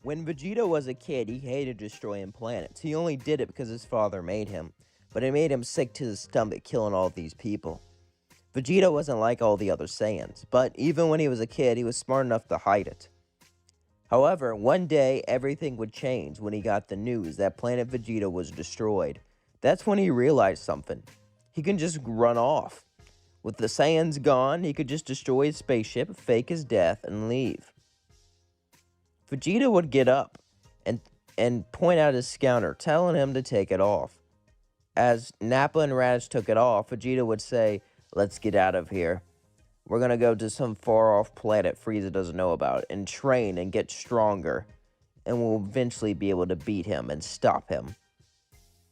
When Vegeta was a kid, he hated destroying planets. He only did it because his father made him, but it made him sick to his stomach killing all these people. Vegeta wasn't like all the other Saiyans, but even when he was a kid, he was smart enough to hide it. However, one day, everything would change when he got the news that planet Vegeta was destroyed. That's when he realized something. He can just run off. With the Saiyans gone, he could just destroy his spaceship, fake his death, and leave. Vegeta would get up and point out his scouter, telling him to take it off. As Nappa and Raditz took it off, Vegeta would say, "Let's get out of here. We're gonna go to some far-off planet Frieza doesn't know about and train and get stronger, and we'll eventually be able to beat him and stop him."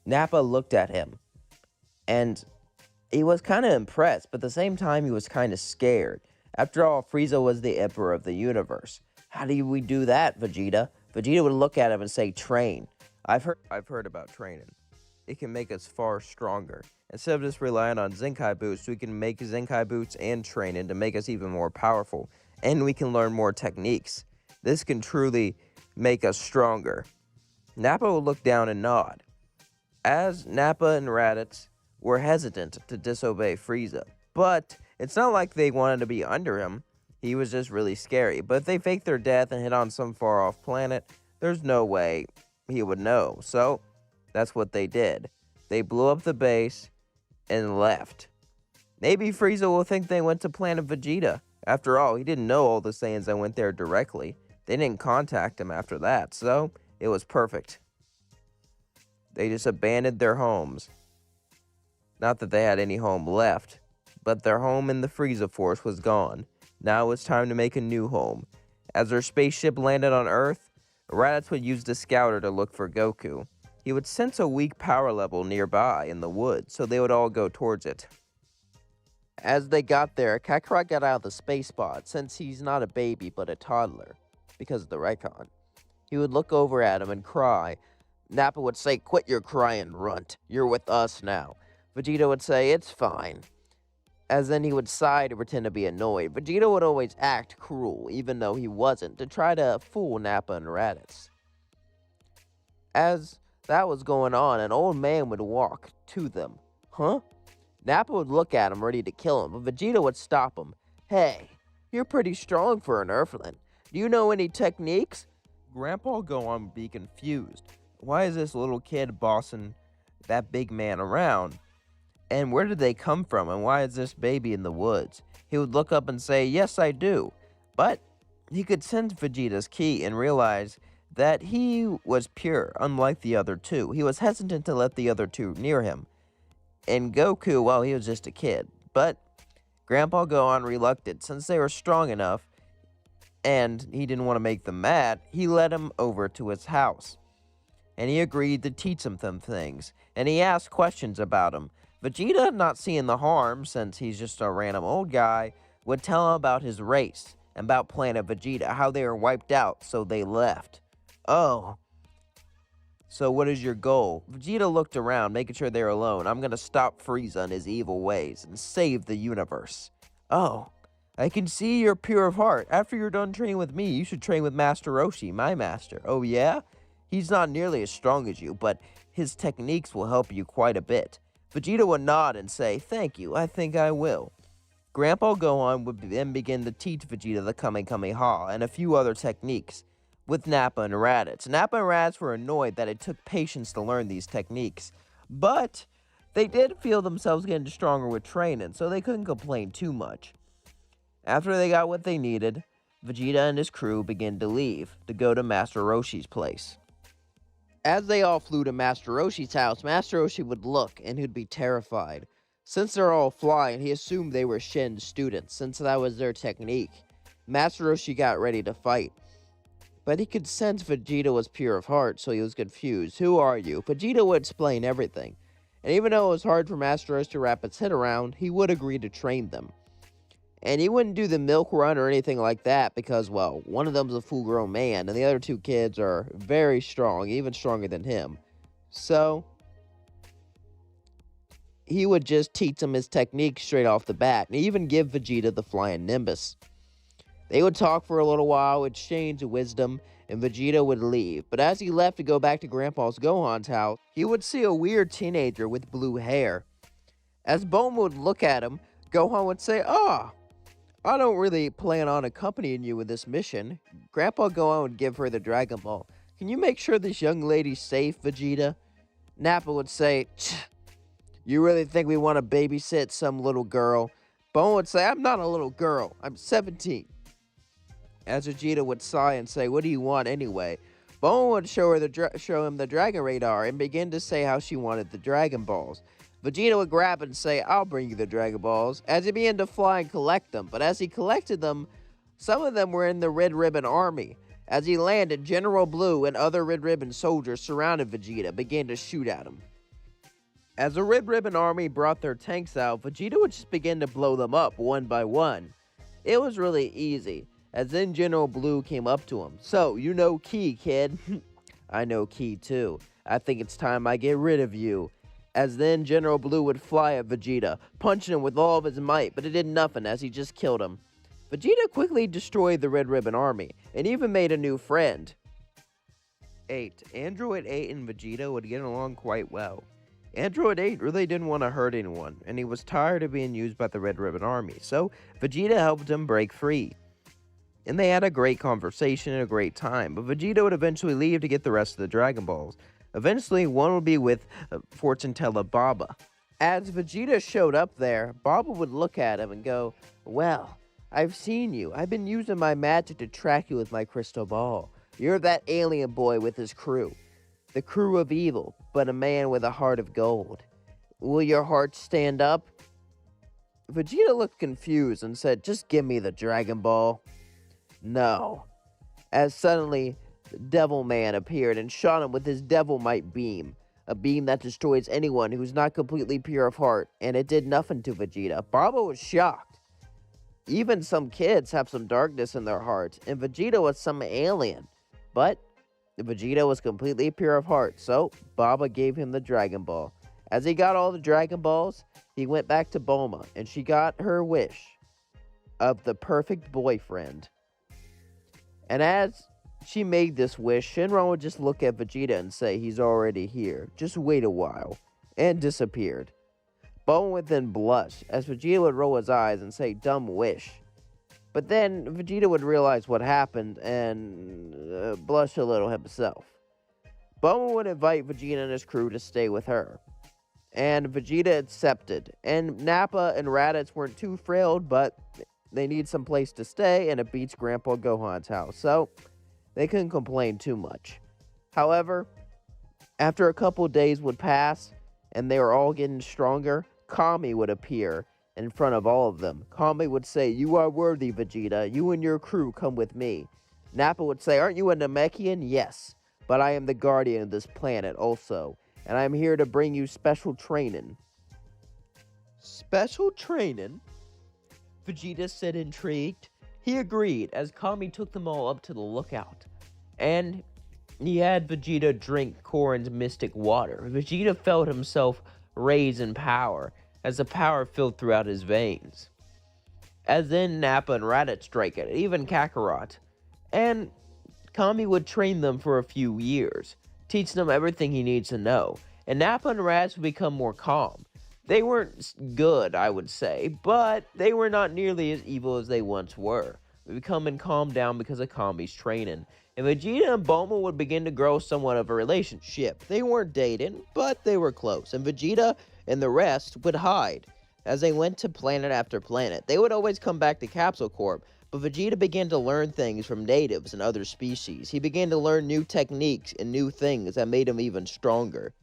Nappa looked at him, and he was kind of impressed, but at the same time, he was kind of scared. After all, Frieza was the emperor of the universe. "How do we do that, Vegeta?" Vegeta would look at him and say, "Train. I've heard about training. It can make us far stronger. Instead of just relying on Zenkai boots, we can make Zenkai boots and training to make us even more powerful. And we can learn more techniques. This can truly make us stronger." Nappa would look down and nod. As Nappa and Raditz were hesitant to disobey Frieza, but it's not like they wanted to be under him. He was just really scary. But if they faked their death and hit on some far-off planet, there's no way he would know. So that's what they did. They blew up the base and left. Maybe Frieza will think they went to planet Vegeta. After all, he didn't know all the Saiyans that went there directly. They didn't contact him after that, so it was perfect. They just abandoned their homes. Not that they had any home left, but their home in the Frieza Force was gone. Now it was time to make a new home. As their spaceship landed on Earth, Raditz would use the scouter to look for Goku. He would sense a weak power level nearby in the woods, so they would all go towards it. As they got there, Kakarot got out of the space pod, since he's not a baby but a toddler, because of the retcon. He would look over at him and cry. Nappa would say, "Quit your crying, runt. You're with us now." Vegeta would say, "It's fine." As then he would sigh to pretend to be annoyed. Vegeta would always act cruel, even though he wasn't, to try to fool Nappa and Raditz. As that was going on, an old man would walk to them. "Huh?" Nappa would look at him, ready to kill him, but Vegeta would stop him. "Hey, you're pretty strong for an Earthling. Do you know any techniques?" Grandpa Gohan would be confused. Why is this little kid bossing that big man around? And where did they come from, and why is this baby in the woods? He would look up and say, "Yes, I do." But he could sense Vegeta's ki and realize that he was pure, unlike the other two. He was hesitant to let the other two near him. And Goku, well, he was just a kid. But Grandpa Gohan reluctant, since they were strong enough, and he didn't want to make them mad, he led him over to his house. And he agreed to teach him some things, and he asked questions about him. Vegeta, not seeing the harm, since he's just a random old guy, would tell him about his race, and about Planet Vegeta, how they were wiped out, so they left. "Oh, so what is your goal?" Vegeta looked around, making sure they were alone. "I'm gonna stop Frieza and his evil ways, and save the universe." "Oh, I can see you're pure of heart. After you're done training with me, you should train with Master Roshi, my master." "Oh yeah? He's not nearly as strong as you, but his techniques will help you quite a bit." Vegeta would nod and say, "Thank you, I think I will." Grandpa Gohan would then begin to teach Vegeta the Kamehameha and a few other techniques with Nappa and Raditz. Nappa and Raditz were annoyed that it took patience to learn these techniques, but they did feel themselves getting stronger with training, so they couldn't complain too much. After they got what they needed, Vegeta and his crew began to leave to go to Master Roshi's place. As they all flew to Master Roshi's house, Master Roshi would look, and he'd be terrified. Since they're all flying, he assumed they were Shin's students, since that was their technique. Master Roshi got ready to fight, but he could sense Vegeta was pure of heart, so he was confused. "Who are you?" Vegeta would explain everything, and even though it was hard for Master Roshi to wrap his head around, he would agree to train them. And he wouldn't do the milk run or anything like that because, well, one of them's a full-grown man, and the other two kids are very strong, even stronger than him. So he would just teach them his technique straight off the bat, and even give Vegeta the flying Nimbus. They would talk for a little while, exchange wisdom, and Vegeta would leave. But as he left to go back to Grandpa's Gohan's house, he would see a weird teenager with blue hair. As Bulma would look at him, Gohan would say, "Ah, I don't really plan on accompanying you with this mission." Grandpa Gohan would give her the Dragon Ball. "Can you make sure this young lady's safe, Vegeta?" Nappa would say, "You really think we want to babysit some little girl?" Bulma would say, "I'm not a little girl. I'm 17. As Vegeta would sigh and say, "What do you want anyway?" Bulma would show him the Dragon Radar and begin to say how she wanted the Dragon Balls. Vegeta would grab and say, "I'll bring you the Dragon Balls," as he began to fly and collect them. But as he collected them, some of them were in the Red Ribbon Army. As he landed, General Blue and other Red Ribbon soldiers surrounded Vegeta, began to shoot at him. As the Red Ribbon Army brought their tanks out, Vegeta would just begin to blow them up one by one. It was really easy, as then General Blue came up to him. "So, you know Ki, kid." "I know Ki too. I think it's time I get rid of you." As then General Blue would fly at Vegeta, punching him with all of his might, but it did nothing as he just killed him. Vegeta quickly destroyed the Red Ribbon Army, and even made a new friend. 8. Android 8 and Vegeta would get along quite well. Android 8 really didn't want to hurt anyone, and he was tired of being used by the Red Ribbon Army, so Vegeta helped him break free. And they had a great conversation and a great time, but Vegeta would eventually leave to get the rest of the Dragon Balls. Eventually, one would be with fortune teller Baba. As Vegeta showed up there, Baba would look at him and go, "Well, I've seen you. I've been using my magic to track you with my crystal ball. You're that alien boy with his crew. The crew of evil, but a man with a heart of gold. Will your heart stand up?" Vegeta looked confused and said, "Just give me the Dragon Ball." "No." As suddenly, the Devil Man appeared and shot him with his Devil Might beam, a beam that destroys anyone who's not completely pure of heart, and it did nothing to Vegeta. Baba was shocked. Even some kids have some darkness in their hearts, and Vegeta was some alien. But Vegeta was completely pure of heart, so Baba gave him the Dragon Ball. As he got all the Dragon Balls, he went back to Bulma, and she got her wish of the perfect boyfriend. And as she made this wish, Shinron would just look at Vegeta and say, "He's already here. Just wait a while," and disappeared. Bulma would then blush, as Vegeta would roll his eyes and say, "Dumb wish." But then Vegeta would realize what happened and blush a little himself. Bulma would invite Vegeta and his crew to stay with her, and Vegeta accepted. And Nappa and Raditz weren't too thrilled, but they need some place to stay, and it beats Grandpa Gohan's house, so they couldn't complain too much. However, after a couple days would pass, and they were all getting stronger, Kami would appear in front of all of them. Kami would say, "You are worthy, Vegeta. You and your crew come with me." Nappa would say, "Aren't you a Namekian?" "Yes, but I am the guardian of this planet also, and I am here to bring you special training." "Special training?" Vegeta said, intrigued. He agreed, as Kami took them all up to the lookout, and he had Vegeta drink Korin's mystic water. Vegeta felt himself raise in power, as the power filled throughout his veins. As then Nappa and Raditz drank it, even Kakarot. And Kami would train them for a few years, teach them everything he needs to know. And Nappa and Raditz would become more calm. They weren't good, I would say, but they were not nearly as evil as they once were. They become and calm down because of Kami's training. And Vegeta and Bulma would begin to grow somewhat of a relationship. They weren't dating, but they were close. And Vegeta and the rest would hide as they went to planet after planet. They would always come back to Capsule Corp, but Vegeta began to learn things from natives and other species. He began to learn new techniques and new things that made him even stronger.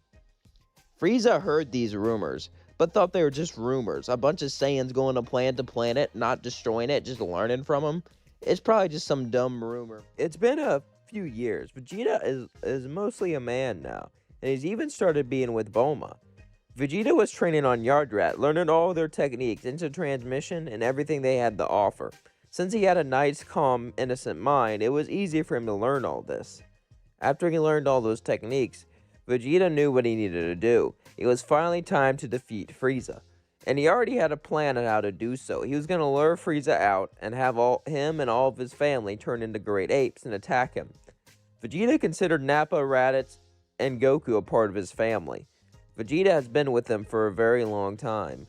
Frieza heard these rumors, but thought they were just rumors. A bunch of Saiyans going to planet, not destroying it, just learning from them. It's probably just some dumb rumor. It's been a few years. Vegeta is mostly a man now, and he's even started being with Bulma. Vegeta was training on Yardrat, learning all their techniques, instant transmission, and everything they had to offer. Since he had a nice, calm, innocent mind, it was easy for him to learn all this. After he learned all those techniques, Vegeta knew what he needed to do. It was finally time to defeat Frieza, and he already had a plan on how to do so. He was going to lure Frieza out and have him and all of his family turn into great apes and attack him. Vegeta considered Nappa, Raditz, and Goku a part of his family. Vegeta has been with them for a very long time.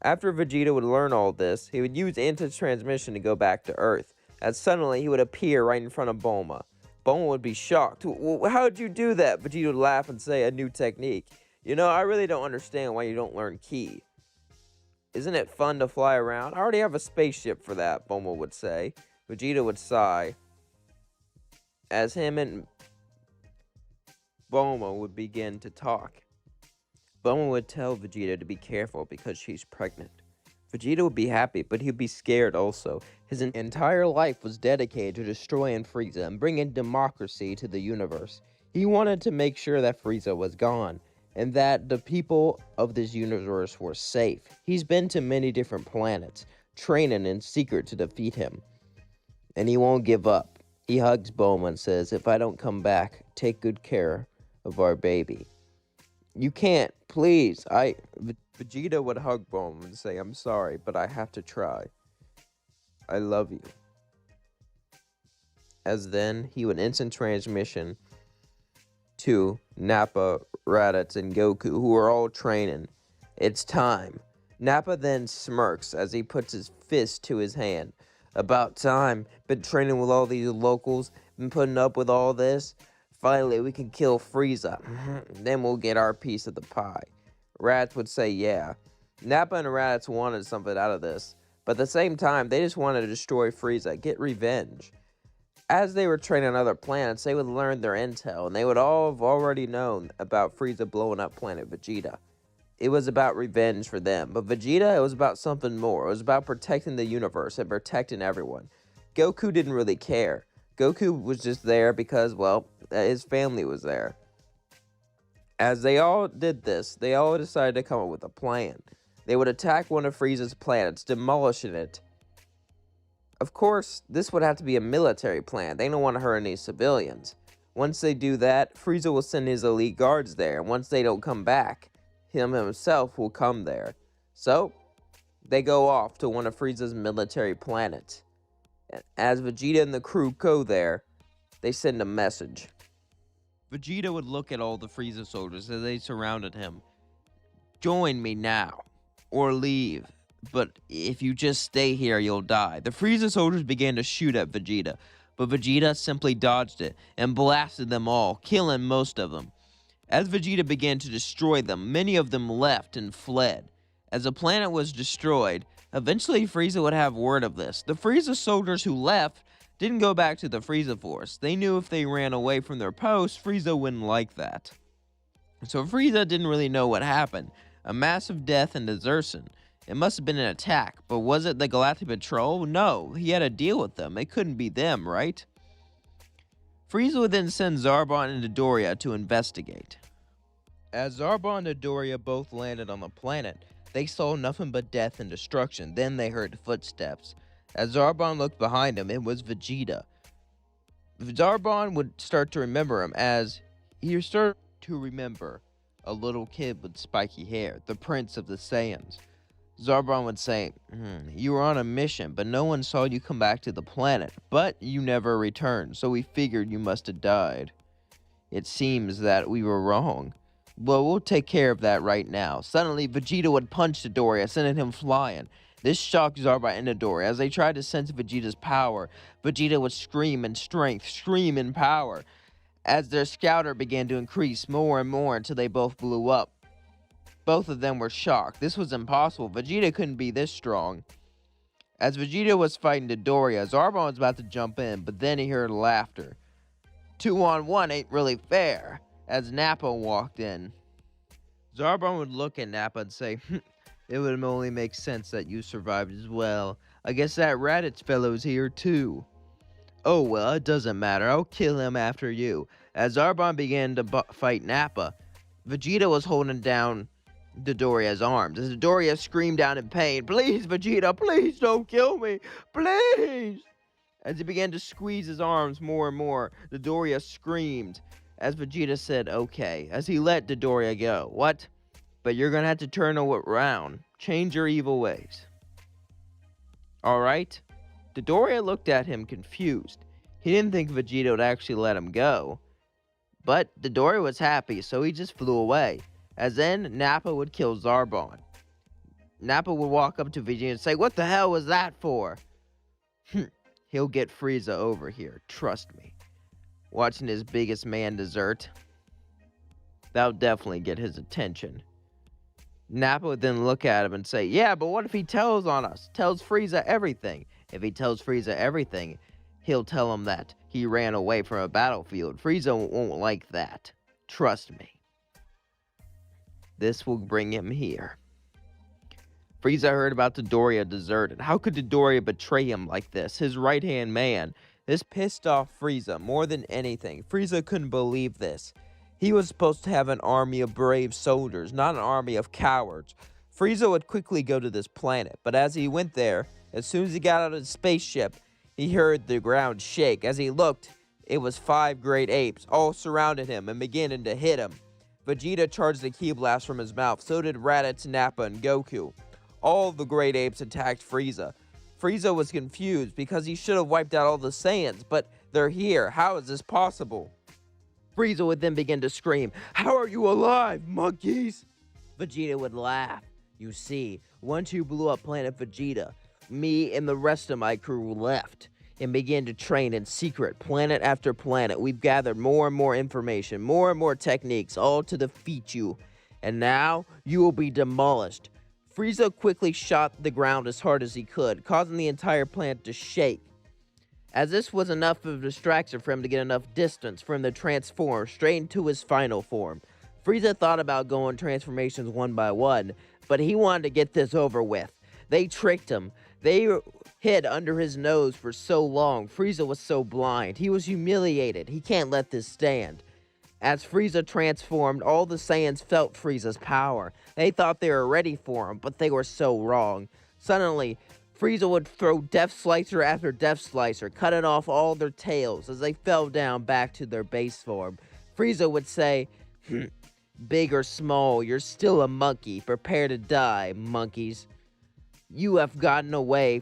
After Vegeta would learn all this, he would use anti-transmission to go back to Earth, as suddenly he would appear right in front of Bulma. Bulma would be shocked. How'd you do that? Vegeta would laugh and say, a new technique. You know, I really don't understand why you don't learn Ki. Isn't it fun to fly around? I already have a spaceship for that, Bulma would say. Vegeta would sigh, as him and Bulma would begin to talk. Bulma would tell Vegeta to be careful because she's pregnant. Vegeta would be happy, but he'd be scared also. His entire life was dedicated to destroying Frieza and bringing democracy to the universe. He wanted to make sure that Frieza was gone, and that the people of this universe were safe. He's been to many different planets, training in secret to defeat him. And he won't give up. He hugs Bulma and says, if I don't come back, take good care of our baby. You can't, please. Vegeta would hug Bulma and say, I'm sorry, but I have to try. I love you. As then, he would instant transmission to Nappa, Raditz, and Goku, who are all training. It's time. Nappa then smirks as he puts his fist to his hand. About time. Been training with all these locals, been putting up with all this. Finally, we can kill Frieza. Then we'll get our piece of the pie. Raditz would say, yeah. Nappa and Raditz wanted something out of this. But at the same time, they just wanted to destroy Frieza, get revenge. As they were training on other planets, they would learn their intel, and they would all have already known about Frieza blowing up planet Vegeta. It was about revenge for them, but Vegeta, it was about something more. It was about protecting the universe and protecting everyone. Goku didn't really care. Goku was just there because, well, his family was there. As they all did this, they all decided to come up with a plan. They would attack one of Frieza's planets, demolishing it. Of course, this would have to be a military plan. They don't want to hurt any civilians. Once they do that, Frieza will send his elite guards there, and once they don't come back, him himself will come there. So, they go off to one of Frieza's military planets. As Vegeta and the crew go there, they send a message. Vegeta would look at all the Frieza soldiers as they surrounded him. Join me now, or leave. But if you just stay here, you'll die. The Frieza soldiers began to shoot at Vegeta, but Vegeta simply dodged it and blasted them all, killing most of them. As Vegeta began to destroy them, many of them left and fled. As the planet was destroyed, eventually Frieza would have word of this. The Frieza soldiers who left didn't go back to the Frieza force. They knew if they ran away from their post, Frieza wouldn't like that. So Frieza didn't really know what happened. A massive death and desertion. It must have been an attack, but was it the Galactic Patrol? No, he had to deal with them. It couldn't be them, right? Frieza would then send Zarbon and Dodoria to investigate. As Zarbon and Dodoria both landed on the planet, they saw nothing but death and destruction. Then they heard footsteps. As Zarbon looked behind him, it was Vegeta. Zarbon would start to remember him as he started to remember a little kid with spiky hair, the Prince of the Saiyans. Zarbon would say, you were on a mission, but no one saw you come back to the planet. But you never returned, so we figured you must have died. It seems that we were wrong. Well, we'll take care of that right now. Suddenly, Vegeta would punch Dodoria, sending him flying. This shocked Zarbon and Dodoria. As they tried to sense Vegeta's power, Vegeta would scream in strength, scream in power. As their scouter began to increase more and more until they both blew up. Both of them were shocked. This was impossible. Vegeta couldn't be this strong. As Vegeta was fighting Dodoria, Zarbon was about to jump in, but then he heard laughter. 2-on-1 ain't really fair. As Nappa walked in, Zarbon would look at Nappa and say, it would only make sense that you survived as well. I guess that Raditz fellow's here too. Oh well, it doesn't matter. I'll kill him after you. As Zarbon began to fight Nappa, Vegeta was holding down Dodoria's arms. As Dodoria screamed out in pain, please Vegeta, please don't kill me, please. As he began to squeeze his arms more and more, Dodoria screamed. As Vegeta said, okay, as he let Dodoria go. What? But you're gonna have to turn around. Change your evil ways. Alright? Dodoria looked at him confused. He didn't think Vegeta would actually let him go. But Dodoria was happy, so he just flew away. As then, Nappa would kill Zarbon. Nappa would walk up to Vegeta and say, "What the hell was that for?" He'll get Frieza over here, trust me. Watching his biggest man desert, that'll definitely get his attention. Nappa would then look at him and say, "Yeah, but what if he tells on us? Tells Frieza everything? If he tells Frieza everything, he'll tell him that he ran away from a battlefield. Frieza won't like that. Trust me. This will bring him here." Frieza heard about Dodoria deserted. How could Dodoria betray him like this? His right-hand man. This pissed off Frieza more than anything. Frieza couldn't believe this. He was supposed to have an army of brave soldiers, not an army of cowards. Frieza would quickly go to this planet, but as he went there, as soon as he got out of the spaceship, he heard the ground shake. As he looked, it was 5 great apes, all surrounded him and beginning to hit him. Vegeta charged the ki blast from his mouth, so did Raditz, Nappa, and Goku. All the great apes attacked Frieza. Frieza was confused because he should have wiped out all the Saiyans, but they're here. How is this possible? Frieza would then begin to scream, "How are you alive, monkeys?" Vegeta would laugh. "You see, once you blew up Planet Vegeta, me and the rest of my crew left and began to train in secret, planet after planet. We've gathered more and more information, more and more techniques, all to defeat you. And now, you will be demolished." Frieza quickly shot the ground as hard as he could, causing the entire planet to shake. As this was enough of a distraction for him to get enough distance for him to transform straight into his final form. Frieza thought about going transformations one by one, but he wanted to get this over with. They tricked him. They hid under his nose for so long. Frieza was so blind. He was humiliated. He can't let this stand. As Frieza transformed, all the Saiyans felt Frieza's power. They thought they were ready for him, but they were so wrong. Suddenly, Frieza would throw Death Slicer after Death Slicer, cutting off all their tails as they fell down back to their base form. Frieza would say, "Big or small, you're still a monkey. Prepare to die, monkeys. You have gotten away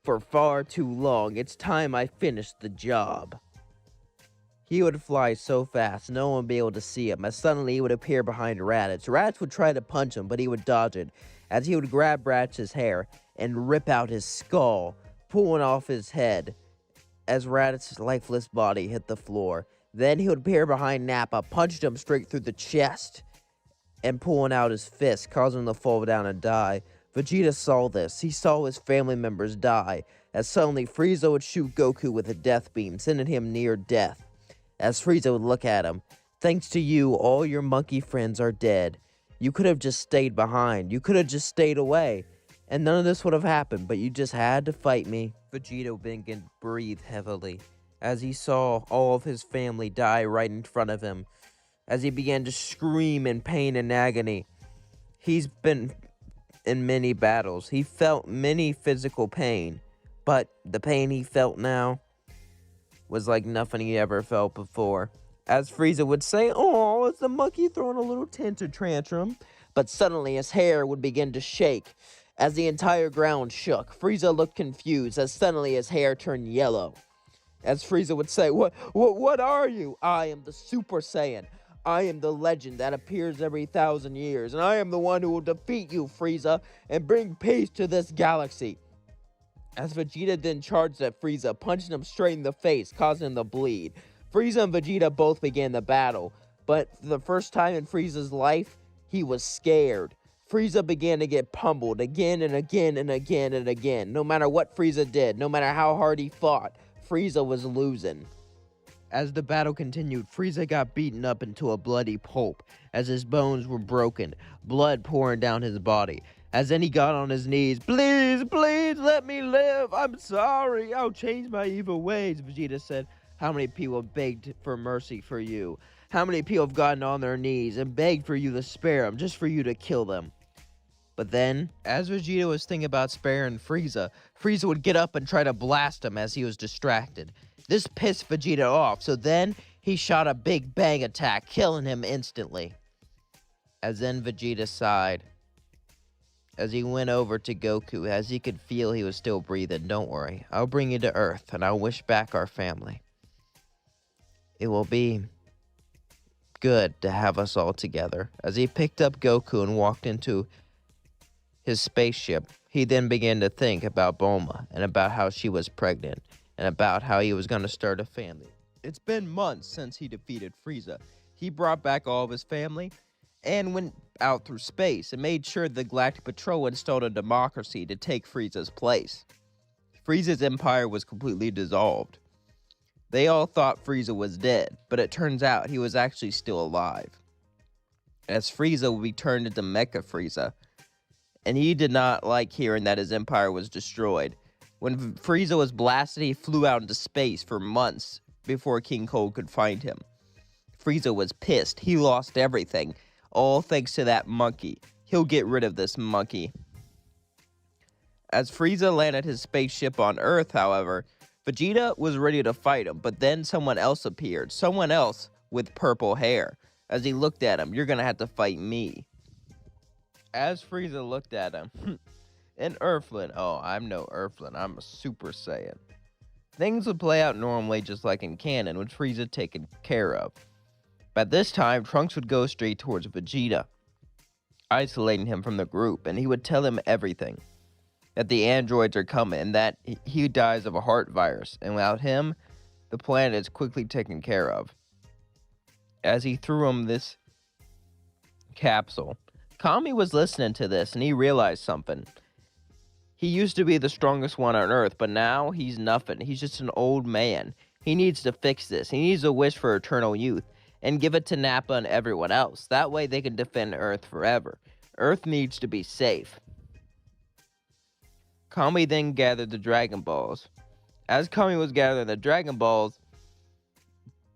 for far too long. It's time I finished the job." He would fly so fast, no one would be able to see him, as suddenly he would appear behind Raditz. Raditz would try to punch him, but he would dodge it, as he would grab Raditz's hair and rip out his skull, pulling off his head, as Raditz's lifeless body hit the floor. Then he would appear behind Nappa, punched him straight through the chest, and pulling out his fist, causing him to fall down and die. Vegeta saw this. He saw his family members die, as suddenly Frieza would shoot Goku with a death beam, sending him near death. As Frieza would look at him, "Thanks to you, all your monkey friends are dead. You could have just stayed behind. You could have just stayed away, and none of this would have happened, but you just had to fight me." Vegeta began to breathe heavily, as he saw all of his family die right in front of him, as he began to scream in pain and agony. He's been in many battles. He felt many physical pain, but the pain he felt now was like nothing he ever felt before. As Frieza would say, "Oh, it's the monkey throwing a little temper tantrum." But suddenly his hair would begin to shake as the entire ground shook. Frieza looked confused as suddenly his hair turned yellow. As Frieza would say, What are you?" "I am the Super Saiyan. I am the legend that appears every 1,000 years, and I am the one who will defeat you, Frieza, and bring peace to this galaxy." As Vegeta then charged at Frieza, punching him straight in the face, causing him to bleed. Frieza and Vegeta both began the battle, but for the first time in Frieza's life, he was scared. Frieza began to get pummeled again and again and again and again. No matter what Frieza did, no matter how hard he fought, Frieza was losing. As the battle continued, Frieza got beaten up into a bloody pulp, as his bones were broken, blood pouring down his body. As then he got on his knees, "Please, please, let me live. I'm sorry. I'll change my evil ways," Vegeta said. "How many people begged for mercy for you? How many people have gotten on their knees and begged for you to spare them, just for you to kill them?" But then, as Vegeta was thinking about sparing Frieza, Frieza would get up and try to blast him as he was distracted. This pissed Vegeta off, so then he shot a big bang attack, killing him instantly. As then Vegeta sighed. as he went over to Goku, as he could feel he was still breathing. "Don't worry, I'll bring you to Earth, and I'll wish back our family. It will be good to have us all together." As he picked up Goku and walked into his spaceship, he then began to think about Bulma, and about how she was pregnant, and about how he was going to start a family. It's been months since he defeated Frieza. He brought back all of his family, and went out through space, and made sure the Galactic Patrol installed a democracy to take Frieza's place. Frieza's empire was completely dissolved. They all thought Frieza was dead, but it turns out he was actually still alive, as Frieza would be turned into Mecha Frieza, and he did not like hearing that his empire was destroyed. When Frieza was blasted, he flew out into space for months before King Cold could find him. Frieza was pissed. He lost everything, all thanks to that monkey. He'll get rid of this monkey. As Frieza landed his spaceship on Earth, however, Vegeta was ready to fight him, but then someone else appeared. Someone else with purple hair. As he looked at him, "You're gonna have to fight me." As Frieza looked at him, "An Earthling? Oh, I'm no Earthling. I'm a Super Saiyan." Things would play out normally, just like in canon, with Frieza taken care of. But this time, Trunks would go straight towards Vegeta, isolating him from the group, and he would tell him everything. That the androids are coming, and that he dies of a heart virus, and without him, the planet is quickly taken care of. As he threw him this capsule, Kami was listening to this, and he realized something. He used to be the strongest one on Earth, but now he's nothing. He's just an old man. He needs to fix this. He needs a wish for eternal youth, and give it to Nappa and everyone else. That way they can defend Earth forever. Earth needs to be safe. Kami then gathered the Dragon Balls. As Kami was gathering the Dragon Balls,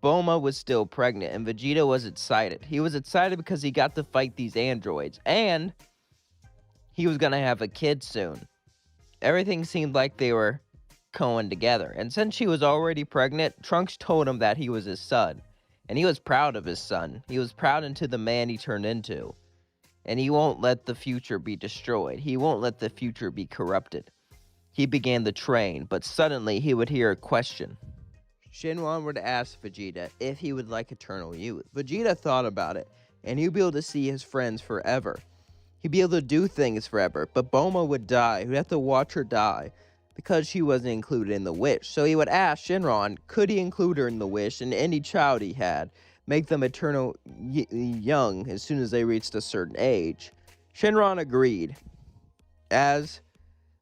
Bulma was still pregnant, and Vegeta was excited. He was excited because he got to fight these androids, and he was going to have a kid soon. Everything seemed like they were going together, and since she was already pregnant, Trunks told him that he was his son. And he was proud of his son. He was proud into the man he turned into. And he won't let the future be destroyed. He won't let the future be corrupted. He began to train, but suddenly he would hear a question. Shinron would ask Vegeta if he would like eternal youth. Vegeta thought about it, and he'd be able to see his friends forever. He'd be able to do things forever, but Bulma would die. He'd have to watch her die, because she wasn't included in the wish. So he would ask Shinron, could he include her in the wish, and any child he had, make them eternal young as soon as they reached a certain age. Shinron agreed. As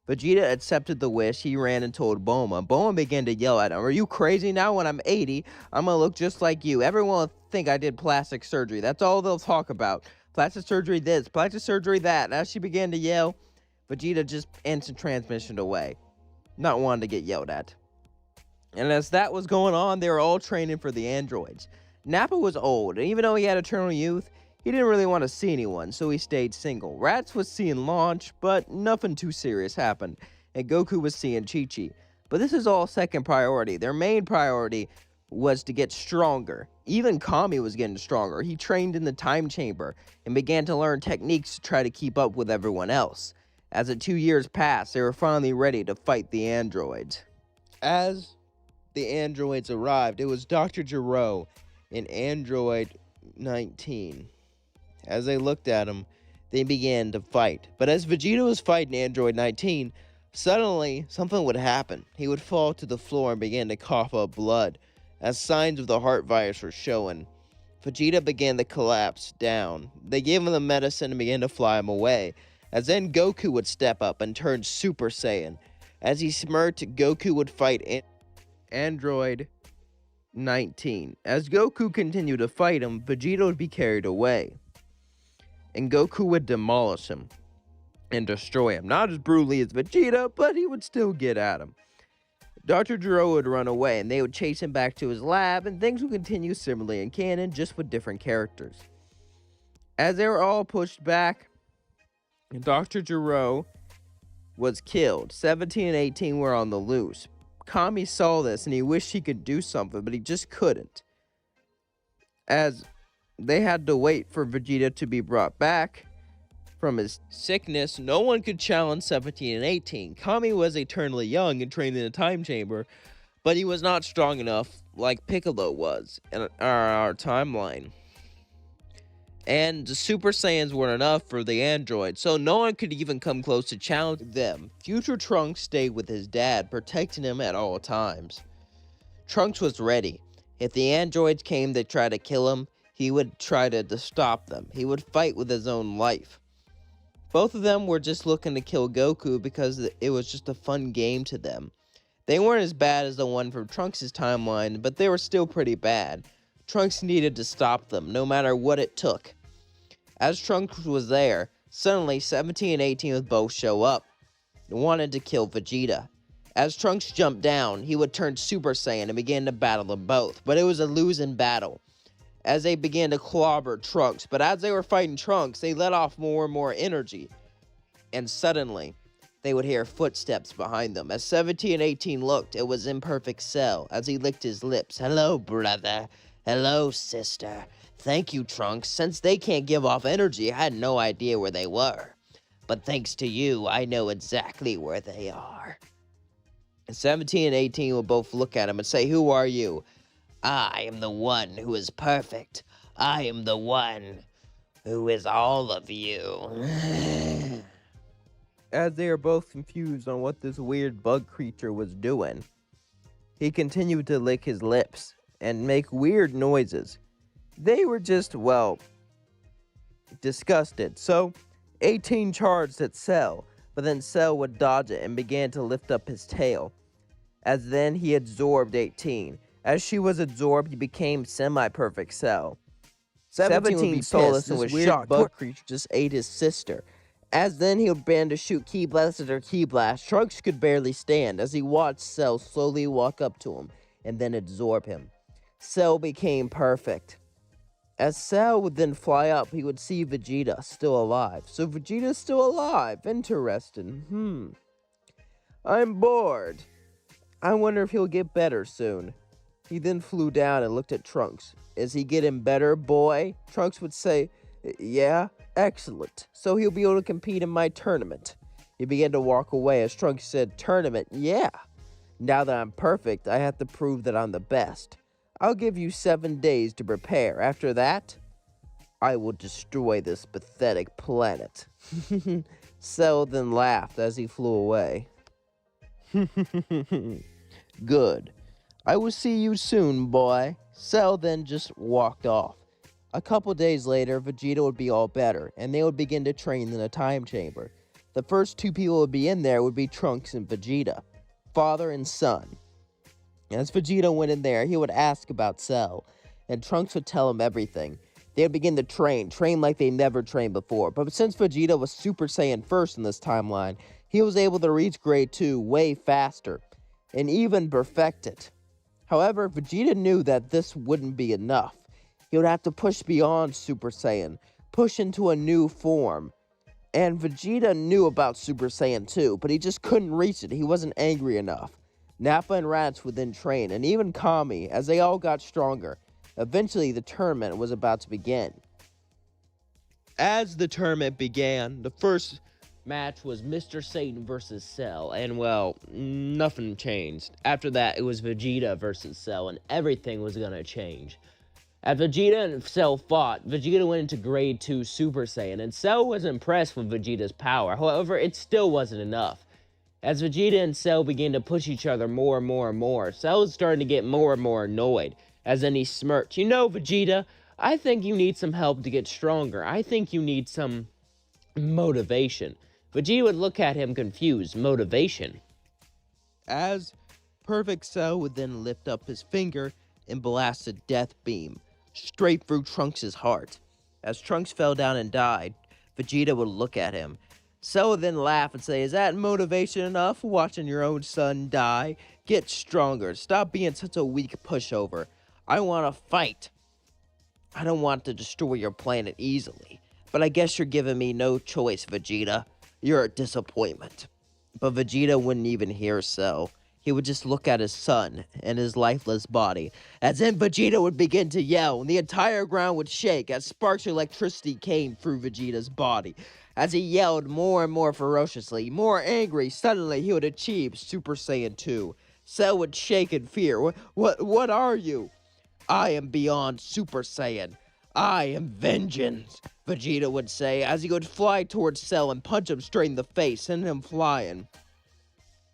Vegeta accepted the wish, he ran and told Bulma. Bulma began to yell at him, "Are you crazy? Now when I'm 80, I'm gonna look just like you. Everyone will think I did plastic surgery. That's all they'll talk about. Plastic surgery this, plastic surgery that." And as she began to yell, Vegeta just instant transmissioned away, not wanting to get yelled at. And as that was going on, they were all training for the androids. Nappa was old, and even though he had eternal youth, he didn't really want to see anyone, so he stayed single. Raditz was seeing Launch, but nothing too serious happened, and Goku was seeing Chi-Chi. But this is all second priority. Their main priority was to get stronger. Even Kami was getting stronger. He trained in the time chamber and began to learn techniques to try to keep up with everyone else. As the 2 years passed, they were finally ready to fight the androids. As the androids arrived, it was Dr. Gero in Android 19. As they looked at him, they began to fight. But as Vegeta was fighting Android 19, suddenly something would happen. He would fall to the floor and begin to cough up blood, as signs of the heart virus were showing. Vegeta began to collapse down. They gave him the medicine and began to fly him away. As then Goku would step up and turn Super Saiyan. As he smirked, Goku would fight Android 19. As Goku continued to fight him, Vegeta would be carried away, and Goku would demolish him and destroy him. Not as brutally as Vegeta, but he would still get at him. Dr. Gero would run away, and they would chase him back to his lab, and things would continue similarly in canon, just with different characters. As they were all pushed back, Dr. Gero was killed. 17 and 18 were on the loose. Kami saw this, and he wished he could do something, but he just couldn't. As they had to wait for Vegeta to be brought back, from his sickness, no one could challenge 17 and 18. Kami was eternally young and trained in a time chamber, but he was not strong enough like Piccolo was in our timeline. And the Super Saiyans weren't enough for the androids, so no one could even come close to challenge them. Future Trunks stayed with his dad, protecting him at all times. Trunks was ready. If the androids came to try to kill him, he would try to stop them. He would fight with his own life. Both of them were just looking to kill Goku because it was just a fun game to them. They weren't as bad as the one from Trunks' timeline, but they were still pretty bad. Trunks needed to stop them, no matter what it took. As Trunks was there, suddenly 17 and 18 would both show up, wanted to kill Vegeta. As Trunks jumped down, he would turn Super Saiyan and begin to battle them both, but it was a losing battle, as they began to clobber Trunks. But as they were fighting Trunks, they let off more and more energy, and suddenly, they would hear footsteps behind them. As 17 and 18 looked, it was Imperfect Cell, as he licked his lips. "Hello, brother. Hello, sister. Thank you, Trunks. Since they can't give off energy, I had no idea where they were. But thanks to you, I know exactly where they are." And 17 and 18 will both look at him and say, "Who are you?" "I am the one who is perfect. I am the one who is all of you." As they are both confused on what this weird bug creature was doing, he continued to lick his lips and make weird noises. They were just, well, disgusted. So 18 charged at Cell, but then Cell would dodge it and began to lift up his tail. As then he absorbed 18. As she was absorbed, he became semi-perfect Cell. 17 saw this and was shocked. Bug creature just ate his sister. As then he would begin to shoot Ki Blast after Ki Blast. Trunks could barely stand as he watched Cell slowly walk up to him and then absorb him. Cell became perfect. As Cell would then fly up, he would see Vegeta still alive. So Vegeta's still alive. Interesting. I'm bored. I wonder if he'll get better soon. He then flew down and looked at Trunks. Is he getting better, boy? Trunks would say, "Yeah, excellent. So he'll be able to compete in my tournament." He began to walk away as Trunks said, "Tournament? Yeah. Now that I'm perfect, I have to prove that I'm the best. I'll give you 7 days to prepare. After that, I will destroy this pathetic planet." Cell then laughed as he flew away. "Good. I will see you soon, boy." Cell then just walked off. A couple days later, Vegeta would be all better, and they would begin to train in a time chamber. The first two people would be in there would be Trunks and Vegeta, father and son. As Vegeta went in there, he would ask about Cell, and Trunks would tell him everything. They would begin to train like they never trained before. But since Vegeta was Super Saiyan first in this timeline, he was able to reach Grade 2 way faster, and even perfect it. However, Vegeta knew that this wouldn't be enough. He would have to push beyond Super Saiyan, push into a new form. And Vegeta knew about Super Saiyan 2, but he just couldn't reach it. He wasn't angry enough. Nappa and Raditz would then train, and even Kami, as they all got stronger. Eventually, the tournament was about to begin. As the tournament began, the first match was Mr. Satan versus Cell, and well, nothing changed. After that, it was Vegeta versus Cell, and everything was gonna change. As Vegeta and Cell fought, Vegeta went into Grade 2 Super Saiyan, and Cell was impressed with Vegeta's power. However, it still wasn't enough. As Vegeta and Cell began to push each other more and more, Cell was starting to get more and more annoyed. As then he smirked, "You know, Vegeta, I think you need some help to get stronger. I think you need some motivation." Vegeta would look at him confused. Motivation? As Perfect Cell would then lift up his finger and blast a death beam straight through Trunks' heart. As Trunks fell down and died, Vegeta would look at him. Cell would then laugh and say, "Is that motivation enough, watching your own son die? Get stronger. Stop being such a weak pushover. I want to fight. I don't want to destroy your planet easily. But I guess you're giving me no choice, Vegeta. You're a disappointment." But Vegeta wouldn't even hear Cell. he would just look at his son and his lifeless body, as then Vegeta would begin to yell, and the entire ground would shake as sparks of electricity came through Vegeta's body. As he yelled more and more ferociously, more angry, suddenly he would achieve Super Saiyan 2. Cell would shake in fear. What are you? I am beyond Super Saiyan. I am vengeance, Vegeta would say, as he would fly towards Cell and punch him straight in the face, sending him flying.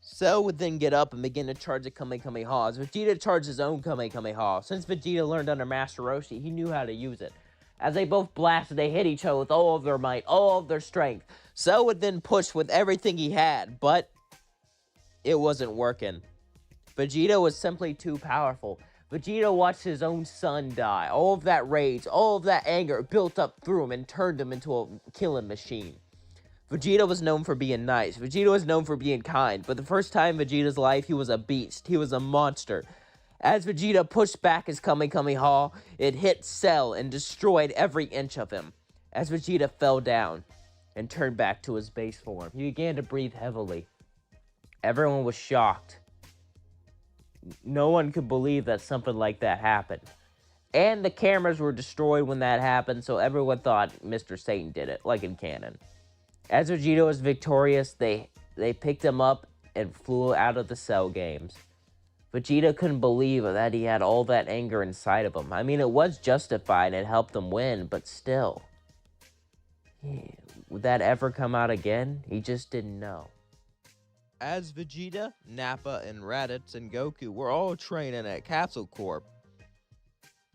Cell would then get up and begin to charge the Kamehameha, as Vegeta charged his own Kamehameha. Since Vegeta learned under Master Roshi, he knew how to use it. As they both blasted, they hit each other with all of their might, all of their strength. Cell would then push with everything he had, but it wasn't working. Vegeta was simply too powerful. Vegeta watched his own son die. All of that rage, all of that anger built up through him and turned him into a killing machine. Vegeta was known for being nice. Vegeta was known for being kind. But the first time in Vegeta's life, he was a beast. He was a monster. As Vegeta pushed back his Kamehameha, it hit Cell and destroyed every inch of him. As Vegeta fell down and turned back to his base form, he began to breathe heavily. Everyone was shocked. No one could believe that something like that happened. And the cameras were destroyed when that happened, so everyone thought Mr. Satan did it, like in canon. As Vegeta was victorious, they picked him up and flew out of the Cell games. Vegeta couldn't believe that he had all that anger inside of him. I mean, it was justified and it helped him win, but still. Would that ever come out again? He just didn't know. As Vegeta, Nappa, and Raditz and Goku were all training at Capsule Corp,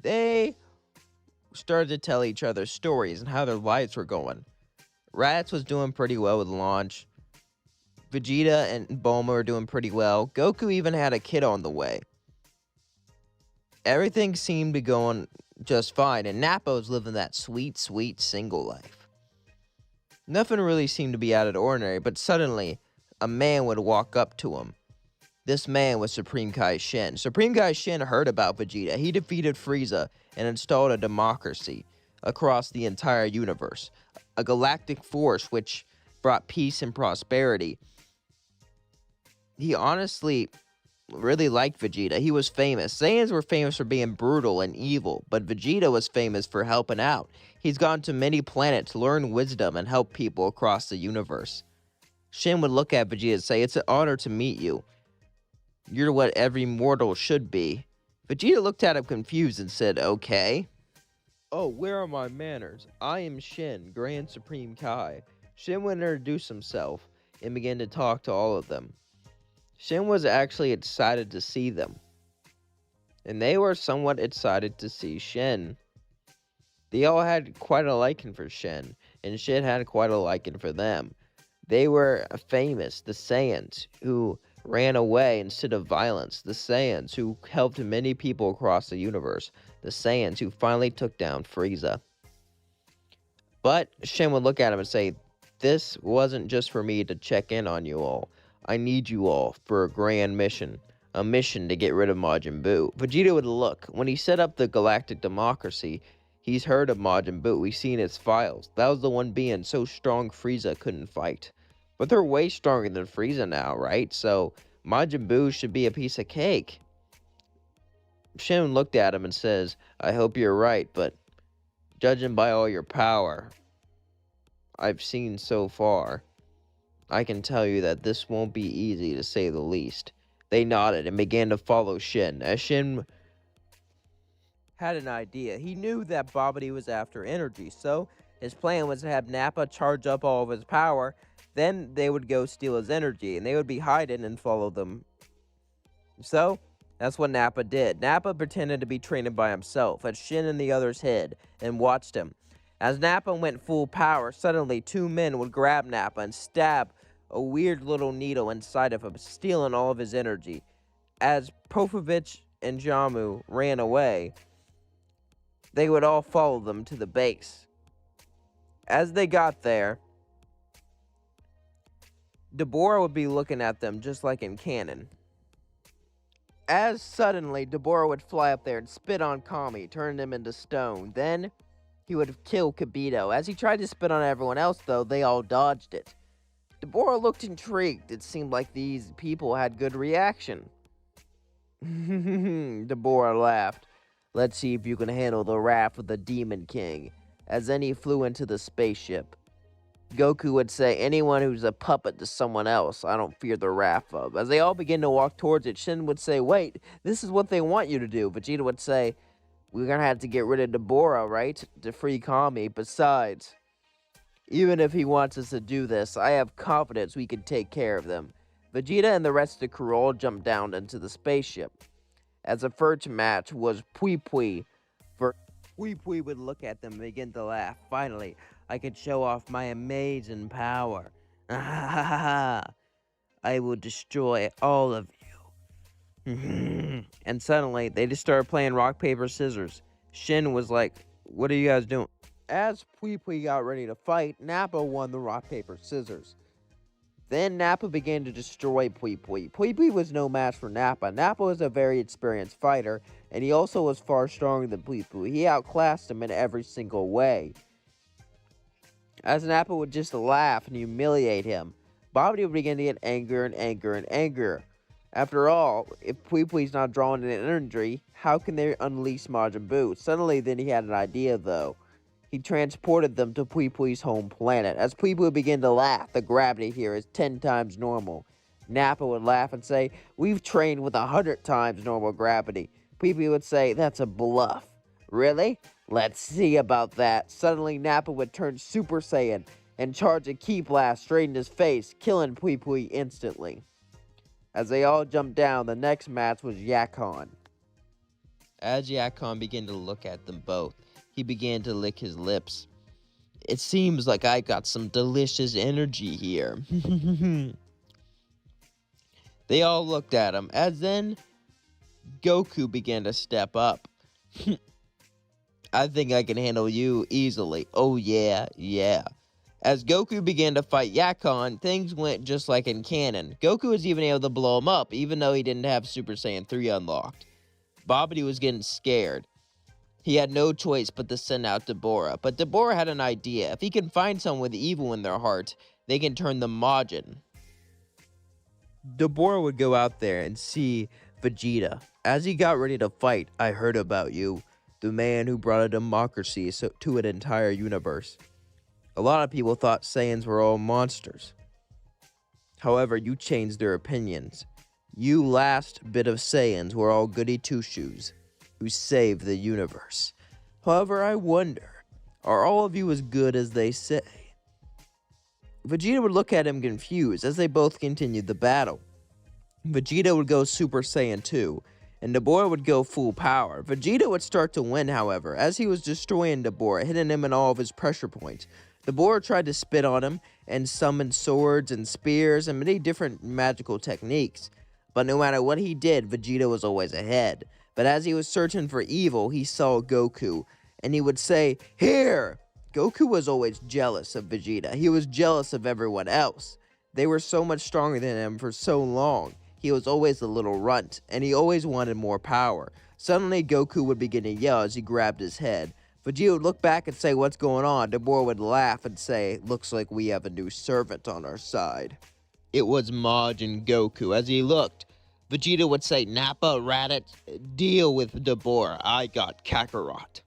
they started to tell each other stories and how their lives were going. Raditz was doing pretty well with launch. Vegeta and Bulma were doing pretty well. Goku even had a kid on the way. Everything seemed to be going just fine, and Nappa was living that sweet, sweet single life. Nothing really seemed to be out of the ordinary, but suddenly, a man would walk up to him. This man was Supreme Kai Shin. Supreme Kai Shin heard about Vegeta. He defeated Frieza and installed a democracy across the entire universe. A galactic force which brought peace and prosperity. He honestly really liked Vegeta. He was famous. Saiyans were famous for being brutal and evil, but Vegeta was famous for helping out. He's gone to many planets to learn wisdom and help people across the universe. Shin would look at Vegeta and say, "It's an honor to meet you. You're what every mortal should be." Vegeta looked at him confused and said, "Okay." "Oh, where are my manners? I am Shin, Grand Supreme Kai." Shin would introduce himself and began to talk to all of them. Shin was actually excited to see them, and they were somewhat excited to see Shin. They all had quite a liking for Shin, and Shin had quite a liking for them. They were famous, the Saiyans, who ran away instead of violence, the Saiyans who helped many people across the universe, the Saiyans who finally took down Frieza. But Shin would look at him and say, "This wasn't just for me to check in on you all. I need you all for a grand mission. A mission to get rid of Majin Buu." Vegeta would look. When he set up the galactic democracy, he's heard of Majin Buu. He's seen his files. That was the one being so strong Frieza couldn't fight. But they're way stronger than Frieza now, right? So Majin Buu should be a piece of cake. Shin looked at him and says, "I hope you're right, but judging by all your power I've seen so far, I can tell you that this won't be easy, to say the least." They nodded and began to follow Shin. As Shin had an idea, he knew that Babi was after energy, so his plan was to have Nappa charge up all of his power, then they would go steal his energy, and they would be hiding and follow them. So, that's what Nappa did. Nappa pretended to be training by himself, as Shin and the others hid, and watched him. As Nappa went full power, suddenly two men would grab Nappa and stab a weird little needle inside of him, stealing all of his energy. As Popovich and Jamu ran away, they would all follow them to the base. As they got there, Deborah would be looking at them just like in canon. As suddenly, Deborah would fly up there and spit on Kami, turning him into stone. Then, he would kill Kibito. As he tried to spit on everyone else, though, they all dodged it. Deborah looked intrigued. It seemed like these people had good reaction. Deborah laughed. Let's see if you can handle the wrath of the Demon King. As then he flew into the spaceship. Goku would say, anyone who's a puppet to someone else, I don't fear the wrath of. As they all begin to walk towards it, Shin would say, wait, this is what they want you to do. Vegeta would say, we're gonna have to get rid of Deborah, right? To free Kami. Besides, even if he wants us to do this, I have confidence we can take care of them. Vegeta and the rest of the crew all jumped down into the spaceship. As the first match was Pui Pui. Pui Pui would look at them and begin to laugh. Finally, I could show off my amazing power. I will destroy all of you. And suddenly, they just started playing rock, paper, scissors. Shin was like, what are you guys doing? As Pui Pui got ready to fight, Nappa won the rock, paper, scissors. Then Nappa began to destroy Pui Pui. Pui Pui was no match for Nappa. Nappa was a very experienced fighter, and he also was far stronger than Pui Pui. He outclassed him in every single way. As Nappa would just laugh and humiliate him, Babi would begin to get angrier and angrier and angrier. After all, if Pui Pui's not drawing an energy, how can they unleash Majin Buu? Suddenly, then he had an idea, though. He transported them to Pui Pui's home planet. As Pui Pui began to laugh, the gravity here is 10 times normal. Nappa would laugh and say, we've trained with 100 times normal gravity. Pui Pui would say, that's a bluff. Really? Let's see about that. Suddenly, Nappa would turn Super Saiyan and charge a ki blast straight in his face, killing Pui Pui instantly. As they all jumped down, the next match was Yakon. As Yakon began to look at them both, he began to lick his lips. It seems like I got some delicious energy here. They all looked at him, as then Goku began to step up. I think I can handle you easily. Oh yeah. As Goku began to fight Yakon, things went just like in canon. Goku was even able to blow him up, even though he didn't have Super Saiyan 3 unlocked. Babi was getting scared. He had no choice but to send out Deborah. But Deborah had an idea. If he can find someone with evil in their heart, they can turn them Majin. Deborah would go out there and see Vegeta. As he got ready to fight, I heard about you. The man who brought a democracy to an entire universe. A lot of people thought Saiyans were all monsters. However, you changed their opinions. You last bit of Saiyans were all goody two-shoes who saved the universe. However, I wonder, are all of you as good as they say? Vegeta would look at him confused as they both continued the battle. Vegeta would go Super Saiyan 2, and Deborah would go full power. Vegeta would start to win, however, as he was destroying Deborah, hitting him in all of his pressure points. Deborah tried to spit on him and summon swords and spears and many different magical techniques. But no matter what he did, Vegeta was always ahead. But as he was searching for evil, he saw Goku, and he would say, here! Goku was always jealous of Vegeta. He was jealous of everyone else. They were so much stronger than him for so long. He was always a little runt, and he always wanted more power. Suddenly, Goku would begin to yell as he grabbed his head. Vegeta would look back and say, what's going on? Deborah would laugh and say, looks like we have a new servant on our side. It was Majin Goku. As he looked, Vegeta would say, Nappa, Raditz, deal with Deborah. I got Kakarot.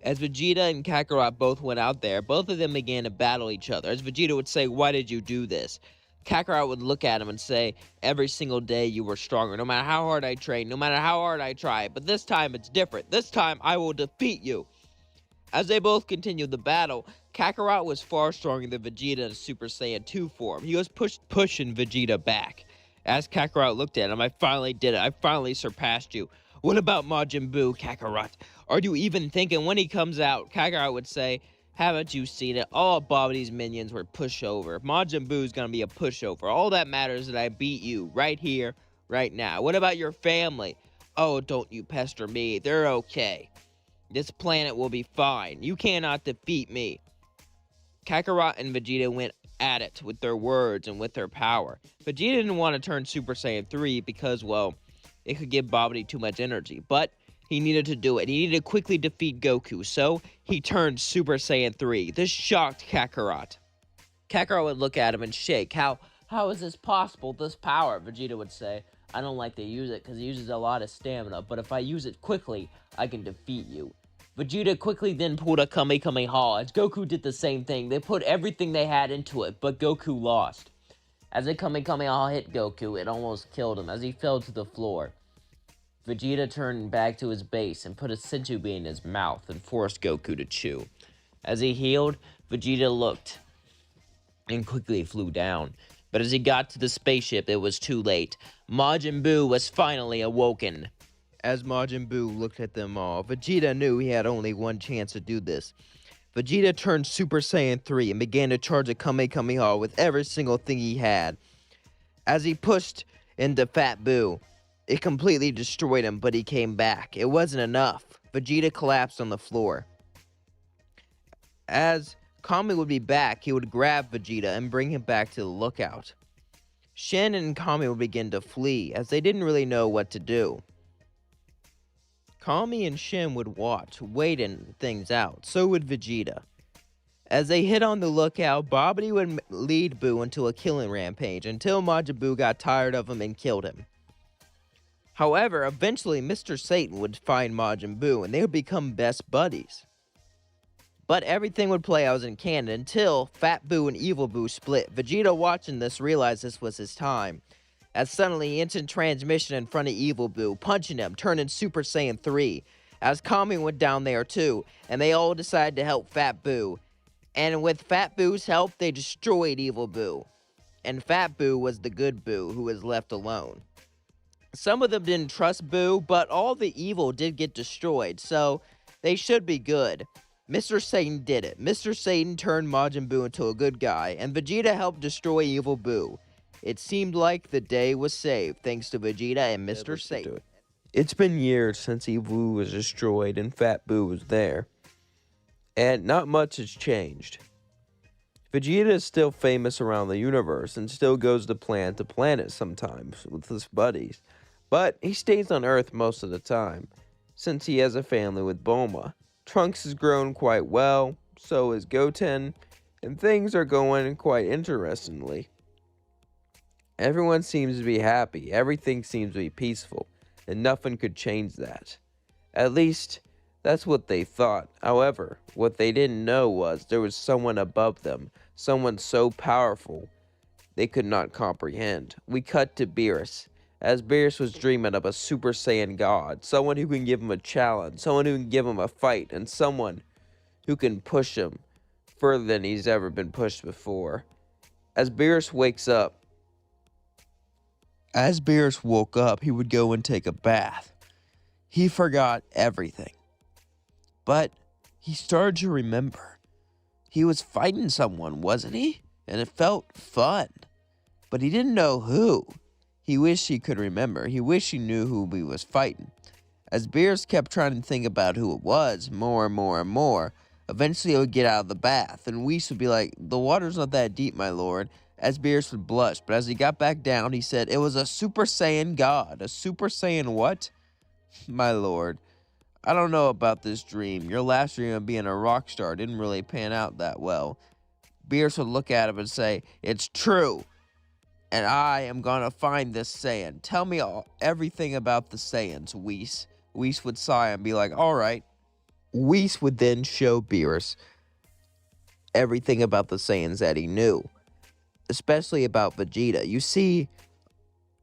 As Vegeta and Kakarot both went out there, both of them began to battle each other. As Vegeta would say, why did you do this? Kakarot would look at him and say, every single day you were stronger. No matter how hard I train, no matter how hard I try. But this time it's different. This time I will defeat you. As they both continued the battle, Kakarot was far stronger than Vegeta in Super Saiyan 2 form. He was pushing Vegeta back. As Kakarot looked at him, I finally did it. I finally surpassed you. What about Majin Buu, Kakarot? Are you even thinking? When he comes out, Kakarot would say, haven't you seen it? All Babi's minions were pushover. Majin Buu's gonna be a pushover. All that matters is that I beat you right here, right now. What about your family? Oh, don't you pester me. They're okay. This planet will be fine. You cannot defeat me. Kakarot and Vegeta went at it with their words and with their power. Vegeta didn't want to turn Super Saiyan 3 because, well, it could give Babi too much energy. But he needed to do it. He needed to quickly defeat Goku, so he turned Super Saiyan 3. This shocked Kakarot. Kakarot would look at him and shake. How is this possible, this power? Vegeta would say, I don't like to use it because it uses a lot of stamina, but if I use it quickly, I can defeat you. Vegeta quickly then pulled a Kamehameha, as Goku did the same thing. They put everything they had into it, but Goku lost. As the Kamehameha hit Goku, it almost killed him as he fell to the floor. Vegeta turned back to his base and put a senzu bean in his mouth and forced Goku to chew. As he healed, Vegeta looked and quickly flew down. But as he got to the spaceship, it was too late. Majin Buu was finally awoken. As Majin Buu looked at them all, Vegeta knew he had only one chance to do this. Vegeta turned Super Saiyan 3 and began to charge a Kamehameha with every single thing he had. As he pushed into Fat Buu, it completely destroyed him, but he came back. It wasn't enough. Vegeta collapsed on the floor. As Kami would be back, he would grab Vegeta and bring him back to the lookout. Shin and Kami would begin to flee, as they didn't really know what to do. Kami and Shin would watch, waiting things out. So would Vegeta. As they hit on the lookout, Babi would lead Buu into a killing rampage until Majin Buu got tired of him and killed him. However, eventually Mr. Satan would find Majin Buu and they would become best buddies. But everything would play out in canon until Fat Buu and Evil Buu split. Vegeta, watching this, realized this was his time, as suddenly instant transmission in front of Evil Buu, punching him, turning Super Saiyan 3, as Kami went down there too, and they all decided to help Fat Buu. And with Fat Boo's help, they destroyed Evil Buu. And Fat Buu was the good Buu who was left alone. Some of them didn't trust Buu, but all the evil did get destroyed, so they should be good. Mr. Satan did it. Mr. Satan turned Majin Buu into a good guy, and Vegeta helped destroy Evil Buu. It seemed like the day was saved, thanks to Vegeta and Mr. Satan. It's been years since Evil Buu was destroyed and Fat Buu was there, and not much has changed. Vegeta is still famous around the universe and still goes to planet sometimes with his buddies, but he stays on Earth most of the time, since he has a family with Bulma. Trunks has grown quite well, so has Goten, and things are going quite interestingly. Everyone seems to be happy, everything seems to be peaceful, and nothing could change that. At least, that's what they thought. However, what they didn't know was there was someone above them, someone so powerful they could not comprehend. We cut to Beerus, as Beerus was dreaming of a Super Saiyan God, someone who can give him a challenge, someone who can give him a fight, and someone who can push him further than he's ever been pushed before. As Beerus woke up, he would go and take a bath. He forgot everything. But he started to remember. He was fighting someone, wasn't he? And it felt fun. But he didn't know who. He wished he could remember. He wished he knew who he was fighting. As Beerus kept trying to think about who it was, more and more and more, eventually he would get out of the bath, and Whis would be like, "The water's not that deep, my lord." As Beerus would blush, but as he got back down, he said, "It was a Super Saiyan God." "A Super Saiyan what?" "My lord, I don't know about this dream. Your last dream of being a rock star didn't really pan out that well." Beerus would look at him and say, "It's true. And I am gonna find this Saiyan. Tell me everything about the Saiyans, Whis." Whis would sigh and be like, "All right." Whis would then show Beerus everything about the Saiyans that he knew, especially about Vegeta. You see,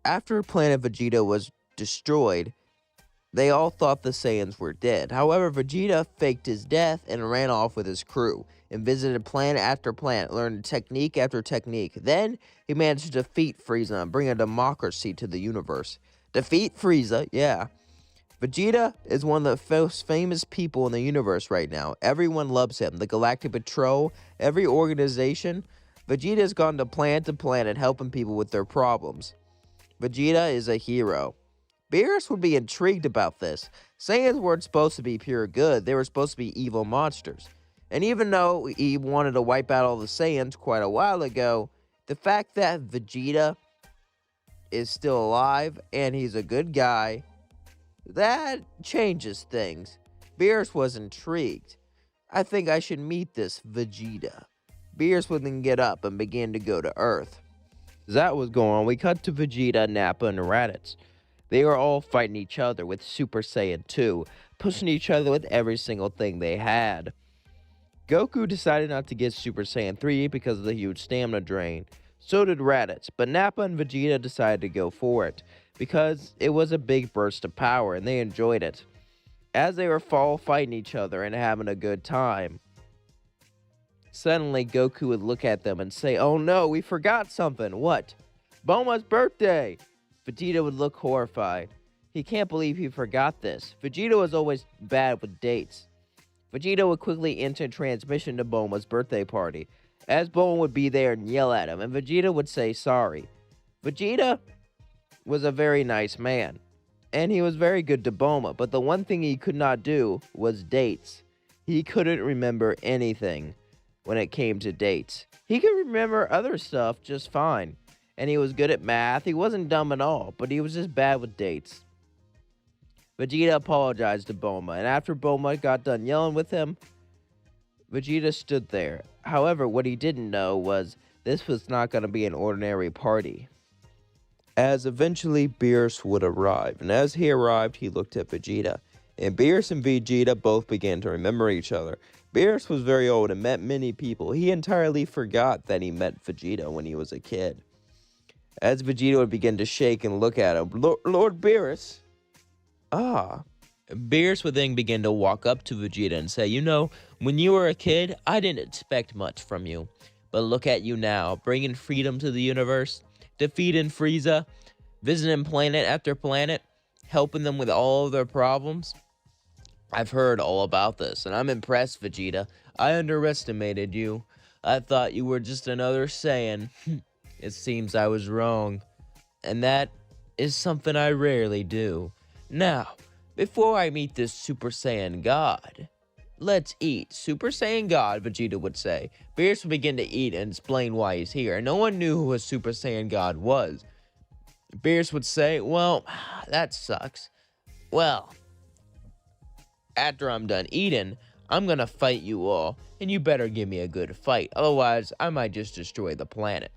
after Planet Vegeta was destroyed, they all thought the Saiyans were dead. However, Vegeta faked his death and ran off with his crew and visited planet after planet, learned technique after technique. Then, he managed to defeat Frieza and bring a democracy to the universe. Defeat Frieza, yeah. Vegeta is one of the most famous people in the universe right now. Everyone loves him. The Galactic Patrol, every organization. Vegeta has gone to planet helping people with their problems. Vegeta is a hero. Beerus would be intrigued about this. Saiyans weren't supposed to be pure good. They were supposed to be evil monsters. And even though he wanted to wipe out all the Saiyans quite a while ago, the fact that Vegeta is still alive and he's a good guy, that changes things. Beerus was intrigued. "I think I should meet this Vegeta." Beerus would then get up and begin to go to Earth. As that was going on, we cut to Vegeta, Nappa, and Raditz. They were all fighting each other with Super Saiyan 2, pushing each other with every single thing they had. Goku decided not to get Super Saiyan 3 because of the huge stamina drain. So did Raditz, but Nappa and Vegeta decided to go for it, because it was a big burst of power and they enjoyed it. As they were all fighting each other and having a good time, suddenly Goku would look at them and say, "Oh no, we forgot something." "What?" "Bulma's birthday." Vegeta would look horrified. He can't believe he forgot this. Vegeta was always bad with dates. Vegeta would quickly enter transmission to Bulma's birthday party, as Bulma would be there and yell at him, and Vegeta would say sorry. Vegeta was a very nice man, and he was very good to Bulma, but the one thing he could not do was dates. He couldn't remember anything when it came to dates. He could remember other stuff just fine, and he was good at math. He wasn't dumb at all, but he was just bad with dates. Vegeta apologized to Bulma, and after Bulma got done yelling with him, Vegeta stood there. However, what he didn't know was this was not going to be an ordinary party, as eventually Beerus would arrive, and as he arrived, he looked at Vegeta, and Beerus and Vegeta both began to remember each other. Beerus was very old and met many people. He entirely forgot that he met Vegeta when he was a kid. As Vegeta would begin to shake and look at him, "Lord Beerus?" "Ah." Beerus would then begin to walk up to Vegeta and say, "You know, when you were a kid, I didn't expect much from you. But look at you now, bringing freedom to the universe, defeating Frieza, visiting planet after planet, helping them with all of their problems. I've heard all about this, and I'm impressed, Vegeta. I underestimated you. I thought you were just another Saiyan. It seems I was wrong. And that is something I rarely do. Now, before I meet this Super Saiyan God, let's eat." "Super Saiyan God," Vegeta would say. Beerus would begin to eat and explain why he's here. No one knew who a Super Saiyan God was. Beerus would say, "Well, that sucks. Well, after I'm done eating, I'm gonna fight you all, and you better give me a good fight. Otherwise, I might just destroy the planet."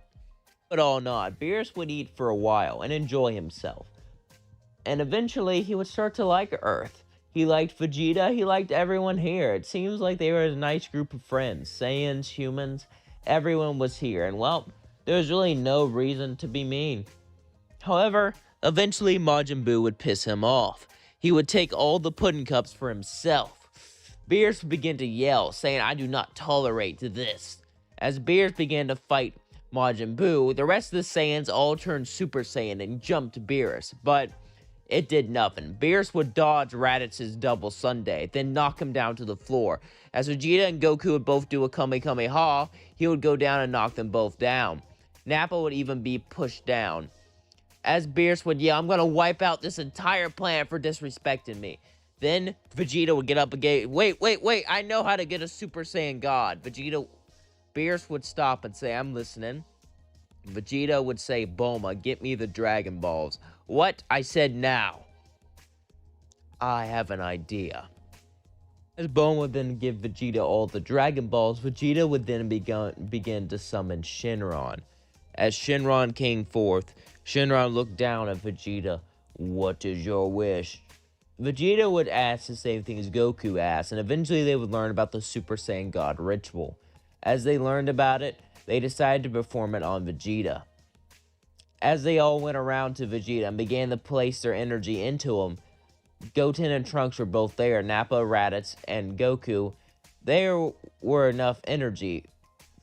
But all not. Beerus would eat for a while and enjoy himself. And eventually, he would start to like Earth. He liked Vegeta, he liked everyone here. It seems like they were a nice group of friends. Saiyans, humans, everyone was here. And well, there was really no reason to be mean. However, eventually Majin Buu would piss him off. He would take all the pudding cups for himself. Beerus would begin to yell, saying, "I do not tolerate this." As Beerus began to fight Majin Buu, the rest of the Saiyans all turned Super Saiyan and jumped Beerus, but it did nothing. Beerus would dodge Raditz's double Sunday, then knock him down to the floor. As Vegeta and Goku would both do a Kamehameha, he would go down and knock them both down. Nappa would even be pushed down. As Beerus would yell, "I'm gonna wipe out this entire planet for disrespecting me." Then Vegeta would get up again. Wait, I know how to get a Super Saiyan God. Beerus would stop and say, "I'm listening." Vegeta would say, "Bulma, get me the Dragon Balls." "What?" I said, "Now." "I have an idea." As Bulma would then give Vegeta all the Dragon Balls, Vegeta would then begin to summon Shinron. As Shinron came forth, Shinron looked down at Vegeta. "What is your wish?" Vegeta would ask the same thing as Goku asked, and eventually they would learn about the Super Saiyan God ritual. As they learned about it, they decided to perform it on Vegeta. As they all went around to Vegeta and began to place their energy into him, Goten and Trunks were both there, Nappa, Raditz, and Goku. There were enough energy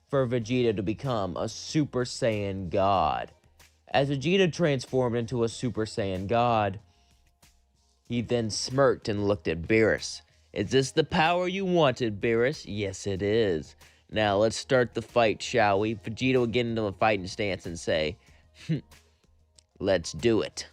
for Vegeta to become a Super Saiyan God. As Vegeta transformed into a Super Saiyan God, he then smirked and looked at Beerus. "Is this the power you wanted, Beerus?" "Yes, it is. Now let's start the fight, shall we?" Vegeta would get into a fighting stance and say, "Let's do it."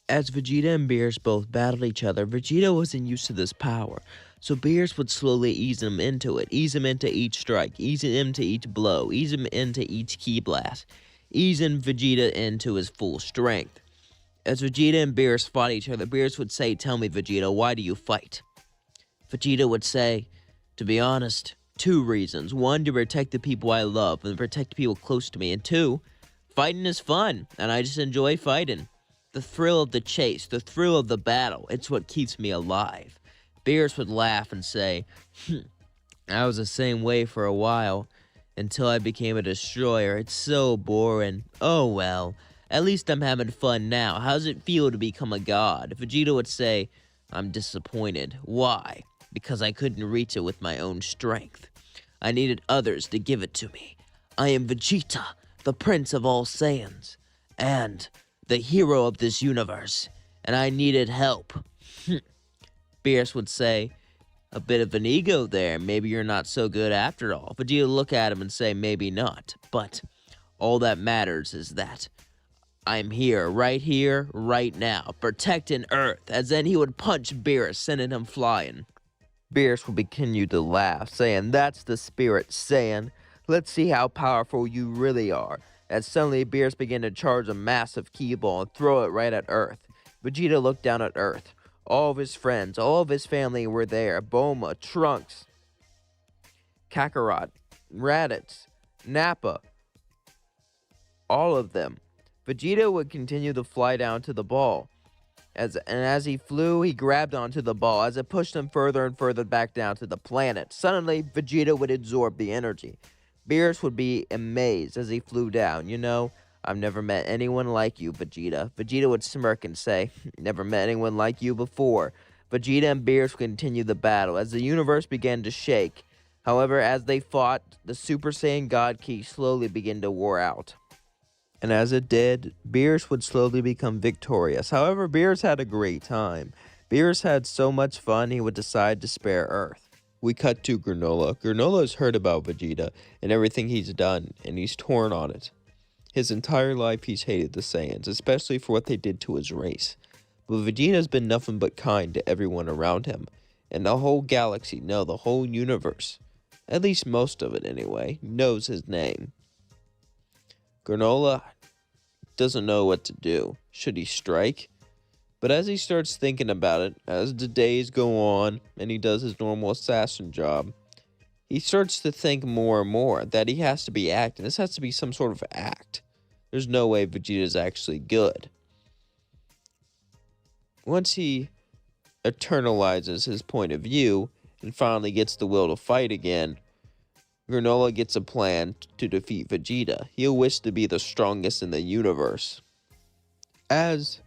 As Vegeta and Beerus both battled each other, Vegeta wasn't used to this power, so Beerus would slowly ease him into it, ease him into each strike, ease him into each blow, ease him into each ki blast, easing Vegeta into his full strength. As Vegeta and Beerus fought each other, Beerus would say, "Tell me, Vegeta, why do you fight?" Vegeta would say, "To be honest, 2 reasons. 1, to protect the people I love and protect people close to me. And 2, Fighting is fun, and I just enjoy fighting. The thrill of the chase, the thrill of the battle, it's what keeps me alive. Beerus would laugh and say, I was the same way for a while, until I became a destroyer. It's so boring. Oh well, at least I'm having fun now. How's it feel to become a god? Vegeta would say, I'm disappointed. Why? Because I couldn't reach it with my own strength. I needed others to give it to me. I am Vegeta, the prince of all Saiyans, and the hero of this universe, and I needed help. Beerus would say, a bit of an ego there. Maybe you're not so good after all. Vegeta would look at him and say, maybe not. But all that matters is that I'm here, right now, protecting Earth. As then he would punch Beerus, sending him flying. Beerus would continue to laugh, saying, that's the spirit, Saiyan. Let's see how powerful you really are. As suddenly Beerus began to charge a massive ki ball and throw it right at Earth. Vegeta looked down at Earth. All of his friends, all of his family were there. Bulma, Trunks, Kakarot, Raditz, Nappa, all of them. Vegeta would continue to fly down to the ball. As he flew, he grabbed onto the ball as it pushed him further and further back down to the planet. Suddenly, Vegeta would absorb the energy. Beerus would be amazed as he flew down. You know, I've never met anyone like you, Vegeta. Vegeta would smirk and say, never met anyone like you before. Vegeta and Beerus would continue the battle as the universe began to shake. However, as they fought, the Super Saiyan God Ki slowly began to wear out. And as it did, Beerus would slowly become victorious. However, Beerus had a great time. Beerus had so much fun, he would decide to spare Earth. We cut to Granola. Granola has heard about Vegeta and everything he's done, and he's torn on it. His entire life he's hated the Saiyans, especially for what they did to his race. But Vegeta's been nothing but kind to everyone around him. And the whole galaxy, no, the whole universe, at least most of it anyway, knows his name. Granola doesn't know what to do. Should he strike? But as he starts thinking about it, as the days go on and he does his normal assassin job, he starts to think more and more that he has to be acting. This has to be some sort of act. There's no way Vegeta's actually good. Once he eternalizes his point of view and finally gets the will to fight again, Granola gets a plan to defeat Vegeta. He'll wish to be the strongest in the universe. As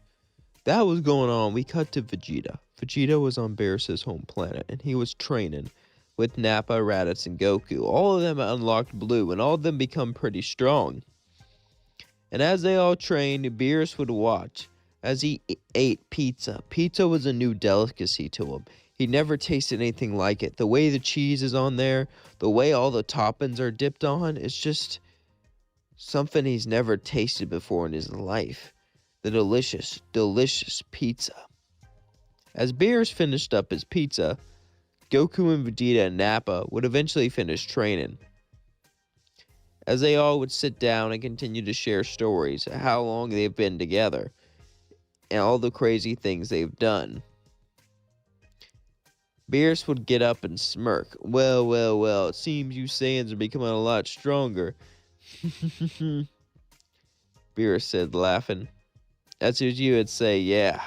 that was going on, we cut to Vegeta. Vegeta was on Beerus' home planet, and he was training with Nappa, Raditz, and Goku. All of them unlocked Blue, and all of them become pretty strong. And as they all trained, Beerus would watch as he ate pizza. Pizza was a new delicacy to him. He never tasted anything like it. The way the cheese is on there, the way all the toppings are dipped on, it's just something he's never tasted before in his life. The delicious, delicious pizza. As Beerus finished up his pizza, Goku and Vegeta and Nappa would eventually finish training. As they all would sit down and continue to share stories of how long they've been together and all the crazy things they've done. Beerus would get up and smirk. Well, it seems you Saiyans are becoming a lot stronger. Beerus said, laughing. As you would say, yeah,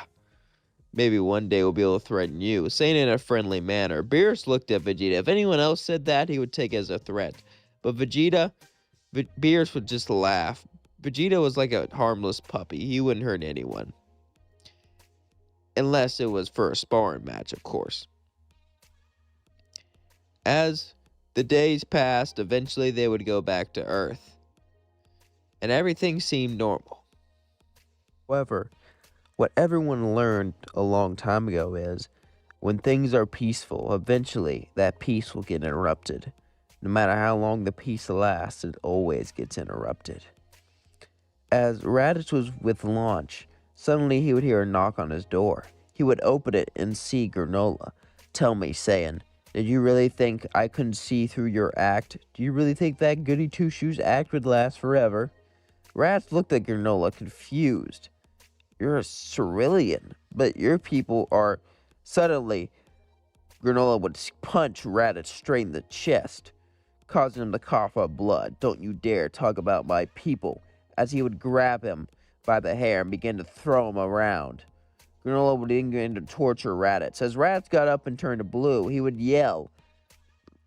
maybe one day we'll be able to threaten you, saying it in a friendly manner. Beerus looked at Vegeta. If anyone else said that, he would take it as a threat. But Beerus would just laugh. Vegeta was like a harmless puppy. He wouldn't hurt anyone. Unless it was for a sparring match, of course. As the days passed, eventually they would go back to Earth. And everything seemed normal. However, what everyone learned a long time ago is, when things are peaceful, eventually that peace will get interrupted. No matter how long the peace lasts, it always gets interrupted. As Raditz was with launch, suddenly he would hear a knock on his door. He would open it and see Granola. Tell me, Saiyan, did you really think I couldn't see through your act? Do you really think that goody two-shoes act would last forever? Raditz looked at Granola, confused. You're a Cerulean, but your people are... Suddenly, Granola would punch Raditz straight in the chest, causing him to cough up blood. Don't you dare talk about my people. as he would grab him by the hair and begin to throw him around. Granola would begin to torture Raditz. As Raditz got up and turned blue, he would yell,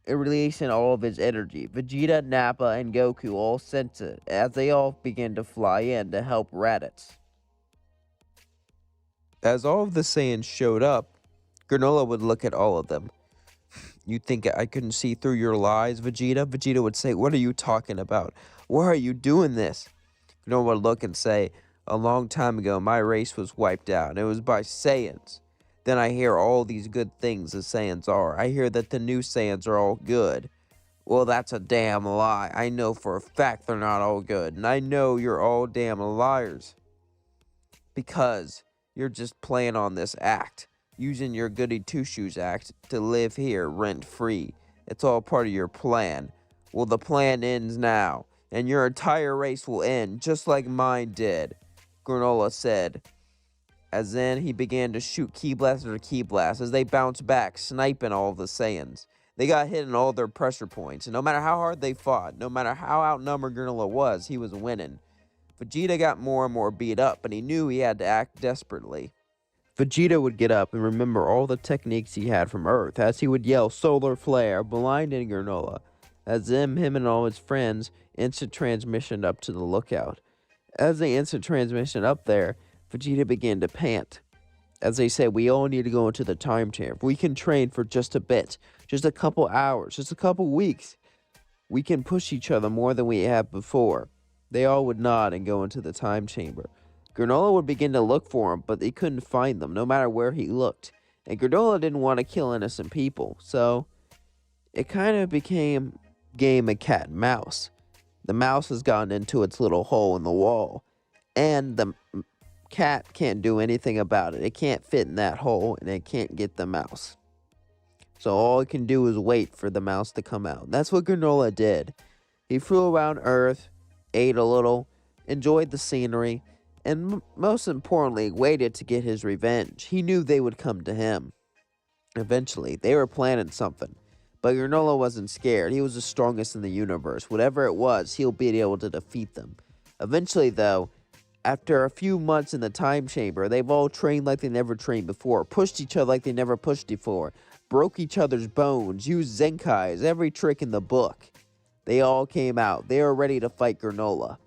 releasing all of his energy. Vegeta, Nappa, and Goku all sensed it as they all began to fly in to help Raditz. As all of the Saiyans showed up, Granola would look at all of them. "You think I couldn't see through your lies, Vegeta?" Vegeta would say, "What are you talking about? Why are you doing this?" Granola would look and say, "A long time ago, my race was wiped out, and it was by Saiyans. Then I hear all these good things the Saiyans are. I hear that the new Saiyans are all good. Well, that's a damn lie. I know for a fact they're not all good, and I know you're all damn liars. Because you're just playing on this act, using your goody two-shoes act to live here rent-free. It's all part of your plan. Well, the plan ends now, and your entire race will end, just like mine did," Granola said. As then he began to shoot ki blast after ki blast as they bounced back, sniping all of the Saiyans. They got hit in all their pressure points, and no matter how hard they fought, no matter how outnumbered Granola was, he was winning. Vegeta got more and more beat up, but he knew he had to act desperately. Vegeta would get up and remember all the techniques he had from Earth as he would yell solar flare, blinding Granola. As him and all his friends instant transmission up to the lookout. As they instant transmission up there, Vegeta began to pant. As they said, "We all need to go into the time chamber. We can train for just a bit, just a couple hours, just a couple weeks. We can push each other more than we have before." They all would nod and go into the time chamber. Granola would begin to look for them, but they couldn't find them, no matter where he looked. And Granola didn't want to kill innocent people, so it kind of became a game of cat and mouse. The mouse has gotten into its little hole in the wall, and the cat can't do anything about it. It can't fit in that hole, and it can't get the mouse. So all it can do is wait for the mouse to come out. That's what Granola did. He flew around Earth, ate a little, enjoyed the scenery, and most importantly, waited to get his revenge. He knew they would come to him. Eventually, they were planning something. But Granola wasn't scared. He was the strongest in the universe. Whatever it was, he'll be able to defeat them. Eventually, though, after a few months in the time chamber, they've all trained like they never trained before, pushed each other like they never pushed before, broke each other's bones, used Zenkais, every trick in the book. They all came out. They were ready to fight Granola.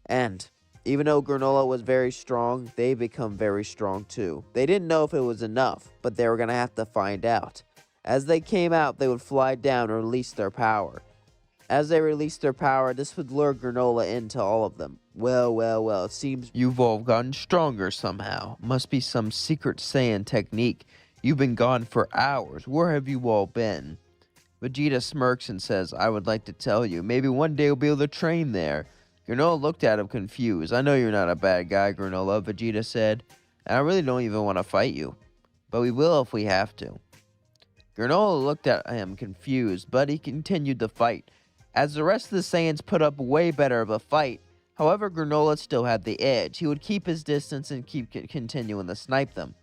And even though Granola was very strong, they become very strong too. They didn't know if it was enough, but they were going to have to find out. As they came out, they would fly down and release their power. As they released their power, this would lure Granola into all of them. Well, it seems you've all gotten stronger somehow. Must be some secret Saiyan technique. You've been gone for hours. Where have you all been? Vegeta smirks and says, "I would like to tell you. Maybe one day we'll be able to train there." Granola looked at him confused. "I know you're not a bad guy, Granola," Vegeta said. "And I really don't even want to fight you. But we will if we have to." Granola looked at him confused, but he continued to fight. As the rest of the Saiyans put up way better of a fight, however, Granola still had the edge. He would keep his distance and keep continuing to snipe them.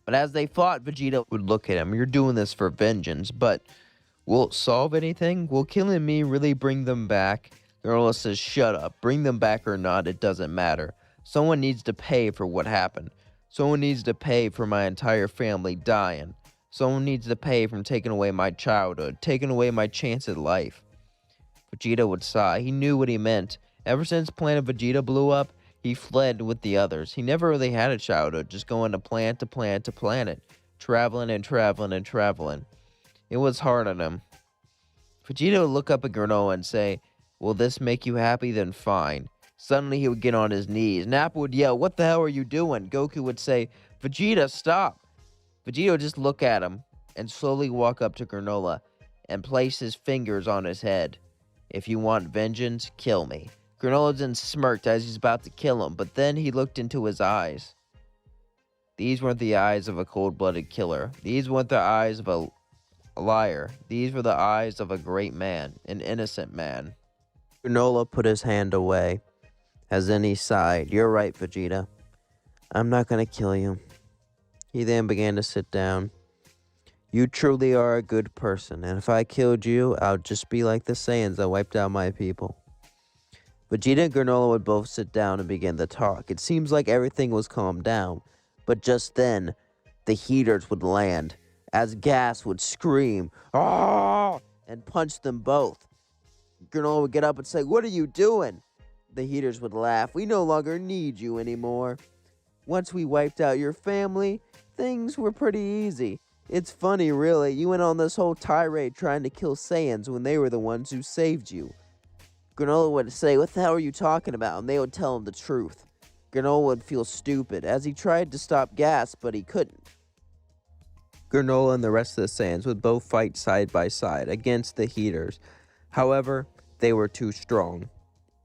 But as they fought, Vegeta would look at him. "You're doing this for vengeance, but will it solve anything? Will killing me really bring them back?" Granola says, "Shut up. Bring them back or not, it doesn't matter. Someone needs to pay for what happened. Someone needs to pay for my entire family dying. Someone needs to pay from taking away my childhood, taking away my chance at life." Vegeta would sigh. He knew what he meant. Ever since Planet Vegeta blew up, he fled with the others. He never really had a childhood, just going to planet to planet to planet, traveling and traveling and traveling. It was hard on him. Vegeta would look up at Granola and say, "Will this make you happy? Then fine." Suddenly he would get on his knees. Nappa would yell, "What the hell are you doing?" Goku would say, "Vegeta, stop." Vegeta would just look at him and slowly walk up to Granola and place his fingers on his head. "If you want vengeance, kill me." Granola then smirked as he's about to kill him, but then he looked into his eyes. These weren't the eyes of a cold-blooded killer. These weren't the eyes of a liar. These were the eyes of a great man, an innocent man. Granola put his hand away, as then he sighed. "You're right, Vegeta. I'm not going to kill you." He then began to sit down. "You truly are a good person, and if I killed you, I'll just be like the Saiyans that wiped out my people." Vegeta and Granola would both sit down and begin to talk. It seems like everything was calmed down, but just then, the heaters would land, as Gas would scream, "Ah!" and punch them both. Granola would get up and say, "What are you doing?" The heaters would laugh, "We no longer need you anymore. Once we wiped out your family, things were pretty easy. It's funny, really. You went on this whole tirade trying to kill Saiyans when they were the ones who saved you." Granola would say, "What the hell are you talking about?" And they would tell him the truth. Granola would feel stupid, as he tried to stop Gas, but he couldn't. Granola and the rest of the Saiyans would both fight side by side against the heaters. However, they were too strong.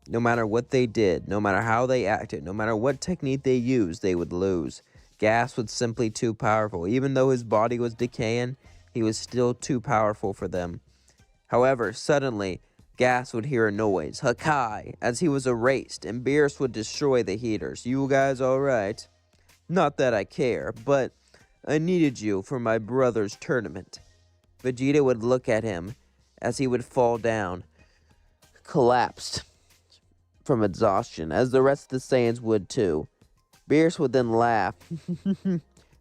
No matter what they did, no matter how they acted, no matter what technique they used, they would lose. Gas was simply too powerful. Even though his body was decaying, he was still too powerful for them. However, suddenly, Gas would hear a noise, Hakai, as he was erased, and Beerus would destroy the heaters. "You guys alright?" "Not that I care, but I needed you for my brother's tournament." Vegeta would look at him as he would fall down, collapsed from exhaustion, as the rest of the Saiyans would too. Beerus would then laugh.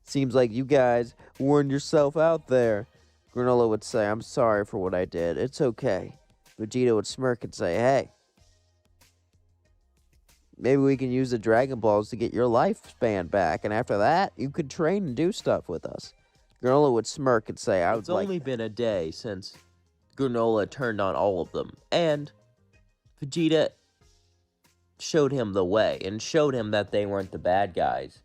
"Seems like you guys worn yourself out there." Granola would say, "I'm sorry for what I did. It's okay." Vegeta would smirk and say, "Hey, maybe we can use the Dragon Balls to get your lifespan back, and after that, you could train and do stuff with us." Granola would smirk and say, It's only been a day since Granola turned on all of them, and Vegeta showed him the way and showed him that they weren't the bad guys.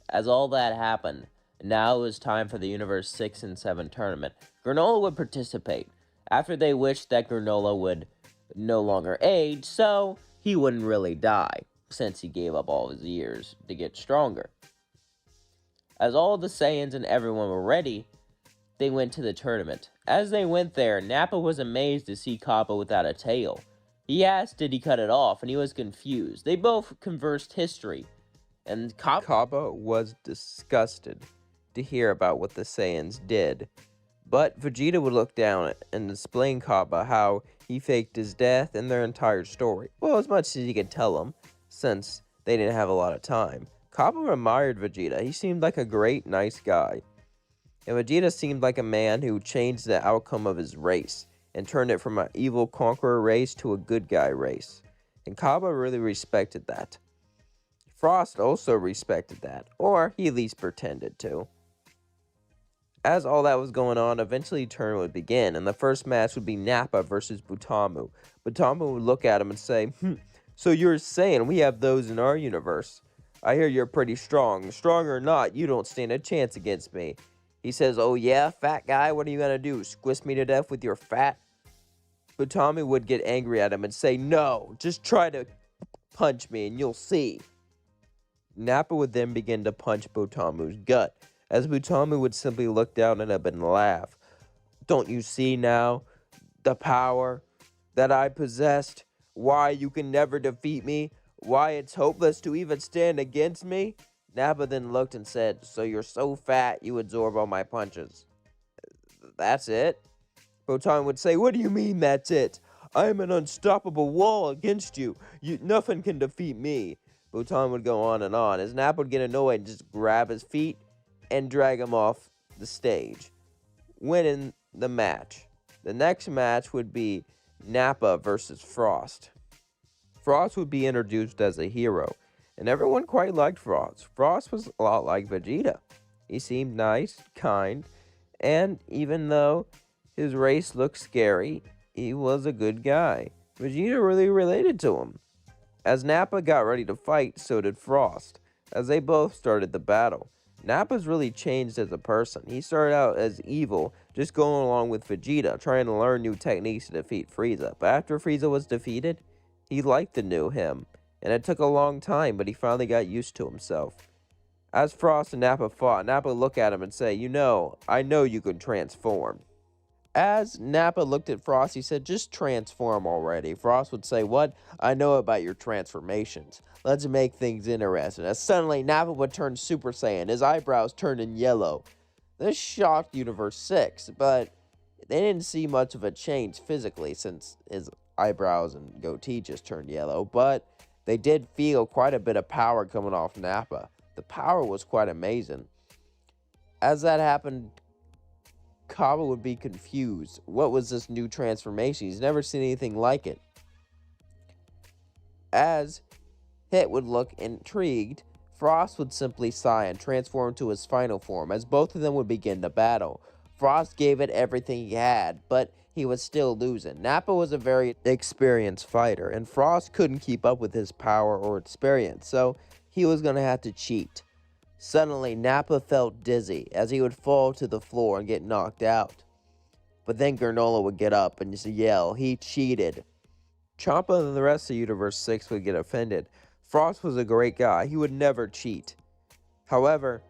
As all that happened, now it was time for the Universe 6 and 7 tournament. Granola would participate, after they wished that Granola would no longer age, so he wouldn't really die, since he gave up all his years to get stronger. As all the Saiyans and everyone were ready, they went to the tournament. As they went there, Nappa was amazed to see Cabba without a tail. He asked did he cut it off, and he was confused. They both conversed history, and Cabba was disgusted to hear about what the Saiyans did. But Vegeta would look down and explain Cabba how he faked his death and their entire story. Well, as much as he could tell them, since they didn't have a lot of time. Cabba admired Vegeta. He seemed like a great, nice guy. And Vegeta seemed like a man who changed the outcome of his race and turned it from an evil conqueror race to a good guy race. And Cabba really respected that. Frost also respected that, or he at least pretended to. As all that was going on, eventually the tournament would begin, and the first match would be Nappa versus Butamu. Butamu would look at him and say, "So you're saying we have those in our universe? I hear you're pretty strong. Strong or not, you don't stand a chance against me." He says, "Oh yeah, fat guy, what are you gonna do? Squish me to death with your fat?" Butamu would get angry at him and say, "No, just try to punch me and you'll see." Nappa would then begin to punch Butamu's gut, as Butamu would simply look down at him and laugh. "Don't you see now the power that I possessed? Why you can never defeat me? Why it's hopeless to even stand against me?" Nappa then looked and said, "So you're so fat you absorb all my punches? That's it?" Butamu would say, "What do you mean that's it? I am an unstoppable wall against you. Nothing can defeat me." Butamu would go on, as Nappa would get annoyed and just grab his feet and drag him off the stage, winning the match. The next match would be Nappa versus Frost. Frost would be introduced as a hero, and everyone quite liked Frost. Frost was a lot like Vegeta. He seemed nice, kind, and even though his race looked scary, he was a good guy. Vegeta really related to him. As Nappa got ready to fight, so did Frost, as they both started the battle. Nappa's really changed as a person. He started out as evil, just going along with Vegeta, trying to learn new techniques to defeat Frieza. But after Frieza was defeated, he liked the new him, and it took a long time, but he finally got used to himself. As Frost and Nappa fought, Nappa would look at him and say, I know you can transform." As Nappa looked at Frost, he said, "Just transform already." Frost would say, "What? I know about your transformations. Let's make things interesting." As suddenly, Nappa would turn Super Saiyan. His eyebrows turned in yellow. This shocked Universe 6, but they didn't see much of a change physically since his eyebrows and goatee just turned yellow, but they did feel quite a bit of power coming off Nappa. The power was quite amazing. As that happened, Cabba would be confused. What was this new transformation? He's never seen anything like it. As Hit would look intrigued, Frost would simply sigh and transform to his final form, as both of them would begin to battle. Frost gave it everything he had, but he was still losing. Nappa was a very experienced fighter, and Frost couldn't keep up with his power or experience, so he was going to have to cheat. Suddenly, Nappa felt dizzy, as he would fall to the floor and get knocked out. But then Granola would get up and just yell, he cheated. Champa and the rest of Universe 6 would get offended. Frost was a great guy. He would never cheat. However,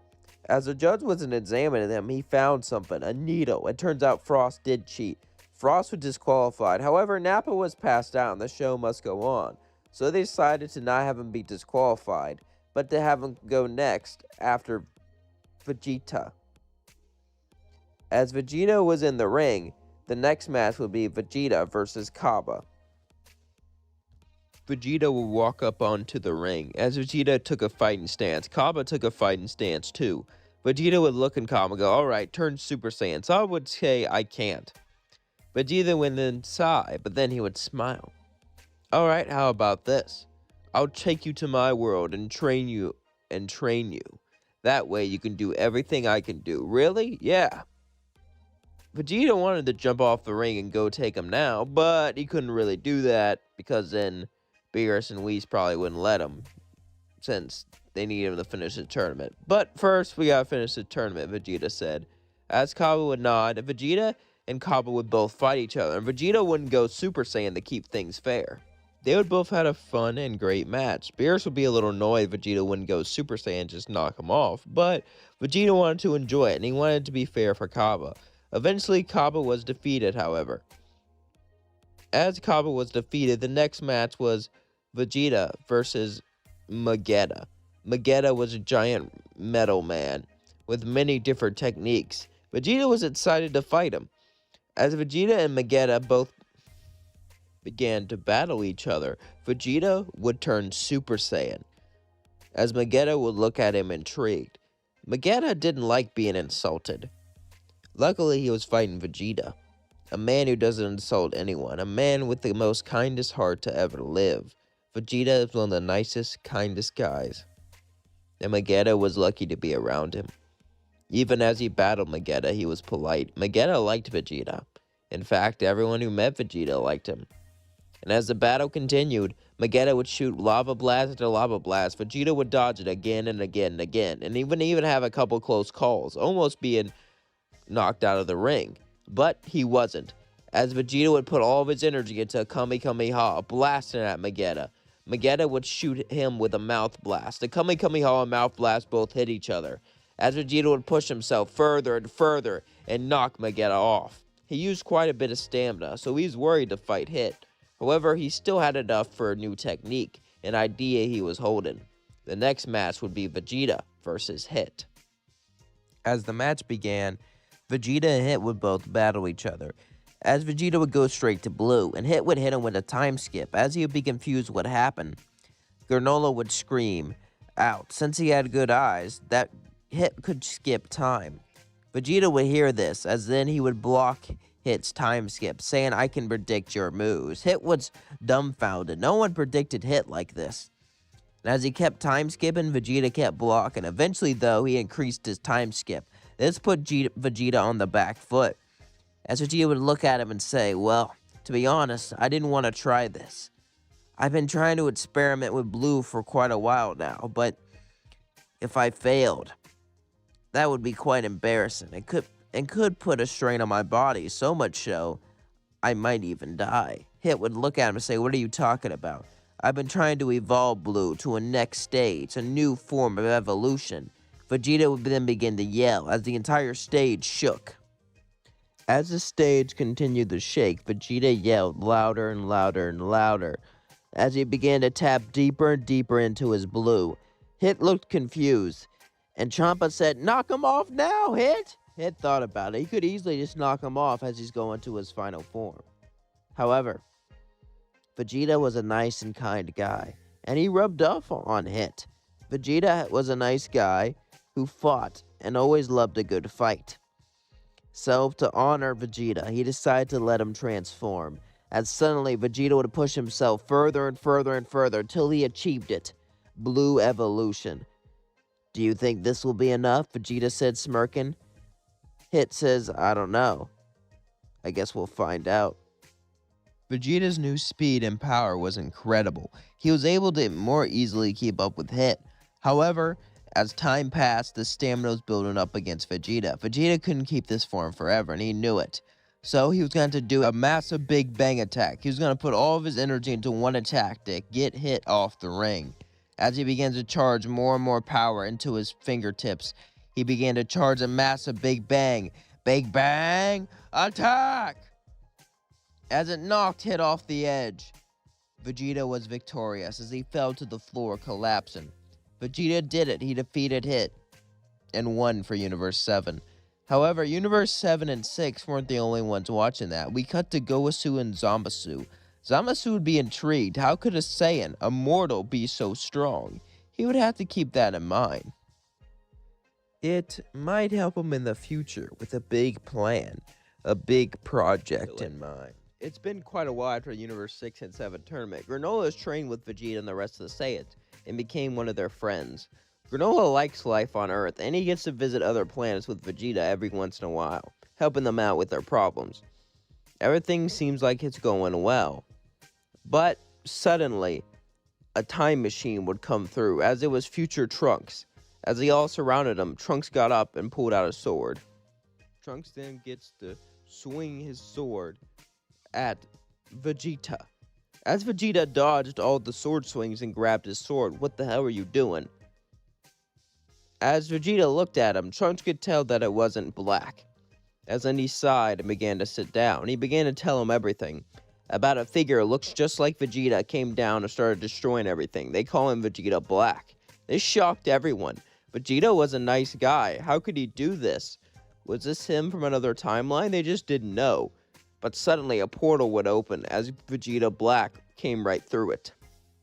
as the judge wasn't examining him, he found something, a needle. It turns out Frost did cheat. Frost was disqualified. However, Nappa was passed out and the show must go on. So they decided to not have him be disqualified, but to have him go next after Vegeta. As Vegeta was in the ring, the next match would be Vegeta versus Cabba. Vegeta would walk up onto the ring. As Vegeta took a fighting stance, Cabba took a fighting stance too. Vegeta would look at Cabba and go, alright, turn Super Saiyan. So I would say, I can't. Vegeta would then sigh, but then he would smile. Alright, how about this? I'll take you to my world and train you. That way you can do everything I can do. Really? Yeah. Vegeta wanted to jump off the ring and go take him now, but he couldn't really do that because then Beerus and Whis probably wouldn't let him, since they need him to finish the tournament. But first, we gotta finish the tournament, Vegeta said. As Cabba would nod, Vegeta and Cabba would both fight each other, and Vegeta wouldn't go Super Saiyan to keep things fair. They would both had a fun and great match. Beerus would be a little annoyed Vegeta wouldn't go Super Saiyan and just knock him off, but Vegeta wanted to enjoy it, and he wanted it to be fair for Cabba. Eventually, Cabba was defeated, however. As Cabba was defeated, the next match was Vegeta versus Vegeta. Vegeta was a giant metal man with many different techniques. Vegeta was excited to fight him. As Vegeta and Vegeta both began to battle each other, Vegeta would turn Super Saiyan, as Vegeta would look at him intrigued. Vegeta didn't like being insulted. Luckily, he was fighting Vegeta, a man who doesn't insult anyone, a man with the most kindest heart to ever live. Vegeta is one of the nicest, kindest guys, and Vegeta was lucky to be around him. Even as he battled Vegeta, he was polite. Vegeta liked Vegeta. In fact, everyone who met Vegeta liked him. And as the battle continued, Vegeta would shoot lava blast after lava blast. Vegeta would dodge it again and again and again, and even have a couple close calls, almost being knocked out of the ring. But he wasn't, as Vegeta would put all of his energy into a Kamehameha, blasting at Vegeta. Vegeta would shoot him with a mouth blast. The Kamehameha and mouth blast both hit each other, as Vegeta would push himself further and further and knock Vegeta off. He used quite a bit of stamina, so he's worried to fight Hit. However, he still had enough for a new technique, an idea he was holding. The next match would be Vegeta versus Hit. As the match began, Vegeta and Hit would both battle each other, as Vegeta would go straight to blue, and Hit would hit him with a time skip, as he would be confused what happened. Granola would scream out, since he had good eyes, that Hit could skip time. Vegeta would hear this, as then he would block Hit's time skip, saying, I can predict your moves. Hit was dumbfounded. No one predicted Hit like this. And as he kept time skipping, Vegeta kept blocking. Eventually, though, he increased his time skip. This put Vegeta on the back foot, as Vegeta would look at him and say, well, to be honest, I didn't want to try this. I've been trying to experiment with blue for quite a while now, but if I failed, that would be quite embarrassing. It could put a strain on my body, so much so, I might even die. Hit would look at him and say, what are you talking about? I've been trying to evolve Blue to a next stage, a new form of evolution. Vegeta would then begin to yell as the entire stage shook. As the stage continued to shake, Vegeta yelled louder and louder and louder as he began to tap deeper and deeper into his blue. Hit looked confused, and Champa said, knock him off now, Hit! Hit thought about it. He could easily just knock him off as he's going to his final form. However, Vegeta was a nice and kind guy, and he rubbed off on Hit. Vegeta was a nice guy who fought and always loved a good fight. So, to honor Vegeta, he decided to let him transform, as suddenly Vegeta would push himself further and further and further till he achieved it. Blue Evolution. Do you think this will be enough? Vegeta said, smirking. Hit says, I don't know. I guess we'll find out. Vegeta's new speed and power was incredible. He was able to more easily keep up with Hit. However, as time passed, the stamina was building up against Vegeta. Vegeta couldn't keep this form forever, and he knew it. So he was going to do a massive Big Bang attack. He was going to put all of his energy into one attack to get Hit off the ring. As he began to charge more and more power into his fingertips, he began to charge a massive Big Bang. Big Bang attack! As it knocked Hit off the edge, Vegeta was victorious as he fell to the floor, collapsing. Vegeta did it. He defeated Hit and won for Universe 7. However, Universe 7 and 6 weren't the only ones watching that. We cut to Goku and Zamasu. Zamasu would be intrigued. How could a Saiyan, a mortal, be so strong? He would have to keep that in mind. It might help him in the future with a big plan, a big project in mind. It's been quite a while after the Universe 6 and 7 tournament. Granola is trained with Vegeta and the rest of the Saiyans and became one of their friends. Granola likes life on Earth, and he gets to visit other planets with Vegeta every once in a while, helping them out with their problems. Everything seems like it's going well. But suddenly, a time machine would come through, as it was future Trunks. As they all surrounded him, Trunks got up and pulled out a sword. Trunks then gets to swing his sword at Vegeta. As Vegeta dodged all the sword swings and grabbed his sword, what the hell are you doing? As Vegeta looked at him, Trunks could tell that it wasn't black. As then he sighed and began to sit down. He began to tell him everything. About a figure looks just like Vegeta came down and started destroying everything. They call him Vegeta Black. This shocked everyone. Vegeta was a nice guy. How could he do this? Was this him from another timeline? They just didn't know. But suddenly a portal would open as Vegeta Black came right through it.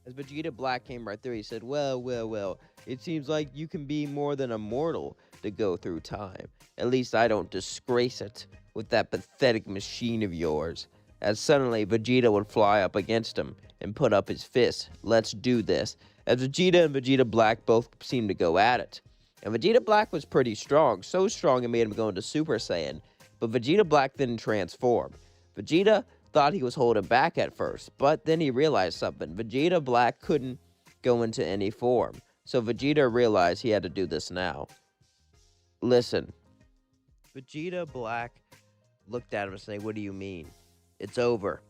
As Vegeta Black came right through, he said, well, it seems like you can be more than a mortal to go through time. At least I don't disgrace it with that pathetic machine of yours. As suddenly Vegeta would fly up against him and put up his fist. Let's do this. As Vegeta and Vegeta Black both seemed to go at it. And Vegeta Black was pretty strong, so strong it made him go into Super Saiyan. But Vegeta Black didn't transform. Vegeta thought he was holding back at first, but then he realized something. Vegeta Black couldn't go into any form. So Vegeta realized he had to do this now. Listen. Vegeta Black looked at him and said, what do you mean? It's over.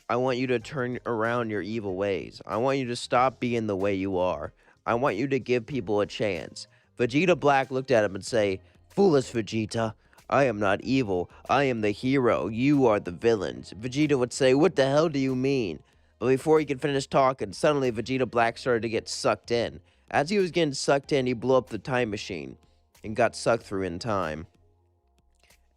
I want you to turn around your evil ways. I want you to stop being the way you are. I want you to give people a chance. Vegeta Black looked at him and say, foolish Vegeta. I am not evil. I am the hero. You are the villains. Vegeta would say, what the hell do you mean? But before he could finish talking, suddenly Vegeta Black started to get sucked in. As he was getting sucked in, he blew up the time machine and got sucked through in time.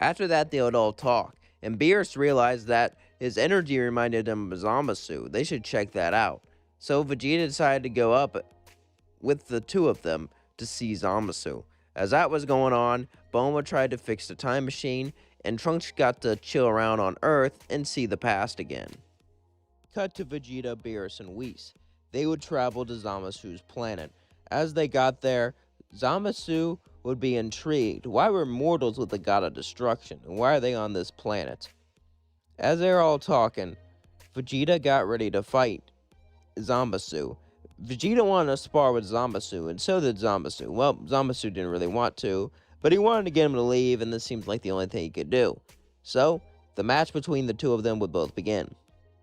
After that, they would all talk, and Beerus realized that his energy reminded him of Zamasu. They should check that out. So Vegeta decided to go up with the two of them to see Zamasu. As that was going on, Bulma tried to fix the time machine, and Trunks got to chill around on Earth and see the past again. Cut to Vegeta, Beerus, and Whis. They would travel to Zamasu's planet. As they got there, Zamasu would be intrigued. Why were mortals with the god of destruction, and why are they on this planet? As they were all talking, Vegeta got ready to fight Zamasu. Vegeta wanted to spar with Zamasu, and so did Zamasu. Well, Zamasu didn't really want to, but he wanted to get him to leave, and this seems like the only thing he could do. So, the match between the two of them would both begin.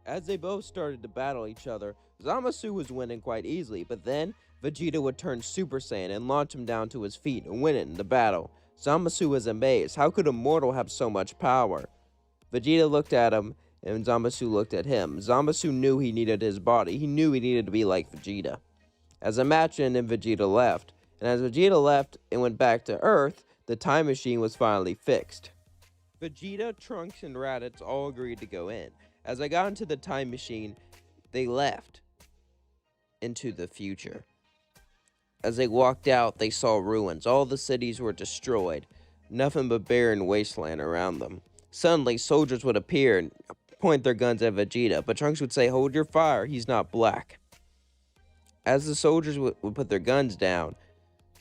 As they both started to battle each other, Zamasu was winning quite easily, but then Vegeta would turn Super Saiyan and launch him down to his feet and win it in the battle. Zamasu was amazed. How could a mortal have so much power? Vegeta looked at him, and Zamasu looked at him. Zamasu knew he needed his body. He knew he needed to be like Vegeta. As the match ended, Vegeta left. And as Vegeta left and went back to Earth, the time machine was finally fixed. Vegeta, Trunks, and Raditz all agreed to go in. As I got into the time machine, They left into the future. As they walked out, they saw ruins. All the cities were destroyed. Nothing but barren wasteland around them. Suddenly, soldiers would appear and point their guns at Vegeta, but Trunks would say, "Hold your fire, he's not black." As the soldiers would put their guns down,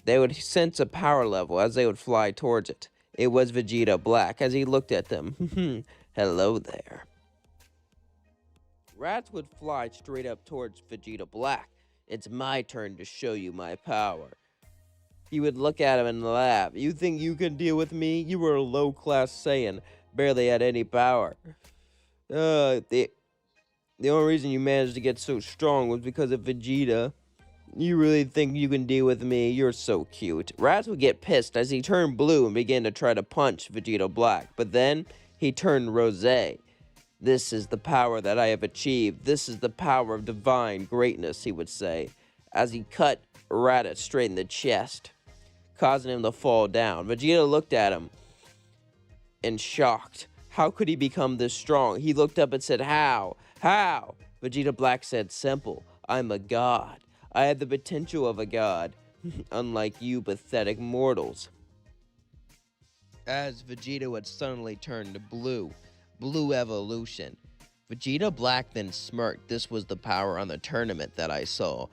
they would sense a power level as they would fly towards it. It was Vegeta Black. As he looked at them, "Hello there." Raditz would fly straight up towards Vegeta Black. "It's my turn to show you my power." He would look at him and laugh. "You think you can deal with me? You were a low-class Saiyan, barely had any power. The only reason you managed to get so strong was because of Vegeta. You really think you can deal with me? You're so cute." Raditz would get pissed as he turned blue and began to try to punch Vegeta Black, but then he turned rosé. "This is the power that I have achieved. This is the power of divine greatness," he would say, as he cut Raditz straight in the chest, causing him to fall down. Vegeta looked at him in shocked. How could he become this strong? He looked up and said, "How? How?" Vegeta Black said, "Simple. I'm a god. I have the potential of a god, unlike you pathetic mortals." As Vegeta had suddenly turned to blue evolution. Vegeta Black then smirked. "This was the power on the tournament that I saw."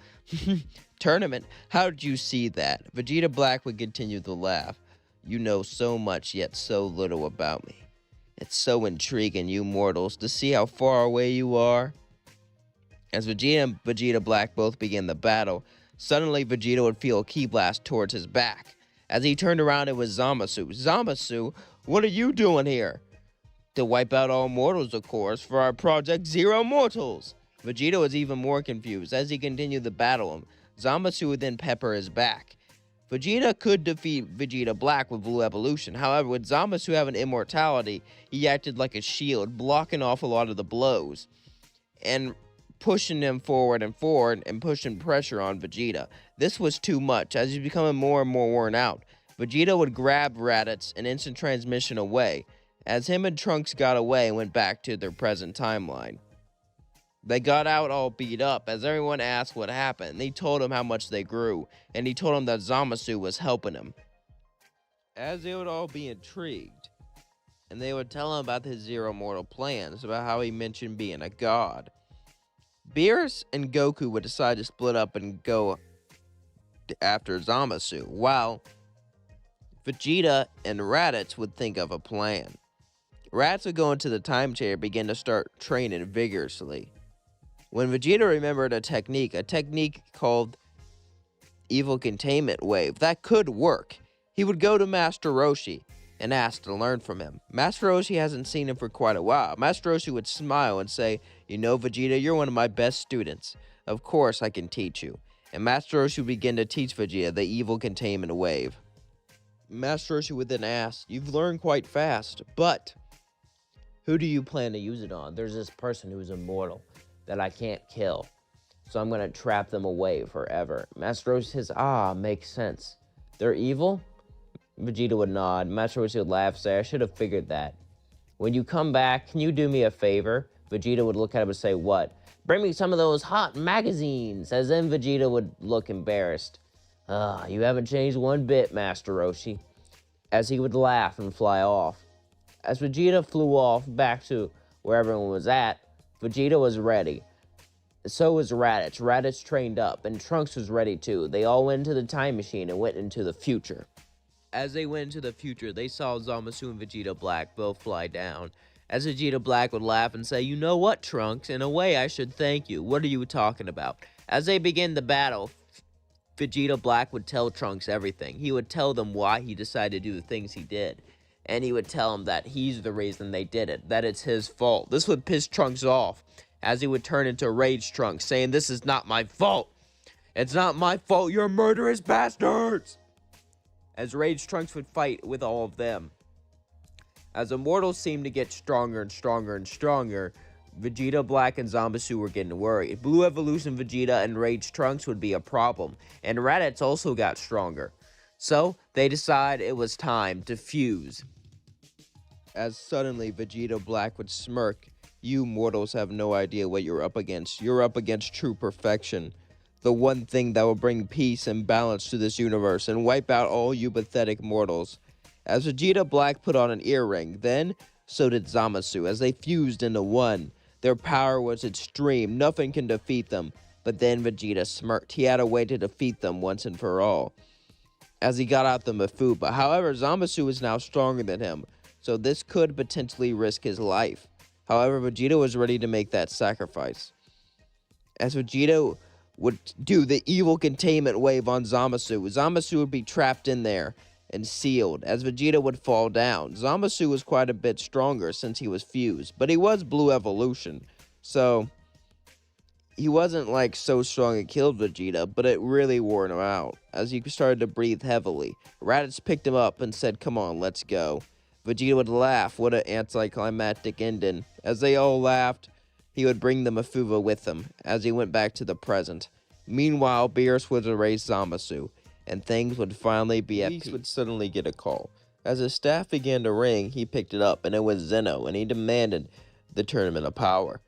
"Tournament? How did you see that?" Vegeta Black would continue to laugh. "You know so much, yet so little about me. It's so intriguing, you mortals, to see how far away you are." As Vegeta and Vegeta Black both began the battle, suddenly Vegeta would feel a ki blast towards his back. As he turned around, it was Zamasu. "Zamasu, what are you doing here?" "To wipe out all mortals, of course, for our Project Zero Mortals." Vegeta was even more confused. As he continued the battle, Zamasu would then pepper his back. Vegeta could defeat Vegeta Black with Blue Evolution. However, with Zamasu having immortality, he acted like a shield, blocking off a lot of the blows and pushing him forward and pushing pressure on Vegeta. This was too much. As he's becoming more and more worn out, Vegeta would grab Raditz and instant transmission away, as him and Trunks got away and went back to their present timeline. They got out all beat up. As everyone asked what happened, they told him how much they grew, and he told him that Zamasu was helping him. As they would all be intrigued, and they would tell him about his Zero Mortal plans, about how he mentioned being a god. Beerus and Goku would decide to split up and go after Zamasu, while Vegeta and Raditz would think of a plan. Raditz would go into the time chair and begin to start training vigorously. When Vegeta remembered a technique called Evil Containment Wave, that could work, he would go to Master Roshi and ask to learn from him. Master Roshi hasn't seen him for quite a while. Master Roshi would smile and say, "You know, Vegeta, you're one of my best students. Of course I can teach you." And Master Roshi would begin to teach Vegeta the Evil Containment Wave. Master Roshi would then ask, "You've learned quite fast, but Who do you plan to use it on? There's this person who's immortal that I can't kill, so I'm going to trap them away forever." Master Roshi says, makes sense. They're evil? Vegeta would nod. Master Roshi would laugh, say, "I should have figured that. When you come back, can you do me a favor?" Vegeta would look at him and say, "What?" "Bring me some of those hot magazines." As then Vegeta would look embarrassed. You haven't changed one bit, Master Roshi." As he would laugh and fly off. As Vegeta flew off back to where everyone was at, Vegeta was ready. So was Raditz. Raditz trained up, and Trunks was ready too. They all went into the time machine and went into the future. As they went into the future, they saw Zamasu and Vegeta Black both fly down. As Vegeta Black would laugh and say, "You know what, Trunks? In a way, I should thank you. What are you talking about?" As they begin the battle, Vegeta Black would tell Trunks everything. He would tell them why he decided to do the things he did. And he would tell him that he's the reason they did it, that it's his fault. This would piss Trunks off, as he would turn into Rage Trunks, saying, "This is not my fault. It's not my fault, you're murderous bastards!" As Rage Trunks would fight with all of them. As Immortals seemed to get stronger and stronger and stronger, Vegeta Black and Zamasu were getting worried. Blue Evolution Vegeta and Rage Trunks would be a problem, and Raditz also got stronger. So, they decided it was time to fuse. as suddenly Vegeta Black would smirk. You mortals have no idea what you're up against. You're up against true perfection. The one thing that will bring peace and balance to this universe and wipe out all you pathetic mortals. As Vegeta Black put on an earring, then so did Zamasu as they fused into one. Their power was extreme, nothing can defeat them. But then Vegeta smirked. He had a way to defeat them once and for all, as he got out the Mafuba. However, Zamasu is now stronger than him, so this could potentially risk his life. However, Vegeta was ready to make that sacrifice. As Vegeta would do the evil containment wave on Zamasu, Zamasu would be trapped in there and sealed, as Vegeta would fall down. Zamasu was quite a bit stronger since he was fused, but he was Blue Evolution, so he wasn't like so strong it killed Vegeta, but it really wore him out, as he started to breathe heavily. Raditz picked him up and said, "Come on, let's go." Vegeta would laugh. What an anticlimactic ending. As they all laughed, he would bring the Mafuba with him as he went back to the present. Meanwhile, Beerus would erase Zamasu, and things would finally be at peace. Beerus would suddenly get a call. As his staff began to ring, he picked it up, and it was Zeno, and he demanded the Tournament of Power.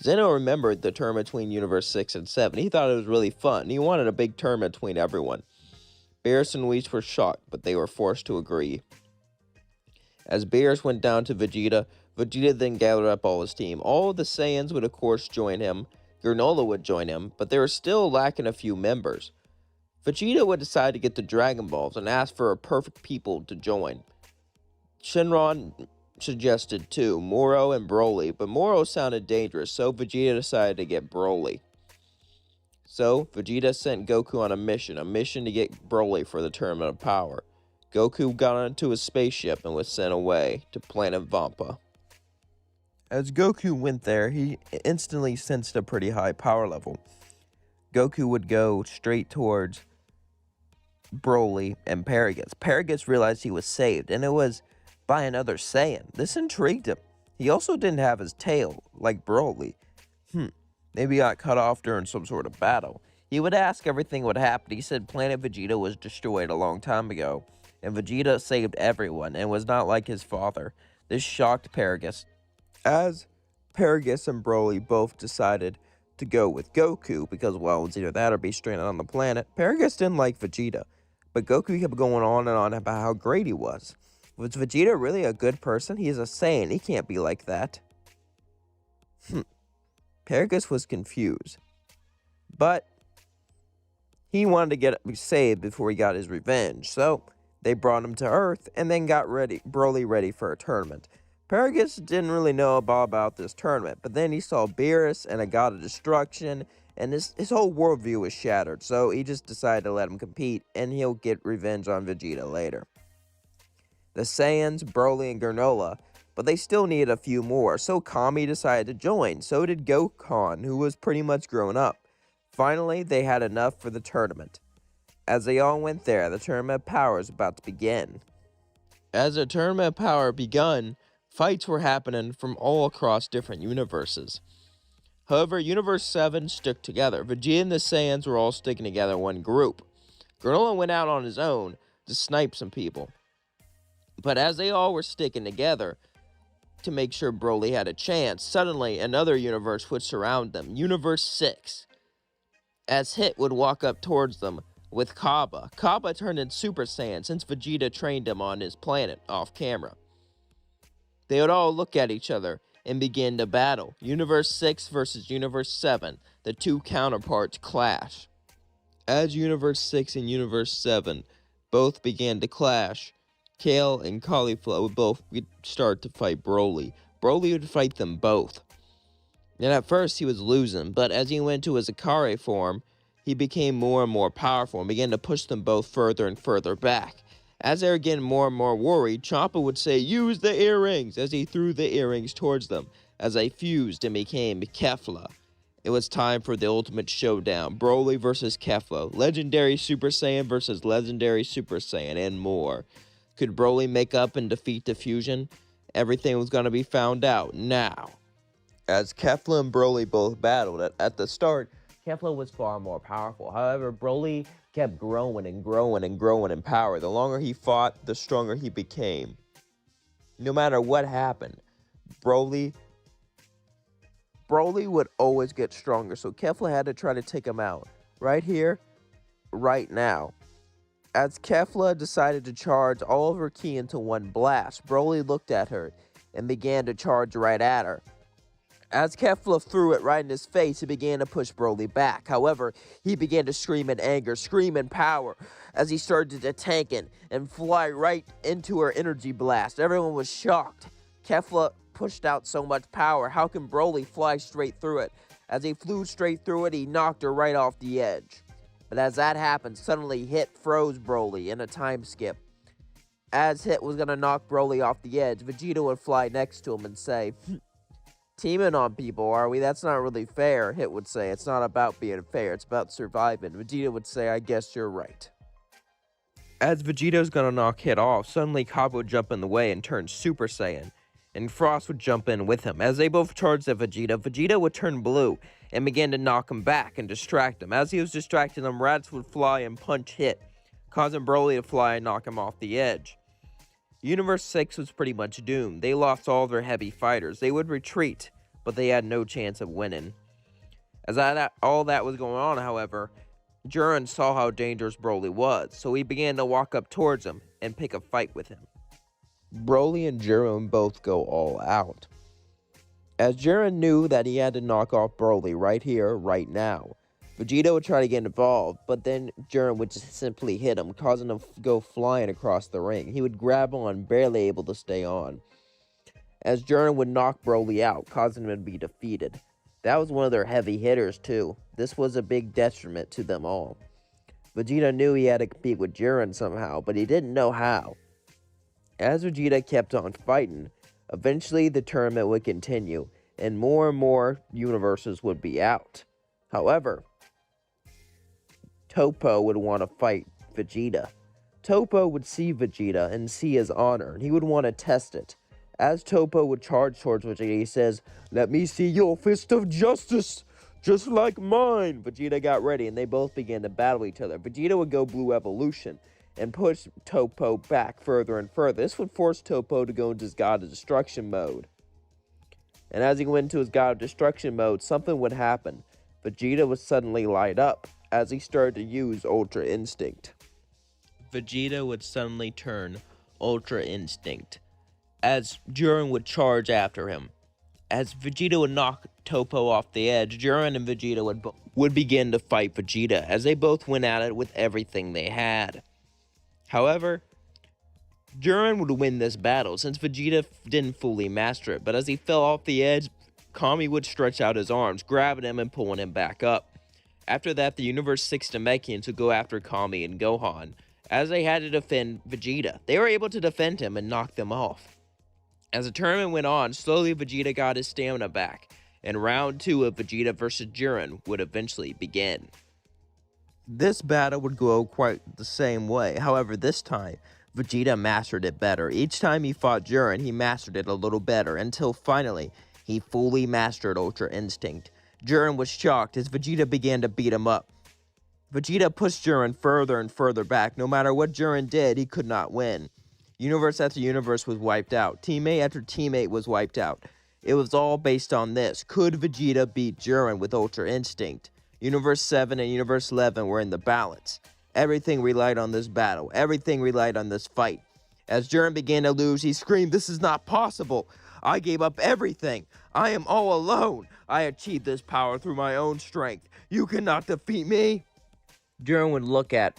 Zeno remembered the tournament between Universe 6 and 7. He thought it was really fun. He wanted a big tournament between everyone. Beerus and Whis were shocked, but they were forced to agree. As Beerus went down to Vegeta, Vegeta then gathered up all his team. All of the Saiyans would of course join him. Granola would join him, but they were still lacking a few members. Vegeta would decide to get the Dragon Balls and ask for a perfect people to join. Shinron suggested two, Moro and Broly, but Moro sounded dangerous, so Vegeta decided to get Broly. So Vegeta sent Goku on a mission to get Broly for the Tournament of Power. Goku got onto his spaceship and was sent away to planet Vampa. As Goku went there, he instantly sensed a pretty high power level. Goku would go straight towards Broly and Paragus. Paragus realized he was saved, and it was by another Saiyan. This intrigued him. He also didn't have his tail, like Broly. Maybe he got cut off during some sort of battle. He would ask everything what happened. He said planet Vegeta was destroyed a long time ago, and Vegeta saved everyone and was not like his father. This shocked Paragus. As Paragus and Broly both decided to go with Goku, because, well, it's either that or be stranded on the planet, Paragus didn't like Vegeta, but Goku kept going on and on about how great he was. Was Vegeta really a good person? He is a Saiyan. He can't be like that. Paragus was confused, but he wanted to get saved before he got his revenge, so they brought him to Earth and then got Broly ready for a tournament. Paragus didn't really know about this tournament, but then he saw Beerus and a god of destruction, and his whole worldview was shattered, so he just decided to let him compete, and he'll get revenge on Vegeta later. The Saiyans, Broly, and Granola, but they still needed a few more, so Kami decided to join. So did Gohan, who was pretty much grown up. Finally, they had enough for the tournament. As they all went there, the Tournament of Power was about to begin. As the Tournament of Power begun, fights were happening from all across different universes. However, Universe 7 stuck together. Vegeta and the Saiyans were all sticking together in one group. Granola went out on his own to snipe some people. But as they all were sticking together to make sure Broly had a chance, suddenly another universe would surround them, Universe 6. As Hit would walk up towards them with Cabba. Cabba turned into Super Saiyan since Vegeta trained him on his planet off camera. They would all look at each other and begin to battle. Universe 6 versus Universe 7. The two counterparts clash. As Universe 6 and Universe 7 both began to clash, Kale and Cauliflower would both start to fight Broly. Broly would fight them both. And at first he was losing, but as he went to his Ikari form, he became more and more powerful and began to push them both further and further back. As they were getting more and more worried, Champa would say, "Use the earrings," as he threw the earrings towards them, as they fused and became Kefla. It was time for the ultimate showdown, Broly versus Kefla, Legendary Super Saiyan versus Legendary Super Saiyan, and more. Could Broly make up and defeat the fusion? Everything was going to be found out now. As Kefla and Broly both battled, at the start, Kefla was far more powerful. However, Broly kept growing and growing and growing in power. The longer he fought, the stronger he became. No matter what happened, Broly would always get stronger, so Kefla had to try to take him out. Right here, right now. As Kefla decided to charge all of her ki into one blast, Broly looked at her and began to charge right at her. As Kefla threw it right in his face, he began to push Broly back. However, he began to scream in anger, scream in power, as he started to tank it and fly right into her energy blast. Everyone was shocked. Kefla pushed out so much power. How can Broly fly straight through it? As he flew straight through it, he knocked her right off the edge. But as that happened, suddenly Hit froze Broly in a time skip. As Hit was going to knock Broly off the edge, Vegeta would fly next to him and say, "Teaming on people, are we? That's not really fair." Hit would say, "It's not about being fair, it's about surviving." Vegeta would say, "I guess you're right." As Vegeta's gonna knock Hit off, suddenly Cabba would jump in the way and turn Super Saiyan, and Frost would jump in with him. As they both charged at Vegeta, Vegeta would turn blue and begin to knock him back and distract him. As he was distracting him, Raditz would fly and punch Hit, causing Broly to fly and knock him off the edge. Universe 6 was pretty much doomed. They lost all their heavy fighters. They would retreat, but they had no chance of winning. As all that was going on, however, Jiren saw how dangerous Broly was, so he began to walk up towards him and pick a fight with him. Broly and Jiren both go all out. As Jiren knew that he had to knock off Broly right here, right now, Vegeta would try to get involved, but then Jiren would just simply hit him, causing him to go flying across the ring. He would grab on, barely able to stay on, as Jiren would knock Broly out, causing him to be defeated. That was one of their heavy hitters too. This was a big detriment to them all. Vegeta knew he had to compete with Jiren somehow, but he didn't know how. As Vegeta kept on fighting, eventually the tournament would continue, and more universes would be out. However, Toppo would want to fight Vegeta. Toppo would see Vegeta and see his honor, and he would want to test it. As Toppo would charge towards Vegeta, he says, "Let me see your fist of justice, just like mine." Vegeta got ready, and they both began to battle each other. Vegeta would go Blue Evolution and push Toppo back further and further. This would force Toppo to go into his God of Destruction mode. And as he went into his God of Destruction mode, something would happen. Vegeta would suddenly light up as he started to use Ultra Instinct. Vegeta would suddenly turn Ultra Instinct, as Jiren would charge after him. As Vegeta would knock Toppo off the edge, Jiren and Vegeta would begin to fight Vegeta, as they both went at it with everything they had. However, Jiren would win this battle, since Vegeta didn't fully master it, but as he fell off the edge, Kami would stretch out his arms, grabbing him and pulling him back up. After that, the Universe 6 Namekians would go after Kami and Gohan, as they had to defend Vegeta. They were able to defend him and knock them off. As the tournament went on, slowly Vegeta got his stamina back, and round 2 of Vegeta vs. Jiren would eventually begin. This battle would go quite the same way, however this time, Vegeta mastered it better. Each time he fought Jiren, he mastered it a little better, until finally, he fully mastered Ultra Instinct. Jiren was shocked as Vegeta began to beat him up. Vegeta pushed Jiren further and further back. No matter what Jiren did, he could not win. Universe after universe was wiped out. Teammate after teammate was wiped out. It was all based on this. Could Vegeta beat Jiren with Ultra Instinct? Universe 7 and Universe 11 were in the balance. Everything relied on this battle. Everything relied on this fight. As Jiren began to lose, he screamed, "This is not possible. I gave up everything. I am all alone. I achieved this power through my own strength. You cannot defeat me." Jiren would look at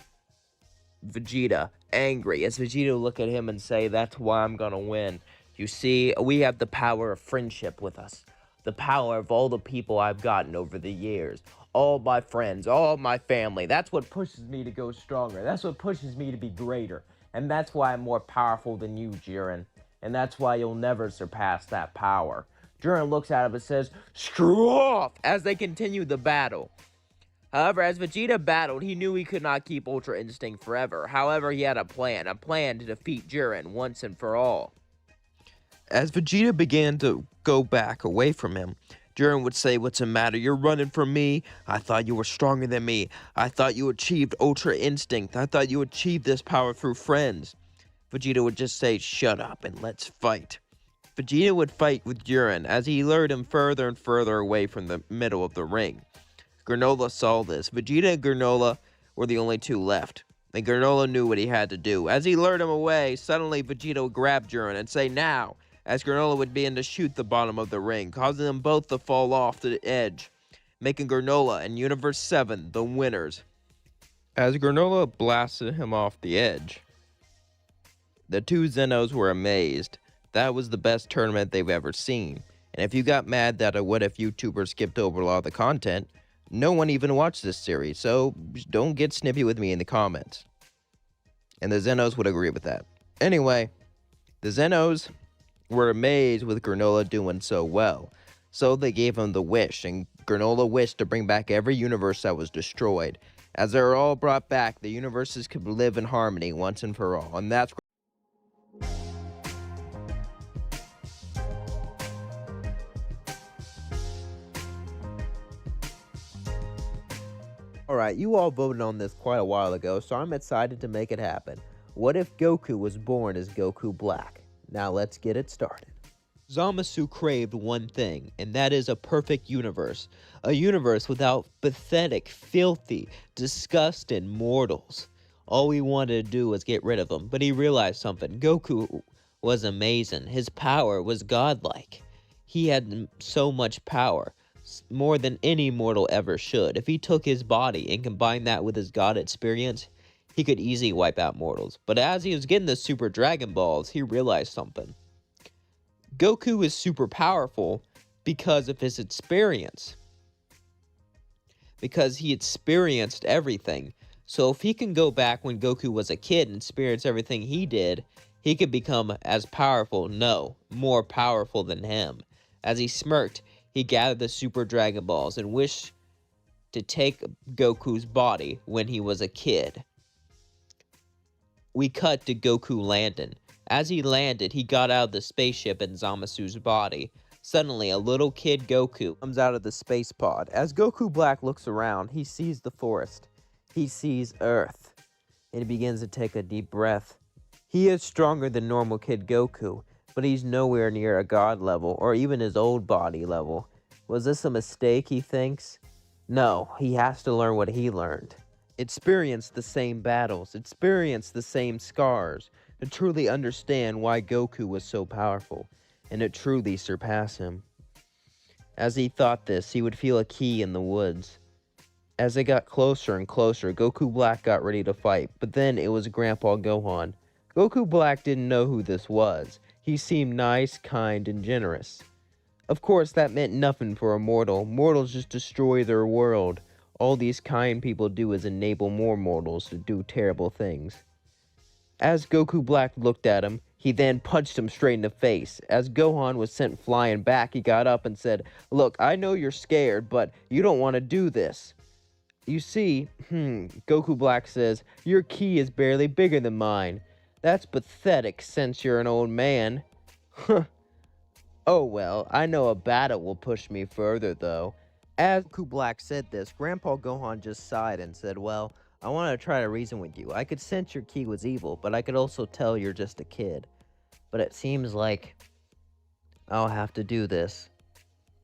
Vegeta, angry, as Vegeta would look at him and say, "That's why I'm gonna win. You see, we have the power of friendship with us. The power of all the people I've gotten over the years. All my friends, all my family. That's what pushes me to go stronger. That's what pushes me to be greater. And that's why I'm more powerful than you, Jiren. And that's why you'll never surpass that power." Jiren looks at him and says, "Screw off," as they continue the battle. However, as Vegeta battled, he knew he could not keep Ultra Instinct forever. However, he had a plan to defeat Jiren once and for all. As Vegeta began to go back away from him, Jiren would say, "What's the matter? You're running from me? I thought you were stronger than me. I thought you achieved Ultra Instinct. I thought you achieved this power through friends." Vegeta would just say, "Shut up and let's fight." Vegeta would fight with Jiren as he lured him further and further away from the middle of the ring. Granola saw this. Vegeta and Granola were the only two left, and Granola knew what he had to do. As he lured him away, suddenly Vegeta would grab Jiren and say, "Now," as Granola would begin to shoot the bottom of the ring, causing them both to fall off to the edge, making Granola and Universe 7 the winners. As Granola blasted him off the edge, the two Zenos were amazed. That was the best tournament they've ever seen. And if you got mad that a What If YouTuber skipped over a lot of the content, no one even watched this series, so don't get snippy with me in the comments. And the Zenos would agree with that. Anyway, the Zenos were amazed with Granola doing so well, so they gave him the wish, and Granola wished to bring back every universe that was destroyed. As they were all brought back, the universes could live in harmony once and for all, and that's Alright, you all voted on this quite a while ago, so I'm excited to make it happen. What if Goku was born as Goku Black? Now let's get it started. Zamasu craved one thing, and that is a perfect universe. A universe without pathetic, filthy, disgusting mortals. All he wanted to do was get rid of them, but he realized something. Goku was amazing. His power was godlike. He had so much power, more than any mortal ever should. If he took his body and combined that with his god experience, he could easily wipe out mortals. But as he was getting the Super Dragon Balls, he realized something. Goku is super powerful because of his experience. Because he experienced everything. So if he can go back when Goku was a kid and experience everything he did, he could become as powerful, no, more powerful than him. As he smirked, he gathered the Super Dragon Balls and wished to take Goku's body when he was a kid. We cut to Goku landing. As he landed, he got out of the spaceship in Zamasu's body. Suddenly, a little kid Goku comes out of the space pod. As Goku Black looks around, he sees the forest. He sees Earth. And he begins to take a deep breath. He is stronger than normal kid Goku, but he's nowhere near a god level, or even his old body level. Was this a mistake, he thinks? No, he has to learn what he learned. Experience the same battles, experience the same scars, to truly understand why Goku was so powerful, and to truly surpass him. As he thought this, he would feel a key in the woods. As they got closer and closer, Goku Black got ready to fight, but then it was Grandpa Gohan. Goku Black didn't know who this was. He seemed nice, kind, and generous. Of course, that meant nothing for a mortal. Mortals just destroy their world. All these kind people do is enable more mortals to do terrible things. As Goku Black looked at him, he then punched him straight in the face. As Gohan was sent flying back, he got up and said, "Look, I know you're scared, but you don't want to do this." You see, Goku Black says, "Your ki is barely bigger than mine. That's pathetic since you're an old man." Oh well, I know a battle will push me further though. As Goku Black said this, Grandpa Gohan just sighed and said, "Well, I want to try to reason with you. I could sense your ki was evil, but I could also tell you're just a kid. But it seems like I'll have to do this.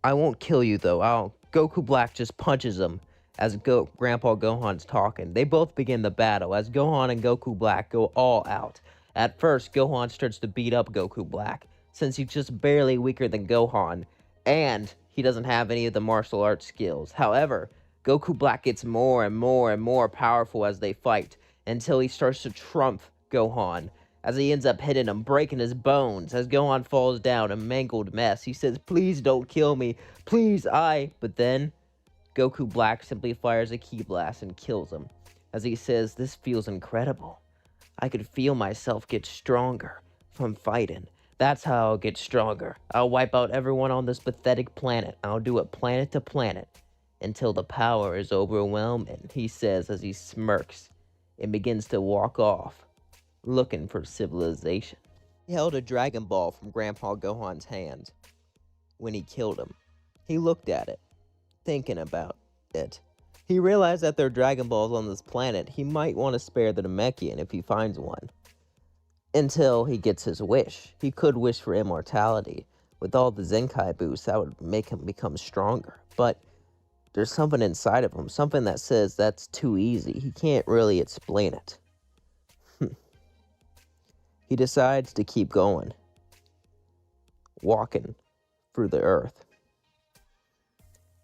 I won't kill you though. Goku Black just punches him as Grandpa Gohan's talking. They both begin the battle as Gohan and Goku Black go all out. At first, Gohan starts to beat up Goku Black, since he's just barely weaker than Gohan, and he doesn't have any of the martial arts skills. However, Goku Black gets more and more and more powerful as they fight, until he starts to trump Gohan, as he ends up hitting him, breaking his bones. As Gohan falls down, a mangled mess, he says, "Please don't kill me, please, But then, Goku Black simply fires a ki blast and kills him, as he says, "This feels incredible. I could feel myself get stronger from fighting. That's how I'll get stronger. I'll wipe out everyone on this pathetic planet. I'll do it planet to planet, until the power is overwhelming," he says as he smirks and begins to walk off, looking for civilization. He held a Dragon Ball from Grandpa Gohan's hand when he killed him. He looked at it, thinking about it. He realized that there are Dragon Balls on this planet. He might want to spare the Namekian if he finds one. until he gets his wish. He could wish for immortality. With all the Zenkai boosts, that would make him become stronger. But there's something inside of him, something that says that's too easy. He can't really explain it. He decides to keep going, walking through the earth.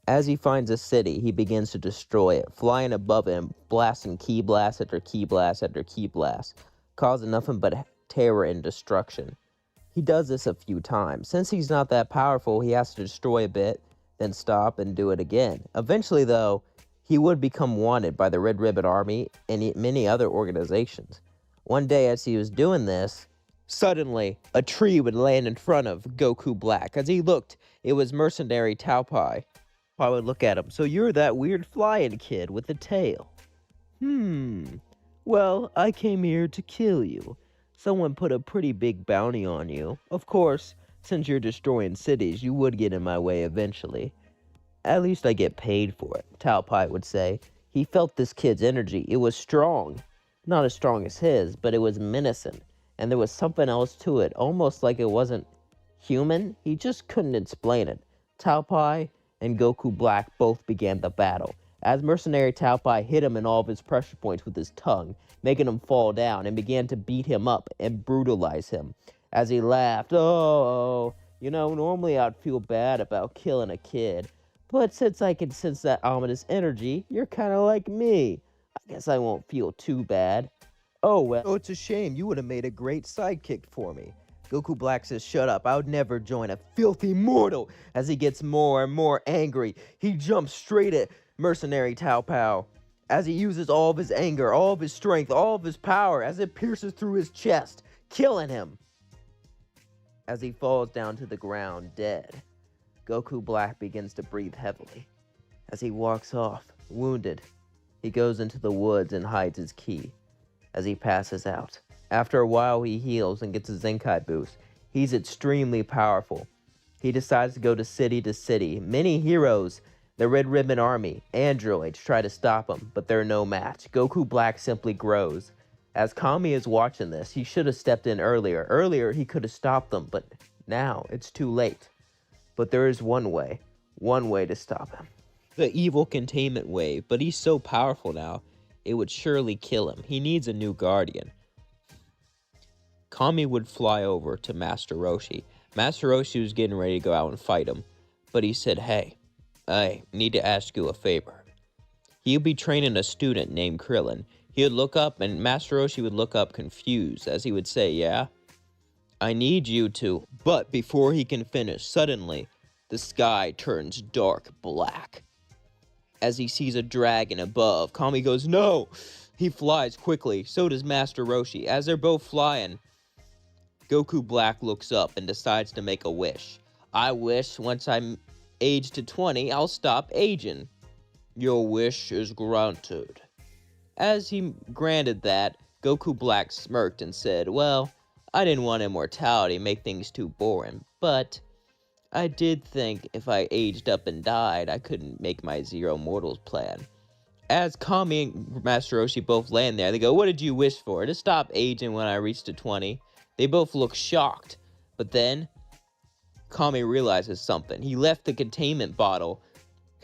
As he finds a city, he begins to destroy it, flying above it and blasting key blast after key blast after key blast, causing nothing but terror and destruction. He does this a few times. Since he's not that powerful, he has to destroy a bit, then stop and do it again. Eventually, though, he would become wanted by the Red Ribbon Army and many other organizations. One day, as he was doing this, suddenly, a tree would land in front of Goku Black. As he looked, it was mercenary Tao Pai. I would look at him. So you're that weird flying kid with the tail. Well, I came here to kill you. Someone put a pretty big bounty on you. Of course, since you're destroying cities, you would get in my way eventually. At least I get paid for it, Tao Pai would say. He felt this kid's energy. It was strong. Not as strong as his, but it was menacing. And there was something else to it, almost like it wasn't human. He just couldn't explain it. Tao Pai and Goku Black both began the battle, as mercenary Tao Pai hit him in all of his pressure points with his tongue, making him fall down, and began to beat him up and brutalize him. As he laughed, oh, normally I'd feel bad about killing a kid, but since I can sense that ominous energy, you're kind of like me. I guess I won't feel too bad. Oh, well. Oh, it's a shame. You would have made a great sidekick for me. Goku Black says, shut up. I would never join a filthy mortal. As he gets more and more angry, he jumps straight at mercenary Tao Pai. As he uses all of his anger, all of his strength, all of his power, as it pierces through his chest, killing him. As he falls down to the ground, dead, Goku Black begins to breathe heavily. As he walks off, wounded, he goes into the woods and hides his ki. As he passes out. After a while, he heals and gets a Zenkai boost. He's extremely powerful. He decides to go to city. Many heroes, the Red Ribbon Army, androids, try to stop him, but they're no match. Goku Black simply grows. As Kami is watching this, he should have stepped in earlier. Earlier, he could have stopped them, but now it's too late. But there is one way to stop him. The evil containment wave, but he's so powerful now. It would surely kill him. He needs a new guardian. Kami would fly over to Master Roshi. Master Roshi was getting ready to go out and fight him. But he said, hey, I need to ask you a favor. He would be training a student named Krillin. He would look up, and Master Roshi would look up confused, as he would say, yeah? I need you to... But before he can finish, suddenly, the sky turns dark black. As he sees a dragon above, Kami goes, no! He flies quickly, so does Master Roshi. As they're both flying, Goku Black looks up and decides to make a wish. I wish once I'm aged to 20, I'll stop aging. Your wish is granted. As he granted that, Goku Black smirked and said, well, I didn't want immortality, make things too boring, but I did think if I aged up and died, I couldn't make my Zero Mortals plan. As Kami and Master Roshi both land there, they go, what did you wish for? To stop aging when I reached to 20. They both look shocked. But then, Kami realizes something. He left the containment bottle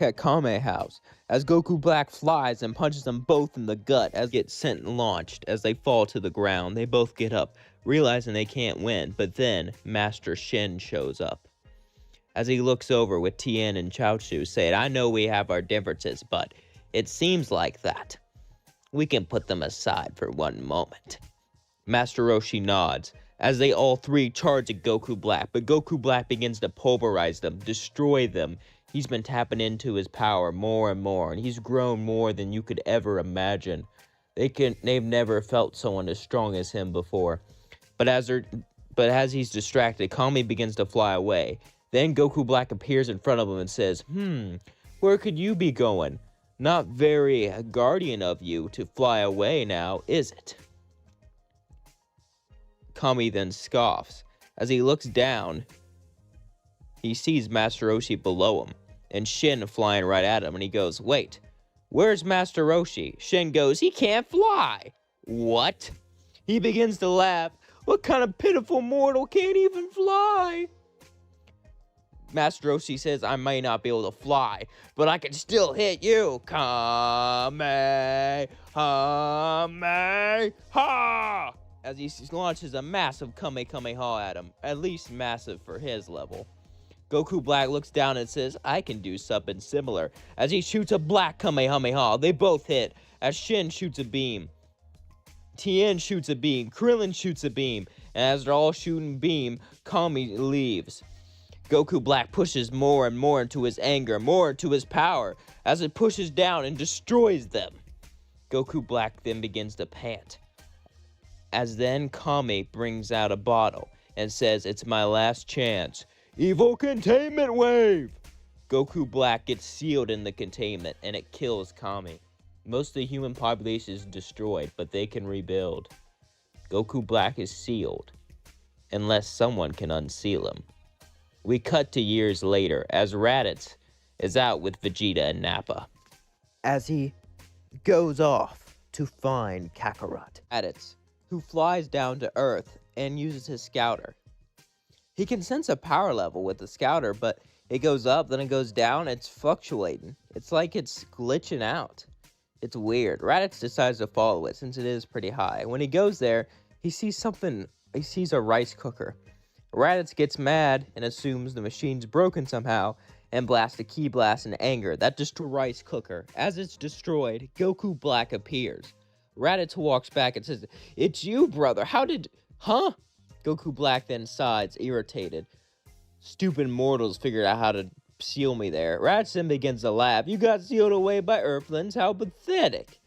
at Kame's house. As Goku Black flies and punches them both in the gut as gets sent and launched. As they fall to the ground, they both get up, realizing they can't win. But then, Master Shin shows up. As he looks over with Tien and Chaozu, saying, I know we have our differences, but it seems like that. We can put them aside for one moment. Master Roshi nods, as they all three charge at Goku Black, but Goku Black begins to pulverize them, destroy them. He's been tapping into his power more and more, and he's grown more than you could ever imagine. They've never felt someone as strong as him before. But as he's distracted, Kami begins to fly away. Then Goku Black appears in front of him and says, where could you be going? Not very guardian of you to fly away now, is it? Kami then scoffs. As he looks down, he sees Master Roshi below him, and Shin flying right at him, and he goes, wait, where's Master Roshi? Shin goes, he can't fly. What? He begins to laugh. What kind of pitiful mortal can't even fly? Master Roshi says, I may not be able to fly, but I can still hit you. Kamehameha! As he launches a massive Kamehameha at him, at least massive for his level. Goku Black looks down and says, I can do something similar. As he shoots a black Kamehameha, they both hit. As Shin shoots a beam, Tien shoots a beam, Krillin shoots a beam, and as they're all shooting beam, Kami leaves. Goku Black pushes more and more into his anger, more into his power, as it pushes down and destroys them. Goku Black then begins to pant. As then Kami brings out a bottle and says, it's my last chance. Evil Containment Wave! Goku Black gets sealed in the containment and it kills Kami. Most of the human population is destroyed, but they can rebuild. Goku Black is sealed, unless someone can unseal him. We cut to years later as Raditz is out with Vegeta and Nappa. As he goes off to find Kakarot. Raditz, who flies down to Earth and uses his scouter. He can sense a power level with the scouter, but it goes up, then it goes down, it's fluctuating. It's like it's glitching out. It's weird. Raditz decides to follow it since it is pretty high. When he goes there, he sees a rice cooker. Raditz gets mad and assumes the machine's broken somehow and blasts a key blast in anger. That destroys the rice cooker. As it's destroyed, Goku Black appears. Raditz walks back and says, it's you, brother. Huh? Goku Black then sighs, irritated. Stupid mortals figured out how to seal me there. Raditz then begins to laugh. You got sealed away by Earthlings? How pathetic.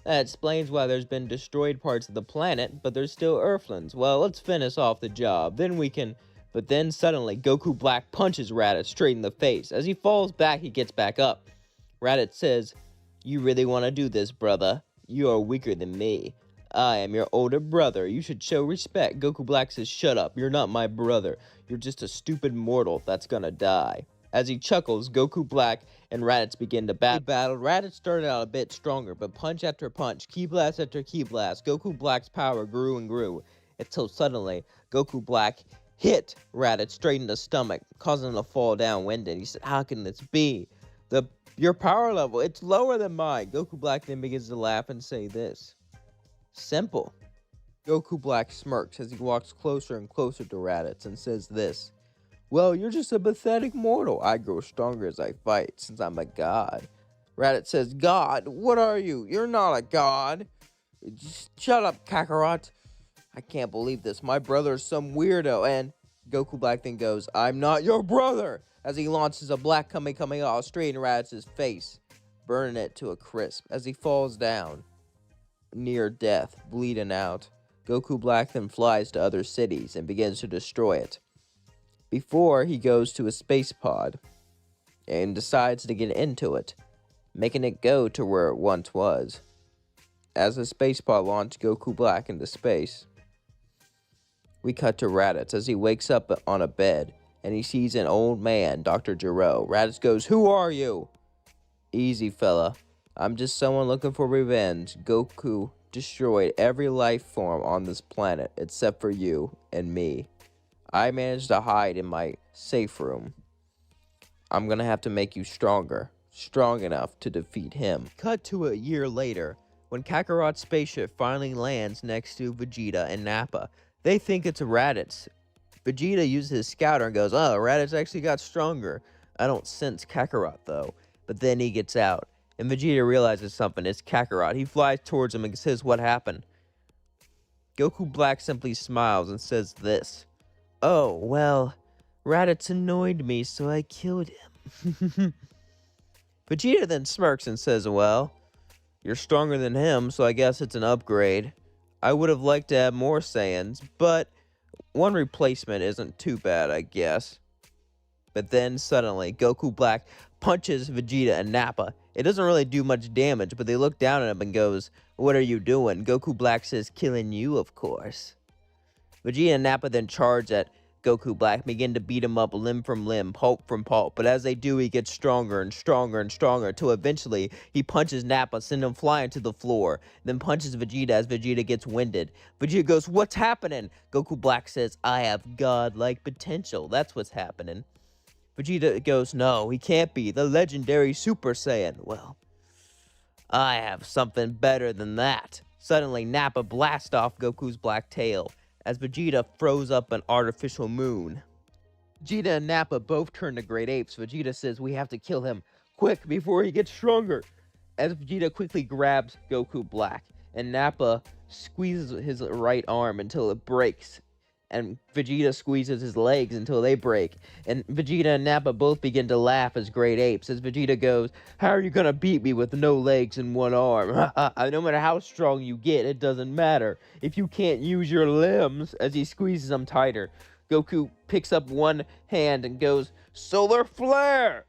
That explains why there's been destroyed parts of the planet, but there's still Earthlings. Well, let's finish off the job. But then suddenly, Goku Black punches Raditz straight in the face. As he falls back, he gets back up. Raditz says, you really want to do this, brother? You are weaker than me. I am your older brother. You should show respect. Goku Black says, shut up. You're not my brother. You're just a stupid mortal that's gonna die. As he chuckles, Goku Black and Raditz begin to battle. Raditz started out a bit stronger, but punch after punch, key blast after key blast, Goku Black's power grew and grew, until suddenly, Goku Black hit Raditz straight in the stomach, causing him to fall downwinded. He said, how can this be? Your power level, it's lower than mine. Goku Black then begins to laugh and say this. Simple. Goku Black smirks as he walks closer and closer to Raditz and says this. Well, you're just a pathetic mortal. I grow stronger as I fight, since I'm a god. Raditz says, God? What are you? You're not a god. Just shut up, Kakarot. I can't believe this. My brother's some weirdo. And Goku Black then goes, I'm not your brother, as he launches a black Kamehameha straight in Raditz's face, burning it to a crisp. As he falls down, near death, bleeding out, Goku Black then flies to other cities and begins to destroy it. Before he goes to a space pod and decides to get into it, making it go to where it once was. As the space pod launched Goku Black into space, we cut to Raditz as he wakes up on a bed and he sees an old man, Dr. Gero. Raditz goes, who are you? Easy, fella. I'm just someone looking for revenge. Goku destroyed every life form on this planet except for you and me. I managed to hide in my safe room. I'm gonna have to make you stronger. Strong enough to defeat him. Cut to a year later, when Kakarot's spaceship finally lands next to Vegeta and Nappa. They think it's Raditz. Vegeta uses his scouter and goes, oh, Raditz actually got stronger. I don't sense Kakarot, though. But then he gets out, and Vegeta realizes something. It's Kakarot. He flies towards him and says, what happened? Goku Black simply smiles and says this. Oh, well, Raditz annoyed me, so I killed him. Vegeta then smirks and says, well, you're stronger than him, so I guess it's an upgrade. I would have liked to have more Saiyans, but one replacement isn't too bad, I guess. But then suddenly, Goku Black punches Vegeta and Nappa. It doesn't really do much damage, but they look down at him and goes, what are you doing? Goku Black says, killing you, of course. Vegeta and Nappa then charge at Goku Black, begin to beat him up limb from limb, pulp from pulp. But as they do, he gets stronger and stronger and stronger, till eventually he punches Nappa, sending him flying to the floor, then punches Vegeta as Vegeta gets winded. Vegeta goes, "What's happening?" Goku Black says, "I have godlike potential. That's what's happening." Vegeta goes, "No, he can't be. The legendary Super Saiyan." "Well, I have something better than that." Suddenly, Nappa blasts off Goku's black tail as Vegeta froze up an artificial moon. Vegeta and Nappa both turn to great apes. Vegeta says, "We have to kill him quick before he gets stronger." As Vegeta quickly grabs Goku Black, and Nappa squeezes his right arm until it breaks, and Vegeta squeezes his legs until they break, and Vegeta and Nappa both begin to laugh as great apes, as Vegeta goes, "How are you gonna beat me with no legs and one arm? No matter how strong you get, it doesn't matter if you can't use your limbs," as he squeezes them tighter. Goku picks up one hand and goes, "Solar Flare!"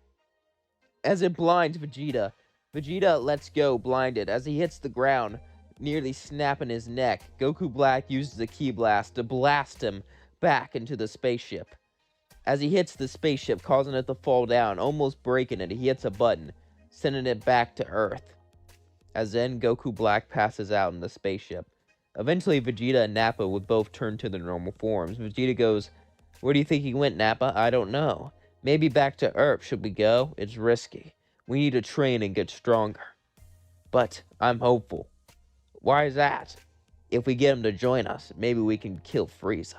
as it blinds Vegeta. Vegeta lets go, blinded, as he hits the ground, nearly snapping his neck. Goku Black uses a ki blast to blast him back into the spaceship. As he hits the spaceship, causing it to fall down, almost breaking it, he hits a button, sending it back to Earth. As then, Goku Black passes out in the spaceship. Eventually, Vegeta and Nappa would both turn to their normal forms. Vegeta goes, "Where do you think he went, Nappa?" "I don't know. Maybe back to Earth. Should we go? It's risky. We need to train and get stronger. But I'm hopeful." "Why is that?" "If we get him to join us, maybe we can kill Frieza.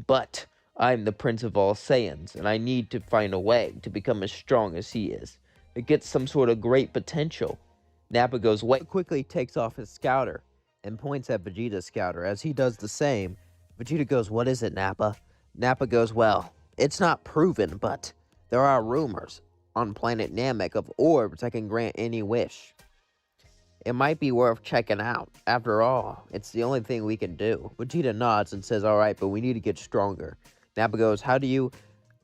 But I'm the Prince of all Saiyans, and I need to find a way to become as strong as he is. To get some sort of great potential." Nappa goes, "Wait." Quickly takes off his scouter and points at Vegeta's scouter. As he does the same, Vegeta goes, "What is it, Nappa?" Nappa goes, "Well, it's not proven, but there are rumors on planet Namek of orbs that can grant any wish. It might be worth checking out. After all, it's the only thing we can do." Vegeta nods and says, "Alright, but we need to get stronger." Nappa goes, "How do you..."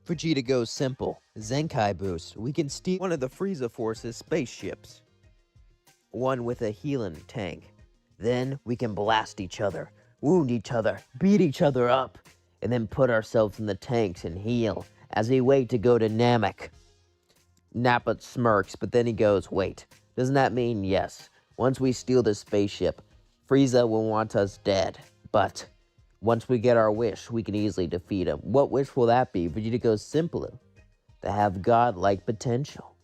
Vegeta goes, "Simple. Zenkai boost. We can steal one of the Frieza Force's spaceships. One with a healing tank. Then we can blast each other, wound each other, beat each other up, and then put ourselves in the tanks and heal as we wait to go to Namek." Nappa smirks, but then he goes, "Wait, doesn't that mean yes? Once we steal the spaceship, Frieza will want us dead. But once we get our wish, we can easily defeat him." "What wish will that be?" Vegeta goes, "Simple. To have godlike potential."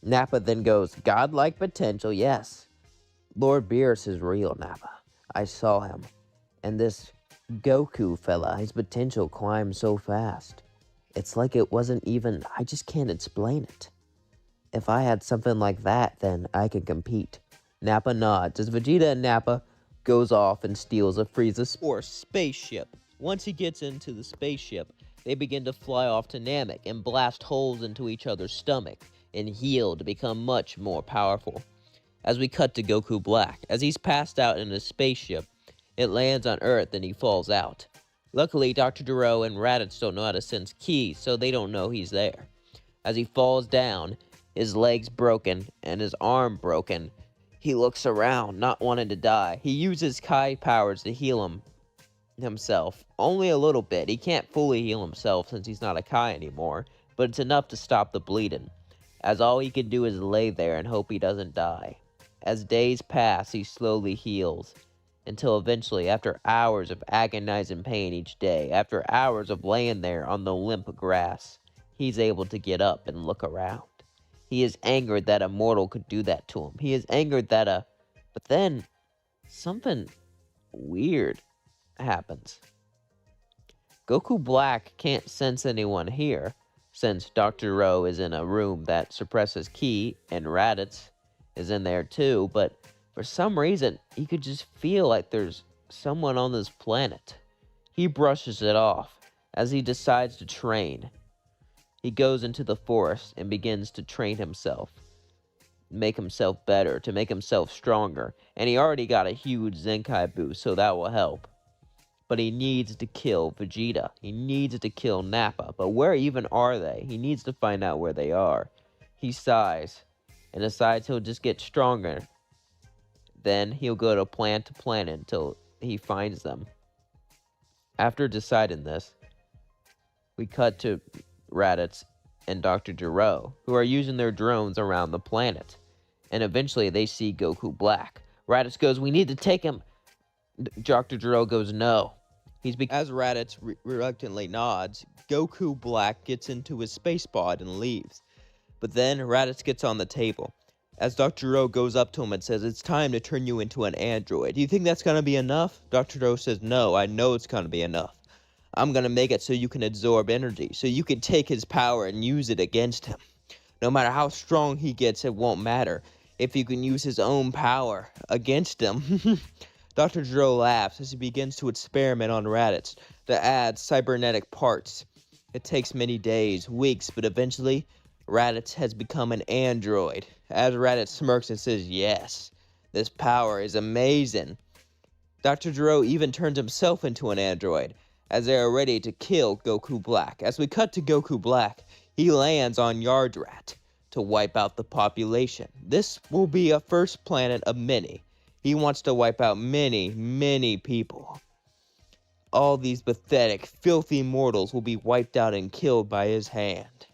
Nappa then goes, "Godlike potential, yes. Lord Beerus is real, Nappa. I saw him. And this Goku fella, his potential climbs so fast. It's like it wasn't even... I just can't explain it. If I had something like that, then I could compete." Nappa nods as Vegeta and Nappa goes off and steals a Frieza Force spaceship. Once he gets into the spaceship, they begin to fly off to Namek and blast holes into each other's stomach and heal to become much more powerful. As we cut to Goku Black, as he's passed out in his spaceship, it lands on Earth and he falls out. Luckily, Dr. Gero and Raditz don't know how to sense ki, so they don't know he's there. As he falls down, his legs broken and his arm broken, he looks around, not wanting to die. He uses Kai powers to heal himself, only a little bit. He can't fully heal himself since he's not a Kai anymore, but it's enough to stop the bleeding, as all he can do is lay there and hope he doesn't die. As days pass, he slowly heals, until eventually, after hours of agonizing pain each day, after hours of laying there on the limp grass, he's able to get up and look around. He is angered that a mortal could do that to him. He is angered that But then, something weird happens. Goku Black can't sense anyone here, since Dr. Rowe is in a room that suppresses ki, and Raditz is in there too, but for some reason, he could just feel like there's someone on this planet. He brushes it off as he decides to train. He goes into the forest and begins to train himself, make himself better, to make himself stronger, and he already got a huge Zenkai boost, so that will help. But he needs to kill Vegeta. He needs to kill Nappa, but where even are they? He needs to find out where they are. He sighs and decides he'll just get stronger. Then he'll go to planet until he finds them. After deciding this, we cut to Raditz and Dr. Gero, who are using their drones around the planet. And eventually they see Goku Black. Raditz goes, "We need to take him." Dr. Gero goes, "No." As Raditz reluctantly nods, Goku Black gets into his space pod and leaves. But then Raditz gets on the table. As Dr. Gero goes up to him and says, "It's time to turn you into an android. Do you think that's going to be enough?" Dr. Gero says, "No, I know it's going to be enough. I'm going to make it so you can absorb energy, so you can take his power and use it against him. No matter how strong he gets, it won't matter if you can use his own power against him." Dr. Gero laughs as he begins to experiment on Raditz to add cybernetic parts. It takes many days, weeks, but eventually, Raditz has become an android. As Raditz smirks and says, "Yes, this power is amazing." Dr. Gero even turns himself into an android, as they are ready to kill Goku Black. As we cut to Goku Black, he lands on Yardrat to wipe out the population. This will be a first planet of many. He wants to wipe out many, many people. All these pathetic, filthy mortals will be wiped out and killed by his hand.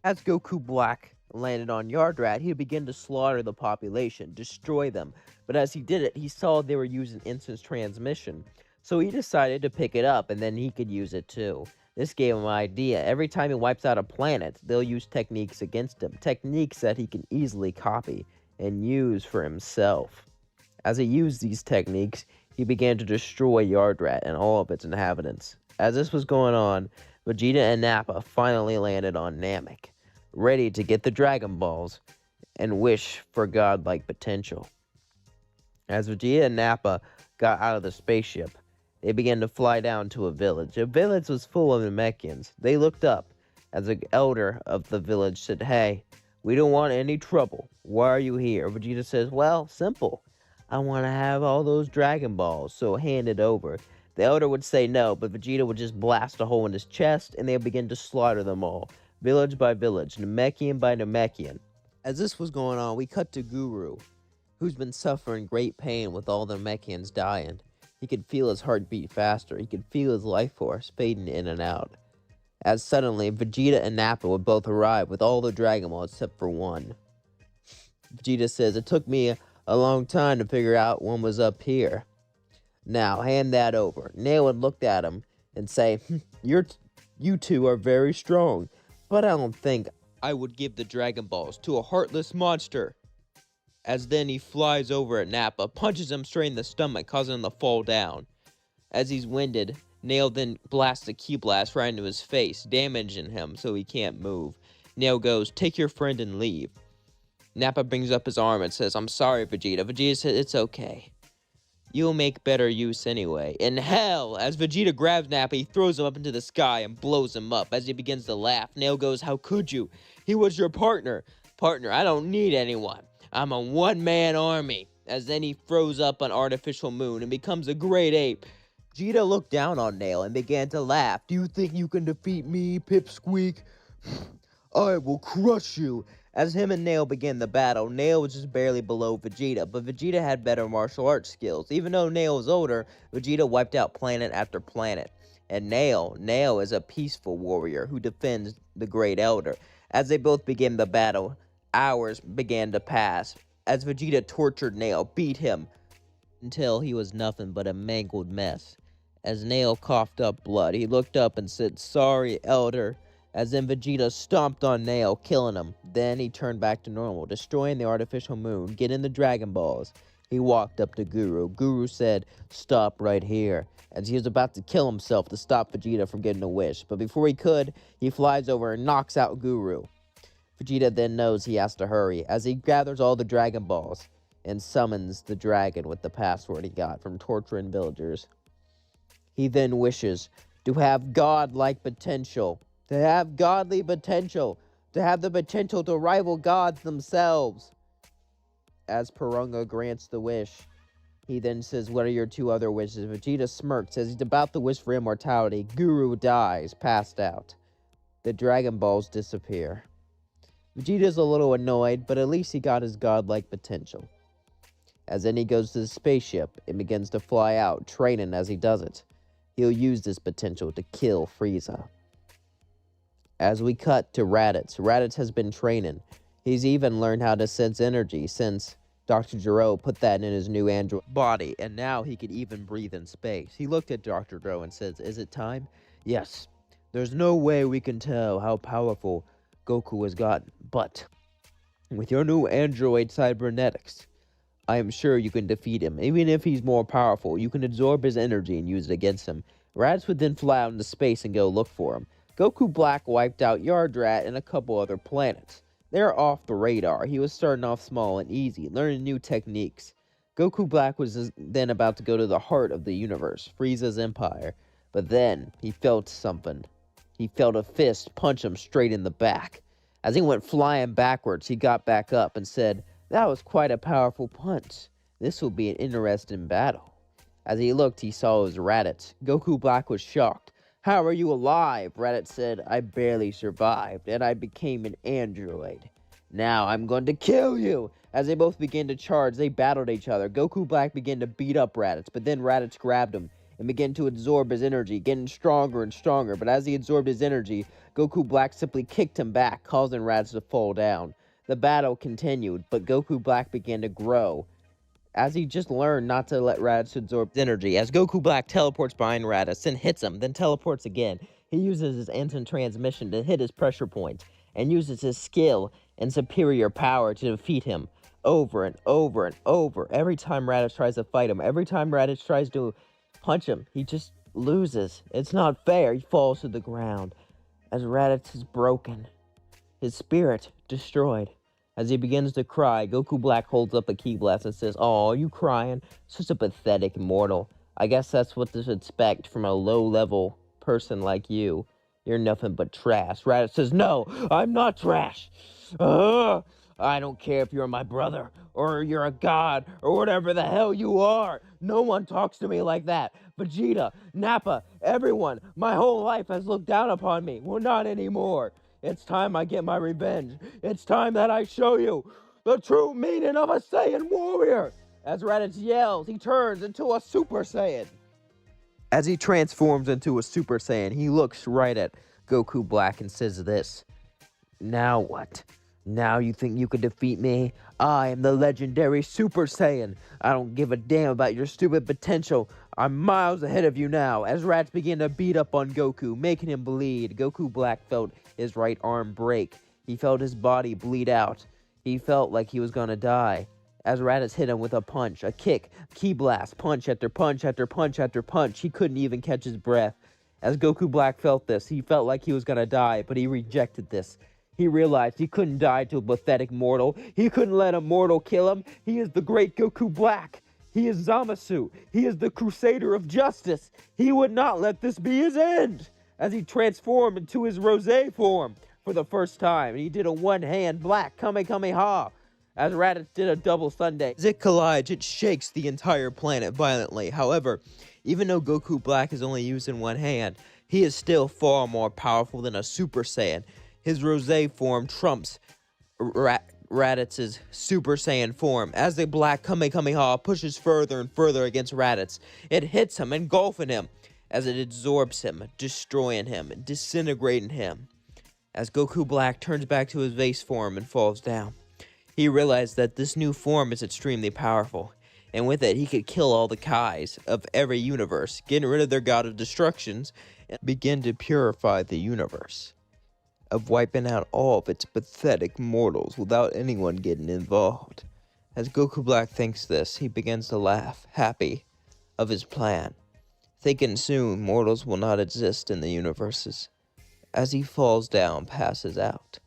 As Goku Black landed on Yardrat, he began to slaughter the population, destroy them. But as he did it, he saw they were using instant transmission. So he decided to pick it up, and then he could use it too. This gave him an idea. Every time he wipes out a planet, they'll use techniques against him. Techniques that he can easily copy and use for himself. As he used these techniques, he began to destroy Yardrat and all of its inhabitants. As this was going on, Vegeta and Nappa finally landed on Namek, ready to get the Dragon Balls and wish for godlike potential. As Vegeta and Nappa got out of the spaceship, they began to fly down to a village. The village was full of Namekians. They looked up as the elder of the village said, "Hey, we don't want any trouble. Why are you here?" Vegeta says, "Well, simple. I want to have all those Dragon Balls, so hand it over." The elder would say no, but Vegeta would just blast a hole in his chest, and they would begin to slaughter them all, village by village, Namekian by Namekian. As this was going on, we cut to Guru, who's been suffering great pain with all the Namekians dying. He could feel his heart beat faster. He could feel his life force fading in and out. As suddenly, Vegeta and Nappa would both arrive with all the Dragon Balls except for one. Vegeta says, "It took me a long time to figure out one was up here. Now, hand that over." Nail would look at him and say, You two are very strong, but I don't think I would give the Dragon Balls to a heartless monster." As then he flies over at Nappa, punches him straight in the stomach, causing him to fall down. As he's winded, Nail then blasts a Ki blast right into his face, damaging him so he can't move. Nail goes, "Take your friend and leave." Nappa brings up his arm and says, "I'm sorry, Vegeta." Vegeta says, "It's okay. You'll make better use anyway." In hell, as Vegeta grabs Nappa, he throws him up into the sky and blows him up. As he begins to laugh, Nail goes, "How could you? He was your partner." "Partner, I don't need anyone. I'm a one-man army." As then he throws up an artificial moon and becomes a great ape. Vegeta looked down on Nail and began to laugh. "Do you think you can defeat me, Pipsqueak? I will crush you." As him and Nail began the battle, Nail was just barely below Vegeta, but Vegeta had better martial arts skills. Even though Nail was older, Vegeta wiped out planet after planet. And Nail is a peaceful warrior who defends the Great Elder. As they both began the battle, hours began to pass. As Vegeta tortured Nail, beat him until he was nothing but a mangled mess. As Nail coughed up blood, he looked up and said, "Sorry, Elder." As then Vegeta stomped on Nail, killing him. Then he turned back to normal, destroying the artificial moon, getting the Dragon Balls. He walked up to Guru. Guru said, "Stop right here," as he was about to kill himself to stop Vegeta from getting a wish. But before he could, he flies over and knocks out Guru. Vegeta then knows he has to hurry, as he gathers all the Dragon Balls and summons the dragon with the password he got from torturing villagers. He then wishes to have godlike potential. To have godly potential, to have the potential to rival gods themselves. As Porunga grants the wish, he then says, "What are your two other wishes?" Vegeta smirks as he's about to wish for immortality. Guru dies, passed out. The Dragon Balls disappear. Vegeta's a little annoyed, but at least he got his godlike potential. As then he goes to the spaceship and begins to fly out, training as he does it. he'll use this potential to kill Frieza. As we cut to Raditz, Raditz has been training. He's even learned how to sense energy since Dr. Gero put that in his new android body, and now he can even breathe in space. He looked at Dr. Gero and says, "Is it time?" "Yes. There's no way we can tell how powerful Goku has gotten, but with your new android cybernetics, I am sure you can defeat him. Even if he's more powerful, you can absorb his energy and use it against him." Raditz would then fly out into space and go look for him. Goku Black wiped out Yardrat and a couple other planets. They're off the radar. He was starting off small and easy, learning new techniques. Goku Black was then about to go to the heart of the universe, Frieza's empire. But then, he felt something. He felt a fist punch him straight in the back. As he went flying backwards, he got back up and said, "That was quite a powerful punch. This will be an interesting battle." As he looked, he saw it was Raditz. Goku Black was shocked. "How are you alive?" Raditz said. "I barely survived, and I became an android. Now I'm going to kill you!" As they both began to charge, they battled each other. Goku Black began to beat up Raditz, but then Raditz grabbed him and began to absorb his energy, getting stronger and stronger. But as he absorbed his energy, Goku Black simply kicked him back, causing Raditz to fall down. The battle continued, but Goku Black began to grow, as he just learned not to let Raditz absorb his energy. As Goku Black teleports behind Raditz and hits him, then teleports again, he uses his instant transmission to hit his pressure point, and uses his skill and superior power to defeat him over and over and over. Every time Raditz tries to fight him, every time Raditz tries to punch him, he just loses. It's not fair. He falls to the ground as Raditz is broken, his spirit destroyed. As he begins to cry, Goku Black holds up a ki blast and says, "Oh, you crying? Such a pathetic mortal. I guess that's what to expect from a low-level person like you. You're nothing but trash." Raditz says, "No, I'm not trash. I don't care if you're my brother, or you're a god, or whatever the hell you are. No one talks to me like that. Vegeta, Nappa, everyone, my whole life has looked down upon me. Well, not anymore. It's time I get my revenge. It's time that I show you the true meaning of a Saiyan warrior." As Raditz yells, he turns into a Super Saiyan. As he transforms into a Super Saiyan, he looks right at Goku Black and says this: "Now what? Now you think you can defeat me? I am the legendary Super Saiyan. I don't give a damn about your stupid potential. I'm miles ahead of you now." As Raditz began to beat up on Goku, making him bleed, Goku Black felt his right arm break. He felt his body bleed out. He felt like he was gonna die. As Raditz hit him with a punch, a kick, ki blast, punch after punch after punch after punch, he couldn't even catch his breath. As Goku Black felt this, he felt like he was gonna die, but he rejected this. He realized he couldn't die to a pathetic mortal. He couldn't let a mortal kill him. He is the great Goku Black. He is Zamasu. He is the Crusader of Justice. He would not let this be his end. As he transformed into his Rosé form for the first time, he did a one-hand black Kamehameha. As Raditz did a double Sunday. As it collides, it shakes the entire planet violently. However, even though Goku Black is only used in one hand, he is still far more powerful than a Super Saiyan. His Rosé form trumps Raditz's Super Saiyan form. As the black Kamehameha pushes further and further against Raditz, it hits him, engulfing him, as it absorbs him, destroying him, disintegrating him. As Goku Black turns back to his base form and falls down, he realized that this new form is extremely powerful, and with it he could kill all the Kais of every universe, getting rid of their god of destructions, and begin to purify the universe, of wiping out all of its pathetic mortals without anyone getting involved. As Goku Black thinks this, he begins to laugh, happy of his plan, thinking soon mortals will not exist in the universes. As he falls down, passes out.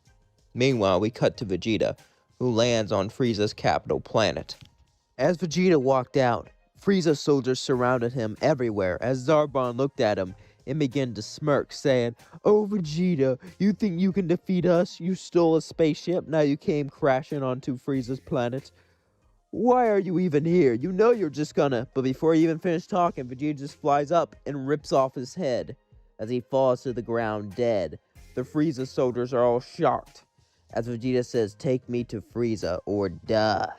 Meanwhile, we cut to Vegeta, who lands on Frieza's capital planet. As Vegeta walked out, Frieza's soldiers surrounded him everywhere. As Zarbon looked at him and began to smirk, saying, "Oh, Vegeta, you think you can defeat us? You stole a spaceship, now you came crashing onto Frieza's planet. Why are you even here? You know you're just gonna..." But before he even finished talking, Vegeta just flies up and rips off his head as he falls to the ground dead. The Frieza soldiers are all shocked as Vegeta says, "Take me to Frieza or die."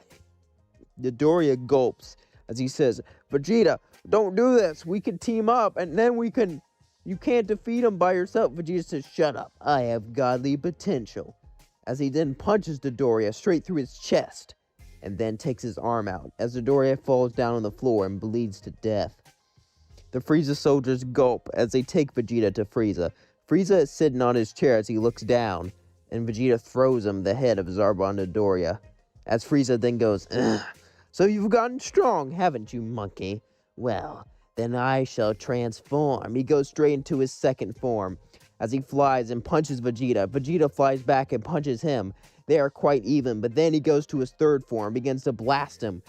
Midoriya gulps as he says, "Vegeta, Don't do this. We can team up, and then we can... You can't defeat him by yourself. Vegeta says, shut up. I have godly potential. As he then punches Dodoria straight through his chest, and then takes his arm out, as Dodoria falls down on the floor and bleeds to death. The Frieza soldiers gulp as they take Vegeta to Frieza. Frieza is sitting on his chair as he looks down, and Vegeta throws him the head of Zarbon Dodoria. As Frieza then goes, ugh, so you've gotten strong, haven't you, monkey? Well, then I shall transform. He goes straight into his second form. As he flies and punches Vegeta, Vegeta flies back and punches him. They are quite even, but then he goes to his third form, begins to blast him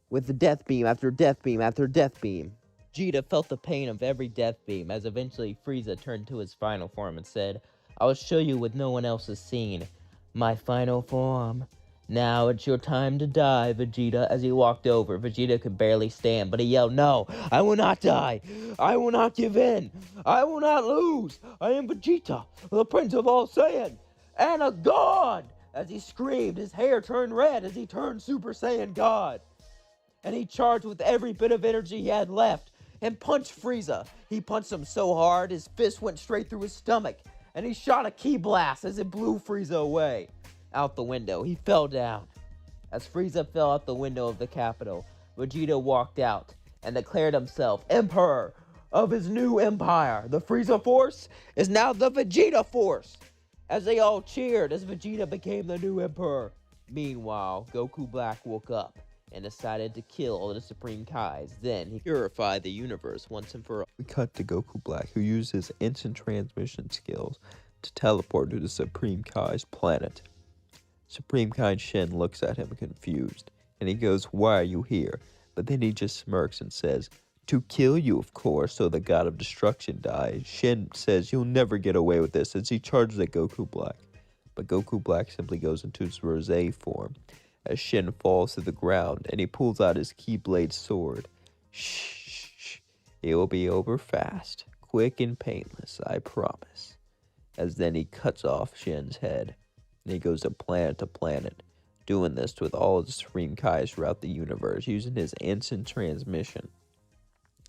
with the death beam after death beam after death beam. Vegeta felt the pain of every death beam as eventually Frieza turned to his final form and said, I will show you what no one else has seen. My final form. Now it's your time to die, Vegeta. As he walked over, Vegeta could barely stand, but he yelled, no, I will not die. I will not give in. I will not lose. I am Vegeta, the Prince of all Saiyan, and a God. As he screamed, his hair turned red as he turned Super Saiyan God. And he charged with every bit of energy he had left and punched Frieza. He punched him so hard, his fist went straight through his stomach, and he shot a ki blast as it blew Frieza away. Out the window, he fell down. As Frieza fell out the window of the capital, Vegeta walked out and declared himself Emperor of his new empire. The Frieza Force is now the Vegeta Force. As they all cheered as Vegeta became the new Emperor. Meanwhile, Goku Black woke up and decided to kill all the Supreme Kais. Then he purified the universe once and for all. We cut to Goku Black, who used his instant transmission skills to teleport to the Supreme Kai's planet. Supreme Kai Shin looks at him confused, and he goes, why are you here? But then he just smirks and says, to kill you, of course, so the god of destruction dies. Shin says, you'll never get away with this, as he charges at Goku Black. But Goku Black simply goes into his Rosé form, as Shin falls to the ground, and he pulls out his Keyblade sword. Shh, it will be over fast, quick and painless, I promise. As then he cuts off Shin's head. And he goes to planet, doing this with all of the Supreme Kais throughout the universe, using his instant transmission.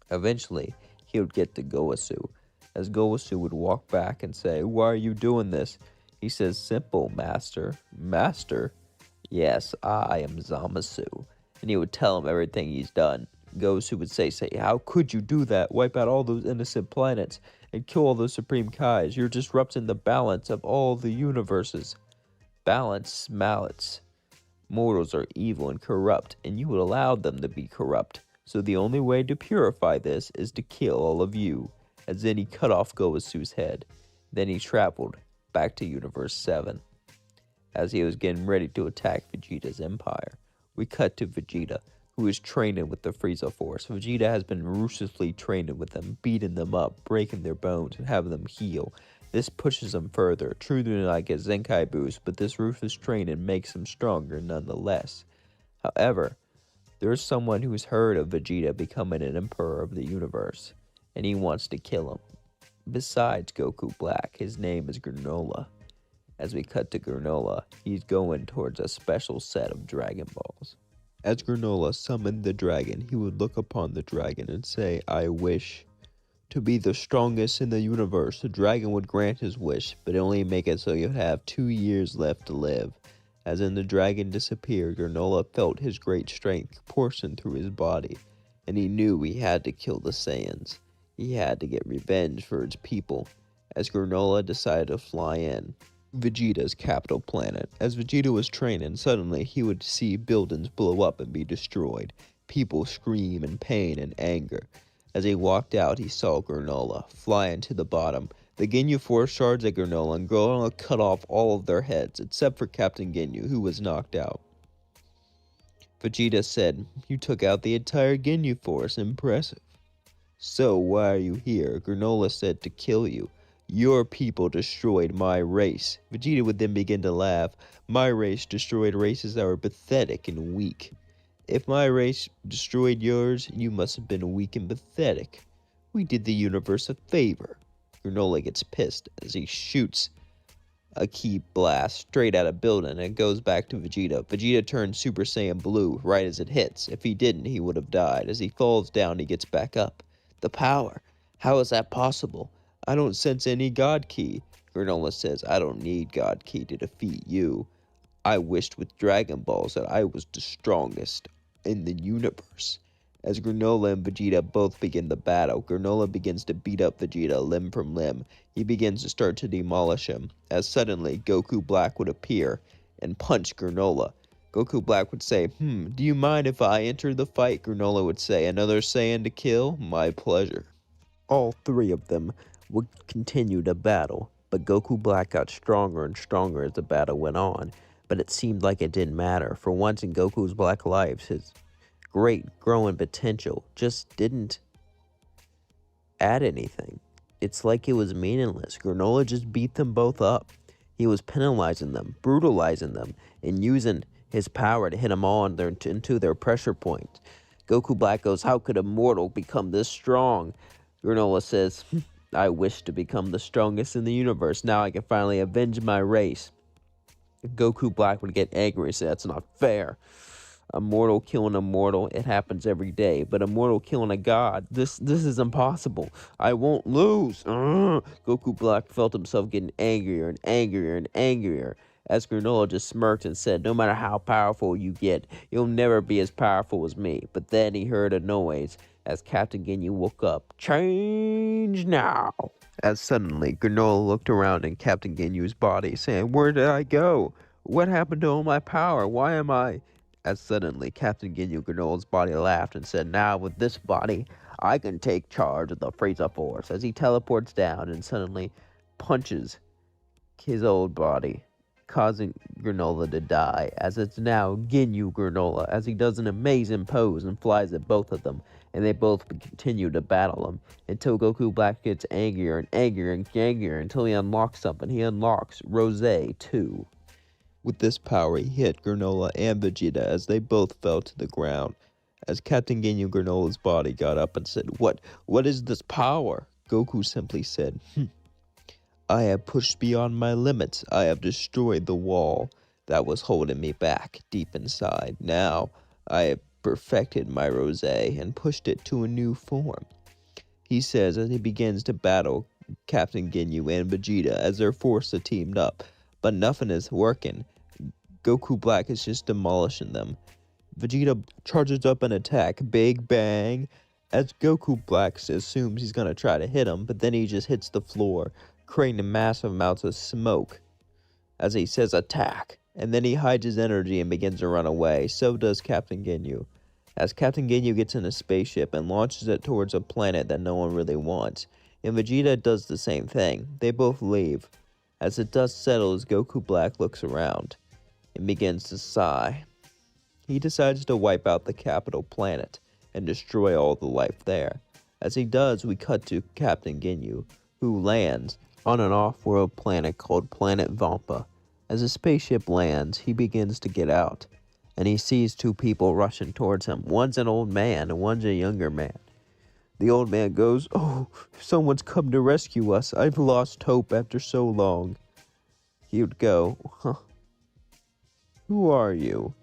Eventually, he would get to Gowasu, as Gowasu would walk back and say, why are you doing this? He says, simple, master. Master? Yes, I am Zamasu. And he would tell him everything he's done. Gowasu would say, how could you do that? Wipe out all those innocent planets and kill all those Supreme Kais. You're disrupting the balance of all the universes. Balance, malice. Mortals are evil and corrupt, and you would allow them to be corrupt. So the only way to purify this is to kill all of you. As then he cut off Gowasu's head. Then he traveled back to Universe 7. As he was getting ready to attack Vegeta's empire, we cut to Vegeta, who is training with the Frieza Force. Vegeta has been ruthlessly training with them, beating them up, breaking their bones, and having them heal. This pushes him further, truly like a Zenkai boost, but this ruthless training makes him stronger nonetheless. However, there is someone who's heard of Vegeta becoming an emperor of the universe, and he wants to kill him. Besides Goku Black, his name is Granola. As we cut to Granola, he's going towards a special set of Dragon Balls. As Granola summoned the dragon, he would look upon the dragon and say, I wish to be the strongest in the universe. The dragon would grant his wish, but only make it so you'd have 2 years left to live. As then the dragon disappeared, Granola felt his great strength coursing through his body, and he knew he had to kill the Saiyans. He had to get revenge for his people, as Granola decided to fly in Vegeta's capital planet. As Vegeta was training, suddenly he would see buildings blow up and be destroyed. People scream in pain and anger. As he walked out, he saw Granola flying to the bottom. The Ginyu Force charged at Granola, and Granola cut off all of their heads, except for Captain Ginyu, who was knocked out. Vegeta said, you took out the entire Ginyu Force, impressive. So why are you here? Granola said, to kill you. Your people destroyed my race. Vegeta would then begin to laugh. My race destroyed races that were pathetic and weak. If my race destroyed yours, you must have been weak and pathetic. We did the universe a favor. Granola gets pissed as he shoots a ki blast straight at a building and it goes back to Vegeta. Vegeta turns Super Saiyan Blue right as it hits. If he didn't, he would have died. As he falls down, he gets back up. The power. How is that possible? I don't sense any God Ki. Granola says, I don't need God Ki to defeat you. I wished with Dragon Balls that I was the strongest in the universe. As Granola and Vegeta both begin the battle, Granola begins to beat up Vegeta limb from limb. He begins to start to demolish him, as suddenly Goku Black would appear and punch Granola. Goku Black would say, do you mind if I enter the fight? Granola would say, another Saiyan to kill? My pleasure. All three of them would continue to battle, but Goku Black got stronger and stronger as the battle went on. But it seemed like it didn't matter. For once in Goku's Black life, his great growing potential just didn't add anything. It's like it was meaningless. Granola just beat them both up. He was penalizing them, brutalizing them, and using his power to hit them all into their pressure points. Goku Black goes, how could a mortal become this strong? Granola says, I wish to become the strongest in the universe. Now I can finally avenge my race. Goku Black would get angry and say, that's not fair. A mortal killing a mortal, it happens every day. But a mortal killing a god, this is impossible. I won't lose. Goku Black felt himself getting angrier and angrier and angrier. As Granola just smirked and said, no matter how powerful you get, you'll never be as powerful as me. But then he heard a noise as Captain Ginyu woke up. Change now. As suddenly, Granola looked around in Captain Ginyu's body, saying, where did I go? What happened to all my power? Why am I... As suddenly, Captain Ginyu Granola's body laughed and said, now with this body, I can take charge of the Frieza Force. As he teleports down and suddenly punches his old body, causing Granola to die, as it's now Ginyu Granola, as he does an amazing pose and flies at both of them, and they both continue to battle him, until Goku Black gets angrier and angrier and angrier, until he unlocks something. He unlocks Rose 2. With this power, he hit Granola and Vegeta as they both fell to the ground. As Captain Ginyu Granola's body got up and said, What is this power? Goku simply said, I have pushed beyond my limits. I have destroyed the wall that was holding me back deep inside. Now, I have perfected my Rose and pushed it to a new form. He says as he begins to battle Captain Ginyu and Vegeta as their forces are teamed up. But nothing is working. Goku Black is just demolishing them. Vegeta charges up an attack. Big bang. As Goku Black assumes he's going to try to hit him, but then he just hits the floor, creating massive amounts of smoke. As he says attack. And then he hides his energy and begins to run away. So does Captain Ginyu. As Captain Ginyu gets in a spaceship and launches it towards a planet that no one really wants. And Vegeta does the same thing. They both leave. As the dust settles, Goku Black looks around and begins to sigh. He decides to wipe out the capital planet and destroy all the life there. As he does, we cut to Captain Ginyu, who lands on an off-world planet called Planet Vampa. As the spaceship lands, he begins to get out, and he sees two people rushing towards him. One's an old man and one's a younger man. The old man goes, oh, someone's come to rescue us. I've lost hope after so long. He would go, who are you?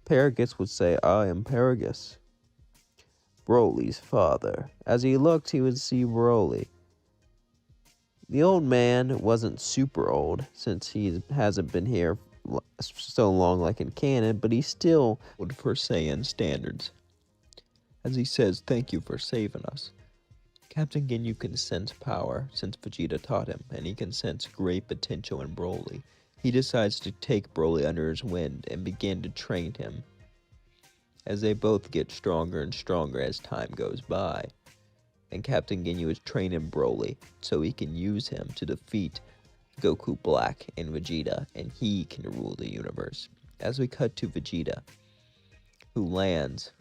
Paragus would say, I am Paragus, Broly's father. As he looked, he would see Broly. The old man wasn't super old, since he hasn't been here so long like in canon, but he's still old for Saiyan standards. As he says, thank you for saving us. Captain Ginyu can sense power, since Vegeta taught him, and he can sense great potential in Broly. He decides to take Broly under his wing and begin to train him, as they both get stronger and stronger as time goes by. And Captain Ginyu is training Broly, so he can use him to defeat Goku Black and Vegeta, and he can rule the universe. As we cut to Vegeta, who lands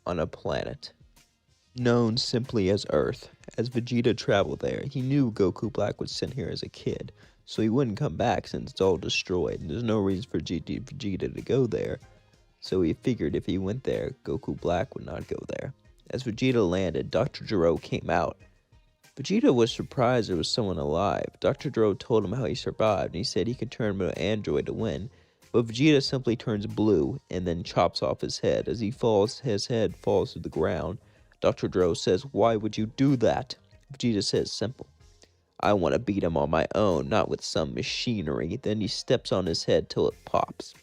on a planet known simply as Earth. As Vegeta traveled there, he knew Goku Black was sent here as a kid, so he wouldn't come back since it's all destroyed, and there's no reason for Vegeta to go there. So he figured if he went there, Goku Black would not go there. As Vegeta landed, Dr. Gero came out Vegeta was surprised there was someone alive. Dr. Dro told him how he survived, and he said he could turn him into an android to win. But Vegeta simply turns blue and then chops off his head. As he falls, his head falls to the ground. Dr. Dro says, "Why would you do that?" Vegeta says, "Simple. I want to beat him on my own, not with some machinery." Then he steps on his head till it pops.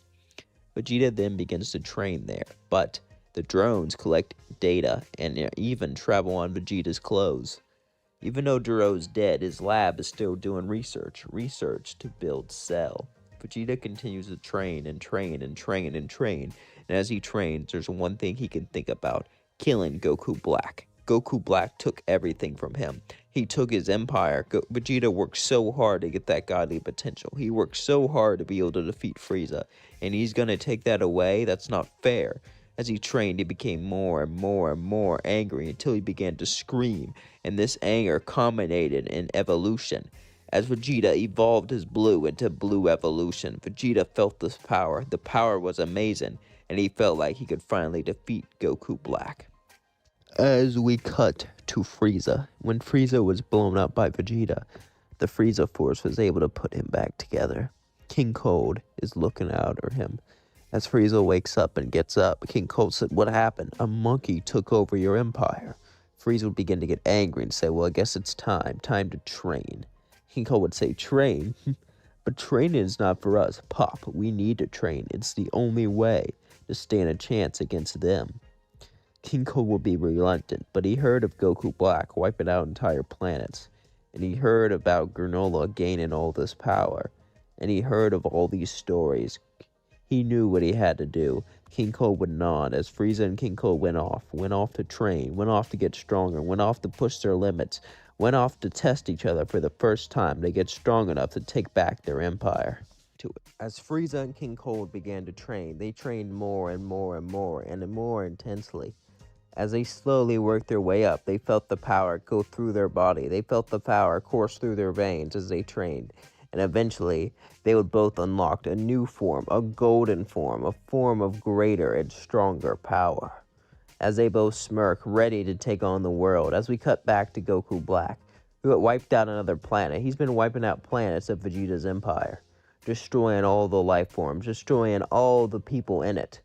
Vegeta then begins to train there, but the drones collect data and even travel on Vegeta's clothes. Even though Duro's dead, his lab is still doing research to build Cell. Vegeta continues to train and train and train and train, and as he trains, there's one thing he can think about: killing Goku Black. Goku Black took everything from him. He took his empire. Vegeta worked so hard to get that godly potential. He worked so hard to be able to defeat Frieza, and he's gonna take that away? That's not fair. As he trained, he became more and more and more angry until he began to scream, and this anger culminated in evolution. As Vegeta evolved his blue into blue evolution, Vegeta felt this power. The power was amazing, and he felt like he could finally defeat Goku Black. As we cut to Frieza, when Frieza was blown up by Vegeta, the Frieza force was able to put him back together. King Cold is looking out at him. As Frieza wakes up and gets up, King Cold said, "What happened? A monkey took over your empire." Frieza would begin to get angry and say, "Well, I guess it's time to train." King Cold would say, "Train? But training is not for us, Pop. We need to train. It's the only way to stand a chance against them." King Cold would be reluctant, but he heard of Goku Black wiping out entire planets, and he heard about Granola gaining all this power, and he heard of all these stories. He knew what he had to do. King Cold would nod as Frieza and King Cold went off to train, went off to get stronger, went off to push their limits, went off to test each other for the first time to get strong enough to take back their empire. As Frieza and King Cold began to train, they trained more and more and more and more intensely. As they slowly worked their way up, they felt the power go through their body. They felt the power course through their veins as they trained. And eventually, they would both unlock a new form, a golden form, a form of greater and stronger power. As they both smirk, ready to take on the world, as we cut back to Goku Black, who had wiped out another planet. He's been wiping out planets of Vegeta's empire, destroying all the life forms, destroying all the people in it.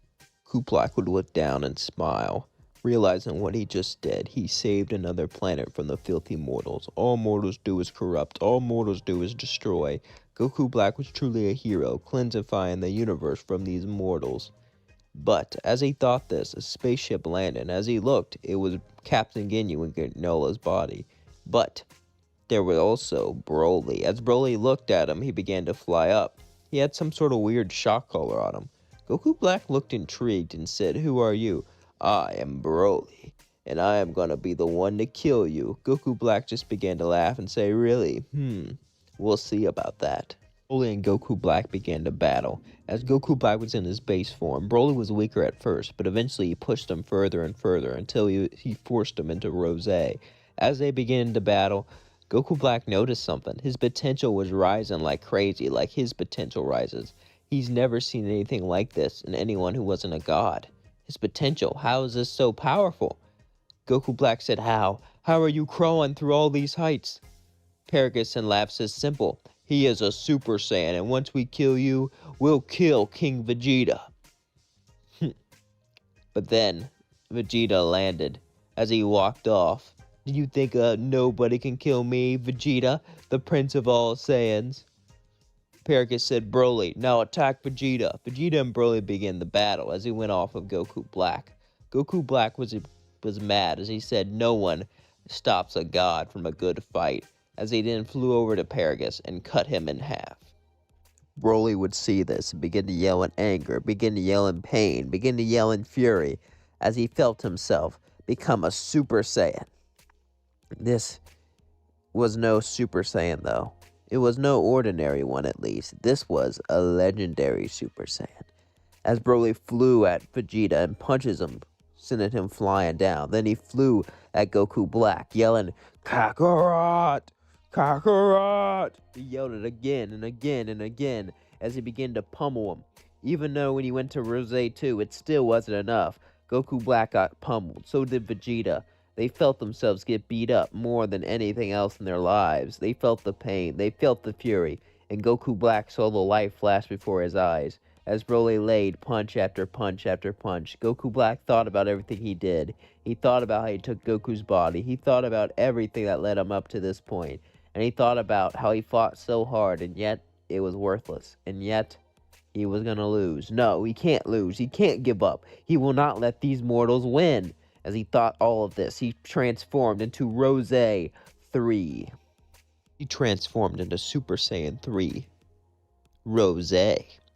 Goku Black would look down and smile. Realizing what he just did, he saved another planet from the filthy mortals. All mortals do is corrupt. All mortals do is destroy. Goku Black was truly a hero, cleansifying the universe from these mortals. But as he thought this, a spaceship landed, and as he looked, it was Captain Ginyu in Granola's body. But there was also Broly. As Broly looked at him, he began to fly up. He had some sort of weird shock collar on him. Goku Black looked intrigued and said, "Who are you?" "I am Broly, and I am gonna be the one to kill you." Goku Black just began to laugh and say, "Really? We'll see about that." Broly and Goku Black began to battle. As Goku Black was in his base form, Broly was weaker at first, but eventually he pushed him further and further until he forced him into Rose. As they began to battle, Goku Black noticed something. His potential was rising like crazy, like his potential rises. He's never seen anything like this in anyone who wasn't a god. His potential, how is this so powerful? Goku Black said, How are you crawling through all these heights?" Paragus and Lab says, "Simple. He is a Super Saiyan, and once we kill you, we'll kill King Vegeta." But then, Vegeta landed. As he walked off, "Do you think nobody can kill me, Vegeta, the Prince of all Saiyans?" Paragus said, "Broly, now attack Vegeta." Vegeta and Broly began the battle as he went off of Goku Black. Goku Black was mad as he said, "No one stops a god from a good fight," as he then flew over to Paragus and cut him in half. Broly would see this and begin to yell in anger, begin to yell in pain, begin to yell in fury as he felt himself become a Super Saiyan. This was no Super Saiyan, though. It was no ordinary one, at least. This was a legendary Super Saiyan. As Broly flew at Vegeta and punches him, sending him flying down. Then he flew at Goku Black, yelling, "Kakarot! Kakarot!" He yelled it again and again and again as he began to pummel him. Even though when he went to Rose 2, it still wasn't enough. Goku Black got pummeled. So did Vegeta. They felt themselves get beat up more than anything else in their lives. They felt the pain, they felt the fury, and Goku Black saw the light flash before his eyes. As Broly laid punch after punch after punch, Goku Black thought about everything he did. He thought about how he took Goku's body. He thought about everything that led him up to this point. And he thought about how he fought so hard, and yet it was worthless. And yet he was gonna lose. No, he can't lose. He can't give up. He will not let these mortals win. As he thought all of this, he transformed into Rose 3. He transformed into Super Saiyan 3. Rose.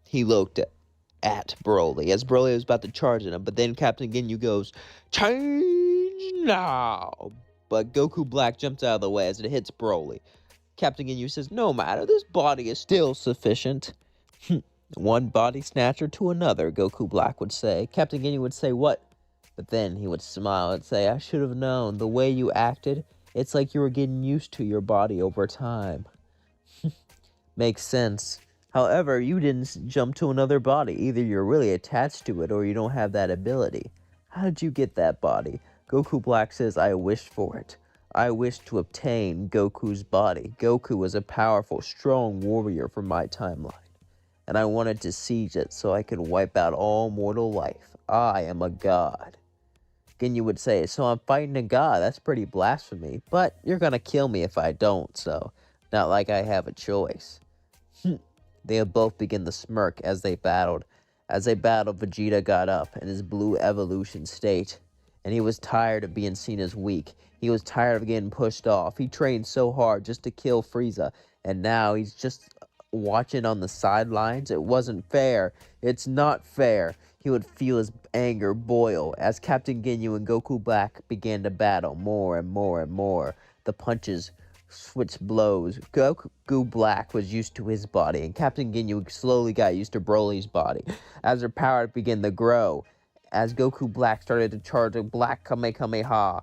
He looked at Broly as Broly was about to charge at him, but then Captain Ginyu goes, "Change now!" But Goku Black jumps out of the way as it hits Broly. Captain Ginyu says, "No matter, this body is still sufficient." One body snatcher to another, Goku Black would say. Captain Ginyu would say, "What?" But then he would smile and say, "I should have known. The way you acted, it's like you were getting used to your body over time." Makes sense. However, you didn't jump to another body. Either you're really attached to it or you don't have that ability. How did you get that body? Goku Black says, "I wished for it. I wished to obtain Goku's body. Goku was a powerful, strong warrior from my timeline. And I wanted to seize it so I could wipe out all mortal life. I am a god." Ginyu would say, "So I'm fighting a god. That's pretty blasphemy. But you're gonna kill me if I don't, so not like I have a choice." They would both begin to smirk as they battled. As they battled, Vegeta got up in his blue evolution state, and he was tired of being seen as weak. He was tired of getting pushed off. He trained so hard just to kill Frieza, and now he's just watching on the sidelines. It wasn't fair. It's not fair. He would feel his anger boil as Captain Ginyu and Goku Black began to battle more and more and more. The punches switched blows. Goku Black was used to his body, and Captain Ginyu slowly got used to Broly's body. As their power began to grow, as Goku Black started to charge a black Kamehameha,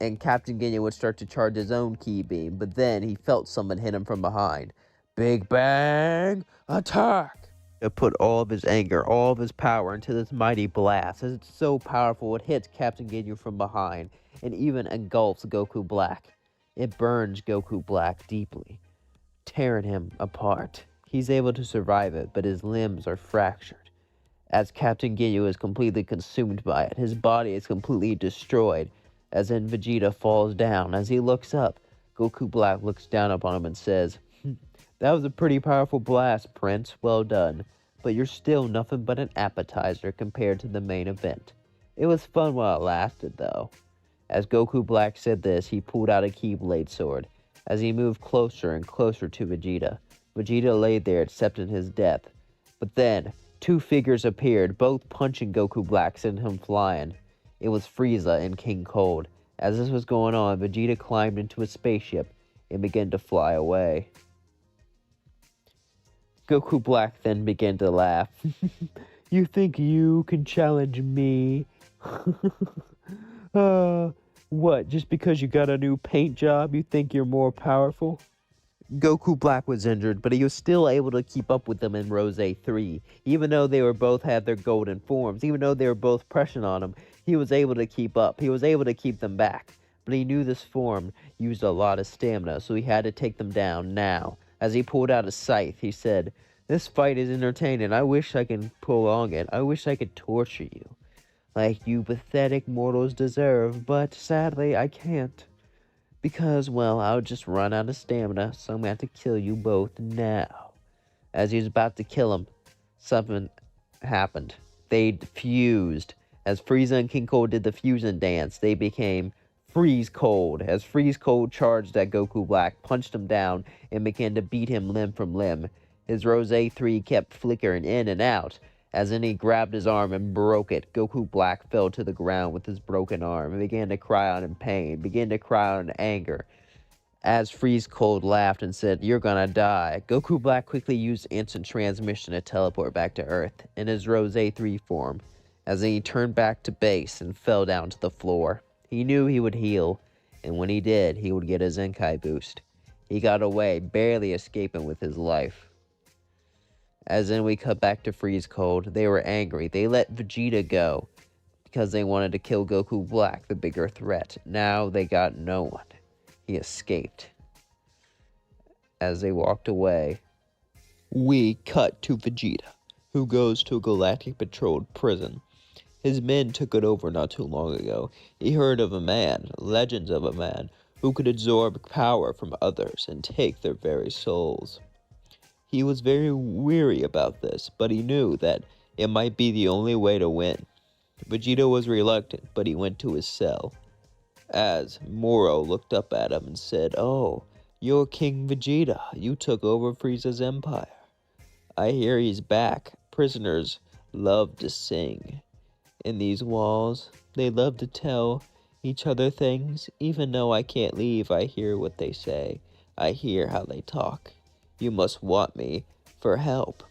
and Captain Ginyu would start to charge his own ki beam, but then he felt someone hit him from behind. Big Bang Attack! It put all of his anger, all of his power into this mighty blast. As it's so powerful, it hits Captain Ginyu from behind, and even engulfs Goku Black. It burns Goku Black deeply, tearing him apart. He's able to survive it, but his limbs are fractured. As Captain Ginyu is completely consumed by it, his body is completely destroyed. As then Vegeta falls down. As he looks up, Goku Black looks down upon him and says, "That was a pretty powerful blast, Prince. Well done. But you're still nothing but an appetizer compared to the main event. It was fun while it lasted, though." As Goku Black said this, he pulled out a Keyblade sword. As he moved closer and closer to Vegeta, Vegeta lay there accepting his death. But then, two figures appeared, both punching Goku Black, sending him flying. It was Frieza and King Cold. As this was going on, Vegeta climbed into a spaceship and began to fly away. Goku Black then began to laugh. "You think you can challenge me? What, just because you got a new paint job, you think you're more powerful?" Goku Black was injured, but he was still able to keep up with them in Rose 3. Even though they were both had their golden forms, even though they were both pressing on him, he was able to keep up. He was able to keep them back. But he knew this form used a lot of stamina, so he had to take them down now. As he pulled out a scythe, he said, "This fight is entertaining. I wish I could prolong it. I wish I could torture you, like you pathetic mortals deserve, but sadly I can't. Because, well, I'll just run out of stamina, so I'm going to have to kill you both now." As he was about to kill him, something happened. They fused. As Frieza and King Cold did the fusion dance, they became Freeze Cold. As Freeze Cold charged at Goku Black, punched him down, and began to beat him limb from limb. His Rose 3 kept flickering in and out. As then he grabbed his arm and broke it. Goku Black fell to the ground with his broken arm and began to cry out in pain, began to cry out in anger. As Freeze Cold laughed and said, "You're gonna die," Goku Black quickly used instant transmission to teleport back to Earth in his Rose 3 form. As then he turned back to base and fell down to the floor. He knew he would heal, and when he did, he would get a Zenkai boost. He got away, barely escaping with his life. As then we cut back to Freeze Cold. They were angry. They let Vegeta go. because they wanted to kill Goku Black, the bigger threat. Now they got no one. He escaped. As they walked away, we cut to Vegeta, who goes to a galactic-patrolled prison. His men took it over not too long ago. He heard of a man, legends of a man, who could absorb power from others and take their very souls. He was very weary about this, but he knew that it might be the only way to win. Vegeta was reluctant, but he went to his cell. As Moro looked up at him and said, "Oh, you're King Vegeta. You took over Frieza's empire. I hear he's back. Prisoners love to sing. In these walls, they love to tell each other things. Even though I can't leave, I hear what they say. I hear how they talk. You must want me for help."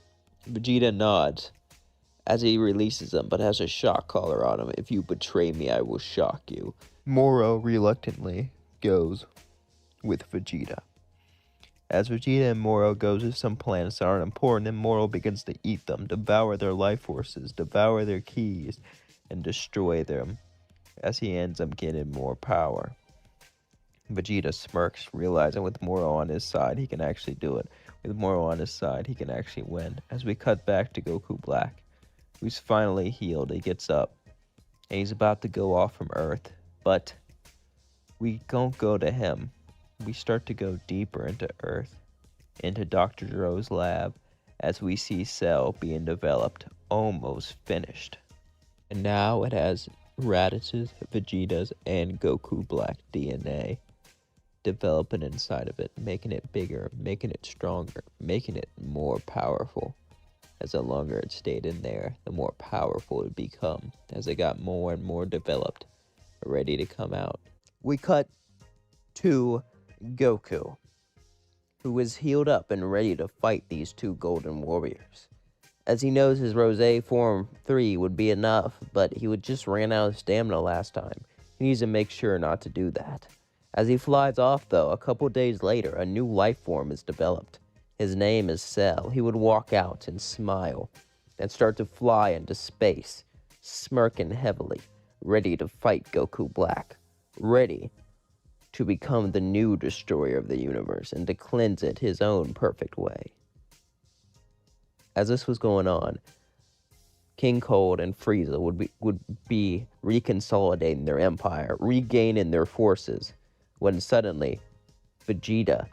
Vegeta nods as he releases him, but has a shock collar on him. "If you betray me, I will shock you." Moro reluctantly goes with Vegeta. As Vegeta and Moro go to some planets that aren't important, and Moro begins to eat them, devour their life forces, devour their keys, and destroy them, as he ends up getting more power. Vegeta smirks, realizing with Moro on his side, he can actually do it. With Moro on his side, he can actually win. As we cut back to Goku Black, who's finally healed, he gets up, and he's about to go off from Earth, but we don't go to him. We start to go deeper into Earth, into Dr. Gero's lab, as we see Cell being developed, almost finished. And now it has Raditz's, Vegeta's, and Goku Black DNA developing inside of it, making it bigger, making it stronger, making it more powerful. As the longer it stayed in there, the more powerful it would become, as it got more and more developed, ready to come out. We cut to Goku, who is healed up and ready to fight these two Golden Warriors. As he knows his Rosé Form 3 would be enough, but he would just ran out of stamina last time. He needs to make sure not to do that. As he flies off, though, a couple days later, a new life form is developed. His name is Cell. He would walk out and smile, and start to fly into space, smirking heavily, ready to fight Goku Black, ready to become the new destroyer of the universe and to cleanse it his own perfect way. As this was going on, King Cold and Frieza would be reconsolidating their empire, regaining their forces, when suddenly Vegeta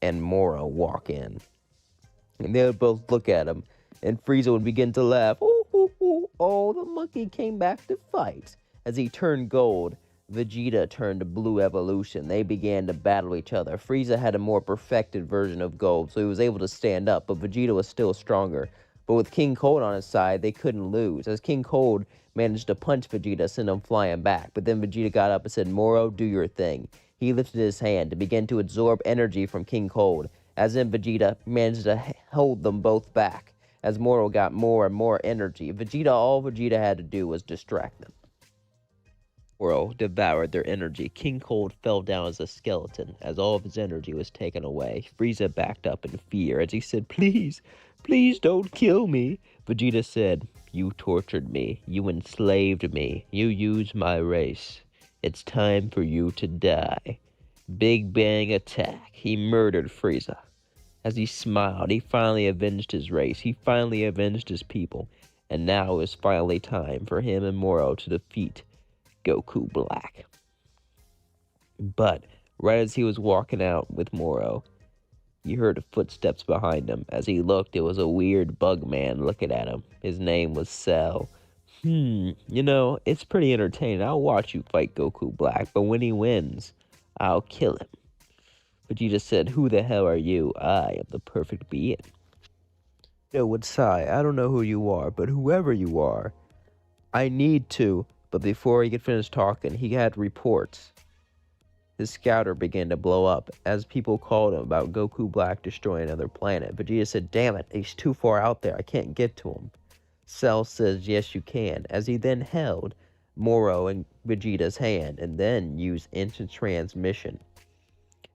and Moro walk in. And they would both look at him, and Frieza would begin to laugh. "Ooh, ooh, ooh, oh, the monkey came back to fight." As he turned gold, Vegeta turned to blue evolution. They began to battle each other. Frieza had a more perfected version of gold, so he was able to stand up, but Vegeta was still stronger. But with King Cold on his side, they couldn't lose, as King Cold managed to punch Vegeta, send him flying back. But then Vegeta got up and said, "Moro, do your thing." He lifted his hand to begin to absorb energy from King Cold, as then Vegeta managed to hold them both back. As Moro got more and more energy, all Vegeta had to do was distract them. Moro devoured their energy. King Cold fell down as a skeleton, as all of his energy was taken away. Frieza backed up in fear, as he said, "Please, please don't kill me." Vegeta said, "You tortured me. You enslaved me. You used my race. It's time for you to die." Big Bang attack. He murdered Frieza. As he smiled, he finally avenged his race. He finally avenged his people. And now it was finally time for him and Moro to defeat Goku Black. But right as he was walking out with Moro, he heard footsteps behind him. As he looked, it was a weird bug man looking at him. His name was Cell. It's pretty entertaining. I'll watch you fight Goku Black, but when he wins, I'll kill him. Vegeta said, "Who the hell are you? I am the perfect being." Vegeta would sigh, "I don't know who you are, but whoever you are, I need to." But before he could finish talking, he had reports. His scouter began to blow up, as people called him about Goku Black destroying another planet. Vegeta said, "Damn it, he's too far out there. I can't get to him." Cell says, "Yes, you can," as he then held Moro and Vegeta's hand and then used instant transmission.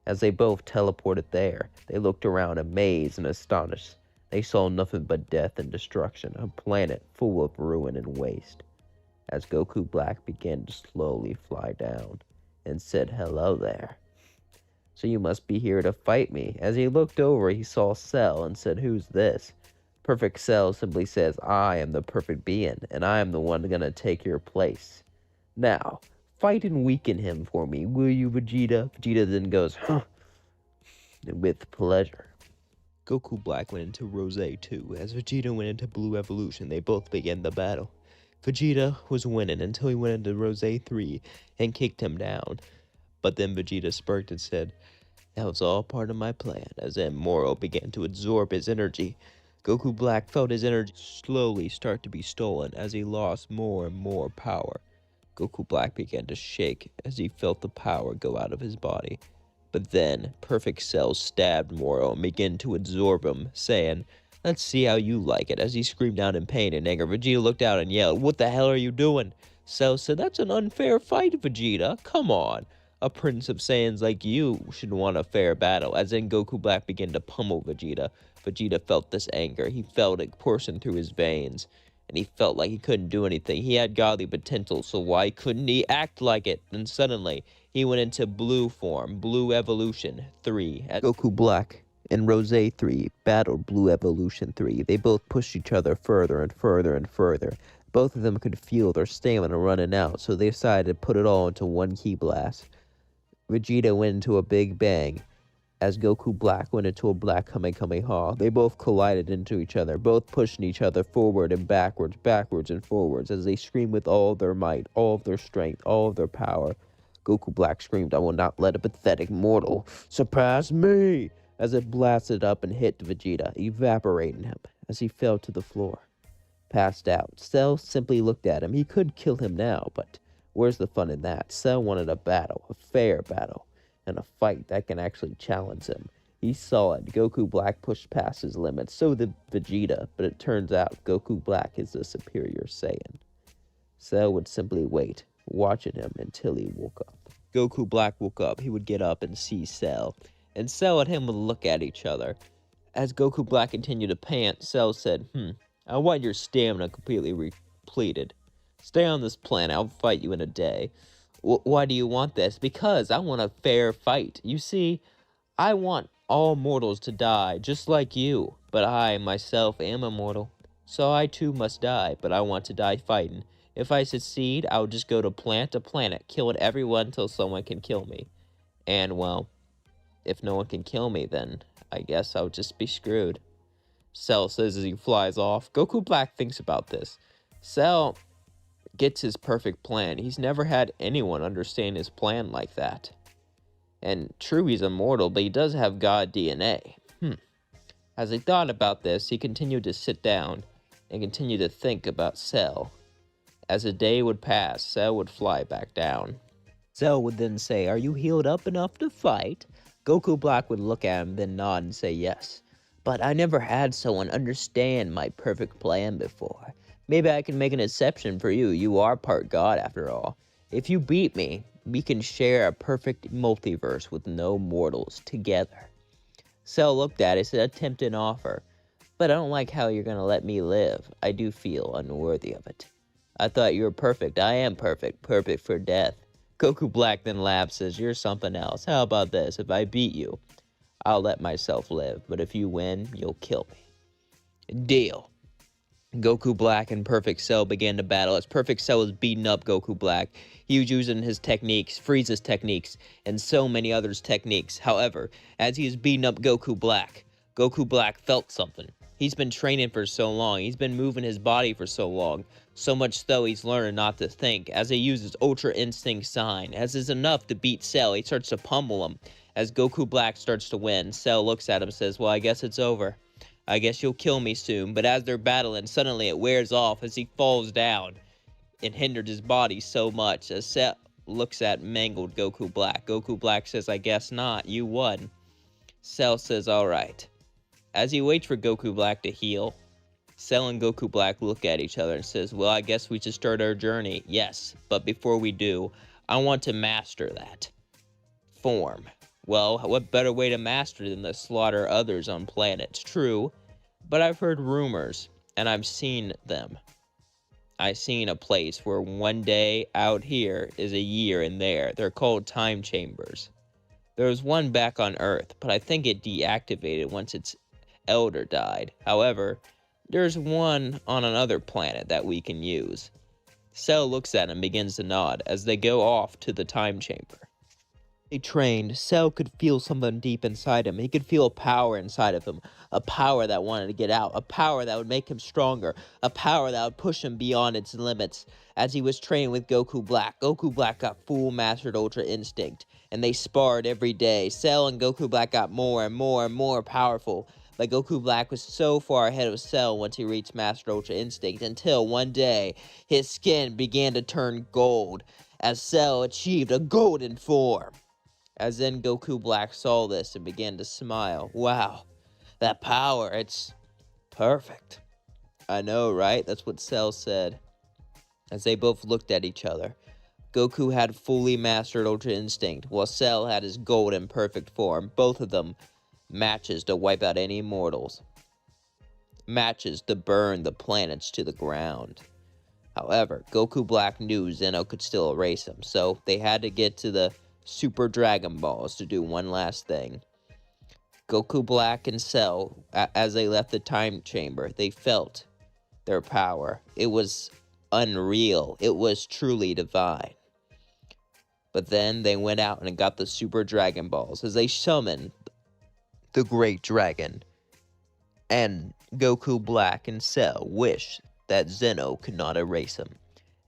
As they both teleported there, they looked around amazed and astonished. They saw nothing but death and destruction, a planet full of ruin and waste. as Goku Black began to slowly fly down and said, "Hello there. So you must be here to fight me." As he looked over, he saw Cell and said, "Who's this?" Perfect Cell simply says, "I am the perfect being, and I am the one gonna take your place. Now, fight and weaken him for me, will you, Vegeta?" Vegeta then goes, "Huh, with pleasure." Goku Black went into Rose 2. As Vegeta went into Blue Evolution, they both began the battle. Vegeta was winning until he went into Rose 3 and kicked him down. But then Vegeta sparked and said, "That was all part of my plan," as then Moro began to absorb his energy. Goku Black felt his energy slowly start to be stolen as he lost more and more power. Goku Black began to shake as he felt the power go out of his body. But then, Perfect Cell stabbed Moro and began to absorb him, saying, "Let's see how you like it." As he screamed out in pain and anger, Vegeta looked out and yelled, "What the hell are you doing?" Cell said, "That's an unfair fight, Vegeta. Come on. A Prince of Saiyans like you should want a fair battle." As then Goku Black began to pummel Vegeta. Vegeta felt this anger. He felt it coursing through his veins. And he felt like he couldn't do anything. He had godly potential, so why couldn't he act like it? And suddenly, he went into blue form, Blue Evolution 3. As Goku Black and Rose 3 battled Blue Evolution 3. They both pushed each other further and further and further. Both of them could feel their stamina running out, so they decided to put it all into one ki blast. Vegeta went into a big bang as Goku Black went into a black Kamehameha. They both collided into each other, both pushing each other forward and backwards, backwards and forwards, as they screamed with all of their might, all of their strength, all of their power. Goku Black screamed, "I will not let a pathetic mortal surpass me," as it blasted up and hit Vegeta, evaporating him as he fell to the floor, passed out. Cell simply looked at him. He could kill him now, but where's the fun in that? Cell wanted a battle, a fair battle, and a fight that can actually challenge him. He saw it. Goku Black pushed past his limits. So did Vegeta, but it turns out Goku Black is the superior Saiyan. Cell would simply wait, watching him until he woke up. Goku Black woke up. He would get up and see Cell, and Cell and him would look at each other. As Goku Black continued to pant, Cell said, "I want your stamina completely repleted. Stay on this planet. I'll fight you in a day." "Why do you want this?" "Because I want a fair fight. You see, I want all mortals to die, just like you. But I, myself, am immortal. So I too must die, but I want to die fighting. If I succeed, I'll just go to planet to planet, killing everyone until someone can kill me. And, well, if no one can kill me, then I guess I'll just be screwed." Cell says as he flies off. Goku Black thinks about this. Cell gets his perfect plan. He's never had anyone understand his plan like that. And true, he's immortal, but he does have God DNA. As he thought about this, he continued to sit down and continued to think about Cell. As a day would pass, Cell would fly back down. Cell would then say, "Are you healed up enough to fight?" Goku Black would look at him, then nod and say yes. "But I never had someone understand my perfect plan before. Maybe I can make an exception for you. You are part God after all. If you beat me, we can share a perfect multiverse with no mortals together." Cell looked at it and said, "A tempting offer. But I don't like how you're going to let me live. I do feel unworthy of it. I thought you were perfect. I am perfect. Perfect for death." Goku Black then laughs, says, "You're something else. How about this? If I beat you, I'll let myself live. But if you win, you'll kill me." Deal. Goku Black and Perfect Cell began to battle. As Perfect Cell was beating up Goku Black, he was using his techniques, Frieza's techniques, and so many others' techniques. However, as he was beating up Goku Black felt something. He's been training for so long. He's been moving his body for so long. So much so he's learning not to think. As he uses Ultra Instinct Sign, as is enough to beat Cell, he starts to pummel him. As Goku Black starts to win, Cell looks at him and says, "Well, I guess it's over. I guess you'll kill me soon." But as they're battling, suddenly it wears off as he falls down and hindered his body so much. As Cell looks at mangled Goku Black. Goku Black says, "I guess not. You won." Cell says, "All right." As he waits for Goku Black to heal, Cell and Goku Black look at each other and says, "Well, I guess we should start our journey." "Yes, but before we do, I want to master that form." "Well, what better way to master than to slaughter others on planets?" "True, but I've heard rumors, and I've seen them. I seen a place where one day out here is a year in there. They're called time chambers. There was one back on Earth, but I think it deactivated once its elder died. However, there's one on another planet that we can use. Cell looks at him and begins to nod as they go off to the time chamber. He trained, Cell could feel something deep inside him. He could feel a power inside of him, a power that wanted to get out, a power that would make him stronger, a power that would push him beyond its limits. As he was training with Goku Black got full mastered Ultra Instinct, and they sparred every day. Cell and Goku Black got more and more and more powerful, but Goku Black was so far ahead of Cell once he reached Master Ultra Instinct, until one day, his skin began to turn gold, as Cell achieved a golden form. As then Goku Black saw this and began to smile. Wow, that power, it's perfect. I know, right? That's what Cell said. As they both looked at each other. Goku had fully mastered Ultra Instinct, while Cell had his golden perfect form. Both of them matches to wipe out any mortals. Matches to burn the planets to the ground. However, Goku Black knew Zeno could still erase him, so they had to get to the Super Dragon Balls to do one last thing. Goku Black and Cell, as they left the time chamber, they felt their power. It was unreal. It was truly divine. But then they went out and got the Super Dragon Balls as they summoned the Great Dragon. And Goku Black and Cell wished that Zeno could not erase him.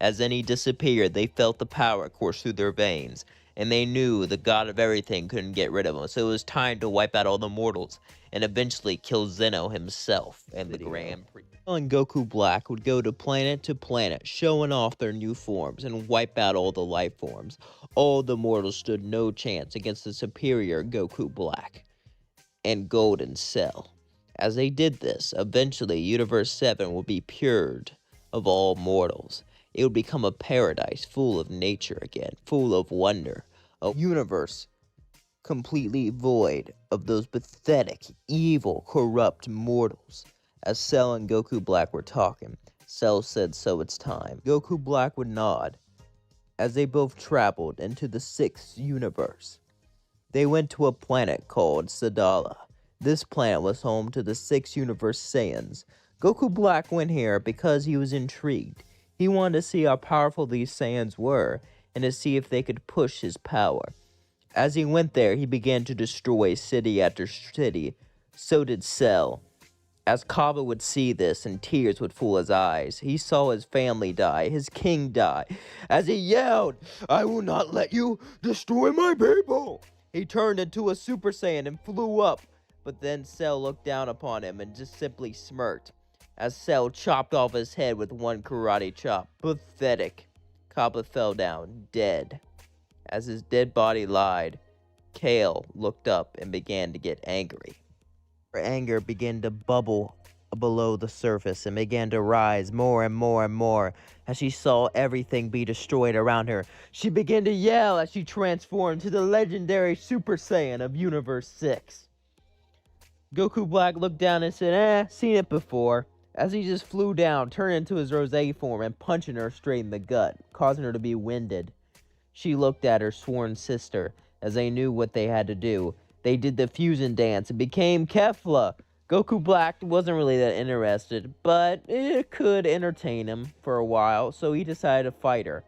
As then he disappeared, they felt the power course through their veins, and they knew the god of everything couldn't get rid of him, so it was time to wipe out all the mortals, and eventually kill Zeno himself and the Grand Prix. Cell and Goku Black would go to planet, showing off their new forms, and wipe out all the life forms. All the mortals stood no chance against the superior Goku Black and Golden Cell. As they did this, eventually Universe 7 would be purged of all mortals. It would become a paradise full of nature again, full of wonder. A universe completely void of those pathetic, evil, corrupt mortals. As Cell and Goku Black were talking, Cell said, "So it's time." Goku Black would nod as they both traveled into the 6th universe. They went to a planet called Sadala. This planet was home to the 6th universe Saiyans. Goku Black went here because he was intrigued. He wanted to see how powerful these Saiyans were, and to see if they could push his power. As he went there, he began to destroy city after city. So did Cell. As Cabba would see this, and tears would fill his eyes. He saw his family die, his king die. As he yelled, "I will not let you destroy my people!" He turned into a Super Saiyan and flew up. But then Cell looked down upon him and just simply smirked, as Cell chopped off his head with one karate chop. Pathetic. Cabba fell down, dead. As his dead body lied, Kale looked up and began to get angry. Her anger began to bubble below the surface and began to rise more and more and more as she saw everything be destroyed around her. She began to yell as she transformed to the legendary Super Saiyan of Universe 6. Goku Black looked down and said, seen it before. As he just flew down, turned into his Rosé form and punching her straight in the gut, causing her to be winded. She looked at her sworn sister, as they knew what they had to do. They did the fusion dance and became Kefla. Goku Black wasn't really that interested, but it could entertain him for a while, so he decided to fight her.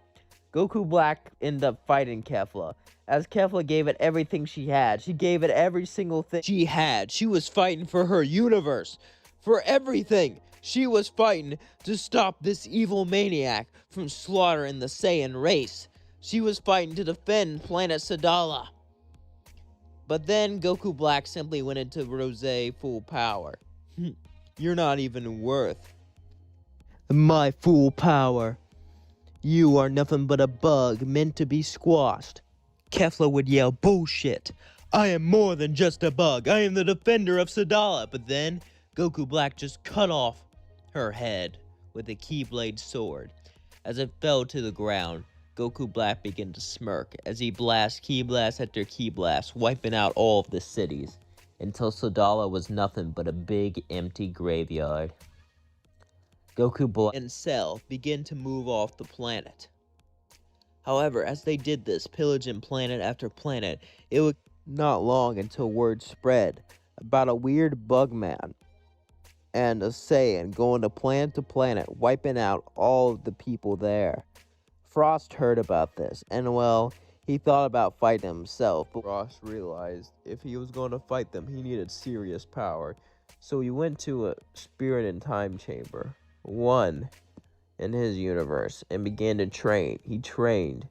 Goku Black ended up fighting Kefla, as Kefla gave it everything she had. She gave it every single thing she had. She was fighting for her universe, for everything. She was fighting to stop this evil maniac from slaughtering the Saiyan race. She was fighting to defend planet Sadala. But then Goku Black simply went into Rosé full power. You're not even worth my full power. You are nothing but a bug meant to be squashed. Kefla would yell, "Bullshit! I am more than just a bug. I am the defender of Sadala." But then Goku Black just cut off her head with a Keyblade sword. As it fell to the ground, Goku Black began to smirk as he blasted Key Blast after Key Blast, wiping out all of the cities, until Sadala was nothing but a big empty graveyard. Goku Black and Cell begin to move off the planet. However, as they did this, pillaging planet after planet, it was not long until word spread about a weird bug man and a Saiyan going to planet, wiping out all of the people there. Frost heard about this, and well, he thought about fighting himself, but Frost realized if he was going to fight them, he needed serious power. So he went to a spirit and time chamber, one in his universe, and began to train. He trained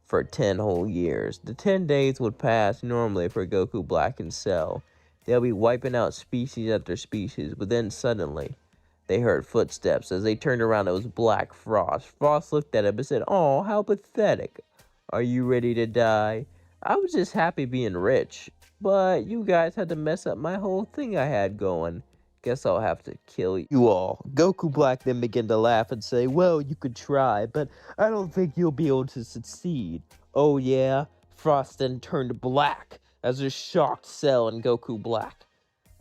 for 10 whole years. The 10 days would pass normally for Goku Black and Cell. They'll be wiping out species after species, but then suddenly, they heard footsteps. As they turned around, it was Black Frost. Frost looked at him and said, "Oh, how pathetic. Are you ready to die? I was just happy being rich, but you guys had to mess up my whole thing I had going. Guess I'll have to kill you all." Goku Black then began to laugh and say, "Well, you could try, but I don't think you'll be able to succeed." "Oh yeah?" Frost then turned black as a shocked Cell and Goku Black,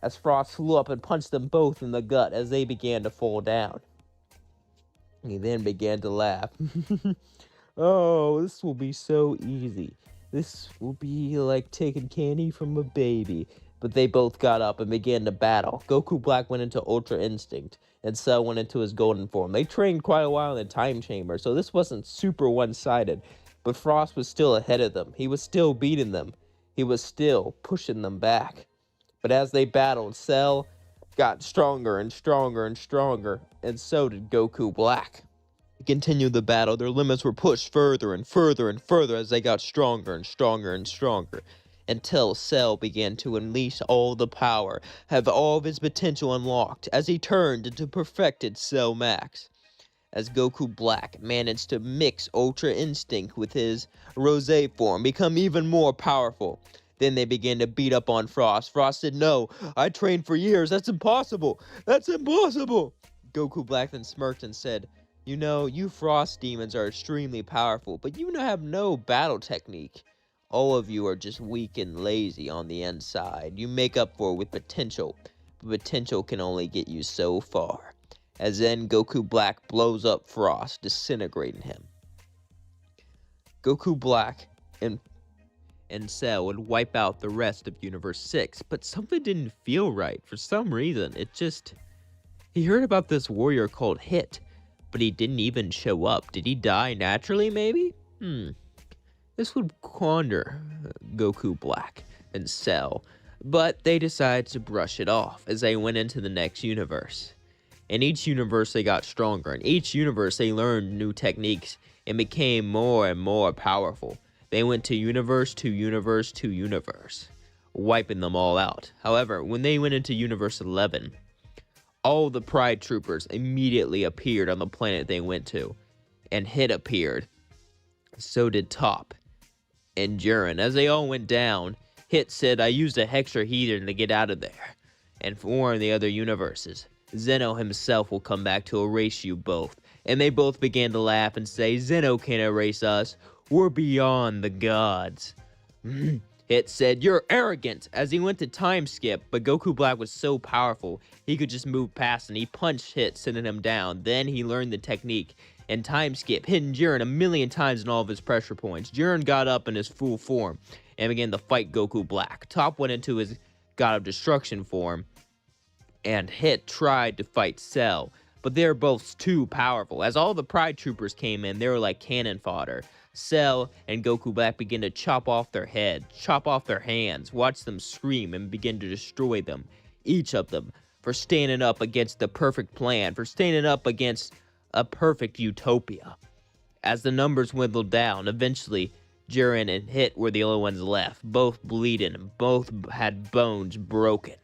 as Frost flew up and punched them both in the gut as they began to fall down. He then began to laugh. "Oh, this will be so easy. This will be like taking candy from a baby." But they both got up and began to battle. Goku Black went into Ultra Instinct, and Cell went into his golden form. They trained quite a while in the time chamber, so this wasn't super one-sided. But Frost was still ahead of them. He was still beating them. He was still pushing them back. But as they battled, Cell got stronger and stronger and stronger, and so did Goku Black. To continue the battle, their limits were pushed further and further and further as they got stronger and stronger and stronger, until Cell began to unleash all the power, have all of his potential unlocked, as he turned into perfected Cell Max. As Goku Black managed to mix Ultra Instinct with his Rosé form, become even more powerful. Then they began to beat up on Frost. Frost said, "No, I trained for years. That's impossible. That's impossible." Goku Black then smirked and said, "You know, you Frost demons are extremely powerful, but you have no battle technique. All of you are just weak and lazy on the inside. You make up for it with potential, but potential can only get you so far." As then Goku Black blows up Frost, disintegrating him. Goku Black and Cell would wipe out the rest of Universe 6, but something didn't feel right. For some reason, he heard about this warrior called Hit, but he didn't even show up. Did he die naturally, maybe? This would quander Goku Black and Cell, but they decided to brush it off as they went into the next universe. In each universe, they got stronger. In each universe, they learned new techniques and became more and more powerful. They went to universe to universe to universe, wiping them all out. However, when they went into Universe 11, all the Pride Troopers immediately appeared on the planet they went to, and Hit appeared. So did Top and Jiren. As they all went down, Hit said, "I used a hexahedron to get out of there and warn the other universes. Zeno himself will come back to erase you both." And they both began to laugh and say, "Zeno can't erase us. We're beyond the gods." Hit said, "You're arrogant," as he went to time skip, but Goku Black was so powerful, he could just move past and he punched Hit, sending him down. Then he learned the technique and time skip, hitting Jiren a million times in all of his pressure points. Jiren got up in his full form and began to fight Goku Black. Top went into his God of Destruction form, and Hit tried to fight Cell, but they're both too powerful. As all the Pride Troopers came in, they were like cannon fodder. Cell and Goku Black begin to chop off their head, chop off their hands, watch them scream, and begin to destroy them, each of them, for standing up against the perfect plan, for standing up against a perfect utopia. As the numbers dwindled down, eventually, Jiren and Hit were the only ones left, both bleeding, both had bones broken.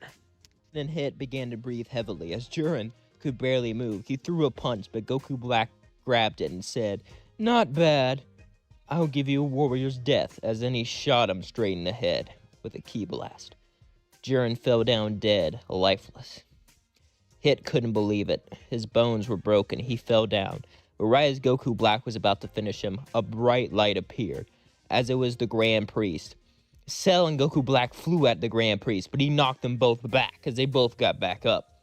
Then Hit began to breathe heavily. As Jiren could barely move, he threw a punch, but Goku Black grabbed it and said, "Not bad. I'll give you a warrior's death," as then he shot him straight in the head with a ki blast. Jiren fell down dead, lifeless. Hit couldn't believe it. His bones were broken. He fell down. But right as Goku Black was about to finish him, a bright light appeared, as it was the Grand Priest. Cell and Goku Black flew at the Grand Priest, but he knocked them both back as they both got back up.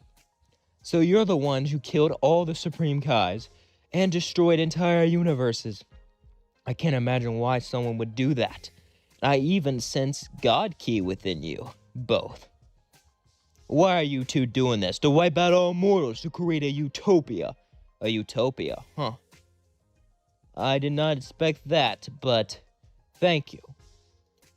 So you're the ones who killed all the Supreme Kais and destroyed entire universes. I can't imagine why someone would do that. I even sense God Ki within you, both. Why are you two doing this? To wipe out all mortals, to create a utopia. A utopia, huh? I did not expect that, but thank you.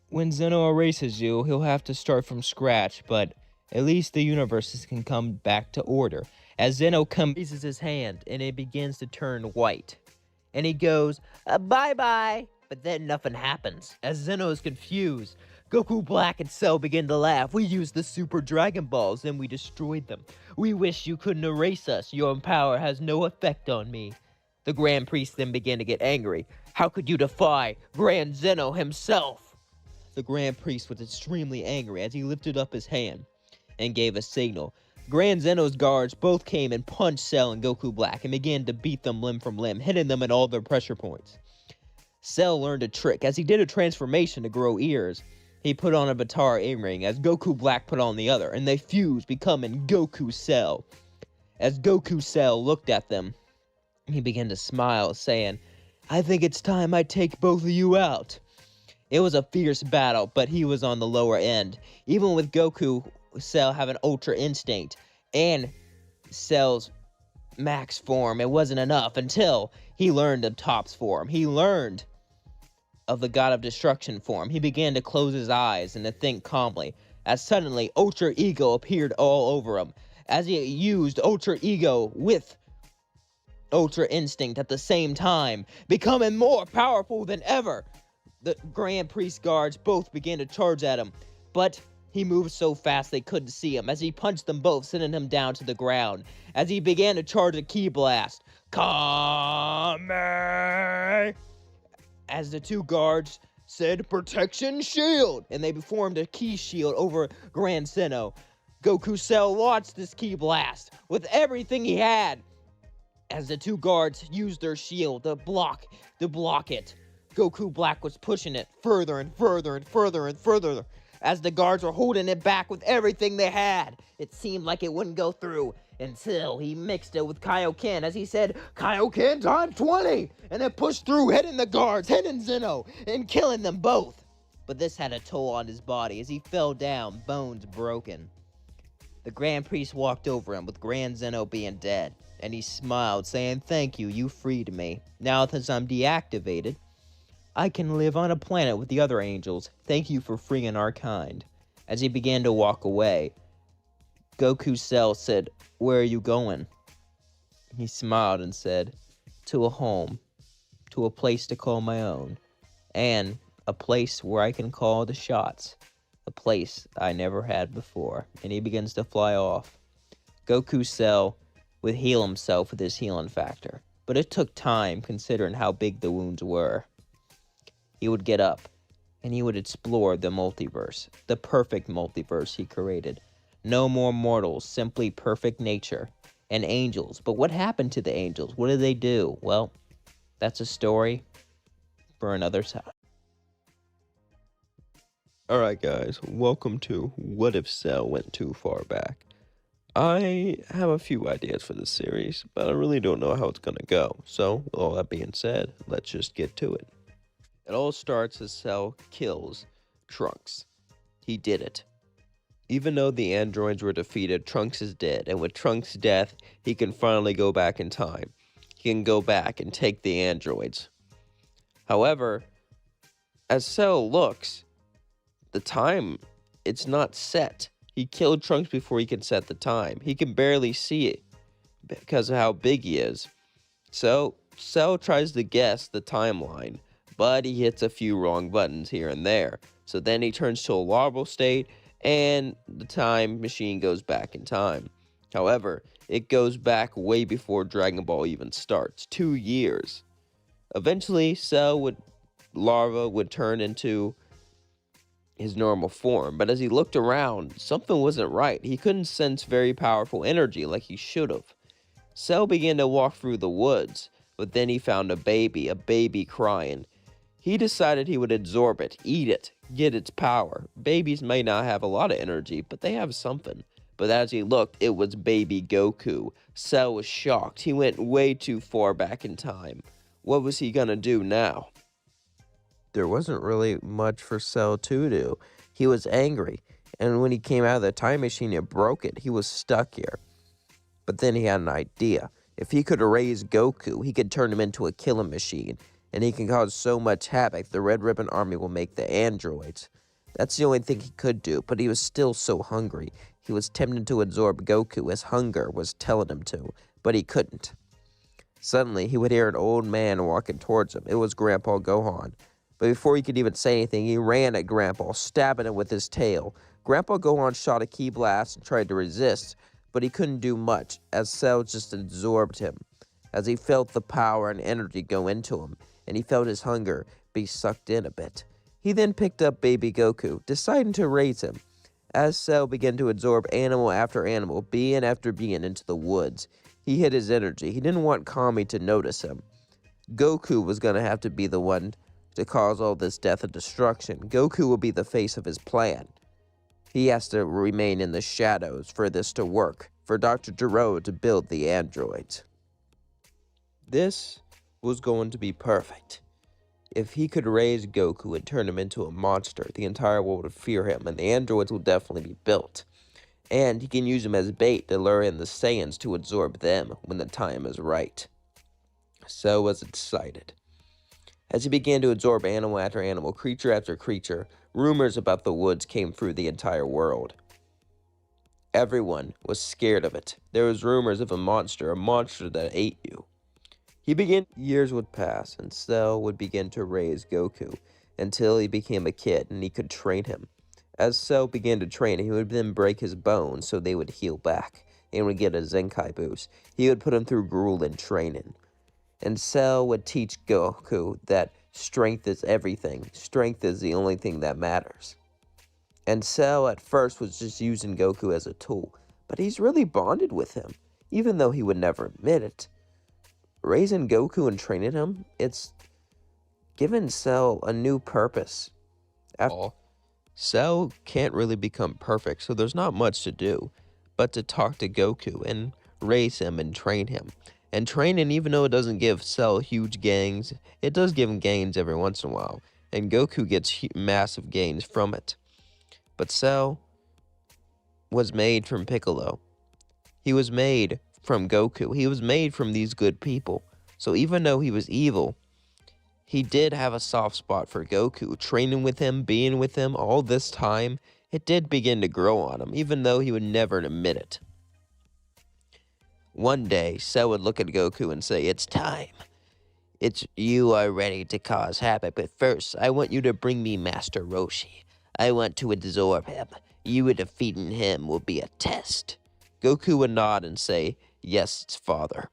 When Zeno erases you, he'll have to start from scratch, but at least the universes can come back to order. As Zeno raises his hand, and it begins to turn white. And he goes, bye-bye. But then nothing happens. As Zeno is confused, Goku Black and Cell begin to laugh. We used the Super Dragon Balls and we destroyed them. We wish you couldn't erase us. Your power has no effect on me. The Grand Priest then began to get angry. How could you defy Grand Zeno himself? The Grand Priest was extremely angry as he lifted up his hand and gave a signal. Grand Zeno's guards both came and punched Cell and Goku Black and began to beat them limb from limb, hitting them at all their pressure points. Cell learned a trick. As he did a transformation to grow ears, he put on a Batara earring as Goku Black put on the other, and they fused, becoming Goku Cell. As Goku Cell looked at them, he began to smile, saying, I think it's time I take both of you out. It was a fierce battle, but he was on the lower end. Even with Goku Cell having Ultra Instinct and Cell's max form, it wasn't enough until he learned of Top's form. He learned of the God of Destruction form. He began to close his eyes and to think calmly, as suddenly Ultra Ego appeared all over him. As he used Ultra Ego with Ultra Instinct at the same time, becoming more powerful than ever. The Grand Priest guards both began to charge at him, but he moved so fast they couldn't see him as he punched them both, sending him down to the ground. As he began to charge a Ki Blast, Kame! As the two guards said, Protection Shield! And they formed a Ki Shield over Grand Zeno. Goku Cell launched this Ki Blast with everything he had. As the two guards used their shield to block it, Goku Black was pushing it further and further and further and further. As the guards were holding it back with everything they had, it seemed like it wouldn't go through until he mixed it with Kaioken, as he said, Kaioken times 20! And it pushed through, hitting the guards, hitting Zeno, and killing them both. But this had a toll on his body as he fell down, bones broken. The Grand Priest walked over him with Grand Zeno being dead, and he smiled, saying, Thank you, you freed me. Now since I'm deactivated, I can live on a planet with the other angels. Thank you for freeing our kind. As he began to walk away, Goku Cell said, Where are you going? He smiled and said, To a home, to a place to call my own, and a place where I can call the shots, a place I never had before. And he begins to fly off. Goku Cell would heal himself with his healing factor, but it took time considering how big the wounds were. He would get up, and he would explore the multiverse, the perfect multiverse he created. No more mortals, simply perfect nature, and angels. But what happened to the angels? What did they do? Well, that's a story for another time. Alright guys, welcome to What If Cell Went Too Far Back. I have a few ideas for this series, but I really don't know how it's gonna go. So, with all that being said, let's just get to it. It all starts as Cell kills Trunks. He did it. Even though the androids were defeated, Trunks is dead, and with Trunks' death, he can finally go back in time. He can go back and take the androids. However, as Cell looks, the time, it's not set. He killed Trunks before he can set the time. He can barely see it because of how big he is. So, Cell tries to guess the timeline, but he hits a few wrong buttons here and there. So then he turns to a larval state, and the time machine goes back in time. However, it goes back way before Dragon Ball even starts, 2 years. Eventually, Larva would turn into his normal form, but as he looked around, something wasn't right. He couldn't sense very powerful energy like he should have. Cell began to walk through the woods, but then he found a baby crying. He decided he would absorb it, eat it, get its power. Babies may not have a lot of energy, but they have something. But as he looked, it was baby Goku. Cell was shocked. He went way too far back in time. What was he gonna do now? There wasn't really much for Cell to do. He was angry, and when he came out of the time machine, it broke it. He was stuck here. But then he had an idea. If he could erase Goku, he could turn him into a killing machine, and he can cause so much havoc, the Red Ribbon Army will make the androids. That's the only thing he could do, but he was still so hungry. He was tempted to absorb Goku as hunger was telling him to, but he couldn't. Suddenly, he would hear an old man walking towards him. It was Grandpa Gohan. But before he could even say anything, he ran at Grandpa, stabbing him with his tail. Grandpa Gohan shot a ki blast and tried to resist, but he couldn't do much, as Cell just absorbed him, as he felt the power and energy go into him, and he felt his hunger be sucked in a bit. He then picked up baby Goku, deciding to raise him. As Cell began to absorb animal after animal, being after being into the woods, he hid his energy. He didn't want Kami to notice him. Goku was going to have to be the one to cause all this death and destruction. Goku will be the face of his plan. He has to remain in the shadows for this to work, for Dr. Gero to build the androids. This was going to be perfect. If he could raise Goku and turn him into a monster, the entire world would fear him, and the androids will definitely be built. And he can use him as bait to lure in the Saiyans to absorb them when the time is right. So was excited. As he began to absorb animal after animal, creature after creature, rumors about the woods came through the entire world. Everyone was scared of it. There was rumors of a monster that ate you. Years would pass, and Cell would begin to raise Goku until he became a kid and he could train him. As Cell began to train, he would then break his bones so they would heal back and would get a Zenkai boost. He would put him through grueling training. And Cell would teach Goku that strength is everything. Strength is the only thing that matters. And Cell at first was just using Goku as a tool, but he's really bonded with him, even though he would never admit it. Raising Goku and training him, it's given Cell a new purpose. Cell can't really become perfect, so there's not much to do but to talk to Goku and raise him and train him. And training, even though it doesn't give Cell huge gains, it does give him gains every once in a while. And Goku gets massive gains from it. But Cell was made from Piccolo. He was made from Goku. He was made from these good people. So even though he was evil, he did have a soft spot for Goku. Training with him, being with him all this time, it did begin to grow on him, even though he would never admit it. One day, Cell would look at Goku and say, "It's time. You are ready to cause havoc, but first, I want you to bring me Master Roshi. I want to absorb him. You defeating him will be a test." Goku would nod and say, "Yes, father."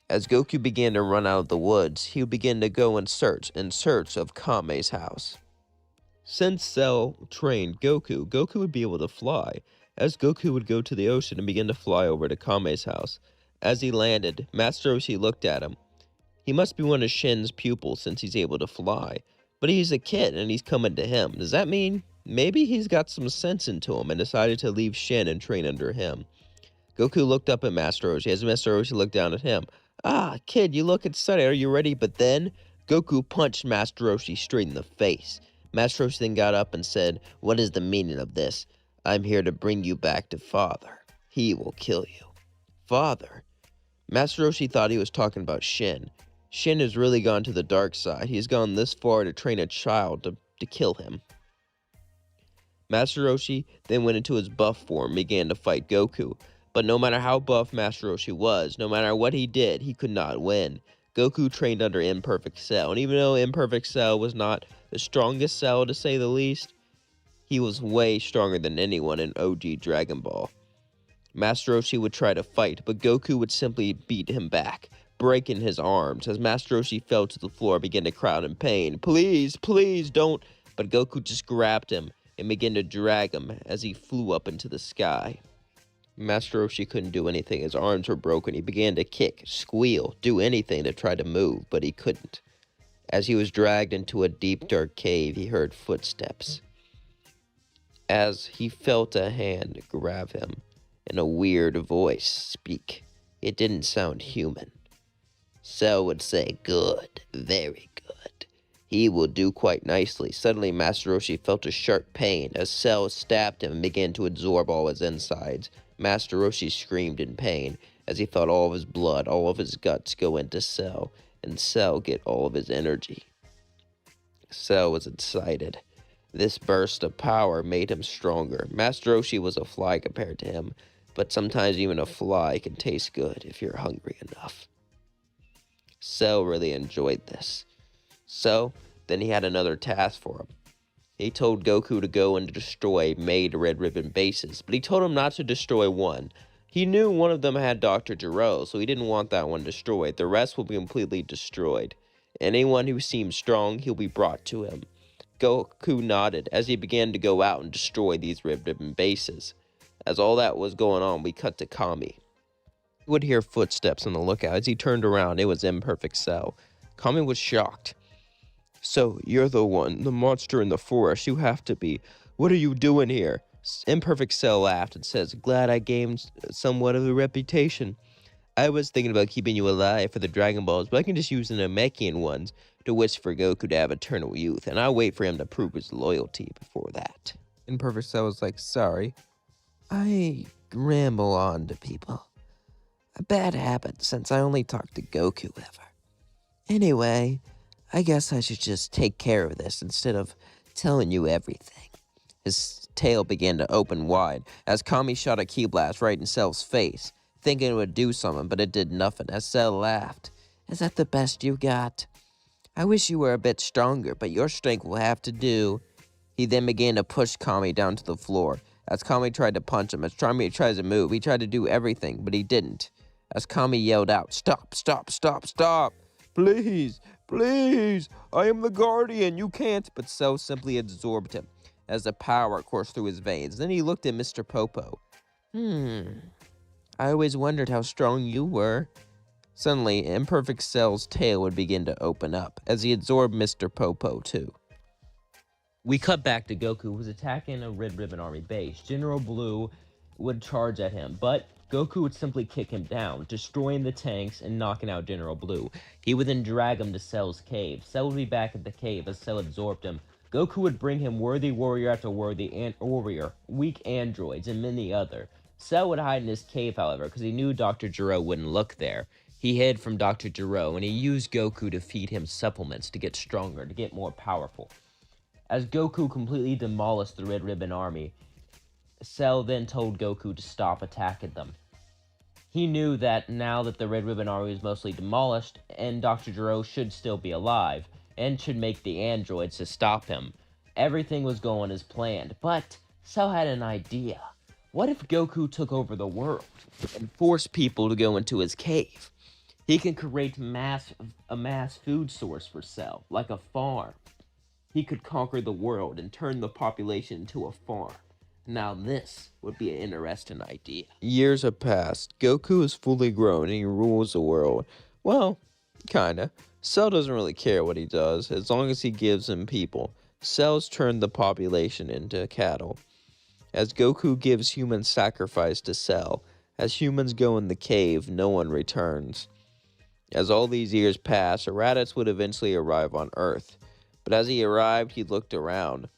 As Goku began to run out of the woods, he would begin to go in search of Kame's house. Since Cell trained Goku, Goku would be able to fly. As Goku would go to the ocean and begin to fly over to Kame's house. As he landed, Master Roshi looked at him. He must be one of Shin's pupils since he's able to fly. But he's a kid and he's coming to him. Does that mean maybe he's got some sense into him and decided to leave Shin and train under him? Goku looked up at Master Roshi as Master Roshi looked down at him. "Ah, kid, you look excited. Are you ready?" But then Goku punched Master Roshi straight in the face. Master Roshi then got up and said, "What is the meaning of this? I'm here to bring you back to Father. He will kill you." Father? Master Roshi thought he was talking about Shin. Shin has really gone to the dark side. He's gone this far to train a child to kill him. Master Roshi then went into his buff form and began to fight Goku. But no matter how buff Master Roshi was, no matter what he did, he could not win. Goku trained under Imperfect Cell, and even though Imperfect Cell was not the strongest Cell to say the least, he was way stronger than anyone in OG Dragon Ball. Master Roshi would try to fight, but Goku would simply beat him back, breaking his arms. As Master Roshi fell to the floor and began to cry out in pain, "Please, please, don't." But Goku just grabbed him and began to drag him as he flew up into the sky. Master Roshi couldn't do anything. His arms were broken. He began to kick, squeal, do anything to try to move, but he couldn't. As he was dragged into a deep, dark cave, he heard footsteps. As he felt a hand grab him, in a weird voice speak. It didn't sound human. Cell would say, "Good, very good. He will do quite nicely." Suddenly, Master Roshi felt a sharp pain as Cell stabbed him and began to absorb all his insides. Master Roshi screamed in pain as he felt all of his blood, all of his guts go into Cell, and Cell get all of his energy. Cell was excited. This burst of power made him stronger. Master Roshi was a fly compared to him, but sometimes even a fly can taste good if you're hungry enough. Cell really enjoyed this. So, then he had another task for him. He told Goku to go and destroy made Red Ribbon bases, but he told him not to destroy one. He knew one of them had Dr. Gero, so he didn't want that one destroyed. The rest will be completely destroyed. Anyone who seems strong, he'll be brought to him. Goku nodded as he began to go out and destroy these Red Ribbon bases. As all that was going on, we cut to Kami. He would hear footsteps on the lookout. As he turned around, it was Imperfect Cell. Kami was shocked. "So, you're the one, the monster in the forest. You have to be. What are you doing here?" Imperfect Cell laughed and says, "Glad I gained somewhat of a reputation. I was thinking about keeping you alive for the Dragon Balls, but I can just use the Namekian ones to wish for Goku to have eternal youth, and I'll wait for him to prove his loyalty before that." Imperfect Cell was like, "Sorry, I ramble on to people. A bad habit since I only talk to Goku ever. Anyway, I guess I should just take care of this instead of telling you everything." His tail began to open wide as Kami shot a ki blast right in Cell's face, thinking it would do something, but it did nothing. As Cell laughed, "Is that the best you got? I wish you were a bit stronger, but your strength will have to do." He then began to push Kami down to the floor. As Kami tried to punch him, as Kami tried to move, he tried to do everything, but he didn't. As Kami yelled out, "Stop, stop, stop, stop! Please, please! I am the Guardian, you can't!" But Cell simply absorbed him as the power coursed through his veins. Then he looked at Mr. Popo. I always wondered how strong you were." Suddenly, Imperfect Cell's tail would begin to open up as he absorbed Mr. Popo too. We cut back to Goku, who was attacking a Red Ribbon Army base. General Blue would charge at him, but Goku would simply kick him down, destroying the tanks and knocking out General Blue. He would then drag him to Cell's cave. Cell would be back at the cave as Cell absorbed him. Goku would bring him worthy warrior after worthy warrior, weak androids, and many other. Cell would hide in his cave, however, because he knew Dr. Gero wouldn't look there. He hid from Dr. Gero, and he used Goku to feed him supplements to get stronger, to get more powerful. As Goku completely demolished the Red Ribbon Army, Cell then told Goku to stop attacking them. He knew that now that the Red Ribbon Army was mostly demolished, and Dr. Gero should still be alive, and should make the androids to stop him. Everything was going as planned, but Cell had an idea. What if Goku took over the world and forced people to go into his cave? He can create a mass food source for Cell, like a farm. He could conquer the world and turn the population into a farm. Now this would be an interesting idea. Years have passed. Goku is fully grown and he rules the world. Well, kinda. Cell doesn't really care what he does, as long as he gives him people. Cell's turned the population into cattle. As Goku gives human sacrifice to Cell, as humans go in the cave, no one returns. As all these years pass, Raditz would eventually arrive on Earth. But as he arrived, he looked around.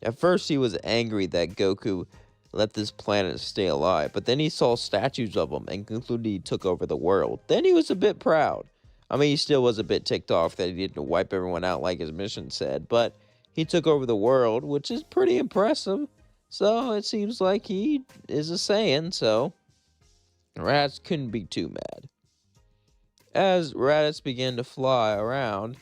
At first, he was angry that Goku let this planet stay alive, but then he saw statues of him and concluded he took over the world. Then he was a bit proud. I mean, he still was a bit ticked off that he didn't wipe everyone out like his mission said, but he took over the world, which is pretty impressive. So it seems like he is a Saiyan, so Raditz couldn't be too mad. As Raditz began to fly around,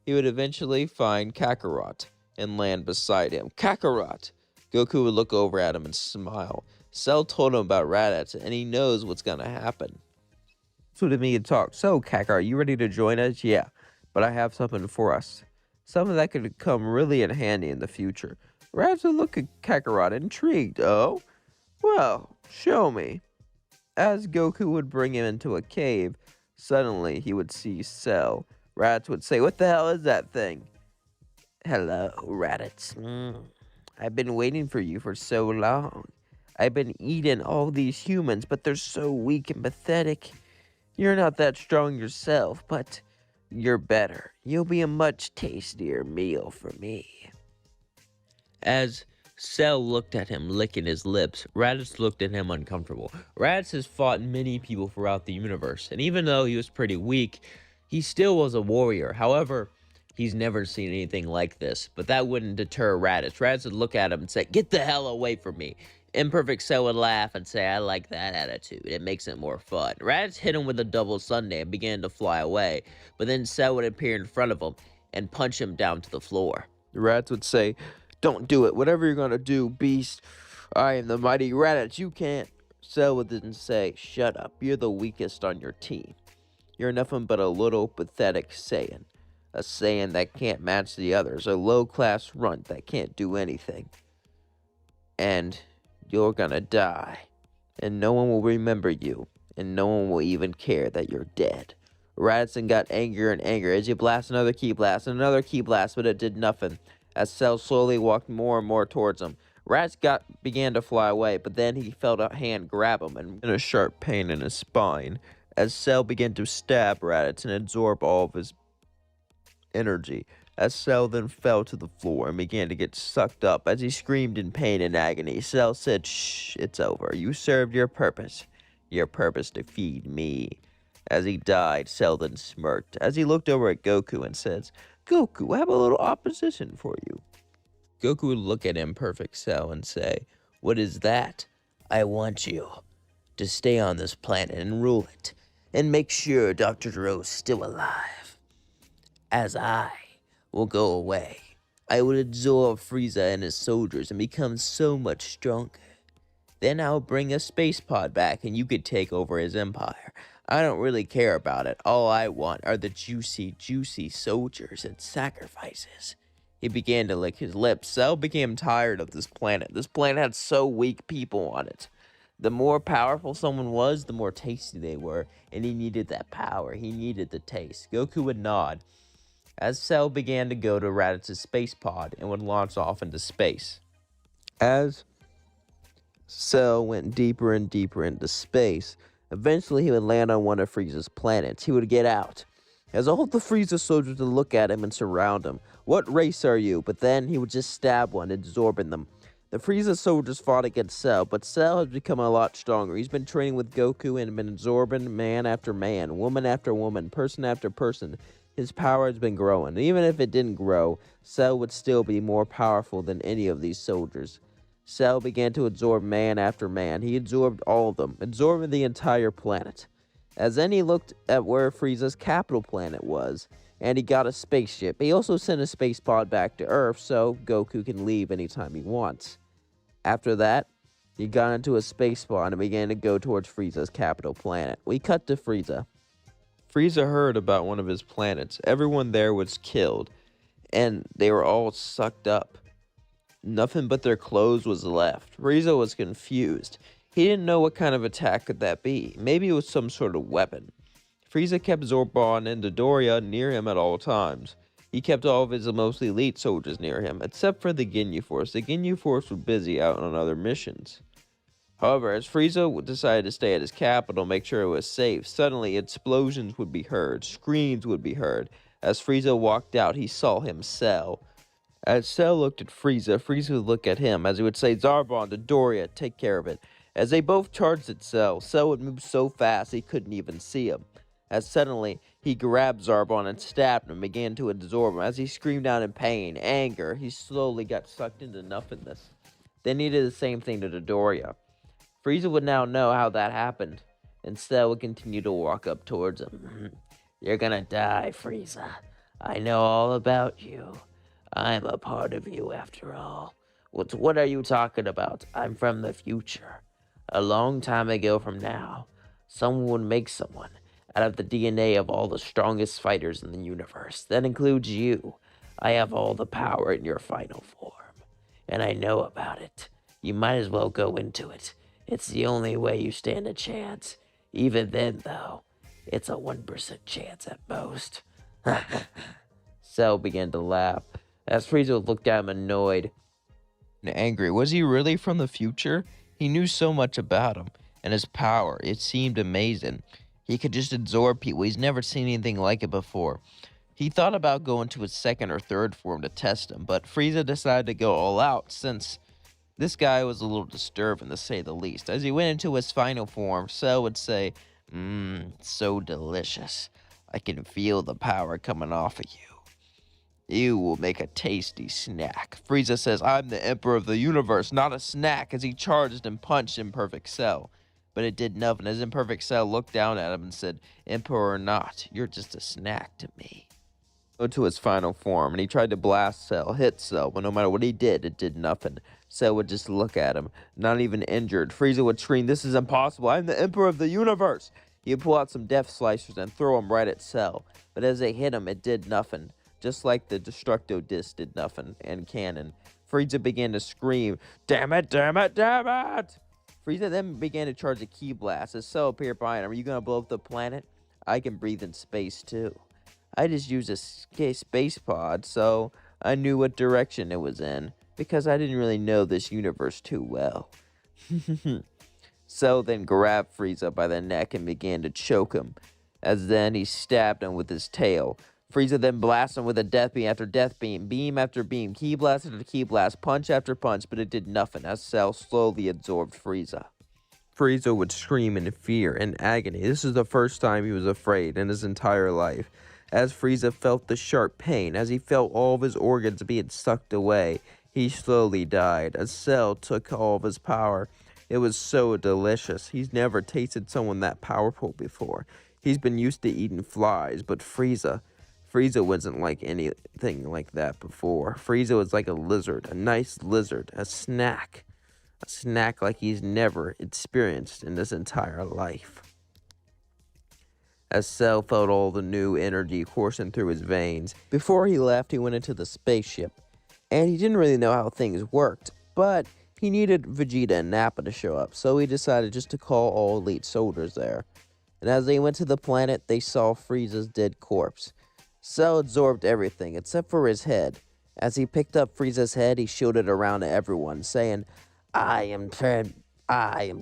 he would eventually find Kakarot and land beside him. Kakarot! Goku would look over at him and smile. Cell told him about Raditz, and he knows what's gonna happen. So did me and talk. "So, Kakarot, you ready to join us?" "Yeah, but I have something for us. Something that could come really in handy in the future." Raditz would look at Kakarot, intrigued. "Oh? Well, show me." As Goku would bring him into a cave, suddenly he would see Cell. Raditz would say, "What the hell is that thing?" "Hello, Raditz. I've been waiting for you for so long. I've been eating all these humans, but they're so weak and pathetic. You're not that strong yourself, but you're better. You'll be a much tastier meal for me. As Cell looked at him, licking his lips, Raditz looked at him uncomfortable. Raditz has fought many people throughout the universe, and even though he was pretty weak, he still was a warrior. However, he's never seen anything like this, but that wouldn't deter Raditz. Raditz would look at him and say, "Get the hell away from me." Imperfect Cell would laugh and say, "I like that attitude. It makes it more fun." Raditz hit him with a double Sunday and began to fly away, but then Cell would appear in front of him and punch him down to the floor. Raditz would say, "Don't do it. Whatever you're gonna do, beast. I am the mighty Raditz. You can't." Cell would then say, "Shut up. You're the weakest on your team. You're nothing but a little pathetic Saiyan. A Saiyan that can't match the others. A low-class runt that can't do anything. And you're gonna die. And no one will remember you. And no one will even care that you're dead." Raditz got angrier and angrier as he blasted another key blast and another key blast, but it did nothing. As Cell slowly walked more and more towards him, Raditz began to fly away, but then he felt a hand grab him and in a sharp pain in his spine. As Cell began to stab Raditz and absorb all of his energy, as Cell then fell to the floor and began to get sucked up. As he screamed in pain and agony, Cell said, "Shh, it's over. You served your purpose to feed me." As he died, Cell then smirked as he looked over at Goku and says, "Goku, I have a little opposition for you." Goku would look at Imperfect Cell and say, "What is that?" I want you to stay on this planet and rule it, and make sure Dr. Gero's still alive. As I will go away, I will absorb Frieza and his soldiers and become so much stronger. Then I'll bring a space pod back and you could take over his empire. I don't really care about it. All I want are the juicy soldiers and sacrifices." He began to lick his lips. Cell became tired of this planet. This planet had so weak people on it. The more powerful someone was, the more tasty they were, and he needed that power. He needed the taste. Goku would nod as Cell began to go to Raditz's space pod and would launch off into space. As Cell went deeper and deeper into space, eventually he would land on one of Frieza's planets. He would get out, as all the Frieza soldiers would look at him and surround him. "What race are you?" But then he would just stab one, absorbing them. The Frieza soldiers fought against Cell, but Cell has become a lot stronger. He's been training with Goku and been absorbing man after man, woman after woman, person after person. His power has been growing. Even if it didn't grow, Cell would still be more powerful than any of these soldiers. Cell began to absorb man after man. He absorbed all of them, absorbing the entire planet. As then he looked at where Frieza's capital planet was, and he got a spaceship. He also sent a space pod back to Earth so Goku can leave anytime he wants. After that, he got into a space pod and began to go towards Frieza's capital planet. We cut to Frieza. Frieza heard about one of his planets. Everyone there was killed, and they were all sucked up. Nothing but their clothes was left. Frieza was confused. He didn't know what kind of attack could that be. Maybe it was some sort of weapon. Frieza kept Zarbon and Dodoria near him at all times. He kept all of his most elite soldiers near him, except for the Ginyu Force. The Ginyu Force were busy out on other missions. However, as Frieza decided to stay at his capital, make sure it was safe, suddenly explosions would be heard, screams would be heard. As Frieza walked out, he saw him, Cell. As Cell looked at Frieza, Frieza would look at him, as he would say, "Zarbon, Dodoria, take care of it." As they both charged at Cell, Cell would move so fast he couldn't even see him. As suddenly, he grabbed Zarbon and stabbed him and began to absorb him. As he screamed out in pain, anger, he slowly got sucked into nothingness. Then he did the same thing to Dodoria. Frieza would now know how that happened, and Cell would continue to walk up towards him. "You're gonna die, Frieza. I know all about you. I'm a part of you after all." What are you talking about? I'm from the future. A long time ago from now, someone would make someone out of the DNA of all the strongest fighters in the universe. That includes you. I have all the power in your final form, and I know about it. You might as well go into it. It's the only way you stand a chance. Even then, though, it's a 1% chance at most. Cell began to laugh, as Frieza looked at him annoyed and angry. Was he really from the future? He knew so much about him, and his power, it seemed amazing. He could just absorb people. He's never seen anything like it before. He thought about going to his second or third form to test him, but Frieza decided to go all out since this guy was a little disturbing, to say the least. As he went into his final form, Cell would say, so delicious. I can feel the power coming off of you. You will make a tasty snack. Frieza says, I'm the Emperor of the Universe, not a snack, as he charged and punched Imperfect Cell. But it did nothing, as Imperfect Cell looked down at him and said, Emperor or not, you're just a snack to me. Go to his final form, and he tried to blast Cell, hit Cell, but no matter what he did, it did nothing. Cell would just look at him, not even injured. Frieza would scream, this is impossible, I'm the Emperor of the Universe! He would pull out some death slicers and throw them right at Cell, but as they hit him, it did nothing. Just like the Destructo Disc did nothing, and Cannon. Frieza began to scream, damn it, damn it, damn it! Frieza then began to charge a Ki Blast. As Cell appeared behind him, are you gonna blow up the planet? I can breathe in space too. I just used a space pod, so I knew what direction it was in, because I didn't really know this universe too well. Cell then grabbed Frieza by the neck and began to choke him, as then he stabbed him with his tail. Frieza then blasted him with a death beam after death beam, beam after beam, Ki Blast after Ki Blast, punch after punch, but it did nothing, as Cell slowly absorbed Frieza. Frieza would scream in fear and agony. This is the first time he was afraid in his entire life. As Frieza felt the sharp pain, as he felt all of his organs being sucked away, he slowly died. As Cell took all of his power, it was so delicious. He's never tasted someone that powerful before. He's been used to eating flies, but Frieza wasn't like anything like that before. Frieza was like a lizard, a nice lizard, a snack like he's never experienced in his entire life. As Cell felt all the new energy coursing through his veins. Before he left, he went into the spaceship, and he didn't really know how things worked, but he needed Vegeta and Nappa to show up, so he decided just to call all elite soldiers there. And as they went to the planet, they saw Frieza's dead corpse. Cell absorbed everything, except for his head. As he picked up Frieza's head, he showed it around to everyone, saying, I am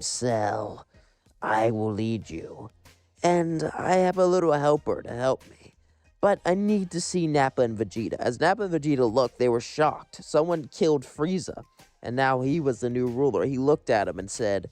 Cell. I will lead you. And I have a little helper to help me. But I need to see Nappa and Vegeta. As Nappa and Vegeta looked, they were shocked. Someone killed Frieza, and now he was the new ruler. He looked at him and said,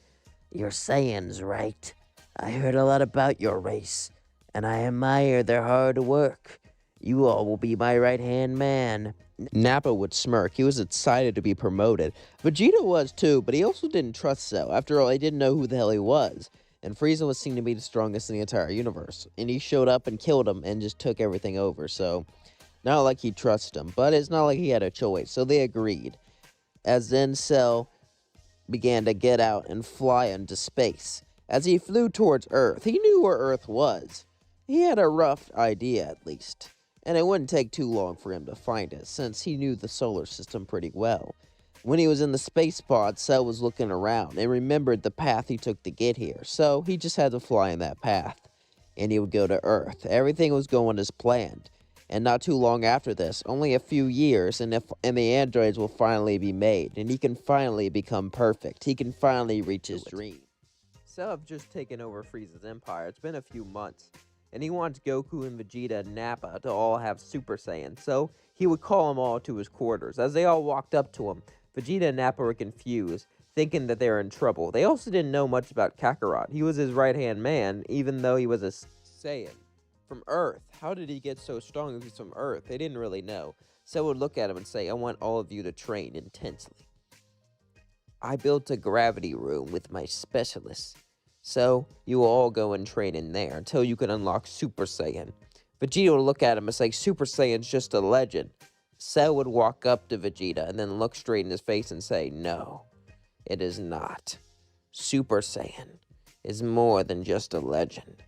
You're Saiyans, right? I heard a lot about your race, and I admire their hard work. You all will be my right-hand man. Nappa would smirk. He was excited to be promoted. Vegeta was too, but he also didn't trust Cell. After all, he didn't know who the hell he was. And Frieza was seen to be the strongest in the entire universe. And he showed up and killed him and just took everything over. So, not like he trusted him, but it's not like he had a choice. So they agreed. As then Cell began to get out and fly into space. As he flew towards Earth, he knew where Earth was. He had a rough idea, at least. And it wouldn't take too long for him to find it, since he knew the solar system pretty well. When he was in the space pod, Cell was looking around and remembered the path he took to get here, so he just had to fly in that path, and he would go to Earth. Everything was going as planned, and not too long after this, only a few years, and the androids will finally be made, and he can finally become perfect. He can finally reach his dream. Cell have just taken over Frieza's empire. It's been a few months, and he wants Goku and Vegeta and Nappa to all have Super Saiyan, so he would call them all to his quarters. As they all walked up to him, Vegeta and Nappa were confused, thinking that they were in trouble. They also didn't know much about Kakarot. He was his right-hand man, even though he was a Saiyan. From Earth. How did he get so strong if he's from Earth? They didn't really know. Cell would look at him and say, I want all of you to train intensely. I built a gravity room with my specialists, so you will all go and train in there until you can unlock Super Saiyan. Vegeta would look at him and say, Super Saiyan's just a legend. Cell would walk up to Vegeta and then look straight in his face and say, no, it is not. Super Saiyan is more than just a legend.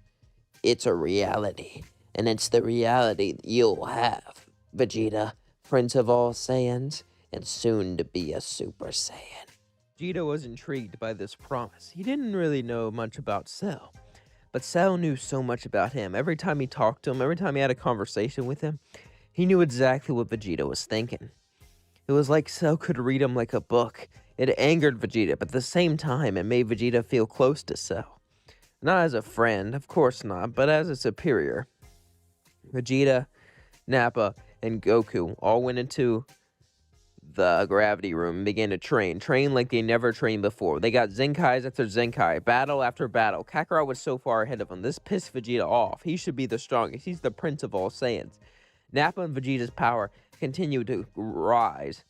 It's a reality, and it's the reality that you'll have, Vegeta, Prince of all Saiyans, and soon to be a Super Saiyan. Vegeta was intrigued by this promise. He didn't really know much about Cell, but Cell knew so much about him. Every time he talked to him, every time he had a conversation with him, he knew exactly what Vegeta was thinking. It was like Cell could read him like a book. It angered Vegeta, but at the same time, it made Vegeta feel close to Cell. Not as a friend, of course not, but as a superior. Vegeta, Nappa, and Goku all went into the gravity room and began to train like they never trained before. They got Zenkais after Zenkai, battle after battle. Kakarot was so far ahead of him. This pissed Vegeta off. He should be the strongest. He's the prince of all Saiyans. Nappa and Vegeta's power continued to rise.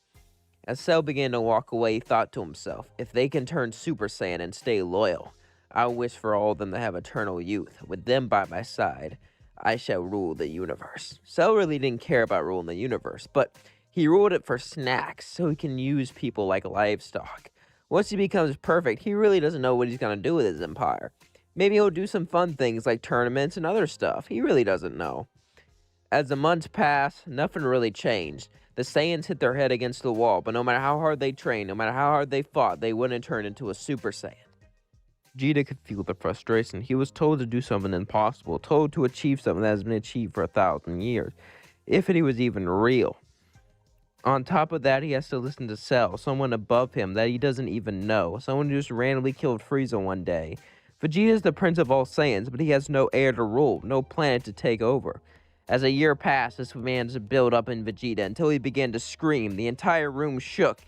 As Cell began to walk away, he thought to himself, if they can turn Super Saiyan and stay loyal, I wish for all of them to have eternal youth. With them by my side, I shall rule the universe. Cell really didn't care about ruling the universe, but he ruled it for snacks so he can use people like livestock. Once he becomes perfect, he really doesn't know what he's going to do with his empire. Maybe he'll do some fun things like tournaments and other stuff. He really doesn't know. As the months passed, nothing really changed. The Saiyans hit their head against the wall, but no matter how hard they trained, no matter how hard they fought, they wouldn't turn into a Super Saiyan. Vegeta could feel the frustration. He was told to do something impossible, told to achieve something that has been achieved for 1,000 years, if it was even real. On top of that, he has to listen to Cell, someone above him that he doesn't even know, someone who just randomly killed Frieza one day. Vegeta is the prince of all Saiyans, but he has no heir to rule, no planet to take over. As a year passed, this began to build up in Vegeta until he began to scream. The entire room shook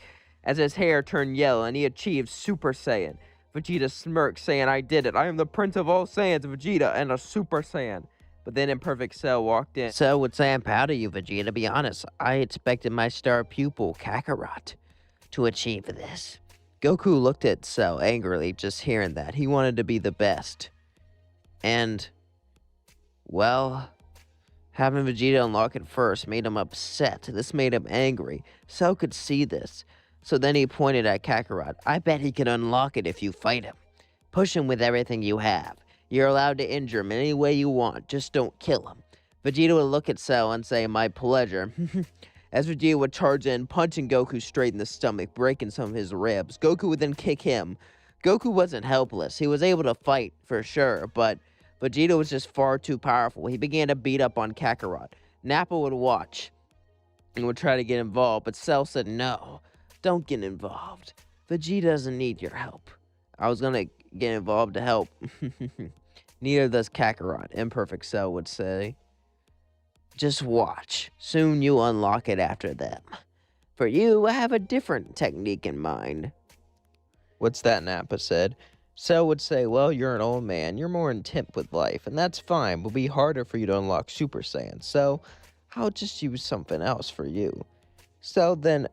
as his hair turned yellow and he achieved Super Saiyan. Vegeta smirked, saying, I did it. I am the prince of all Saiyans, Vegeta, and a Super Saiyan. But then Imperfect Cell walked in. Cell would say, I'm proud of you, Vegeta. Be honest, I expected my star pupil, Kakarot, to achieve this. Goku looked at Cell angrily, just hearing that. He wanted to be the best. And, well, having Vegeta unlock it first made him upset. This made him angry. Cell could see this. So then he pointed at Kakarot. I bet he can unlock it if you fight him. Push him with everything you have. You're allowed to injure him any way you want, just don't kill him. Vegeta would look at Cell and say, my pleasure. As Vegeta would charge in, punching Goku straight in the stomach, breaking some of his ribs. Goku would then kick him. Goku wasn't helpless. He was able to fight, for sure, but Vegeta was just far too powerful. He began to beat up on Kakarot. Nappa would watch and would try to get involved, but Cell said, no, don't get involved. Vegeta doesn't need your help. I was gonna get involved to help. Neither does Kakarot, Imperfect Cell would say. Just watch. Soon you'll unlock it after them. For you, I have a different technique in mind. What's that? Nappa said. Cell would say, well, you're an old man. You're more intent with life, and that's fine. It'll be harder for you to unlock Super Saiyan, so I'll just use something else for you. Cell then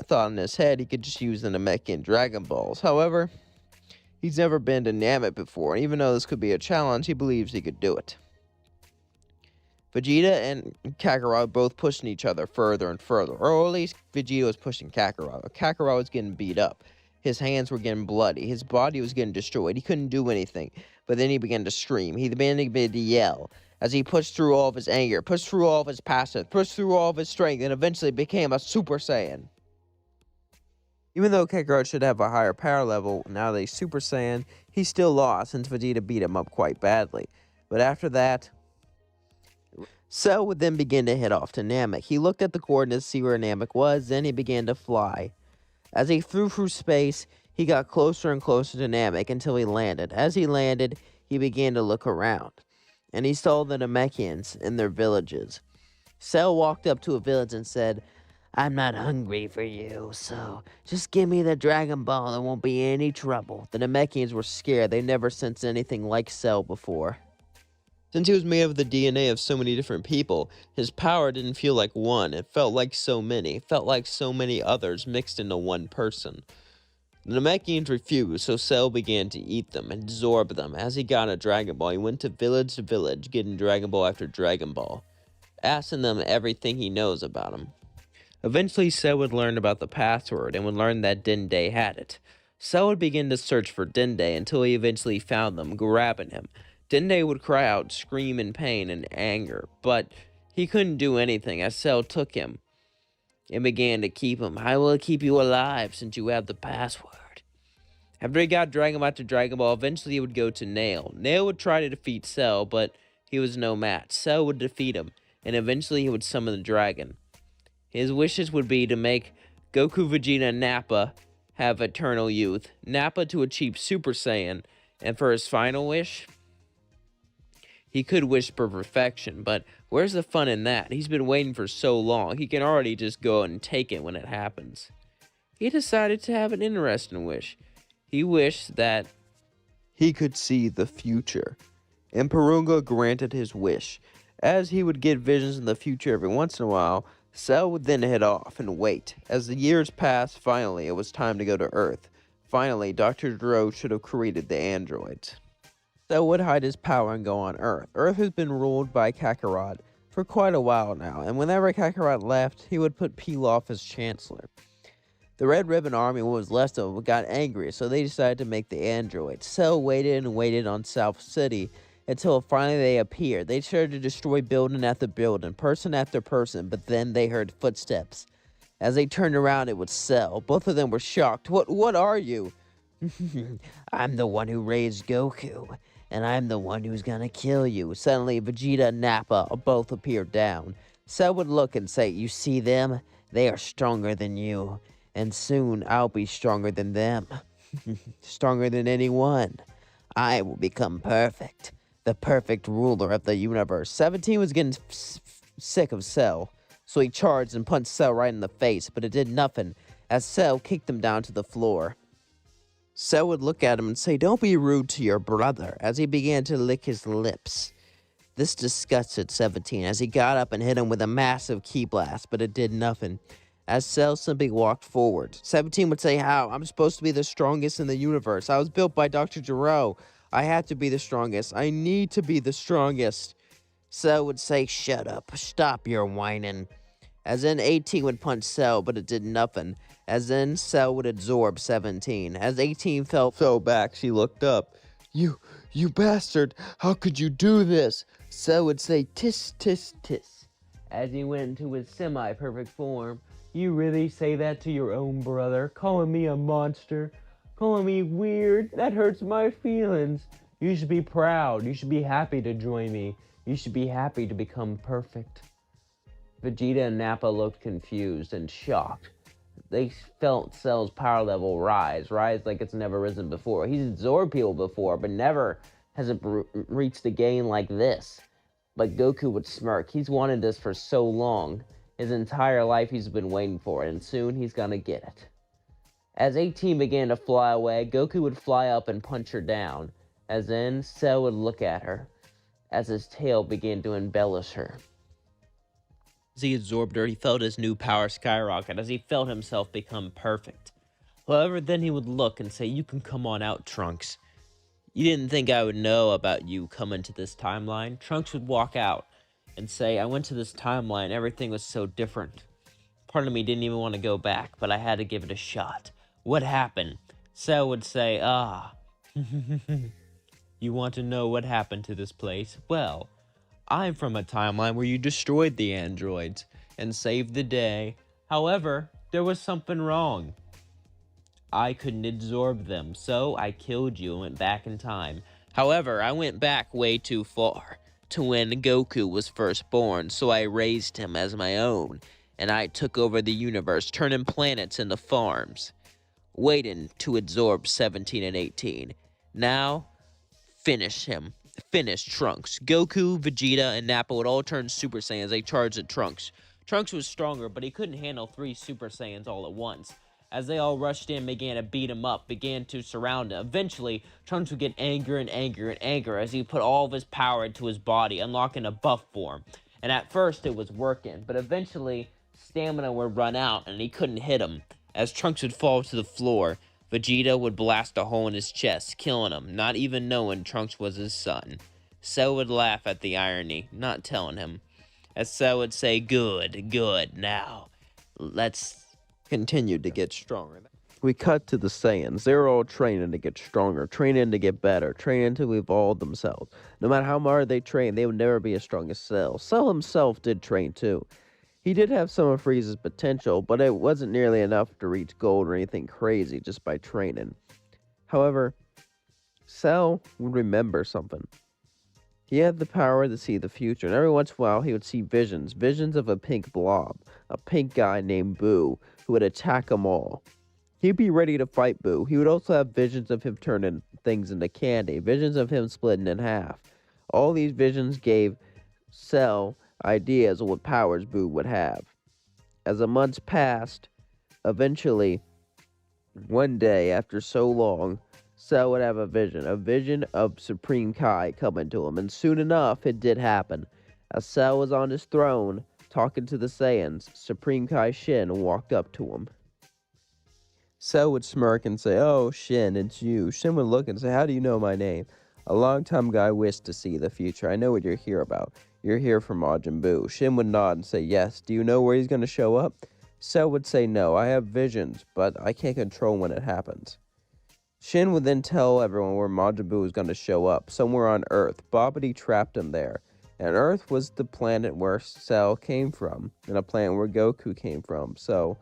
thought in his head he could just use the Namekian Dragon Balls. However, he's never been to Namek before, and even though this could be a challenge, he believes he could do it. Vegeta and Kakarot both pushing each other further and further, or at least Vegeta was pushing Kakarot. Kakarot was getting beat up. His hands were getting bloody. His body was getting destroyed. He couldn't do anything. But then he began to scream. He began to yell as he pushed through all of his anger, pushed through all of his passion, pushed through all of his strength, and eventually became a Super Saiyan. Even though Kakarot should have a higher power level, now that he's Super Saiyan, he still lost since Vegeta beat him up quite badly. But after that, Cell would then begin to head off to Namek. He looked at the coordinates to see where Namek was, then he began to fly. As he flew through space, he got closer and closer to Namek until he landed. As he landed, he began to look around, and he saw the Namekians in their villages. Cell walked up to a village and said, I'm not hungry for you, so just give me the Dragon Ball, there won't be any trouble. The Namekians were scared. They never sensed anything like Cell before. Since he was made of the DNA of so many different people, his power didn't feel like one. It felt like so many. It felt like so many others mixed into one person. The Namekians refused, so Cell began to eat them and absorb them. As he got a Dragon Ball, he went to village, getting Dragon Ball after Dragon Ball, asking them everything he knows about them. Eventually, Cell would learn about the password and would learn that Dende had it. Cell would begin to search for Dende until he eventually found them, grabbing him. Dende would cry out, scream in pain and anger, but he couldn't do anything as Cell took him and began to keep him. I will keep you alive since you have the password. After he got Dragon Ball after Dragon Ball, eventually he would go to Nail. Nail would try to defeat Cell, but he was no match. Cell would defeat him, and eventually he would summon the dragon. His wishes would be to make Goku, Vegeta, and Nappa have eternal youth. Nappa to achieve Super Saiyan, and for his final wish, he could wish for perfection, but where's the fun in that? He's been waiting for so long, he can already just go and take it when it happens. He decided to have an interesting wish. He wished that he could see the future, and Purunga granted his wish. As he would get visions in the future every once in a while, Cell would then head off and wait. As the years passed, finally it was time to go to Earth. Finally, Dr. Gero should have created the androids. Cell would hide his power and go on Earth. Earth has been ruled by Kakarot for quite a while now, and whenever Kakarot left, he would put Pilaf as Chancellor. The Red Ribbon Army, what was left of them, got angry, so they decided to make the androids. Cell waited and waited on South City until finally they appeared. They started to destroy building after building, person after person, but then they heard footsteps. As they turned around, it was Cell. Both of them were shocked. What are you? I'm the one who raised Goku, and I'm the one who's gonna kill you. Suddenly, Vegeta and Nappa both appeared down. Cell would look and say, you see them? They are stronger than you, and soon I'll be stronger than them. Stronger than anyone. I will become perfect. The perfect ruler of the universe. 17 was getting sick of Cell, so he charged and punched Cell right in the face, but it did nothing, as Cell kicked him down to the floor. Cell would look at him and say, don't be rude to your brother, as he began to lick his lips. This disgusted 17, as he got up and hit him with a massive ki blast, but it did nothing, as Cell simply walked forward. 17 would say, how? I'm supposed to be the strongest in the universe. I was built by Dr. Gero. I have to be the strongest. I need to be the strongest. Cell would say, shut up. Stop your whining. As then 18 would punch Cell, but it did nothing. As then Cell would absorb 17. As 18 fell back, she looked up. You bastard. How could you do this? Cell would say, tis, tis, tis. As he went into his semi-perfect form. You really say that to your own brother? Calling me a monster? Calling me weird? That hurts my feelings. You should be proud. You should be happy to join me. You should be happy to become perfect. Vegeta and Nappa looked confused and shocked. They felt Cell's power level rise like it's never risen before. He's absorbed people before, but never has it reached a gain like this. But Goku would smirk. He's wanted this for so long. His entire life he's been waiting for it, and soon he's gonna get it. As 18 began to fly away, Goku would fly up and punch her down. As then, Cell would look at her, as his tail began to embellish her. As he absorbed her, he felt his new power skyrocket, as he felt himself become perfect. However, then he would look and say, you can come on out, Trunks. You didn't think I would know about you coming to this timeline? Trunks would walk out and say, I went to this timeline, everything was so different. Part of me didn't even want to go back, but I had to give it a shot. What happened? Cell would say, you want to know what happened to this place? Well, I'm from a timeline where you destroyed the androids and saved the day. However, there was something wrong. I couldn't absorb them, so I killed you and went back in time. However, I went back way too far to when Goku was first born, so I raised him as my own, and I took over the universe, turning planets into farms, waiting to absorb 17 and 18. Now, finish him. Finish Trunks. Goku, Vegeta, and Nappa would all turn Super Saiyan as they charged at Trunks. Trunks was stronger, but he couldn't handle 3 Super Saiyans all at once. As they all rushed in, began to beat him up, began to surround him. Eventually, Trunks would get angrier and angrier and angrier as he put all of his power into his body, unlocking a buff form. And at first, it was working, but eventually, stamina would run out and he couldn't hit him. As Trunks would fall to the floor, Vegeta would blast a hole in his chest, killing him, not even knowing Trunks was his son. Cell would laugh at the irony, not telling him. As Cell would say, good, now, let's continue to get stronger. We cut to the Saiyans. They were all training to get stronger, training to get better, training to evolve themselves. No matter how hard they trained, they would never be as strong as Cell. Cell himself did train too. He did have some of Frieza's potential, but it wasn't nearly enough to reach gold or anything crazy just by training. However, Cell would remember something. He had the power to see the future, and every once in a while he would see visions of a pink blob, a pink guy named Boo, who would attack them all. He'd be ready to fight Boo. He would also have visions of him turning things into candy, visions of him splitting in half. All these visions gave Cell ideas of what powers Boo would have. As the months passed, eventually, one day after so long, Cell would have a vision of Supreme Kai coming to him, and soon enough, it did happen. As Cell was on his throne, talking to the Saiyans, Supreme Kai Shin walked up to him. Cell would smirk and say, "Oh, Shin, it's you." Shin would look and say, "How do you know my name?" "A long-time guy wished to see the future. I know what you're here about. You're here for Majin Buu." Shin would nod and say, "Yes. Do you know where he's going to show up?" Cell would say, "No, I have visions, but I can't control when it happens." Shin would then tell everyone where Majin Buu was going to show up, somewhere on Earth. Babi trapped him there, and Earth was the planet where Cell came from, and a planet where Goku came from, so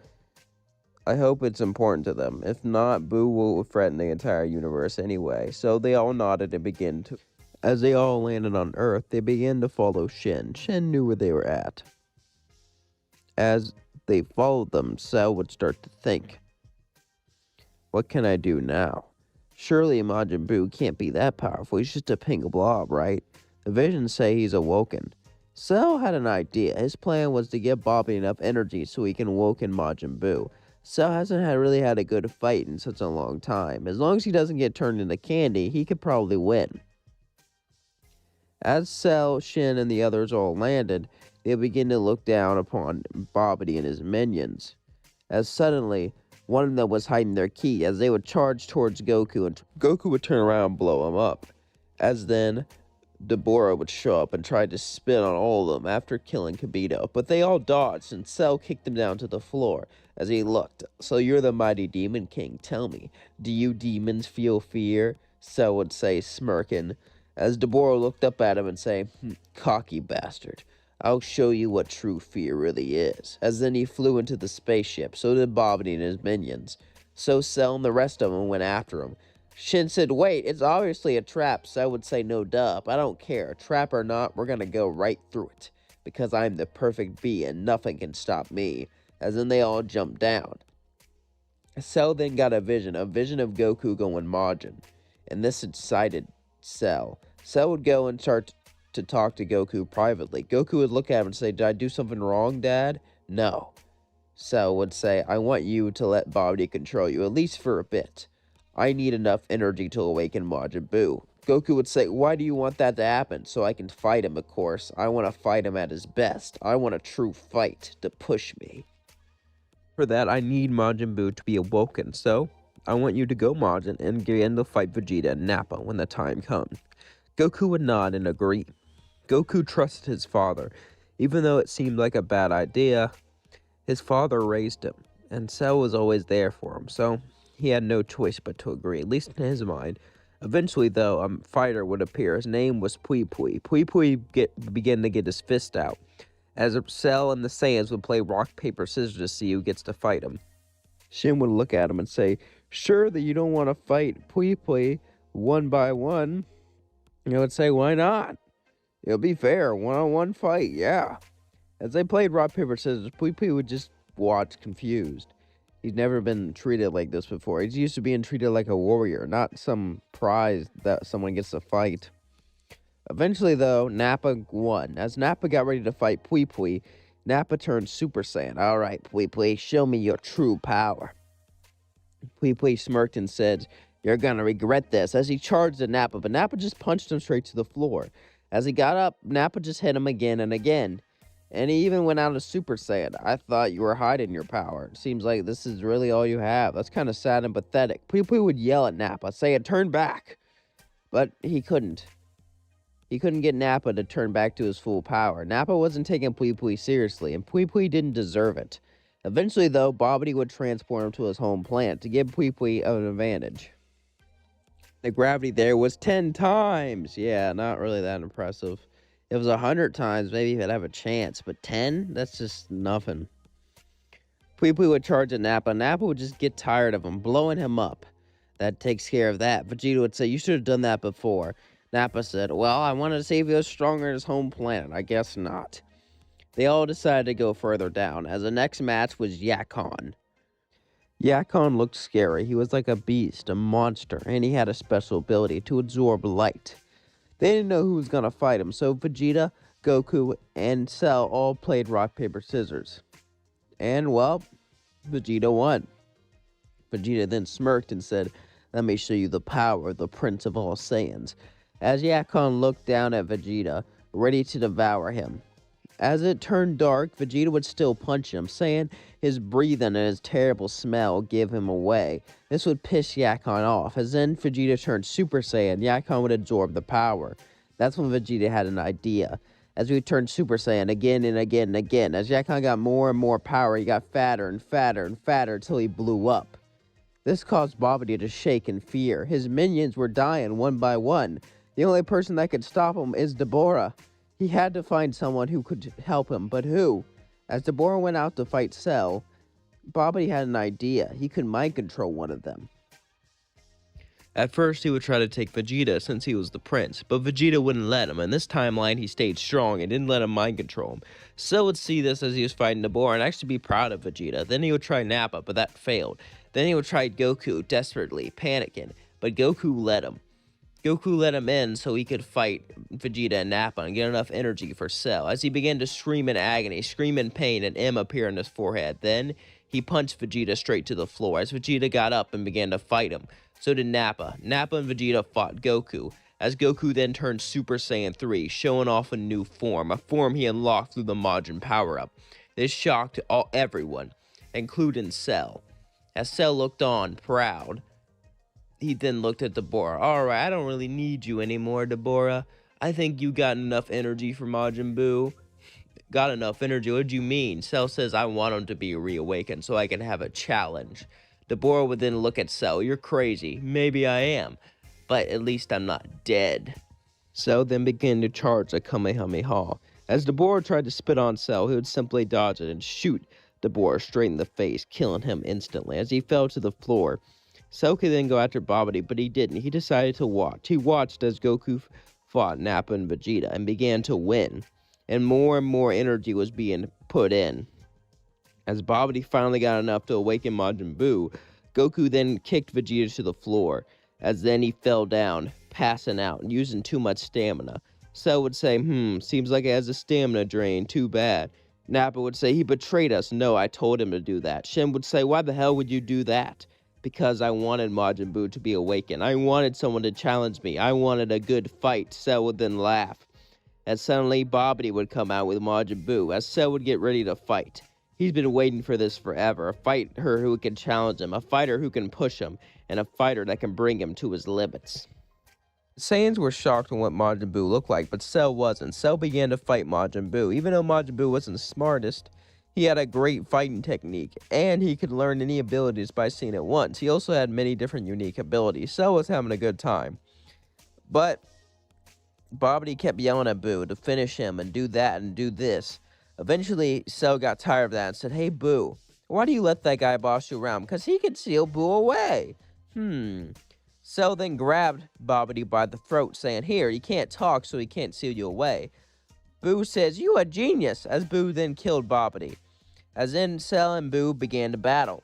I hope it's important to them. If not, Buu will threaten the entire universe anyway. So they all nodded and began to... As they all landed on Earth, they began to follow Shin. Shin knew where they were at. As they followed them, Cell would start to think, what can I do now? Surely Majin Buu can't be that powerful. He's just a pink blob, right? The visions say he's awoken. Cell had an idea. His plan was to give Babi enough energy so he can awaken Majin Buu. Cell hasn't really had a good fight in such a long time. As long as he doesn't get turned into candy, he could probably win. As Cell, Shin, and the others all landed, they begin to look down upon Babi and his minions. As suddenly, one of them was hiding their key as they would charge towards Goku, and Goku would turn around and blow him up. As then, Deborah would show up and try to spin on all of them after killing Kibito, but they all dodged, and Cell kicked him down to the floor as he looked. "So you're the mighty Demon King, tell me, do you demons feel fear?" Cell would say, smirking, as Deborah looked up at him and say, "Cocky bastard. I'll show you what true fear really is." As then he flew into the spaceship, so did Babi and his minions. So Cell and the rest of them went after him. Shin said, "Wait, it's obviously a trap." Cell would say, "No, duh, I don't care. Trap or not, we're gonna go right through it. Because I'm the perfect bee and nothing can stop me." As then they all jumped down. Cell then got a vision of Goku going Majin, and this excited Cell. Cell would go and start to talk to Goku privately. Goku would look at him and say, "Did I do something wrong, Dad?" "No." Cell would say, "I want you to let Babi control you, at least for a bit. I need enough energy to awaken Majin Buu." Goku would say, "Why do you want that to happen?" "So I can fight him, of course. I want to fight him at his best. I want a true fight to push me. For that, I need Majin Buu to be awoken, so I want you to go Majin and begin to fight Vegeta and Nappa when the time comes." Goku would nod and agree. Goku trusted his father. Even though it seemed like a bad idea, his father raised him, and Cell was always there for him, so he had no choice but to agree, at least in his mind. Eventually, though, a fighter would appear. His name was Pui Pui. Pui Pui began to get his fist out, as Cell and the Saiyans would play rock, paper, scissors to see who gets to fight him. Shin would look at him and say, "Sure that you don't want to fight Pui Pui one by one?" He would say, "Why not? It'll be fair, one-on-one fight, yeah." As they played rock, paper, scissors, Pui Pui would just watch confused. He's never been treated like this before. He's used to being treated like a warrior, not some prize that someone gets to fight. Eventually, though, Nappa won. As Nappa got ready to fight Pui Pui, Nappa turned Super Saiyan. "All right, Pui Pui, show me your true power." Pui Pui smirked and said, "You're gonna regret this," as he charged at Nappa, but Nappa just punched him straight to the floor. As he got up, Nappa just hit him again and again. And he even went out of Super Saiyan. "I thought you were hiding your power. It seems like this is really all you have. That's kind of sad and pathetic." Pui Pui would yell at Nappa, saying, "Turn back." But he couldn't. He couldn't get Nappa to turn back to his full power. Nappa wasn't taking Pui Pui seriously, and Pui Pui didn't deserve it. Eventually, though, Babi would transport him to his home planet to give Pui Pui an advantage. The gravity there was 10 times. Yeah, not really that impressive. If it was 100 times, maybe he'd have a chance, but 10? That's just nothing. Pui Pui would charge at Nappa. Nappa would just get tired of him, blowing him up. That takes care of that. Vegeta would say, "You should have done that before." Nappa said, "Well, I wanted to see if he was stronger in his home planet. I guess not." They all decided to go further down, as the next match was Yakon. Yakon looked scary. He was like a beast, a monster, and he had a special ability to absorb light. They didn't know who was going to fight him, so Vegeta, Goku, and Cell all played rock, paper, scissors. And, well, Vegeta won. Vegeta then smirked and said, "Let me show you the power of the Prince of all Saiyans," as Yakon looked down at Vegeta, ready to devour him. As it turned dark, Vegeta would still punch him, saying his breathing and his terrible smell give him away. This would piss Yakon off, as then Vegeta turned Super Saiyan, Yakon would absorb the power. That's when Vegeta had an idea. As we turned Super Saiyan again and again and again, as Yakon got more and more power, he got fatter and fatter and fatter until he blew up. This caused Babi to shake in fear. His minions were dying one by one. The only person that could stop him is Deborah. He had to find someone who could help him, but who? As Deborah went out to fight Cell, Babi had an idea. He could mind control one of them. At first, he would try to take Vegeta since he was the prince, but Vegeta wouldn't let him. In this timeline, he stayed strong and didn't let him mind control him. Cell would see this as he was fighting Deborah and actually be proud of Vegeta. Then he would try Nappa, but that failed. Then he would try Goku, desperately, panicking, but Goku let him. Goku let him in so he could fight Vegeta and Nappa and get enough energy for Cell. As he began to scream in agony, scream in pain, an M appeared on his forehead. Then he punched Vegeta straight to the floor. As Vegeta got up and began to fight him, so did Nappa. Nappa and Vegeta fought Goku, as Goku then turned Super Saiyan 3, showing off a new form, a form he unlocked through the Majin power-up. This shocked everyone, including Cell. As Cell looked on, proud, he then looked at Deborah. "Alright, I don't really need you anymore, Deborah. I think you got enough energy for Majin Buu." "Got enough energy? What do you mean?" Cell says, "I want him to be reawakened so I can have a challenge." Deborah would then look at Cell. "You're crazy." "Maybe I am, but at least I'm not dead." Cell then began to charge a Kamehameha. As Deborah tried to spit on Cell, he would simply dodge it and shoot Deborah straight in the face, killing him instantly. As he fell to the floor, Cell could then go after Babi, but he didn't. He decided to watch. He watched as Goku fought Nappa and Vegeta and began to win, and more energy was being put in. As Babi finally got enough to awaken Majin Buu, Goku then kicked Vegeta to the floor, as then he fell down, passing out and using too much stamina. Cell would say, "Seems like he has a stamina drain, too bad." Nappa would say, "He betrayed us." "No, I told him to do that." Shin would say, "Why the hell would you do that?" "Because I wanted Majin Buu to be awakened. I wanted someone to challenge me. I wanted a good fight." Cell would then laugh. As suddenly, Babi would come out with Majin Buu, as Cell would get ready to fight. He's been waiting for this forever. A fighter who can challenge him, a fighter who can push him, and a fighter that can bring him to his limits. The Saiyans were shocked on what Majin Buu looked like, but Cell wasn't. Cell began to fight Majin Buu. Even though Majin Buu wasn't the smartest, he had a great fighting technique, and he could learn any abilities by seeing it once. He also had many different unique abilities. Cell was having a good time. But Babi kept yelling at Buu to finish him and do that and do this. Eventually, Cell got tired of that and said, "Hey, Buu, why do you let that guy boss you around? Because he could seal Buu away." Cell then grabbed Babi by the throat, saying, "Here, you can't talk, so he can't seal you away." Buu says, "You a genius," as Buu then killed Babi. As then Cell and Buu began to battle.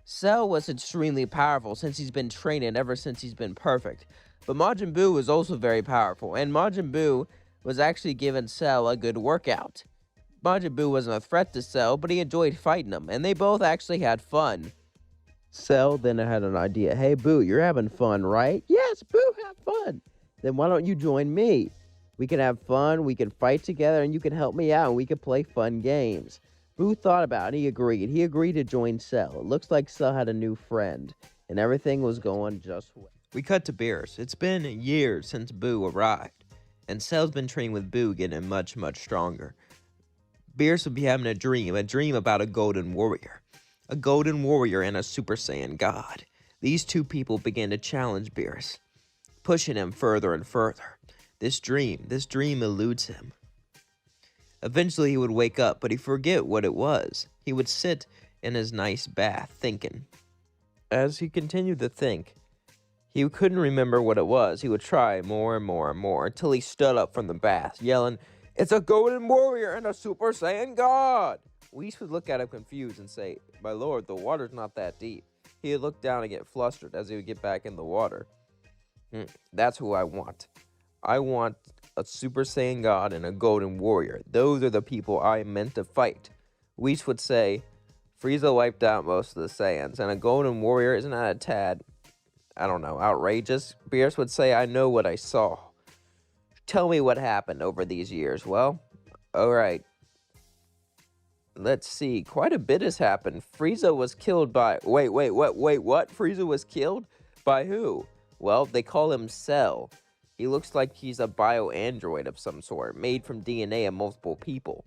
Cell was extremely powerful since he's been training ever since he's been perfect. But Majin Buu was also very powerful, and Majin Buu was actually giving Cell a good workout. Majin Buu wasn't a threat to Cell, but he enjoyed fighting him, and they both actually had fun. Cell then had an idea. "Hey, Buu, you're having fun, right?" "Yes, Buu, have fun." "Then why don't you join me? We can have fun, we can fight together, and you can help me out, and we can play fun games." Buu thought about it, he agreed. He agreed to join Cell. It looks like Cell had a new friend, and everything was going just well. We cut to Beerus. It's been years since Buu arrived, and Cell's been training with Buu, getting much stronger. Beerus would be having a dream about a golden warrior and a Super Saiyan god. These two people began to challenge Beerus, pushing him further and further. This dream eludes him. Eventually he would wake up, but he'd forget what it was. He would sit in his nice bath, thinking. As he continued to think, He couldn't remember what it was. He would try more and more and more until he stood up from the bath, yelling, "It's a golden warrior and a Super Saiyan God!" Whis would look at him confused and say, "My lord, the water's not that deep." He would look down and get flustered as he would get back in the water. That's who I want. I want a Super Saiyan God and a golden warrior. Those are the people I meant to fight. Whis would say, Frieza wiped out most of the Saiyans, and a golden warrior isn't that a tad, I don't know, outrageous? Beerus would say, I know what I saw. Tell me what happened over these years. Well, alright. Let's see. Quite a bit has happened. Frieza was killed by... Wait, what? Frieza was killed? By who? Well, they call him Cell. He looks like he's a bio-android of some sort, made from DNA of multiple people.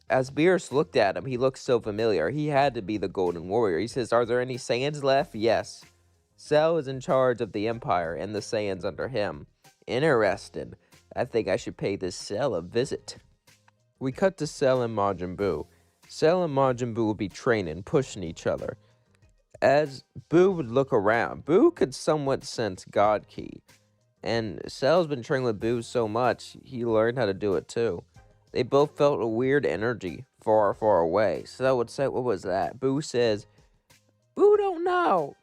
As Beerus looked at him, he looked so familiar. He had to be the Golden Warrior. He says, are there any Saiyans left? Yes. Cell is in charge of the Empire and the Saiyans under him. Interesting. I think I should pay this Cell a visit. We cut to Cell and Majin Buu. Cell and Majin Buu would be training, pushing each other. As Buu would look around, Buu could somewhat sense God Ki. And Cell's been training with Buu so much, he learned how to do it too. They both felt a weird energy far, far away. Cell would say, what was that? Buu says, Buu don't know.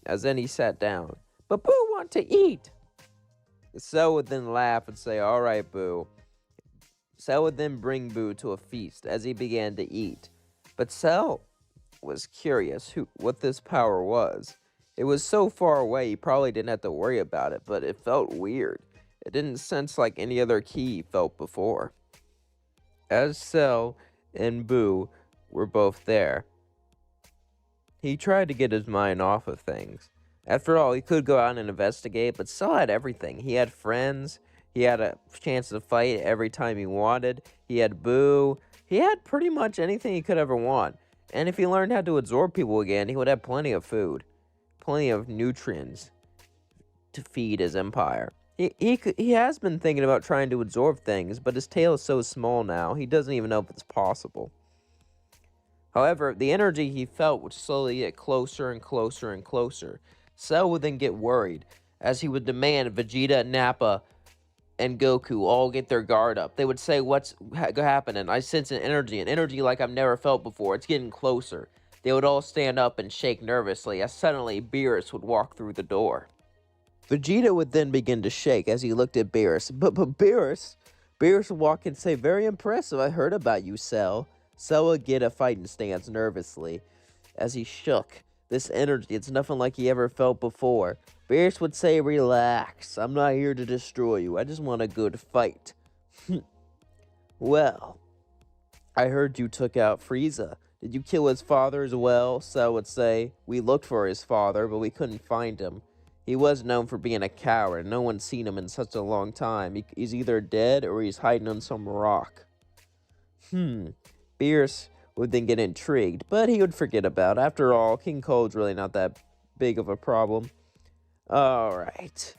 As then he sat down. But Buu want to eat. Cell would then laugh and say, all right, Buu. Cell would then bring Buu to a feast as he began to eat. But Cell was curious what this power was. It was so far away he probably didn't have to worry about it, but it felt weird. It didn't sense like any other ki he felt before. As Cell and Buu were both there, he tried to get his mind off of things. After all, he could go out and investigate, but Cell had everything. He had friends. He had a chance to fight every time he wanted. He had Buu. He had pretty much anything he could ever want. And if he learned how to absorb people again, he would have plenty of food. Plenty of nutrients to feed his empire. He has been thinking about trying to absorb things, but his tail is so small now, he doesn't even know if it's possible. However, the energy he felt would slowly get closer and closer and closer. Cell would then get worried, as he would demand Vegeta, Nappa, and Goku all get their guard up. They would say, what's happening? I sense an energy like I've never felt before. It's getting closer. They would all stand up and shake nervously, as suddenly Beerus would walk through the door. Vegeta would then begin to shake as he looked at Beerus. But Beerus would walk and say, very impressive, I heard about you, Cell. Cell would get a fighting stance nervously as he shook. This energy, it's nothing like he ever felt before. Beerus would say, relax, I'm not here to destroy you, I just want a good fight. Well, I heard you took out Frieza. Did you kill his father as well? Cell would say, we looked for his father, but we couldn't find him. He was known for being a coward. No one's seen him in such a long time. He's either dead or he's hiding on some rock. Beerus would then get intrigued, but he would forget about it. After all, King Cold's really not that big of a problem. Alright.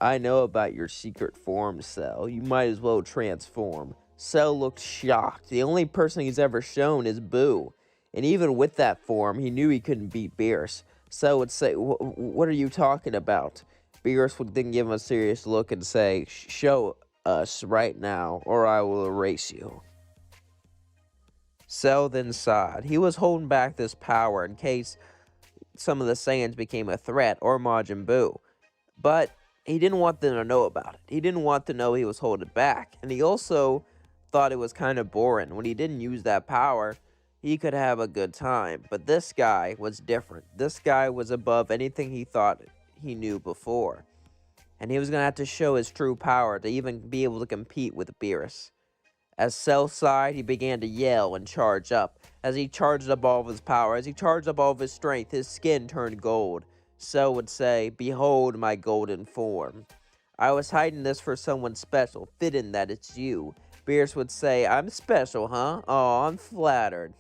I know about your secret form, Cell. You might as well transform. Cell looked shocked. The only person he's ever shown is Buu. And even with that form, he knew he couldn't beat Beerus. Cell would say, what are you talking about? Beerus would then give him a serious look and say, show us right now, or I will erase you. Cell then sighed. He was holding back this power in case some of the Saiyans became a threat, or Majin Buu. But he didn't want them to know about it. He didn't want to know he was holding back. And he also thought it was kind of boring. When he didn't use that power, he could have a good time. But this guy was different. This guy was above anything he thought he knew before. And he was going to have to show his true power to even be able to compete with Beerus. As Cell sighed, he began to yell and charge up. As he charged up all of his power, as he charged up all of his strength, his skin turned gold. Cell would say, behold my golden form. I was hiding this for someone special, fitting that it's you. Beerus would say, I'm special, huh? Oh, I'm flattered.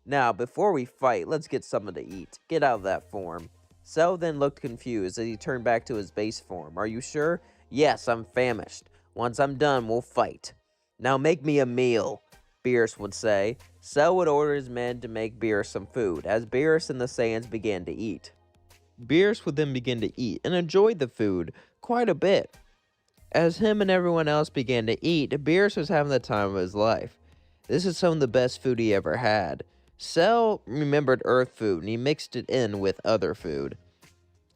Now, before we fight, let's get something to eat. Get out of that form. Cell then looked confused as he turned back to his base form. Are you sure? Yes, I'm famished. Once I'm done, we'll fight. Now make me a meal, Beerus would say. Cell would order his men to make Beerus some food, as Beerus and the Saiyans began to eat. Beerus would then begin to eat and enjoy the food quite a bit. As him and everyone else began to eat, Beerus was having the time of his life. This is some of the best food he ever had. Cell remembered Earth food and he mixed it in with other food.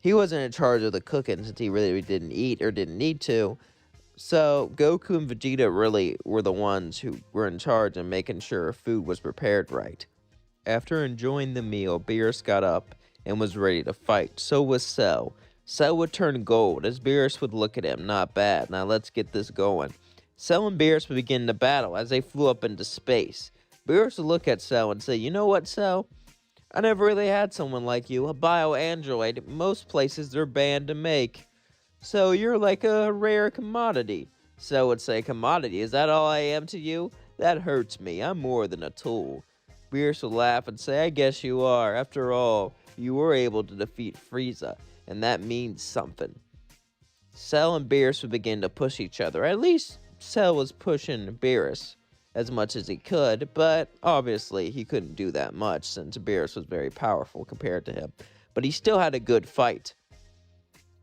He wasn't in charge of the cooking since he really didn't eat or didn't need to. So Goku and Vegeta really were the ones who were in charge of making sure food was prepared right. After enjoying the meal, Beerus got up and was ready to fight. So was Cell. Cell would turn gold as Beerus would look at him. Not bad. Now let's get this going. Cell and Beerus would begin to battle as they flew up into space. Beerus would look at Cell and say, "You know what, Cell? I never really had someone like you, a bio-android. Most places they're banned to make. So you're like a rare commodity." Cell would say, "Commodity? Is that all I am to you? That hurts me. I'm more than a tool." Beerus would laugh and say, "I guess you are. After all, you were able to defeat Frieza, and that means something." Cell and Beerus would begin to push each other. At least Cell was pushing Beerus as much as he could, but obviously he couldn't do that much since Beerus was very powerful compared to him. But he still had a good fight.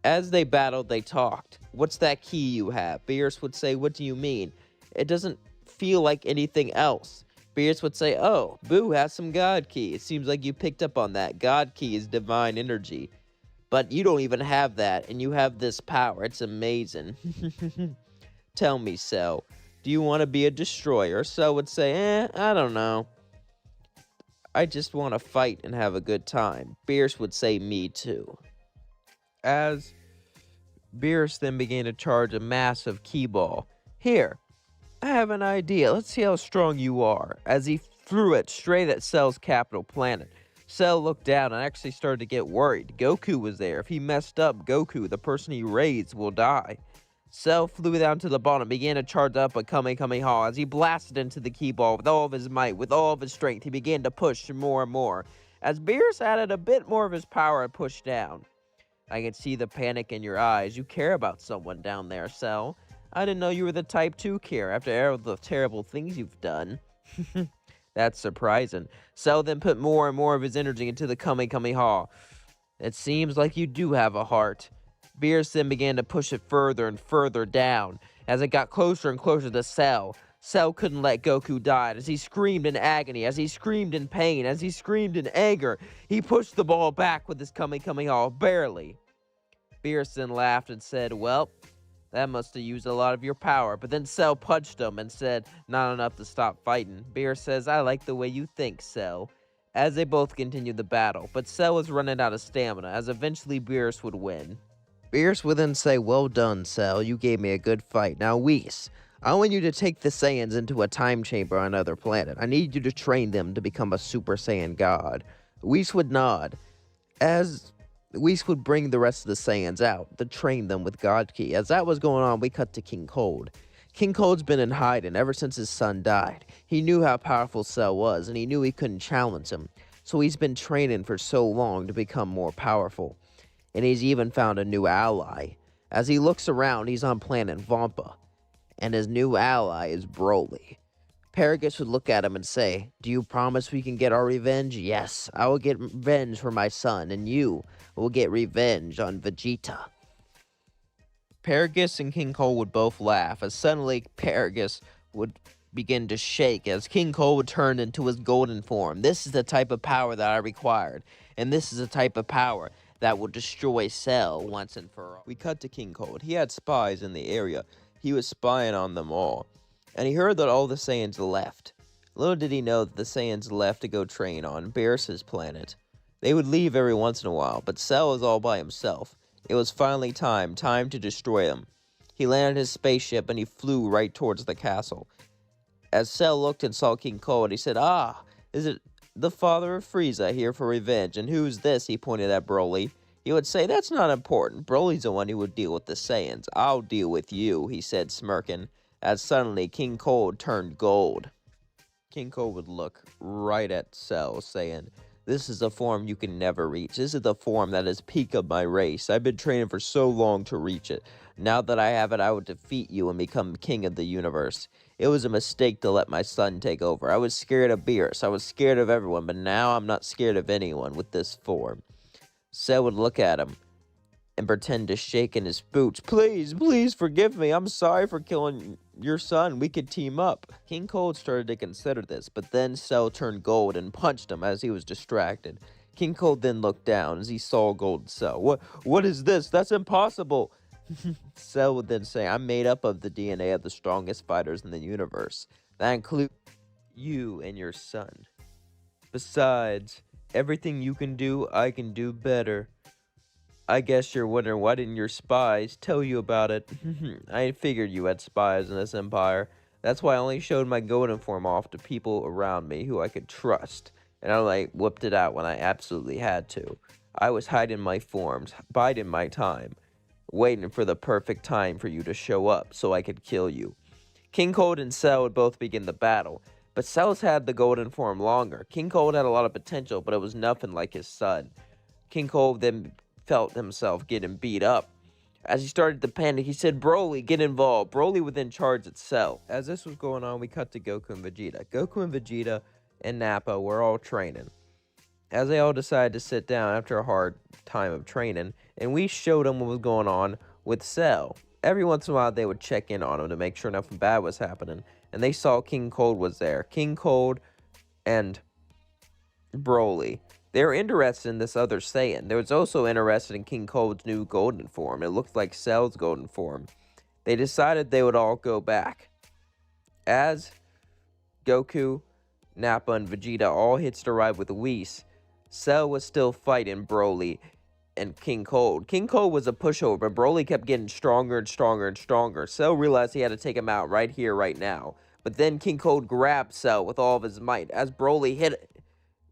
As they battled, they talked. "What's that key you have?" Beerus would say, "What do you mean? It doesn't feel like anything else." Beerus would say, "Oh, Buu has some God Key. It seems like you picked up on that. God Key is divine energy. But you don't even have that, and you have this power. It's amazing." "Tell me, Cell, do you want to be a destroyer?" Cell would say, "I don't know. I just want to fight and have a good time." Beerus would say, "Me too." As Beerus then began to charge a massive key ball. "Here, I have an idea. Let's see how strong you are." As he threw it straight at Cell's capital planet. Cell looked down and actually started to get worried. Goku was there. If he messed up, Goku, the person he raised, will die. Cell flew down to the bottom and began to charge up a Kamehameha. As he blasted into the key ball with all of his might, with all of his strength, he began to push more and more. As Beerus added a bit more of his power and pushed down. "I can see the panic in your eyes. You care about someone down there, Cell. I didn't know you were the type to care after all the terrible things you've done." "That's surprising." Cell then put more and more of his energy into the Kamehameha. "It seems like you do have a heart." Beerus then began to push it further and further down. As it got closer and closer to Cell, Cell couldn't let Goku die. As he screamed in agony, as he screamed in pain, as he screamed in anger, he pushed the ball back with his Kamehameha, barely. Beerus then laughed and said, "Well, that must have used a lot of your power." But then Cell punched him and said, "Not enough to stop fighting." Beerus says, "I like the way you think, Cell." As they both continued the battle, but Cell was running out of stamina, as eventually Beerus would win. Beerus would then say, "Well done, Cell. You gave me a good fight. Now, Whis, I want you to take the Saiyans into a time chamber on another planet. I need you to train them to become a Super Saiyan God." Whis would nod. As Whis would bring the rest of the Saiyans out to train them with God Ki. As that was going on, we cut to King Cold. King Cold's been in hiding ever since his son died. He knew how powerful Cell was, and he knew he couldn't challenge him. So he's been training for so long to become more powerful. And he's even found a new ally. As he looks around, he's on planet Vampa. And his new ally is Broly. Paragus would look at him and say, "Do you promise we can get our revenge?" "Yes, I will get revenge for my son, and you will get revenge on Vegeta." Paragus and King Cole would both laugh, as suddenly Paragus would begin to shake as King Cole would turn into his golden form. "This is the type of power that I required, and this is the type of power that will destroy Cell once and for all." We cut to King Cold. He had spies in the area. He was spying on them all. And he heard that all the Saiyans left. Little did he know that the Saiyans left to go train on Beerus' planet. They would leave every once in a while, but Cell was all by himself. It was finally time to destroy him. He landed his spaceship and he flew right towards the castle. As Cell looked and saw King Cold, he said, "Ah, is it the father of Frieza here for revenge? And who's this?" He pointed at Broly. He would say, "That's not important. Broly's the one who would deal with the Saiyans. I'll deal with you," he said, smirking. As suddenly King Cold turned gold. King Cold would look right at Cell, saying, "This is a form you can never reach. This is the form that is peak of my race. I've been training for so long to reach it. Now that I have it, I will defeat you and become king of the universe. It was a mistake to let my son take over. I was scared of Beerus. I was scared of everyone, but now I'm not scared of anyone with this form." Cell would look at him and pretend to shake in his boots. Please, please forgive me. I'm sorry for killing your son. We could team up. King Cold started to consider this, but then Cell turned gold and punched him as he was distracted. King Cold then looked down as he saw Gold Cell. What is this? That's impossible. Cell would then say, I'm made up of the DNA of the strongest fighters in the universe. That includes you and your son. Besides, everything you can do, I can do better. I guess you're wondering, why didn't your spies tell you about it? I figured you had spies in this empire. That's why I only showed my golden form off to people around me who I could trust. And I whipped it out when I absolutely had to. I was hiding my forms, biding my time, waiting for the perfect time for you to show up so I could kill you. King Cold and Cell would both begin the battle, but Cell's had the golden form longer. King Cold had a lot of potential, but it was nothing like his son. King Cold then felt himself getting beat up. As he started to panic, he said, Broly, get involved. Broly would then charge at Cell. As this was going on, we cut to Goku and Vegeta. Goku and Vegeta and Nappa were all training. As they all decided to sit down after a hard time of training, and we showed them what was going on with Cell. Every once in a while, they would check in on him to make sure nothing bad was happening, and they saw King Cold was there. King Cold and Broly. They were interested in this other Saiyan. They was also interested in King Cold's new golden form. It looked like Cell's golden form. They decided they would all go back. As Goku, Nappa, and Vegeta all hitched a ride with Whis, Cell was still fighting Broly and King Cold. King Cold was a pushover, but Broly kept getting stronger and stronger and stronger. Cell realized he had to take him out right here, right now. But then King Cold grabbed Cell with all of his might as Broly hit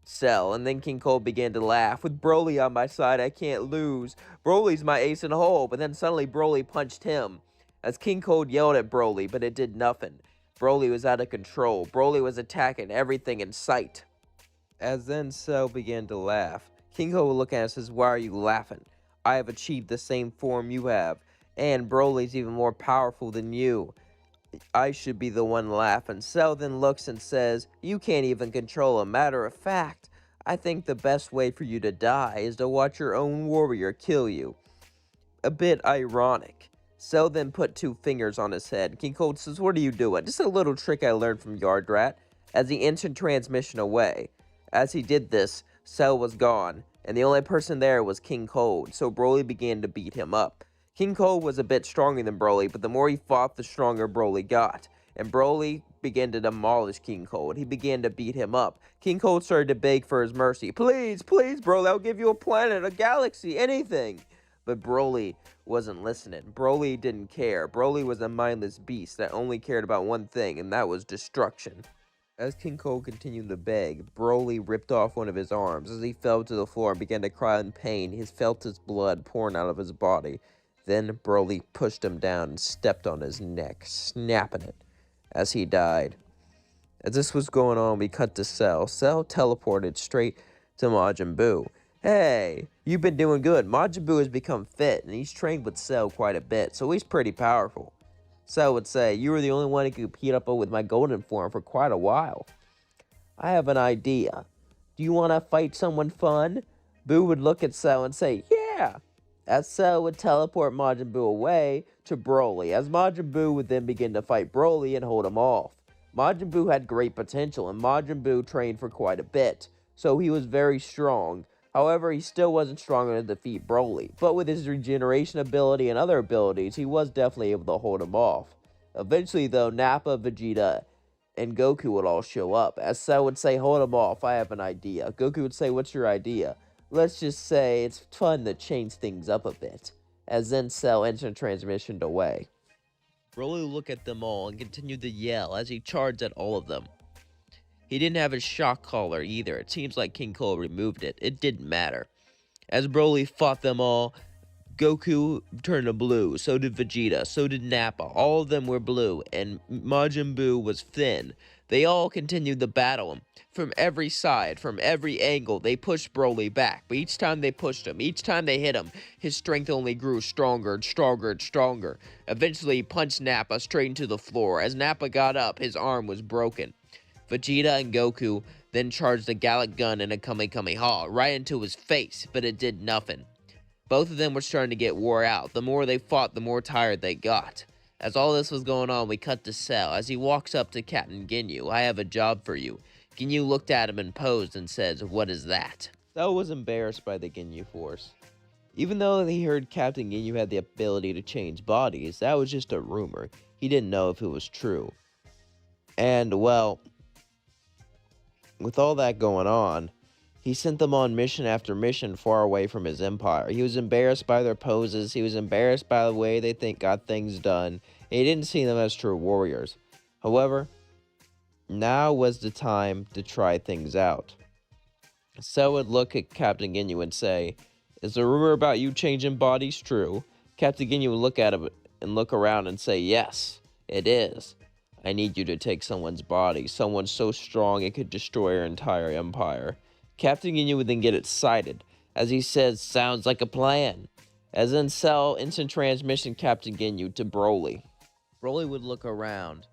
Cell, and then King Cold began to laugh. With Broly on my side, I can't lose. Broly's my ace in the hole. But then suddenly Broly punched him as King Cold yelled at Broly, but it did nothing. Broly was out of control. Broly was attacking everything in sight. As then Cell began to laugh, King Cold would look at us and says, why are you laughing? I have achieved the same form you have, and Broly's even more powerful than you. I should be the one laughing. Cell then looks and says, you can't even control him. Matter of fact, I think the best way for you to die is to watch your own warrior kill you. A bit ironic. Cell then put 2 fingers on his head. King Cold says, what are you doing? Just a little trick I learned from Yardrat, as he instant transmission away. As he did this, Cell was gone, and the only person there was King Cold, so Broly began to beat him up. King Cold was a bit stronger than Broly, but the more he fought, the stronger Broly got. And Broly began to demolish King Cold. He began to beat him up. King Cold started to beg for his mercy. Please, please, Broly, I'll give you a planet, a galaxy, anything. But Broly wasn't listening. Broly didn't care. Broly was a mindless beast that only cared about one thing, and that was destruction. As King Cold continued to beg, Broly ripped off one of his arms as he fell to the floor and began to cry in pain. He felt his blood pouring out of his body. Then Broly pushed him down and stepped on his neck, snapping it as he died. As this was going on, we cut to Cell. Cell teleported straight to Majin Buu. Hey, you've been doing good. Majin Buu has become fit, and he's trained with Cell quite a bit, so he's pretty powerful. Cell would say, you were the only one who could compete up with my golden form for quite a while. I have an idea. Do you want to fight someone fun? Buu would look at Cell and say, yeah. As Cell would teleport Majin Buu away to Broly, as Majin Buu would then begin to fight Broly and hold him off. Majin Buu had great potential, and Majin Buu trained for quite a bit, so he was very strong. However, he still wasn't strong enough to defeat Broly, but with his regeneration ability and other abilities, he was definitely able to hold him off. Eventually, though, Nappa, Vegeta, and Goku would all show up. As Cell would say, hold him off, I have an idea. Goku would say, what's your idea? Let's just say it's fun to change things up a bit. As then Cell instant transmissioned away. Broly looked at them all and continued to yell as he charged at all of them. He didn't have his shock collar either. It seems like King Cold removed it. It didn't matter. As Broly fought them all, Goku turned to blue. So did Vegeta. So did Nappa. All of them were blue. And Majin Buu was thin. They all continued the battle. From every side, from every angle, they pushed Broly back. But each time they pushed him, each time they hit him, his strength only grew stronger and stronger and stronger. Eventually, he punched Nappa straight into the floor. As Nappa got up, his arm was broken. Vegeta and Goku then charged a Gallic gun and a Kamehameha right into his face, but it did nothing. Both of them were starting to get wore out. The more they fought, the more tired they got. As all this was going on, we cut to Cell. As he walks up to Captain Ginyu, "I have a job for you." Ginyu looked at him and posed and says, "What is that?" Cell was embarrassed by the Ginyu Force. Even though he heard Captain Ginyu had the ability to change bodies, that was just a rumor. He didn't know if it was true. And, well, with all that going on, he sent them on mission after mission far away from his empire. He was embarrassed by their poses, he was embarrassed by the way they got things done, and he didn't see them as true warriors. However, now was the time to try things out. Cell would look at Captain Ginyu and say, "Is the rumor about you changing bodies true?" Captain Ginyu would look at him and look around and say, "Yes, it is. I need you to take someone's body, someone so strong it could destroy our entire empire." Captain Ginyu would then get excited, as he says, "Sounds like a plan." As in Cell, instant transmission Captain Ginyu to Broly. Broly would look around.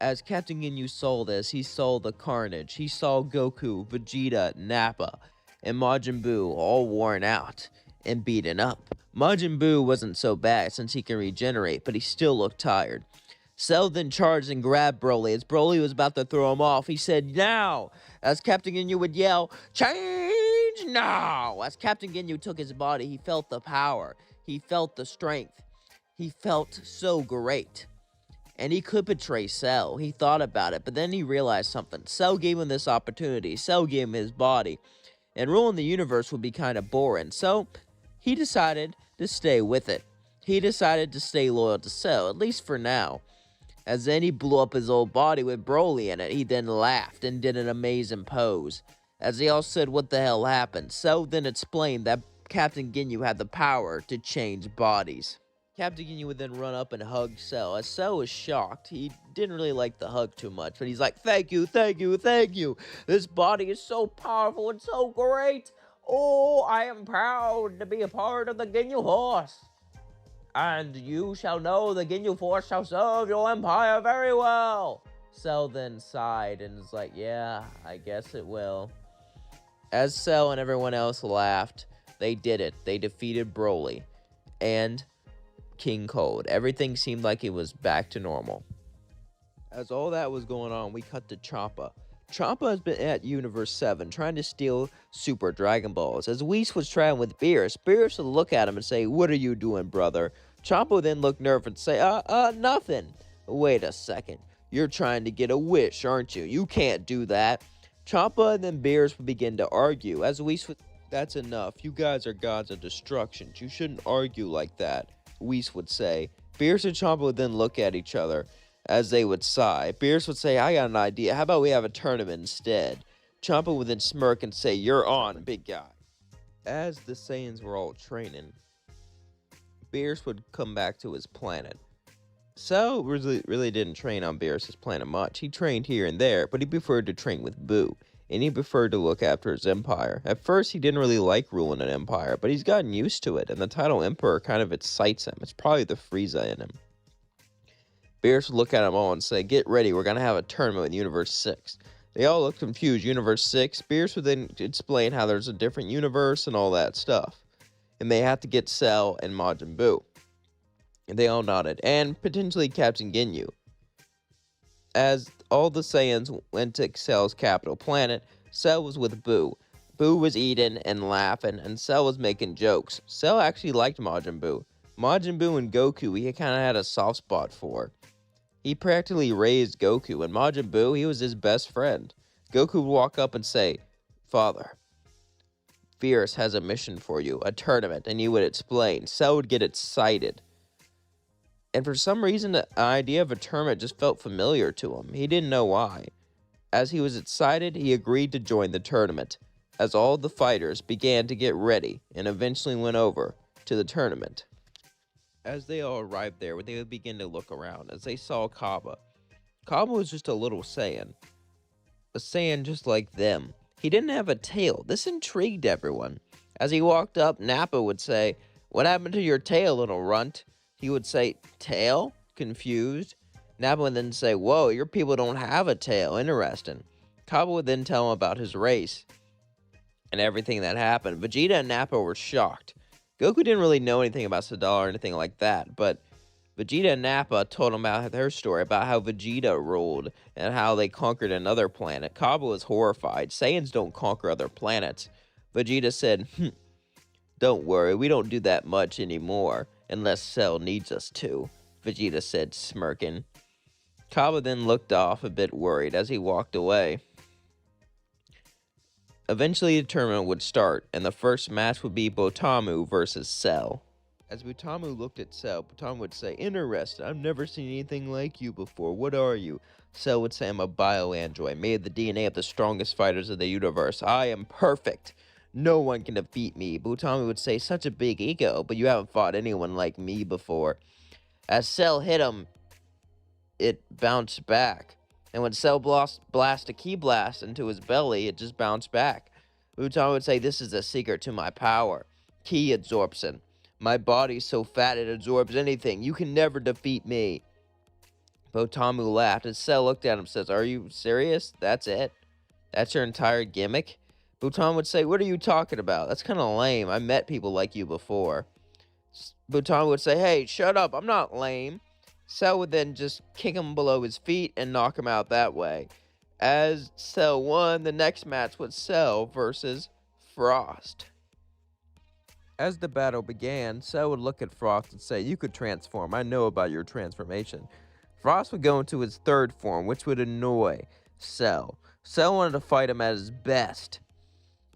As Captain Ginyu saw this, he saw the carnage. He saw Goku, Vegeta, Nappa, and Majin Buu all worn out and beaten up. Majin Buu wasn't so bad since he can regenerate, but he still looked tired. Cell then charged and grabbed Broly. As Broly was about to throw him off, he said, "Now!" As Captain Ginyu would yell, "Change now!" As Captain Ginyu took his body, he felt the power. He felt the strength. He felt so great. And he could betray Cell. He thought about it, but then he realized something. Cell gave him this opportunity. Cell gave him his body. And ruling the universe would be kind of boring. So he decided to stay with it. He decided to stay loyal to Cell, at least for now. As then he blew up his old body with Broly in it. He then laughed and did an amazing pose. As they all said, "What the hell happened?" Cell then explained that Captain Ginyu had the power to change bodies. Captain Ginyu would then run up and hug Cell. As Cell was shocked, he didn't really like the hug too much, but he's like, "Thank you, thank you, thank you. This body is so powerful and so great. Oh, I am proud to be a part of the Ginyu Force. And you shall know the Ginyu Force shall serve your empire very well." Cell then sighed and was like, "Yeah, I guess it will." As Cell and everyone else laughed, they did it. They defeated Broly and King Cold. Everything seemed like it was back to normal. As all that was going on, we cut to Champa. Champa has been at Universe 7 trying to steal Super Dragon Balls. As Whis was trying with Beerus, Beerus would look at him and say, "What are you doing, brother?" Champa would then look nervous and say, nothing." "Wait a second. You're trying to get a wish, aren't you? You can't do that." Champa and then Beerus would begin to argue. As Whis would, "That's enough. You guys are gods of destruction. You shouldn't argue like that," Whis would say. Beerus and Champa would then look at each other as they would sigh. Beerus would say, "I got an idea. How about we have a tournament instead?" Champa would then smirk and say, "You're on, big guy." As the Saiyans were all training, Beerus would come back to his planet. Cell really didn't train on Beerus' planet much. He trained here and there, but he preferred to train with Buu, and he preferred to look after his empire. At first, he didn't really like ruling an empire, but he's gotten used to it, and the title Emperor kind of excites him. It's probably the Frieza in him. Beerus would look at them all and say, "Get ready, we're going to have a tournament with Universe 6. They all looked confused. Universe 6? Beerus would then explain how there's a different universe and all that stuff. And they have to get Cell and Majin Buu. And they all nodded. And potentially Captain Ginyu. As all the Saiyans went to Cell's capital planet, Cell was with Buu. Buu was eating and laughing, and Cell was making jokes. Cell actually liked Majin Buu. Majin Buu and Goku he kind of had a soft spot for. He practically raised Goku, and Majin Buu, he was his best friend. Goku would walk up and say, "Father, Beerus has a mission for you, a tournament," and he would explain. Cell would get excited. And for some reason, the idea of a tournament just felt familiar to him. He didn't know why. As he was excited, he agreed to join the tournament, as all the fighters began to get ready and eventually went over to the tournament. As they all arrived there, they would begin to look around as they saw Cabba. Cabba was just a little Saiyan. A Saiyan just like them. He didn't have a tail. This intrigued everyone. As he walked up, Nappa would say, "What happened to your tail, little runt?" He would say, "Tail?" Confused. Nappa would then say, "Whoa, your people don't have a tail. Interesting." Cabba would then tell him about his race and everything that happened. Vegeta and Nappa were shocked. Goku didn't really know anything about Sadal or anything like that, but Vegeta and Nappa told him about their story, about how Vegeta ruled and how they conquered another planet. Cabba was horrified. Saiyans don't conquer other planets. Vegeta said, "Don't worry, we don't do that much anymore, unless Cell needs us to," Vegeta said, smirking. Cabba then looked off, a bit worried, as he walked away. Eventually, the tournament would start, and the first match would be Botamu versus Cell. As Botamu looked at Cell, Botamu would say, "Interesting, I've never seen anything like you before. What are you?" Cell would say, "I'm a bio-android, made of the DNA of the strongest fighters of the universe. I am perfect. No one can defeat me." Botamu would say, "Such a big ego, but you haven't fought anyone like me before." As Cell hit him, it bounced back. And when Cell blast a ki blast into his belly, it just bounced back. Botamu would say, "This is the secret to my power. Ki absorption. My body's so fat it absorbs anything. You can never defeat me." Botamu laughed as Cell looked at him and says, "Are you serious? That's it? That's your entire gimmick?" Botamu would say, "What are you talking about? That's kind of lame. I met people like you before." Botamu would say, "Hey, shut up. I'm not lame." Cell would then just kick him below his feet and knock him out that way. As Cell won, the next match was Cell versus Frost. As the battle began, Cell would look at Frost and say, "You could transform. I know about your transformation." Frost would go into his third form, which would annoy Cell. Cell wanted to fight him at his best.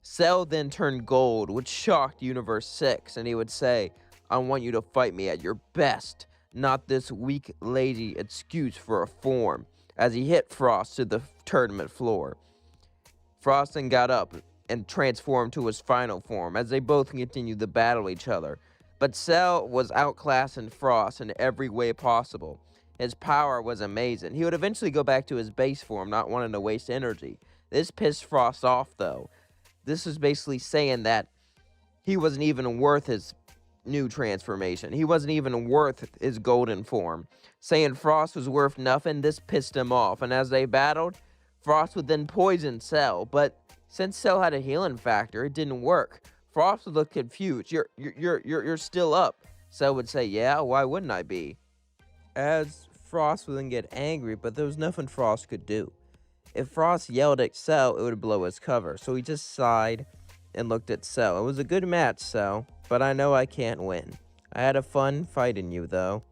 Cell then turned gold, which shocked Universe 6, and he would say, "I want you to fight me at your best, not this weak, lazy excuse for a form," as he hit Frost to the tournament floor. Frost then got up and transformed to his final form, as they both continued to battle each other. But Cell was outclassing Frost in every way possible. His power was amazing. He would eventually go back to his base form, not wanting to waste energy. This pissed Frost off, though. This is basically saying that he wasn't even worth his new transformation. He wasn't even worth his golden form. Saying Frost was worth nothing, this pissed him off, and as they battled, Frost would then poison Cell, but since Cell had a healing factor, it didn't work. Frost would look confused. You're still up." Cell would say, "Yeah, why wouldn't I be?" As Frost would then get angry, but there was nothing Frost could do. If Frost yelled at Cell, it would blow his cover, so he just sighed and looked at Cell. "It was a good match, Cell, but I know I can't win. I had a fun fighting you, though."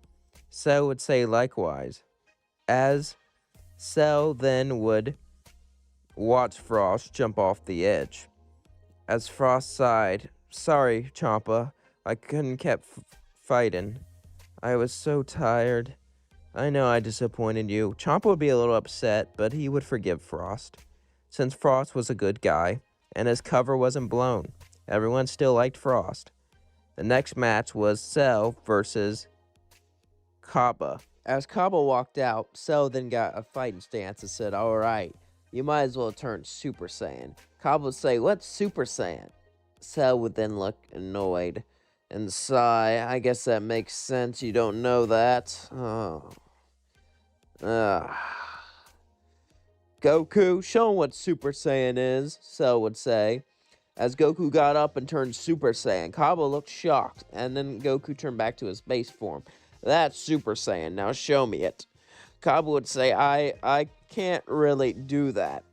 Cell would say likewise. As Cell then would watch Frost jump off the edge. As Frost sighed, "Sorry, Champa, I couldn't keep fighting. I was so tired. I know I disappointed you." Champa would be a little upset, but he would forgive Frost, since Frost was a good guy, and his cover wasn't blown. Everyone still liked Frost. The next match was Cell versus Cabba. As Cabba walked out, Cell then got a fighting stance and said, "Alright, you might as well turn Super Saiyan." Cabba would say, "What's Super Saiyan?" Cell would then look annoyed and sigh. "I guess that makes sense. You don't know that. Oh. Goku, show him what Super Saiyan is," Cell would say. As Goku got up and turned Super Saiyan, Cabba looked shocked, and then Goku turned back to his base form. "That's Super Saiyan. Now show me it." Cabba would say, I can't really do that."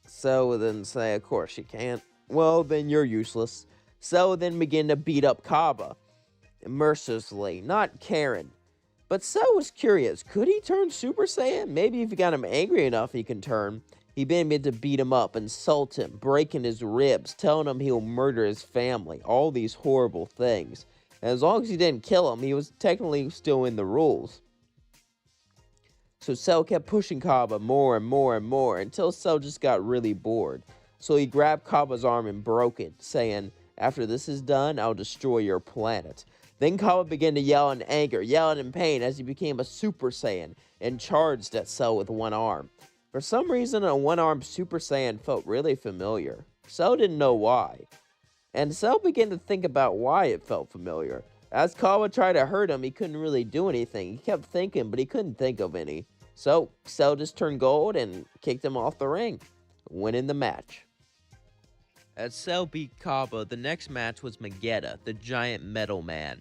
Cell would then say, "Of course you can't. Well, then you're useless." Cell would then begin to beat up Cabba mercilessly, not caring. But Cell was curious. Could he turn Super Saiyan? Maybe if he got him angry enough, he can turn. He began to beat him up, insult him, breaking his ribs, telling him he'll murder his family, all these horrible things. And as long as he didn't kill him, he was technically still in the rules. So Cell kept pushing Cabba more and more and more until Cell just got really bored. So he grabbed Cabba's arm and broke it, saying, "After this is done, I'll destroy your planet." Then Cabba began to yell in anger, yelling in pain as he became a Super Saiyan and charged at Cell with one arm. For some reason, a one-armed Super Saiyan felt really familiar. Cell didn't know why. And Cell began to think about why it felt familiar. As Cabba tried to hurt him, he couldn't really do anything. He kept thinking, but he couldn't think of any. So Cell just turned gold and kicked him off the ring, winning the match. As Cell beat Cabba, the next match was Vegeta, the giant metal man.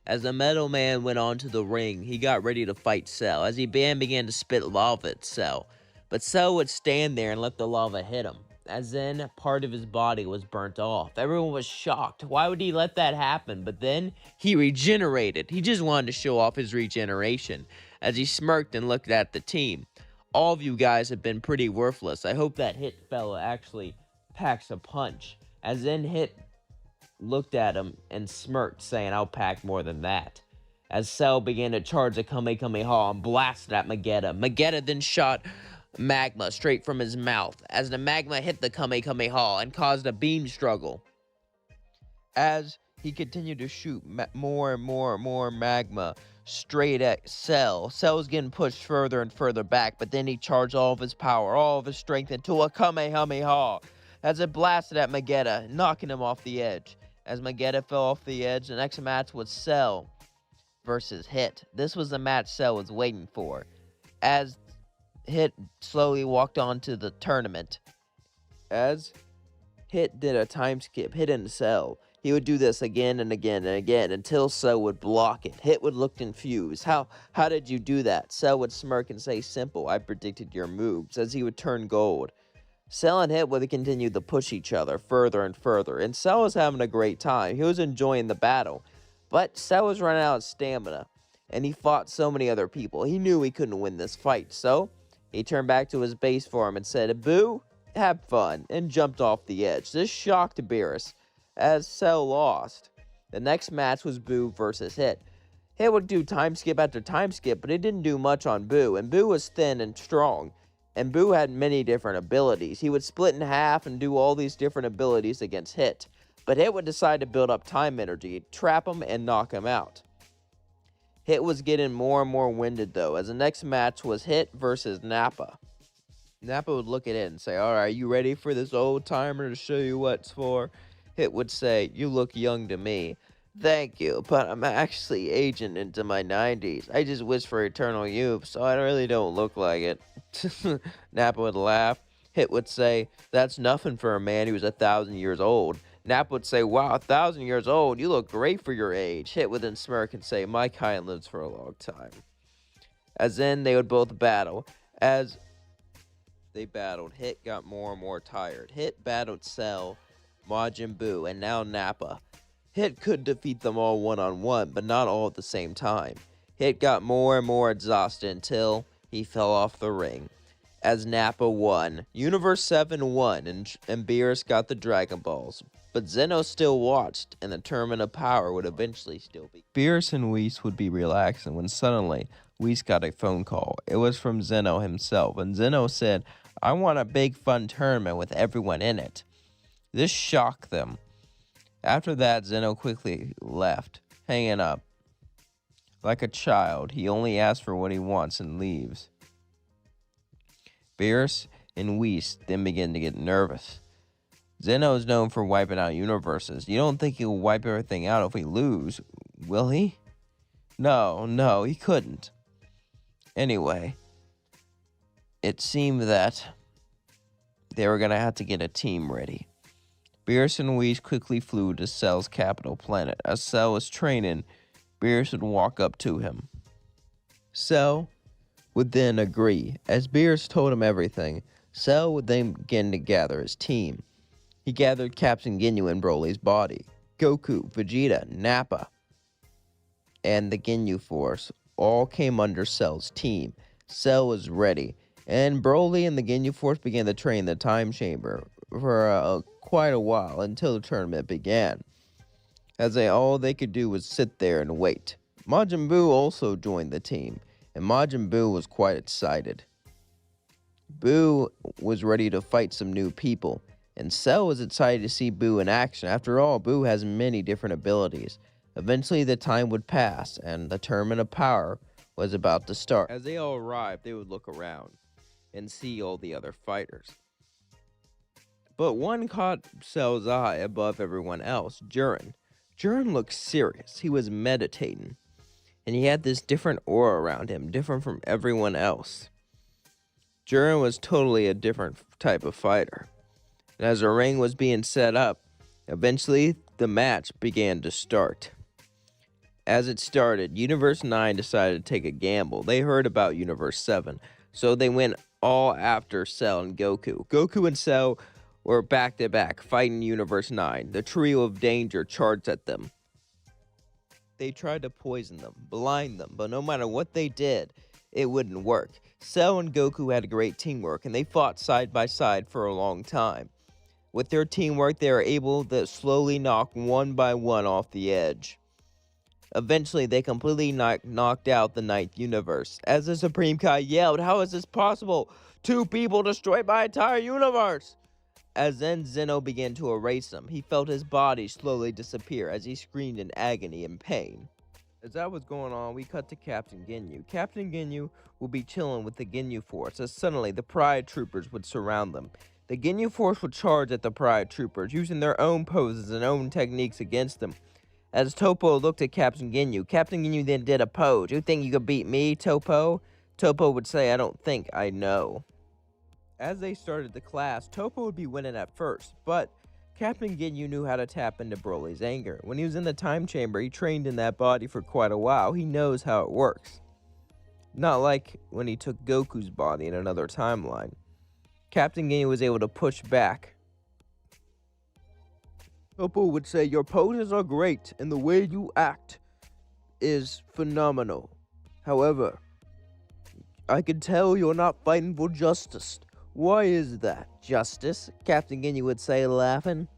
As the metal man went onto the ring, he got ready to fight Cell, as he began to spit lava at Cell. But Cell would stand there and let the lava hit him, as then part of his body was burnt off. Everyone was shocked. Why would he let that happen? But then he regenerated. He just wanted to show off his regeneration, as he smirked and looked at the team. All of you guys have been pretty worthless. I hope that Hit fella actually packs a punch. As then Hit looked at him and smirked, saying, "I'll pack more than that." As Cell began to charge a Kamehameha and blasted at Vegeta. Vegeta then shot magma straight from his mouth, as the magma hit the Kamehameha and caused a beam struggle. As he continued to shoot more and more magma straight at Cell. Cell was getting pushed further and further back, but then he charged all of his power, all of his strength into a Kamehameha, as it blasted at Vegeta, knocking him off the edge. As Vegeta fell off the edge, the next match was Cell versus Hit. This was the match Cell was waiting for. As Hit slowly walked on to the tournament. As Hit did a time skip, Hit and Cell. He would do this again and again and again until Cell would block it. Hit would look confused. How did you do that? Cell would smirk and say, "Simple, I predicted your moves," as he would turn gold. Cell and Hit would continue to push each other further and further, and Cell was having a great time. He was enjoying the battle, but Cell was running out of stamina, and he fought so many other people. He knew he couldn't win this fight, so he turned back to his base form and said, "Boo, have fun," and jumped off the edge. This shocked Beerus, as Cell lost. The next match was Buu versus Hit. Hit would do time skip after time skip, but it didn't do much on Buu, and Buu was thin and strong, and Buu had many different abilities. He would split in half and do all these different abilities against Hit, but Hit would decide to build up time energy, trap him, and knock him out. Hit was getting more and more winded, though, as the next match was Hit versus Nappa. Nappa would look at it and say, "All right, you ready for this old timer to show you what it's for?" Hit would say, "You look young to me." "Thank you, but I'm actually aging into my 90s. I just wish for eternal youth, so I really don't look like it." Nappa would laugh. Hit would say, "That's nothing for a man who's 1,000 years old." Nappa would say, "Wow, 1,000 years old, you look great for your age." Hit would then smirk and say, "My kind lives for a long time." As then they would both battle. As they battled, Hit got more and more tired. Hit battled Cell, Majin Buu, and now Nappa. Hit could defeat them all one-on-one, but not all at the same time. Hit got more and more exhausted until he fell off the ring. As Nappa won, Universe 7 won, and Beerus got the Dragon Balls. But Zeno still watched, and the Tournament of Power would eventually still be. Beerus and Whis would be relaxing when suddenly Whis got a phone call. It was from Zeno himself, and Zeno said, "I want a big fun tournament with everyone in it." This shocked them. After that, Zeno quickly left, hanging up. Like a child, he only asks for what he wants and leaves. Beerus and Whis then begin to get nervous. Zeno is known for wiping out universes. You don't think he'll wipe everything out if we lose, will he? No, he couldn't. Anyway, it seemed that they were going to have to get a team ready. Beerus and Whis quickly flew to Cell's capital planet. As Cell was training, Beerus would walk up to him. Cell would then agree. As Beerus told him everything, Cell would then begin to gather his team. He gathered Captain Ginyu in Broly's body, Goku, Vegeta, Nappa, and the Ginyu Force all came under Cell's team. Cell was ready, and Broly and the Ginyu Force began to train the Time Chamber for quite a while until the tournament began, as all they could do was sit there and wait. Majin Buu also joined the team, and Majin Buu was quite excited. Buu was ready to fight some new people, and Cell was excited to see Buu in action. After all, Buu has many different abilities. Eventually the time would pass, and the Tournament of Power was about to start. As they all arrived, they would look around and see all the other fighters. But one caught Cell's eye above everyone else, Jiren. Jiren looked serious. He was meditating, and he had this different aura around him, different from everyone else. Jiren was totally a different type of fighter. And as the ring was being set up, eventually the match began to start. As it started, Universe 9 decided to take a gamble. They heard about Universe 7, so they went all after Cell and Goku. Goku and Cell were back to back, fighting Universe 9. The trio of danger charged at them. They tried to poison them, blind them, but no matter what they did, it wouldn't work. Cell and Goku had great teamwork, and they fought side by side for a long time. With their teamwork, they were able to slowly knock one by one off the edge. Eventually, they completely knocked out the Ninth Universe. As the Supreme Kai yelled, "How is this possible? 2 people destroyed my entire universe!" As then Zeno began to erase him, he felt his body slowly disappear as he screamed in agony and pain. As that was going on, we cut to Captain Ginyu. Captain Ginyu will be chilling with the Ginyu Force, as suddenly the Pride Troopers would surround them. The Ginyu Force would charge at the Pride Troopers, using their own poses and own techniques against them. As Topo looked at Captain Ginyu then did a pose. "You think you could beat me, Topo?" Topo would say, "I don't think, I know." As they started the class, Topo would be winning at first, but Captain Ginyu knew how to tap into Broly's anger. When he was in the time chamber, he trained in that body for quite a while. He knows how it works. Not like when he took Goku's body in another timeline. Captain Ginyu was able to push back. Topo would say, "Your poses are great, and the way you act is phenomenal. However, I can tell you're not fighting for justice. Why is that?" "Justice?" Captain Ginyu would say, laughing.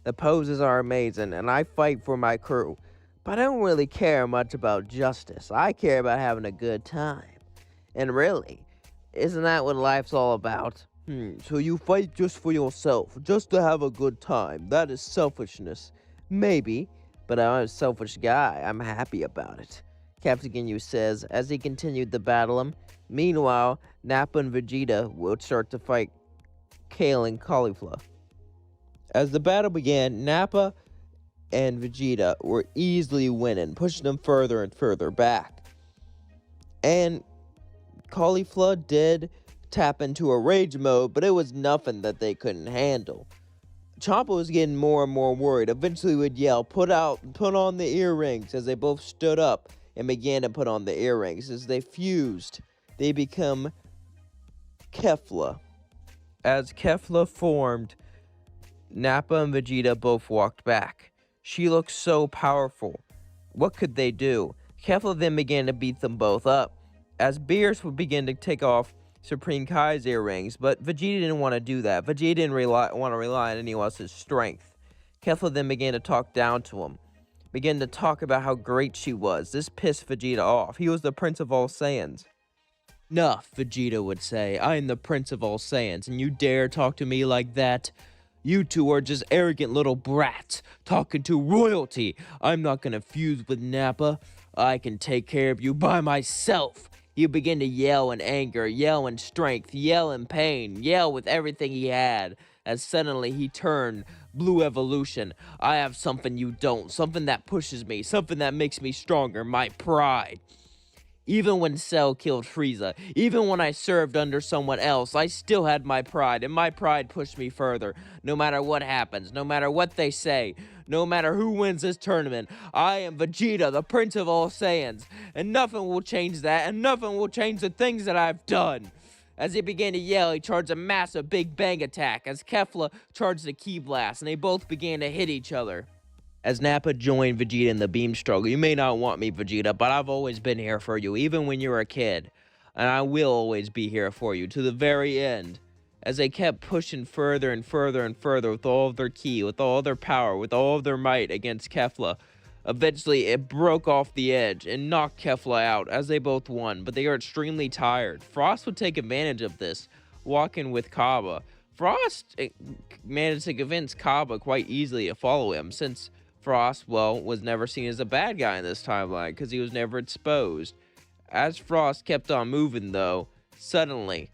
"The poses are amazing, and I fight for my crew. But I don't really care much about justice. I care about having a good time. And really, isn't that what life's all about?" So you fight just for yourself, just to have a good time. That is selfishness." "Maybe, but I'm a selfish guy. I'm happy about it," Captain Ginyu says as he continued to battle him. Meanwhile, Nappa and Vegeta would start to fight Kale and Caulifla. As the battle began, Nappa and Vegeta were easily winning, pushing them further and further back. And Caulifla did tap into a rage mode, but it was nothing that they couldn't handle. Champa was getting more and more worried. Eventually would yell, put on the earrings," as they both stood up and began to put on the earrings. As they fused, they become Kefla. As Kefla formed, Nappa and Vegeta both walked back. She looked so powerful. What could they do? Kefla then began to beat them both up. As Beerus would begin to take off Supreme Kai's earrings, but Vegeta didn't want to do that. Vegeta didn't want to rely on anyone else's strength. Kefla then began to talk down to him, began to talk about how great she was. This pissed Vegeta off. He was the Prince of all Saiyans. "Enough," Vegeta would say. "I am the Prince of all Saiyans, and you dare talk to me like that? You two are just arrogant little brats, talking to royalty. I'm not gonna fuse with Nappa. I can take care of you by myself." He began to yell in anger, yell in strength, yell in pain, yell with everything he had, as suddenly he turned Blue Evolution. "I have something you don't, something that pushes me, something that makes me stronger, my pride. Even when Cell killed Frieza, even when I served under someone else, I still had my pride, and my pride pushed me further. No matter what happens, no matter what they say, no matter who wins this tournament, I am Vegeta, the Prince of all Saiyans, and nothing will change that, and nothing will change the things that I've done." As he began to yell, he charged a massive Big Bang attack, as Kefla charged a Ki Blast, and they both began to hit each other. As Nappa joined Vegeta in the beam struggle, "You may not want me, Vegeta, but I've always been here for you, even when you were a kid. And I will always be here for you, to the very end." As they kept pushing further and further and further with all of their ki, with all of their power, with all of their might against Kefla, eventually it broke off the edge and knocked Kefla out, as they both won, but they were extremely tired. Frost would take advantage of this, walking with Cabba. Frost managed to convince Cabba quite easily to follow him, since Frost, was never seen as a bad guy in this timeline, because he was never exposed. As Frost kept on moving, though, suddenly,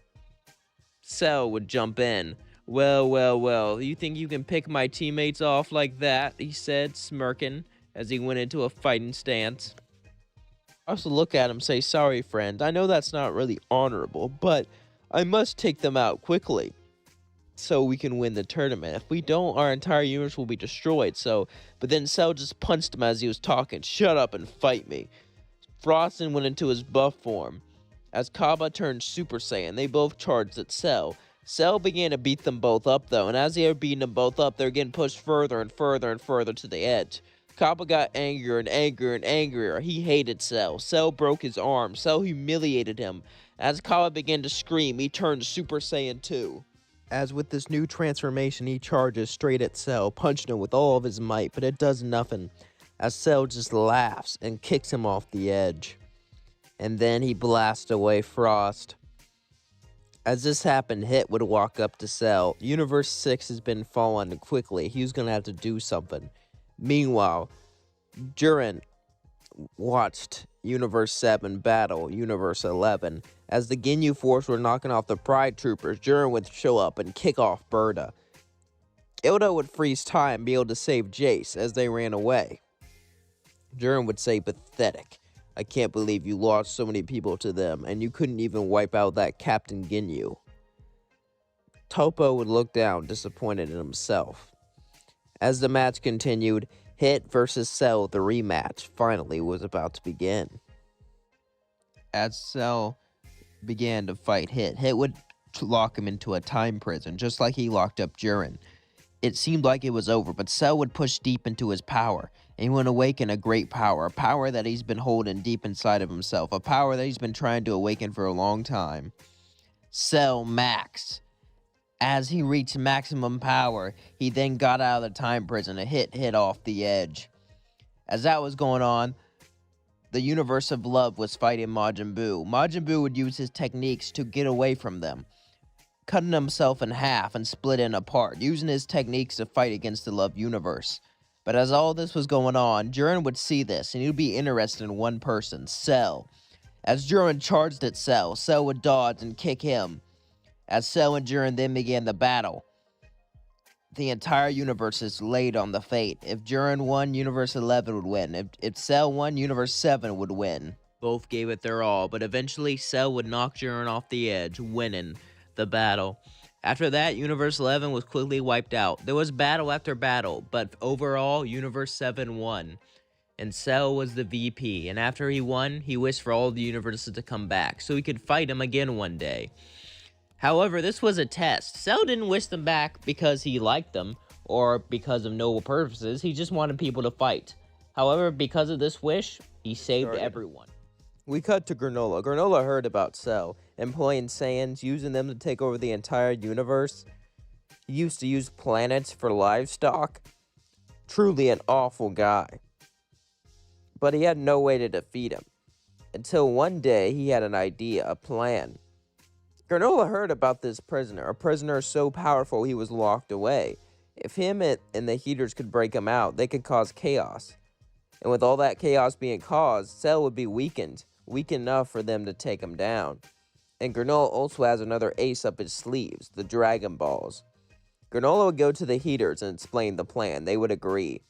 Cell would jump in. Well, you think you can pick my teammates off like that?" he said, smirking, as he went into a fighting stance. I also look at him and say, "Sorry, friend, I know that's not really honorable, but I must take them out quickly so we can win the tournament. If we don't, our entire universe will be destroyed. But then Cell just punched him as he was talking. Shut up and fight me. Frostin went into his buff form. As Cabba turned Super Saiyan, they both charged at Cell. Cell began to beat them both up, though, and as they were beating them both up, they were getting pushed further and further and further to the edge. Cabba got angrier and angrier and angrier. He hated Cell. Cell broke his arm. Cell humiliated him. As Cabba began to scream, he turned Super Saiyan 2. As with this new transformation, he charges straight at Cell, punching him with all of his might, but it does nothing, as Cell just laughs and kicks him off the edge. And then he blasts away Frost. As this happened, Hit would walk up to Cell. Universe 6 has been falling quickly. He was going to have to do something. Meanwhile, Jiren watched Universe 7 battle Universe 11. As the Ginyu Force were knocking off the Pride Troopers, Jiren would show up and kick off Berta. Ildo would freeze time and be able to save Jace as they ran away. Jiren would say, pathetic. I can't believe you lost so many people to them, and you couldn't even wipe out that Captain Ginyu. Toppo would look down, disappointed in himself. As the match continued, Hit versus Cell, the rematch, finally was about to begin. As Cell began to fight Hit, Hit would lock him into a time prison, just like he locked up Jiren. It seemed like it was over, but Cell would push deep into his power, and he would awaken a great power, a power that he's been holding deep inside of himself, a power that he's been trying to awaken for a long time. Cell Max. As he reached maximum power, he then got out of the time prison and hit off the edge. As that was going on, the universe of love was fighting Majin Buu. Majin Buu would use his techniques to get away from them, cutting himself in half and splitting apart, using his techniques to fight against the love universe. But as all this was going on, Jiren would see this, and he would be interested in one person, Cell. As Jiren charged at Cell, Cell would dodge and kick him. As Cell and Jiren then began the battle, the entire universe is laid on the fate. If Jiren won, Universe 11 would win. If Cell won, Universe 7 would win. Both gave it their all, but eventually Cell would knock Jiren off the edge, winning the battle. After that, Universe 11 was quickly wiped out. There was battle after battle, but overall, Universe 7 won. And Cell was the VP, and after he won, he wished for all the universes to come back, so he could fight him again one day. However, this was a test. Cell didn't wish them back because he liked them, or because of noble purposes. He just wanted people to fight. However, because of this wish, he saved everyone. We cut to Granola. Granola heard about Cell employing Saiyans, using them to take over the entire universe. He used to use planets for livestock. Truly an awful guy. But he had no way to defeat him. Until one day, he had an idea, a plan. Granola heard about this prisoner, a prisoner so powerful he was locked away. If him and the Heaters could break him out, they could cause chaos. And with all that chaos being caused, Cell would be weakened enough for them to take him down. And Granola also has another ace up his sleeves, the Dragon Balls. Granola would go to the Heaters and explain the plan. They would agree.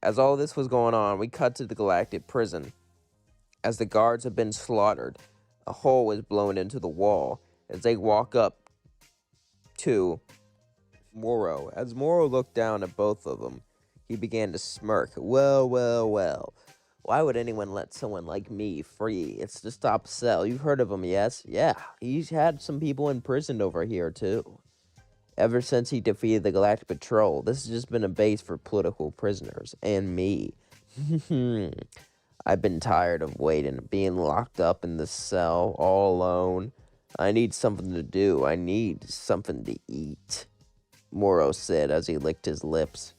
As all this was going on, we cut to the Galactic Prison. As the guards have been slaughtered, a hole is blown into the wall. As they walk up to Moro. As Moro looked down at both of them, he began to smirk. Well. Why would anyone let someone like me free? It's to stop Cell. You've heard of him, yes? Yeah, he's had some people imprisoned over here, too. Ever since he defeated the Galactic Patrol, this has just been a base for political prisoners. And me. I've been tired of waiting, being locked up in the cell, all alone. I need something to do. I need something to eat, Moro said as he licked his lips.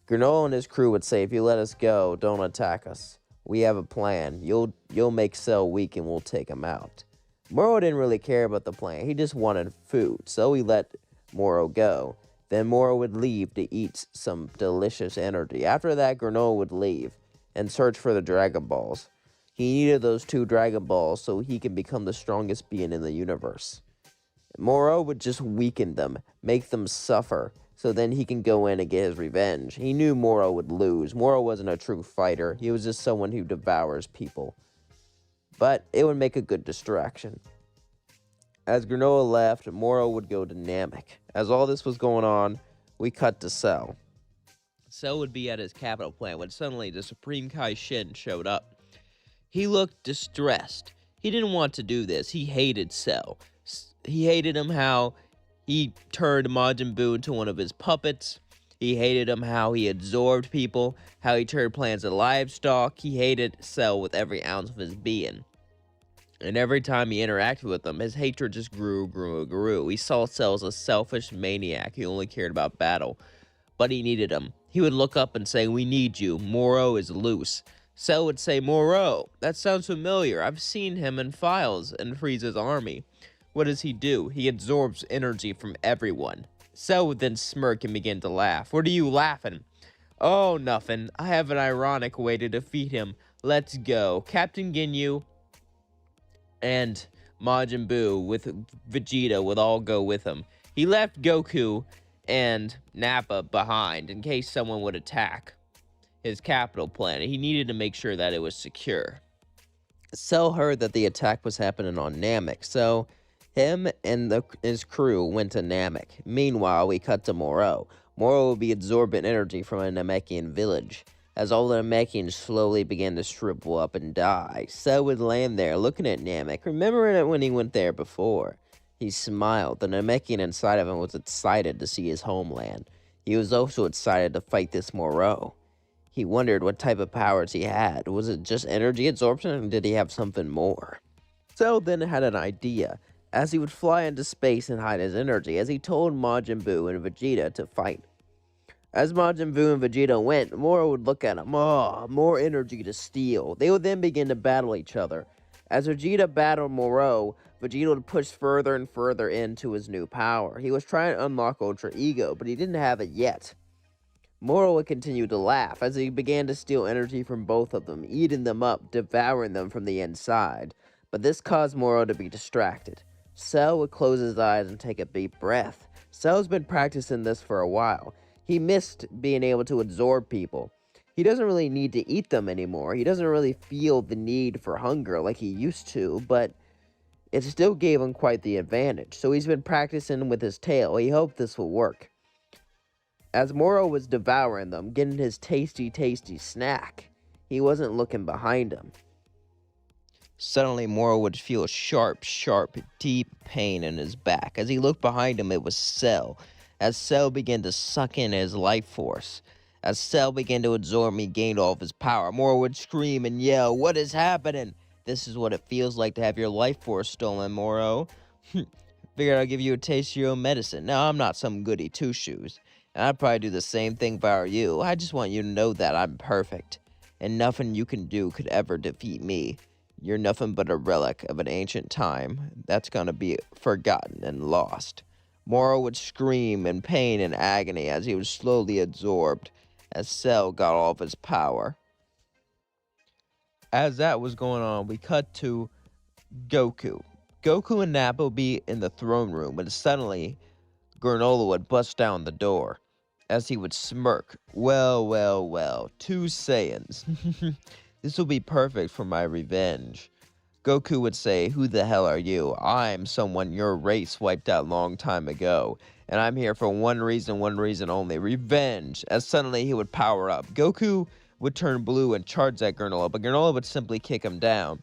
Granola and his crew would say, if you let us go, don't attack us. We have a plan. You'll make Cell weak and we'll take him out. Moro didn't really care about the plan. He just wanted food, so he let Moro go. Then Moro would leave to eat some delicious energy. After that, Granola would leave and search for the Dragon Balls. He needed those 2 Dragon Balls so he can become the strongest being in the universe. Moro would just weaken them, make them suffer, so then he can go in and get his revenge. He knew Moro would lose. Moro wasn't a true fighter. He was just someone who devours people. But it would make a good distraction. As Granola left, Moro would go to Namek. As all this was going on, we cut to Cell. Cell would be at his capital planet when suddenly the Supreme Kai Shin showed up. He looked distressed. He didn't want to do this. He hated Cell. He hated him how he turned Majin Buu into one of his puppets. He hated him how he absorbed people, how he turned plants into livestock. He hated Cell with every ounce of his being. And every time he interacted with him, his hatred just grew. He saw Cell as a selfish maniac who only cared about battle. But he needed him. He would look up and say, "We need you. Moro is loose." Cell would say, "Moro, that sounds familiar. I've seen him in files in Frieza's army." What does he do? He absorbs energy from everyone. Cell would then smirk and begin to laugh. "What are you laughing?" "Oh, nothing. I have an ironic way to defeat him. Let's go. Captain Ginyu and Majin Buu with Vegeta would all go with him." He left Goku and Nappa behind in case someone would attack his capital planet. He needed to make sure that it was secure. Cell heard that the attack was happening on Namek, so him and his crew went to Namek. Meanwhile, we cut to Moro. Moro would be absorbing energy from a Namekian village. As all the Namekians slowly began to shrivel up and die, Cell would land there looking at Namek, remembering it when he went there before. He smiled. The Namekian inside of him was excited to see his homeland. He was also excited to fight this Moro. He wondered what type of powers he had. Was it just energy absorption, or did he have something more? Cell then had an idea, as he would fly into space and hide his energy, as he told Majin Buu and Vegeta to fight. As Majin Buu and Vegeta went, Moro would look at him. "Oh, more energy to steal." They would then begin to battle each other. As Vegeta battled Moro, Vegeta would push further and further into his new power. He was trying to unlock Ultra Ego, but he didn't have it yet. Moro would continue to laugh as he began to steal energy from both of them, eating them up, devouring them from the inside. But this caused Moro to be distracted. Cell would close his eyes and take a deep breath. Cell's been practicing this for a while. He missed being able to absorb people. He doesn't really need to eat them anymore. He doesn't really feel the need for hunger like he used to, but it still gave him quite the advantage. So he's been practicing with his tail. He hoped this will work. As Moro was devouring them, getting his tasty snack, he wasn't looking behind him. Suddenly, Moro would feel sharp, deep pain in his back. As he looked behind him, it was Cell. As Cell began to suck in his life force. As Cell began to absorb him, he gained all of his power. Moro would scream and yell, "What is happening?" "This is what it feels like to have your life force stolen, Moro." "Figured I'd give you a taste of your own medicine. Now, I'm not some goody two-shoes. And I'd probably do the same thing if I were you. I just want you to know that I'm perfect. And nothing you can do could ever defeat me. You're nothing but a relic of an ancient time that's gonna be forgotten and lost." Moro would scream in pain and agony as he was slowly absorbed, as Cell got all of his power. As that was going on, we cut to Goku. Goku and Nappa would be in the throne room, and suddenly, Granola would bust down the door, as he would smirk. Well, 2 Saiyans. This will be perfect for my revenge." Goku would say, "Who the hell are you? I'm someone your race wiped out long time ago, and I'm here for one reason only, revenge." As suddenly he would power up. Goku would turn blue and charge at Granola, but Granola would simply kick him down.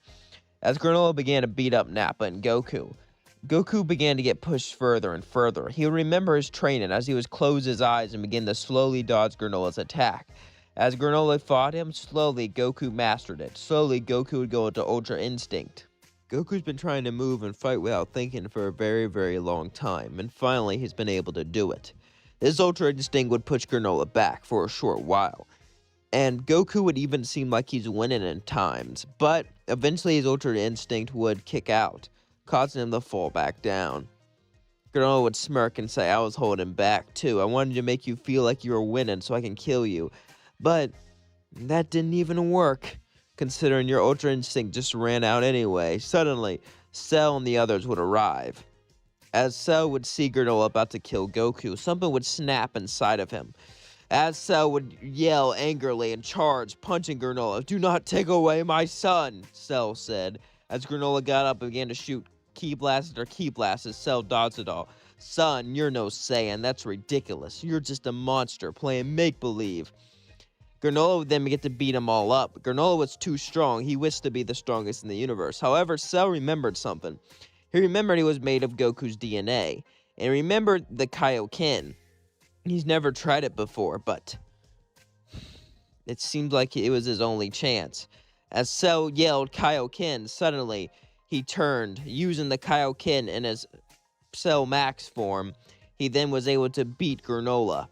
As Granola began to beat up Nappa and Goku began to get pushed further and further. He would remember his training as he would close his eyes and begin to slowly dodge Granola's attack. As Granola fought him, slowly Goku mastered it. Slowly Goku would go into Ultra Instinct. Goku's been trying to move and fight without thinking for a very long time, and finally he's been able to do it. His Ultra Instinct would push Granola back for a short while, and Goku would even seem like he's winning in times, but eventually his Ultra Instinct would kick out, causing him to fall back down. Granola would smirk and say, "I was holding back too. I wanted to make you feel like you were winning so I can kill you. But that didn't even work, considering your Ultra Instinct just ran out anyway." Suddenly, Cell and the others would arrive. As Cell would see Granola about to kill Goku, something would snap inside of him. As Cell would yell angrily and charge, punching Granola. "Do not take away my son," Cell said, as Granola got up and began to shoot Key blast after key blast as Cell dodged it all. Son, you're no Saiyan. That's ridiculous. You're just a monster playing make-believe. Granola would then get to beat them all up. Granola was too strong. He wished to be the strongest in the universe. However, Cell remembered something. He remembered he was made of Goku's DNA. And remembered the Kaioken. He's never tried it before, but it seemed like it was his only chance. As Cell yelled Kaioken, suddenly he turned, using the Kaioken in his Cell Max form. He then was able to beat Granola,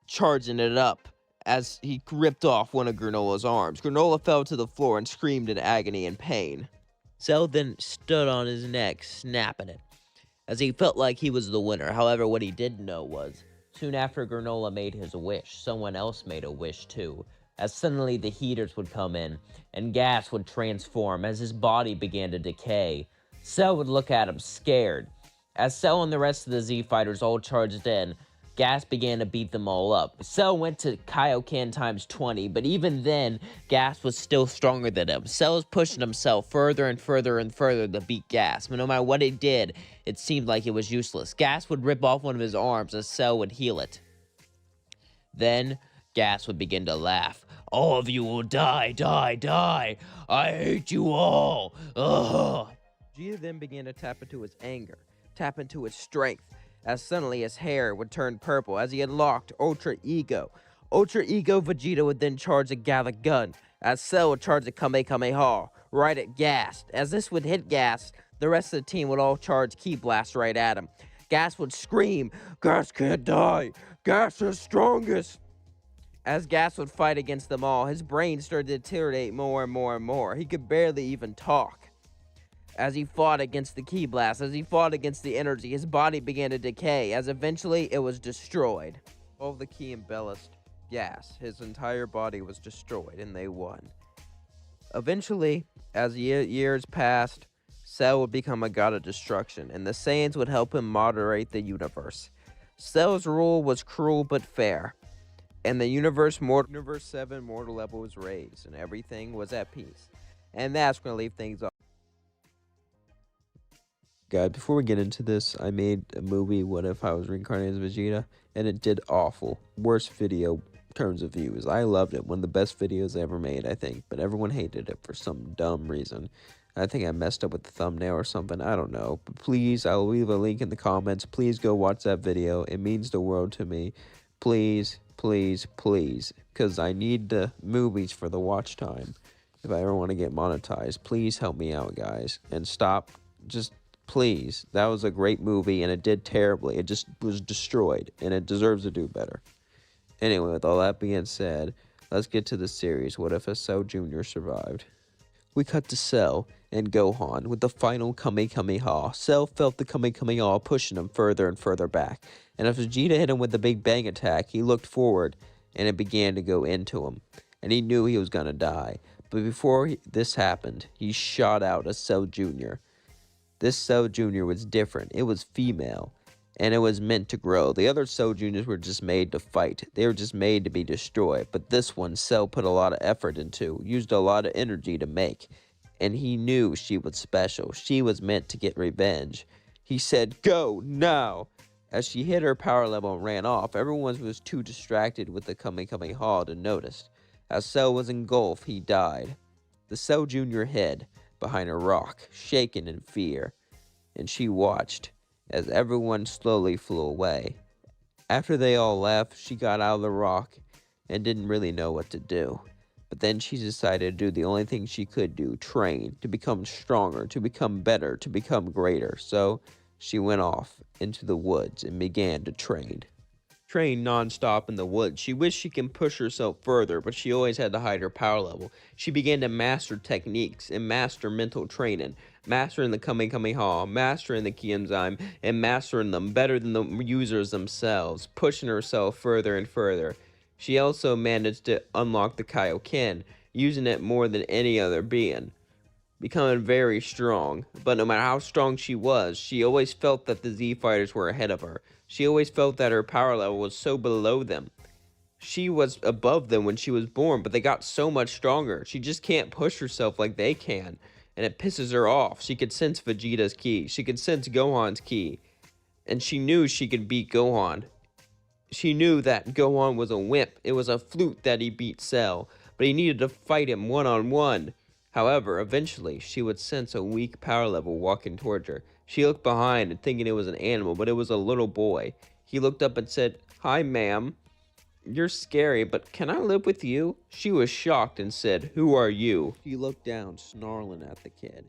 charging it up as he ripped off one of Granola's arms. Granola fell to the floor and screamed in agony and pain. Cell then stood on his neck, snapping it, as he felt like he was the winner. However, what he didn't know was, soon after Granola made his wish, someone else made a wish too, as suddenly the heaters would come in, and gas would transform as his body began to decay. Cell would look at him, scared. As Cell and the rest of the Z-Fighters all charged in, Gas began to beat them all up. Cell went to Kaioken times 20, but even then, Gas was still stronger than him. Cell was pushing himself further and further and further to beat Gas, but no matter what it did, it seemed like it was useless. Gas would rip off one of his arms as Cell would heal it. Then, Gas would begin to laugh. All of you will die, die, die. I hate you all. Ugh. Vegeta then began to tap into his anger, tap into his strength, as suddenly his hair would turn purple as he unlocked Ultra Ego. Ultra Ego Vegeta would then charge a Gala Gun, as Cell would charge a Kamehameha right at Gas. As this would hit Gas, the rest of the team would all charge Ki Blast right at him. Gas would scream, Gas can't die! Gas is strongest! As Gas would fight against them all, his brain started to deteriorate more and more and more. He could barely even talk. As he fought against the Ki Blast, as he fought against the energy, his body began to decay, as eventually it was destroyed. All of the Ki embellished Gas, his entire body was destroyed, and they won. Eventually, as years passed, Cell would become a god of destruction, and the Saiyans would help him moderate the universe. Cell's rule was cruel but fair, and the Universe 7 mortal level was raised, and everything was at peace. And that's going to leave things off. Guys, before we get into this, I made a movie, What If I Was Reincarnated as Vegeta, and it did awful. Worst video in terms of views. I loved it. One of the best videos I ever made, I think, but everyone hated it for some dumb reason. I think I messed up with the thumbnail or something. I don't know. But please, I'll leave a link in the comments. Please go watch that video. It means the world to me. Please, please, please. Because I need the movies for the watch time. If I ever want to get monetized, please help me out, guys. And stop. Just, please. That was a great movie, and it did terribly. It just was destroyed, and it deserves to do better. Anyway, with all that being said, let's get to the series. What if a Cell Jr. survived? We cut to Cell and Gohan with the final Kamehameha. Cell felt the Kamehameha pushing him further and further back, and as Vegeta hit him with the Big Bang attack, he looked forward, and it began to go into him, and he knew he was going to die. But before this happened, he shot out a Cell Jr. This Cell Jr. was different. It was female, and it was meant to grow. The other Cell Juniors were just made to fight. They were just made to be destroyed. But this one, Cell put a lot of effort into, used a lot of energy to make. And he knew she was special. She was meant to get revenge. He said, "Go, now!" As she hit her power level and ran off, everyone was too distracted with the Kamehameha to notice. As Cell was engulfed, he died. The Cell Jr. hid behind a rock, shaken in fear. And she watched as everyone slowly flew away. After they all left, she got out of the rock and didn't really know what to do. But then she decided to do the only thing she could do, train, to become stronger, to become better, to become greater. So she went off into the woods and began to train. Train non-stop in the woods. She wished she could push herself further, but she always had to hide her power level. She began to master techniques and master mental training, mastering the Kamehameha, mastering the Ki enzyme, and mastering them better than the users themselves, pushing herself further and further. She also managed to unlock the Kaioken, using it more than any other being, becoming very strong. But no matter how strong she was, she always felt that the Z-Fighters were ahead of her. She always felt that her power level was so below them. She was above them when she was born, but they got so much stronger. She just can't push herself like they can. and it pisses her off. She could sense Vegeta's ki. She could sense Gohan's ki. And she knew she could beat Gohan. She knew that Gohan was a wimp. It was a fluke that he beat Cell, but he needed to fight him one-on-one. However, eventually, she would sense a weak power level walking towards her. She looked behind and thinking it was an animal, but it was a little boy. He looked up and said, "Hi, ma'am. You're scary, but can I live with you?" She was shocked and said, "Who are you?" She looked down, snarling at the kid,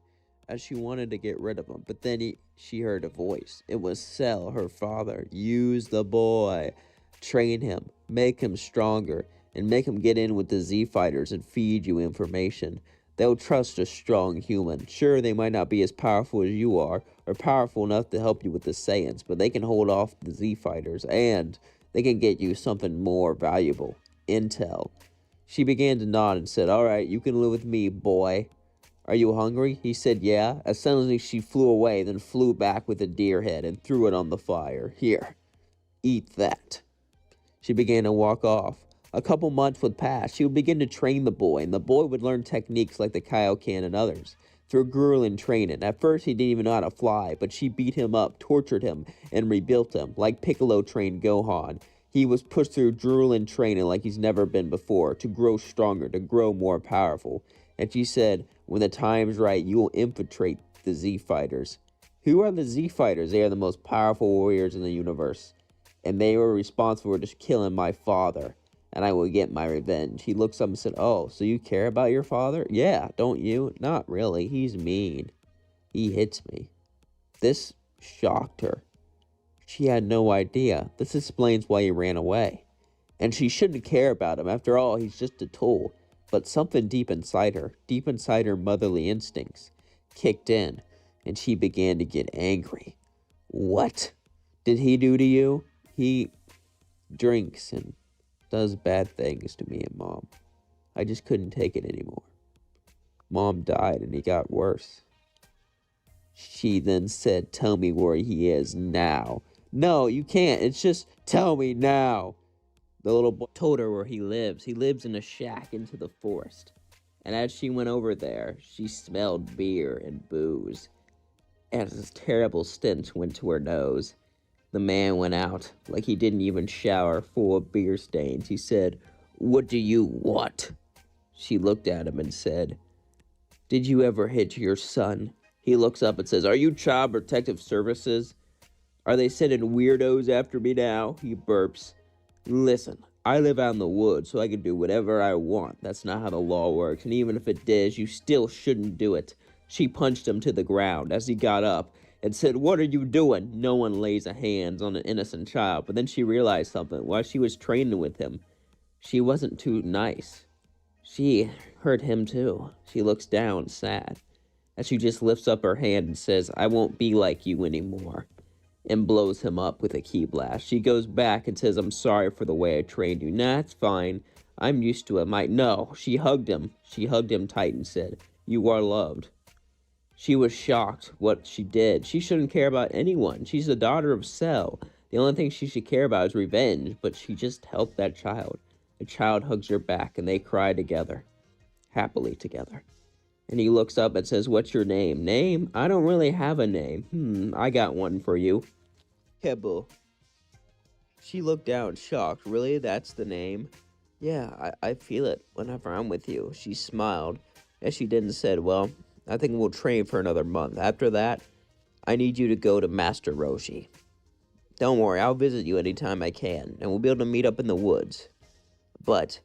as she wanted to get rid of him. But then she heard a voice. It was Cell, her father. "Use the boy. Train him. Make him stronger. And make him get in with the Z Fighters and feed you information. They'll trust a strong human. Sure, they might not be as powerful as you are, or powerful enough to help you with the Saiyans, but they can hold off the Z Fighters, and they can get you something more valuable. Intel." She began to nod and said, "All right, you can live with me, boy. Are you hungry?" He said, "Yeah." As suddenly she flew away, then flew back with a deer head and threw it on the fire. "Here, eat that." She began to walk off. A couple months would pass. She would begin to train the boy, and the boy would learn techniques like the Kaioken and others. Through grueling training. At first, he didn't even know how to fly, but she beat him up, tortured him, and rebuilt him. Like Piccolo trained Gohan, he was pushed through grueling training like he's never been before, to grow stronger, to grow more powerful. And she said, "When the time's right, you will infiltrate the Z Fighters." Who are the Z Fighters? They are the most powerful warriors in the universe. And they were responsible for just killing my father. And I will get my revenge. He looks up and said, "Oh, so you care about your father?" "Yeah, don't you?" "Not really. He's mean. He hits me." This shocked her. She had no idea. This explains why he ran away. And she shouldn't care about him. After all, he's just a tool. But something deep inside her motherly instincts, kicked in, and she began to get angry. "What did he do to you?" "He drinks and does bad things to me and Mom. I just couldn't take it anymore. Mom died and he got worse." She then said, "Tell me where he is now." "No, you can't. It's just, tell me now." The little boy told her where he lives. He lives in a shack into the forest. And as she went over there, she smelled beer and booze. As this terrible stench went to her nose, the man went out, like he didn't even shower, full of beer stains. He said, "What do you want?" She looked at him and said, "Did you ever hit your son?" He looks up and says, "Are you Child Protective Services? Are they sending weirdos after me now?" He burps. "Listen, I live out in the woods, so I can do whatever I want. That's not how the law works, and even if it did, you still shouldn't do it." She punched him to the ground as he got up and said, "What are you doing?" No one lays a hands on an innocent child. But then she realized something. While she was training with him, she wasn't too nice. She hurt him too. She looks down, sad, as she just lifts up her hand and says, "I won't be like you anymore," and blows him up with a ki blast. She goes back and says, "I'm sorry for the way I trained you." "Nah, it's fine. I'm used to it." No. She hugged him. She hugged him tight and said, "You are loved." She was shocked what she did. She shouldn't care about anyone. She's the daughter of Cell. The only thing she should care about is revenge, but she just helped that child. The child hugs her back, and they cry together, happily together. And he looks up and says, "What's your name?" "Name? I don't really have a name." I got one for you. Cabba." She looked down, shocked. "Really? That's the name?" "Yeah, I feel it whenever I'm with you." She smiled as she did and said, "Well, I think we'll train for another month. After that, I need you to go to Master Roshi. Don't worry, I'll visit you anytime I can, and we'll be able to meet up in the woods. But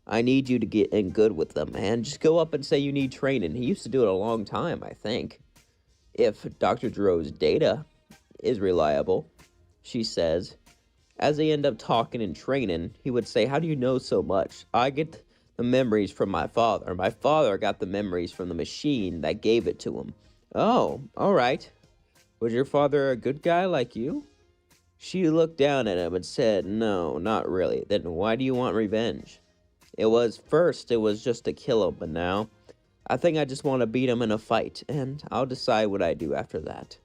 I need you to get in good with them, and just go up and say you need training." He used to do it a long time, I think. "If Dr. Jiro's data is reliable," she says. As they end up talking and training, he would say, "How do you know so much?" "I get the memories from my father. My father got the memories from the machine that gave it to him." "Oh, all right. Was your father a good guy like you?" She looked down at him and said, "No, not really." "Then why do you want revenge?" It was just to kill him, but now I think I just want to beat him in a fight, and I'll decide what I do after that,"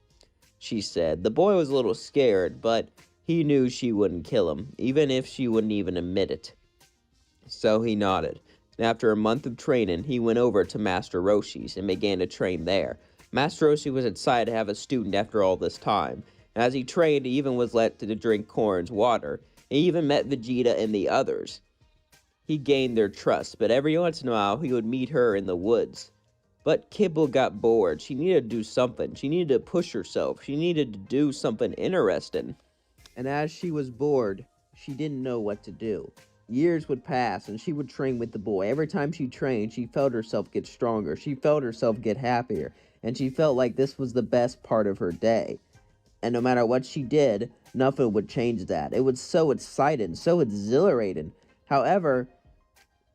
she said. The boy was a little scared, but he knew she wouldn't kill him, even if she wouldn't even admit it. So he nodded. After a month of training, he went over to Master Roshi's and began to train there. Master Roshi was excited to have a student after all this time. As he trained, he even was let to drink Korin's water. He even met Vegeta and the others. He gained their trust, but every once in a while, he would meet her in the woods. But Cabba got bored. She needed to do something. She needed to push herself. She needed to do something interesting. And as she was bored, she didn't know what to do. Years would pass, and she would train with the boy. Every time she trained, she felt herself get stronger. She felt herself get happier, and she felt like this was the best part of her day. And no matter what she did, nothing would change that. It was so exciting, so exhilarating. However,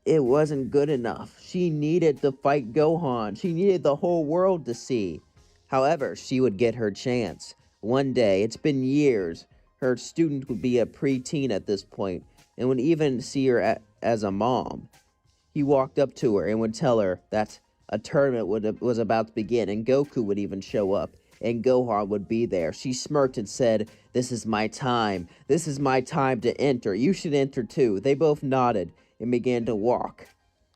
it wasn't good enough. She needed to fight Gohan. She needed the whole world to see. However, she would get her chance. One day, it's been years, her student would be a preteen at this point, and would even see her as a mom. He walked up to her and would tell her that a tournament was about to begin, and Goku would even show up, and Gohan would be there. She smirked and said, "This is my time. This is my time to enter. You should enter too." They both nodded and began to walk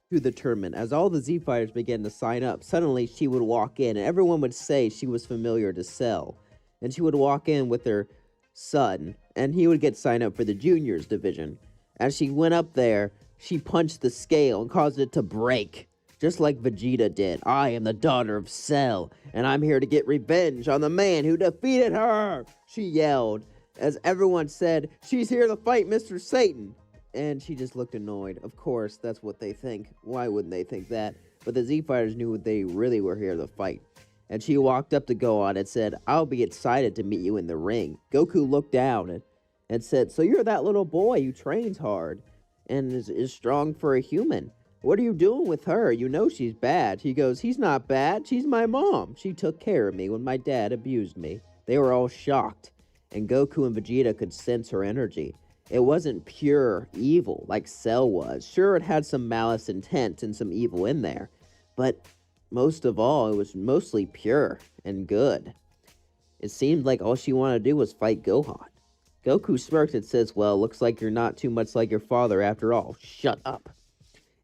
through the tournament. As all the Z-Fighters began to sign up, suddenly she would walk in, and everyone would say she was familiar to Cell. And she would walk in with her son, and he would get signed up for the juniors division. As she went up there, she punched the scale and caused it to break, just like Vegeta did. "I am the daughter of Cell, and I'm here to get revenge on the man who defeated her," she yelled, as everyone said, "She's here to fight Mr. Satan." And she just looked annoyed. Of course, that's what they think. Why wouldn't they think that? But the Z-Fighters knew they really were here to fight. And she walked up to Gohan and said, "I'll be excited to meet you in the ring." Goku looked down and said, "So you're that little boy who trains hard and is strong for a human. What are you doing with her? You know she's bad." He goes, "He's not bad. She's my mom. She took care of me when my dad abused me." They were all shocked, and Goku and Vegeta could sense her energy. It wasn't pure evil like Cell was. Sure, it had some malice intent and some evil in there, but most of all, it was mostly pure and good. It seemed like all she wanted to do was fight Gohan. Goku smirked and says, "Well, looks like you're not too much like your father after all. Shut up.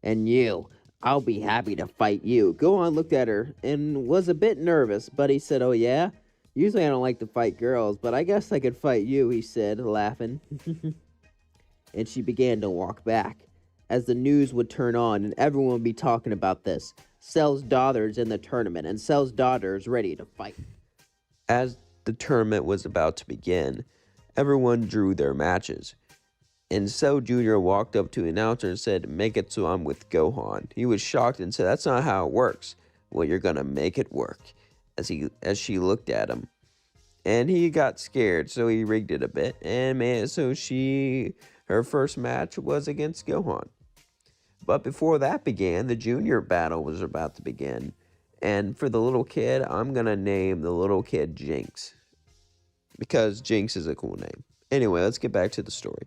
And you, I'll be happy to fight you." Gohan looked at her and was a bit nervous, but he said, "Oh yeah? Usually I don't like to fight girls, but I guess I could fight you," he said, laughing. And she began to walk back. As the news would turn on and everyone would be talking about this, Cell's daughter's in the tournament, and Cell's daughter is ready to fight. As the tournament was about to begin, everyone drew their matches. And Cell Jr. walked up to the announcer and said, "Make it so I'm with Gohan." He was shocked and said, "That's not how it works." "Well, you're gonna make it work," as she looked at him. And he got scared, so he rigged it a bit, and made it so her first match was against Gohan. But before that began, the junior battle was about to begin. And for the little kid, I'm going to name the little kid Jinx, because Jinx is a cool name. Anyway, let's get back to the story.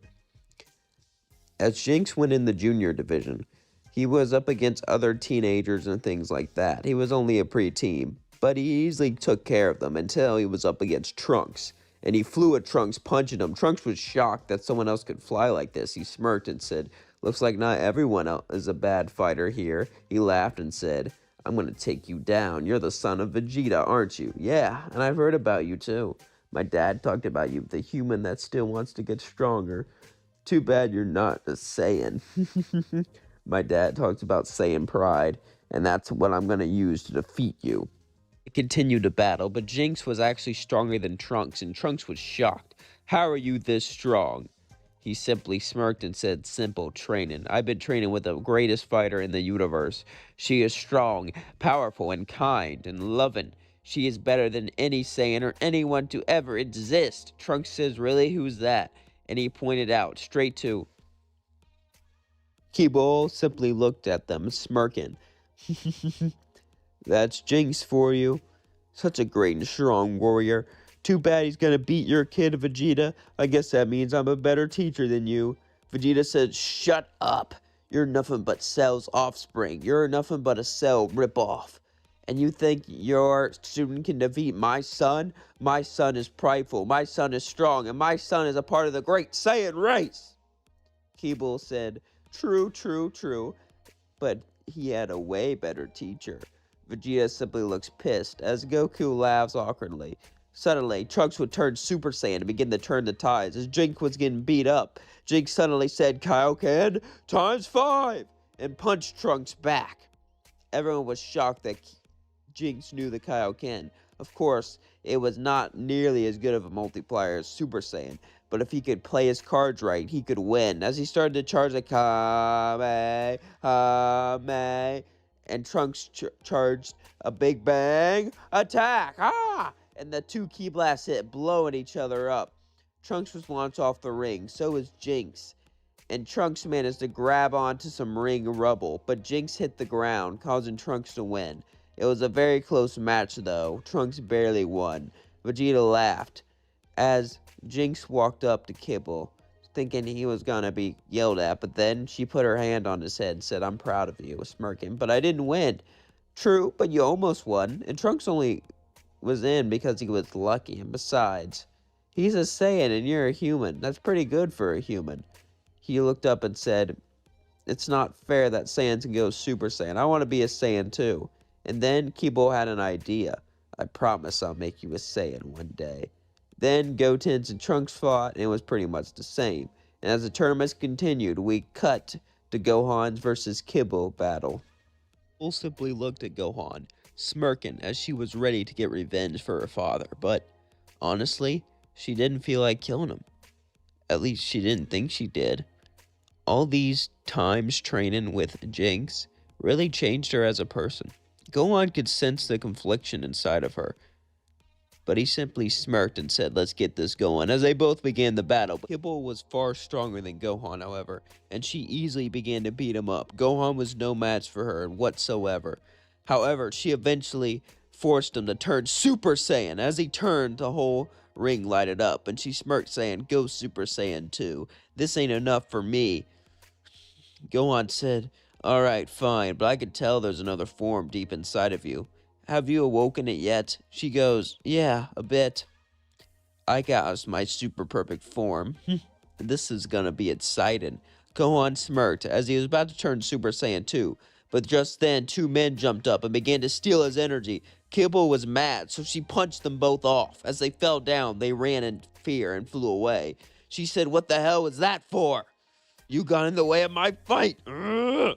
As Jinx went in the junior division, he was up against other teenagers and things like that. He was only a preteen, but he easily took care of them until he was up against Trunks. And he flew at Trunks, punching him. Trunks was shocked that someone else could fly like this. He smirked and said, "Looks like not everyone else is a bad fighter here." He laughed and said, "I'm going to take you down. You're the son of Vegeta, aren't you?" "Yeah, and I've heard about you too. My dad talked about you, the human that still wants to get stronger. Too bad you're not a Saiyan." "My dad talks about Saiyan pride, and that's what I'm going to use to defeat you." It continued to battle, but Jinx was actually stronger than Trunks, and Trunks was shocked. "How are you this strong?" He simply smirked and said, "Simple training. I've been training with the greatest fighter in the universe. She is strong, powerful, and kind, and loving. She is better than any Saiyan or anyone to ever exist." Trunks says, "Really? Who's that?" And he pointed out straight to Cabba. Simply looked at them, smirking. "That's Jinx for you. Such a great and strong warrior. Too bad he's gonna beat your kid, Vegeta. I guess that means I'm a better teacher than you." Vegeta said, "Shut up. You're nothing but Cell's offspring. You're nothing but a Cell ripoff. And you think your student can defeat my son? My son is prideful. My son is strong. And my son is a part of the great Saiyan race." Cabba said, "True, true, true. but he had a way better teacher. Vegeta simply looks pissed as Goku laughs awkwardly. Suddenly, Trunks would turn Super Saiyan and begin to turn the tides. As Jink was getting beat up, Jink suddenly said, Kaioken ×5, and punched Trunks back. Everyone was shocked that Jinx knew the Kaioken. Of course, it was not nearly as good of a multiplier as Super Saiyan, but if he could play his cards right, he could win. As he started to charge the Kame, and Trunks charged a Big Bang attack. And the two Ki blasts hit, blowing each other up. Trunks was launched off the ring, so was Jinx. And Trunks managed to grab onto some ring rubble, but Jinx hit the ground, causing Trunks to win. It was a very close match, though. Trunks barely won. Vegeta laughed as Jinx walked up to Kibble, thinking he was gonna be yelled at, but then she put her hand on his head and said, I'm proud of you, smirking, but I didn't win. True, but you almost won, and Trunks only was in because he was lucky, and besides, he's a Saiyan and you're a human. That's pretty good for a human. He looked up and said, it's not fair that Saiyans can go Super Saiyan. I want to be a Saiyan too. And then Kibo had an idea. I promise I'll make you a Saiyan one day. Then Gotenks and Trunks fought, and it was pretty much the same. And as the tournaments continued, we cut to Gohan's versus Kibble battle. Bull simply looked at Gohan, smirking as she was ready to get revenge for her father, but honestly, she didn't feel like killing him. At least she didn't think she did. All these times training with Jinx really changed her as a person. Gohan could sense the confliction inside of her, but he simply smirked and said, let's get this going, as they both began the battle. Kibble was far stronger than Gohan, however, and she easily began to beat him up. Gohan was no match for her whatsoever. However, she eventually forced him to turn Super Saiyan. As he turned, the whole ring lighted up, and she smirked, saying, go Super Saiyan 2. This ain't enough for me. Gohan said, alright, fine, but I could tell there's another form deep inside of you. Have you awoken it yet? She goes, yeah, a bit. I got my super perfect form. This is gonna be exciting. Gohan smirked as he was about to turn Super Saiyan 2, but just then 2 men jumped up and began to steal his energy. Kibble was mad, so she punched them both off. As they fell down, they ran in fear and flew away. She said, what the hell was that for? You got in the way of my fight. Ugh!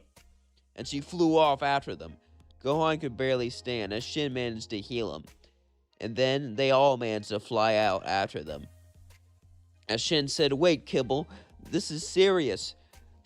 And she flew off after them. Gohan could barely stand as Shin managed to heal him. And then they all managed to fly out after them. As Shin said, wait, Kibble, this is serious.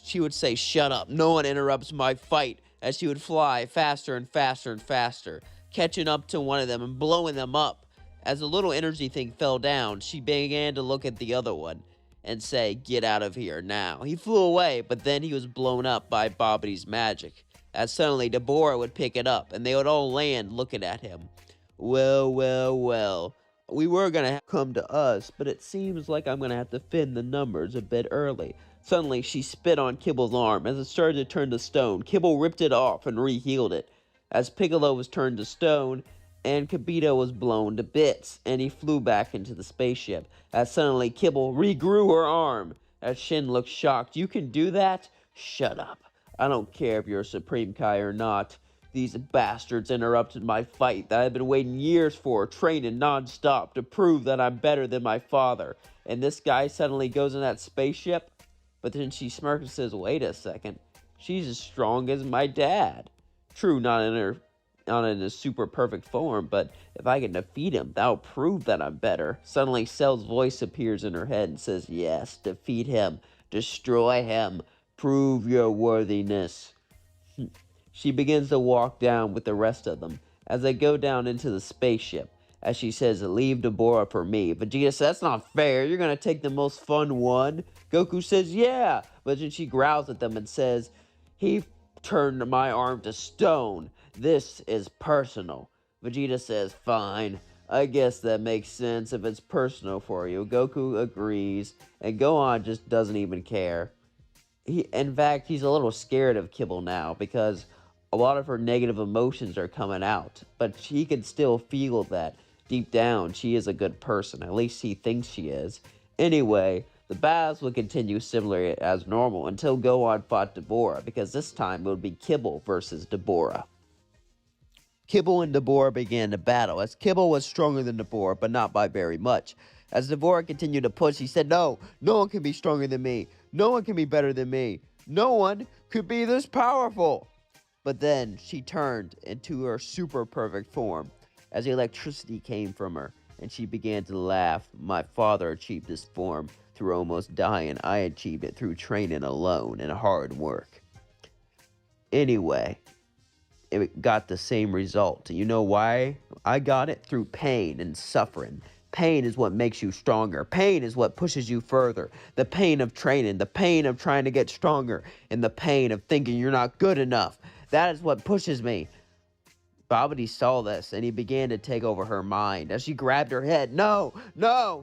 She would say, shut up, no one interrupts my fight, as she would fly faster and faster and faster, catching up to one of them and blowing them up. As the little energy thing fell down, she began to look at the other one and say, get out of here now. He flew away, but then he was blown up by Babi's magic. As suddenly Deborah would pick it up, and they would all land looking at him. Well, we were gonna come to us, but it seems like I'm gonna have to thin the numbers a bit early. Suddenly, she spit on Kibble's arm. As it started to turn to stone, Kibble ripped it off and re-healed it. As Piccolo was turned to stone, and Kibito was blown to bits, and he flew back into the spaceship. As suddenly, Kibble regrew her arm. As Shin looked shocked, you can do that? Shut up. I don't care if you're a Supreme Kai or not. These bastards interrupted my fight that I've been waiting years for, training non-stop to prove that I'm better than my father. And this guy suddenly goes in that spaceship? But then she smirks and says, wait a second. She's as strong as my dad. True, not in a super perfect form, but if I can defeat him, that'll prove that I'm better. Suddenly, Cell's voice appears in her head and says, yes, defeat him. Destroy him. Prove your worthiness. She begins to walk down with the rest of them as they go down into the spaceship. As she says, leave Deborah for me. Vegeta says, that's not fair. You're going to take the most fun one. Goku says, yeah. But then she growls at them and says, he turned my arm to stone. This is personal. Vegeta says, fine. I guess that makes sense if it's personal for you. Goku agrees. And Gohan just doesn't even care. In fact, he's a little scared of Kibble now because a lot of her negative emotions are coming out. But he can still feel that deep down she is a good person. At least he thinks she is. Anyway, The battles would continue similar as normal until Gohan fought Deborah, because this time it would be Kibble versus Deborah. Kibble and Deborah began to battle, as Kibble was stronger than Deborah, but not by very much. As Deborah continued to push, he said, no one can be stronger than me. No one can be better than me. No one could be this powerful. But then she turned into her super perfect form, as electricity came from her, and she began to laugh. My father achieved this form through almost dying. I achieved it through training alone and hard work. Anyway, it got the same result. You know why? I got it through pain and suffering. Pain is what makes you stronger. Pain is what pushes you further. The pain of training, the pain of trying to get stronger, and the pain of thinking you're not good enough. That is what pushes me. Babi saw this, and he began to take over her mind. As she grabbed her head, no!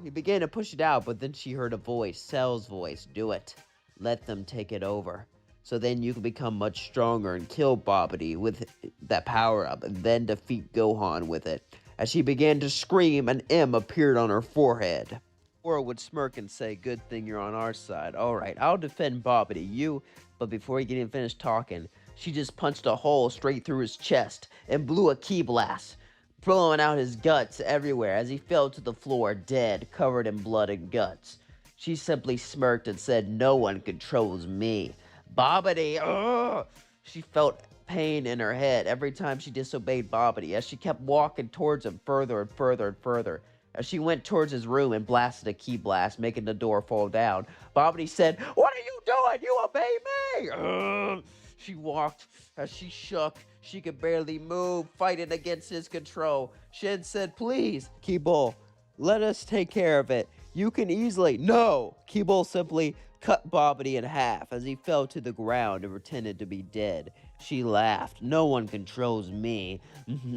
He began to push it out, but then she heard a voice, Cell's voice, do it. Let them take it over. So then you can become much stronger and kill Babi with that power-up, and then defeat Gohan with it. As she began to scream, an M appeared on her forehead. Deborah would smirk and say, good thing you're on our side. Alright, I'll defend Babi, you. But before he could even finish talking, she just punched a hole straight through his chest and blew a ki blast, blowing out his guts everywhere as he fell to the floor dead, covered in blood and guts. She simply smirked and said, no one controls me. Babi, ugh! She felt pain in her head every time she disobeyed Babi as she kept walking towards him further and further and further. As she went towards his room and blasted a ki blast, making the door fall down, Babi said, what are you doing? You obey me! Ugh! She walked as she shook. She could barely move, fighting against his control. Shin said, please, Kibble, let us take care of it. You can easily... No! Kibble simply cut Babi in half as he fell to the ground and pretended to be dead. She laughed. No one controls me.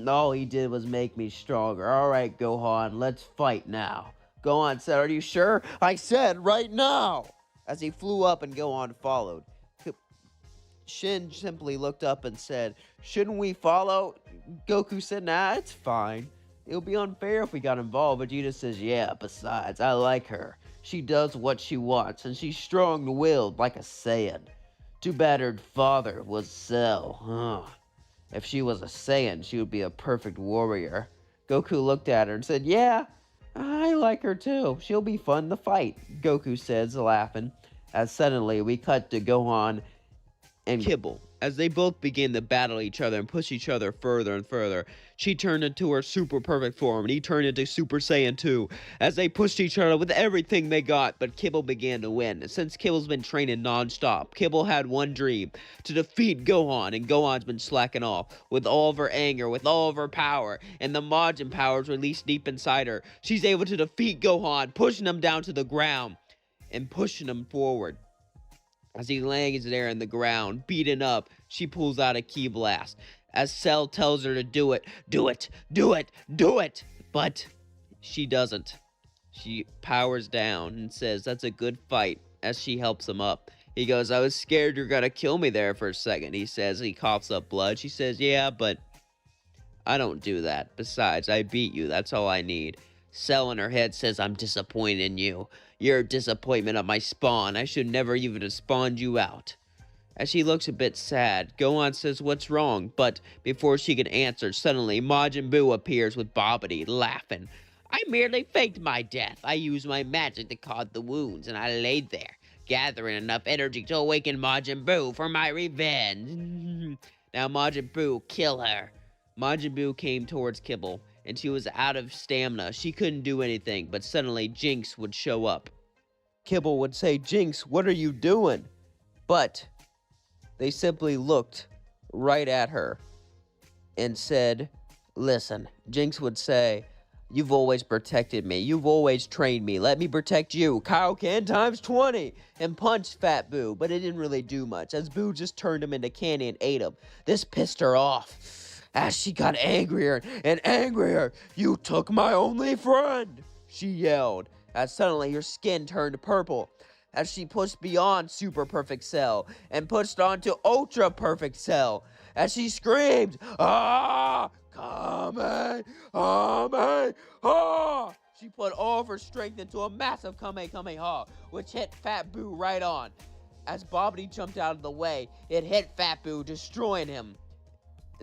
All he did was make me stronger. Alright, Gohan, let's fight now. Gohan said, are you sure? I said right now! As he flew up and Gohan followed. Shin simply looked up and said, shouldn't we follow? Goku said, nah, it's fine. It would be unfair if we got involved. Vegeta says, yeah, besides, I like her. She does what she wants, and she's strong-willed like a Saiyan. Too bad her father was Cell. If she was a Saiyan, she would be a perfect warrior. Goku looked at her and said, yeah, I like her too. She'll be fun to fight, Goku says, laughing. As suddenly, we cut to Gohan and Kibble. As they both began to battle each other and push each other further and further, she turned into her super perfect form, and he turned into Super Saiyan 2. As they pushed each other with everything they got, but Kibble began to win. Since Kibble's been training non-stop, Kibble had one dream, to defeat Gohan, and Gohan's been slacking off. With all of her anger, with all of her power, and the Majin powers released deep inside her, she's able to defeat Gohan, pushing him down to the ground, and pushing him forward. As he lays there in the ground, beaten up, she pulls out a ki blast. As Cell tells her to do it, do it, do it, do it. But she doesn't. She powers down and says, that's a good fight, as she helps him up. He goes, I was scared you're gonna kill me there for a second, he says. He coughs up blood. She says, yeah, but I don't do that. Besides, I beat you. That's all I need. Cell in her head says, I'm disappointed in you. You're a disappointment of my spawn. I should never even have spawned you out. As she looks a bit sad, Gohan says, what's wrong? But before she can answer, suddenly Majin Buu appears with Babi, laughing. I merely faked my death. I used my magic to cause the wounds, and I laid there, gathering enough energy to awaken Majin Buu for my revenge. Now Majin Buu, kill her. Majin Buu came towards Kibble, and she was out of stamina. She couldn't do anything, but suddenly Jinx would show up. Kibble would say, Jinx, what are you doing? But they simply looked right at her and said, listen. Jinx would say, you've always protected me. You've always trained me. Let me protect you. Kaioken times 20. And punched Fat Buu, but it didn't really do much, as Buu just turned him into candy and ate him. This pissed her off. As she got angrier and angrier, you took my only friend, she yelled, as suddenly her skin turned purple, as she pushed beyond Super Perfect Cell and pushed on to Ultra Perfect Cell, as she screamed, ah, Kame, ah. She put all of her strength into a massive Kamehameha, which hit Fat Buu right on. As Babi jumped out of the way, it hit Fat Buu, destroying him.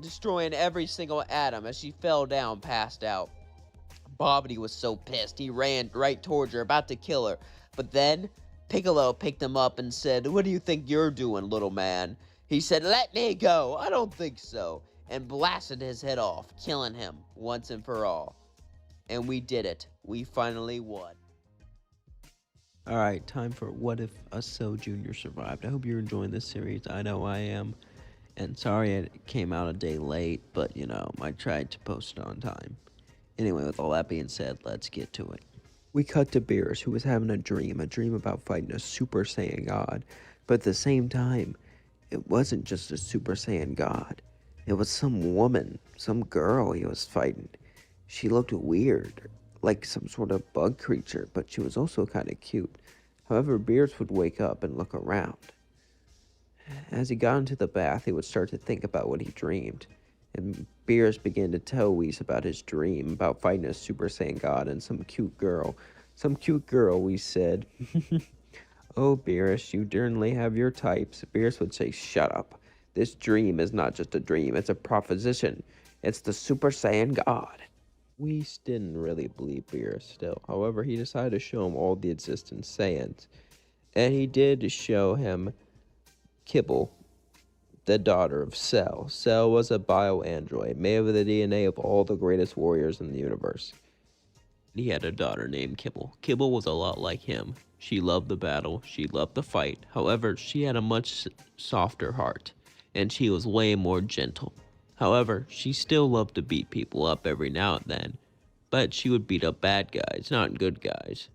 Destroying every single atom as she fell down, passed out. Babi was so pissed, he ran right towards her, about to kill her. But then, Piccolo picked him up and said, "What do you think you're doing, little man?" He said, "Let me go, I don't think so," and blasted his head off, killing him once and for all. And we did it. We finally won. Alright, time for What If a Cell Jr. Survived. I hope you're enjoying this series. I know I am. And sorry it came out a day late, but I tried to post it on time. Anyway, with all that being said, let's get to it. We cut to Beerus, who was having a dream about fighting a Super Saiyan God. But at the same time, it wasn't just a Super Saiyan God. It was some woman, some girl he was fighting. She looked weird, like some sort of bug creature, but she was also kind of cute. However, Beerus would wake up and look around. As he got into the bath, he would start to think about what he dreamed. And Beerus began to tell Whis about his dream, about fighting a Super Saiyan God and some cute girl. Some cute girl, Whis said. "Oh, Beerus, you certainly have your types." Beerus would say, "Shut up. This dream is not just a dream, it's a proposition. It's the Super Saiyan God." Whis didn't really believe Beerus still. However, he decided to show him all the existing Saiyans. And he did show him Cabba, the daughter of Cell. Cell was a bio-android, made of the DNA of all the greatest warriors in the universe. He had a daughter named Cabba. Cabba was a lot like him. She loved the battle, she loved the fight. However, she had a much softer heart, and she was way more gentle. However, she still loved to beat people up every now and then, but she would beat up bad guys, not good guys.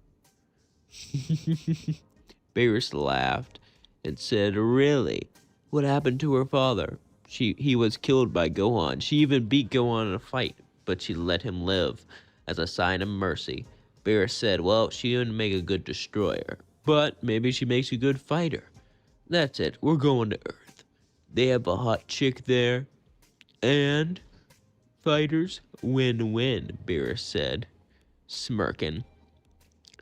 Beerus laughed and said, "Really? What happened to her father?" He was killed by Gohan. She even beat Gohan in a fight, but she let him live as a sign of mercy. Beerus said, "Well, she didn't make a good destroyer, but maybe she makes a good fighter. That's it, we're going to Earth. They have a hot chick there, and fighters win-win," Beerus said, smirking.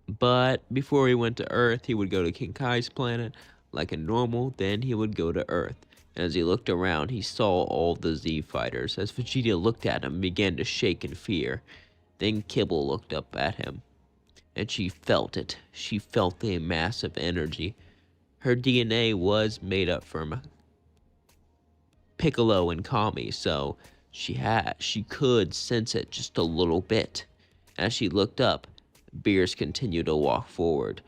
But before he went to Earth, he would go to King Kai's planet like a normal, then he would go to Earth. As he looked around, he saw all the Z fighters. As Vegeta looked at him, he began to shake in fear. Then Cabba looked up at him, and she felt it. She felt the massive energy. Her DNA was made up from Piccolo and Kami, so she could sense it just a little bit. As she looked up, Beerus continued to walk forward,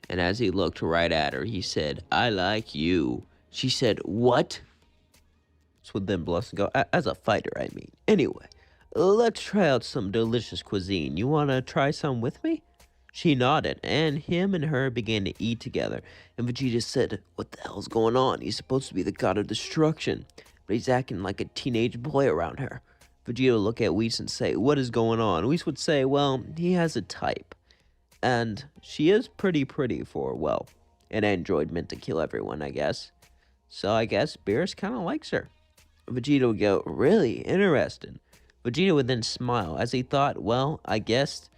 and as he looked right at her, he said, "I like you." She said, "What?" So then Bless and go, "As a fighter, I mean. Anyway, let's try out some delicious cuisine. You want to try some with me?" She nodded, and him and her began to eat together. And Vegeta said, "What the hell's going on? He's supposed to be the god of destruction, but he's acting like a teenage boy around her." Vegeta would look at Whis and say, "What is going on?" Whis would say, "Well, he has a type. And she is pretty for, well, an android meant to kill everyone, I guess. So I guess Beerus kind of likes her." Vegeta would go, "Really? Interesting." Vegeta would then smile as he thought, well, I guess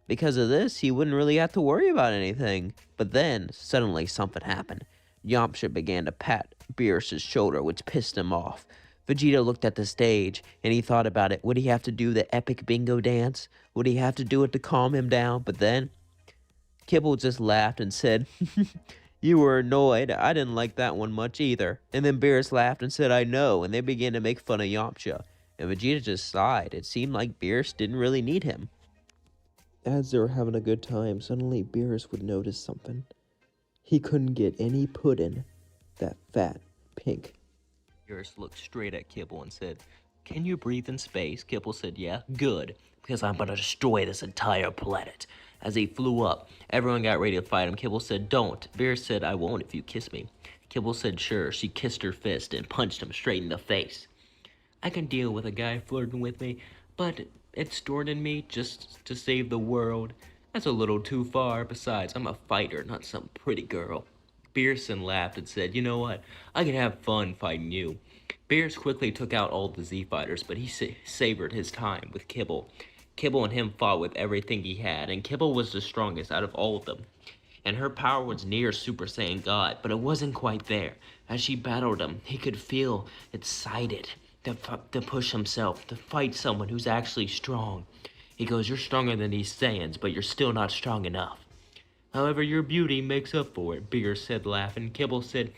because of this, he wouldn't really have to worry about anything. But then, suddenly something happened. Yamcha began to pat Beerus' shoulder, which pissed him off. Vegeta looked at the stage, and he thought about it. Would he have to do the epic bingo dance? Would he have to do it to calm him down? But then Cabba just laughed and said, "You were annoyed. I didn't like that one much either." And then Beerus laughed and said, "I know," and they began to make fun of Yamcha. And Vegeta just sighed. It seemed like Beerus didn't really need him. As they were having a good time, suddenly Beerus would notice something. He couldn't get any pudding. That fat, pink. Beerus looked straight at Cabba and said, "Can you breathe in space?" Cabba said, "Yeah." "Good, because I'm going to destroy this entire planet." As he flew up, everyone got ready to fight him. Cabba said, "Don't." Beerus said, "I won't if you kiss me." Cabba said, "Sure." She kissed her fist and punched him straight in the face. "I can deal with a guy flirting with me, but extorting me just to save the world, that's a little too far. Besides, I'm a fighter, not some pretty girl." Beerus laughed and said, "You know what? I can have fun fighting you." Beerus quickly took out all the Z fighters, but he savored his time with Cabba. Kibble and him fought with everything he had, and Kibble was the strongest out of all of them. And her power was near Super Saiyan God, but it wasn't quite there. As she battled him, he could feel excited to push himself, to fight someone who's actually strong. He goes, "You're stronger than these Saiyans, but you're still not strong enough." "However, your beauty makes up for it," Beerus said, laughing. Kibble said,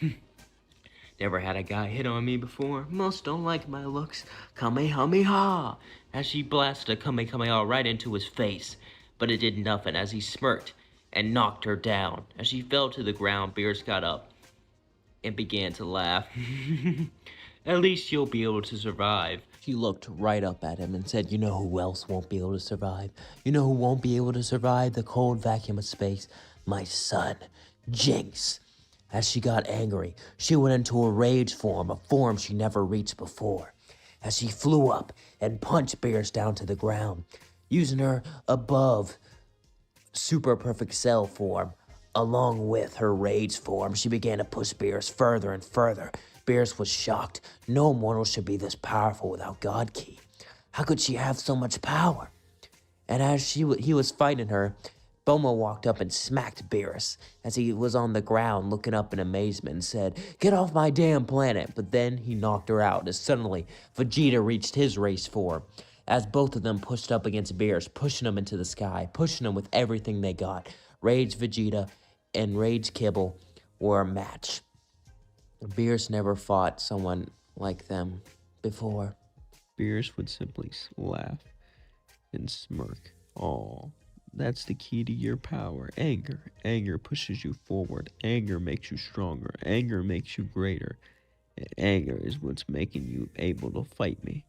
"Never had a guy hit on me before. Most don't like my looks. Kamehameha!" As she blasted a Kamehameha right into his face. But it did nothing as he smirked and knocked her down. As she fell to the ground, Beerus got up and began to laugh. "At least you'll be able to survive." She looked right up at him and said, "You know who else won't be able to survive? You know who won't be able to survive the cold vacuum of space? My son, Jinx." As she got angry, she went into a rage form, a form she never reached before. As she flew up and punched Beerus down to the ground, using her above super perfect cell form, along with her rage form, she began to push Beerus further and further. Beerus was shocked. No mortal should be this powerful without God Ki. How could she have so much power? And as he was fighting her, Bulma walked up and smacked Beerus as he was on the ground looking up in amazement and said, "Get off my damn planet." But then he knocked her out as suddenly Vegeta reached his race form as both of them pushed up against Beerus, pushing him into the sky, pushing him with everything they got. Rage Vegeta and Rage Kibble were a match. Beerus never fought someone like them before. Beerus would simply laugh and smirk. "Aw, that's the key to your power. Anger. Anger pushes you forward. Anger makes you stronger. Anger makes you greater. And anger is what's making you able to fight me."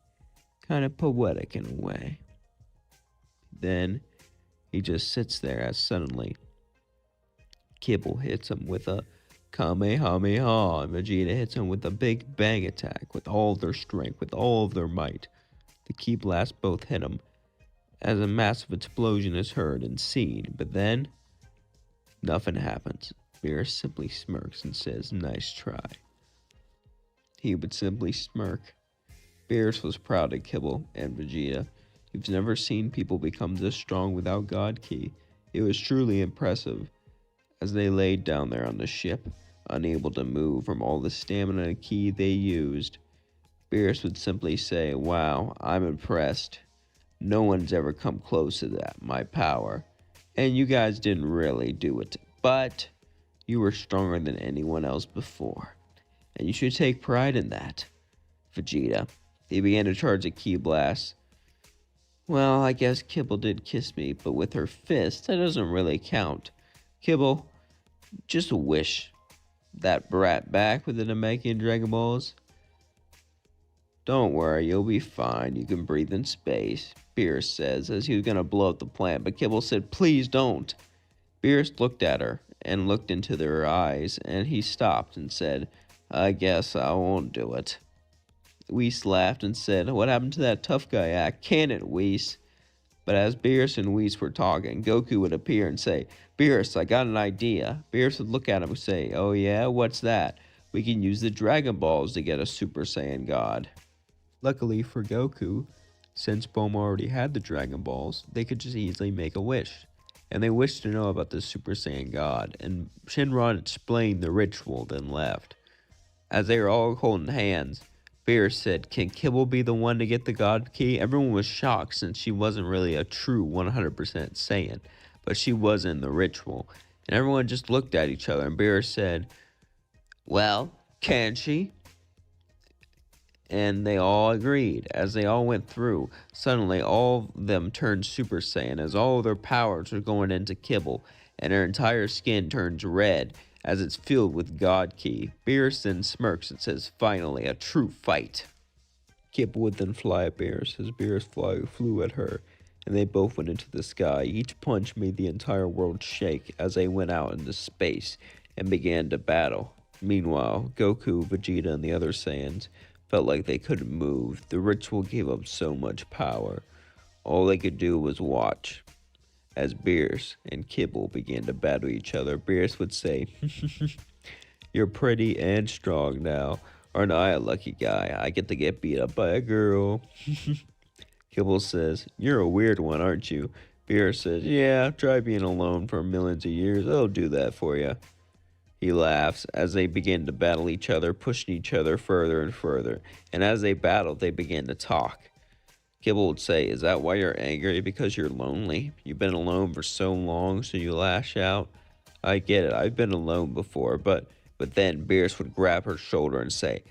Kind of poetic in a way. Then he just sits there as suddenly Kibble hits him with a Kamehameha, and Vegeta hits him with a big bang attack with all of their strength, with all of their might. The Ki blast both hit him as a massive explosion is heard and seen, but then nothing happens. Beerus simply smirks and says, "Nice try." He would simply smirk. Beerus was proud of Kibble and Vegeta. You've never seen people become this strong without God Ki. It was truly impressive. As they laid down there on the ship, unable to move from all the stamina and ki they used, Beerus would simply say, "Wow, I'm impressed. No one's ever come close to that, my power. And you guys didn't really do it, but you were stronger than anyone else before. And you should take pride in that." Vegeta. He began to charge a ki blast. "Well, I guess Kibble did kiss me, but with her fist, that doesn't really count. Kibble, just wish that brat back with the Namekian Dragon Balls." "Don't worry, you'll be fine. You can breathe in space," Beerus says, as he was going to blow up the planet, but Kibble said, "Please don't." Beerus looked at her and looked into their eyes, and he stopped and said, "I guess I won't do it." Whis laughed and said, "What happened to that tough guy act? Can it, Whis?" But as Beerus and Whis were talking, Goku would appear and say, "Beerus, I got an idea." Beerus would look at him and say, "Oh yeah, what's that?" "We can use the Dragon Balls to get a Super Saiyan God." Luckily for Goku, since Bulma already had the Dragon Balls, they could just easily make a wish. And they wished to know about the Super Saiyan God, and Shinron explained the ritual, then left. As they were all holding hands, Beerus said, "Can Kibble be the one to get the God Ki?" Everyone was shocked since she wasn't really a true 100% Saiyan, but she was in the ritual. And everyone just looked at each other, and Beerus said, "Well, can she?" And they all agreed. As they all went through, suddenly all of them turned Super Saiyan as all of their powers were going into Kibble, and her entire skin turns red as it's filled with God Ki. Beerus then smirks and says, "Finally, a true fight." Kibble would then fly at Beerus as Beerus flew at her, and they both went into the sky. Each punch made the entire world shake as they went out into space and began to battle. Meanwhile, Goku, Vegeta, and the other Saiyans felt like they couldn't move. The ritual gave up so much power. All they could do was watch. As Beerus and Kibble began to battle each other, Beerus would say, "You're pretty and strong now. Aren't I a lucky guy? I get to get beat up by a girl." Kibble says, "You're a weird one, aren't you?" Beerus says, "Yeah, try being alone for millions of years. I'll do that for you." He laughs as they begin to battle each other, pushing each other further and further. And as they battle, they begin to talk. Kibble would say, "Is that why you're angry? Because you're lonely? You've been alone for so long, so you lash out? I get it. I've been alone before, but then Beerus would grab her shoulder and say,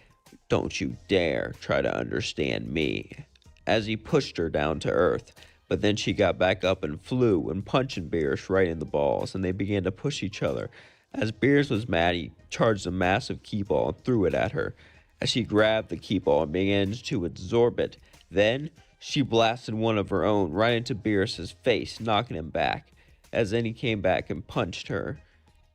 "Don't you dare try to understand me," as he pushed her down to earth. But then she got back up and flew and punching Beerus right in the balls, and they began to push each other. As Beerus was mad, he charged a massive key ball and threw it at her. As she grabbed the key ball and began to absorb it, then she blasted one of her own right into Beerus's face, knocking him back. As then he came back and punched her,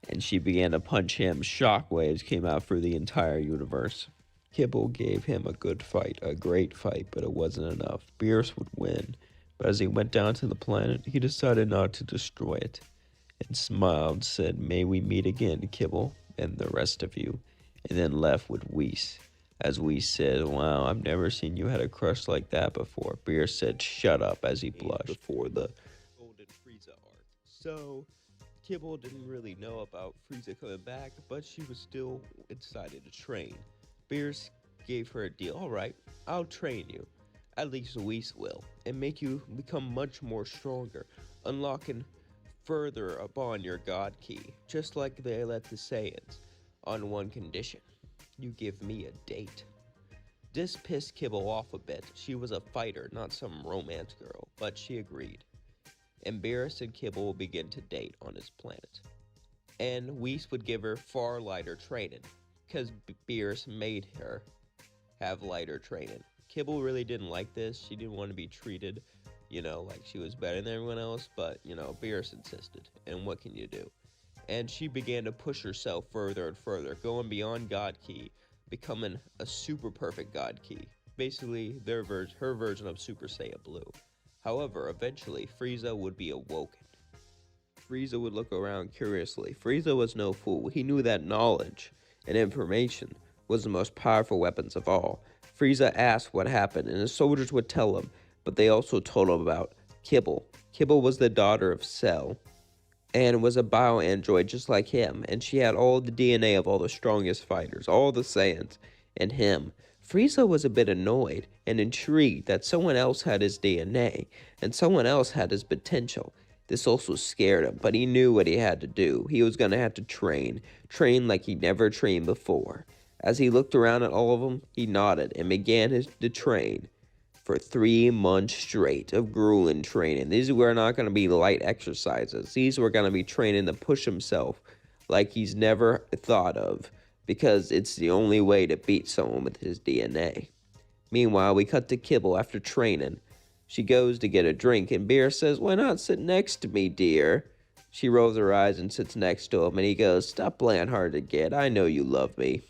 and she began to punch him. Shockwaves came out through the entire universe. Kibble gave him a good fight, a great fight, but it wasn't enough. Beerus would win, but as he went down to the planet, he decided not to destroy it, and smiled, said, "May we meet again, Kibble, and the rest of you," and then left with Whis. As Whis said, "Wow, I've never seen you had a crush like that before." Beerus said, "Shut up," as he blushed before the Golden Frieza arc. So, Kibble didn't really know about Frieza coming back, but she was still excited to train. Beerus gave her a deal. "All right, I'll train you. At least Whis will, and make you become much more stronger, unlocking further upon your God Key, just like they let the Saiyans, on one condition. You give me a date." This pissed Kibble off a bit. She was a fighter, not some romance girl, but she agreed. And Beerus and Kibble will begin to date on his planet. And Whis would give her far lighter training, because Beerus made her have lighter training. Kibble really didn't like this. She didn't want to be treated, like she was better than everyone else, but, Beerus insisted, and what can you do? And she began to push herself further and further, going beyond God Key, becoming a super perfect God Key. Basically, her version of Super Saiyan Blue. However, eventually, Frieza would be awoken. Frieza would look around curiously. Frieza was no fool. He knew that knowledge and information was the most powerful weapons of all. Frieza asked what happened, and his soldiers would tell him, but they also told him about Kibble. Kibble was the daughter of Cell, and was a bio-android just like him, and she had all the DNA of all the strongest fighters, all the Saiyans, and him. Frieza was a bit annoyed and intrigued that someone else had his DNA, and someone else had his potential. This also scared him, but he knew what he had to do. He was going to have to train like he never trained before. As he looked around at all of them, he nodded and began to train for 3 months straight of grueling training. These were not going to be light exercises. These were going to be training to push himself like he's never thought of, because it's the only way to beat someone with his DNA. Meanwhile, we cut to Kibble after training. She goes to get a drink, and Beerus says, "Why not sit next to me, dear?" She rolls her eyes and sits next to him, and he goes, "Stop playing hard to get. I know you love me."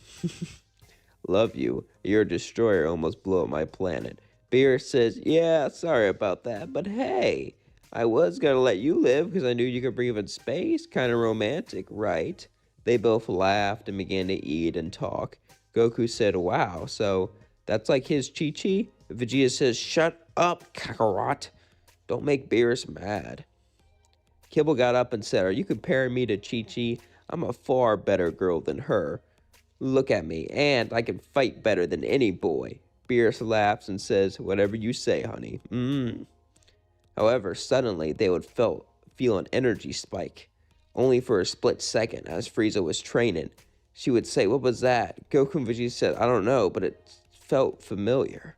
"Love you? Your destroyer almost blew up my planet." Beerus says, "Yeah, sorry about that, but hey, I was gonna let you live because I knew you could breathe in space. Kinda romantic, right?" They both laughed and began to eat and talk. Goku said, "Wow, so that's like his Chi-Chi?" Vegeta says, "Shut up, Kakarot. Don't make Beerus mad." Kibble got up and said, "Are you comparing me to Chi-Chi? I'm a far better girl than her. Look at me, and I can fight better than any boy." Beerus laughs and says, "Whatever you say, honey." However, suddenly they would feel an energy spike, only for a split second as Frieza was training. She would say, "What was that?" Goku and Vegeta said, "I don't know, but it felt familiar."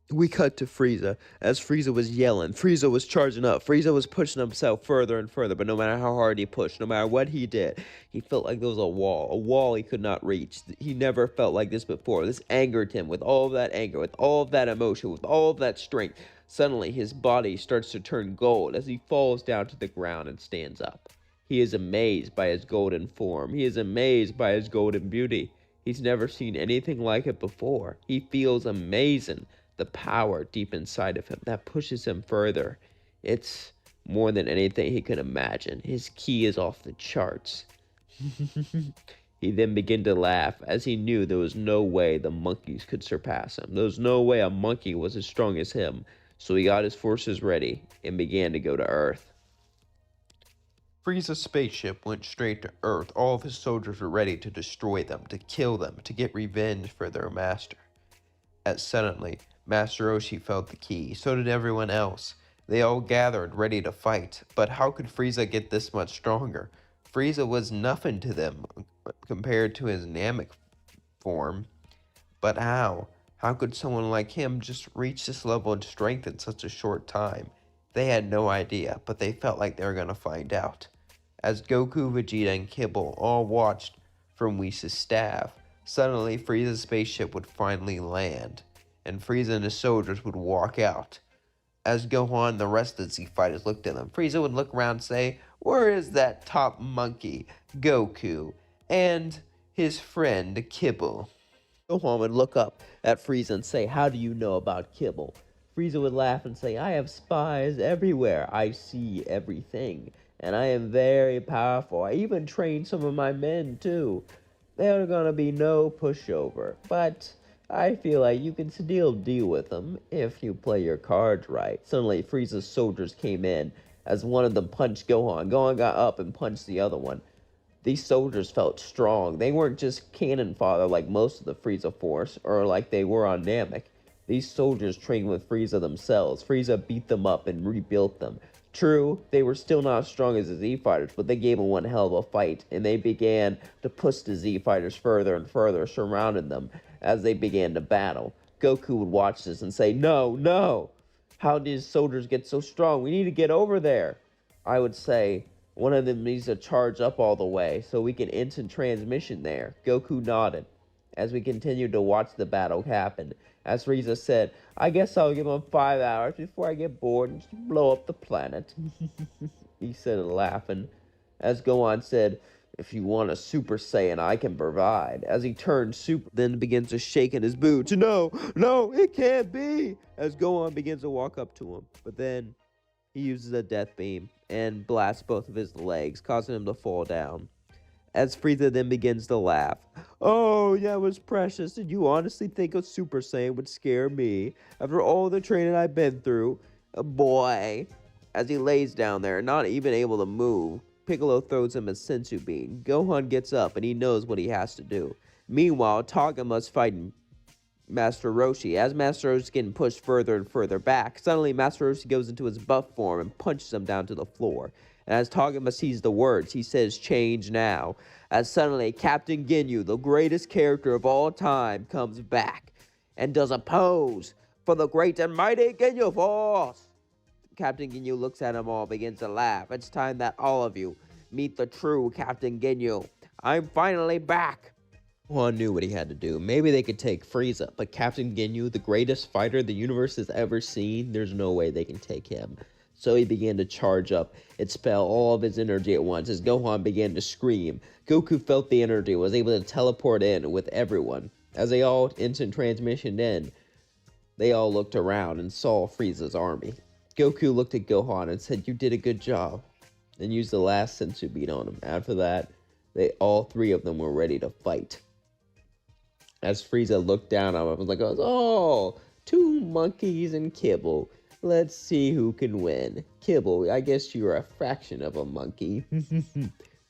We cut to Frieza, as Frieza was yelling. Frieza was charging up. Frieza was pushing himself further and further, but no matter how hard he pushed, no matter what he did, he felt like there was a wall he could not reach. He never felt like this before. This angered him. With all of that anger, with all of that emotion, with all of that strength, suddenly his body starts to turn gold as he falls down to the ground and stands up. He is amazed by his golden form. He is amazed by his golden beauty. He's never seen anything like it before. He feels amazing. The power deep inside of him that pushes him further. It's more than anything he could imagine. His ki is off the charts. He then began to laugh, as he knew there was no way the monkeys could surpass him. There was no way a monkey was as strong as him, so he got his forces ready and began to go to Earth. Frieza's spaceship went straight to Earth. All of his soldiers were ready to destroy them, to kill them, to get revenge for their master. As suddenly, Master Roshi felt the key. So did everyone else. They all gathered, ready to fight. But how could Frieza get this much stronger? Frieza was nothing to them compared to his Namek form. But how? How could someone like him just reach this level of strength in such a short time? They had no idea, but they felt like they were going to find out. As Goku, Vegeta, and Kibble all watched from Whis' staff, suddenly Frieza's spaceship would finally land, and Frieza and his soldiers would walk out. As Gohan and the rest of the Z fighters looked at them, Frieza would look around and say, "Where is that top monkey, Goku, and his friend Kibble?" Gohan would look up at Frieza and say, "How do you know about Kibble?" Frieza would laugh and say, "I have spies everywhere. I see everything. And I am very powerful. I even trained some of my men, too. They're gonna be no pushover. But I feel like you can still deal with them if you play your cards right." Suddenly, Frieza's soldiers came in. As one of them punched Gohan, Gohan got up and punched the other one. These soldiers felt strong. They weren't just cannon fodder like most of the Frieza force, or like they were on Namek. These soldiers trained with Frieza themselves. Frieza beat them up and rebuilt them. True, they were still not as strong as the Z Fighters, but they gave them one hell of a fight, and they began to push the Z Fighters further and further, surrounding them as they began to battle. Goku would watch this and say, "No, no! How did soldiers get so strong? We need to get over there." I would say, "One of them needs to charge up all the way so we can instant transmission there." Goku nodded as we continued to watch the battle happen. As Frieza said, "I guess I'll give him 5 hours before I get bored and just blow up the planet." He said, laughing. As Gohan said, "If you want a Super Saiyan, I can provide." As he turned super, then begins to shake in his boots. "No, no, it can't be!" As Gohan begins to walk up to him. But then he uses a death beam and blasts both of his legs, causing him to fall down. As Frieza then begins to laugh. "Oh, that was precious. Did you honestly think a Super Saiyan would scare me? After all the training I've been through? Boy." As he lays down there, not even able to move, Piccolo throws him a senzu bean. Gohan gets up and he knows what he has to do. Meanwhile, Tagama's fighting Master Roshi. As Master Roshi is getting pushed further and further back, suddenly Master Roshi goes into his buff form and punches him down to the floor. And as Tagama sees the words, he says, "Change now." As suddenly Captain Ginyu, the greatest character of all time, comes back and does a pose for the great and mighty Ginyu Force. Captain Ginyu looks at them all, begins to laugh. "It's time that all of you meet the true Captain Ginyu. I'm finally back." Gohan knew what he had to do. Maybe they could take Frieza, but Captain Ginyu, the greatest fighter the universe has ever seen, there's no way they can take him. So he began to charge up and expel all of his energy at once as Gohan began to scream. Goku felt the energy and was able to teleport in with everyone. As they all instant transmissioned in, they all looked around and saw Frieza's army. Goku looked at Gohan and said, "You did a good job," and used the last senzu bean on him. After that, all three of them were ready to fight. As Frieza looked down on him, it was like, "Oh, 2 monkeys and Kibble. Let's see who can win. Kibble, I guess you're a fraction of a monkey."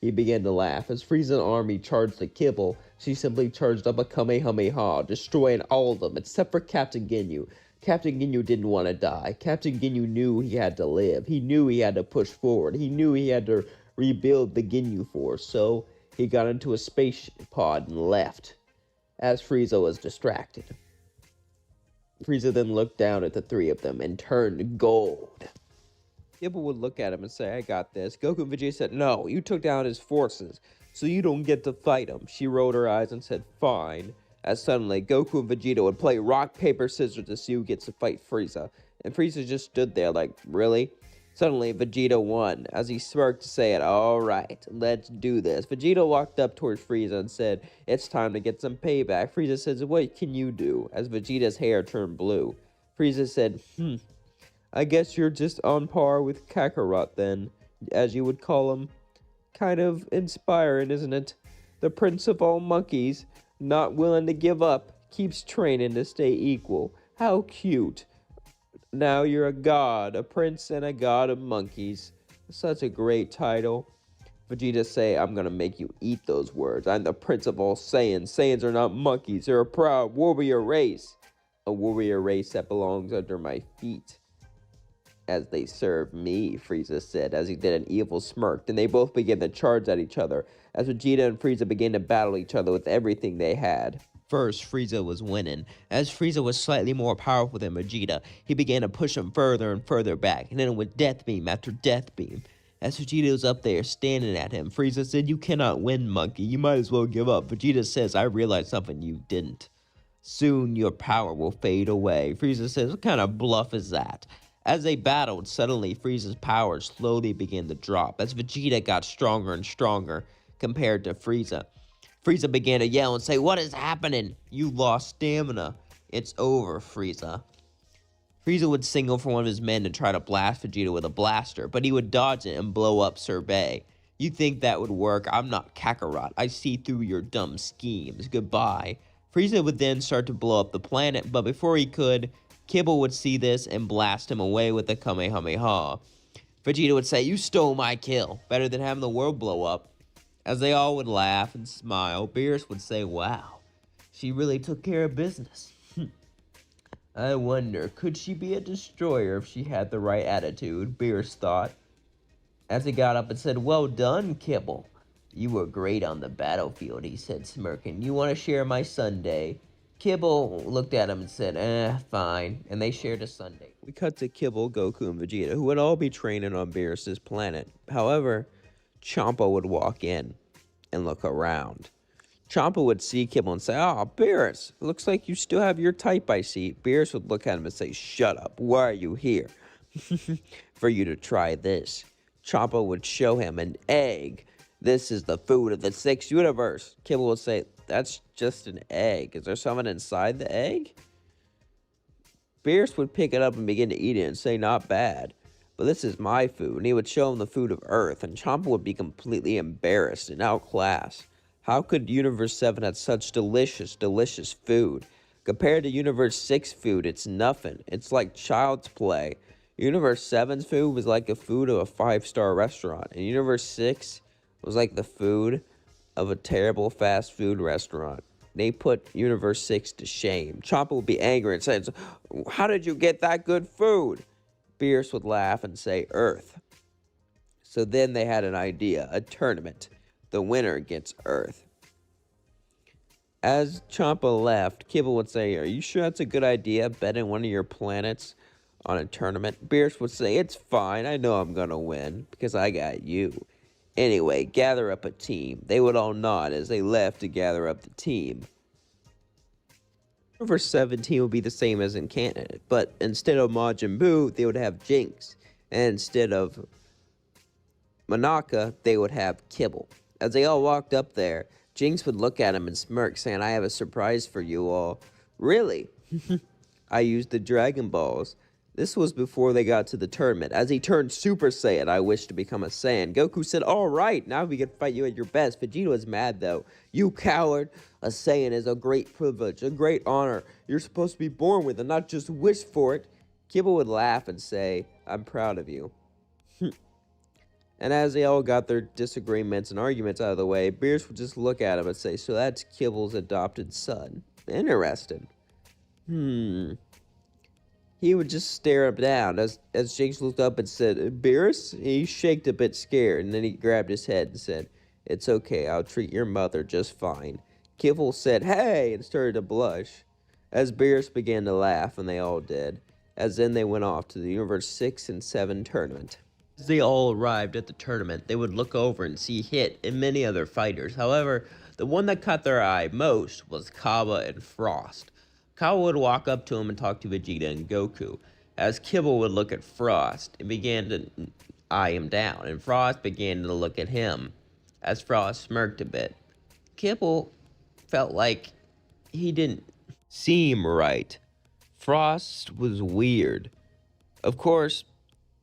He began to laugh. As Frieza's army charged the Kibble, she simply charged up a Kamehameha, destroying all of them except for Captain Ginyu. Captain Ginyu didn't want to die. Captain Ginyu knew he had to live. He knew he had to push forward. He knew he had to rebuild the Ginyu Force, so he got into a space pod and left. As Frieza was distracted, Frieza then looked down at the three of them and turned gold. Kibble would look at him and say, "I got this." Goku and Vegeta said, "No, you took down his forces, so you don't get to fight him." She rolled her eyes and said, "Fine." As suddenly, Goku and Vegeta would play rock, paper, scissors to see who gets to fight Frieza. And Frieza just stood there like, "Really?" Suddenly, Vegeta won, as he smirked, saying, "All right, let's do this." Vegeta walked up towards Frieza and said, "It's time to get some payback." Frieza says, "What can you do?" As Vegeta's hair turned blue. Frieza said, "I guess you're just on par with Kakarot then, as you would call him. Kind of inspiring, isn't it?" The prince of all monkeys, not willing to give up, keeps training to stay equal. How cute. Now you're a god, a prince and a god of monkeys. Such a great title. Vegeta say, I'm gonna make you eat those words. I'm the prince of all Saiyans. Saiyans are not monkeys. They're a proud warrior race. A warrior race that belongs under my feet. As they serve me, Frieza said, as he did an evil smirk. Then they both began to charge at each other, as Vegeta and Frieza began to battle each other with everything they had. First, Frieza was winning. As Frieza was slightly more powerful than Vegeta, he began to push him further and further back, and then with death beam after death beam. As Vegeta was up there standing at him, Frieza said, "You cannot win, monkey. You might as well give up." Vegeta says, "I realized something you didn't. Soon your power will fade away." Frieza says, "What kind of bluff is that?" As they battled, suddenly Frieza's power slowly began to drop as Vegeta got stronger and stronger compared to Frieza. Frieza began to yell and say, "What is happening? You lost stamina. It's over, Frieza." Frieza would signal for one of his men to try to blast Vegeta with a blaster, but he would dodge it and blow up Sorbet. "You think that would work? I'm not Kakarot. I see through your dumb schemes. Goodbye." Frieza would then start to blow up the planet, but before he could, Kibble would see this and blast him away with a Kamehameha. Vegeta would say, "You stole my kill. Better than having the world blow up." As they all would laugh and smile, Beerus would say, "Wow, she really took care of business." "I wonder, could she be a destroyer if she had the right attitude?" Beerus thought. As he got up and said, "Well done, Kibble. You were great on the battlefield," he said, smirking. "You want to share my sundae?" Kibble looked at him and said, fine, and they shared a sundae. We cut to Kibble, Goku, and Vegeta, who would all be training on Beerus' planet. However, Champa would walk in and look around. Champa would see Kibble and say, Beerus, looks like you still have your type I see." Beerus would look at him and say, "Shut up, why are you here?" "For you to try this." Champa would show him an egg. "This is the food of the sixth universe." Kibble would say, "That's just an egg. Is there something inside the egg?" Beerus would pick it up and begin to eat it and say, "Not bad, but this is my food." And he would show him the food of Earth, and Champa would be completely embarrassed and outclassed. How could Universe 7 have such delicious, delicious food? Compared to Universe 6 food, it's nothing. It's like child's play. Universe 7's food was like the food of a 5-star restaurant, and Universe 6 was like the food of a terrible fast food restaurant. They put Universe 6 to shame. Champa would be angry and say, "How did you get that good food?" Beerus would laugh and say, "Earth." So then they had an idea, a tournament. The winner gets Earth. As Champa left, Kibble would say, "Are you sure that's a good idea, betting one of your planets on a tournament?" Beerus would say, "It's fine. I know I'm going to win because I got you. Anyway, gather up a team." They would all nod as they left to gather up the team. Universe 17 would be the same as in canon, but instead of Majin Buu, they would have Jinx. And instead of Monaka, they would have Kibble. As they all walked up there, Jinx would look at him and smirk, saying, "I have a surprise for you all." "Really?" "I used the Dragon Balls." This was before they got to the tournament. As he turned Super Saiyan, "I wish to become a Saiyan." Goku said, "All right, now we can fight you at your best." Vegeta was mad, though. "You coward! A Saiyan is a great privilege, a great honor. You're supposed to be born with it, not just wish for it." Kibble would laugh and say, "I'm proud of you." And as they all got their disagreements and arguments out of the way, Beerus would just look at him and say, "So that's Kibble's adopted son. Interesting." He would just stare him down as Jinx looked up and said, "Beerus?" He shaked a bit scared, and then he grabbed his head and said, "It's okay, I'll treat your mother just fine." Kibble said, "Hey!" and started to blush, as Beerus began to laugh, and they all did, as then they went off to the Universe 6 and 7 tournament. As they all arrived at the tournament, they would look over and see Hit and many other fighters. However, the one that caught their eye most was Cabba and Frost. Cabba would walk up to him and talk to Vegeta and Goku, as Kibble would look at Frost and began to eye him down, and Frost began to look at him, as Frost smirked a bit. Kibble felt like he didn't seem right. Frost was weird. Of course,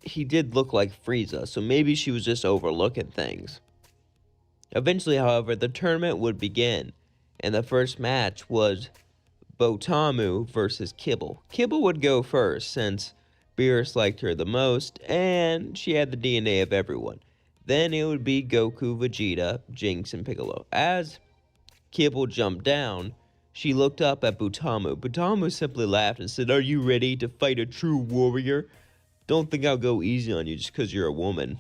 he did look like Frieza, so maybe she was just overlooking things. Eventually, however, the tournament would begin, and the first match was Botamu versus Kibble. Kibble would go first since Beerus liked her the most, and she had the DNA of everyone. Then it would be Goku, Vegeta, Jinx, and Piccolo. As Kibble jumped down, she looked up at Butamu. Butamu simply laughed and said, "Are you ready to fight a true warrior? Don't think I'll go easy on you just because you're a woman.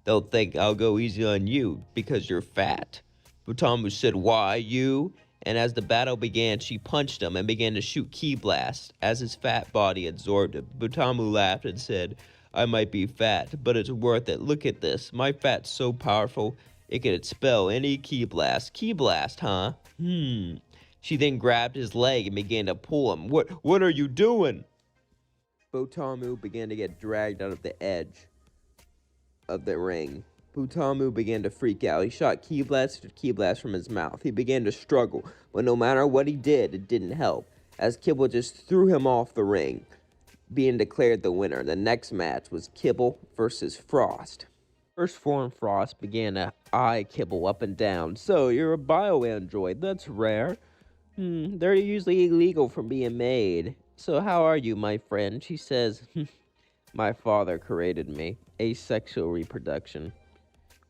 They'll think I'll go easy on you because you're fat." Butamu said, "Why, you?" And as the battle began, she punched him and began to shoot ki blasts as his fat body absorbed him. Butamu laughed and said, "I might be fat, but it's worth it. Look at this. My fat's so powerful, it could expel any ki blast. Ki blast, huh? She then grabbed his leg and began to pull him. What are you doing?" Botamu began to get dragged out of the edge of the ring. Butamu began to freak out. He shot ki blast after ki blast from his mouth. He began to struggle, but no matter what he did, it didn't help, as Kibble just threw him off the ring, being declared the winner. The next match was Kibble versus Frost. First form Frost began to eye Kibble up and down. "So, you're a bio-android. That's rare. They're usually illegal from being made. So how are you, my friend?" She says, "My father created me. Asexual reproduction.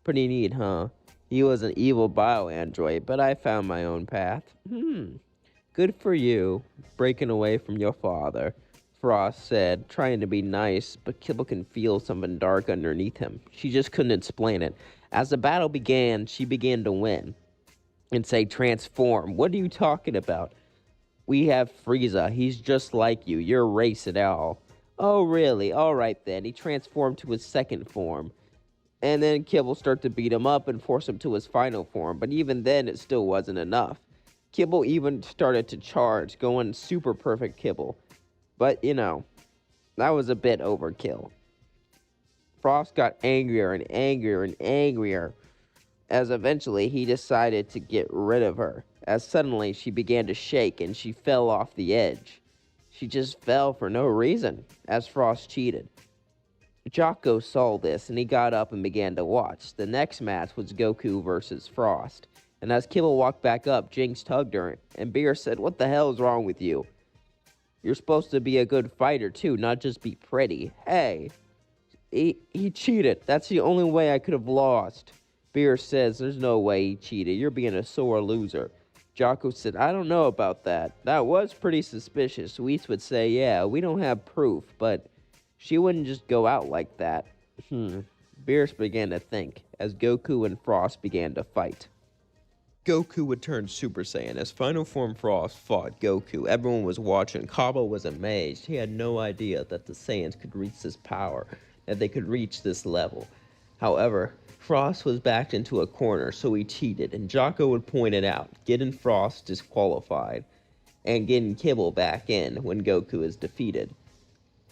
Pretty neat, huh? He was an evil bio-android, but I found my own path. Good for you, breaking away from your father," Frost said, trying to be nice, but Kibble can feel something dark underneath him. She just couldn't explain it. As the battle began, she began to win and say, "Transform. What are you talking about? We have Frieza. He's just like you. Your race at all." "Oh, really? All right, then." He transformed to his second form. And then Kibble started to beat him up and force him to his final form. But even then, it still wasn't enough. Kibble even started to charge, going super perfect Kibble. But, that was a bit overkill. Frost got angrier and angrier and angrier, as eventually he decided to get rid of her, as suddenly she began to shake and she fell off the edge. She just fell for no reason, as Frost cheated. Jocko saw this and he got up and began to watch. The next match was Goku versus Frost, and as Kibble walked back up, Jinx tugged her, and Beerus said, "What the hell is wrong with you? You're supposed to be a good fighter too, not just be pretty. Hey, he cheated. That's the only way I could have lost." Beerus says, "There's no way he cheated. You're being a sore loser." Jocko said, "I don't know about that. That was pretty suspicious." Whis would say, "Yeah, we don't have proof, but she wouldn't just go out like that." Beerus began to think, as Goku and Frost began to fight. Goku would turn Super Saiyan. As Final Form Frost fought Goku, everyone was watching. Cabba was amazed. He had no idea that the Saiyans could reach this power, that they could reach this level. However, Frost was backed into a corner, so he cheated, and Jocko would point it out, getting Frost disqualified, and getting Kibble back in when Goku is defeated.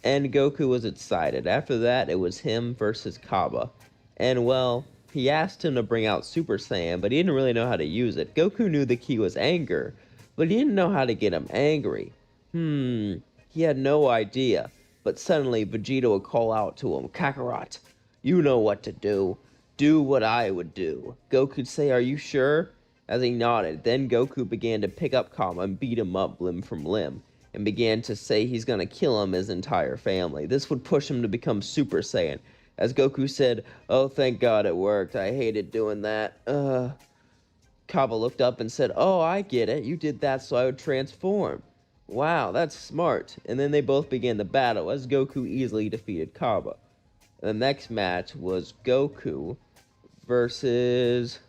And Goku was excited. After that, it was him versus Cabba. And well, he asked him to bring out Super Saiyan, but he didn't really know how to use it. Goku knew the key was anger, but he didn't know how to get him angry. He had no idea. But suddenly, Vegeta would call out to him, "Kakarot, you know what to do. Do what I would do." Goku would say, "Are you sure?" As he nodded, then Goku began to pick up Cabba and beat him up limb from limb, and began to say he's gonna kill him, his entire family. This would push him to become Super Saiyan. As Goku said, "Oh, thank God it worked. I hated doing that." Cabba looked up and said, "Oh, I get it. You did that so I would transform. Wow, that's smart." And then they both began the battle, as Goku easily defeated Cabba. The next match was Goku versus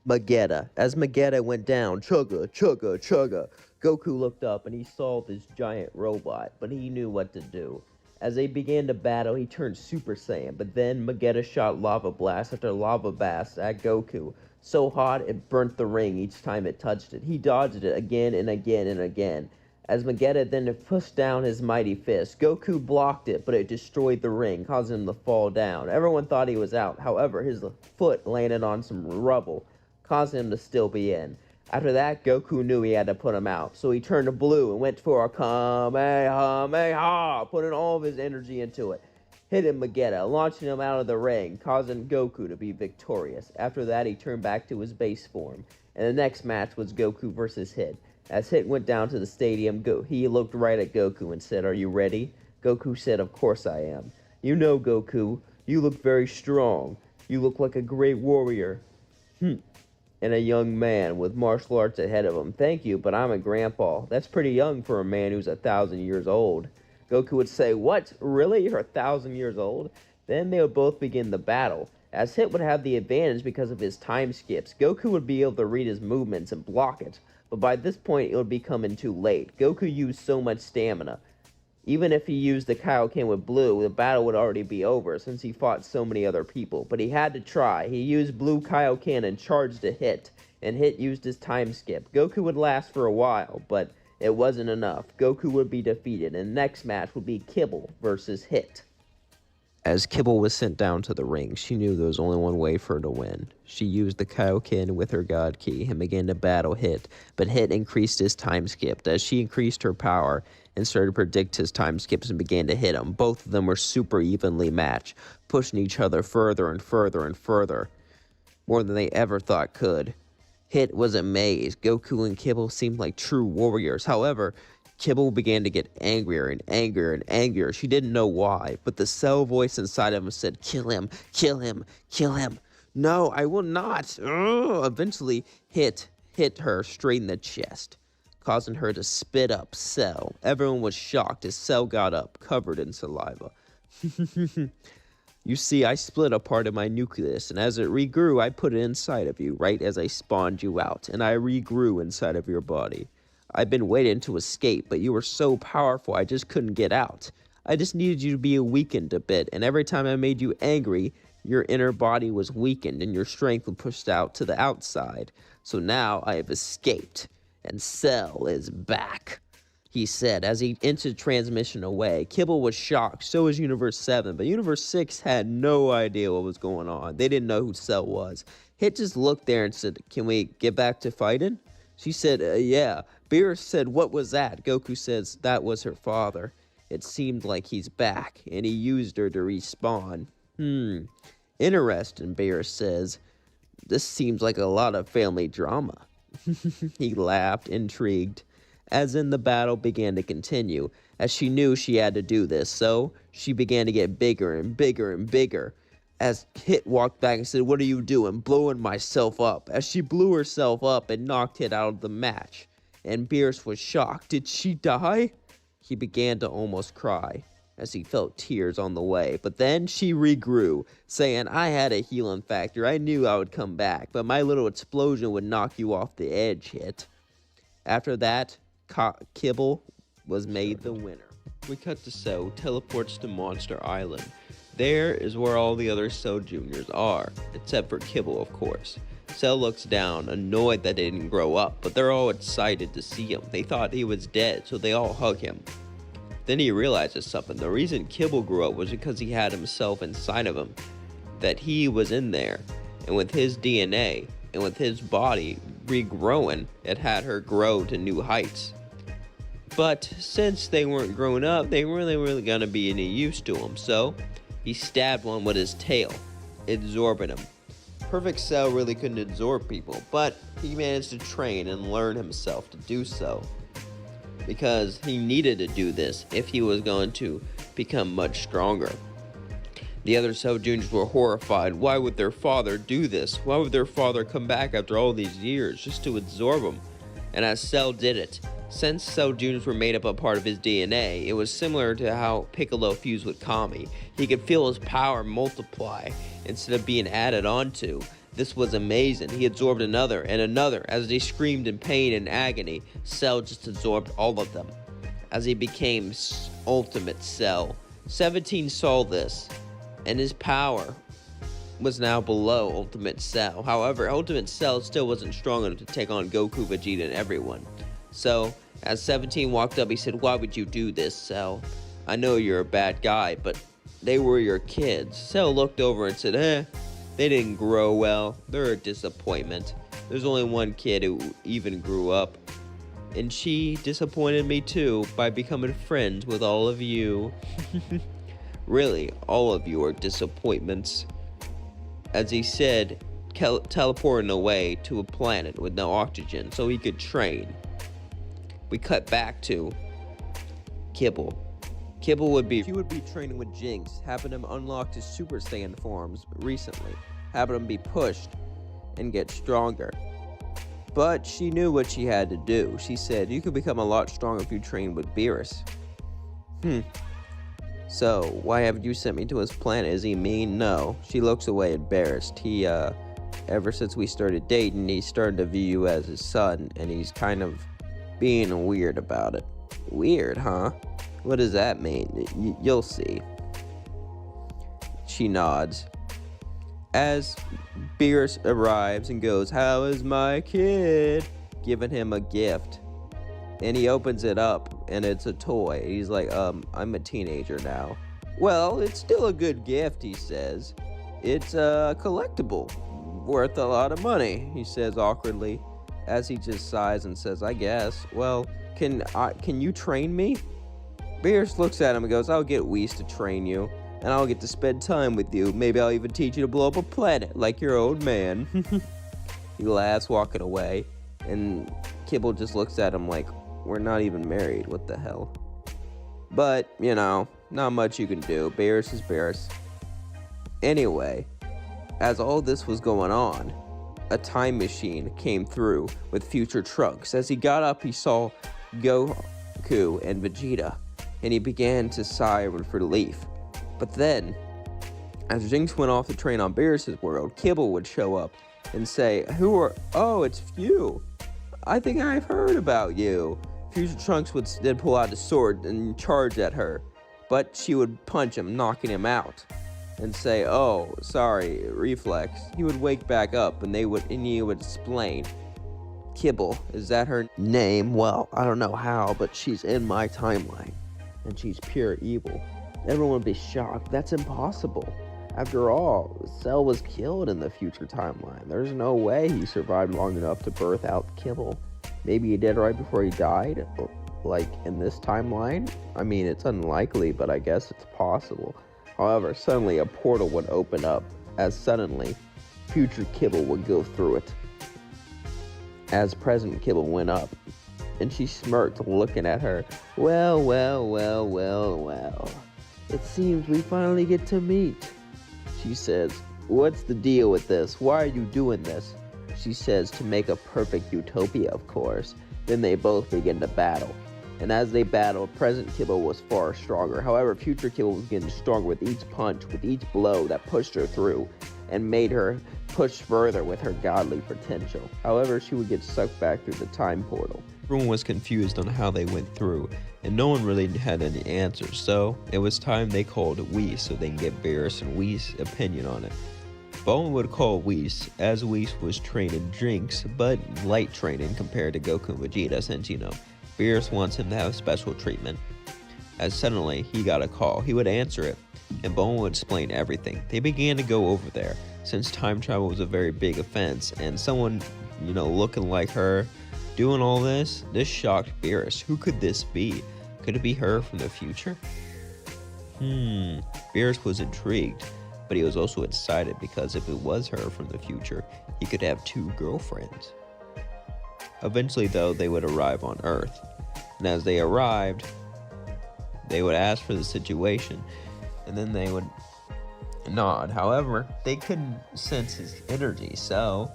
Vegeta. As Vegeta went down, chugga, chugga, chugga, Goku looked up and he saw this giant robot, but he knew what to do. As they began to battle, he turned Super Saiyan, but then Vegeta shot lava blast after lava blast at Goku. So hot, it burnt the ring each time it touched it. He dodged it again and again and again. As Vegeta then pushed down his mighty fist, Goku blocked it, but it destroyed the ring, causing him to fall down. Everyone thought he was out. However, his foot landed on some rubble, causing him to still be in. After that, Goku knew he had to put him out, so he turned to blue and went for a Kamehameha, putting all of his energy into it. hit him Vegeta, launching him out of the ring, causing Goku to be victorious. After that, he turned back to his base form, and the next match was Goku versus Hit. As Hit went down to the stadium, he looked right at Goku and said, "Are you ready?" Goku said, "Of course I am." "You know, Goku, you look very strong. You look like a great warrior." And a young man with martial arts ahead of him. "Thank you, but I'm a grandpa. That's pretty young for a man who's 1,000 years old." Goku would say, "What? Really? You're 1,000 years old?" Then they would both begin the battle. As Hit would have the advantage because of his time skips, Goku would be able to read his movements and block it. But by this point, it would be coming too late. Goku used so much stamina. Even if he used the Kaioken with Blue, the battle would already be over since he fought so many other people. But he had to try. He used Blue Kaioken and charged a Hit, and Hit used his time skip. Goku would last for a while, but it wasn't enough. Goku would be defeated, and the next match would be Kibble versus Hit. As Kibble was sent down to the ring, she knew there was only one way for her to win. She used the Kaioken with her God Ki and began to battle Hit, but Hit increased his time skip. As she increased her power and started to predict his time skips and began to hit him, both of them were super evenly matched, pushing each other further and further and further, more than they ever thought could. Hit was amazed. Goku and Kibble seemed like true warriors. However, Kibble began to get angrier and angrier and angrier. She didn't know why, but the cell voice inside of him said, "Kill him, kill him, kill him. No, I will not." Ugh. Eventually, hit her straight in the chest, causing her to spit up Cell. Everyone was shocked as Cell got up, covered in saliva. "You see, I split a part of my nucleus, and as it regrew, I put it inside of you, right as I spawned you out, and I regrew inside of your body. I've been waiting to escape, but you were so powerful I just couldn't get out. I just needed you to be weakened a bit, and every time I made you angry, your inner body was weakened and your strength was pushed out to the outside. So now I have escaped, and Cell is back," he said as he entered transmission away. Kibble was shocked, so was Universe 7, but Universe 6 had no idea what was going on. They didn't know who Cell was. Hit just looked there and said, "Can we get back to fighting?" She said, "Yeah." Beerus said, "What was that?" Goku says, "That was her father. It seemed like he's back, and he used her to respawn." Interesting, Beerus says. "This seems like a lot of family drama." He laughed, intrigued, as in the battle began to continue, as she knew she had to do this, so she began to get bigger and bigger and bigger. As Hit walked back and said, "What are you doing?" "Blowing myself up." As she blew herself up and knocked Hit out of the match. And Beerus was shocked. Did she die? He began to almost cry as he felt tears on the way. But then she regrew, saying, "I had a healing factor. I knew I would come back, but my little explosion would knock you off the edge, Hit." After that, Kibble was made the winner. We cut to Cell, teleports to Monster Island. There is where all the other Cell Juniors are, except for Kibble, of course. Cell looks down, annoyed that they didn't grow up, but they're all excited to see him. They thought he was dead, so they all hug him. Then he realizes something. The reason Kibble grew up was because he had himself inside of him, that he was in there, and with his DNA, and with his body regrowing, it had her grow to new heights. But since they weren't grown up, they weren't really gonna be any use to him, so he stabbed one with his tail, absorbing him. Perfect Cell really couldn't absorb people, but he managed to train and learn himself to do so, because he needed to do this if he was going to become much stronger. The other Cell Juniors were horrified. Why would their father do this? Why would their father come back after all these years just to absorb them? And as Cell did it, since Cell Juniors were made up a part of his DNA, it was similar to how Piccolo fused with Kami. He could feel his power multiply instead of being added onto. This was amazing. He absorbed another and another. As they screamed in pain and agony, Cell just absorbed all of them as he became Ultimate Cell. 17 saw this, and his power was now below Ultimate Cell. However, Ultimate Cell still wasn't strong enough to take on Goku, Vegeta, and everyone. So, as 17 walked up, he said, "Why would you do this, Cell? I know you're a bad guy, but they were your kids." Cell looked over and said, they didn't grow well. They're a disappointment. There's only one kid who even grew up, and she disappointed me too by becoming friends with all of you." Really, all of you are disappointments. As he said, teleporting away to a planet with no oxygen so he could train. We cut back to Kibble. Kibble would be training with Jinx, having him unlock his Super Saiyan forms recently, having him be pushed and get stronger. But she knew what she had to do. She said, you could become a lot stronger if you train with Beerus. So, why haven't you sent me to his planet? Is he mean? No. She looks away embarrassed. He, ever since we started dating, he started to view you as his son, and he's kind of being weird about it. Weird, huh? What does that mean? You'll see. She nods. As Beerus arrives and goes, how is my kid? Giving him a gift. And he opens it up, and it's a toy. He's like, I'm a teenager now. Well, it's still a good gift, he says. It's a collectible, worth a lot of money, he says awkwardly, as he just sighs and says, I guess. Well, can you train me? Beerus looks at him and goes, I'll get Whis to train you, and I'll get to spend time with you. Maybe I'll even teach you to blow up a planet like your old man. He laughs, walking away, and Kibble just looks at him like, we're not even married, what the hell? But, you know, not much you can do. Beerus is Beerus. Anyway, as all this was going on, a time machine came through with future Trunks. As he got up, he saw Goku and Vegeta, and he began to sigh with relief. But then, as Jinx went off the train on Beerus' world, Kibble would show up and say, oh, it's you. I think I've heard about you. Future Trunks would then pull out his sword and charge at her, but she would punch him, knocking him out, and say, oh, sorry, reflex. He would wake back up, and he would explain, Kibble, is that her name? Well, I don't know how, but she's in my timeline, and she's pure evil. Everyone would be shocked. That's impossible. After all, Cell was killed in the future timeline. There's no way he survived long enough to birth out Kibble. Maybe he did right before he died, like in this timeline? I mean, it's unlikely, but I guess it's possible. However, suddenly a portal would open up, as suddenly, future Kibble would go through it. As present Kibble went up, and she smirked, looking at her. Well. It seems we finally get to meet. She says, what's the deal with this? Why are you doing this? She says, to make a perfect utopia, of course. Then they both begin to battle. And as they battled, present Kibble was far stronger. However, future Kibble was getting stronger with each punch, with each blow that pushed her through, and made her push further with her godly potential. However, she would get sucked back through the time portal. Everyone was confused on how they went through, and no one really had any answers, so it was time they called Whis so they can get Beerus and Whis' opinion on it. Bone would call Whis, as Whis was training Jinx, but light training compared to Goku and Vegeta, since, you know, Beerus wants him to have special treatment. As suddenly, he got a call. He would answer it, and Bone would explain everything. They began to go over there, since time travel was a very big offense, and someone, you know, looking like her, doing all this shocked Beerus. Who could this be? Could it be her from the future? Beerus was intrigued, but he was also excited because if it was her from the future, he could have 2 girlfriends. Eventually, though, they would arrive on Earth, and as they arrived, they would ask for the situation, and then they would nod. However, they couldn't sense his energy, so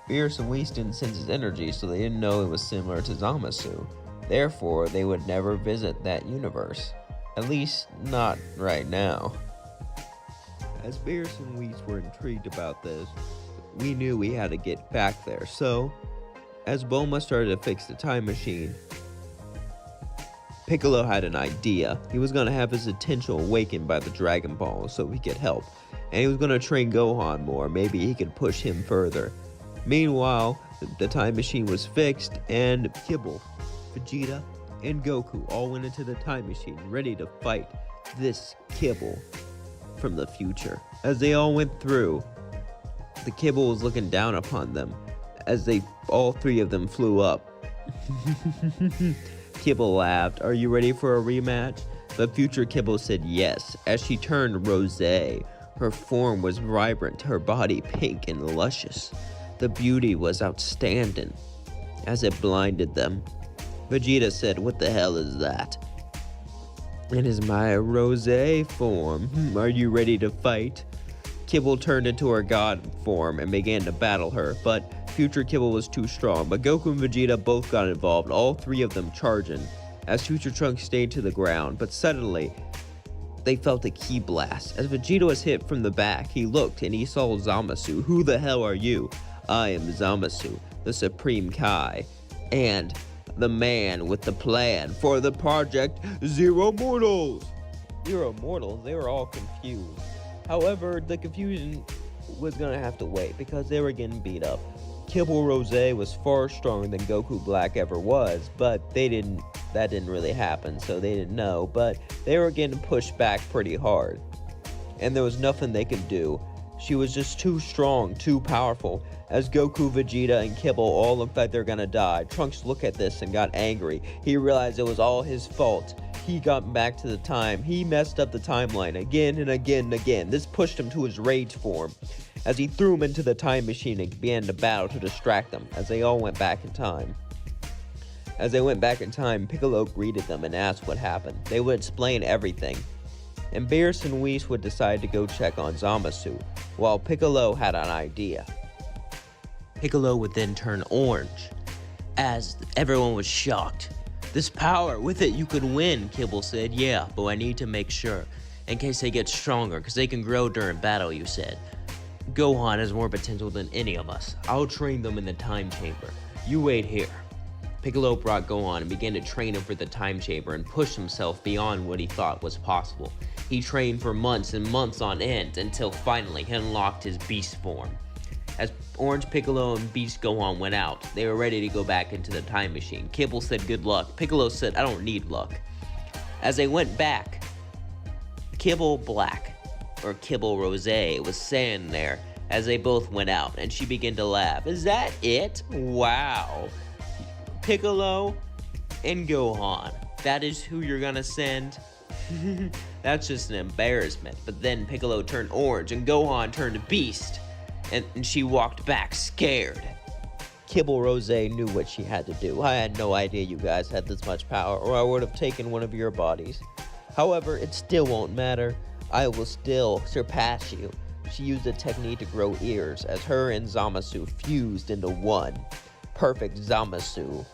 Beerus and Whis didn't sense his energy, so they didn't know it was similar to Zamasu. Therefore, they would never visit that universe. At least, not right now. As Beerus and Whis were intrigued about this, we knew we had to get back there, so as Bulma started to fix the time machine, Piccolo had an idea. He was going to have his attention awakened by the Dragon Ball so he could help, and he was going to train Gohan more. Maybe he could push him further. Meanwhile, the time machine was fixed, and Kibble, Vegeta, and Goku all went into the time machine ready to fight this Kibble from the future. As they all went through, the Kibble was looking down upon them as all 3 of them flew up. Kibble laughed. Are you ready for a rematch? but future Kibble said yes. As she turned rosé, her form was vibrant, her body pink and luscious. The beauty was outstanding. As it blinded them, Vegeta said, "What the hell is that?" "It is my rosé form. Are you ready to fight?" Kibble turned into her god form and began to battle her, but future Kibble was too strong. But Goku and Vegeta both got involved, all three of them charging, as future Trunks stayed to the ground. But suddenly, they felt a ki blast. As Vegeta was hit from the back, he looked and he saw Zamasu. "Who the hell are you?" "I am Zamasu, the Supreme Kai, and the man with the plan for the Project Zero Mortals." Zero Mortals, they were all confused. However, the confusion was gonna have to wait because they were getting beat up. Kibble Rosé was far stronger than Goku Black ever was, but that didn't really happen, so they didn't know, but they were getting pushed back pretty hard. And there was nothing they could do. She was just too strong, too powerful. As Goku, Vegeta, and Kibble all looked like they're gonna die, Trunks looked at this and got angry. He realized it was all his fault. He got back to the time. He messed up the timeline again and again and again. This pushed him to his rage form, as he threw him into the time machine and began to battle to distract them, as they all went back in time. As they went back in time, Piccolo greeted them and asked what happened. They would explain everything. And Beerus and Whis would decide to go check on Zamasu, while Piccolo had an idea. Piccolo would then turn orange, as everyone was shocked. "This power, with it you could win," Kibble said. "Yeah, but I need to make sure, in case they get stronger, because they can grow during battle," you said. "Gohan has more potential than any of us. I'll train them in the time chamber. You wait here." Piccolo brought Gohan and began to train him for the time chamber and push himself beyond what he thought was possible. He trained for months and months on end until finally he unlocked his beast form. As Orange Piccolo and Beast Gohan went out, they were ready to go back into the time machine. Kibble said good luck. Piccolo said, "I don't need luck." As they went back, Kibble Black, or Kibble Rosé, was standing there as they both went out, and she began to laugh. "Is that it? Wow. Piccolo and Gohan, that is who you're gonna send?" That's just an embarrassment. But then Piccolo turned orange and Gohan turned beast, and she walked back scared. Kibble Rosé knew what she had to do. I had no idea you guys had this much power, or I would have taken one of your bodies. However, it still won't matter. I will still surpass you. She used a technique to grow ears, as her and Zamasu fused into one. Perfect Zamasu.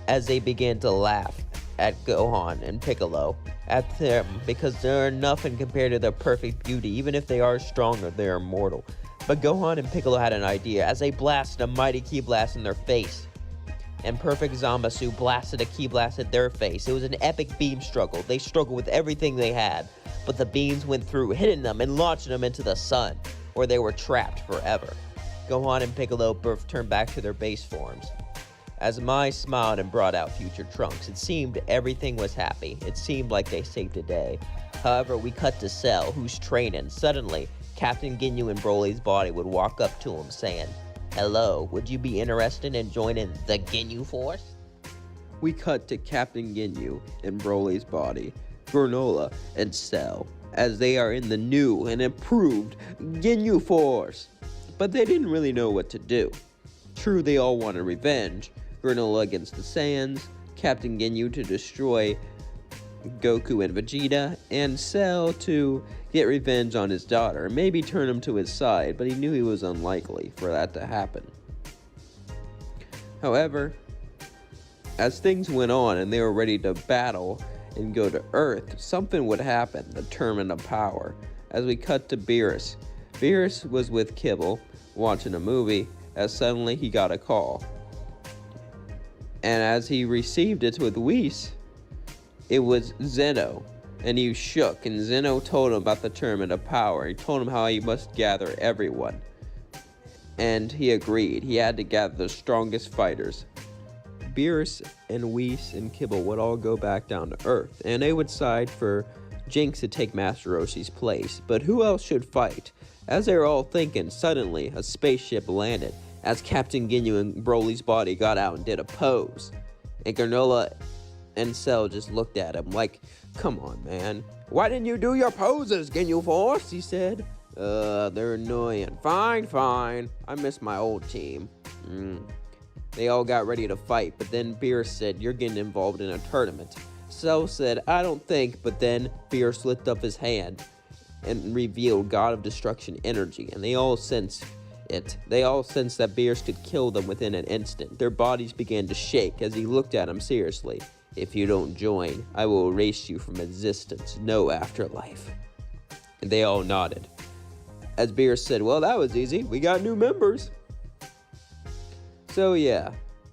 As they began to laugh at Gohan and Piccolo, at them, because they're nothing compared to their perfect beauty. Even if they are stronger, they are mortal. But Gohan and Piccolo had an idea, as they blasted a mighty ki blast in their face. And Perfect Zamasu blasted a ki blast at their face. It was an epic beam struggle. They struggled with everything they had, but the beams went through, hitting them and launching them into the sun, where they were trapped forever. Gohan and Piccolo both turned back to their base forms. As Mai smiled and brought out future Trunks, it seemed everything was happy. It seemed like they saved the day. However, we cut to Cell, who's training. Suddenly, Captain Ginyu in Broly's body would walk up to him saying, "Hello, would you be interested in joining the Ginyu Force?" We cut to Captain Ginyu in Broly's body, Granola, and Cell, as they are in the new and improved Ginyu Force. But they didn't really know what to do. True, they all wanted revenge. Granola against the Saiyans, Captain Ginyu to destroy Goku and Vegeta, and Cell to get revenge on his daughter, maybe turn him to his side, but he knew he was unlikely for that to happen. However, as things went on and they were ready to battle and go to Earth, something would happen, the tournament of power. As we cut to Beerus. Beerus was with Kibble, watching a movie, as suddenly he got a call. And as he received it with Whis, it was Zeno, and he shook, and Zeno told him about the tournament of power. He told him how he must gather everyone. And he agreed. He had to gather the strongest fighters. Beerus and Whis and Kibble would all go back down to Earth, and they would side for Jinx to take Master Roshi's place. But who else should fight? As they were all thinking, suddenly a spaceship landed, as Captain Ginyu and Broly's body got out and did a pose. And Granola And Cell just looked at him like, come on, man. Why didn't you do your poses, Ginyu Force? He said. They're annoying. Fine. I miss my old team. They all got ready to fight, but then Beerus said, you're getting involved in a tournament. Cell said, I don't think, but then Beerus lifted up his hand and revealed God of Destruction energy, and they all sensed it. They all sensed that Beerus could kill them within an instant. Their bodies began to shake as he looked at them seriously. If you don't join, I will erase you from existence. No afterlife. And they all nodded. As Beerus said, well, that was easy. We got new members. So yeah,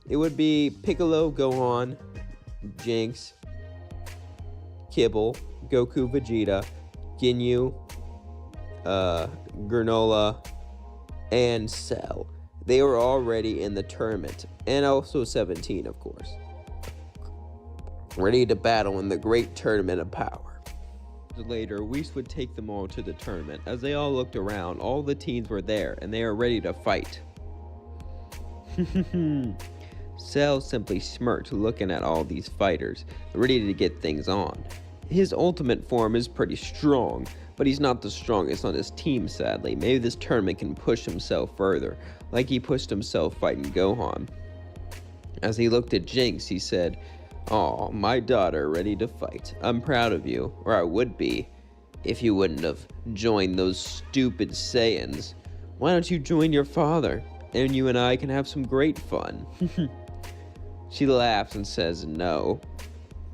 it would be Piccolo, Gohan, Jinx, Kibble, Goku, Vegeta, Ginyu, Granola, and Cell. They were already in the tournament, and also 17, of course. Ready to battle in the great tournament of power. Later, Whis would take them all to the tournament. As they all looked around, all the teens were there, and they are ready to fight. Cell simply smirked, looking at all these fighters, ready to get things on. His ultimate form is pretty strong, but he's not the strongest on his team, sadly. Maybe this tournament can push himself further, like he pushed himself fighting Gohan. As he looked at Jinx, he said, "Aw, my daughter ready to fight. I'm proud of you, or I would be, if you wouldn't have joined those stupid Saiyans. Why don't you join your father, and you and I can have some great fun?" She laughs and says no.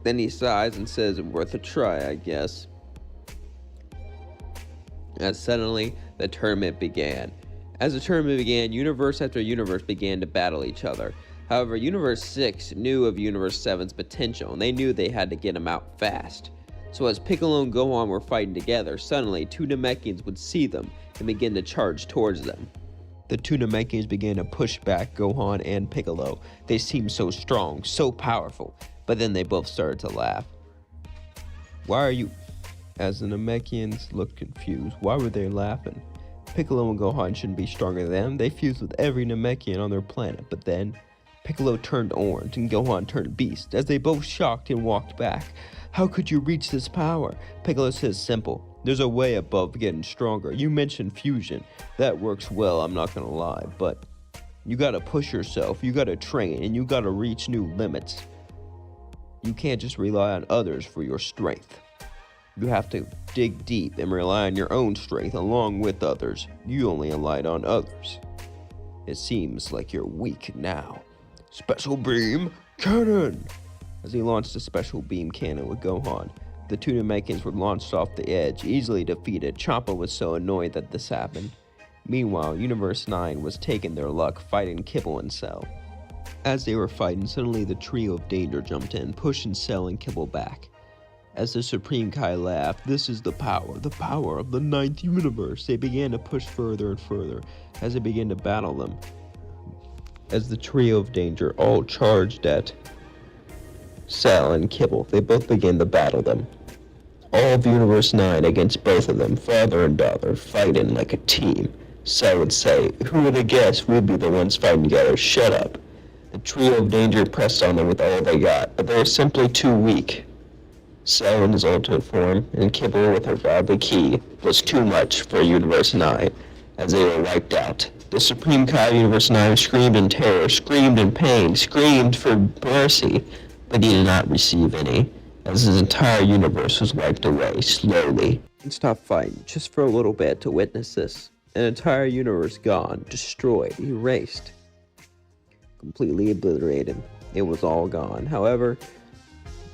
Then he sighs and says, worth a try, I guess. As suddenly, the tournament began. As the tournament began, universe after universe began to battle each other. However, Universe 6 knew of Universe 7's potential, and they knew they had to get him out fast. So as Piccolo and Gohan were fighting together, suddenly two Namekians would see them and begin to charge towards them. The two Namekians began to push back Gohan and Piccolo. They seemed so strong, so powerful, but then they both started to laugh. Why are you... As the Namekians looked confused, why were they laughing? Piccolo and Gohan shouldn't be stronger than them. They fused with every Namekian on their planet, but then Piccolo turned orange and Gohan turned beast, as they both shocked and walked back. How could you reach this power? Piccolo says simple. There's a way above getting stronger. You mentioned fusion. That works well, I'm not gonna lie, but you gotta push yourself, you gotta train, and you gotta reach new limits. You can't just rely on others for your strength. You have to dig deep and rely on your own strength along with others. You only relied on others. It seems like you're weak now. Special beam cannon! As he launched a special beam cannon with Gohan, the two Namekians were launched off the edge, easily defeated. Champa was so annoyed that this happened. Meanwhile, Universe 9 was taking their luck fighting Kibble and Cell. As they were fighting, suddenly the trio of danger jumped in, pushing Cell and Kibble back. As the Supreme Kai laughed, this is the power of the 9th universe. They began to push further and further as they began to battle them. As the trio of danger all charged at Cell and Kibble, they both began to battle them. All of Universe 9 against both of them, father and daughter, fighting like a team. Cell would say, who would have guessed we'd be the ones fighting together? Shut up. The trio of danger pressed on them with all they got, but they were simply too weak. Cell in his ultimate form, and Kibble with her godly ki, was too much for Universe 9, as they were wiped out. The Supreme Kai of Universe 9 screamed in terror, screamed in pain, screamed for mercy, but he did not receive any, as his entire universe was wiped away, slowly. And stopped fighting, just for a little bit, to witness this. An entire universe gone, destroyed, erased, completely obliterated. It was all gone. However,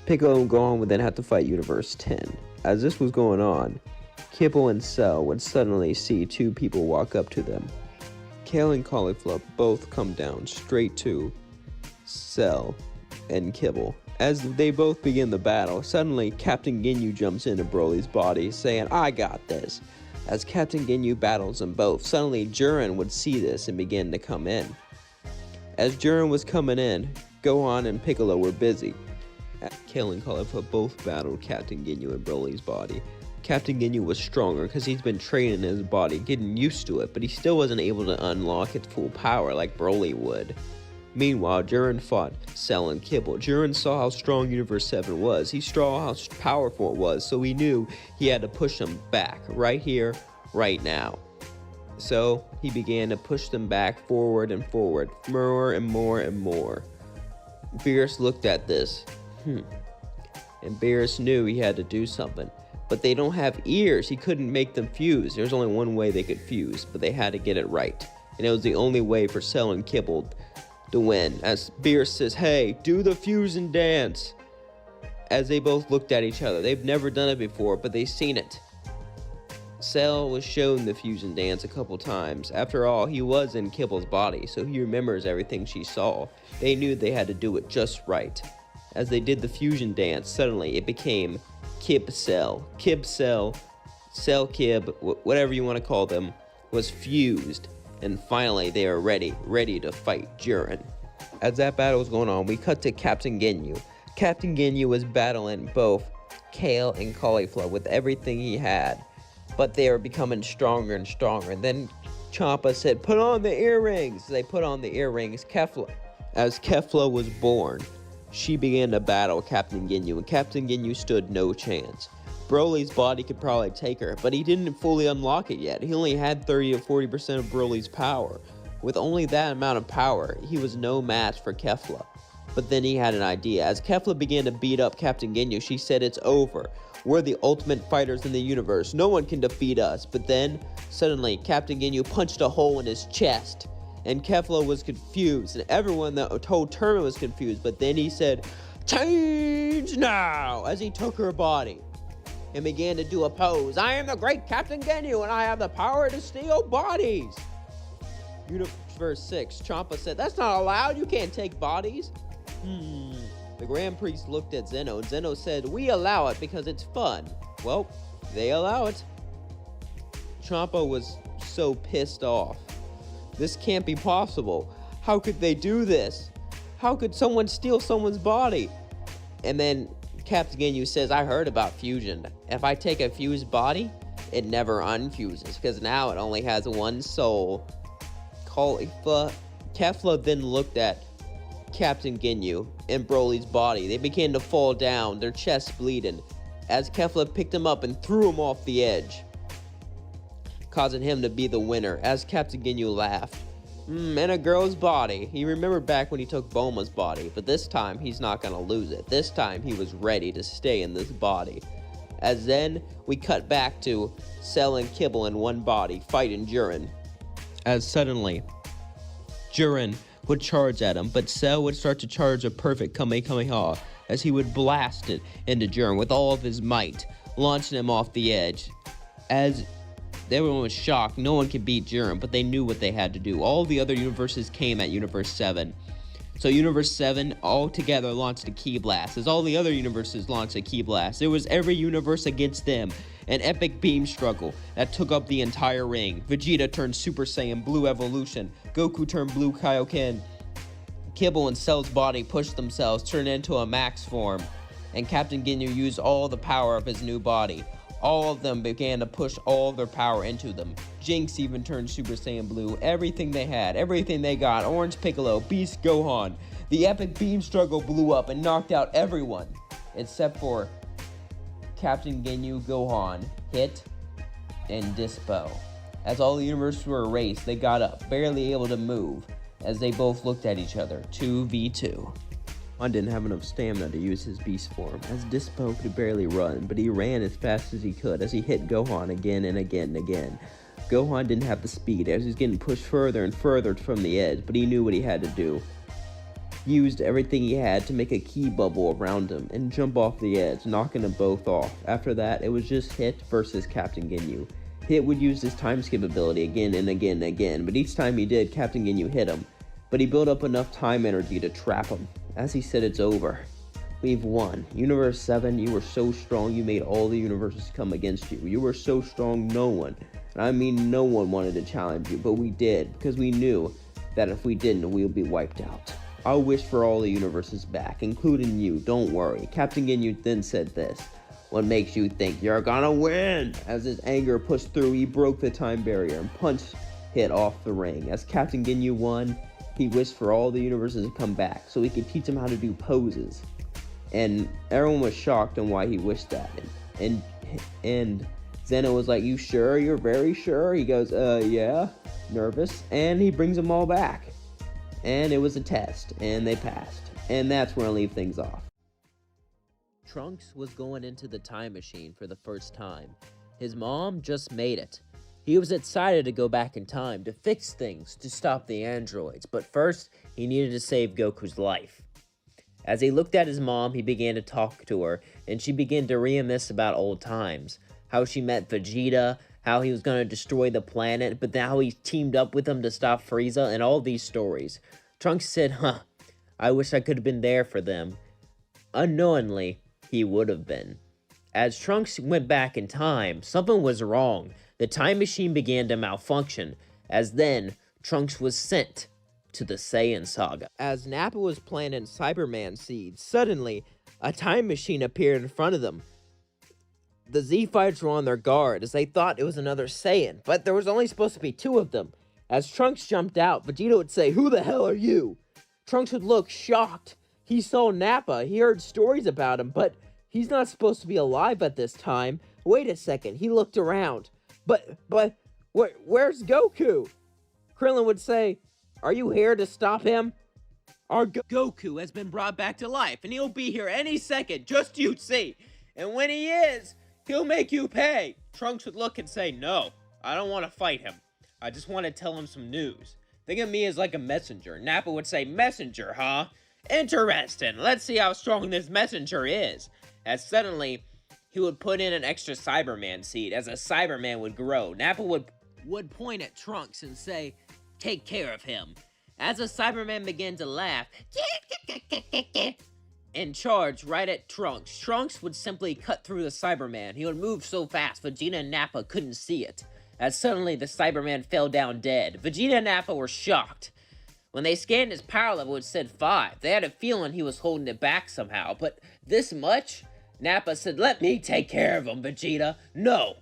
Piccolo and Gohan would then have to fight Universe 10. As this was going on, Kibble and Cell would suddenly see two people walk up to them. Kale and Cauliflower both come down straight to Cell and Kibble. As they both begin the battle, suddenly Captain Ginyu jumps into Broly's body, saying, I got this. As Captain Ginyu battles them both, suddenly Jiren would see this and begin to come in. As Jiren was coming in, Gohan and Piccolo were busy. Kale and Cauliflower both battled Captain Ginyu in Broly's body. Captain Ginyu was stronger because he's been training his body, getting used to it, but he still wasn't able to unlock its full power like Broly would. Meanwhile, Jiren fought Cell and Kibble. Jiren saw how strong Universe 7 was. He saw how powerful it was, so he knew he had to push them back, right here, right now. So he began to push them back forward and forward, more and more and more. Beerus looked at this, and Beerus knew he had to do something. But they don't have ears. He couldn't make them fuse. There's only one way they could fuse, but they had to get it right. And it was the only way for Cell and Kibble to win. As Beerus says, hey, do the fusion dance. As they both looked at each other. They've never done it before, but they've seen it. Cell was shown the fusion dance a couple times. After all, he was in Kibble's body, so he remembers everything she saw. They knew they had to do it just right. As they did the fusion dance, suddenly it became Kib Cell, Cell Kib, whatever you want to call them, was fused, and finally they are ready to fight Jiren. As that battle was going on, we cut to Captain Ginyu. Captain Ginyu was battling both Kale and Cauliflower with everything he had, but they were becoming stronger and stronger. And then Champa said, put on the earrings. They put on the earrings. As Kefla was born, she began to battle Captain Ginyu, and Captain Ginyu stood no chance. Broly's body could probably take her, but he didn't fully unlock it yet. He only had 30 to 40% of Broly's power. With only that amount of power, he was no match for Kefla. But then he had an idea. As Kefla began to beat up Captain Ginyu, she said, it's over. We're the ultimate fighters in the universe. No one can defeat us. But then, suddenly, Captain Ginyu punched a hole in his chest. And Kefla was confused, and everyone in the whole tournament was confused. But then he said, change now, as he took her body and began to do a pose. I am the great Captain Ginyu, and I have the power to steal bodies. Universe 6, Champa said, that's not allowed, you can't take bodies. The Grand Priest looked at Zeno, and Zeno said, we allow it because it's fun. Well, they allow it. Champa was so pissed off. This can't be possible. How could they do this? How could someone steal someone's body? And then Captain Ginyu says, I heard about fusion. If I take a fused body, it never unfuses, because now it only has one soul. Kefla then looked at Captain Ginyu and Broly's body. They began to fall down, their chests bleeding, as Kefla picked him up and threw him off the edge, causing him to be the winner. As Captain Ginyu laughed, in a girl's body. He remembered back when he took Bulma's body, but this time he's not gonna lose it. This time he was ready to stay in this body. As then we cut back to Cell and Kibble in one body fighting Jiren. As suddenly Jiren would charge at him, but Cell would start to charge a perfect Kamehameha as he would blast it into Jiren with all of his might, launching him off the edge. As everyone was shocked, no one could beat Jiren, but they knew what they had to do. All the other universes came at Universe 7. So Universe 7 all together launched a Ki Blast, as all the other universes launched a Ki Blast. There was every universe against them. An epic beam struggle that took up the entire ring. Vegeta turned Super Saiyan Blue Evolution. Goku turned Blue Kaioken. Kibble and Cell's body pushed themselves, turned into a max form. And Captain Ginyu used all the power of his new body. All of them began to push all of their power into them. Jinx even turned Super Saiyan Blue. Everything they had, everything they got. Orange Piccolo, Beast Gohan. The epic beam struggle blew up and knocked out everyone. Except for Captain Ginyu, Gohan, Hit, and Dispo. As all the universes were erased, they got up, barely able to move, as they both looked at each other, 2v2. Gohan didn't have enough stamina to use his beast form, as Dispo could barely run, but he ran as fast as he could as he hit Gohan again and again and again. Gohan didn't have the speed as he was getting pushed further and further from the edge, but he knew what he had to do. He used everything he had to make a ki bubble around him and jump off the edge, knocking them both off. After that, it was just Hit versus Captain Ginyu. Hit would use his time skip ability again and again and again, but each time he did, Captain Ginyu hit him. But he built up enough time energy to trap him. As he said, it's over. We've won. Universe 7, you were so strong you made all the universes come against you. You were so strong no one, and I mean no one wanted to challenge you, but we did, because we knew that if we didn't, we would be wiped out. I wish for all the universes back, including you, don't worry. Captain Ginyu then said this, what makes you think you're gonna win? As his anger pushed through, he broke the time barrier and punched Hit off the ring. As Captain Ginyu won, he wished for all the universes to come back so he could teach them how to do poses. And everyone was shocked on why he wished that. And Zeno was like, "You sure? You're very sure?" He goes, yeah, nervous. And he brings them all back. And it was a test, and they passed. And that's where I leave things off. Trunks was going into the time machine for the first time. His mom just made it. He was excited to go back in time to fix things, to stop the androids, but first, he needed to save Goku's life. As he looked at his mom, he began to talk to her, and she began to reminisce about old times. How she met Vegeta, how he was going to destroy the planet, but now he teamed up with him to stop Frieza, and all these stories. Trunks said, I wish I could have been there for them. Unknowingly, he would have been. As Trunks went back in time, something was wrong. The time machine began to malfunction, as then Trunks was sent to the Saiyan saga. As Nappa was planting Cyberman seeds, suddenly a time machine appeared in front of them. The Z-Fighters were on their guard as they thought it was another Saiyan, but there was only supposed to be 2 of them. As Trunks jumped out, Vegeta would say, "Who the hell are you?" Trunks would look shocked. He saw Nappa, he heard stories about him, but he's not supposed to be alive at this time. Wait a second, he looked around. But, where's Goku? Krillin would say, "Are you here to stop him?" Our Goku has been brought back to life, and he'll be here any second, just you see. And when he is, he'll make you pay. Trunks would look and say, "No, I don't want to fight him. I just want to tell him some news. Think of me as like a messenger." Nappa would say, "Messenger, huh? Interesting. Let's see how strong this messenger is." As suddenly, he would put in an extra Cyberman seed. As a Cyberman would grow, Nappa would point at Trunks and say, "Take care of him." As a Cyberman began to laugh, and charge right at Trunks, Trunks would simply cut through the Cyberman. He would move so fast, Vegeta and Nappa couldn't see it. As suddenly, the Cyberman fell down dead. Vegeta and Nappa were shocked. When they scanned his power level, it said 5. They had a feeling he was holding it back somehow, but this much? Nappa said, "Let me take care of him, Vegeta." "No,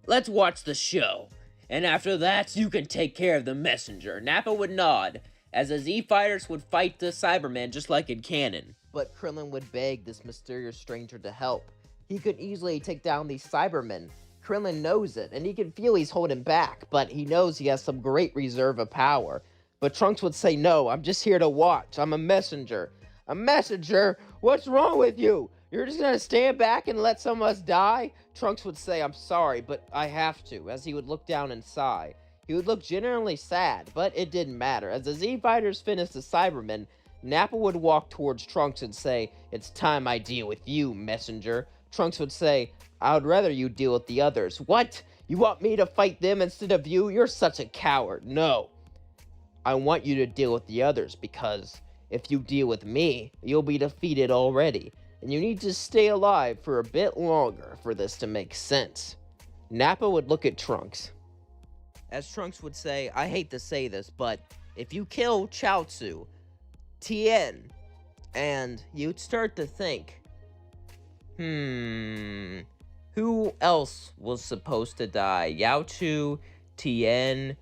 let's watch the show. And after that, you can take care of the messenger." Nappa would nod, as the Z-Fighters would fight the Cyberman just like in canon. But Krillin would beg this mysterious stranger to help. He could easily take down these Cybermen. Krillin knows it, and he can feel he's holding back, but he knows he has some great reserve of power. But Trunks would say, "No, I'm just here to watch. I'm a messenger." "A messenger? What's wrong with you? You're just gonna stand back and let some of us die?" Trunks would say, "I'm sorry, but I have to," as he would look down and sigh. He would look genuinely sad, but it didn't matter. As the Z-Fighters finished the Cybermen, Nappa would walk towards Trunks and say, "It's time I deal with you, messenger." Trunks would say, "I would rather you deal with the others." "What? You want me to fight them instead of you? You're such a coward." "No. I want you to deal with the others, because if you deal with me, you'll be defeated already. And you need to stay alive for a bit longer for this to make sense." Nappa would look at Trunks. As Trunks would say, "I hate to say this, but if you kill Chaozu, Tien," and you'd start to think, who else was supposed to die? Yaozu, Tien,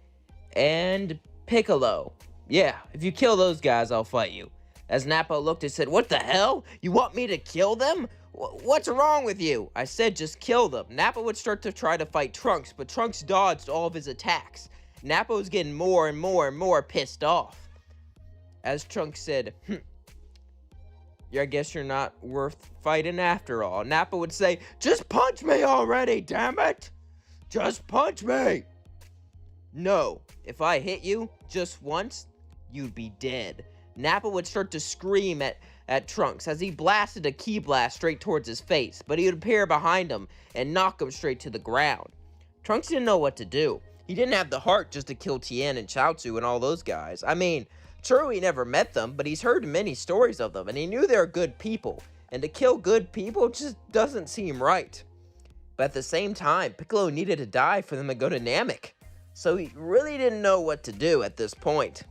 and Piccolo. "Yeah, if you kill those guys, I'll fight you." As Nappa looked and said, "What the hell? You want me to kill them? What's wrong with you?" "I said just kill them." Nappa would start to try to fight Trunks, but Trunks dodged all of his attacks. Nappa was getting more and more pissed off. As Trunks said, I guess you're not worth fighting after all." Nappa would say, "Just punch me already, damn it! Just punch me!" "No, if I hit you just once, you'd be dead." Nappa would start to scream at Trunks as he blasted a ki blast straight towards his face, but he would appear behind him and knock him straight to the ground. Trunks didn't know what to do. He didn't have the heart just to kill Tien and Chaozu and all those guys. I mean, true, he never met them, but he's heard many stories of them, and he knew they were good people, and to kill good people just doesn't seem right. But at the same time, Piccolo needed to die for them to go to Namek, so he really didn't know what to do at this point.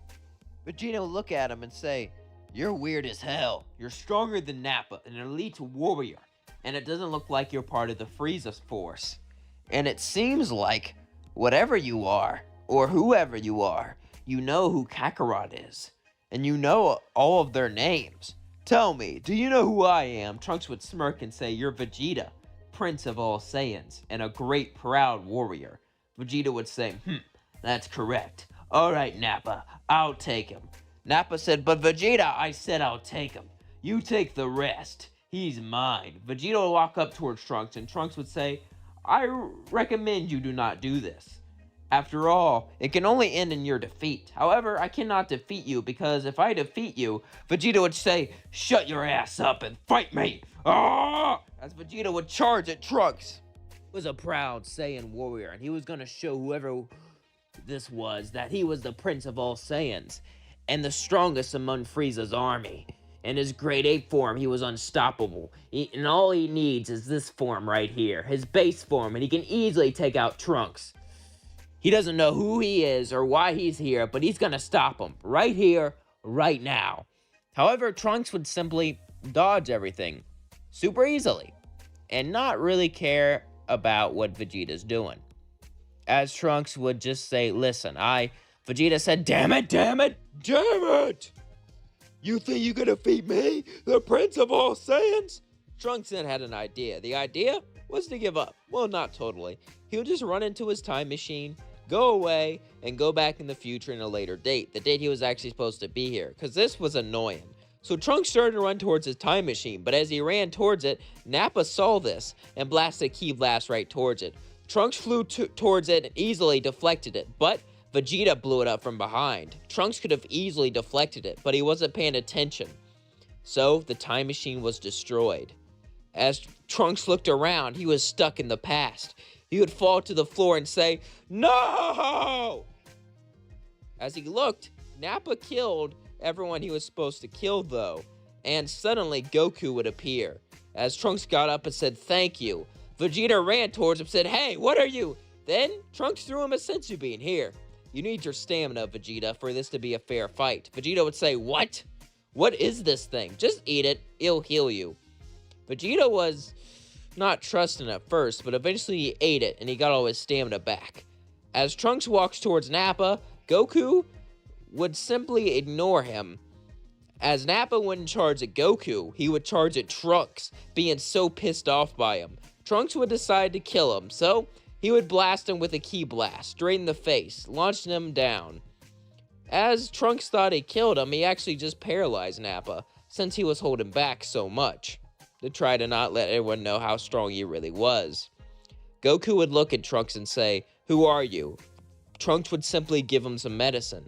Vegeta would look at him and say, "You're weird as hell. You're stronger than Nappa, an elite warrior, and it doesn't look like you're part of the Frieza force. And it seems like, whatever you are, or whoever you are, you know who Kakarot is. and you know all of their names. Tell me, do you know who I am? Trunks would smirk and say, you're Vegeta, Prince of all Saiyans, and a great proud warrior. Vegeta would say, that's correct. Alright, Nappa, I'll take him. Nappa said, but Vegeta, I said I'll take him. You take the rest. He's mine. Vegeta would walk up towards Trunks, and Trunks would say, I recommend you do not do this. After all, it can only end in your defeat. However, I cannot defeat you because if I defeat you, Vegeta would say, shut your ass up and fight me. Ah! As Vegeta would charge at Trunks. He was a proud Saiyan warrior, and he was going to show whoever this was that he was the Prince of all Saiyans and the strongest among Frieza's army. In his grade 8 form, he was unstoppable. And all he needs is this form right here, his base form, and he can easily take out Trunks. He doesn't know who he is or why he's here, but he's gonna stop him right here, right now. However, Trunks would simply dodge everything super easily and not really care about what Vegeta's doing. As Trunks would just say, listen, Vegeta said, damn it, damn it, damn it! You think you can defeat me, the Prince of all Saiyans? Trunks then had an idea. The idea was to give up. Well, not totally. He would just run into his time machine, go away, and go back in the future in a later date. The date he was actually supposed to be here, because this was annoying. So Trunks started to run towards his time machine, but as he ran towards it, Nappa saw this and blasted a key blast right towards it. Trunks flew towards it and easily deflected it, but Vegeta blew it up from behind. Trunks could have easily deflected it, but he wasn't paying attention. So the time machine was destroyed. As Trunks looked around, he was stuck in the past. He would fall to the floor and say, no! As he looked, Nappa killed everyone he was supposed to kill though, and suddenly Goku would appear. As Trunks got up and said thank you, Vegeta ran towards him and said, hey, what are you? Then Trunks threw him a senzu bean. Here, you need your stamina, Vegeta, for this to be a fair fight. Vegeta would say, what? What is this thing? Just eat it, it'll heal you. Vegeta was not trusting at first, but eventually he ate it and he got all his stamina back. As Trunks walks towards Nappa, Goku would simply ignore him. As Nappa wouldn't charge at Goku, he would charge at Trunks, being so pissed off by him. Trunks would decide to kill him, so he would blast him with a ki blast, straight in the face, launching him down. As Trunks thought he killed him, he actually just paralyzed Nappa, since he was holding back so much, to try to not let everyone know how strong he really was. Goku would look at Trunks and say, who are you? Trunks would simply give him some medicine,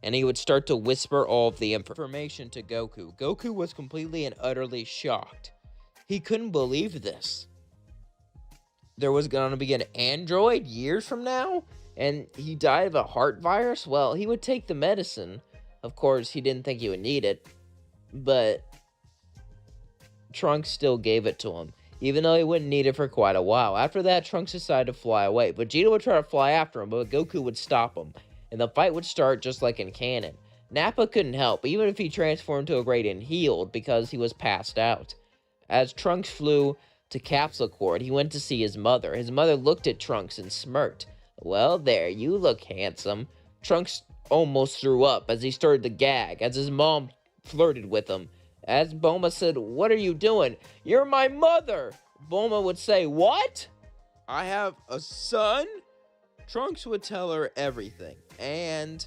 and he would start to whisper all of the information to Goku. Goku was completely and utterly shocked. He couldn't believe this. There was going to be an android years from now, and he died of a heart virus? Well, he would take the medicine. Of course, he didn't think he would need it, but Trunks still gave it to him, even though he wouldn't need it for quite a while. After that, Trunks decided to fly away. Vegeta would try to fly after him, but Goku would stop him, and the fight would start just like in canon. Nappa couldn't help, even if he transformed to a grade and healed, because he was passed out. As Trunks flew to Capsule Corp, he went to see his mother. His mother looked at Trunks and smirked. Well, there, you look handsome. Trunks almost threw up as he started to gag, as his mom flirted with him. As Bulma said, what are you doing? You're my mother! Bulma would say, what? I have a son? Trunks would tell her everything, and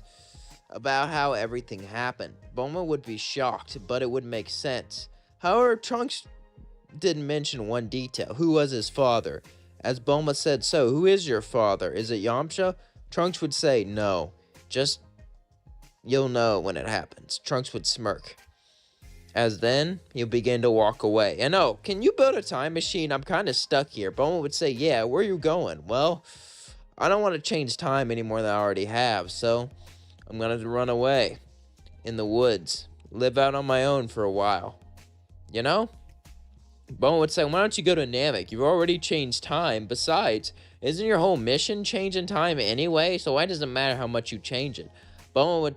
about how everything happened. Bulma would be shocked, but it would make sense. However, Trunks didn't mention one detail. Who was his father? As Bulma said, so, who is your father? Is it Yamcha? Trunks would say, no. Just, you'll know when it happens. Trunks would smirk. As then, he'll begin to walk away. And oh, can you build a time machine? I'm kind of stuck here. Bulma would say, yeah, where are you going? Well, I don't want to change time any more than I already have, so I'm going to run away in the woods. Live out on my own for a while. You know? Bulma would say, why don't you go to Namek? You've already changed time. Besides, isn't your whole mission changing time anyway? So why does it matter how much you change it? Bulma would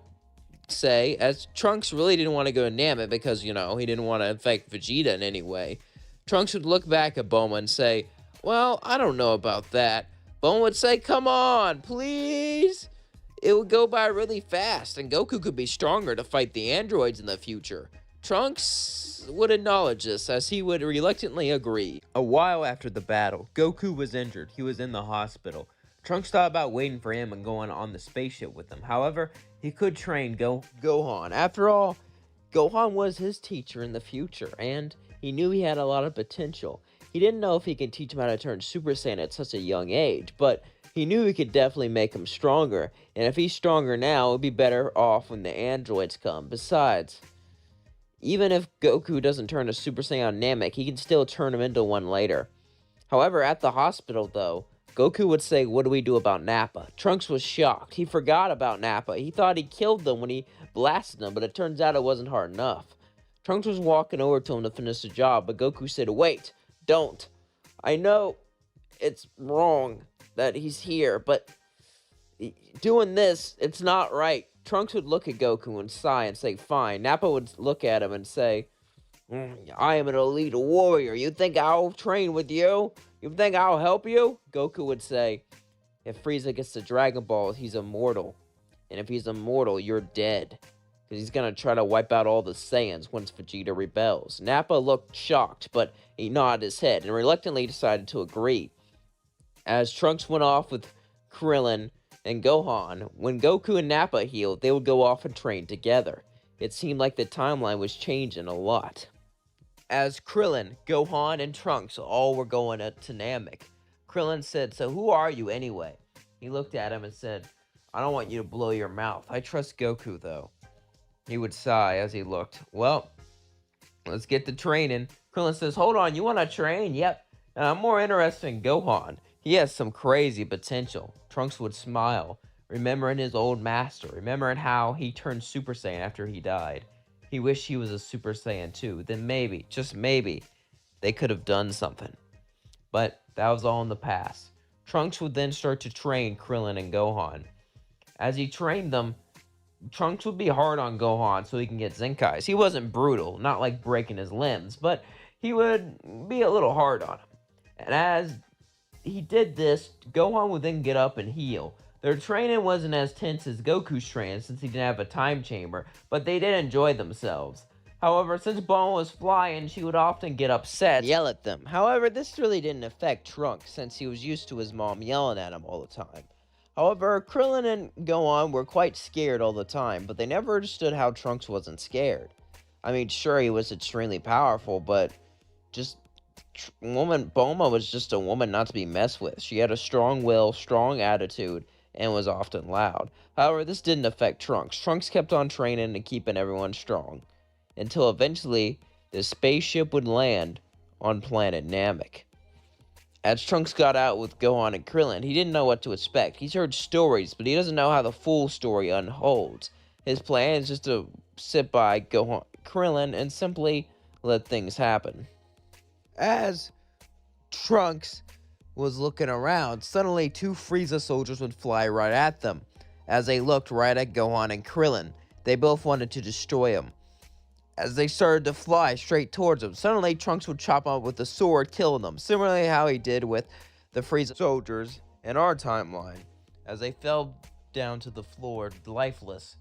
say, as Trunks really didn't want to go to Namek because, you know, he didn't want to infect Vegeta in any way. Trunks would look back at Bulma and say, well, I don't know about that. Bulma would say, come on, please. it would go by really fast, and Goku could be stronger to fight the androids in the future. Trunks would acknowledge this, as he would reluctantly agree. A while after the battle, Goku was injured. He was in the hospital. Trunks thought about waiting for him and going on the spaceship with him. However, he could train Gohan. After all, Gohan was his teacher in the future, and he knew he had a lot of potential. He didn't know if he could teach him how to turn Super Saiyan at such a young age, but he knew he could definitely make him stronger, and if he's stronger now, he'll be better off when the androids come. Besides, even if Goku doesn't turn a Super Saiyan Namek, he can still turn him into one later. However, at the hospital, though, Goku would say, "What do we do about Nappa?" Trunks was shocked. He forgot about Nappa. He thought he killed them when he blasted them, but it turns out it wasn't hard enough. Trunks was walking over to him to finish the job, but Goku said, "Wait, don't. I know it's wrong that he's here, but doing this, it's not right." Trunks would look at Goku and sigh and say, "Fine." Nappa would look at him and say, "I am an elite warrior. You think I'll train with you? You think I'll help you?" Goku would say, "If Frieza gets the Dragon Ball, he's immortal. And if he's immortal, you're dead. Because he's going to try to wipe out all the Saiyans once Vegeta rebels." Nappa looked shocked, but he nodded his head and reluctantly decided to agree. As Trunks went off with Krillin and Gohan, when Goku and Nappa healed, they would go off and train together. It seemed like the timeline was changing a lot. As Krillin, Gohan, and Trunks all were going to Namek, Krillin said, "So who are you anyway?" He looked at him and said, "I don't want you to blow your mouth. I trust Goku, though." He would sigh as he looked. "Well, let's get to training." Krillin says, "Hold on, you want to train?" "Yep, and I'm more interested in Gohan. He has some crazy potential." Trunks would smile, remembering his old master, remembering how he turned Super Saiyan after he died. He wished he was a Super Saiyan too. Then maybe, just maybe, they could have done something. But that was all in the past. Trunks would then start to train Krillin and Gohan. As he trained them, Trunks would be hard on Gohan so he can get Zenkais. He wasn't brutal, not like breaking his limbs, but he would be a little hard on him. And as he did this, Gohan would then get up and heal. Their training wasn't as tense as Goku's training since he didn't have a time chamber, but they did enjoy themselves. However, since Bulma was flying, she would often get upset and yell at them. However, this really didn't affect Trunks since he was used to his mom yelling at him all the time. However, Krillin and Gohan were quite scared all the time, but they never understood how Trunks wasn't scared. I mean, sure, he was extremely powerful, but Bulma was just a woman not to be messed with. She had a strong will, strong attitude, and was often loud. However, this didn't affect Trunks. Trunks kept on training and keeping everyone strong, until eventually the spaceship would land on planet Namek. As Trunks got out with Gohan and Krillin, he didn't know what to expect. He's heard stories, but he doesn't know how the full story unfolds. His plan is just to sit by Krillin and simply let things happen. As Trunks was looking around, suddenly two Frieza soldiers would fly right at them. As they looked right at Gohan and Krillin, they both wanted to destroy him. As they started to fly straight towards him, suddenly Trunks would chop up with a sword, killing them, similarly how he did with the Frieza soldiers in our timeline. As they fell down to the floor, lifeless,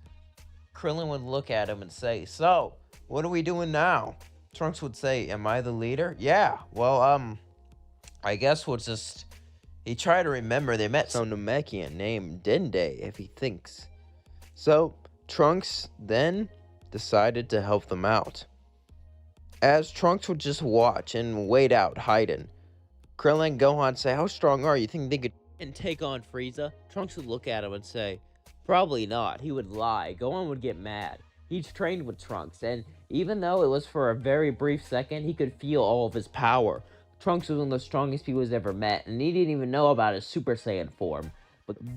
Krillin would look at him and say, "So, what are we doing now?" Trunks would say, "Am I the leader?" "Yeah, well, I guess we'll just..." He tried to remember they met some Namekian named Dende, if he thinks. So, Trunks then decided to help them out. As Trunks would just watch and wait out, hiding, Krillin and Gohan say, "How strong are you? Think they could take on Frieza?" Trunks would look at him and say, "Probably not." He would lie. Gohan would get mad. He's trained with Trunks, and even though it was for a very brief second, he could feel all of his power. Trunks was one of the strongest people he's ever met, and he didn't even know about his Super Saiyan form.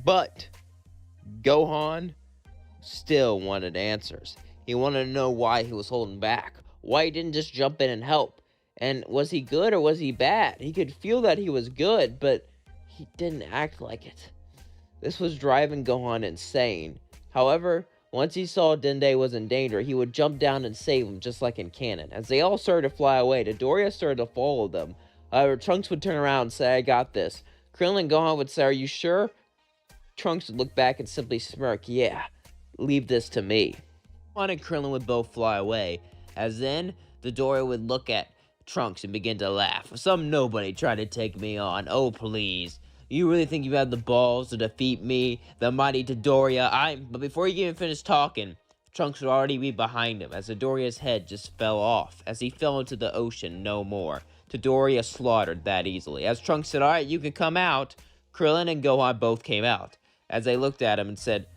But Gohan still wanted answers. He wanted to know why he was holding back, why he didn't just jump in and help. And was he good or was he bad? He could feel that he was good, but he didn't act like it. This was driving Gohan insane. However, once he saw Dende was in danger, he would jump down and save him, just like in canon. As they all started to fly away, Dodoria started to follow them. However, Trunks would turn around and say, "I got this." Krillin and Gohan would say, "Are you sure?" Trunks would look back and simply smirk. Yeah, leave this to me. Gohan and Krillin would both fly away, as then Dodoria would look at Trunks and begin to laugh. Some nobody tried to take me on. Oh, please. You really think you have the balls to defeat me, the mighty Dodoria? But before he even finished talking, Trunks would already be behind him, as Dodoria's head just fell off, as he fell into the ocean no more. Dodoria slaughtered that easily. As Trunks said, alright, you can come out, Krillin and Gohan both came out, as they looked at him and said,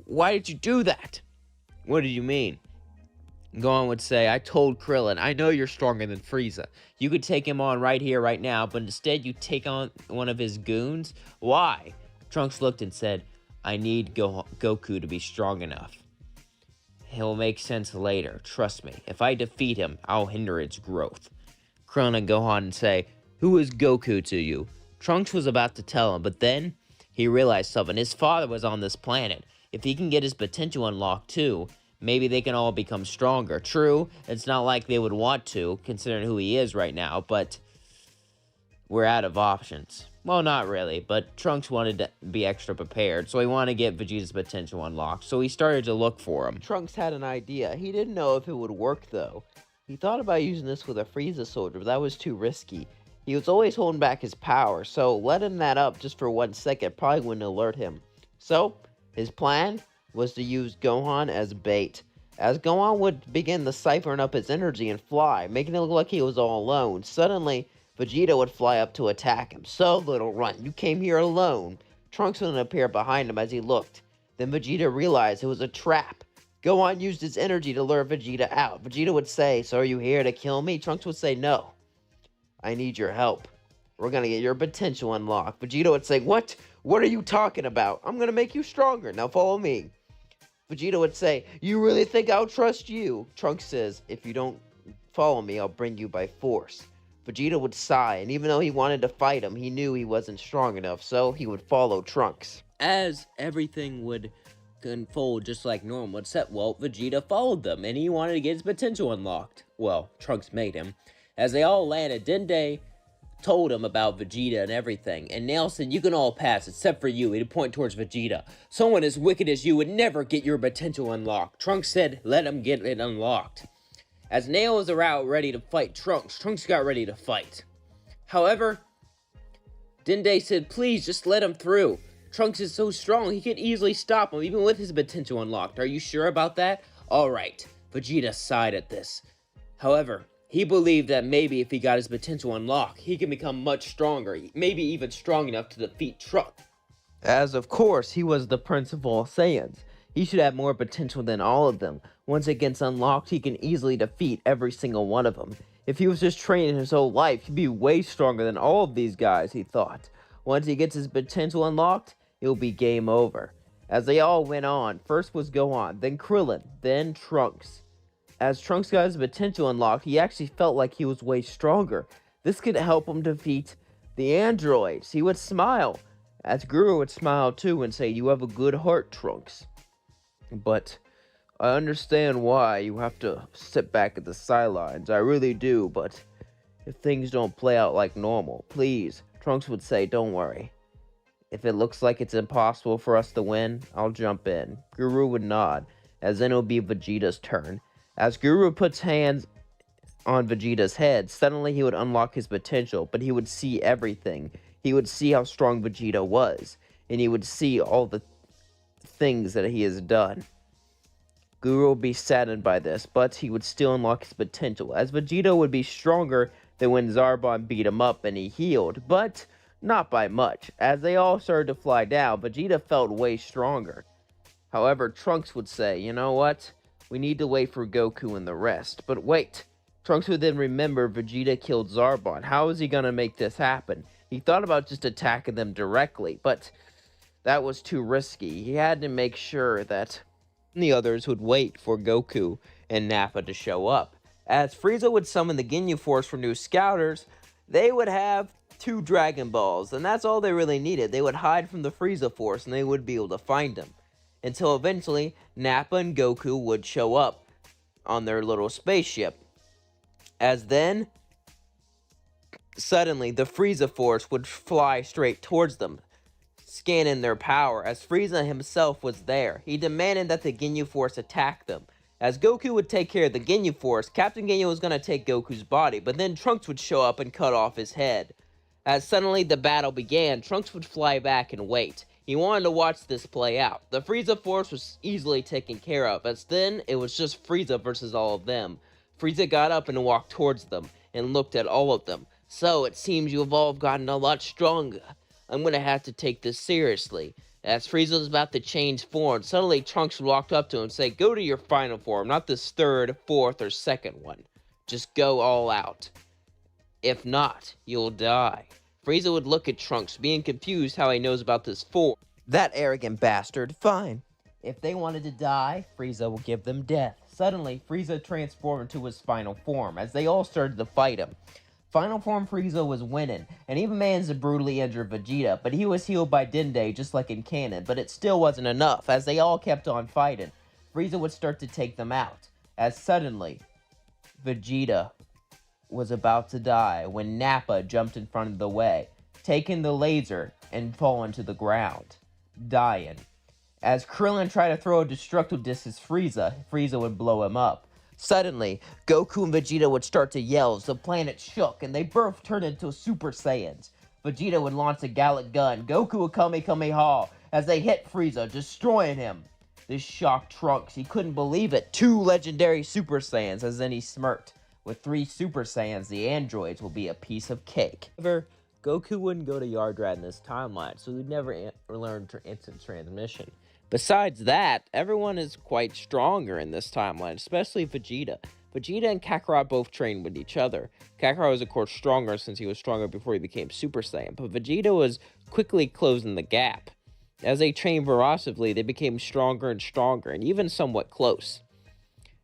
why did you do that? What did you mean? Gohan would say, I told Krillin, I know you're stronger than Frieza. You could take him on right here, right now, but instead you take on one of his goons? Why? Trunks looked and said, I need Goku to be strong enough. He'll make sense later, trust me. If I defeat him, I'll hinder its growth. Krillin and Gohan would say, who is Goku to you? Trunks was about to tell him, but then he realized something. His father was on this planet. If he can get his potential unlocked too, maybe they can all become stronger. True, it's not like they would want to, considering who he is right now, but we're out of options. Well, not really, but Trunks wanted to be extra prepared, so he wanted to get Vegeta's potential unlocked, so he started to look for him. Trunks had an idea. He didn't know if it would work, though. He thought about using this with a Frieza soldier, but that was too risky. He was always holding back his power, so letting that up just for 1 second probably wouldn't alert him. So, his plan was to use Gohan as bait. As Gohan would begin to siphon up his energy and fly, making it look like he was all alone, suddenly Vegeta would fly up to attack him. So, little runt, you came here alone. Trunks would appear behind him as he looked. Then Vegeta realized it was a trap. Gohan used his energy to lure Vegeta out. Vegeta would say, so are you here to kill me? Trunks would say, no. I need your help. We're gonna get your potential unlocked. Vegeta would say, what? What are you talking about? I'm gonna make you stronger. Now follow me. Vegeta would say, you really think I'll trust you? Trunks says, if you don't follow me, I'll bring you by force. Vegeta would sigh, and even though he wanted to fight him, he knew he wasn't strong enough, so he would follow Trunks. As everything would unfold just like normal, except, well, Vegeta followed them, and he wanted to get his potential unlocked. Well, Trunks made him. As they all landed, Dende told him about Vegeta and everything, and Nail said, you can all pass, except for you. He'd point towards Vegeta. Someone as wicked as you would never get your potential unlocked. Trunks said, let him get it unlocked. As Nail was around ready to fight Trunks, Trunks got ready to fight. However, Dende said, please, just let him through. Trunks is so strong, he could easily stop him, even with his potential unlocked. Are you sure about that? Alright, Vegeta sighed at this. However, he believed that maybe if he got his potential unlocked, he can become much stronger, maybe even strong enough to defeat Trunks. As of course, he was the Prince of all Saiyans. He should have more potential than all of them. Once it gets unlocked, he can easily defeat every single one of them. If he was just training his whole life, he'd be way stronger than all of these guys, he thought. Once he gets his potential unlocked, it'll be game over. As they all went on, first was Gohan, then Krillin, then Trunks. As Trunks got his potential unlocked, he actually felt like he was way stronger. This could help him defeat the androids. He would smile, as Guru would smile too and say, you have a good heart, Trunks. But I understand why you have to sit back at the sidelines. I really do, but if things don't play out like normal, please. Trunks would say, don't worry. If it looks like it's impossible for us to win, I'll jump in. Guru would nod, as then it would be Vegeta's turn. As Guru puts hands on Vegeta's head, suddenly he would unlock his potential, but he would see everything. He would see how strong Vegeta was, and he would see all the things that he has done. Guru would be saddened by this, but he would still unlock his potential, as Vegeta would be stronger than when Zarbon beat him up and he healed, but not by much. As they all started to fly down, Vegeta felt way stronger. However, Trunks would say, you know what? We need to wait for Goku and the rest. But wait. Trunks would then remember Vegeta killed Zarbon. How is he gonna make this happen? He thought about just attacking them directly, but that was too risky. He had to make sure that the others would wait for Goku and Nappa to show up. As Frieza would summon the Ginyu Force for new scouters, they would have 2 Dragon Balls, and that's all they really needed. They would hide from the Frieza Force, and they would be able to find him. Until eventually, Nappa and Goku would show up on their little spaceship. As then, suddenly, the Frieza Force would fly straight towards them. scanning their power, as Frieza himself was there. He demanded that the Ginyu Force attack them. As Goku would take care of the Ginyu Force, Captain Ginyu was going to take Goku's body, but then Trunks would show up and cut off his head. As suddenly the battle began, Trunks would fly back and wait. He wanted to watch this play out. The Frieza Force was easily taken care of, as then it was just Frieza versus all of them. Frieza got up and walked towards them, and looked at all of them. So, it seems you have all gotten a lot stronger. I'm gonna have to take this seriously. As Frieza was about to change form, suddenly Trunks walked up to him and said, "Go to your final form, not this third, fourth, or second one. Just go all out. If not, you'll die." Frieza would look at Trunks, being confused how he knows about this form. That arrogant bastard. Fine. If they wanted to die, Frieza will give them death. Suddenly, Frieza transformed into his final form, as they all started to fight him. Final form Frieza was winning, and even managed to brutally injure Vegeta, but he was healed by Dende just like in canon, but it still wasn't enough, as they all kept on fighting. Frieza would start to take them out, as suddenly, Vegeta was about to die when Nappa jumped in front of the way, taking the laser and falling to the ground, dying. As Krillin tried to throw a destructive disc at Frieza would blow him up. Suddenly, Goku and Vegeta would start to yell as the planet shook, and they both turned into Super Saiyans. Vegeta would launch a Gallic gun, Goku would Kamehameha as they hit Frieza, destroying him. This shocked Trunks, he couldn't believe it. 2 legendary Super Saiyans, as then he smirked. With 3 Super Saiyans, the androids will be a piece of cake. However, Goku wouldn't go to Yardrat in this timeline, so he'd never learn instant transmission. Besides that, everyone is quite stronger in this timeline, especially Vegeta. Vegeta and Kakarot both trained with each other. Kakarot was of course stronger since he was stronger before he became Super Saiyan, but Vegeta was quickly closing the gap. As they trained voraciously, they became stronger and even somewhat close.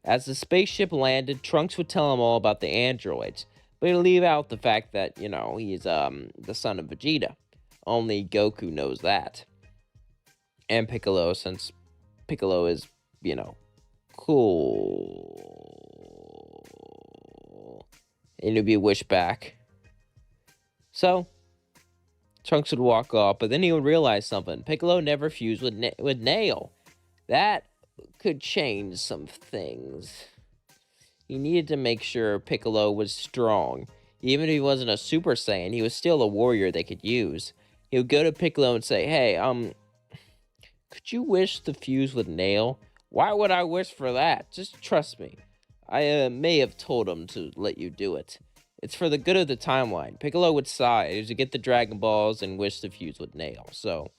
As the spaceship landed, Trunks would tell him all about the androids, but he'd leave out the fact that, he's the son of Vegeta. Only Goku knows that. And Piccolo, since Piccolo is, cool. And it'd be wished back. So, Trunks would walk off, but then he would realize something. Piccolo never fused with Nail. That could change some things. He needed to make sure Piccolo was strong. Even if he wasn't a Super Saiyan, he was still a warrior they could use. He would go to Piccolo and say, "Hey, could you wish to fuse with Nail?" "Why would I wish for that? Just trust me. I may have told him to let you do it. It's for the good of the timeline." Piccolo would sigh to get the Dragon Balls and wish to fuse with Nail. So,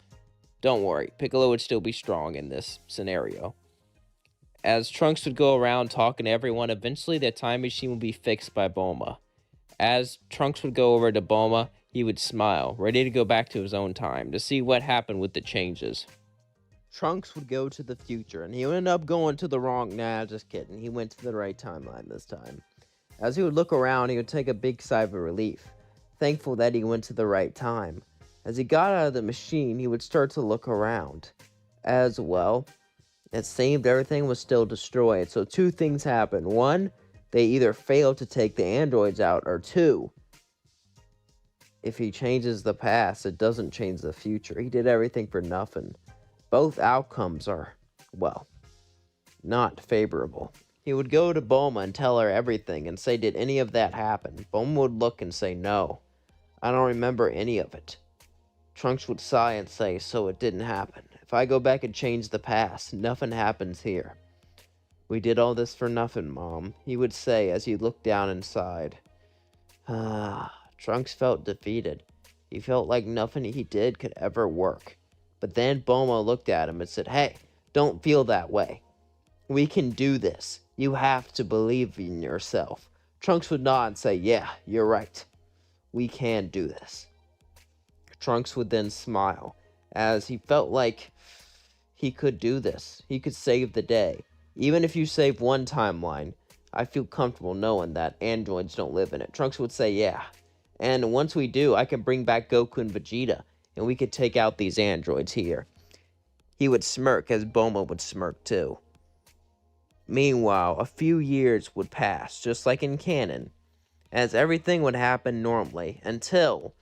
don't worry. Piccolo would still be strong in this scenario. As Trunks would go around talking to everyone, eventually the time machine would be fixed by Bulma. As Trunks would go over to Bulma, he would smile, ready to go back to his own time, to see what happened with the changes. Trunks would go to the future, and he would end up going to the wrong... Nah, just kidding. He went to the right timeline this time. As he would look around, he would take a big sigh of relief, thankful that he went to the right time. As he got out of the machine, he would start to look around. As well, it seemed everything was still destroyed, so 2 things happened. 1, they either failed to take the androids out, or 2, if he changes the past, it doesn't change the future. He did everything for nothing. Both outcomes are, well, not favorable. He would go to Bulma and tell her everything and say, "Did any of that happen?" Bulma would look and say, "No, I don't remember any of it." Trunks would sigh and say, "So it didn't happen. If I go back and change the past, nothing happens here." "We did all this for nothing, Mom," he would say as he looked down and sighed. Trunks felt defeated. He felt like nothing he did could ever work. But then Bulma looked at him and said, "Hey, don't feel that way. We can do this. You have to believe in yourself." Trunks would nod and say, "Yeah, you're right. We can do this." Trunks would then smile, as he felt like he could do this. He could save the day. Even if you save one timeline, I feel comfortable knowing that androids don't live in it. Trunks would say, "Yeah. And once we do, I can bring back Goku and Vegeta, and we could take out these androids here." He would smirk as Bulma would smirk too. Meanwhile, a few years would pass, just like in canon, as everything would happen normally, until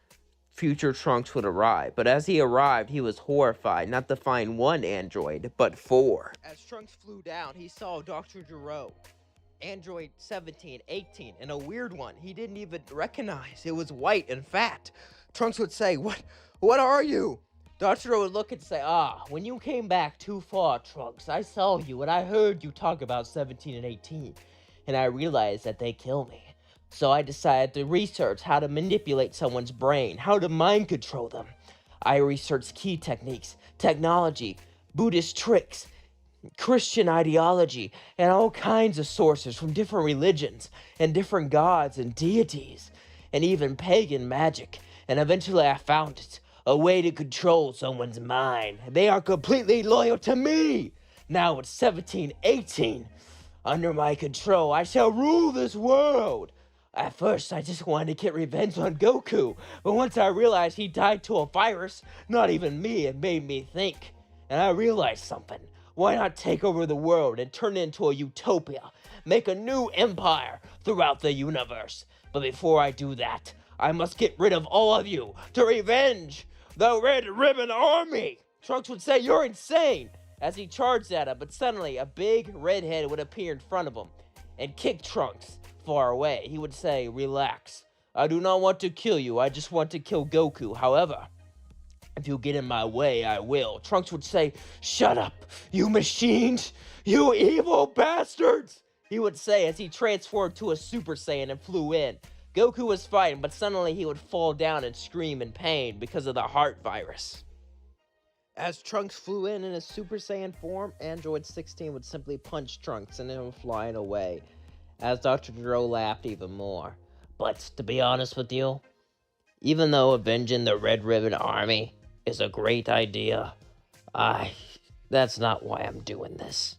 future Trunks would arrive. But as he arrived, he was horrified not to find one android, but 4. As Trunks flew down, he saw Dr. Gero, Android 17, 18, and a weird one he didn't even recognize. It was white and fat. Trunks would say, What are you? Dr. Gero would look and say, when you came back too far, Trunks, I saw you and I heard you talk about 17 and 18, and I realized that they kill me. So I decided to research how to manipulate someone's brain, how to mind control them. I researched key techniques, technology, Buddhist tricks, Christian ideology, and all kinds of sources from different religions, and different gods and deities, and even pagan magic. And eventually I found it, a way to control someone's mind. They are completely loyal to me. Now it's 17, 18. Under my control, I shall rule this world. At first, I just wanted to get revenge on Goku, but once I realized he died to a virus, not even me, it made me think. And I realized something. Why not take over the world and turn it into a utopia? Make a new empire throughout the universe. But before I do that, I must get rid of all of you to revenge the Red Ribbon Army. Trunks would say, "You're insane," as he charged at him, but suddenly a big redhead would appear in front of him and kick Trunks far away. He would say, "Relax. I do not want to kill you. I just want to kill Goku. However, if you get in my way, I will." Trunks would say, "Shut up, you machines! You evil bastards!" he would say as he transformed to a Super Saiyan and flew in. Goku was fighting, but suddenly he would fall down and scream in pain because of the heart virus. As Trunks flew in his Super Saiyan form, Android 16 would simply punch Trunks and him flying away, as Dr. Gero laughed even more. But to be honest with you, even though avenging the Red Ribbon Army is a great idea, that's not why I'm doing this.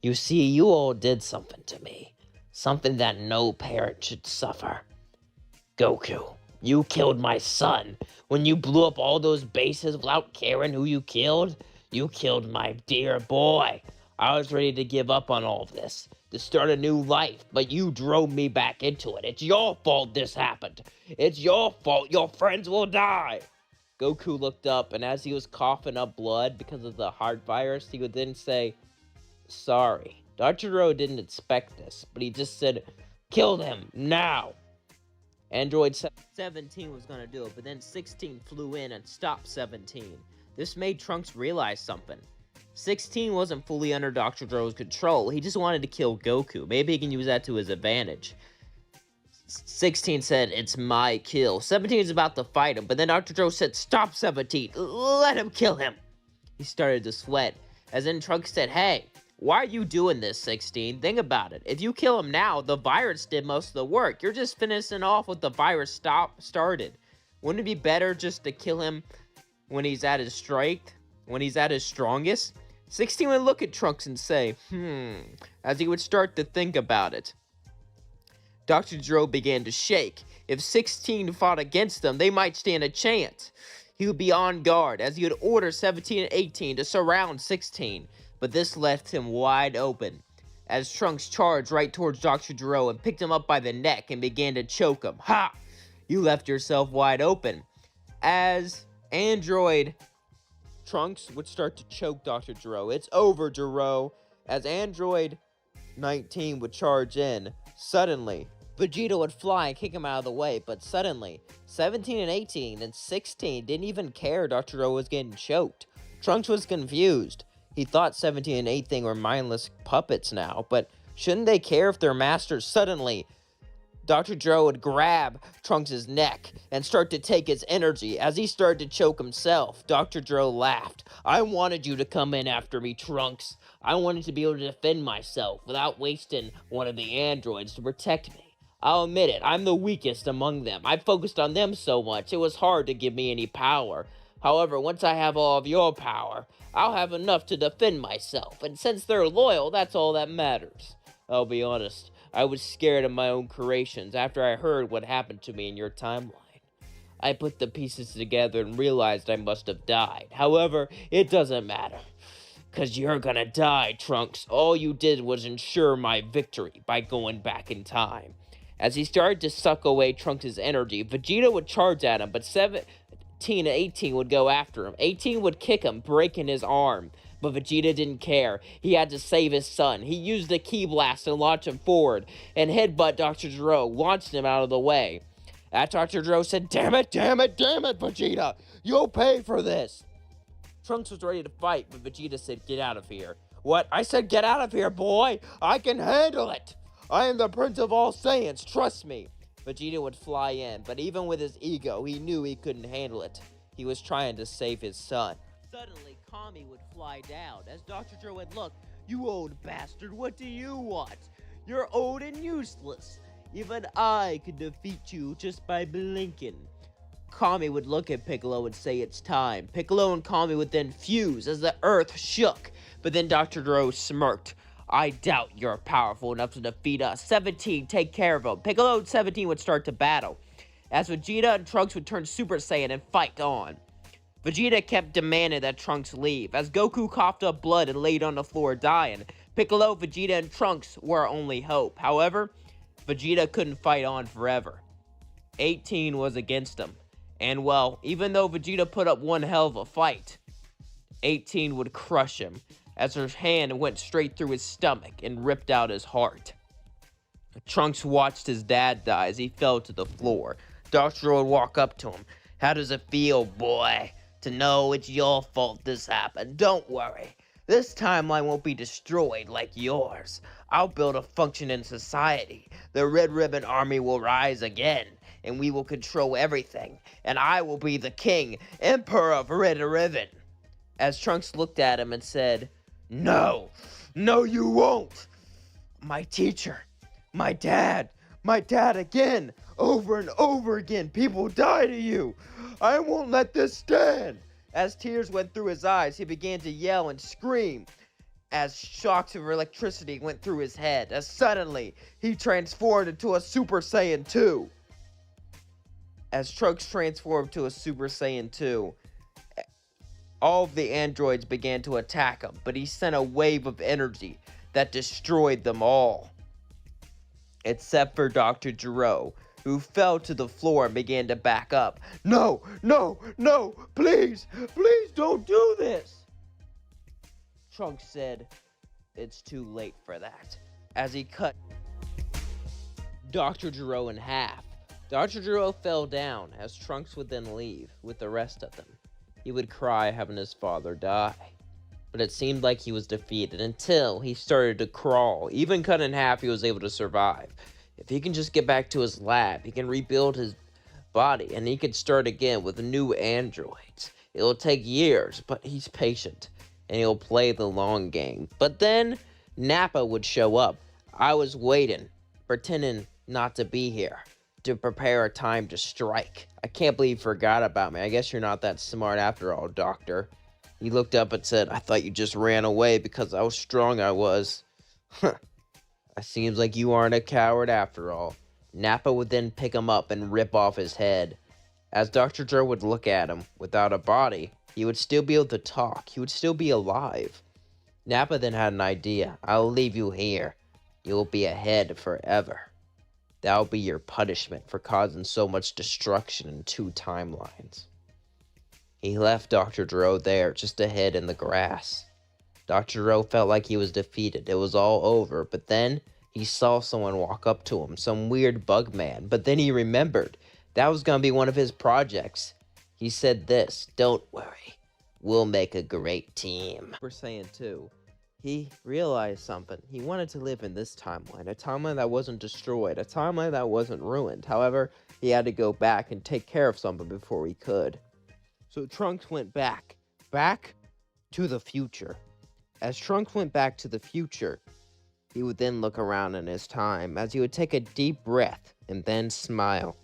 You see, you all did something to me. Something that no parent should suffer. Goku, you killed my son. When you blew up all those bases without caring who you killed my dear boy. I was ready to give up on all of this, to start a new life, but you drove me back into it. It's your fault this happened. It's your fault. Your friends will die. Goku looked up, and as he was coughing up blood because of the heart virus, he would then say, "Sorry." Dr. Gero didn't expect this, but he just said, "Kill them, now!" Android 17 was going to do it, but then 16 flew in and stopped 17. This made Trunks realize something. 16 wasn't fully under Dr. Gero's control. He just wanted to kill Goku. Maybe he can use that to his advantage. 16 said, "It's my kill." 17 is about to fight him, but then Dr. Gero said, "Stop, 17. Let him kill him." He started to sweat. As then Trunks said, "Hey, why are you doing this, 16? Think about it. If you kill him now, the virus did most of the work. You're just finishing off what the virus started. Wouldn't it be better just to kill him when he's at his strength? When he's at his strongest?" 16 would look at Trunks and say, as he would start to think about it. Dr. Gero began to shake. If 16 fought against them, they might stand a chance. He would be on guard, as he would order 17 and 18 to surround 16, but this left him wide open, as Trunks charged right towards Dr. Gero and picked him up by the neck and began to choke him. Ha! You left yourself wide open. As Android Trunks would start to choke Dr. Gero. "It's over, Gero." As Android 19 would charge in, suddenly Vegeta would fly and kick him out of the way, but suddenly 17 and 18 and 16 didn't even care Dr. Gero was getting choked. Trunks was confused. He thought 17 and 18 were mindless puppets now, but shouldn't they care if their masters? Suddenly Dr. Gero would grab Trunks' neck and start to take his energy. As he started to choke himself, Dr. Gero laughed. "I wanted you to come in after me, Trunks. I wanted to be able to defend myself without wasting one of the androids to protect me. I'll admit it, I'm the weakest among them. I focused on them so much, it was hard to give me any power. However, once I have all of your power, I'll have enough to defend myself. And since they're loyal, that's all that matters. I'll be honest, I was scared of my own creations after I heard what happened to me in your timeline. I put the pieces together and realized I must have died. However, it doesn't matter. 'Cause you're gonna die, Trunks. All you did was ensure my victory by going back in time." As he started to suck away Trunks' energy, Vegeta would charge at him, but and 18 would go after him. 18 would kick him, breaking his arm. But Vegeta didn't care. He had to save his son. He used the Ki Blast to launch him forward and headbutt Dr. Gero, launched him out of the way. That Dr. Gero said, damn it, Vegeta! You'll pay for this! Trunks was ready to fight, but Vegeta said, get out of here. What? I said, get out of here, boy! I can handle it! I am the Prince of all Saiyans, trust me! Vegeta would fly in, but even with his ego, he knew he couldn't handle it. He was trying to save his son. Suddenly, Kami would fly down. As Dr. Gero would look, you old bastard, what do you want? You're old and useless. Even I could defeat you just by blinking. Kami would look at Piccolo and say it's time. Piccolo and Kami would then fuse as the earth shook. But then Dr. Gero smirked. I doubt you're powerful enough to defeat us. 17, take care of him. Piccolo and 17 would start to battle, as Vegeta and Trunks would turn Super Saiyan and fight on. Vegeta kept demanding that Trunks leave, as Goku coughed up blood and laid on the floor dying. Piccolo, Vegeta, and Trunks were our only hope. However, Vegeta couldn't fight on forever. 18 was against him. And well, even though Vegeta put up one hell of a fight, 18 would crush him, as her hand went straight through his stomach and ripped out his heart. Trunks watched his dad die as he fell to the floor. Dr. would walk up to him. How does it feel, boy, to know it's your fault this happened? Don't worry. This timeline won't be destroyed like yours. I'll build a functioning society. The Red Ribbon Army will rise again, and we will control everything. And I will be the king, emperor of Red Ribbon. As Trunks looked at him and said, no, you won't. My teacher, my dad again, over and over again. People die to you. I won't let this stand. As tears went through his eyes, he began to yell and scream as shocks of electricity went through his head, as suddenly he transformed into a Super Saiyan 2. As Trunks transformed to a Super Saiyan 2, all of the androids began to attack him, but he sent a wave of energy that destroyed them all. Except for Dr. Gero, who fell to the floor and began to back up. No, please don't do this. Trunks said, it's too late for that, as he cut Dr. Gero in half. Dr. Gero fell down, as Trunks would then leave with the rest of them. He would cry having his father die. But it seemed like he was defeated until he started to crawl. Even cut in half, he was able to survive. If he can just get back to his lab, he can rebuild his body, and he can start again with new androids. It'll take years, but he's patient, and he'll play the long game. But then, Nappa would show up. I was waiting, pretending not to be here, to prepare a time to strike. I can't believe you forgot about me. I guess you're not that smart after all, Doctor. He looked up and said, I thought you just ran away because how strong I was. Huh. It seems like you aren't a coward after all. Nappa would then pick him up and rip off his head. As Dr. Gero would look at him, without a body, he would still be able to talk. He would still be alive. Nappa then had an idea. I'll leave you here. You'll be ahead forever. That'll be your punishment for causing so much destruction in 2 timelines. He left Dr. Gero there, just ahead in the grass. Dr. Gero felt like he was defeated. It was all over, but then he saw someone walk up to him, some weird bug man. But then he remembered that was going to be one of his projects. He said this, don't worry, we'll make a great team. Super Saiyan 2. He realized something. He wanted to live in this timeline, a timeline that wasn't destroyed, a timeline that wasn't ruined. However, he had to go back and take care of something before he could. So Trunks went back to the future. As Trunks went back to the future, he would then look around in his time, as he would take a deep breath and then smile.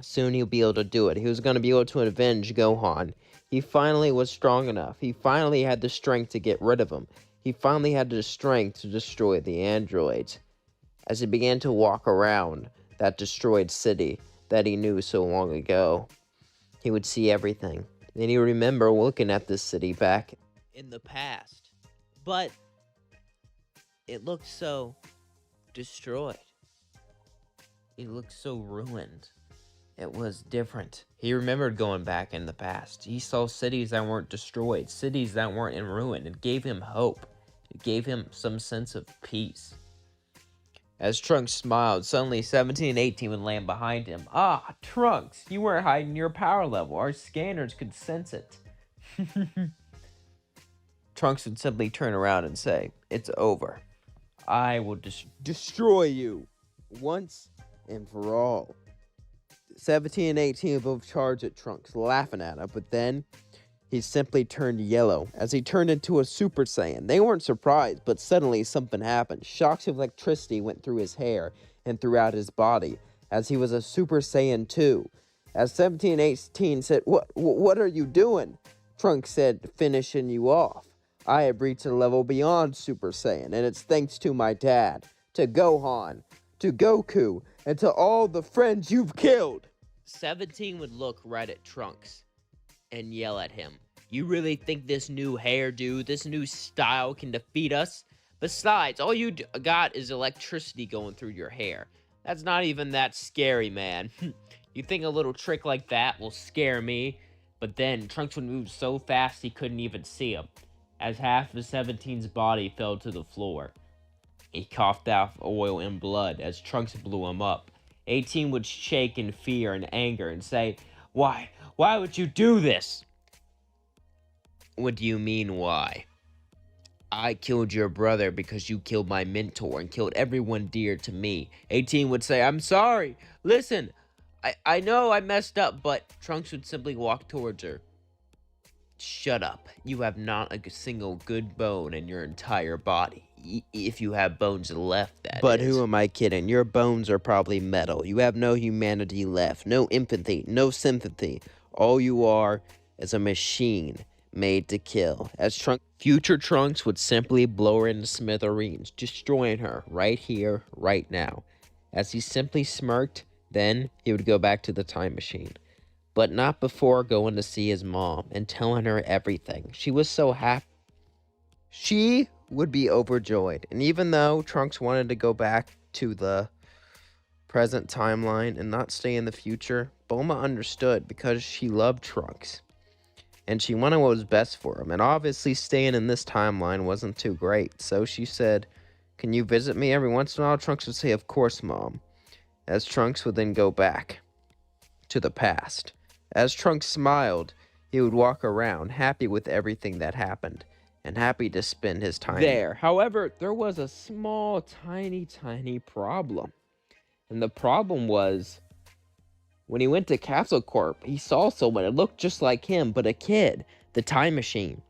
Soon he'll be able to do it. He was going to be able to avenge Gohan. He finally was strong enough. He finally had the strength to get rid of him. He finally had the strength to destroy the androids. As he began to walk around that destroyed city that he knew so long ago, he would see everything. And he would remember looking at this city back in the past. But it looked so destroyed. It looked so ruined. It was different. He remembered going back in the past. He saw cities that weren't destroyed, cities that weren't in ruin. It gave him hope. It gave him some sense of peace. As Trunks smiled, suddenly 17 and 18 would land behind him. Ah, Trunks, you weren't hiding your power level. Our scanners could sense it. Trunks would simply turn around and say, "It's over. I will Destroy you once and for all." 17 and 18 both charged at Trunks, laughing at him, but then he simply turned yellow as he turned into a Super Saiyan. They weren't surprised, but suddenly something happened. Shocks of electricity went through his hair and throughout his body as he was a Super Saiyan 2. As 17 and 18 said, What are you doing?" Trunks said, "Finishing you off. I have reached a level beyond Super Saiyan, and it's thanks to my dad, to Gohan, to Goku, and to all the friends you've killed." 17 would look right at Trunks and yell at him. "You really think this new hairdo, this new style can defeat us? Besides, all you got is electricity going through your hair. That's not even that scary, man. You think a little trick like that will scare me?" But then Trunks would move so fast he couldn't even see him, as half of 17's body fell to the floor. He coughed out oil and blood as Trunks blew him up. 18 would shake in fear and anger and say, Why would you do this?" "What do you mean, why?" "I killed your brother because you killed my mentor and killed everyone dear to me." 18 would say, "I'm sorry. Listen, I know I messed up," but Trunks would simply walk towards her. "Shut up. You have not a single good bone in your entire body. If you have bones left, that But is." who am I kidding? Your bones are probably metal. You have no humanity left, no empathy, no sympathy. All you are is a machine made to kill. As future Trunks would simply blow her into smithereens, destroying her right here, right now. As he simply smirked, then he would go back to the time machine. But not before going to see his mom and telling her everything. She was so happy. She would be overjoyed. And even though Trunks wanted to go back to the present timeline and not stay in the future, Bulma understood because she loved Trunks. And she wanted what was best for him. And obviously staying in this timeline wasn't too great. So she said, "Can you visit me every once in a while?" Trunks would say, "Of course, Mom." As Trunks would then go back to the past. As Trunks smiled, he would walk around, happy with everything that happened, and happy to spend his time there. However, there was a small, tiny problem. And the problem was, when he went to Capsule Corp, he saw someone that looked just like him, but a kid, the time machine.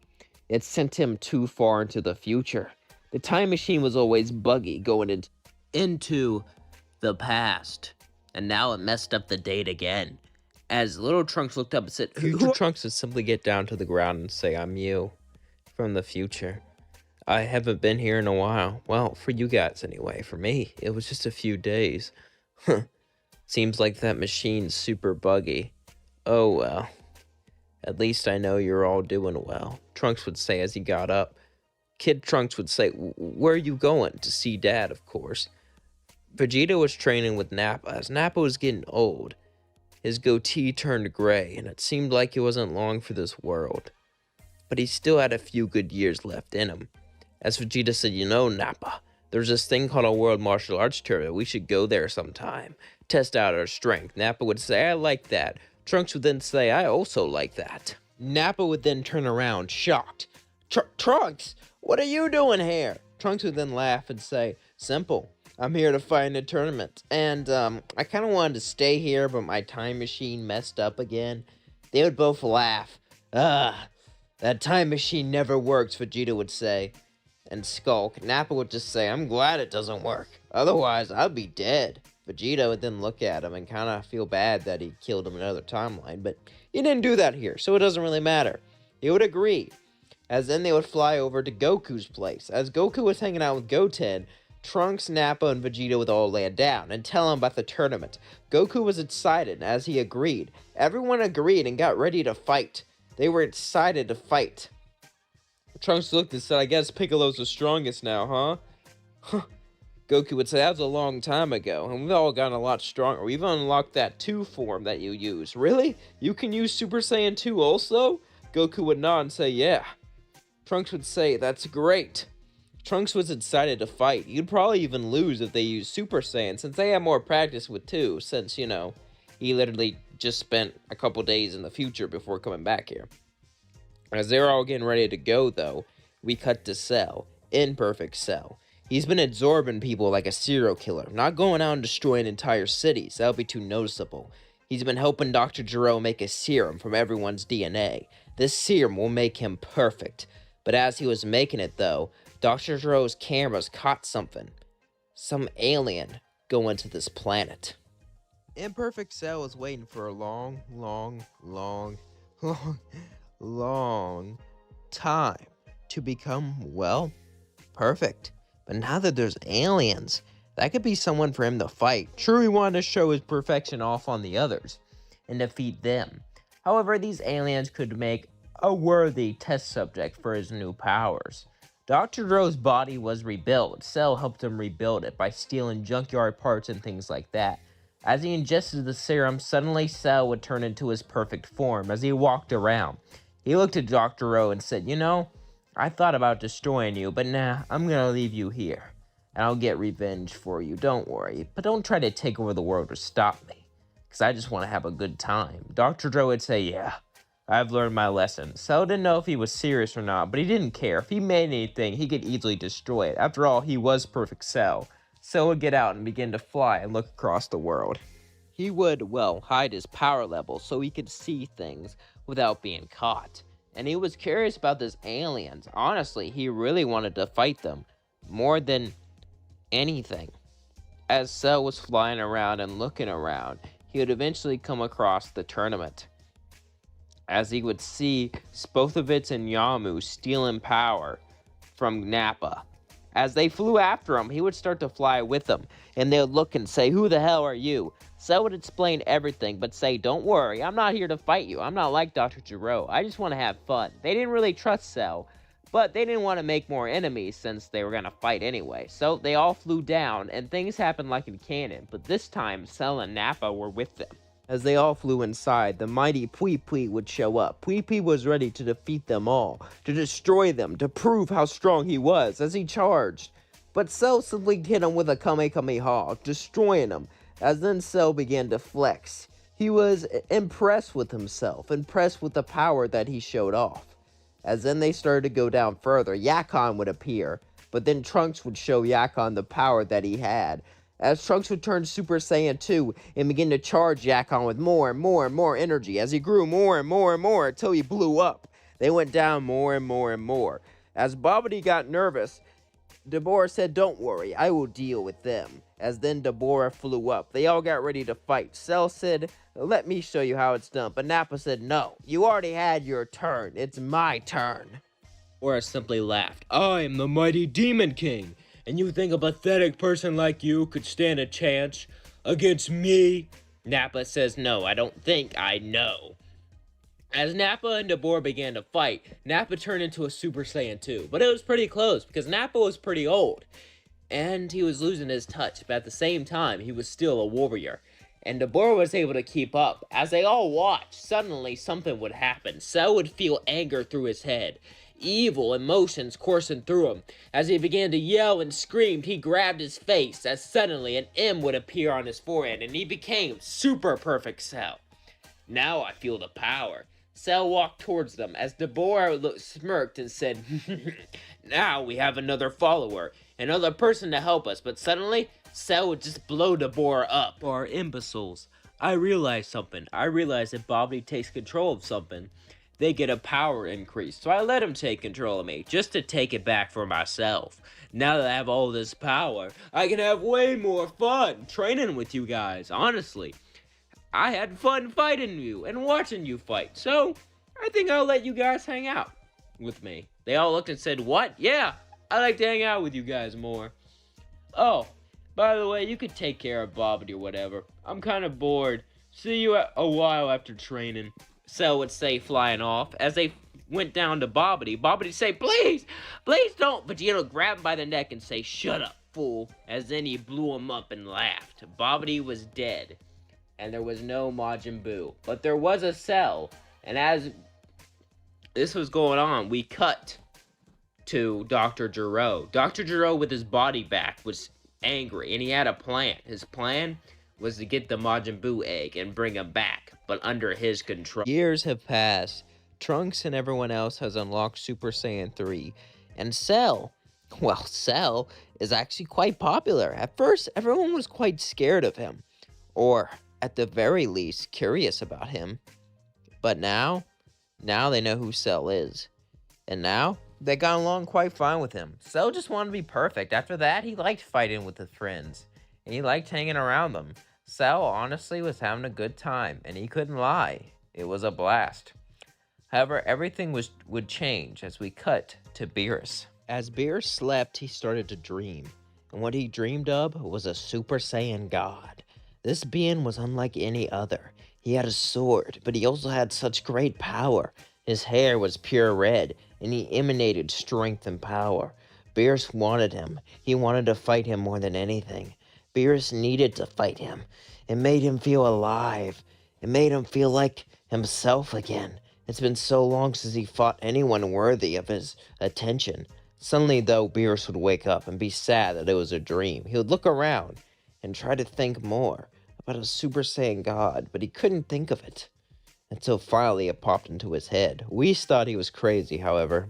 It sent him too far into the future. The time machine was always buggy, going into the past. And now it messed up the date again. As little Trunks looked up and said, future Trunks would simply get down to the ground and say, "I'm you, from the future. I haven't been here in a while. Well, for you guys anyway. For me, it was just a few days. Seems like that machine's super buggy. Oh well. At least I know you're all doing well," Trunks would say as he got up. Kid Trunks would say, "Where are you going?" "To see Dad, of course." Vegeta was training with Nappa, as Nappa was getting old. His goatee turned gray, and it seemed like he wasn't long for this world. But he still had a few good years left in him. As Vegeta said, "You know, Nappa, there's this thing called a World Martial Arts Tournament. We should go there sometime. Test out our strength." Nappa would say, "I like that." Trunks would then say, "I also like that." Nappa would then turn around, shocked. Trunks, what are you doing here?" Trunks would then laugh and say, "Simple. I'm here to fight in a tournament. And, I kind of wanted to stay here, but my time machine messed up again." They would both laugh. That time machine never works," Vegeta would say, and skulk. Nappa would just say, "I'm glad it doesn't work. Otherwise, I'd be dead." Vegeta would then look at him and kind of feel bad that he killed him in another timeline, but he didn't do that here, so it doesn't really matter. He would agree. As then they would fly over to Goku's place. As Goku was hanging out with Goten, Trunks, Nappa, and Vegeta would all lay down and tell him about the tournament. Goku was excited as he agreed. Everyone agreed and got ready to fight. They were excited to fight. Trunks looked and said, "I guess Piccolo's the strongest now, huh?" Goku would say, that was a long time ago, and we've all gotten a lot stronger. We've unlocked that 2 form that you use. Really? You can use Super Saiyan 2 also? Goku would nod and say, yeah. Trunks would say, that's great. Trunks was excited to fight. You'd probably even lose if they used Super Saiyan, since they have more practice with 2, since, he literally just spent a couple days in the future before coming back here. As they're all getting ready to go, though, we cut to Cell, Imperfect Cell. He's been absorbing people like a serial killer, not going out and destroying entire cities. That would be too noticeable. He's been helping Dr. Gero make a serum from everyone's DNA. This serum will make him perfect. But as he was making it, though, Dr. Gero's cameras caught something. Some alien going to this planet. Imperfect Cell was waiting for a long time to become, well, perfect. But now that there's aliens, that could be someone for him to fight. True, he wanted to show his perfection off on the others and defeat them. However, these aliens could make a worthy test subject for his new powers. Dr. Gero's body was rebuilt. Cell helped him rebuild it by stealing junkyard parts and things like that. As he ingested the serum, suddenly Cell would turn into his perfect form as he walked around. He looked at Dr. Gero and said, I thought about destroying you, but nah, I'm gonna leave you here. And I'll get revenge for you, don't worry. But don't try to take over the world or stop me, because I just want to have a good time. Dr. Gero would say, yeah, I've learned my lesson. Cell didn't know if he was serious or not, but he didn't care. If he made anything, he could easily destroy it. After all, he was Perfect Cell. Cell would get out and begin to fly and look across the world. He would, hide his power level so he could see things without being caught. And he was curious about these aliens. Honestly, he really wanted to fight them more than anything. As Cell was flying around and looking around, he would eventually come across the tournament. As he would see Spopovitz and Yamu stealing power from Nappa. As they flew after him, he would start to fly with them, and they would look and say, who the hell are you? Cell would explain everything, but say, don't worry, I'm not here to fight you. I'm not like Dr. Gero. I just want to have fun. They didn't really trust Cell, but they didn't want to make more enemies since they were going to fight anyway. So they all flew down, and things happened like in canon, but this time Cell and Nappa were with them. As they all flew inside, the mighty Pui Pui would show up. Pui Pui was ready to defeat them all, to destroy them, to prove how strong he was as he charged. But Cell simply hit him with a Kamehameha, destroying him, as then Cell began to flex. He was impressed with himself, impressed with the power that he showed off. As then they started to go down further, Yakon would appear, but then Trunks would show Yakon the power that he had. As Trunks would turn Super Saiyan 2 and begin to charge Yakon with more and more and more energy, as he grew more and more and more until he blew up. They went down more and more and more. As Babi got nervous, Deborah said, don't worry, I will deal with them. As then Deborah flew up. They all got ready to fight. Cell said, let me show you how it's done. But Nappa said, no, you already had your turn. It's my turn. Or simply laughed. I am the mighty Demon King, and you think a pathetic person like you could stand a chance against me? Nappa says, no, I don't think, I know. As Nappa and Deborah began to fight, Nappa turned into a Super Saiyan 2. But it was pretty close, because Nappa was pretty old. And he was losing his touch, but at the same time, he was still a warrior. And Deborah was able to keep up. As they all watched, suddenly something would happen. Cell would feel anger through his head. Evil emotions coursing through him. As he began to yell and scream, he grabbed his face, as suddenly an M would appear on his forehead, and he became Super Perfect Cell. Now I feel the power. Cell walked towards them, as Deborah smirked and said, now we have another follower, another person to help us, but suddenly, Cell would just blow Deborah up. Or imbeciles. I realized something. I realized if Babi takes control of something, they get a power increase. So I let him take control of me, just to take it back for myself. Now that I have all this power, I can have way more fun training with you guys, honestly. I had fun fighting you and watching you fight, so I think I'll let you guys hang out with me. They all looked and said, what? Yeah, I like to hang out with you guys more. Oh, by the way, you could take care of Babi or whatever. I'm kind of bored. See you a while after training. Cell would say, flying off. As they went down to Babi would say, please don't. Vegeta would grab him by the neck and say, shut up. fool, as then he blew him up and laughed. Babi was dead, and there was no Majin Buu. But there was a Cell, and as this was going on, we cut to Dr. Gero. Dr. Gero, with his body back, was angry, and he had a plan. His plan was to get the Majin Buu egg and bring him back, but under his control. Years have passed. Trunks and everyone else has unlocked Super Saiyan 3. And Cell, well, Cell is actually quite popular. At first, everyone was quite scared of him. Or, at the very least, curious about him. But now they know who Cell is. And now, they got along quite fine with him. Cell just wanted to be perfect. After that, he liked fighting with his friends. And he liked hanging around them. Cell honestly was having a good time, and he couldn't lie. It was a blast. However, everything would change as we cut to Beerus. As Beerus slept, he started to dream. And what he dreamed of was a Super Saiyan God. This being was unlike any other. He had a sword, but he also had such great power. His hair was pure red, and he emanated strength and power. Beerus wanted him. He wanted to fight him more than anything. Beerus needed to fight him. It made him feel alive. It made him feel like himself again. It's been so long since he fought anyone worthy of his attention. Suddenly, though, Beerus would wake up and be sad that it was a dream. He would look around and try to think more about a Super Saiyan God, but he couldn't think of it. Until finally it popped into his head. Whis thought he was crazy, however.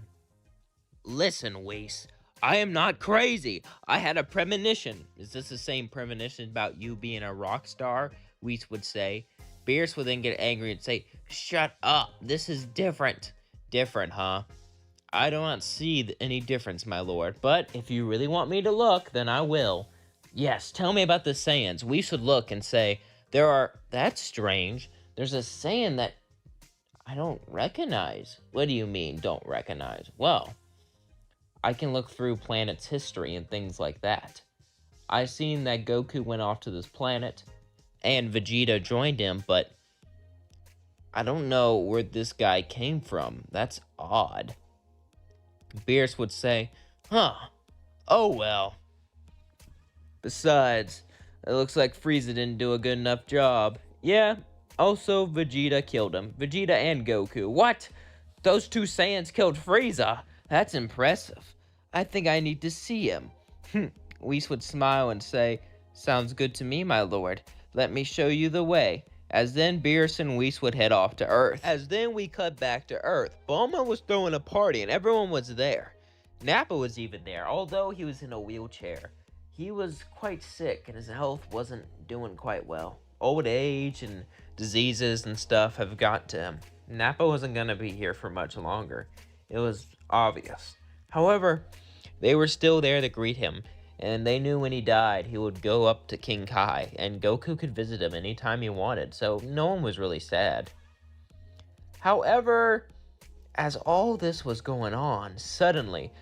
Listen, Whis, I am not crazy. I had a premonition. Is this the same premonition about you being a rock star? Whis would say. Beerus would then get angry and say, shut up, this is different. Different, huh? I do not see any difference, my lord, but if you really want me to look, then I will. Yes, tell me about the Saiyans. We should look and say, that's strange. There's a Saiyan that I don't recognize. What do you mean, don't recognize? Well, I can look through planet's history and things like that. I've seen that Goku went off to this planet, and Vegeta joined him, but I don't know where this guy came from. That's odd. Beerus would say, huh, oh well. Besides, it looks like Frieza didn't do a good enough job. Yeah, also Vegeta killed him. Vegeta and Goku. What? Those two Saiyans killed Frieza? That's impressive. I think I need to see him. Whis would smile and say, sounds good to me, my lord. Let me show you the way. As then Beerus and Whis would head off to Earth. As then we cut back to Earth. Bulma was throwing a party and everyone was there. Nappa was even there, although he was in a wheelchair. He was quite sick and his health wasn't doing quite well. Old age and diseases and stuff have got to him. Nappa wasn't going to be here for much longer. It was obvious. However, they were still there to greet him, and they knew when he died, he would go up to King Kai, and Goku could visit him anytime he wanted, so no one was really sad. However, as all this was going on, suddenly,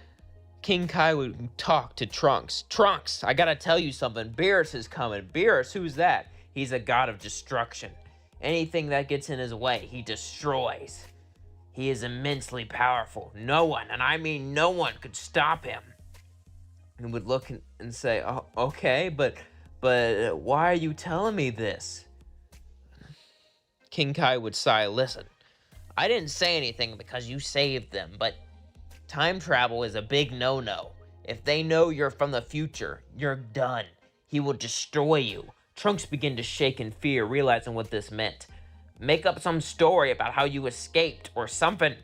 King Kai would talk to Trunks. Trunks, I gotta tell you something. Beerus is coming. Beerus, who's that? He's a god of destruction. Anything that gets in his way, he destroys. He is immensely powerful. No one, and I mean no one, could stop him. And would look and say, oh, okay, but why are you telling me this? King Kai would sigh, listen, I didn't say anything because you saved them, but time travel is a big no-no. If they know you're from the future, you're done. He will destroy you. Trunks began to shake in fear, realizing what this meant. Make up some story about how you escaped, or something.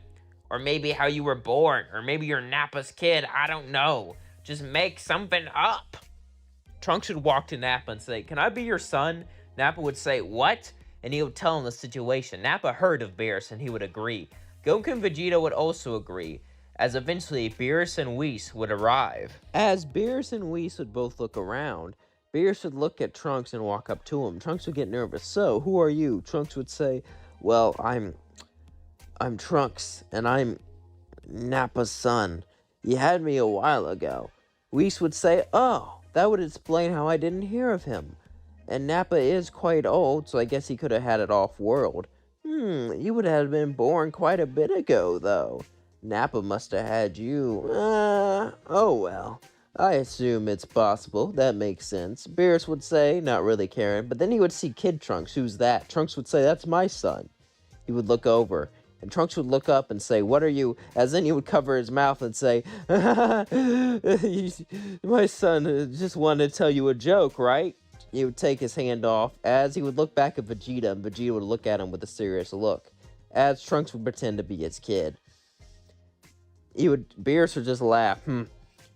Or maybe how you were born, or maybe you're Nappa's kid, I don't know. Just make something up. Trunks would walk to Nappa and say, can I be your son? Nappa would say, what? And he would tell him the situation. Nappa heard of Beerus and he would agree. Goku and Vegeta would also agree, as eventually Beerus and Whis would arrive. As Beerus and Whis would both look around, Beerus would look at Trunks and walk up to him. Trunks would get nervous. So, who are you? Trunks would say, well, I'm Trunks, and I'm Nappa's son. You had me a while ago. Whis would say, oh, that would explain how I didn't hear of him. And Nappa is quite old, so I guess he could have had it off-world. You would have been born quite a bit ago, though. Nappa must have had you. Oh well. I assume it's possible. That makes sense. Beerus would say, not really caring, but then he would see Kid Trunks. Who's that? Trunks would say, that's my son. He would look over, and Trunks would look up and say, what are you? As then he would cover his mouth and say, my son just wanted to tell you a joke, right? He would take his hand off, as he would look back at Vegeta, and Vegeta would look at him with a serious look, as Trunks would pretend to be his kid. Beerus would just laugh.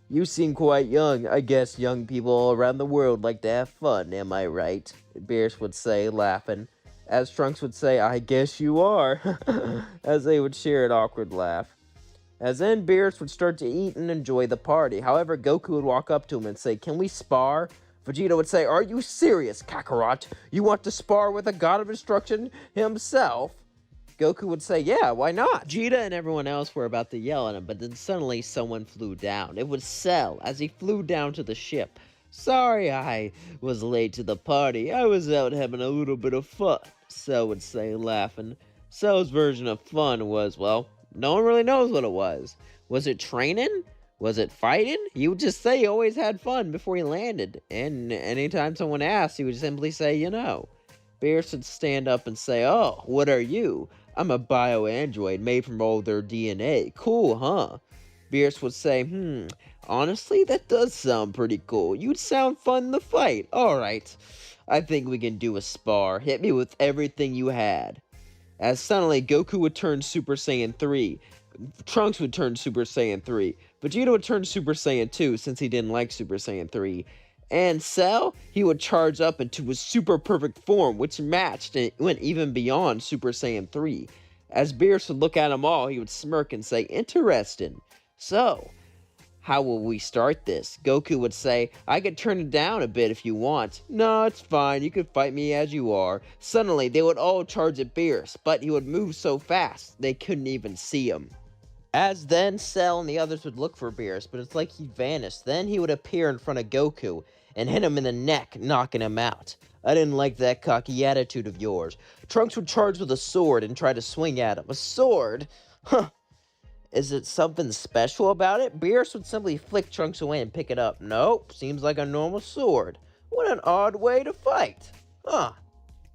You seem quite young. I guess young people all around the world like to have fun, am I right? Beerus would say, laughing. As Trunks would say, I guess you are, as they would share an awkward laugh. As then Beerus would start to eat and enjoy the party. However, Goku would walk up to him and say, can we spar? Vegeta would say, are you serious, Kakarot? You want to spar with a god of destruction himself? Goku would say, yeah, why not? Vegeta and everyone else were about to yell at him, but then suddenly someone flew down. It was Cell, as he flew down to the ship. Sorry I was late to the party. I was out having a little bit of fun, Cell would say, laughing. Cell's version of fun was, well, no one really knows what it was. Was it training? Was it fighting? He would just say he always had fun before he landed. And anytime someone asked, he would simply say, you know. Beerus would stand up and say, oh, what are you? I'm a bio-android made from all their DNA. Cool, huh? Beerus would say, honestly, that does sound pretty cool. You'd sound fun in the fight. Alright, I think we can do a spar. Hit me with everything you had. As suddenly, Goku would turn Super Saiyan 3. Trunks would turn Super Saiyan 3. Vegeta would turn Super Saiyan 2 since he didn't like Super Saiyan 3. And Cell, he would charge up into his super perfect form, which matched and went even beyond Super Saiyan 3. As Beerus would look at them all, he would smirk and say, interesting. So, how will we start this? Goku would say, I could turn it down a bit if you want. No, it's fine, you could fight me as you are. Suddenly, they would all charge at Beerus, but he would move so fast, they couldn't even see him. As then, Cell and the others would look for Beerus, but it's like he vanished. Then he would appear in front of Goku and hit him in the neck, knocking him out. I didn't like that cocky attitude of yours. Trunks would charge with a sword and try to swing at him. A sword? Huh. Is it something special about it? Beerus would simply flick Trunks away and pick it up. Nope, seems like a normal sword. What an odd way to fight. Huh.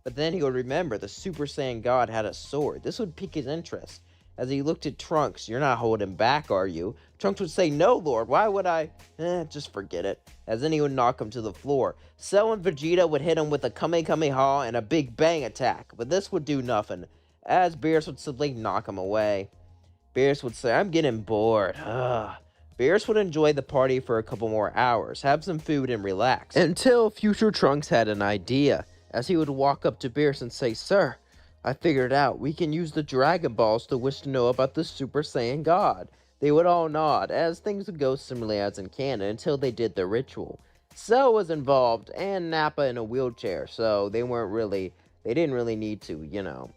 But then he would remember the Super Saiyan God had a sword. This would pique his interest. As he looked at Trunks, you're not holding back, are you? Trunks would say, no, Lord, why would I? Just forget it. As then he would knock him to the floor. Cell and Vegeta would hit him with a Kamehameha and a Big Bang attack, but this would do nothing, as Beerus would simply knock him away. Beerus would say, I'm getting bored. Beerus would enjoy the party for a couple more hours, have some food, and relax. Until future Trunks had an idea, as he would walk up to Beerus and say, sir, I figured it out. We can use the Dragon Balls to wish to know about the Super Saiyan God. They would all nod, as things would go similarly as in canon until they did the ritual. Cell was involved, and Nappa in a wheelchair, so they didn't really need to,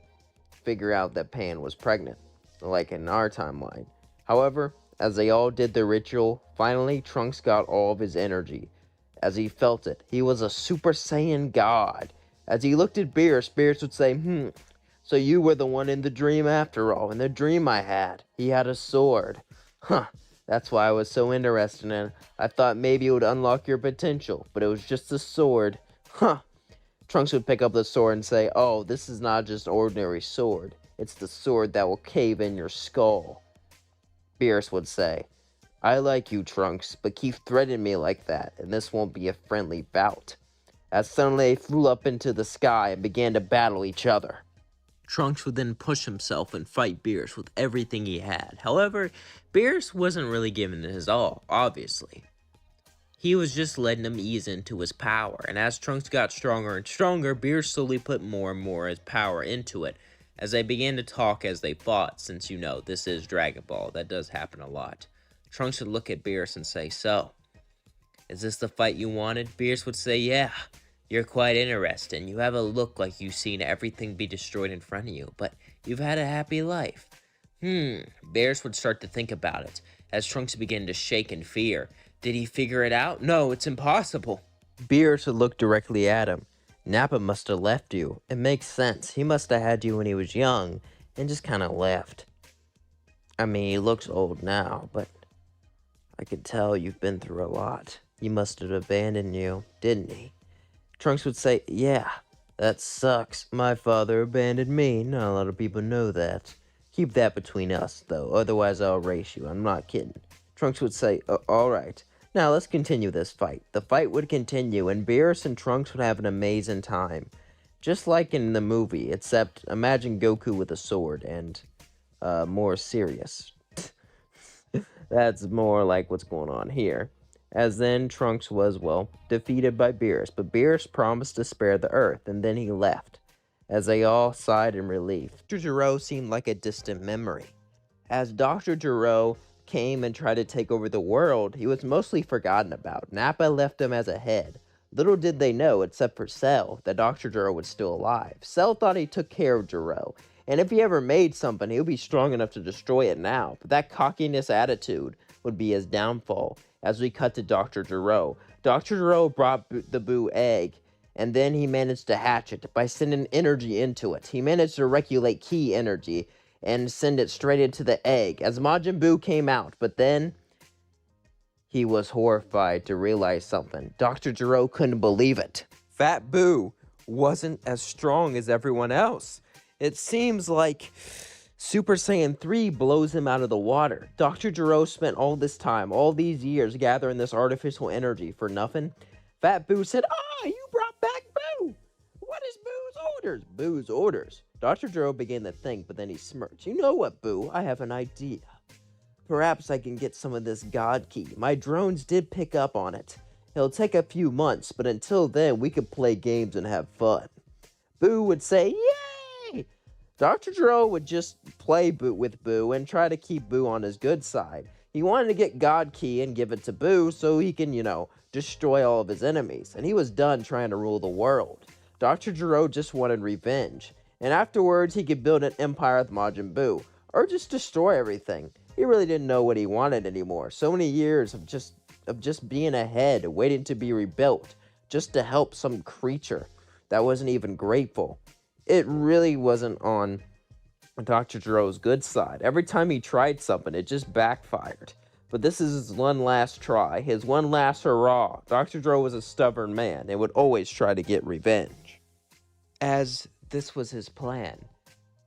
figure out that Pan was pregnant, like in our timeline. However, as they all did the ritual, finally Trunks got all of his energy. As he felt it, he was a Super Saiyan God. As he looked at Beerus, Beerus would say, so you were the one in the dream after all. In the dream I had, he had a sword. That's why I was so interested in it. I thought maybe it would unlock your potential, but it was just a sword. Trunks would pick up the sword and say, oh, this is not just an ordinary sword. It's the sword that will cave in your skull. Beerus would say, I like you, Trunks, but keep threatening me like that, and this won't be a friendly bout. As suddenly they flew up into the sky and began to battle each other. Trunks would then push himself and fight Beerus with everything he had. However, Beerus wasn't really giving it his all, obviously. He was just letting him ease into his power, and as Trunks got stronger and stronger, Beerus slowly put more and more of his power into it, as they began to talk as they fought, since this is Dragon Ball, that does happen a lot. Trunks would look at Beerus and say, so, is this the fight you wanted? Beerus would say, yeah. You're quite interesting. You have a look like you've seen everything be destroyed in front of you, but you've had a happy life. Beerus would start to think about it, as Trunks began to shake in fear. Did he figure it out? No, it's impossible. Beerus would look directly at him. Nappa must have left you. It makes sense. He must have had you when he was young, and just kind of left. I mean, he looks old now, but I could tell you've been through a lot. He must have abandoned you, didn't he? Trunks would say, yeah, that sucks. My father abandoned me. Not a lot of people know that. Keep that between us, though, otherwise I'll erase you. I'm not kidding. Trunks would say, alright. Now let's continue this fight. The fight would continue, and Beerus and Trunks would have an amazing time. Just like in the movie, except imagine Goku with a sword and more serious. That's more like what's going on here. As then, Trunks was, well, defeated by Beerus, but Beerus promised to spare the Earth, and then he left, as they all sighed in relief. Dr. Gero seemed like a distant memory. As Dr. Gero came and tried to take over the world, he was mostly forgotten about. Nappa left him as a head. Little did they know, except for Cell, that Dr. Gero was still alive. Cell thought he took care of Gero, and if he ever made something, he would be strong enough to destroy it now. But that cockiness attitude would be his downfall. As we cut to Dr. Gero. Dr. Gero brought the Buu egg, and then he managed to hatch it by sending energy into it. He managed to regulate key energy and send it straight into the egg as Majin Buu came out. But then he was horrified to realize something. Dr. Gero couldn't believe it. Fat Buu wasn't as strong as everyone else. It seems like Super Saiyan 3 blows him out of the water. Dr. Gero spent all this time, all these years, gathering this artificial energy for nothing. Fat Buu said, you brought back Buu! What is Boo's orders? Boo's orders. Dr. Gero began to think, but then he smirked. You know what, Buu? I have an idea. Perhaps I can get some of this God Key. My drones did pick up on it. It'll take a few months, but until then, we could play games and have fun. Buu would say, yay! Dr. Gero would just play with Buu and try to keep Buu on his good side. He wanted to get God Key and give it to Buu so he can, destroy all of his enemies. And he was done trying to rule the world. Dr. Gero just wanted revenge. And afterwards, he could build an empire with Majin Buu. Or just destroy everything. He really didn't know what he wanted anymore. So many years of just being ahead, waiting to be rebuilt. Just to help some creature that wasn't even grateful. It really wasn't on Dr. Gero's good side. Every time he tried something, it just backfired. But this is his one last try, his one last hurrah. Dr. Gero was a stubborn man and would always try to get revenge. As this was his plan,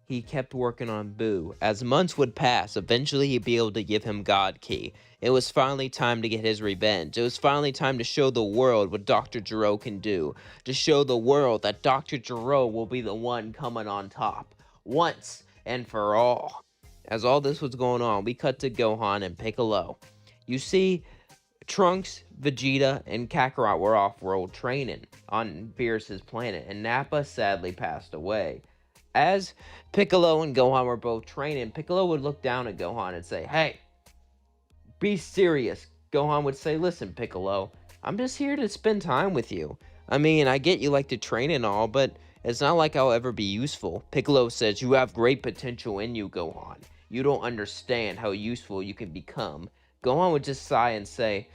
he kept working on Buu. As months would pass, eventually he'd be able to give him God Key. It was finally time to get his revenge. It was finally time to show the world what Dr. Gero can do. To show the world that Dr. Gero will be the one coming on top. Once and for all. As all this was going on, we cut to Gohan and Piccolo. You see, Trunks, Vegeta, and Kakarot were off-world training on Beerus' planet, and Nappa sadly passed away. As Piccolo and Gohan were both training, Piccolo would look down at Gohan and say, hey, be serious. Gohan would say, listen, Piccolo, I'm just here to spend time with you. I mean, I get you like to train and all, but it's not like I'll ever be useful. Piccolo says, you have great potential in you, Gohan. You don't understand how useful you can become. Gohan would just sigh and say,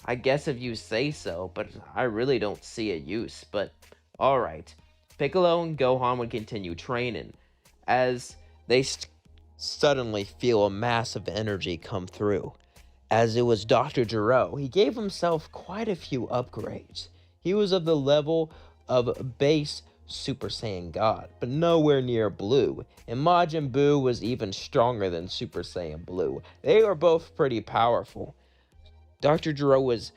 I guess if you say so, but I really don't see a use, but alright. Piccolo and Gohan would continue training, as they suddenly feel a mass of energy come through. As it was Dr. Gero, he gave himself quite a few upgrades. He was of the level of base Super Saiyan God, but nowhere near Blue, and Majin Buu was even stronger than Super Saiyan Blue. They were both pretty powerful. Dr. Gero was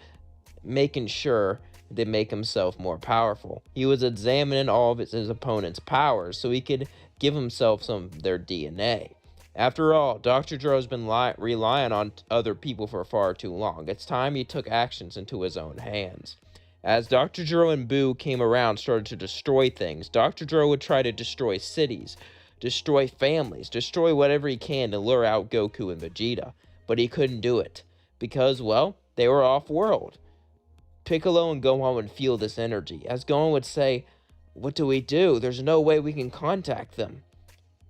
making sure to make himself more powerful. He was examining all of his opponent's powers so he could give himself some of their DNA. After all, Dr. Gero's been relying on other people for far too long. It's time he took actions into his own hands. As Dr. Gero and Buu came around, started to destroy things, Dr. Gero would try to destroy cities, destroy families, destroy whatever he can to lure out Goku and Vegeta. But he couldn't do it, because, well, they were off-world. Piccolo and Gohan would feel this energy, as Gohan would say, what do we do? There's no way we can contact them.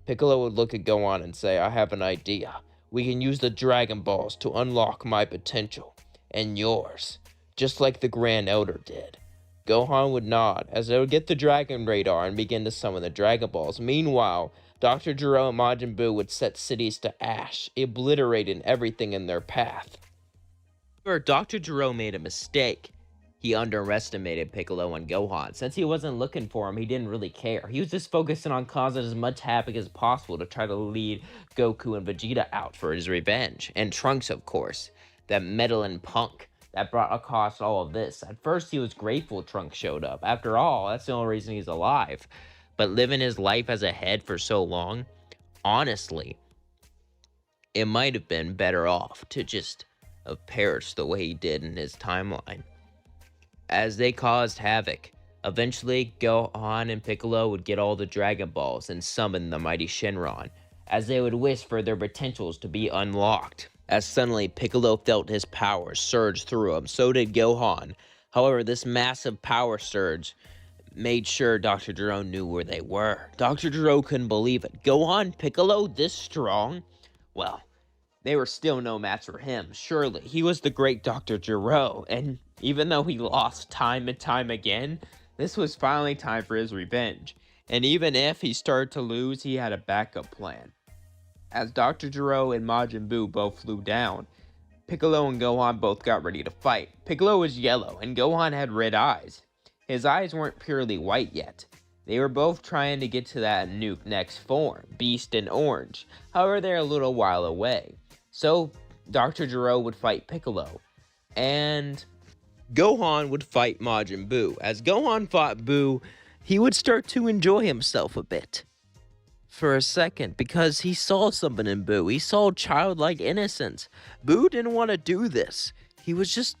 Piccolo would look at Gohan and say, I have an idea. We can use the Dragon Balls to unlock my potential, and yours, just like the Grand Elder did. Gohan would nod, as they would get the Dragon Radar and begin to summon the Dragon Balls. Meanwhile, Dr. Gero and Majin Buu would set cities to ash, obliterating everything in their path. However, Dr. Gero made a mistake. He underestimated Piccolo and Gohan. Since he wasn't looking for him, he didn't really care. He was just focusing on causing as much havoc as possible to try to lead Goku and Vegeta out for his revenge. And Trunks, of course, that meddling punk that brought across all of this. At first, he was grateful Trunks showed up. After all, that's the only reason he's alive. But living his life as a head for so long, honestly, it might have been better off to just have perished the way he did in his timeline. As they caused havoc, eventually Gohan and Piccolo would get all the Dragon Balls and summon the mighty Shenron, as they would wish for their potentials to be unlocked. As suddenly Piccolo felt his power surge through him, so did Gohan. However, this massive power surge made sure Dr. Gero knew where they were. Dr. Gero couldn't believe it. Gohan, Piccolo, this strong? Well, they were still no match for him, surely. He was the great Dr. Gero, and even though he lost time and time again, this was finally time for his revenge. And even if he started to lose, he had a backup plan. As Dr. Gero and Majin Buu both flew down, Piccolo and Gohan both got ready to fight. Piccolo was yellow, and Gohan had red eyes. His eyes weren't purely white yet. They were both trying to get to that new next form, Beast and Orange. However, they're a little while away. So, Dr. Gero would fight Piccolo, and Gohan would fight Majin Buu. As Gohan fought Buu, he would start to enjoy himself a bit. For a second, because he saw something in Buu. He saw childlike innocence. Buu didn't want to do this. He was just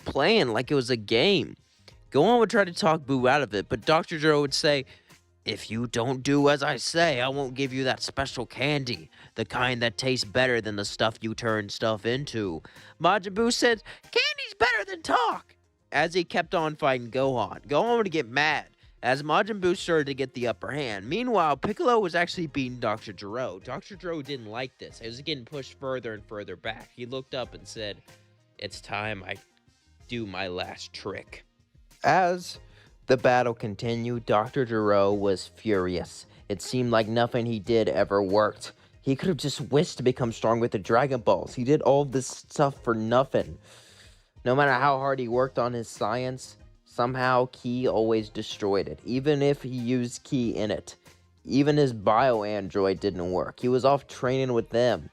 playing like it was a game. Gohan would try to talk Buu out of it, but Dr. Gero would say, "If you don't do as I say, I won't give you that special candy, the kind that tastes better than the stuff you turn stuff into." Majin Buu said, "Candy's better than talk." As he kept on fighting Gohan, Gohan would get mad as Majin Buu started to get the upper hand. Meanwhile, Piccolo was actually beating Dr. Gero. Dr. Gero didn't like this. He was getting pushed further and further back. He looked up and said, "It's time I do my last trick." As the battle continued, Dr. Gero was furious. It seemed like nothing he did ever worked. He could have just wished to become strong with the Dragon Balls. He did all this stuff for nothing. No matter how hard he worked on his science, somehow Ki always destroyed it, even if he used Ki in it. Even his bio-android didn't work. He was off training with them.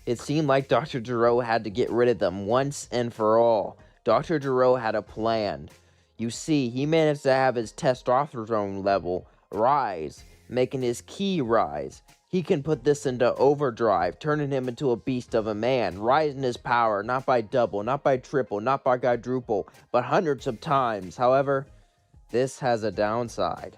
It seemed like Dr. Gero had to get rid of them once and for all. Dr. Gero had a plan. You see, he managed to have his testosterone level rise, making his Ki rise. He can put this into overdrive, turning him into a beast of a man, rising his power, not by double, not by triple, not by quadruple, but hundreds of times. However, this has a downside.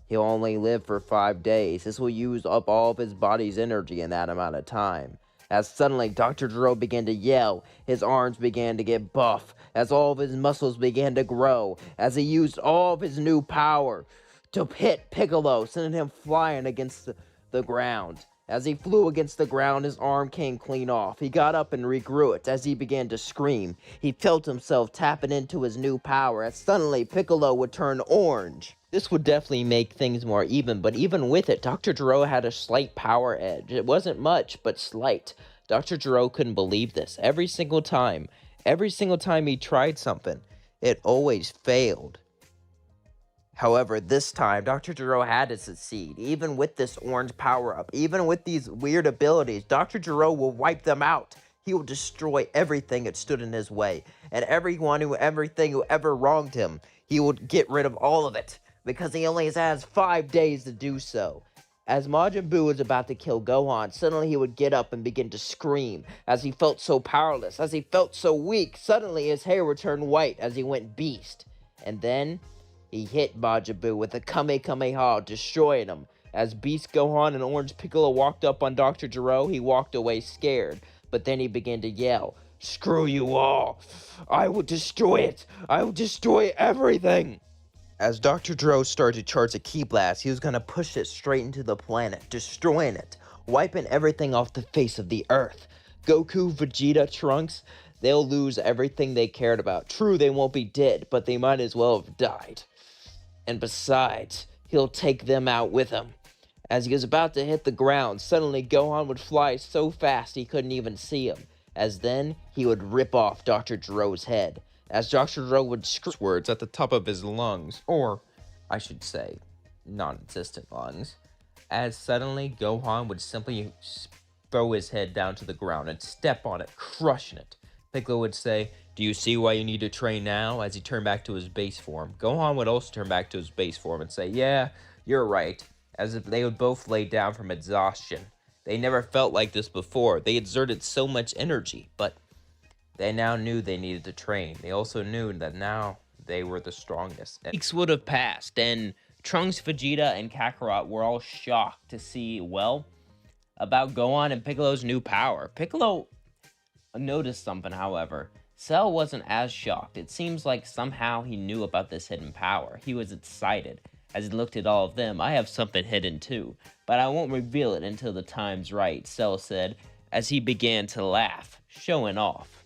He'll only live for 5 days. This will use up all of his body's energy in that amount of time. As suddenly Dr. Gero began to yell, his arms began to get buff, as all of his muscles began to grow, as he used all of his new power to hit Piccolo, sending him flying against the ground. As he flew against the ground, his arm came clean off. He got up and regrew it. As he began to scream, he felt himself tapping into his new power, as suddenly Piccolo would turn orange. This would definitely make things more even, but even with it, Dr. Gero had a slight power edge. It wasn't much, but slight. Dr. Gero couldn't believe this. Every single time he tried something, it always failed. However, this time, Dr. Gero had to succeed. Even with this orange power-up, even with these weird abilities, Dr. Gero will wipe them out. He will destroy everything that stood in his way. And everything who ever wronged him, he will get rid of all of it. Because he only has 5 days to do so. As Majin Buu was about to kill Gohan, suddenly he would get up and begin to scream, as he felt so powerless, as he felt so weak. Suddenly his hair would turn white as he went beast. And then he hit Majin Buu with a Kamehameha, destroying him. As Beast Gohan and Orange Piccolo walked up on Dr. Gero, he walked away scared. But then he began to yell, "Screw you all! I will destroy it! I will destroy everything!" As Dr. Gero started to charge a Ki Blast, he was going to push it straight into the planet, destroying it, wiping everything off the face of the earth. Goku, Vegeta, Trunks, they'll lose everything they cared about. True, they won't be dead, but they might as well have died. And besides, he'll take them out with him. As he was about to hit the ground, suddenly Gohan would fly so fast he couldn't even see him. as then he would rip off Dr. Gero's head, as Dr. Gero would scream Words at the top of his lungs, or I should say, non-existent lungs, as suddenly Gohan would simply throw his head down to the ground and step on it, crushing it. Piccolo would say, "Do you see why you need to train now?" as he turned back to his base form. Gohan would also turn back to his base form and say, "Yeah, you're right," as if they would both lay down from exhaustion. They never felt like this before. They exerted so much energy, but they now knew they needed to train. They also knew that now they were the strongest. Weeks would have passed, and Trunks, Vegeta, and Kakarot were all shocked to see, well, about Gohan and Piccolo's new power. Piccolo noticed something, however. Cell wasn't as shocked. It seems like somehow he knew about this hidden power. He was excited as he looked at all of them. "I have something hidden too, but I won't reveal it until the time's right," Cell said as he began to laugh, showing off,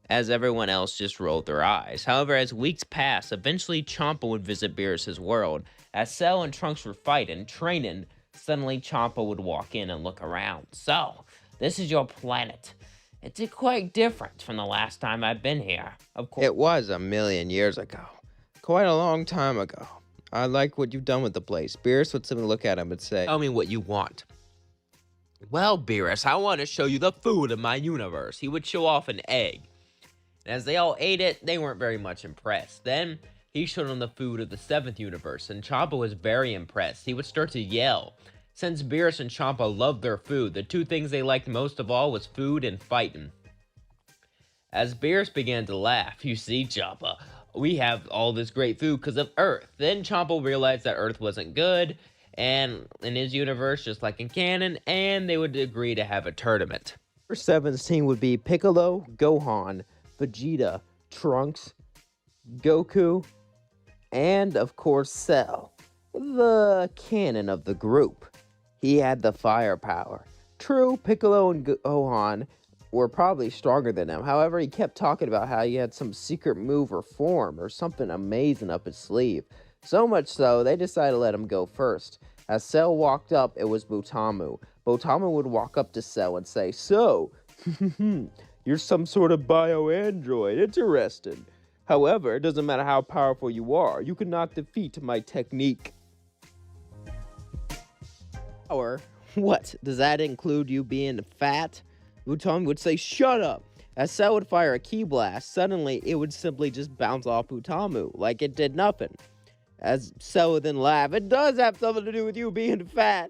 as everyone else just rolled their eyes. However, as weeks passed, eventually Champa would visit Beerus' world. As Cell and Trunks were fighting, training, suddenly Champa would walk in and look around. "So, this is your planet. It's quite different from the last time I've been here." Of course, It was a million years ago. Quite a long time ago. I like what you've done with the place. Beerus would simply look at him and say, tell me what you want. "Well, Beerus, I want to show you the food of my universe." He would show off an egg. And as they all ate it, they weren't very much impressed. Then he showed them the food of the 7th universe, and Champa was very impressed. He would start to yell. Since Beerus and Champa loved their food, the two things they liked most of all was food and fighting. As Beerus began to laugh, "You see, Champa, we have all this great food because of Earth." Then Champa realized that Earth wasn't good, and in his universe, just like in canon, and they would agree to have a tournament. Number 17 would be Piccolo, Gohan, Vegeta, Trunks, Goku, and of course Cell, the canon of the group. He had the firepower. True, Piccolo and Gohan were probably stronger than him. However, he kept talking about how he had some secret move or form or something amazing up his sleeve. So much so, they decided to let him go first. As Cell walked up, it was Butamu. Butamu would walk up to Cell and say, "So, you're some sort of bio-android. Interesting. However, it doesn't matter how powerful you are. You cannot defeat my technique." Power? What? Does that include you being fat? Butamu would say, "Shut up." As Cell would fire a ki blast, suddenly it would simply just bounce off Butamu, like it did nothing. As Cell would then laugh, "It does have something to do with you being fat."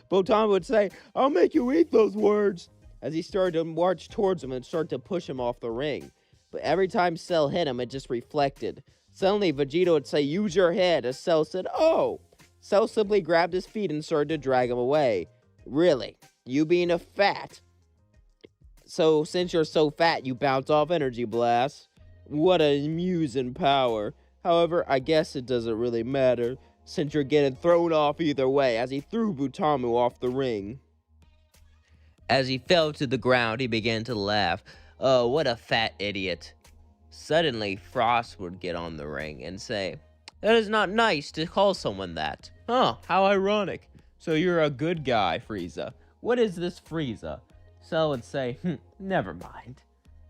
Butamu would say, "I'll make you eat those words." As he started to march towards him and start to push him off the ring. But every time Cell hit him, it just reflected. Suddenly, Vegeta would say, "Use your head," as Cell said, "Oh." Cell simply grabbed his feet and started to drag him away. "Really? You being a fat? So, since you're so fat, you bounce off energy blasts? What an amusing power. However, I guess it doesn't really matter, since you're getting thrown off either way," as he threw Butamu off the ring. As he fell to the ground, he began to laugh. "Oh, what a fat idiot." Suddenly, Frost would get on the ring and say, "That is not nice to call someone that." Huh, how ironic. So you're a good guy, Frieza. What is this Frieza? Cell would say, "Never mind.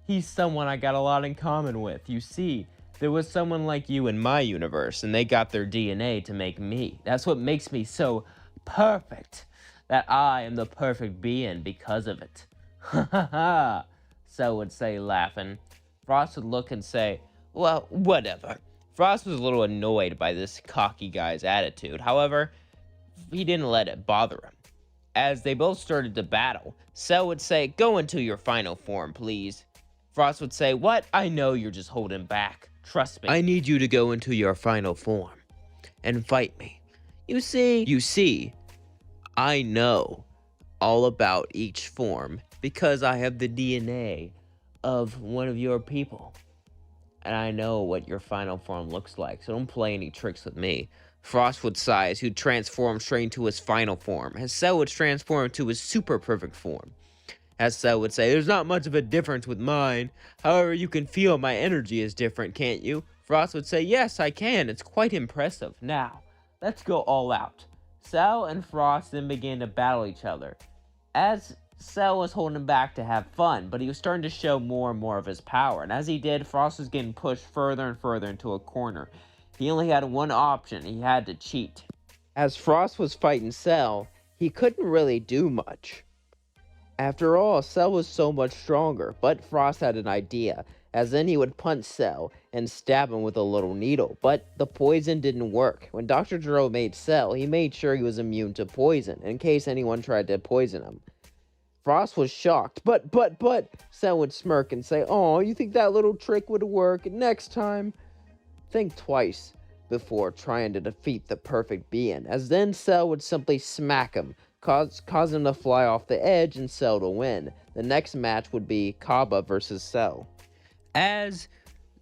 He's someone I got a lot in common with. You see, there was someone like you in my universe, and they got their DNA to make me. That's what makes me so perfect, that I am the perfect being because of it." "Ha ha ha," Cell would say, laughing. Frost would look and say, "Well, whatever." Frost was a little annoyed by this cocky guy's attitude. However, he didn't let it bother him. As they both started to battle, Cell would say, "Go into your final form, please." Frost would say, "What? I know you're just holding back. Trust me. I need you to go into your final form and fight me. You see, I know all about each form because I have the DNA of one of your people. And I know what your final form looks like, so don't play any tricks with me." Frost would sigh as he'd transform straight into his final form, as Cell would transform into his super perfect form. As Cell would say, "There's not much of a difference with mine. However, you can feel my energy is different, can't you?" Frost would say, "Yes, I can. It's quite impressive. Now, let's go all out." Cell and Frost then began to battle each other. As Cell was holding him back to have fun, but he was starting to show more and more of his power, and as he did, Frost was getting pushed further and further into a corner. He only had one option: he had to cheat. As Frost was fighting Cell, he couldn't really do much. After all, Cell was so much stronger, but Frost had an idea, as then he would punch Cell and stab him with a little needle, but the poison didn't work. When Dr. Gero made Cell, he made sure he was immune to poison, in case anyone tried to poison him. Frost was shocked, but, Cell would smirk and say, "Oh, you think that little trick would work? Next time, think twice before trying to defeat the perfect being," as then Cell would simply smack him, cause him to fly off the edge and Cell to win. The next match would be Cabba versus Cell. As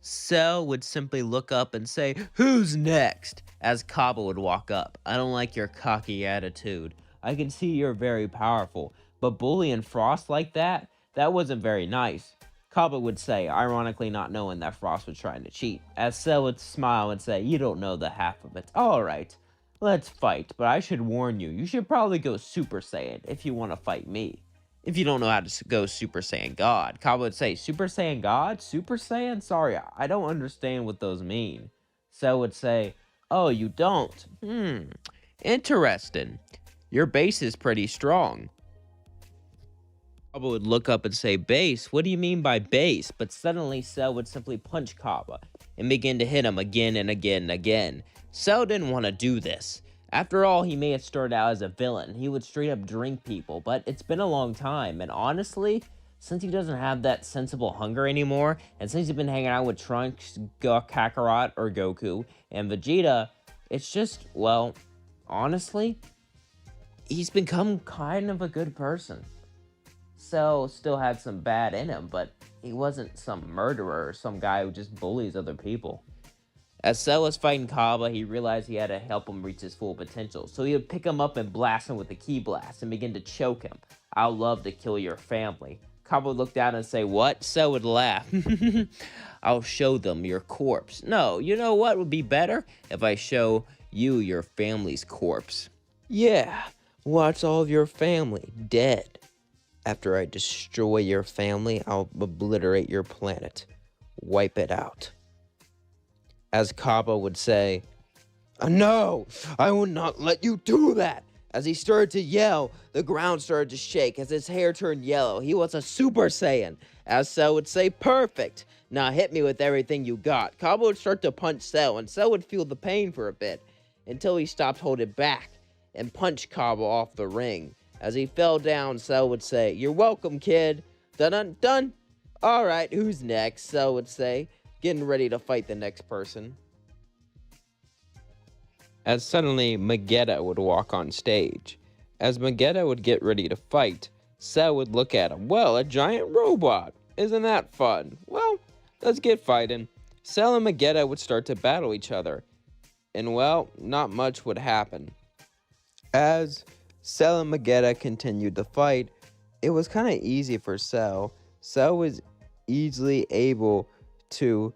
Cell would simply look up and say, "Who's next?" As Cabba would walk up. "I don't like your cocky attitude. I can see you're very powerful, but bullying Frost like that wasn't very nice." Cabba would say, ironically not knowing that Frost was trying to cheat. As Cell would smile and say, "You don't know the half of it. Alright, let's fight, but I should warn you, you should probably go Super Saiyan if you want to fight me. If you don't know how to go Super Saiyan God." Cabba would say, "Super Saiyan God? Super Saiyan? Sorry, I don't understand what those mean." Cell would say, "Oh, you don't? Interesting. Your base is pretty strong." Cabba would look up and say, "Base? What do you mean by base?" But suddenly Cell would simply punch Cabba and begin to hit him again and again and again. Cell didn't want to do this. After all, he may have started out as a villain. He would straight up drink people, but it's been a long time, and honestly, since he doesn't have that sensible hunger anymore, and since he's been hanging out with Trunks, Kakarot, or Goku, and Vegeta, it's just, well, honestly, he's become kind of a good person. Cell still had some bad in him, but he wasn't some murderer or some guy who just bullies other people. As Cell was fighting Cabba, he realized he had to help him reach his full potential, so he would pick him up and blast him with a ki blast and begin to choke him. "I'll love to kill your family." Cabba would look down and say, "What?" Cell would laugh. "I'll show them your corpse." "No, you know what would be better? If I show you your family's corpse." "Yeah, watch all of your family dead. After I destroy your family, I'll obliterate your planet. Wipe it out." As Cabba would say, "No, I will not let you do that." As he started to yell, the ground started to shake as his hair turned yellow. He was a Super Saiyan. As Cell would say, "Perfect. Now hit me with everything you got." Cabba would start to punch Cell, and Cell would feel the pain for a bit, until he stopped holding back and punched Cabba off the ring. As he fell down, Cell would say, "You're welcome, kid. Dun-dun-dun. Alright, who's next?" Cell would say, getting ready to fight the next person. As suddenly, Vegeta would walk on stage. As Vegeta would get ready to fight, Cell would look at him. "Well, a giant robot. Isn't that fun? Well, let's get fighting." Cell and Vegeta would start to battle each other. And well, not much would happen. As Cell and Vegeta continued to fight, it was kind of easy for Cell. Cell was easily able to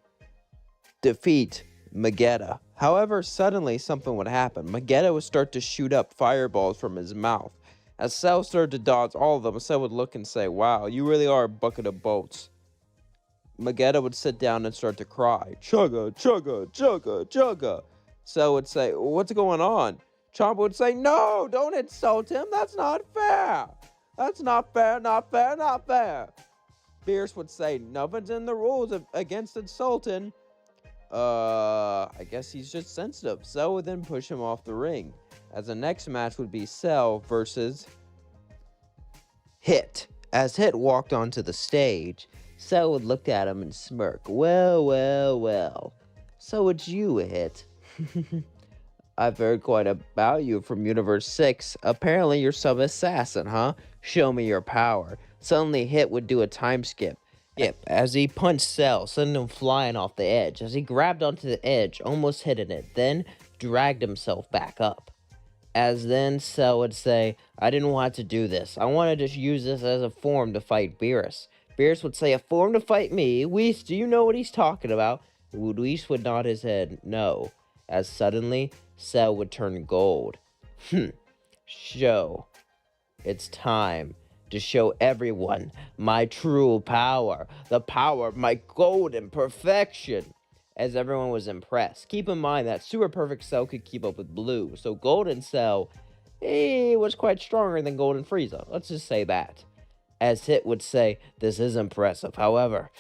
defeat Vegeta. However, suddenly something would happen. Vegeta would start to shoot up fireballs from his mouth. As Cell started to dodge all of them, Cell would look and say, "Wow, you really are a bucket of bolts." Vegeta would sit down and start to cry. "Chugga, chugga, chugga, chugga." Cell would say, "What's going on?" Chomp would say, "No, don't insult him. That's not fair. That's not fair, not fair, not fair." Beerus would say, "Nothing's in the rules against insulting." I guess he's just sensitive. Cell would then push him off the ring. As the next match would be Cell versus Hit. As Hit walked onto the stage, Cell would look at him and smirk. Well, well, well. So it's you, Hit. I've heard quite about you from Universe 6. Apparently you're some assassin, huh? Show me your power. Suddenly Hit would do a time skip. Yep, as he punched Cell, sending him flying off the edge. As he grabbed onto the edge, almost hitting it, then dragged himself back up. As then Cell would say, "I didn't want to do this. I wanted to use this as a form to fight Beerus." Beerus would say, "A form to fight me? Whis, do you know what he's talking about?" Whis would nod his head, "No." As suddenly, Cell would turn gold. Show. It's time. to show everyone my true power, the power of my golden perfection. As everyone was impressed. Keep in mind that Super Perfect Cell could keep up with Blue, so Golden Cell, was quite stronger than Golden Frieza. Let's just say that. As Hit would say, this is impressive. However,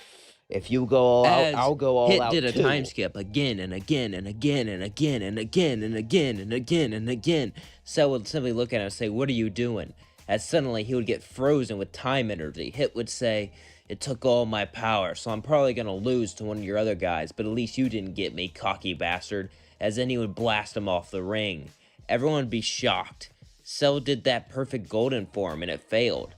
if you go all out, I'll go all Hit out did a too. time skip again and again and again and again and again and again and again and again. Cell would simply look at him and say, "What are you doing?" As suddenly he would get frozen with time energy. Hit would say, "It took all my power, so I'm probably gonna lose to one of your other guys, but at least you didn't get me, cocky bastard." As then he would blast him off the ring. Everyone would be shocked. Cell did that perfect golden form and it failed.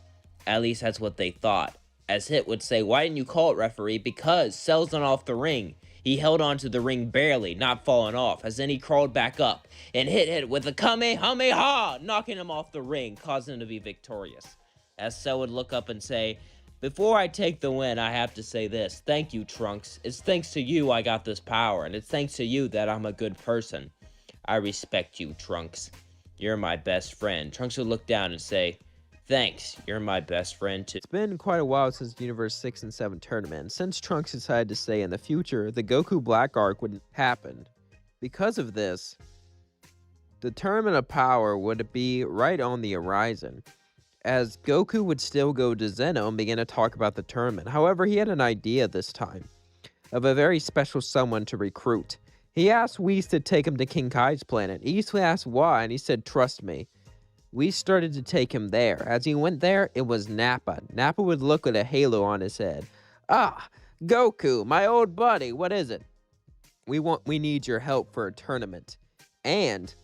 At least that's what they thought. As Hit would say, "Why didn't you call it, referee?" Because Cell's not off the ring. He held onto the ring barely, not falling off, as then he crawled back up and hit with a Kamehameha, knocking him off the ring, causing him to be victorious. As Cell would look up and say, "Before I take the win, I have to say this. Thank you, Trunks. It's thanks to you I got this power, and it's thanks to you that I'm a good person. I respect you, Trunks. You're my best friend." Trunks would look down and say, "Thanks, you're my best friend too." It's been quite a while since the Universe 6 and 7 tournament, and since Trunks decided to say in the future the Goku Black arc would happen. Because of this, the Tournament of Power would be right on the horizon, as Goku would still go to Zeno and begin to talk about the tournament. However, he had an idea this time of a very special someone to recruit. He asked Whis to take him to King Kai's planet. Whis asked why, and he said, "Trust me." We started to take him there. As he went there, it was Nappa. Nappa would look at a halo on his head. "Ah, Goku, my old buddy, what is it?" We need your help for a tournament. And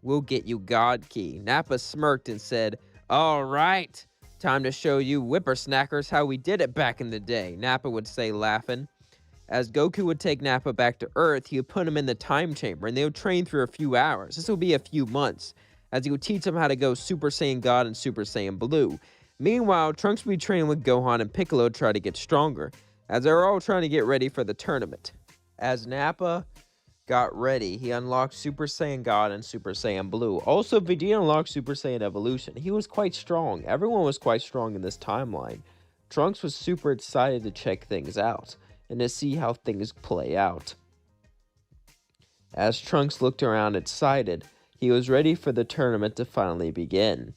we'll get you God Key." Nappa smirked and said, "All right, time to show you whippersnackers how we did it back in the day," Nappa would say, laughing. As Goku would take Nappa back to Earth, he would put him in the time chamber, and they would train for a few hours. This would be a few months, as he would teach them how to go Super Saiyan God and Super Saiyan Blue. Meanwhile, Trunks would be training with Gohan and Piccolo to try to get stronger, as they were all trying to get ready for the tournament. As Nappa got ready, he unlocked Super Saiyan God and Super Saiyan Blue. Also, Vegeta unlocked Super Saiyan Evolution. He was quite strong. Everyone was quite strong in this timeline. Trunks was super excited to check things out and to see how things play out. As Trunks looked around excited, he was ready for the tournament to finally begin.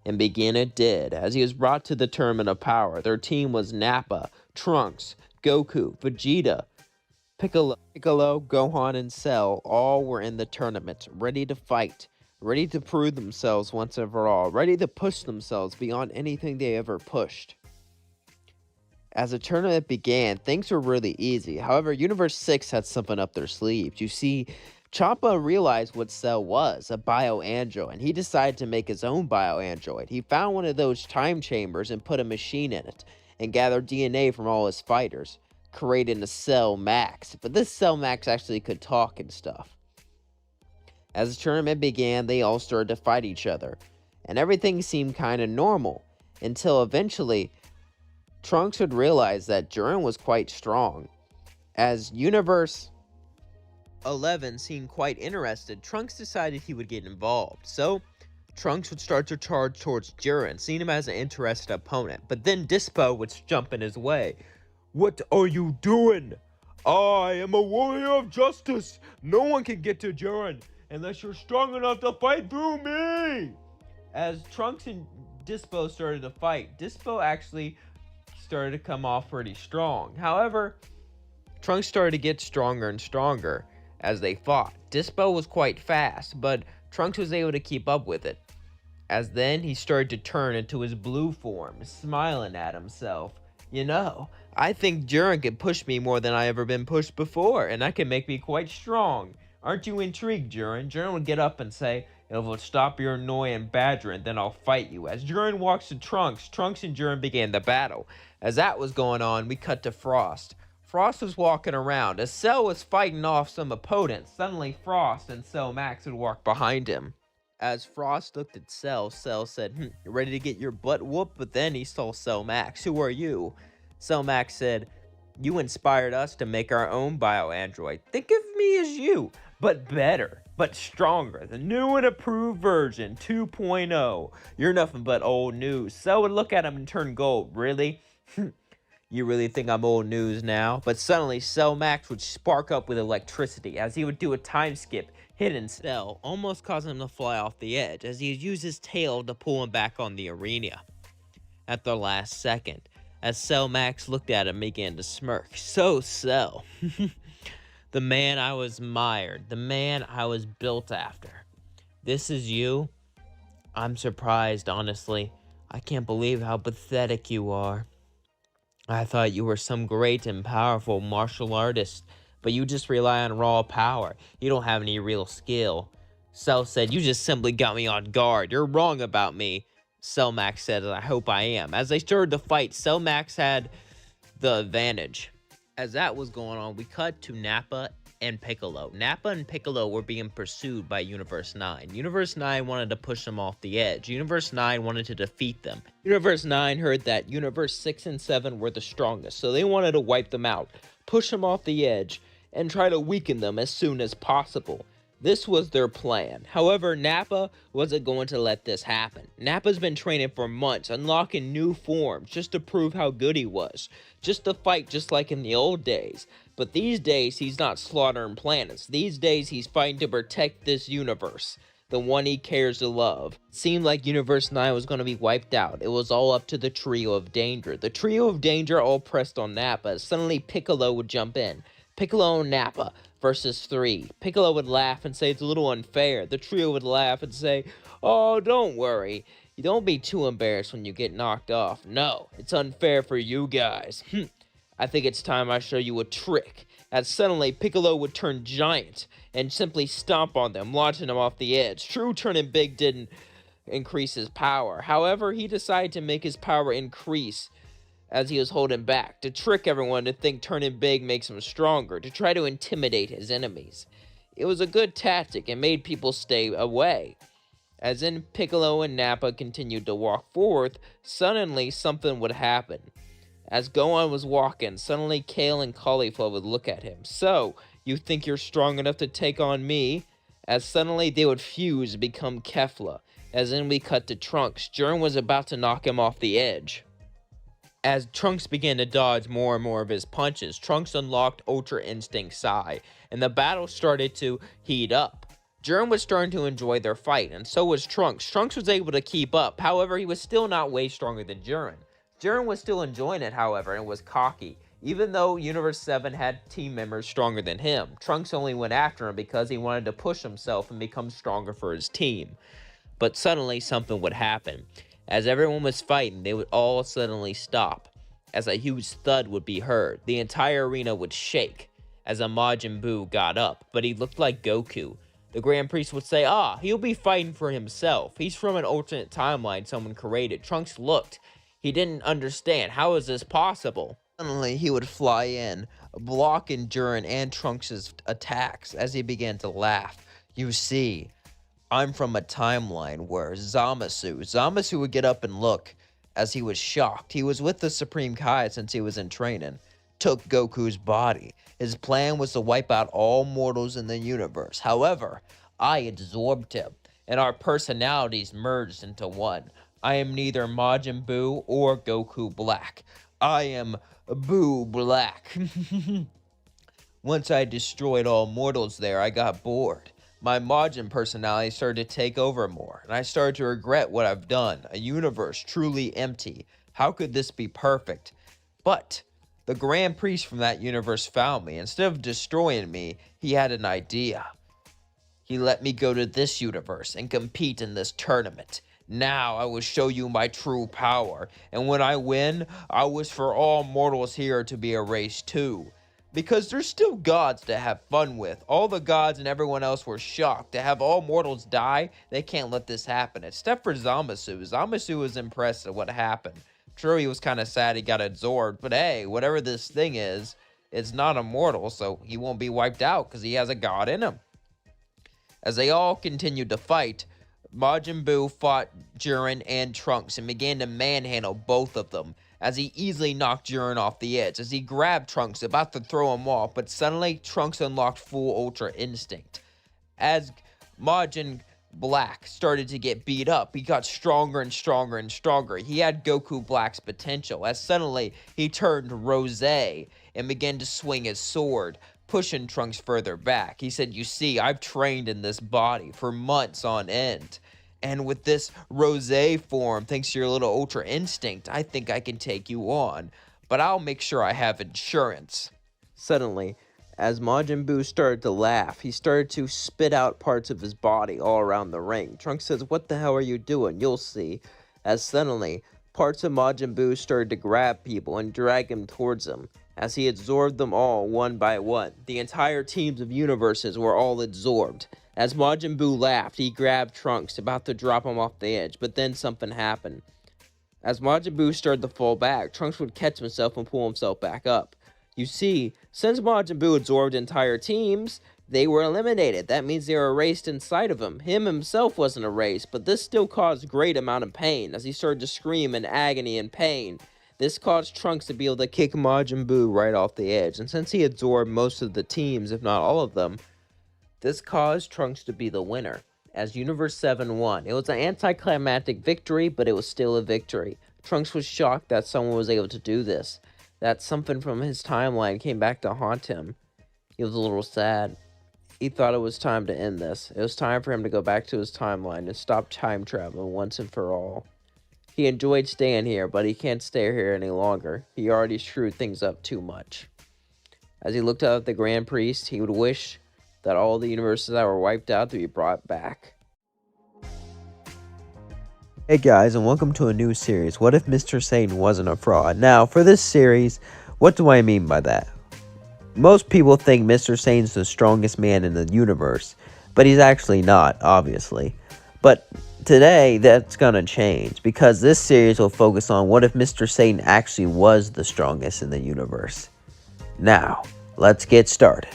And begin it did, as he was brought to the Tournament of Power. Their team was Nappa, Trunks, Goku, Vegeta, Piccolo, Gohan, and Cell. All were in the tournament, ready to fight, ready to prove themselves once and for all, ready to push themselves beyond anything they ever pushed. As the tournament began, things were really easy. However, Universe 6 had something up their sleeves. You see, Champa realized what Cell was, a bio-android, and he decided to make his own bio-android. He found one of those time chambers and put a machine in it, and gathered DNA from all his fighters, creating a Cell Max. But this Cell Max actually could talk and stuff. As the tournament began, they all started to fight each other, and everything seemed kind of normal, until eventually Trunks would realize that Jiren was quite strong. As Universe 11 seemed quite interested, Trunks decided he would get involved. So, Trunks would start to charge towards Jiren, seeing him as an interested opponent. But then Dispo would jump in his way. What are you doing? I am a warrior of justice. No one can get to Jiren unless you're strong enough to fight through me. As Trunks and Dispo started to fight, Dispo actually started to come off pretty strong. However, Trunks started to get stronger and stronger as they fought. Dispo was quite fast, but Trunks was able to keep up with it. As then he started to turn into his blue form, smiling at himself. You know, I think Jiren can push me more than I ever been pushed before, and that can make me quite strong. Aren't you intrigued, Jiren? Jiren would get up and say, "If it'll stop your annoying badgering, then I'll fight you." As Jiren walks to Trunks, Trunks and Jiren began the battle. As that was going on, we cut to Frost. Frost was walking around. As Cell was fighting off some opponents, suddenly Frost and Cell Max would walk behind him. As Frost looked at Cell, Cell said, "You ready to get your butt whooped?" But then he saw Cell Max. "Who are you?" Cell Max said, "You inspired us to make our own bio-android. Think of me as you. but better, but stronger. The new and approved version 2.0. You're nothing but old news. Cell would look at him and turn gold. Really? You really think I'm old news now? But suddenly, Cell Max would spark up with electricity as he would do a time skip, hitting Cell, almost causing him to fly off the edge as he'd use his tail to pull him back on the arena. At the last second, as Cell Max looked at him, began to smirk. So, Cell, the man I was mired, the man I was built after. This is you? I'm surprised, honestly. I can't believe how pathetic you are. I thought you were some great and powerful martial artist, but you just rely on raw power. You don't have any real skill. Cell said, you just simply got me on guard. You're wrong about me. Cell Max said, I hope I am. As they started to fight, Cell Max had the advantage. As that was going on, we cut to Nappa and Piccolo. Nappa and Piccolo were being pursued by Universe 9. Universe 9 wanted to push them off the edge. Universe 9 wanted to defeat them. Universe 9 heard that Universe 6 and 7 were the strongest, so they wanted to wipe them out, push them off the edge, and try to weaken them as soon as possible. This was their plan. However, Nappa wasn't going to let this happen. Nappa's been training for months, unlocking new forms just to prove how good he was, just to fight just like in the old days. But these days, he's not slaughtering planets. These days, he's fighting to protect this universe, the one he cares to love. It seemed like Universe 9 was going to be wiped out. It was all up to the Trio of Danger. The Trio of Danger all pressed on Nappa. Suddenly, Piccolo would jump in. Piccolo and Nappa versus 3. Piccolo would laugh and say it's a little unfair. The trio would laugh and say, oh, don't worry. You don't be too embarrassed when you get knocked off. No, it's unfair for you guys. I think it's time I show you a trick. As suddenly Piccolo would turn giant and simply stomp on them, launching them off the edge. True, turning big didn't increase his power. However, he decided to make his power increase as he was holding back, to trick everyone to think turning big makes him stronger, to try to intimidate his enemies. It was a good tactic and made people stay away. As in Piccolo and Nappa continued to walk forward, suddenly something would happen. As Gohan was walking, suddenly Kale and Cauliflower would look at him. So, you think you're strong enough to take on me? As suddenly they would fuse and become Kefla. As in we cut to Trunks. Jiren was about to knock him off the edge. As Trunks began to dodge more and more of his punches, Trunks unlocked Ultra Instinct Psy, and the battle started to heat up. Jiren was starting to enjoy their fight, and so was Trunks. Trunks was able to keep up, however, he was still not way stronger than Jiren. Jiren was still enjoying it, however, and was cocky. Even though Universe 7 had team members stronger than him, Trunks only went after him because he wanted to push himself and become stronger for his team. But suddenly something would happen. As everyone was fighting, they would all suddenly stop. As a huge thud would be heard, the entire arena would shake as a Majin Buu got up, but he looked like Goku. The Grand Priest would say, he'll be fighting for himself. He's from an alternate timeline someone created. Trunks looked. He didn't understand. How is this possible? Suddenly, he would fly in, blocking Jiren and Trunks' attacks as he began to laugh. You see, I'm from a timeline where Zamasu would get up and look as he was shocked. He was with the Supreme Kai since he was in training, took Goku's body. His plan was to wipe out all mortals in the universe. However, I absorbed him, and our personalities merged into one. I am neither Majin Buu or Goku Black. I am Buu Black. Once I destroyed all mortals there, I got bored. My Majin personality started to take over more, and I started to regret what I've done. A universe truly empty. How could this be perfect? But the Grand Priest from that universe found me. Instead of destroying me, he had an idea. He let me go to this universe and compete in this tournament. Now I will show you my true power, and when I win, I wish for all mortals here to be erased too. Because there's still gods to have fun with. All the gods and everyone else were shocked. To have all mortals die, they can't let this happen. Except for Zamasu. Zamasu was impressed at what happened. True, he was kind of sad he got absorbed, but hey, whatever this thing is, it's not immortal, so he won't be wiped out because he has a god in him. As they all continued to fight, Majin Buu fought Jiren and Trunks and began to manhandle both of them. as he easily knocked Jiren off the edge, as he grabbed Trunks, about to throw him off, but suddenly Trunks unlocked full Ultra Instinct. As Majin Black started to get beat up, he got stronger and stronger and stronger. He had Goku Black's potential, as suddenly he turned rosé and began to swing his sword, pushing Trunks further back. He said, "You see, I've trained in this body for months on end. And with this rosé form, thanks to your little Ultra Instinct, I think I can take you on. But I'll make sure I have insurance." Suddenly, as Majin Buu started to laugh, he started to spit out parts of his body all around the ring. Trunks says, "What the hell are you doing? You'll see." As suddenly, parts of Majin Buu started to grab people and drag him towards him, as he absorbed them all one by one. The entire teams of universes were all absorbed. As Majin Buu laughed, he grabbed Trunks, about to drop him off the edge, but then something happened. As Majin Buu started to fall back, Trunks would catch himself and pull himself back up. You see, since Majin Buu absorbed entire teams, they were eliminated. That means they were erased inside of him. Him himself wasn't erased, but this still caused great amount of pain, as he started to scream in agony and pain. This caused Trunks to be able to kick Majin Buu right off the edge, and since he absorbed most of the teams, if not all of them, this caused Trunks to be the winner, as Universe 7 won. It was an anticlimactic victory, but it was still a victory. Trunks was shocked that someone was able to do this, that something from his timeline came back to haunt him. He was a little sad. He thought it was time to end this. It was time for him to go back to his timeline and stop time traveling once and for all. He enjoyed staying here, but he can't stay here any longer. He already screwed things up too much. As he looked out at the Grand Priest, he would wish that all the universes that were wiped out to be brought back. Hey guys, and welcome to a new series. What if Mr. Satan wasn't a fraud? Now, for this series, what do I mean by that? Most people think Mr. Satan's the strongest man in the universe, but he's actually not, obviously. But today, that's gonna change, because this series will focus on what if Mr. Satan actually was the strongest in the universe. Now, let's get started.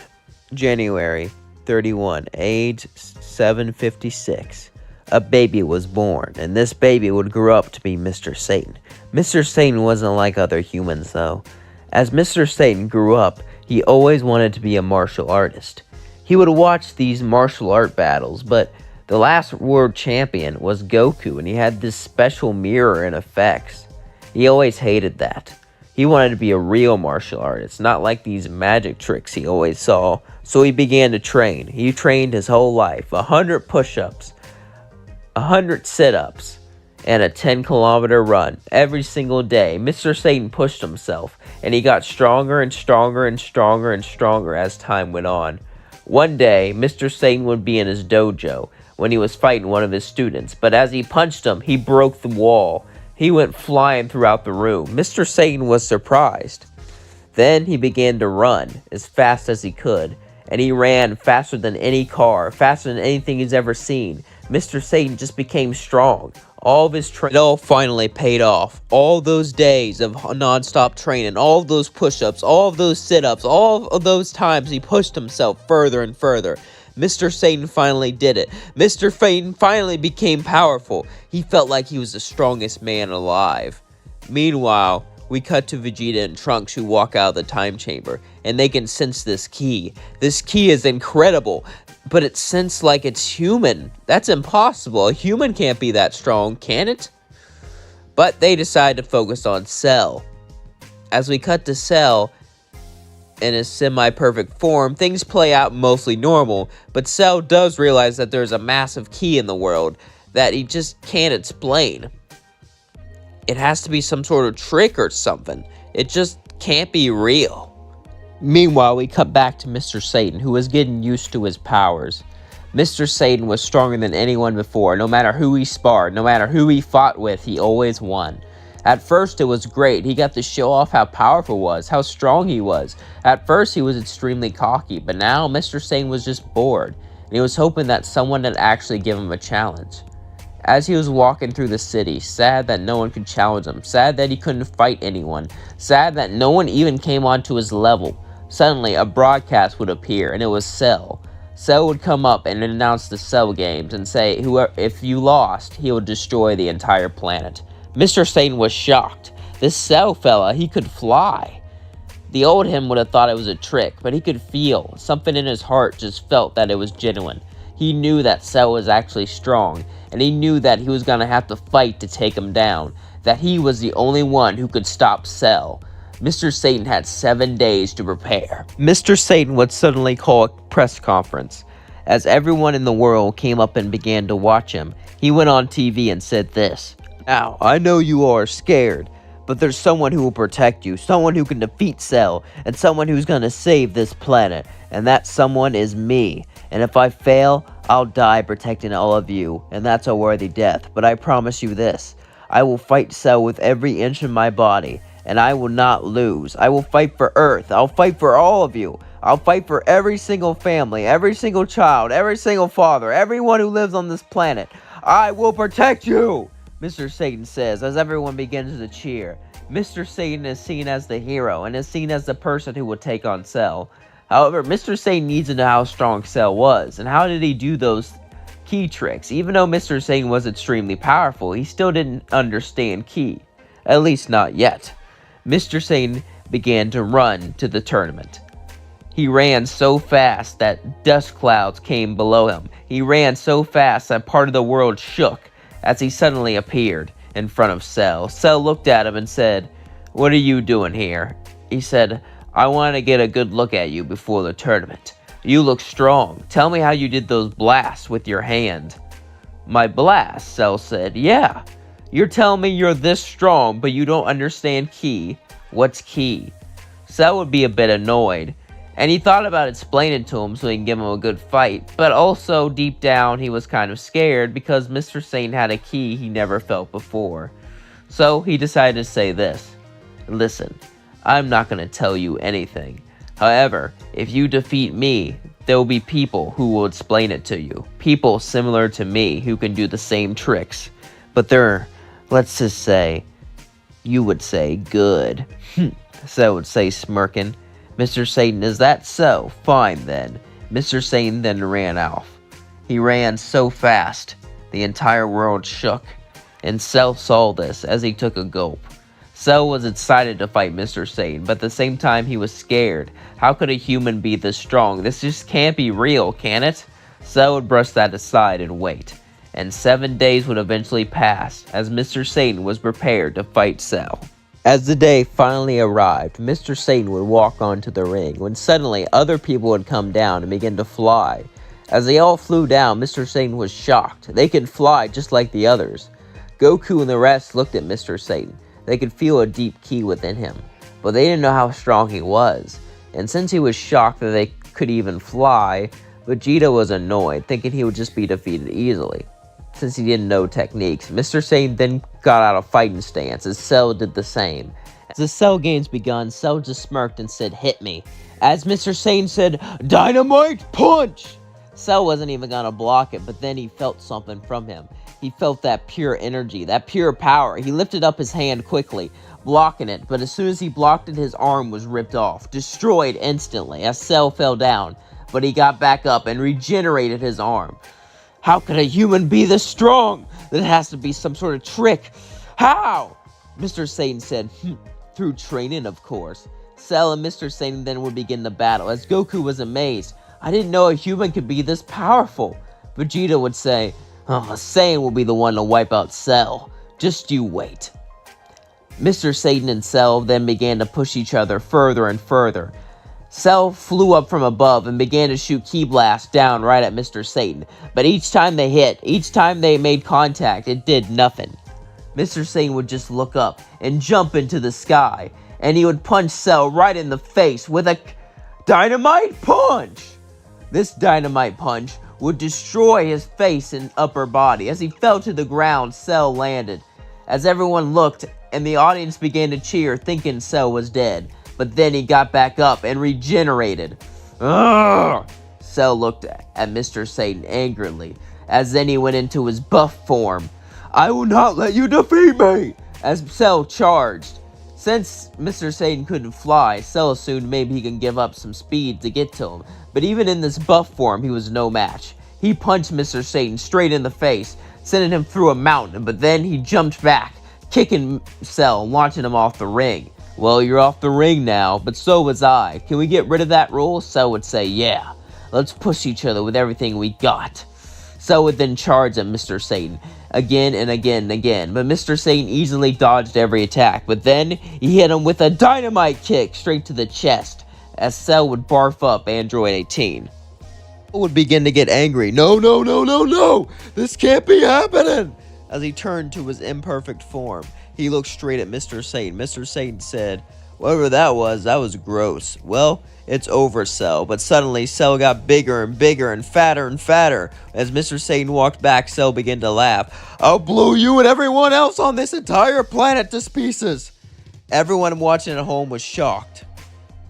January 31, age 756. A baby was born, and this baby would grow up to be Mr. Satan. Mr. Satan wasn't like other humans, though. As Mr. Satan grew up, he always wanted to be a martial artist. He would watch these martial art battles, but the last world champion was Goku, and he had this special mirror and effects. He always hated that. He wanted to be a real martial artist, not like these magic tricks he always saw. So he began to train. He trained his whole life. 100 push-ups, 100 sit-ups, and a 10-kilometer run every single day. Mr. Satan pushed himself, and he got stronger and stronger and stronger and stronger as time went on. One day, Mr. Satan would be in his dojo when he was fighting one of his students, but as he punched him, he broke the wall. He went flying throughout the room. Mr. Satan was surprised. Then he began to run as fast as he could, and he ran faster than any car, faster than anything he's ever seen. Mr. Satan just became strong. All of his training, it all finally paid off. All those days of non-stop training, all of those push-ups, all of those sit-ups, all of those times he pushed himself further and further. Mr. Satan finally did it. Mr. Satan finally became powerful. He felt like he was the strongest man alive. Meanwhile, we cut to Vegeta and Trunks, who walk out of the time chamber, and they can sense this key. This key is incredible, but it's sensed like it's human. That's impossible. A human can't be that strong, can it? But they decide to focus on Cell. As we cut to Cell in his semi-perfect form, things play out mostly normal, but Cell does realize that there's a massive key in the world that he just can't explain. It has to be some sort of trick or something. It just can't be real. Meanwhile, we cut back to Mr. Satan, who was getting used to his powers. Mr. Satan was stronger than anyone before. No matter who he sparred, no matter who he fought with, he always won. At first, it was great. He got to show off how powerful he was, how strong he was. At first, he was extremely cocky, but now Mr. Satan was just bored, and he was hoping that someone would actually give him a challenge. As he was walking through the city, sad that no one could challenge him, sad that he couldn't fight anyone, sad that no one even came onto his level, suddenly a broadcast would appear, and it was Cell. Cell would come up and announce the Cell games and say, if you lost, he would destroy the entire planet. Mr. Satan was shocked. This Cell fella, he could fly. The old him would have thought it was a trick, but he could feel. Something in his heart just felt that it was genuine. He knew that Cell was actually strong, and he knew that he was going to have to fight to take him down, that he was the only one who could stop Cell. Mr. Satan had 7 days to prepare. Mr. Satan would suddenly call a press conference. As everyone in the world came up and began to watch him, he went on TV and said this. Now, I know you are scared, but there's someone who will protect you, someone who can defeat Cell, and someone who's going to save this planet, and that someone is me. And if I fail, I'll die protecting all of you, and that's a worthy death. But I promise you this, I will fight Cell with every inch of my body, and I will not lose. I will fight for Earth. I'll fight for all of you. I'll fight for every single family, every single child, every single father, everyone who lives on this planet. I will protect you, Mr. Satan says as everyone begins to cheer. Mr. Satan is seen as the hero and is seen as the person who will take on Cell. However, Mr. Satan needs to know how strong Cell was, and how did he do those key tricks. Even though Mr. Satan was extremely powerful, he still didn't understand key. At least not yet. Mr. Satan began to run to the tournament. He ran so fast that dust clouds came below him. He ran so fast that part of the world shook as he suddenly appeared in front of Cell. Cell looked at him and said, "What are you doing here?" He said, "I want to get a good look at you before the tournament. You look strong. Tell me how you did those blasts with your hand." "My blast?" Cell said. "Yeah. You're telling me you're this strong, but you don't understand key. What's key?" Cell would be a bit annoyed, and he thought about explaining to him so he can give him a good fight, but also deep down he was kind of scared because Mr. Satan had a key he never felt before. So he decided to say this. "Listen, I'm not going to tell you anything. However, if you defeat me, there will be people who will explain it to you. People similar to me who can do the same tricks. But they're, let's just say, you would say good." So would say smirking. "Mr. Satan, is that so? Fine then." Mr. Satan then ran off. He ran so fast, the entire world shook, and Cell saw this as he took a gulp. Cell was excited to fight Mr. Satan, but at the same time he was scared. How could a human be this strong? This just can't be real, can it? Cell would brush that aside and wait, and 7 days would eventually pass as Mr. Satan was prepared to fight Cell. As the day finally arrived, Mr. Satan would walk onto the ring when suddenly other people would come down and begin to fly. As they all flew down, Mr. Satan was shocked. They could fly just like the others. Goku and the rest looked at Mr. Satan. They could feel a deep ki within him, but they didn't know how strong he was. And since he was shocked that they could even fly, Vegeta was annoyed, thinking he would just be defeated easily. Since he didn't know techniques, Mr. Satan then got out a fighting stance as Cell did the same. As the Cell games begun, Cell just smirked and said, "Hit me." As Mr. Satan said, "Dynamite punch!" Cell wasn't even gonna block it, but then he felt something from him. He felt that pure energy, that pure power. He lifted up his hand quickly, blocking it, but as soon as he blocked it, his arm was ripped off, destroyed instantly as Cell fell down, but he got back up and regenerated his arm. How could a human be this strong? There has to be some sort of trick. How? Mr. Satan said, "Through training, of course." Cell and Mr. Satan then would begin the battle, as Goku was amazed. "I didn't know a human could be this powerful." Vegeta would say, "Oh, a Saiyan will be the one to wipe out Cell. Just you wait." Mr. Satan and Cell then began to push each other further and further. Cell flew up from above and began to shoot ki blasts down right at Mr. Satan, but each time they hit, each time they made contact, it did nothing. Mr. Satan would just look up and jump into the sky, and he would punch Cell right in the face with a dynamite punch. This dynamite punch would destroy his face and upper body. As he fell to the ground, Cell landed. As everyone looked and the audience began to cheer, thinking Cell was dead. But then he got back up and regenerated. Ugh! Cell looked at Mr. Satan angrily, as then he went into his buff form. "I will not let you defeat me!" As Cell charged. Since Mr. Satan couldn't fly, Cell assumed maybe he can give up some speed to get to him. But even in this buff form, he was no match. He punched Mr. Satan straight in the face, sending him through a mountain, but then he jumped back, kicking Cell, launching him off the ring. Well, you're off the ring now, but so was I. Can we get rid of that rule? Cell would say, yeah. Let's push each other with everything we got. Cell would then charge at Mr. Satan again and again and again, but Mr. Satan easily dodged every attack. But then he hit him with a dynamite kick straight to the chest, as Cell would barf up Android 18. Would begin to get angry. No, no, no, no, no! This can't be happening! As he turned to his imperfect form, he looked straight at Mr. Satan. Mr. Satan said, whatever that was gross. Well, it's over, Cell. But suddenly, Cell got bigger and bigger and fatter. As Mr. Satan walked back, Cell began to laugh. I'll blow you and everyone else on this entire planet to pieces. Everyone watching at home was shocked.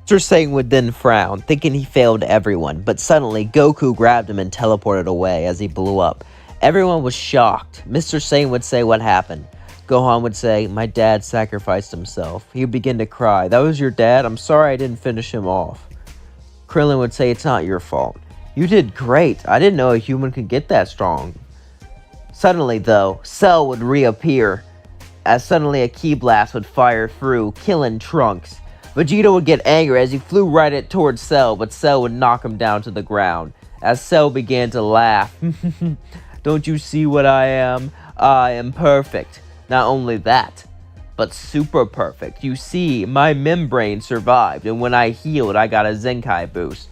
Mr. Satan would then frown, thinking he failed everyone, but suddenly Goku grabbed him and teleported away as he blew up. Everyone was shocked. Mr. Satan would say what happened. Gohan would say, my dad sacrificed himself. He would begin to cry. That was your dad? I'm sorry I didn't finish him off. Krillin would say, it's not your fault. You did great. I didn't know a human could get that strong. Suddenly, though, Cell would reappear, as suddenly a ki blast would fire through, killing Trunks. Vegeta would get angry as he flew right towards Cell, but Cell would knock him down to the ground, as Cell began to laugh. Don't you see what I am? I am perfect. Not only that, but super perfect. You see, my membrane survived, and when I healed, I got a Zenkai boost.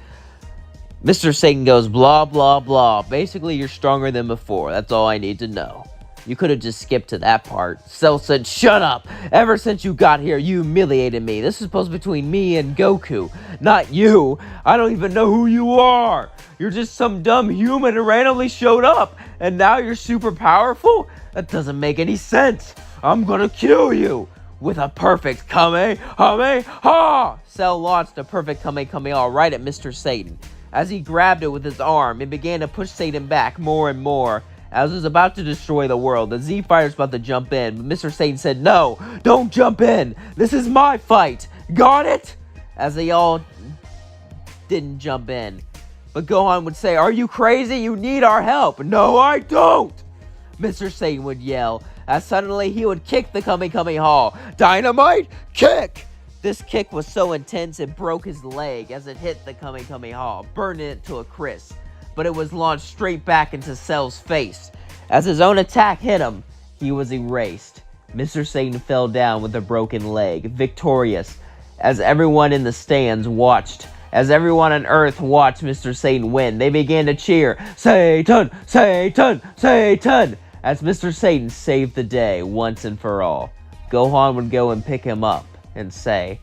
Mr. Satan goes, blah, blah, blah. Basically, you're stronger than before. That's all I need to know. You could have just skipped to that part. Cell said, shut up. Ever since you got here, you humiliated me. This is supposed to be between me and Goku, not you. I don't even know who you are. You're just some dumb human who randomly showed up, and now you're super powerful? That doesn't make any sense. I'm gonna kill you with a perfect Kamehameha. Cell launched a perfect Kamehameha right at Mr. Satan. As he grabbed it with his arm, it began to push Satan back more and more. As it was about to destroy the world, the Z-Fighter's about to jump in, but Mr. Satan said, no, don't jump in. This is my fight. Got it? As they all didn't jump in. But Gohan would say, are you crazy? You need our help. No, I don't. Mr. Satan would yell, as suddenly he would kick the Kamehameha. Dynamite kick! This kick was so intense it broke his leg as it hit the Kamehameha, burning it to a crisp. But it was launched straight back into Cell's face. As his own attack hit him, he was erased. Mr. Satan fell down with a broken leg, victorious, as everyone in the stands watched. As everyone on Earth watched Mr. Satan win, they began to cheer, Satan, Satan, Satan, as Mr. Satan saved the day once and for all. Gohan would go and pick him up and say,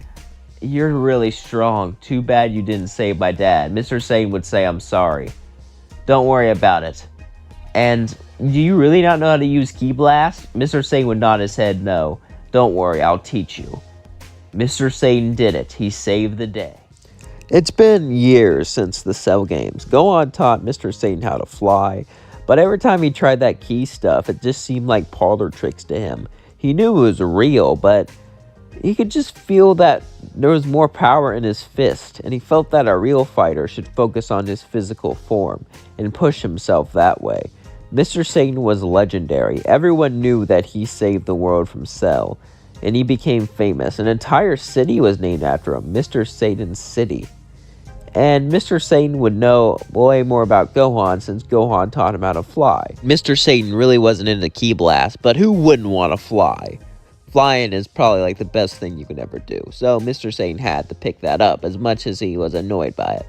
you're really strong. Too bad you didn't save my dad. Mr. Satan would say, I'm sorry. Don't worry about it. And do you really not know how to use Ki Blast? Mr. Satan would nod his head no. Don't worry, I'll teach you. Mr. Satan did it. He saved the day. It's been years since the Cell games. Gohan taught Mr. Satan how to fly, but every time he tried that key stuff, it just seemed like parlor tricks to him. He knew it was real, but he could just feel that there was more power in his fist, and he felt that a real fighter should focus on his physical form and push himself that way. Mr. Satan was legendary. Everyone knew that he saved the world from Cell, and he became famous. An entire city was named after him, Mr. Satan's City. And Mr. Satan would know way more about Gohan since Gohan taught him how to fly. Mr. Satan really wasn't into Ki Blast, but who wouldn't want to fly? Flying is probably like the best thing you could ever do. So Mr. Satan had to pick that up as much as he was annoyed by it.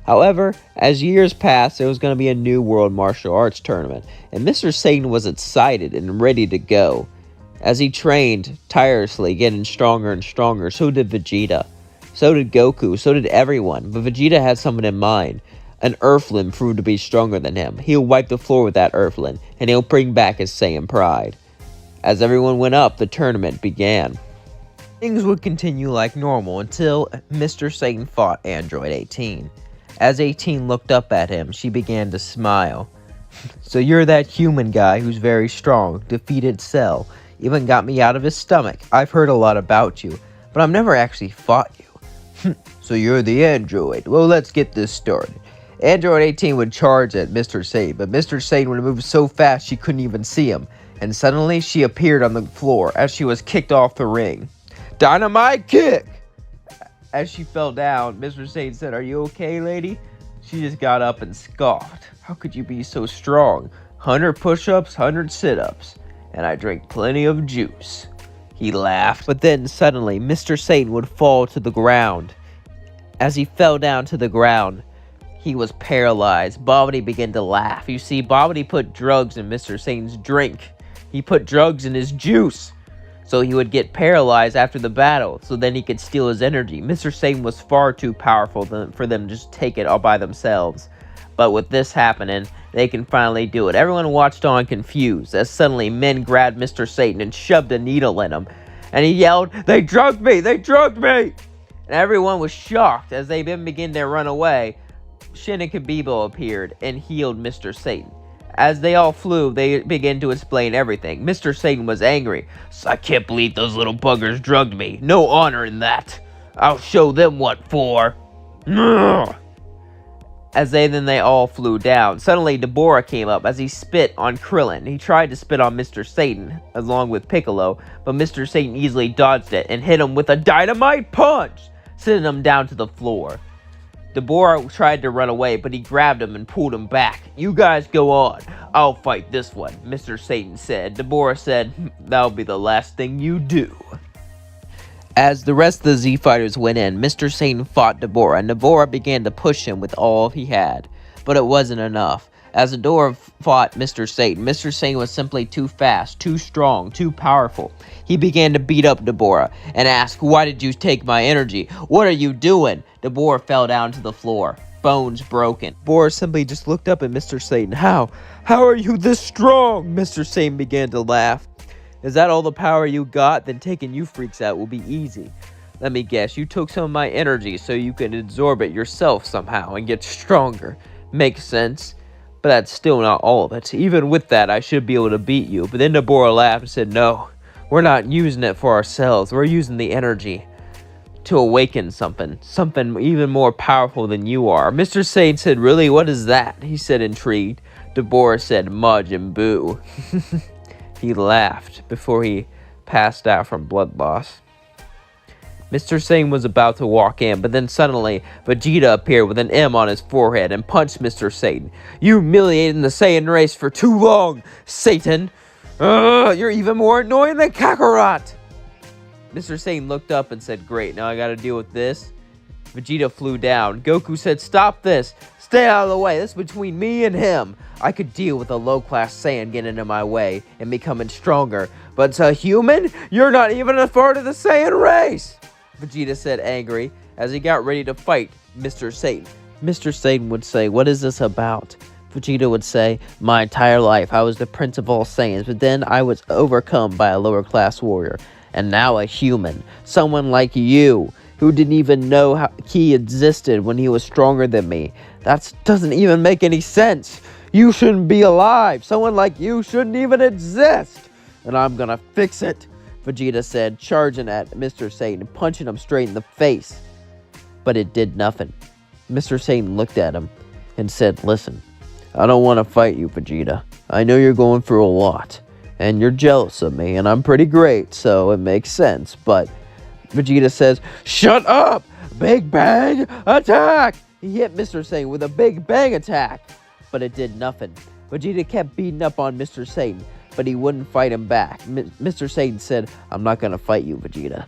However, as years passed, there was going to be a new World Martial Arts Tournament, and Mr. Satan was excited and ready to go. As he trained tirelessly, getting stronger and stronger, so did Vegeta. So did Goku, so did everyone, but Vegeta had someone in mind. An Earthling proved to be stronger than him. He'll wipe the floor with that Earthling, and he'll bring back his Saiyan pride. As everyone went up, the tournament began. Things would continue like normal until Mr. Satan fought Android 18. As 18 looked up at him, she began to smile. So you're that human guy who's very strong, defeated Cell, even got me out of his stomach. I've heard a lot about you, but I've never actually fought you. So you're the android. Well, let's get this started. Android 18 would charge at Mr. Satan, but Mr. Satan would move so fast she couldn't even see him. And suddenly she appeared on the floor as she was kicked off the ring. Dynamite kick! As she fell down, Mr. Satan said, "Are you okay, lady?" She just got up and scoffed. "How could you be so strong? 100 push-ups, 100 sit-ups, and I drink plenty of juice." He laughed, but then suddenly Mr. Satan would fall to the ground. As he fell down to the ground, he was paralyzed. Babi began to laugh. You see, Babi put drugs in Mr. Satan's drink. He put drugs in his juice, so he would get paralyzed after the battle, so then he could steal his energy. Mr. Satan was far too powerful for them to just take it all by themselves. But with this happening, they can finally do it. Everyone watched on confused, as suddenly men grabbed Mr. Satan and shoved a needle in him. And he yelled, "They drugged me! They drugged me!" And everyone was shocked. As they then began to run away, Shin and Cabba appeared and healed Mr. Satan. As they all flew, they began to explain everything. Mr. Satan was angry. "I can't believe those little buggers drugged me. No honor in that. I'll show them what for." As they all flew down, suddenly Deborah came up as he spit on Krillin. He tried to spit on Mr. Satan along with Piccolo, but Mr. Satan easily dodged it and hit him with a dynamite punch, sending him down to the floor. Deborah tried to run away, but he grabbed him and pulled him back. "You guys go on. I'll fight this one," Mr. Satan said. Deborah said, "That'll be the last thing you do." As the rest of the Z Fighters went in, Mr. Satan fought Deborah, and Deborah began to push him with all he had. But it wasn't enough. As Deborah fought Mr. Satan was simply too fast, too strong, too powerful. He began to beat up Deborah and ask, "Why did you take my energy? What are you doing?" Deborah fell down to the floor, bones broken. Deborah simply just looked up at Mr. Satan. How are you this strong?" Mr. Satan began to laugh. "Is that all the power you got? Then taking you freaks out will be easy. Let me guess, you took some of my energy so you can absorb it yourself somehow and get stronger. Makes sense. But that's still not all of it. Even with that, I should be able to beat you." But then Deborah laughed and said, "No, we're not using it for ourselves. We're using the energy to awaken something even more powerful than you are." Mr. Satan said, "Really? What is that?" He said, intrigued. Deborah said, "Majin Buu." He laughed before he passed out from blood loss. Mr. Satan was about to walk in, but then suddenly Vegeta appeared with an M on his forehead and punched Mr. Satan. "You humiliated the Saiyan race for too long, Satan! You're even more annoying than Kakarot!" Mr. Satan looked up and said, "Great, now I gotta deal with this." Vegeta flew down. Goku said, "Stop this! Stay out of the way! This is between me and him. I could deal with a low-class Saiyan getting in my way and becoming stronger, but to a human, you're not even a part of the Saiyan race!" Vegeta said, angry, as he got ready to fight Mr. Satan. Mr. Satan would say, "What is this about?" Vegeta would say, "My entire life, I was the prince of all Saiyans, but then I was overcome by a lower-class warrior, and now a human, someone like you, who didn't even know how Ki existed when he was stronger than me. That doesn't even make any sense. You shouldn't be alive. Someone like you shouldn't even exist. And I'm gonna fix it," Vegeta said, charging at Mr. Satan and punching him straight in the face. But it did nothing. Mr. Satan looked at him and said, "Listen, I don't want to fight you, Vegeta. I know you're going through a lot, and you're jealous of me, and I'm pretty great, so it makes sense, but..." Vegeta says, "Shut up! Big Bang Attack!" He hit Mr. Satan with a Big Bang Attack, but it did nothing. Vegeta kept beating up on Mr. Satan, but he wouldn't fight him back. Mr. Satan said, "I'm not going to fight you, Vegeta.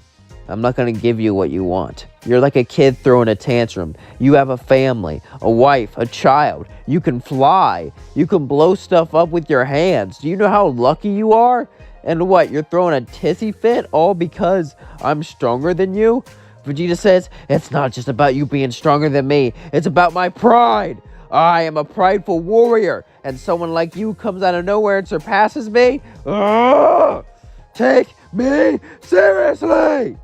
I'm not going to give you what you want. You're like a kid throwing a tantrum. You have a family, a wife, a child. You can fly. You can blow stuff up with your hands. Do you know how lucky you are? And what, you're throwing a tizzy fit all because I'm stronger than you?" Vegeta says, "It's not just about you being stronger than me. It's about my pride. I am a prideful warrior, and someone like you comes out of nowhere and surpasses me? Take me seriously!"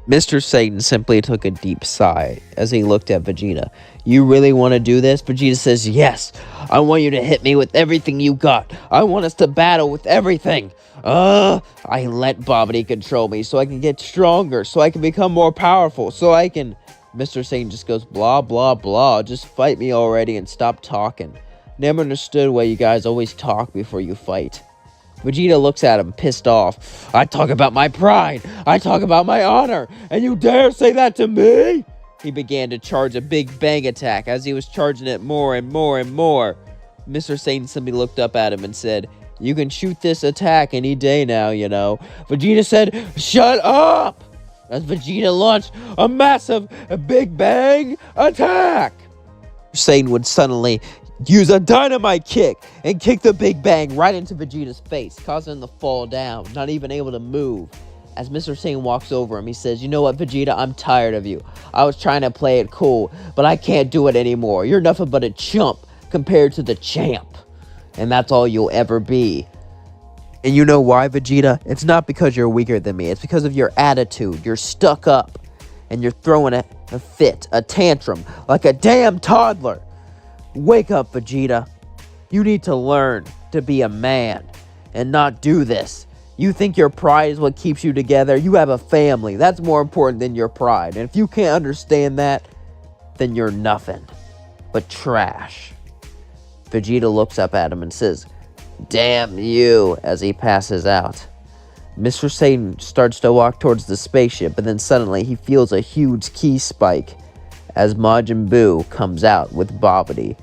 Mr. Satan simply took a deep sigh as he looked at Vegeta. "You really want to do this?" Vegeta says, "Yes. I want you to hit me with everything you got. I want us to battle with everything. I let Babi control me so I can get stronger, so I can become more powerful, so I can..." Mr. Satan just goes, "Blah, blah, blah. Just fight me already and stop talking. Never understood why you guys always talk before you fight. Vegeta looks at him, pissed off. I talk about my pride. I talk about my honor. And you dare say that to me? He began to charge a big bang attack. As he was charging it more and more and more, Mr. Satan simply looked up at him and said, you can shoot this attack any day now, you know. Vegeta said, shut up! As Vegeta launched a massive big bang attack. Satan would suddenly use a dynamite kick and kick the big bang right into Vegeta's face, causing him to fall down, not even able to move. As Mr. Satan walks over him, he says, you know what, Vegeta, I'm tired of you. I was trying to play it cool, but I can't do it anymore. You're nothing but a chump compared to the champ. And that's all you'll ever be. And you know why, Vegeta? It's not because you're weaker than me. It's because of your attitude. You're stuck up. And you're throwing a fit, a tantrum, like a damn toddler. Wake up, Vegeta. You need to learn to be a man and not do this. You think your pride is what keeps you together? You have a family. That's more important than your pride. And if you can't understand that, then you're nothing but trash. Vegeta looks up at him and says, damn you, as he passes out. Mr. Satan starts to walk towards the spaceship, but then suddenly he feels a huge key spike as Majin Buu comes out with Babi.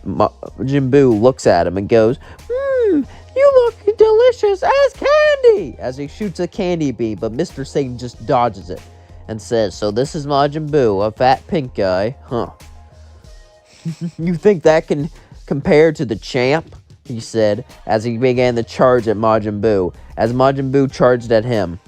Majin Buu looks at him and goes, you look delicious as candy, as he shoots a candy beam, but Mr. Satan just dodges it and says, so this is Majin Buu, a fat pink guy, huh? You think that can compare to the champ? He said, as he began to charge at Majin Buu. As Majin Buu charged at him,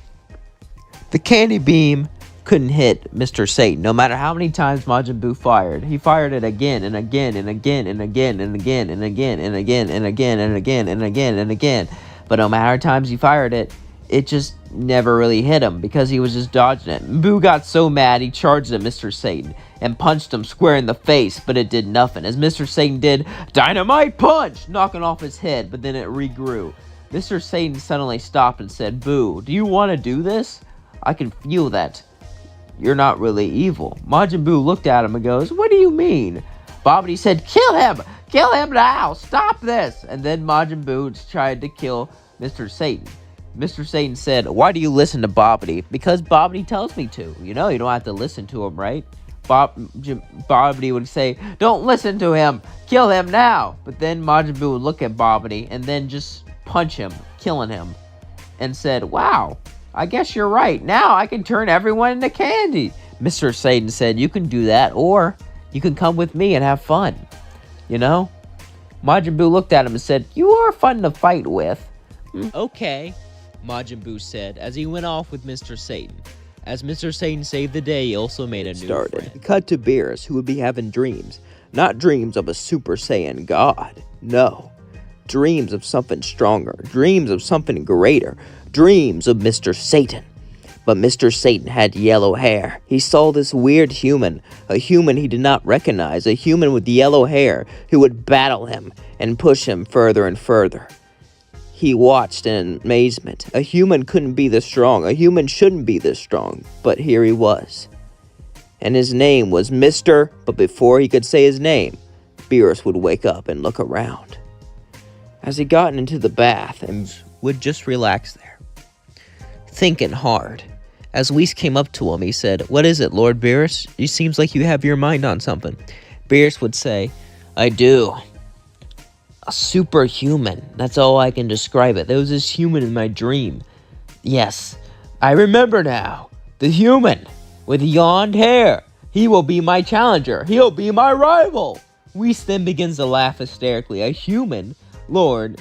the candy beam couldn't hit Mr. Satan, no matter how many times Majin Buu fired. He fired it again and again and again and again and again and again and again and again and again and again and again. But no matter how many times he fired it, it just never really hit him because he was just dodging it. Buu got so mad he charged at Mr. Satan and punched him square in the face, but it did nothing. As Mr. Satan did, dynamite punch, knocking off his head, but then it regrew. Mr. Satan suddenly stopped and said, Buu, do you want to do this? I can feel that you're not really evil. Majin Buu looked at him and goes, what do you mean? Babi said, kill him now, stop this. And then Majin Buu tried to kill Mr. Satan. Mr. Satan said, why do you listen to Babi? Because Babi tells me to. You know, you don't have to listen to him, right? Babi would say, don't listen to him, kill him now. But then Majin Buu would look at Babi and then just punch him, killing him, and said, wow, I guess you're right. Now I can turn everyone into candy. Mr. Satan said, you can do that, or you can come with me and have fun. You know? Majin Buu looked at him and said, you are fun to fight with. Okay, Majin Buu said as he went off with Mr. Satan. As Mr. Satan saved the day, he also made a new friend. Cut to Beerus, who would be having dreams. Not dreams of a Super Saiyan God. No. Dreams of something stronger. Dreams of something greater. Dreams of Mr. Satan. But Mr. Satan had yellow hair. He saw this weird human, a human he did not recognize, a human with yellow hair who would battle him and push him further and further. He watched in amazement. A human couldn't be this strong. A human shouldn't be this strong. But here he was. And his name was Mr. But before he could say his name, Beerus would wake up and look around. As he got into the bath and would just relax there, thinking hard. As Whis came up to him, he said, what is it, Lord Beerus? It seems like you have your mind on something. Beerus would say, I do. A superhuman. That's all I can describe it. There was this human in my dream. Yes, I remember now. The human with yawned hair. He will be my challenger. He'll be my rival. Whis then begins to laugh hysterically. A human? Lord,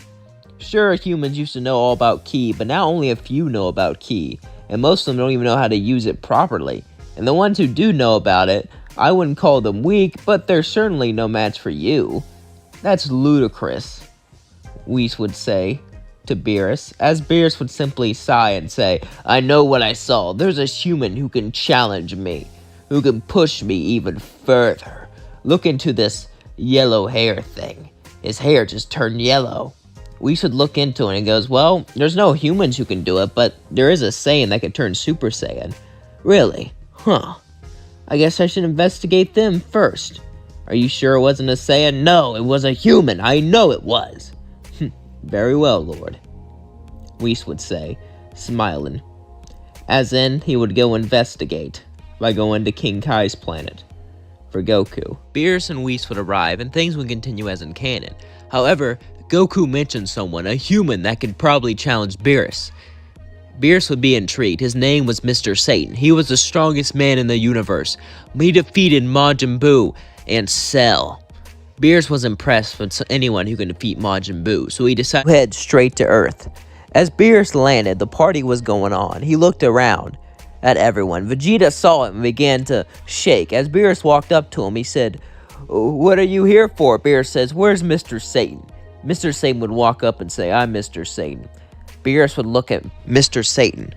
sure, humans used to know all about ki, but now only a few know about ki. And most of them don't even know how to use it properly. And the ones who do know about it, I wouldn't call them weak, but they're certainly no match for you. That's ludicrous, Whis would say to Beerus, as Beerus would simply sigh and say, I know what I saw. There's a human who can challenge me, who can push me even further. Look into this yellow hair thing. His hair just turned yellow. We should look into it, and goes, well, there's no humans who can do it, but there is a Saiyan that can turn Super Saiyan. Really? Huh. I guess I should investigate them first. Are you sure it wasn't a Saiyan? No, it was a human. I know it was. Very well, Lord, Whis would say, smiling. As in, he would go investigate by going to King Kai's planet for Goku. Beerus and Whis would arrive, and things would continue as in canon. However, Goku mentioned someone, a human that could probably challenge Beerus. Beerus would be intrigued. His name was Mr. Satan. He was the strongest man in the universe. He defeated Majin Buu and Cell. Beerus was impressed with anyone who could defeat Majin Buu, so he decided to head straight to Earth. As Beerus landed, the party was going on. He looked around at everyone. Vegeta saw him and began to shake. As Beerus walked up to him, he said, "What are you here for?" Beerus says, "Where's Mr. Satan?" Mr. Satan would walk up and say, "I'm Mr. Satan." Beerus would look at Mr. Satan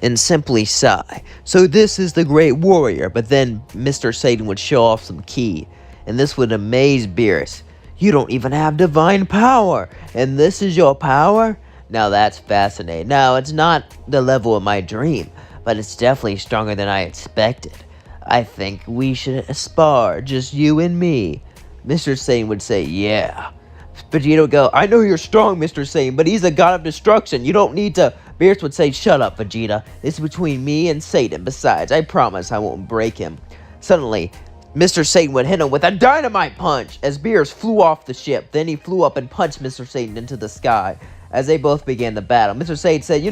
and simply sigh. "So this is the great warrior." But then Mr. Satan would show off some ki, and this would amaze Beerus. "You don't even have divine power, and this is your power?" Now that's fascinating. Now, it's not the level of my dream, but it's definitely stronger than I expected. I think we should spar, just you and me. Mr. Satan would say, "Yeah." Vegeta would go, "I know you're strong, Mr. Satan, but he's a god of destruction. You don't need to." Beerus would say, "Shut up, Vegeta. It's between me and Satan. Besides, I promise I won't break him." Suddenly, Mr. Satan would hit him with a dynamite punch as Beerus flew off the ship. Then he flew up and punched Mr. Satan into the sky. As they both began the battle, Mr. Satan said,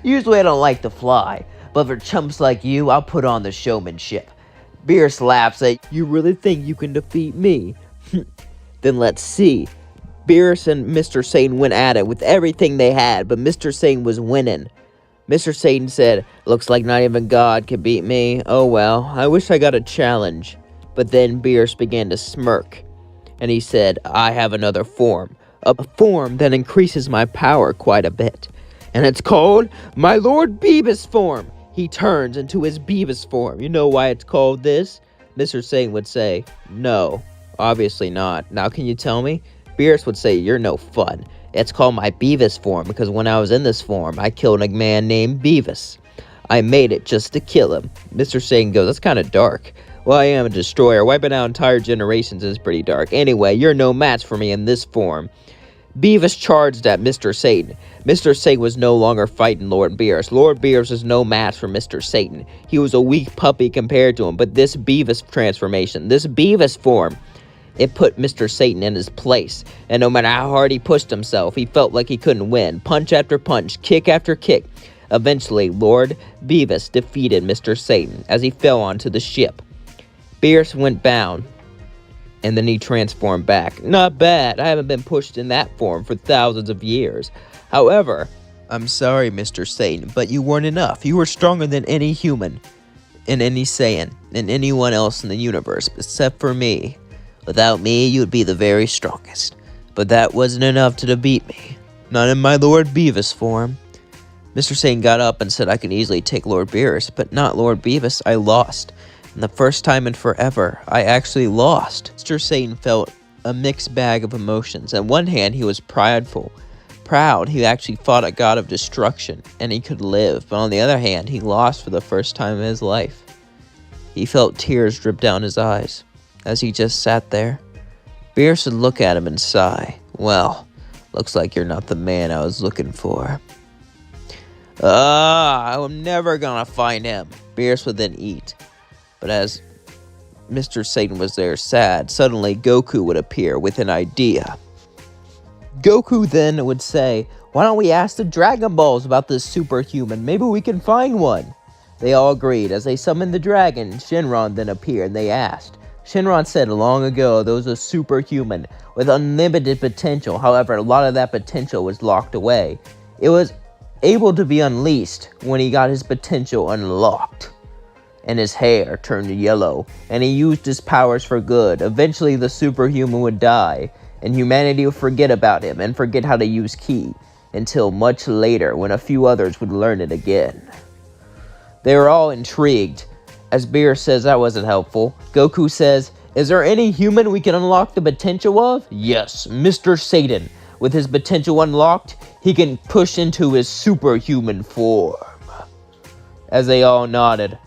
"Usually I don't like to fly, but for chumps like you, I'll put on the showmanship." Beerus laughed, saying, "You really think you can defeat me? Then let's see." Beerus and Mr. Satan went at it with everything they had, but Mr. Satan was winning. Mr. Satan said, "Looks like not even God can beat me. Oh well, I wish I got a challenge." But then Beerus began to smirk, and he said, "I have another form. A form that increases my power quite a bit. And it's called my Lord Beerus form." He turns into his Beerus form. "You know why it's called this?" Mr. Satan would say, "No, obviously not. Now can you tell me?" Beerus would say, "You're no fun. It's called my Beerus form because when I was in this form, I killed a man named Beerus. I made it just to kill him." Mr. Satan goes, "That's kind of dark." "Well, I am a destroyer. Wiping out entire generations is pretty dark. Anyway, you're no match for me in this form." Beerus charged at Mr. Satan. Mr. Satan was no longer fighting Lord Beerus. Lord Beerus was no match for Mr. Satan. He was a weak puppy compared to him, but this Beerus transformation, this Beerus form, it put Mr. Satan in his place, and no matter how hard he pushed himself, he felt like he couldn't win. Punch after punch, kick after kick. Eventually, Lord Beerus defeated Mr. Satan as he fell onto the ship. Beerus went down, and then he transformed back. Not bad. I haven't been pushed in that form for thousands of years. However, I'm sorry, Mr. Satan, but you weren't enough. You were stronger than any human, and any Saiyan, and anyone else in the universe, except for me. Without me, you would be the very strongest. But that wasn't enough to defeat me. Not in my Lord Beerus form. Mr. Satan got up and said, "I can easily take Lord Beerus, but not Lord Beerus. I lost. And the first time in forever, I actually lost." Mr. Satan felt a mixed bag of emotions. On one hand, he was prideful. Proud, he actually fought a god of destruction, and he could live. But on the other hand, he lost for the first time in his life. He felt tears drip down his eyes as he just sat there. Beerus would look at him and sigh. "Well, looks like you're not the man I was looking for." I'm never gonna find him." Beerus would then eat. But as Mr. Satan was there sad, suddenly Goku would appear with an idea. Goku then would say, "Why don't we ask the Dragon Balls about this superhuman? Maybe we can find one." They all agreed. As they summoned the dragon, Shinron then appeared and they asked. Shinron said long ago there was a superhuman with unlimited potential. However, a lot of that potential was locked away. It was able to be unleashed when he got his potential unlocked. And his hair turned yellow, and he used his powers for good. Eventually, the superhuman would die, and humanity would forget about him and forget how to use ki, until much later when a few others would learn it again. They were all intrigued. As Beerus says that wasn't helpful, Goku says, "Is there any human we can unlock the potential of?" "Yes, Mr. Satan. With his potential unlocked, he can push into his superhuman form." As they all nodded.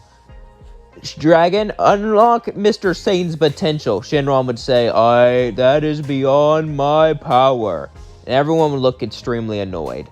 "Dragon, unlock Mr. Satan's potential." Shinron would say, "That is beyond my power." and everyone would look extremely annoyed.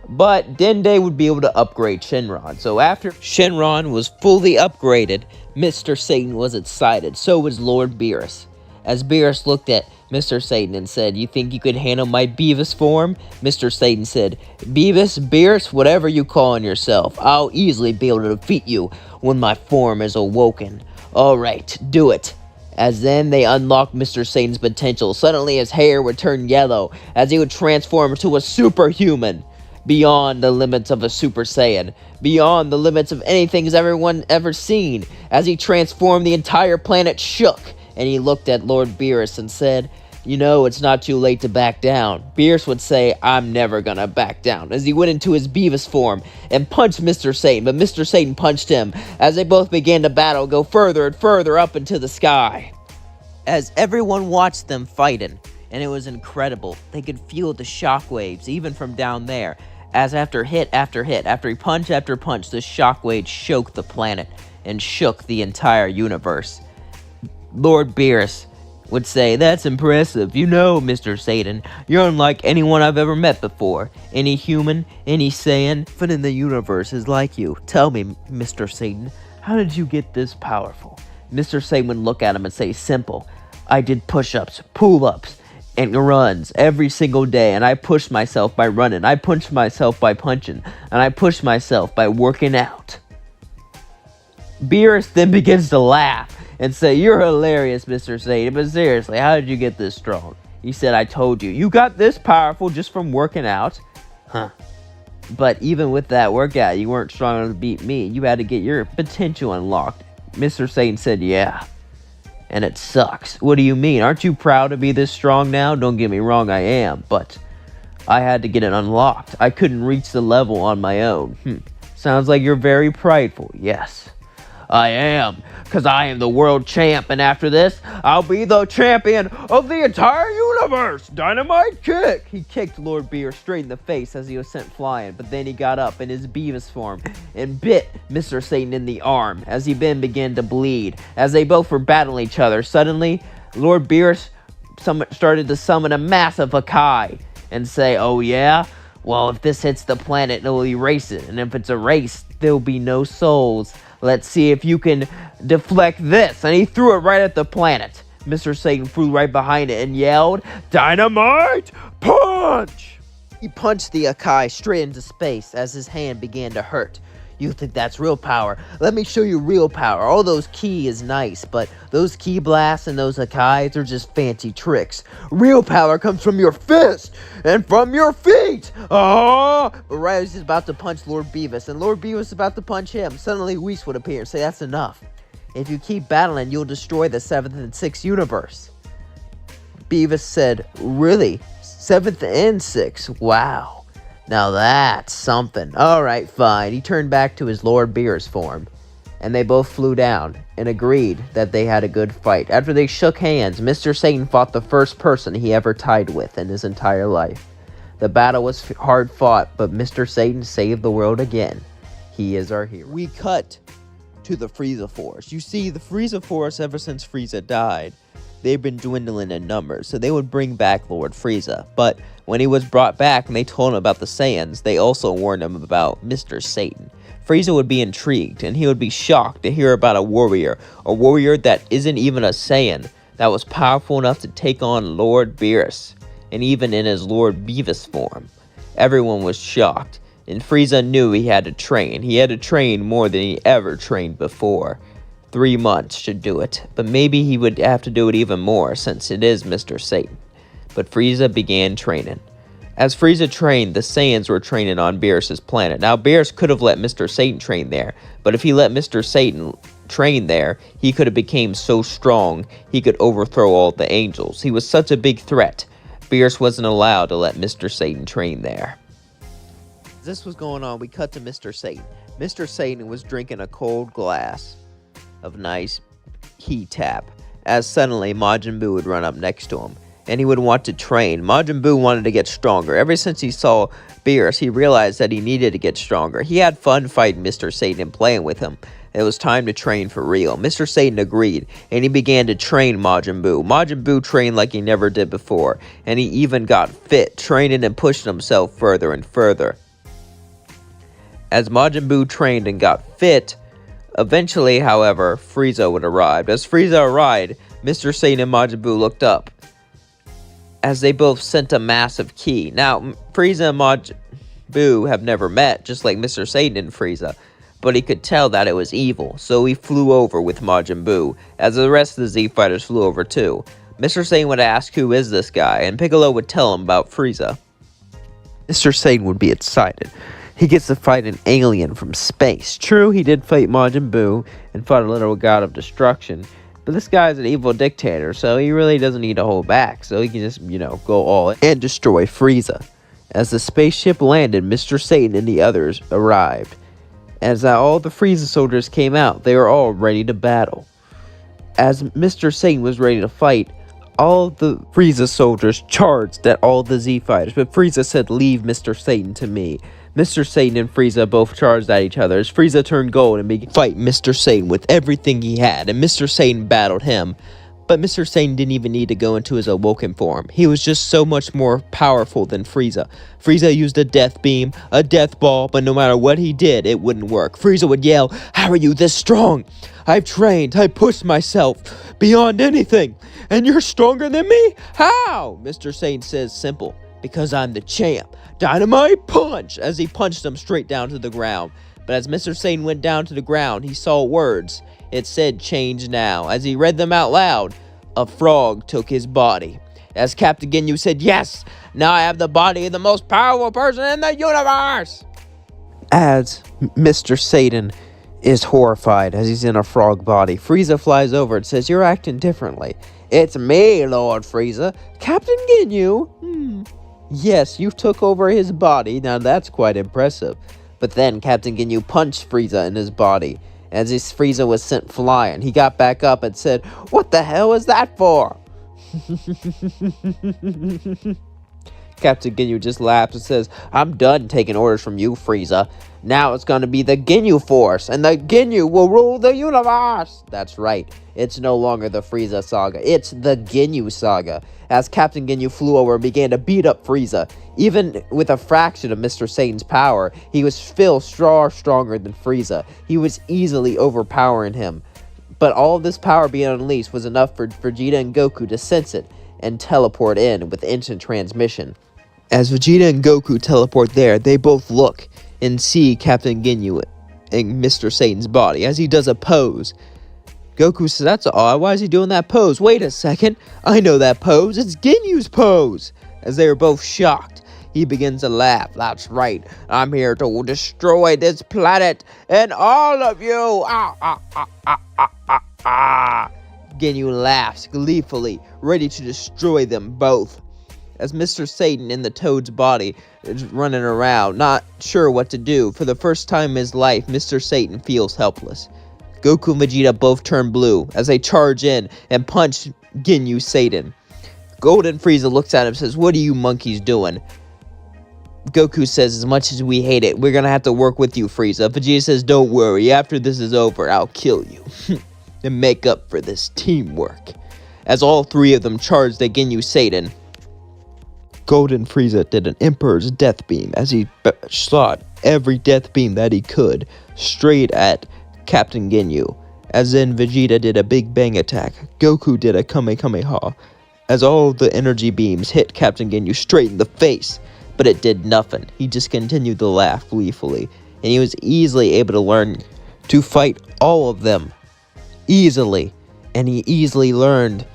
But Dende would be able to upgrade Shinron. So after Shinron was fully upgraded, Mr. Satan was excited. So was Lord Beerus. As Beerus looked at Mr. Satan and said, "You think you could handle my Beavis form?" Mr. Satan said, Beerus, whatever you call on yourself, I'll easily be able to defeat you when my form is awoken. Alright, do it." As then they unlocked Mr. Satan's potential, suddenly his hair would turn yellow as he would transform into a superhuman. Beyond the limits of a Super Saiyan, beyond the limits of anything has everyone ever seen. As he transformed, the entire planet shook, and he looked at Lord Beerus and said, "You know, it's not too late to back down." Beerus would say, "I'm never gonna back down," as he went into his Beavis form and punched Mr. Satan, but Mr. Satan punched him, as they both began to battle, go further and further up into the sky. As everyone watched them fighting, and it was incredible, they could feel the shockwaves even from down there. As after hit after hit, after punch after punch, the shockwaves shook the planet and shook the entire universe. Lord Beerus would say, "That's impressive. You know, Mr. Satan, you're unlike anyone I've ever met before. Any human, any Saiyan, even in the universe is like you. Tell me, Mr. Satan, how did you get this powerful?" Mr. Satan would look at him and say, "Simple. I did push-ups, pull-ups, and runs every single day, and I pushed myself by running, I pushed myself by punching, and I pushed myself by working out." Beerus then begins to laugh and say, "You're hilarious, Mr. Satan, but seriously, how did you get this strong?" He said, "I told you, you got this powerful just from working out." Huh. But even with that workout, you weren't strong enough to beat me. You had to get your potential unlocked. Mr. Satan said, "Yeah. And it sucks." "What do you mean? Aren't you proud to be this strong now?" "Don't get me wrong, I am, but I had to get it unlocked. I couldn't reach the level on my own." Sounds like you're very prideful." "Yes, I am, because I am the world champ, and after this, I'll be the champion of the entire universe. Dynamite kick!" He kicked Lord Beerus straight in the face as he was sent flying, but then he got up in his Beavis form and bit Mr. Satan in the arm as he then began to bleed. As they both were battling each other, suddenly, Lord Beerus started to summon a massive Hakai and say, "Oh yeah? Well, if this hits the planet, it'll erase it, and if it's erased, there'll be no souls. Let's see if you can deflect this." And he threw it right at the planet. Mr. Satan flew right behind it and yelled, "Dynamite punch!" He punched the Akai straight into space as his hand began to hurt. "You think that's real power? Let me show you real power. All those ki is nice, but those ki blasts and those Akais are just fancy tricks. Real power comes from your fist and from your feet. Ah!" But right as he's about to punch Lord Beavis, and Lord Beavis is about to punch him, suddenly Whis would appear and say, "That's enough. If you keep battling, you'll destroy the 7th and 6th universe." Beavis said, "Really? 7th and 6th? Wow. Now that's something. Alright, fine." He turned back to his Lord Beerus form, and they both flew down and agreed that they had a good fight. After they shook hands, Mr. Satan fought the first person he ever tied with in his entire life. The battle was hard fought, but Mr. Satan saved the world again. He is our hero. We cut to the Frieza Force. You see, the Frieza Force, ever since Frieza died, they've been dwindling in numbers, so they would bring back Lord Frieza. But when he was brought back and they told him about the Saiyans, they also warned him about Mr. Satan. Frieza would be intrigued, and he would be shocked to hear about a warrior that isn't even a Saiyan, that was powerful enough to take on Lord Beerus, and even in his Lord Beavis form. Everyone was shocked, and Frieza knew he had to train. He had to train more than he ever trained before. 3 months should do it, but maybe he would have to do it even more since it is Mr. Satan. But Frieza began training. As Frieza trained, the Saiyans were training on Beerus' planet. Now, Beerus could have let Mr. Satan train there, but if he let Mr. Satan train there, he could have become so strong he could overthrow all the angels. He was such a big threat. Beerus wasn't allowed to let Mr. Satan train there. As this was going on, we cut to Mr. Satan. Mr. Satan was drinking a cold glass of nice heat tap, as suddenly Majin Buu would run up next to him, and he would want to train. Majin Buu wanted to get stronger. Ever since he saw Beerus, he realized that he needed to get stronger. He had fun fighting Mr. Satan and playing with him, It was time to train for real. Mr. Satan agreed, and he began to train Majin Buu. Majin Buu trained like he never did before, and he even got fit, training and pushing himself further and further. As Majin Buu trained and got fit, eventually, however, Frieza would arrive. As Frieza arrived, Mr. Satan and Majin Buu looked up, as they both sent a massive ki. Now, Frieza and Majin Buu have never met, just like Mr. Satan and Frieza, but he could tell that it was evil, so he flew over with Majin Buu, as the rest of the Z Fighters flew over too. Mr. Satan would ask who is this guy, and Piccolo would tell him about Frieza. Mr. Satan would be excited. He gets to fight an alien from space. True, he did fight Majin Buu and fought a little god of destruction, but this guy's an evil dictator, so he really doesn't need to hold back, so he can just, go all in and destroy Frieza. As the spaceship landed, Mr. Satan and the others arrived. As all the Frieza soldiers came out, they were all ready to battle. As Mr. Satan was ready to fight, all the Frieza soldiers charged at all the Z Fighters, but Frieza said, "Leave Mr. Satan to me." Mr. Satan and Frieza both charged at each other as Frieza turned gold and began to fight Mr. Satan with everything he had, and Mr. Satan battled him. But Mr. Satan didn't even need to go into his awoken form. He was just so much more powerful than Frieza. Frieza used a death beam, a death ball, but no matter what he did, it wouldn't work. Frieza would yell, "How are you this strong? I've trained, I pushed myself beyond anything, and you're stronger than me? How?" Mr. Satan says, "Simple, because I'm the champ. Dynamite punch!" as he punched him straight down to the ground. But as Mr. Satan went down to the ground, he saw words. It said, "Change now." As he read them out loud, a frog took his body. As Captain Ginyu said, "Yes, now I have the body of the most powerful person in the universe." As Mr. Satan is horrified as he's in a frog body, Frieza flies over and says, "You're acting differently." "It's me, Lord Frieza. Captain Ginyu." "Yes, you took over his body. Now that's quite impressive." But then Captain Ginyu punched Frieza in his body. As his Frieza was sent flying, he got back up and said, "What the hell is that for?" Captain Ginyu just laughs and says, "I'm done taking orders from you, Frieza. Now it's going to be the Ginyu Force, and the Ginyu will rule the universe." That's right. It's no longer the Frieza saga. It's the Ginyu saga. As Captain Ginyu flew over and began to beat up Frieza, even with a fraction of Mr. Satan's power, he was still stronger than Frieza. He was easily overpowering him. But all of this power being unleashed was enough for Vegeta and Goku to sense it and teleport in with instant transmission. As Vegeta and Goku teleport there, they both look and see Captain Ginyu in Mr. Satan's body as he does a pose. Goku says, "That's odd. Why is he doing that pose? Wait a second. I know that pose. It's Ginyu's pose." As they are both shocked, he begins to laugh. "That's right. I'm here to destroy this planet and all of you. Ah, ah, ah, ah, ah, ah, ah." Ginyu laughs gleefully, ready to destroy them both. As Mr. Satan in the Toad's body is running around, not sure what to do, for the first time in his life, Mr. Satan feels helpless. Goku and Vegeta both turn blue as they charge in and punch Ginyu Satan. Golden Frieza looks at him and says, "What are you monkeys doing?" Goku says, "As much as we hate it, we're gonna have to work with you, Frieza." Vegeta says, "Don't worry, after this is over, I'll kill you." And make up for this teamwork. As all three of them charged at Ginyu Satan, Golden Frieza did an Emperor's Death Beam as he shot every death beam that he could straight at Captain Ginyu. As then Vegeta did a Big Bang attack, Goku did a Kamehameha as all the energy beams hit Captain Ginyu straight in the face. But it did nothing. He just continued to laugh gleefully, and he was easily able to learn to fight all of them easily. And he easily learned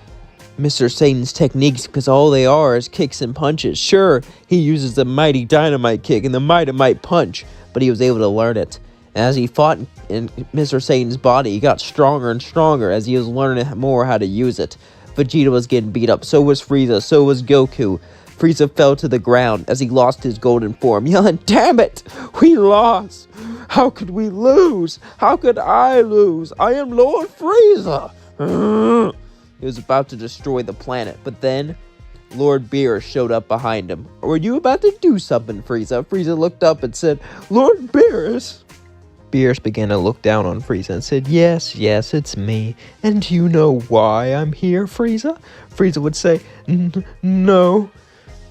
Mr. Satan's techniques because all they are is kicks and punches. Sure, he uses the mighty dynamite kick and the might punch, but he was able to learn it. And as he fought in Mr. Satan's body, he got stronger and stronger as he was learning more how to use it. Vegeta was getting beat up, so was Frieza, so was Goku. Frieza fell to the ground as he lost his golden form, yelling, "Damn it! We lost! How could we lose? How could I lose? I am Lord Frieza!" He was about to destroy the planet, but then Lord Beerus showed up behind him. "Were you about to do something, Frieza?" Frieza looked up and said, "Lord Beerus?" Beerus began to look down on Frieza and said, yes, it's me. And do you know why I'm here, Frieza? Frieza would say, no.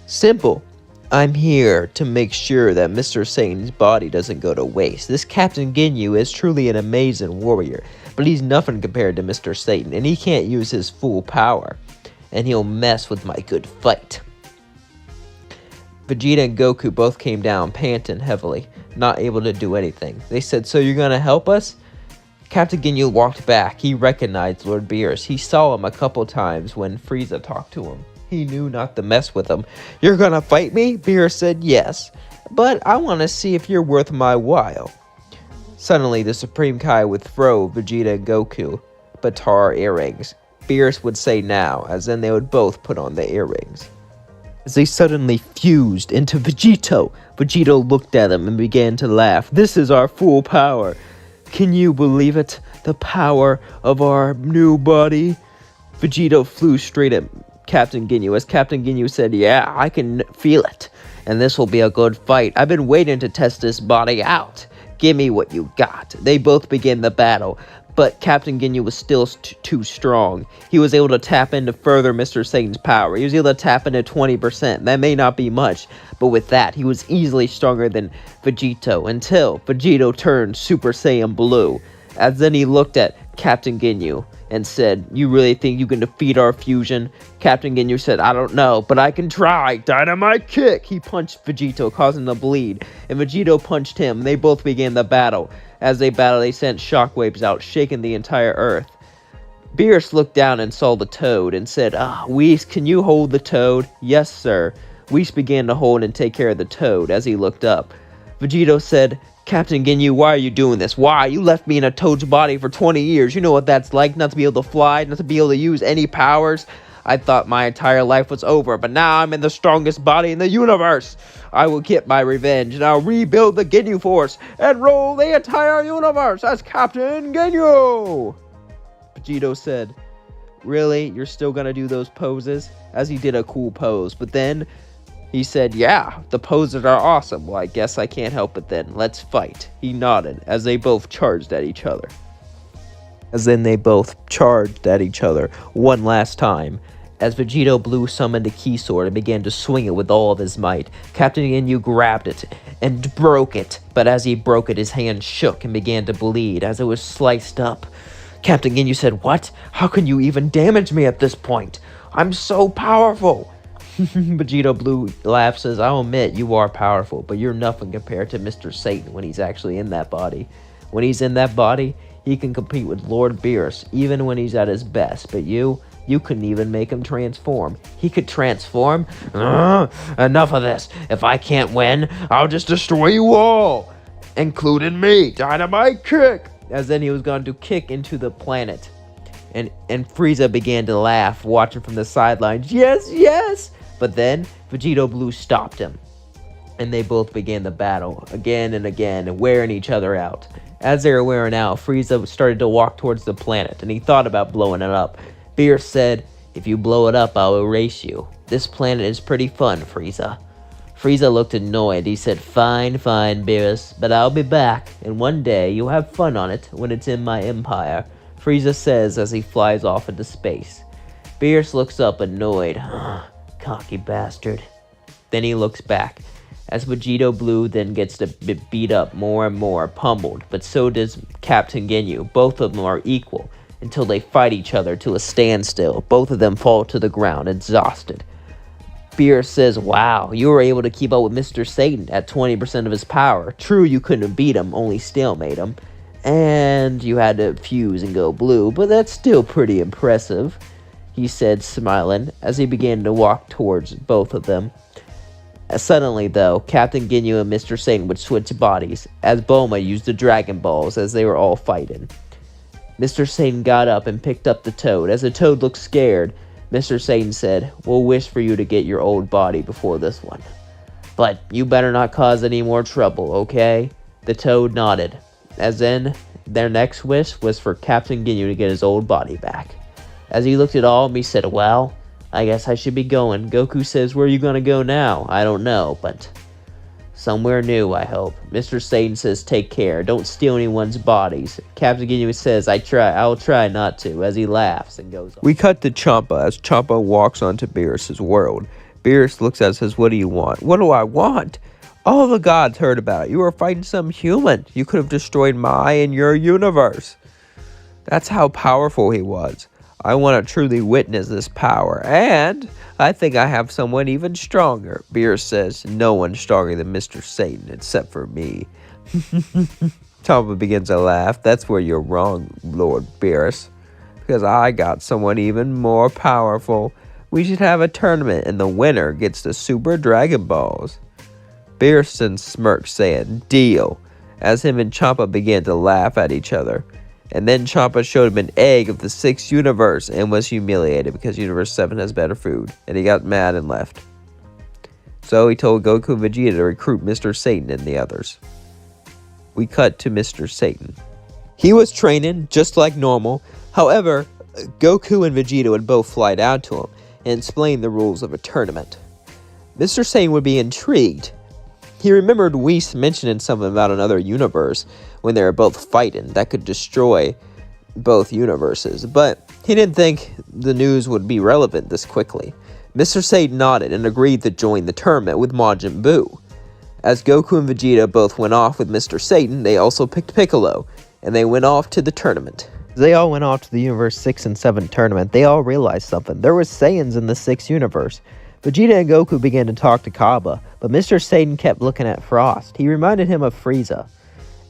Simple. I'm here to make sure that Mr. Satan's body doesn't go to waste. This Captain Ginyu is truly an amazing warrior, but he's nothing compared to Mr. Satan, and he can't use his full power, and he'll mess with my good fight. Vegeta and Goku both came down, panting heavily, not able to do anything. They said, so you're gonna help us? Captain Ginyu walked back. He recognized Lord Beerus. He saw him a couple times when Frieza talked to him. He knew not to mess with him. You're gonna fight me? Beerus said, yes, but I want to see if you're worth my while. Suddenly, the Supreme Kai would throw Vegeta and Goku Batar earrings. Beerus would say now, as then they would both put on the earrings. As they suddenly fused into Vegito, Vegito looked at him and began to laugh. This is our full power. Can you believe it? The power of our new body? Vegito flew straight at Captain Ginyu. As Captain Ginyu said, yeah, I can feel it. And this will be a good fight. I've been waiting to test this body out. Give me what you got. They both began the battle. But Captain Ginyu was still too strong. He was able to tap into further Mr. Satan's power. He was able to tap into 20%. That may not be much, but with that, he was easily stronger than Vegito until Vegito turned Super Saiyan Blue. As then he looked at Captain Ginyu and said, you really think you can defeat our fusion? Captain Ginyu said, I don't know, but I can try. Dynamite kick! He punched Vegito, causing him to bleed, and Vegito punched him. They both began the battle. As they battled, they sent shockwaves out, shaking the entire earth. Beerus looked down and saw the toad and said, Whis, can you hold the toad? Yes, sir. Whis began to hold and take care of the toad as he looked up. Vegito said, Captain Ginyu, why are you doing this? Why? You left me in a toad's body for 20 years. You know what that's like, not to be able to fly, not to be able to use any powers. I thought my entire life was over, but now I'm in the strongest body in the universe. I will get my revenge, and I'll rebuild the Ginyu Force and rule the entire universe as Captain Ginyu! Vegito said, really? You're still gonna do those poses? As he did a cool pose, but then he said, yeah, the poses are awesome. Well, I guess I can't help it then. Let's fight. He nodded as they both charged at each other. As then they both charged at each other one last time. As Vegito Blue summoned a key sword and began to swing it with all of his might, Captain Ginyu grabbed it and broke it. But as he broke it, his hand shook and began to bleed as it was sliced up. Captain Ginyu said, what? How can you even damage me at this point? I'm so powerful. Vegito Blue laughs, says, I'll admit you are powerful, but you're nothing compared to Mr. Satan when he's actually in that body. When he's in that body, he can compete with Lord Beerus, even when he's at his best. But you couldn't even make him transform. He could transform? Enough of this. If I can't win, I'll just destroy you all, including me. Dynamite kick! As then he was going to kick into the planet. And Frieza began to laugh, watching from the sidelines. Yes, yes! But then Vegito Blue stopped him. And they both began the battle again and again, wearing each other out. As they were wearing out, Frieza started to walk towards the planet, and he thought about blowing it up. Beerus said, if you blow it up, I'll erase you. This planet is pretty fun, Frieza. Frieza looked annoyed. He said, fine, Beerus, but I'll be back, and one day you'll have fun on it when it's in my empire, Frieza says as he flies off into space. Beerus looks up annoyed. Cocky bastard. Then he looks back. As Vegito Blue then gets to beat up more and more, pummeled, but so does Captain Ginyu. Both of them are equal, until they fight each other to a standstill. Both of them fall to the ground, exhausted. Beerus says, wow, you were able to keep up with Mr. Satan at 20% of his power. True, you couldn't beat him, only stalemate him. And you had to fuse and go blue, but that's still pretty impressive, he said, smiling, as he began to walk towards both of them. Suddenly, though, Captain Ginyu and Mr. Satan would switch bodies, as Bulma used the Dragon Balls as they were all fighting. Mr. Satan got up and picked up the toad. As the toad looked scared, Mr. Satan said, we'll wish for you to get your old body before this one. But you better not cause any more trouble, okay? The toad nodded. As then, their next wish was for Captain Ginyu to get his old body back. As he looked at all of them, he said, well, I guess I should be going. Goku says, where are you going to go now? I don't know, but Somewhere new, I hope. Mr. Satan says, take care. Don't steal anyone's bodies. Captain Ginyu says, I'll try not to, as he laughs and goes on. We cut to Champa as Champa walks onto Beerus' world. Beerus looks at us and says, what do you want? What do I want? All the gods heard about it. You were fighting some human. You could have destroyed my and your universe. That's how powerful he was. I want to truly witness this power, and I think I have someone even stronger. Beerus says, no one's stronger than Mr. Satan, except for me. Champa begins to laugh. That's where you're wrong, Lord Beerus, because I got someone even more powerful. We should have a tournament, and the winner gets the Super Dragon Balls. Beerus then smirks, saying, deal, as him and Champa began to laugh at each other. And then Champa showed him an egg of the 6th universe and was humiliated because Universe 7 has better food. And he got mad and left. So he told Goku and Vegeta to recruit Mr. Satan and the others. We cut to Mr. Satan. He was training just like normal. However, Goku and Vegeta would both fly down to him and explain the rules of a tournament. Mr. Satan would be intrigued. He remembered Whis mentioning something about another universe when they were both fighting that could destroy both universes, but he didn't think the news would be relevant this quickly. Mr. Satan nodded and agreed to join the tournament with Majin Buu. As Goku and Vegeta both went off with Mr. Satan, they also picked Piccolo, and they went off to the tournament. As they all went off to the Universe 6 and 7 tournament, they all realized something. There was Saiyans in the 6th universe. Vegeta and Goku began to talk to Cabba, but Mr. Satan kept looking at Frost. He reminded him of Frieza.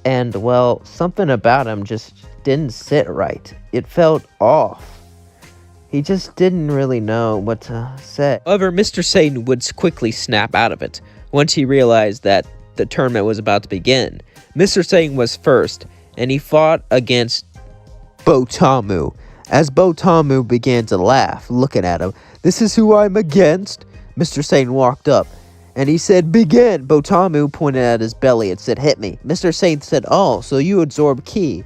And, well, something about him just didn't sit right. It felt off. He just didn't really know what to say. However, Mr. Satan would quickly snap out of it once he realized that the tournament was about to begin. Mr. Satan was first, and he fought against Botamu. As Botamu began to laugh, looking at him, this is who I'm against? Mr. Satan walked up, and he said, begin. Botamu pointed at his belly and said, hit me. Mr. Satan said, oh, so you absorb ki.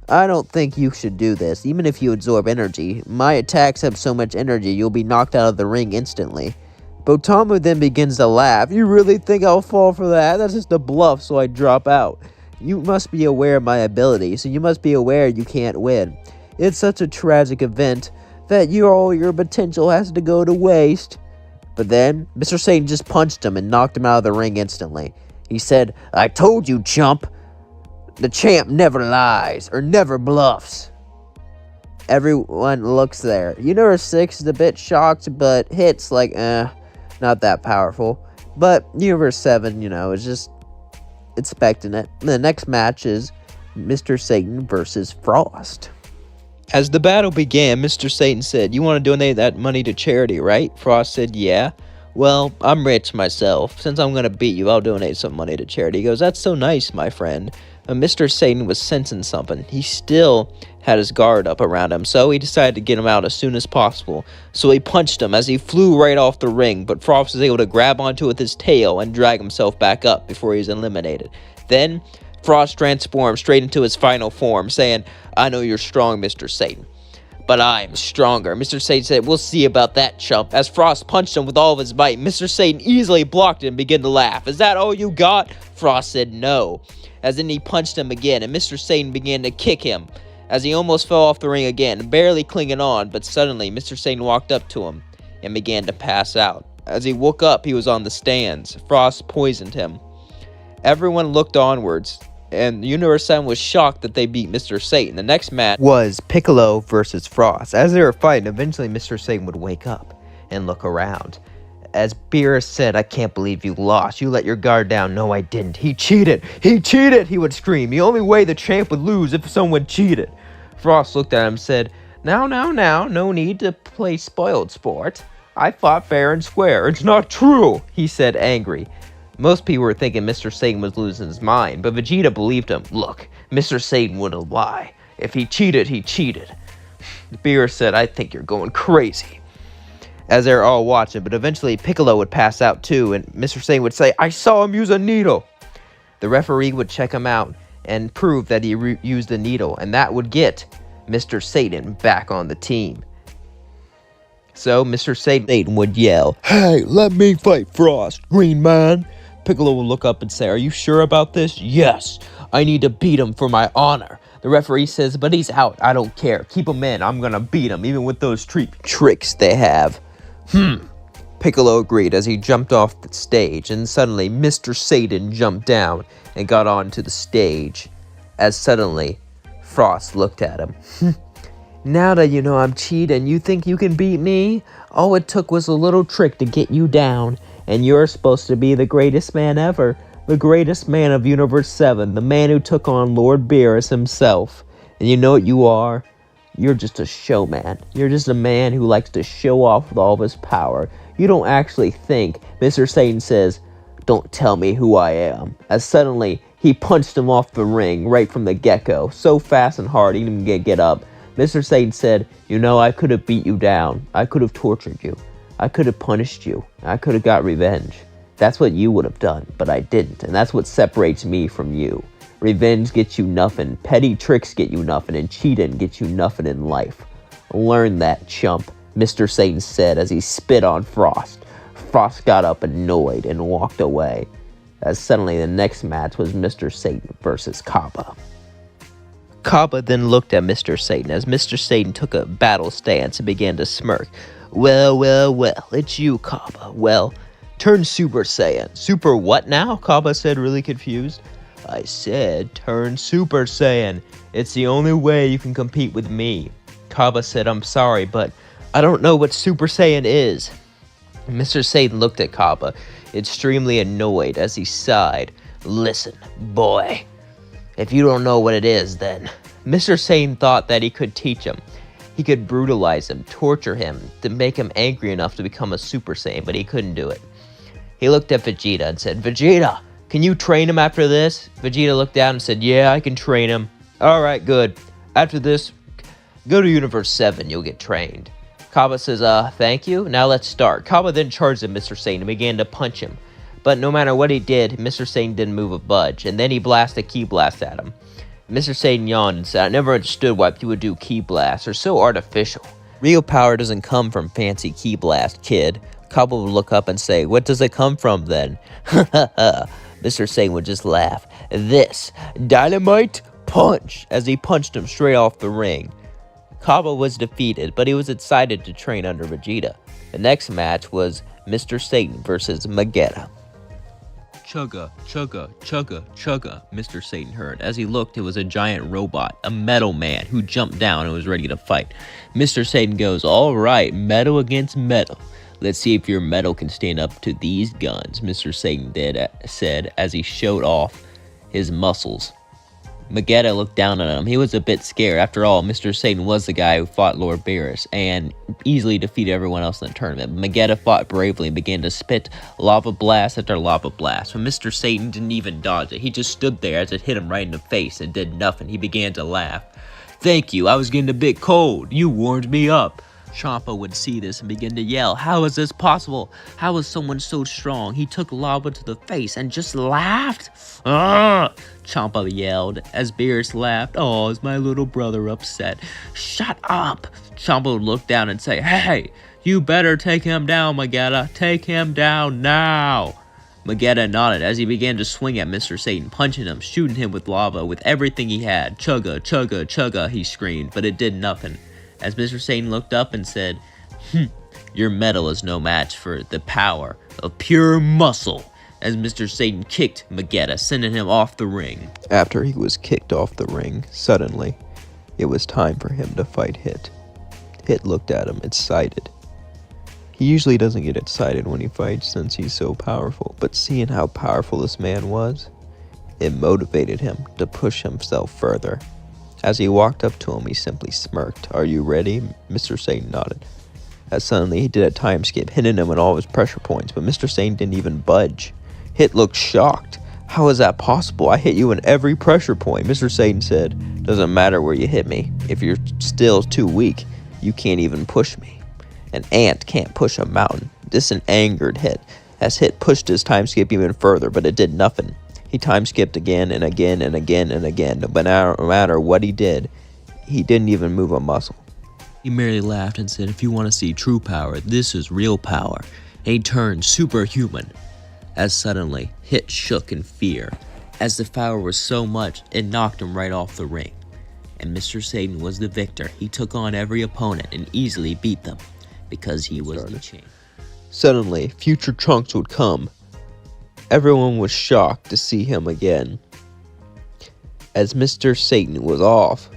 I don't think you should do this, even if you absorb energy. My attacks have so much energy, you'll be knocked out of the ring instantly. Botamu then begins to laugh. You really think I'll fall for that? That's just a bluff, so I drop out. You must be aware of my ability, so you must be aware you can't win. It's such a tragic event that all your potential has to go to waste. But then, Mr. Satan just punched him and knocked him out of the ring instantly. He said, I told you, chump. The champ never lies or never bluffs. Everyone looks there. Universe 6 is a bit shocked, but hits like, not that powerful. But Universe 7, is just expecting it. The next match is Mr. Satan versus Frost. As the battle began, Mr. Satan said, you want to donate that money to charity, right? Frost said, yeah. Well, I'm rich myself. Since I'm going to beat you, I'll donate some money to charity. He goes, that's so nice, my friend. But Mr. Satan was sensing something. He still had his guard up around him, so he decided to get him out as soon as possible. So he punched him as he flew right off the ring, but Frost was able to grab onto it with his tail and drag himself back up before he was eliminated. Then, Frost transformed straight into his final form, saying, I know you're strong, Mr. Satan, but I'm stronger. Mr. Satan said, we'll see about that, chump. As Frost punched him with all of his might, Mr. Satan easily blocked it and began to laugh. Is that all you got? Frost said no. As then he punched him again, and Mr. Satan began to kick him, as he almost fell off the ring again, barely clinging on, but suddenly Mr. Satan walked up to him and began to pass out. As he woke up, he was on the stands. Frost poisoned him. Everyone looked onwards, and Universe 7 was shocked that they beat Mr. Satan. The next match Was Piccolo versus Frost. As they were fighting, eventually Mr. Satan would wake up and look around. As Beerus said, I can't believe you lost. You let your guard down. No, I didn't. He cheated. He cheated, he would scream. The only way the champ would lose if someone cheated. Frost looked at him and said, now, no need to play spoiled sport. I fought fair and square. It's not true, he said, angry. Most people were thinking Mr. Satan was losing his mind, but Vegeta believed him. Look, Mr. Satan wouldn't lie. If he cheated, he cheated. Beerus said, I think you're going crazy. As they were all watching, but eventually Piccolo would pass out too, and Mr. Satan would say, I saw him use a needle. The referee would check him out and prove that he used a needle, and that would get Mr. Satan back on the team. So Mr. Satan would yell, hey, let me fight Frost, Green Man. Piccolo will look up and say, "Are you sure about this?" "Yes, I need to beat him for my honor." The referee says, "But he's out. I don't care. Keep him in. I'm gonna beat him, even with those Tricks they have. Piccolo agreed as he jumped off the stage, and suddenly Mr. Satan jumped down and got onto the stage. As suddenly, Frost looked at him. "Now that you know I'm cheating, you think you can beat me? All it took was a little trick to get you down, and you're supposed to be the greatest man ever. The greatest man of Universe 7, the man who took on Lord Beerus himself. And you know what you are? You're just a showman. You're just a man who likes to show off with all of his power. You don't actually think." Mr. Satan says, "Don't tell me who I am." As suddenly, he punched him off the ring right from the get-go, so fast and hard he didn't even get up. Mr. Satan said, "You know, I could have beat you down. I could have tortured you. I could have punished you. I could have got revenge. That's what you would have done, but I didn't, and that's what separates me from you. Revenge gets you nothing, petty tricks get you nothing, and cheating gets you nothing in life. Learn that, chump," Mr. Satan said as he spit on Frost. Frost got up annoyed and walked away. As suddenly the next match was Mr. Satan versus Cabba. Cabba then looked at Mr. Satan as Mr. Satan took a battle stance and began to smirk. Well, it's you, Cabba. Well, turn Super Saiyan." "Super what now?" Cabba said, really confused. "I said turn Super Saiyan. It's the only way you can compete with me." Cabba said, "I'm sorry, but I don't know what Super Saiyan is." Mr. Satan looked at Cabba, extremely annoyed as he sighed. "Listen, boy, if you don't know what it is, then..." Mr. Satan thought that he could teach him. He could brutalize him, torture him, to make him angry enough to become a Super Saiyan, but he couldn't do it. He looked at Vegeta and said, "Vegeta, can you train him after this?" Vegeta looked down and said, "Yeah, I can train him." "Alright, good. After this, go to Universe 7, you'll get trained." Cabba says, "Thank you. Now let's start." Cabba then charged at Mr. Satan and began to punch him. But no matter what he did, Mr. Satan didn't move a budge, and then he blasted Ki Blast at him. Mr. Satan yawned and said, "I never understood why people do Ki Blasts. They're so artificial." "Real power doesn't come from fancy Ki Blast, kid." Cabba would look up and say, "What does it come from then?" Mr. Satan would just laugh. "This dynamite punch," as he punched him straight off the ring. Cabba was defeated, but he was excited to train under Vegeta. The next match was Mr. Satan versus Vegeta. Chugga, chugga, chugga, chugga, Mr. Satan heard. As he looked, it was a giant robot, a metal man, who jumped down and was ready to fight. Mr. Satan goes, "All right, metal against metal. Let's see if your metal can stand up to these guns," Mr. Satan said as he showed off his muscles. Vegeta looked down at him. He was a bit scared. After all, Mr. Satan was the guy who fought Lord Beerus and easily defeated everyone else in the tournament. Vegeta fought bravely and began to spit lava blast after lava blast. But Mr. Satan didn't even dodge it. He just stood there as it hit him right in the face and did nothing. He began to laugh. "Thank you. I was getting a bit cold. You warmed me up." Champa would see this and begin to yell, "How is this possible? How is someone so strong? He took lava to the face and just laughed?" "Ah!" Champa yelled as Beerus laughed. "Oh, is my little brother upset?" "Shut up!" Champa would look down and say, "Hey, you better take him down, Vegeta. Take him down now." Vegeta nodded as he began to swing at Mr. Satan, punching him, shooting him with lava, with everything he had. "Chugga, chugga, chugga," he screamed, but it did nothing. As Mr. Satan looked up and said, "Your metal is no match for the power of pure muscle," as Mr. Satan kicked Vegeta, sending him off the ring. After he was kicked off the ring, suddenly, it was time for him to fight Hit. Hit looked at him, excited. He usually doesn't get excited when he fights since he's so powerful, but seeing how powerful this man was, it motivated him to push himself further. As he walked up to him, he simply smirked. "Are you ready?" Mr. Satan nodded. As suddenly he did a time skip, hitting him with all his pressure points, but Mr. Satan didn't even budge. Hit looked shocked. "How is that possible? I hit you in every pressure point." Mr. Satan said, "Doesn't matter where you hit me. If you're still too weak, you can't even push me. An ant can't push a mountain." This angered Hit, as Hit pushed his time skip even further, but it did nothing. He time skipped again and again and again and again, but no matter what he did, he didn't even move a muscle. He merely laughed and said, "If you want to see true power, this is real power." And he turned superhuman. as suddenly Hit shook in fear, as the power was so much it knocked him right off the ring. And Mr. Satan was the victor. He took on every opponent and easily beat them, because he was the champ. Suddenly, future Trunks would come. Everyone was shocked to see him again. As Mr. Satan was off,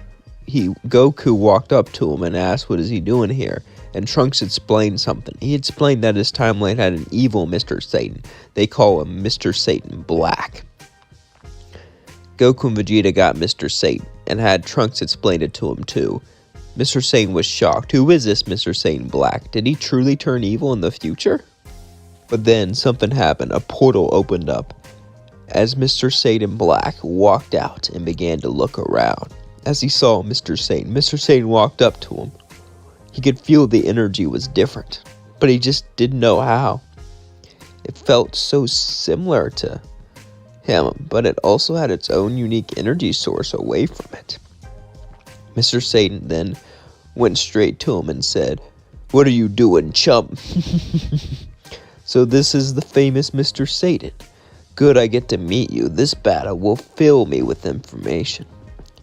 Goku walked up to him and asked, "What is he doing here?" And Trunks explained something. He explained that his timeline had an evil Mr. Satan. They call him Mr. Satan Black. Goku and Vegeta got Mr. Satan and had Trunks explain it to him too. Mr. Satan was shocked. Who is this Mr. Satan Black? Did he truly turn evil in the future? But then something happened. A portal opened up. As Mr. Satan Black walked out and began to look around. As he saw Mr. Satan walked up to him. He could feel the energy was different, but he just didn't know how. It felt so similar to him, but it also had its own unique energy source away from it. Mr. Satan then went straight to him and said, "What are you doing, chump?" So this is the famous Mr. Satan. "Good, I get to meet you. This battle will fill me with information,"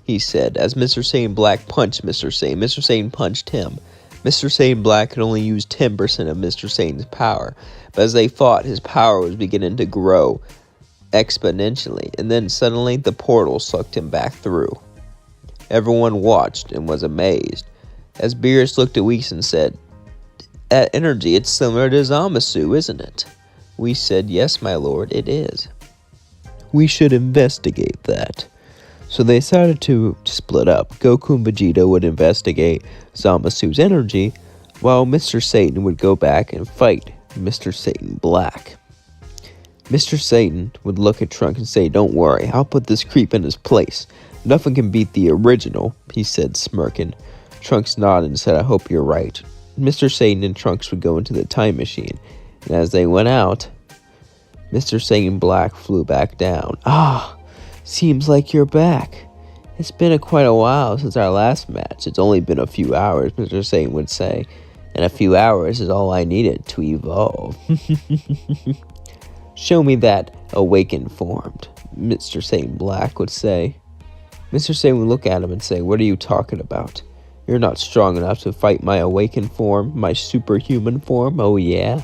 he said, as Mr. Satan Black punched Mr. Satan. Mr. Satan punched him. Mr. Satan Black could only use 10% of Mr. Satan's power, but as they fought, his power was beginning to grow exponentially, and then suddenly the portal sucked him back through. Everyone watched and was amazed, as Beerus looked at Whis and said, "That energy, it's similar to Zamasu, isn't it?" We said, "Yes, my lord, it is. We should investigate that." So they decided to split up. Goku and Vegeta would investigate Zamasu's energy, while Mr. Satan would go back and fight Mr. Satan Black. Mr. Satan would look at Trunks and say, "Don't worry, I'll put this creep in his place. Nothing can beat the original," he said, smirking. Trunks nodded and said, "I hope you're right." Mr. Satan and Trunks would go into the time machine, and as they went out, Mr. Satan Black flew back down. "Ah, seems like you're back. It's been quite a while since our last match. It's only been a few hours," Mr. Satan would say, "and a few hours is all I needed to evolve." "Show me that awakened form," Mr. Satan Black would say. Mr. Satan would look at him and say, "What are you talking about? You're not strong enough to fight my awakened form, my superhuman form." "Oh yeah,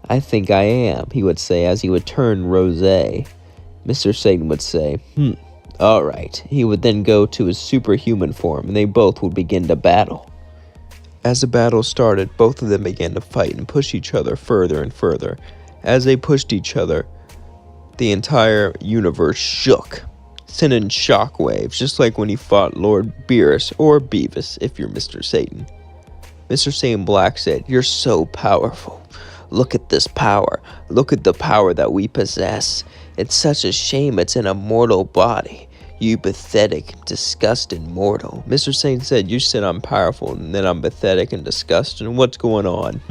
I think I am," he would say as he would turn rosé. Mr. Satan would say, "Alright." He would then go to his superhuman form, and they both would begin to battle. As the battle started, both of them began to fight and push each other further and further. As they pushed each other, the entire universe shook, sending shockwaves, just like when he fought Lord Beerus or Beavis, if you're Mr. Satan. Mr. Satan Black said, "You're so powerful. Look at this power. Look at the power that we possess. It's such a shame it's in a mortal body. You pathetic, disgusting mortal." Mr. Satan said, "You said I'm powerful, and then I'm pathetic and disgusting. What's going on?"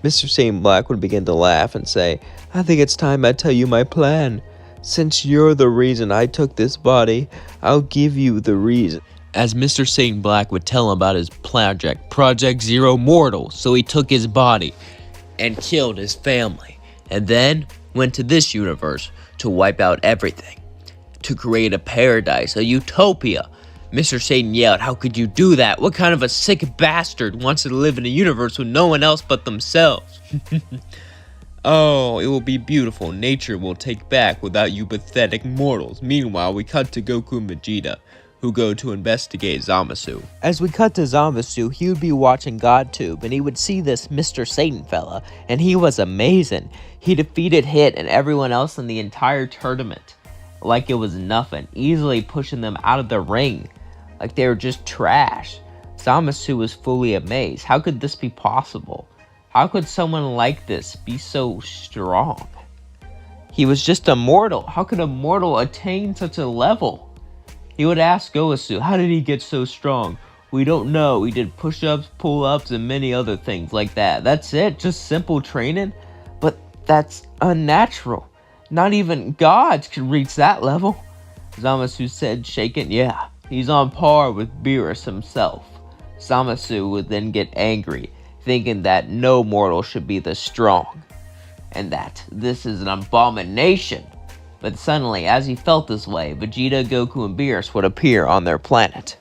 Mr. Satan Black would begin to laugh and say, "I think it's time I tell you my plan. Since you're the reason I took this body, I'll give you the reason." As Mr. Satan Black would tell him about his Project Zero Mortal, so he took his body and killed his family, and then went to this universe to wipe out everything, to create a paradise, a utopia. Mr. Satan yelled, "How could you do that? What kind of a sick bastard wants to live in a universe with no one else but themselves?" "Oh, it will be beautiful. Nature will take back without you pathetic mortals." Meanwhile, we cut to Goku and Vegeta, who go to investigate Zamasu. As we cut to Zamasu, he would be watching GodTube, and he would see this Mr. Satan fella, and he was amazing. He defeated Hit and everyone else in the entire tournament like it was nothing, easily pushing them out of the ring like they were just trash. Zamasu was fully amazed. How could this be possible? How could someone like this be so strong? He was just a mortal. How could a mortal attain such a level? He would ask Goku, "How did he get so strong?" "We don't know. He did push-ups, pull-ups, and many other things like that." That's it? Just simple training? But that's unnatural. Not even gods could reach that level. Zamasu said, shaking, "Yeah, he's on par with Beerus himself." Zamasu would then get angry, thinking that no mortal should be this strong. and that this is an abomination. But suddenly, as he felt this way, Vegeta, Goku, and Beerus would appear on their planet.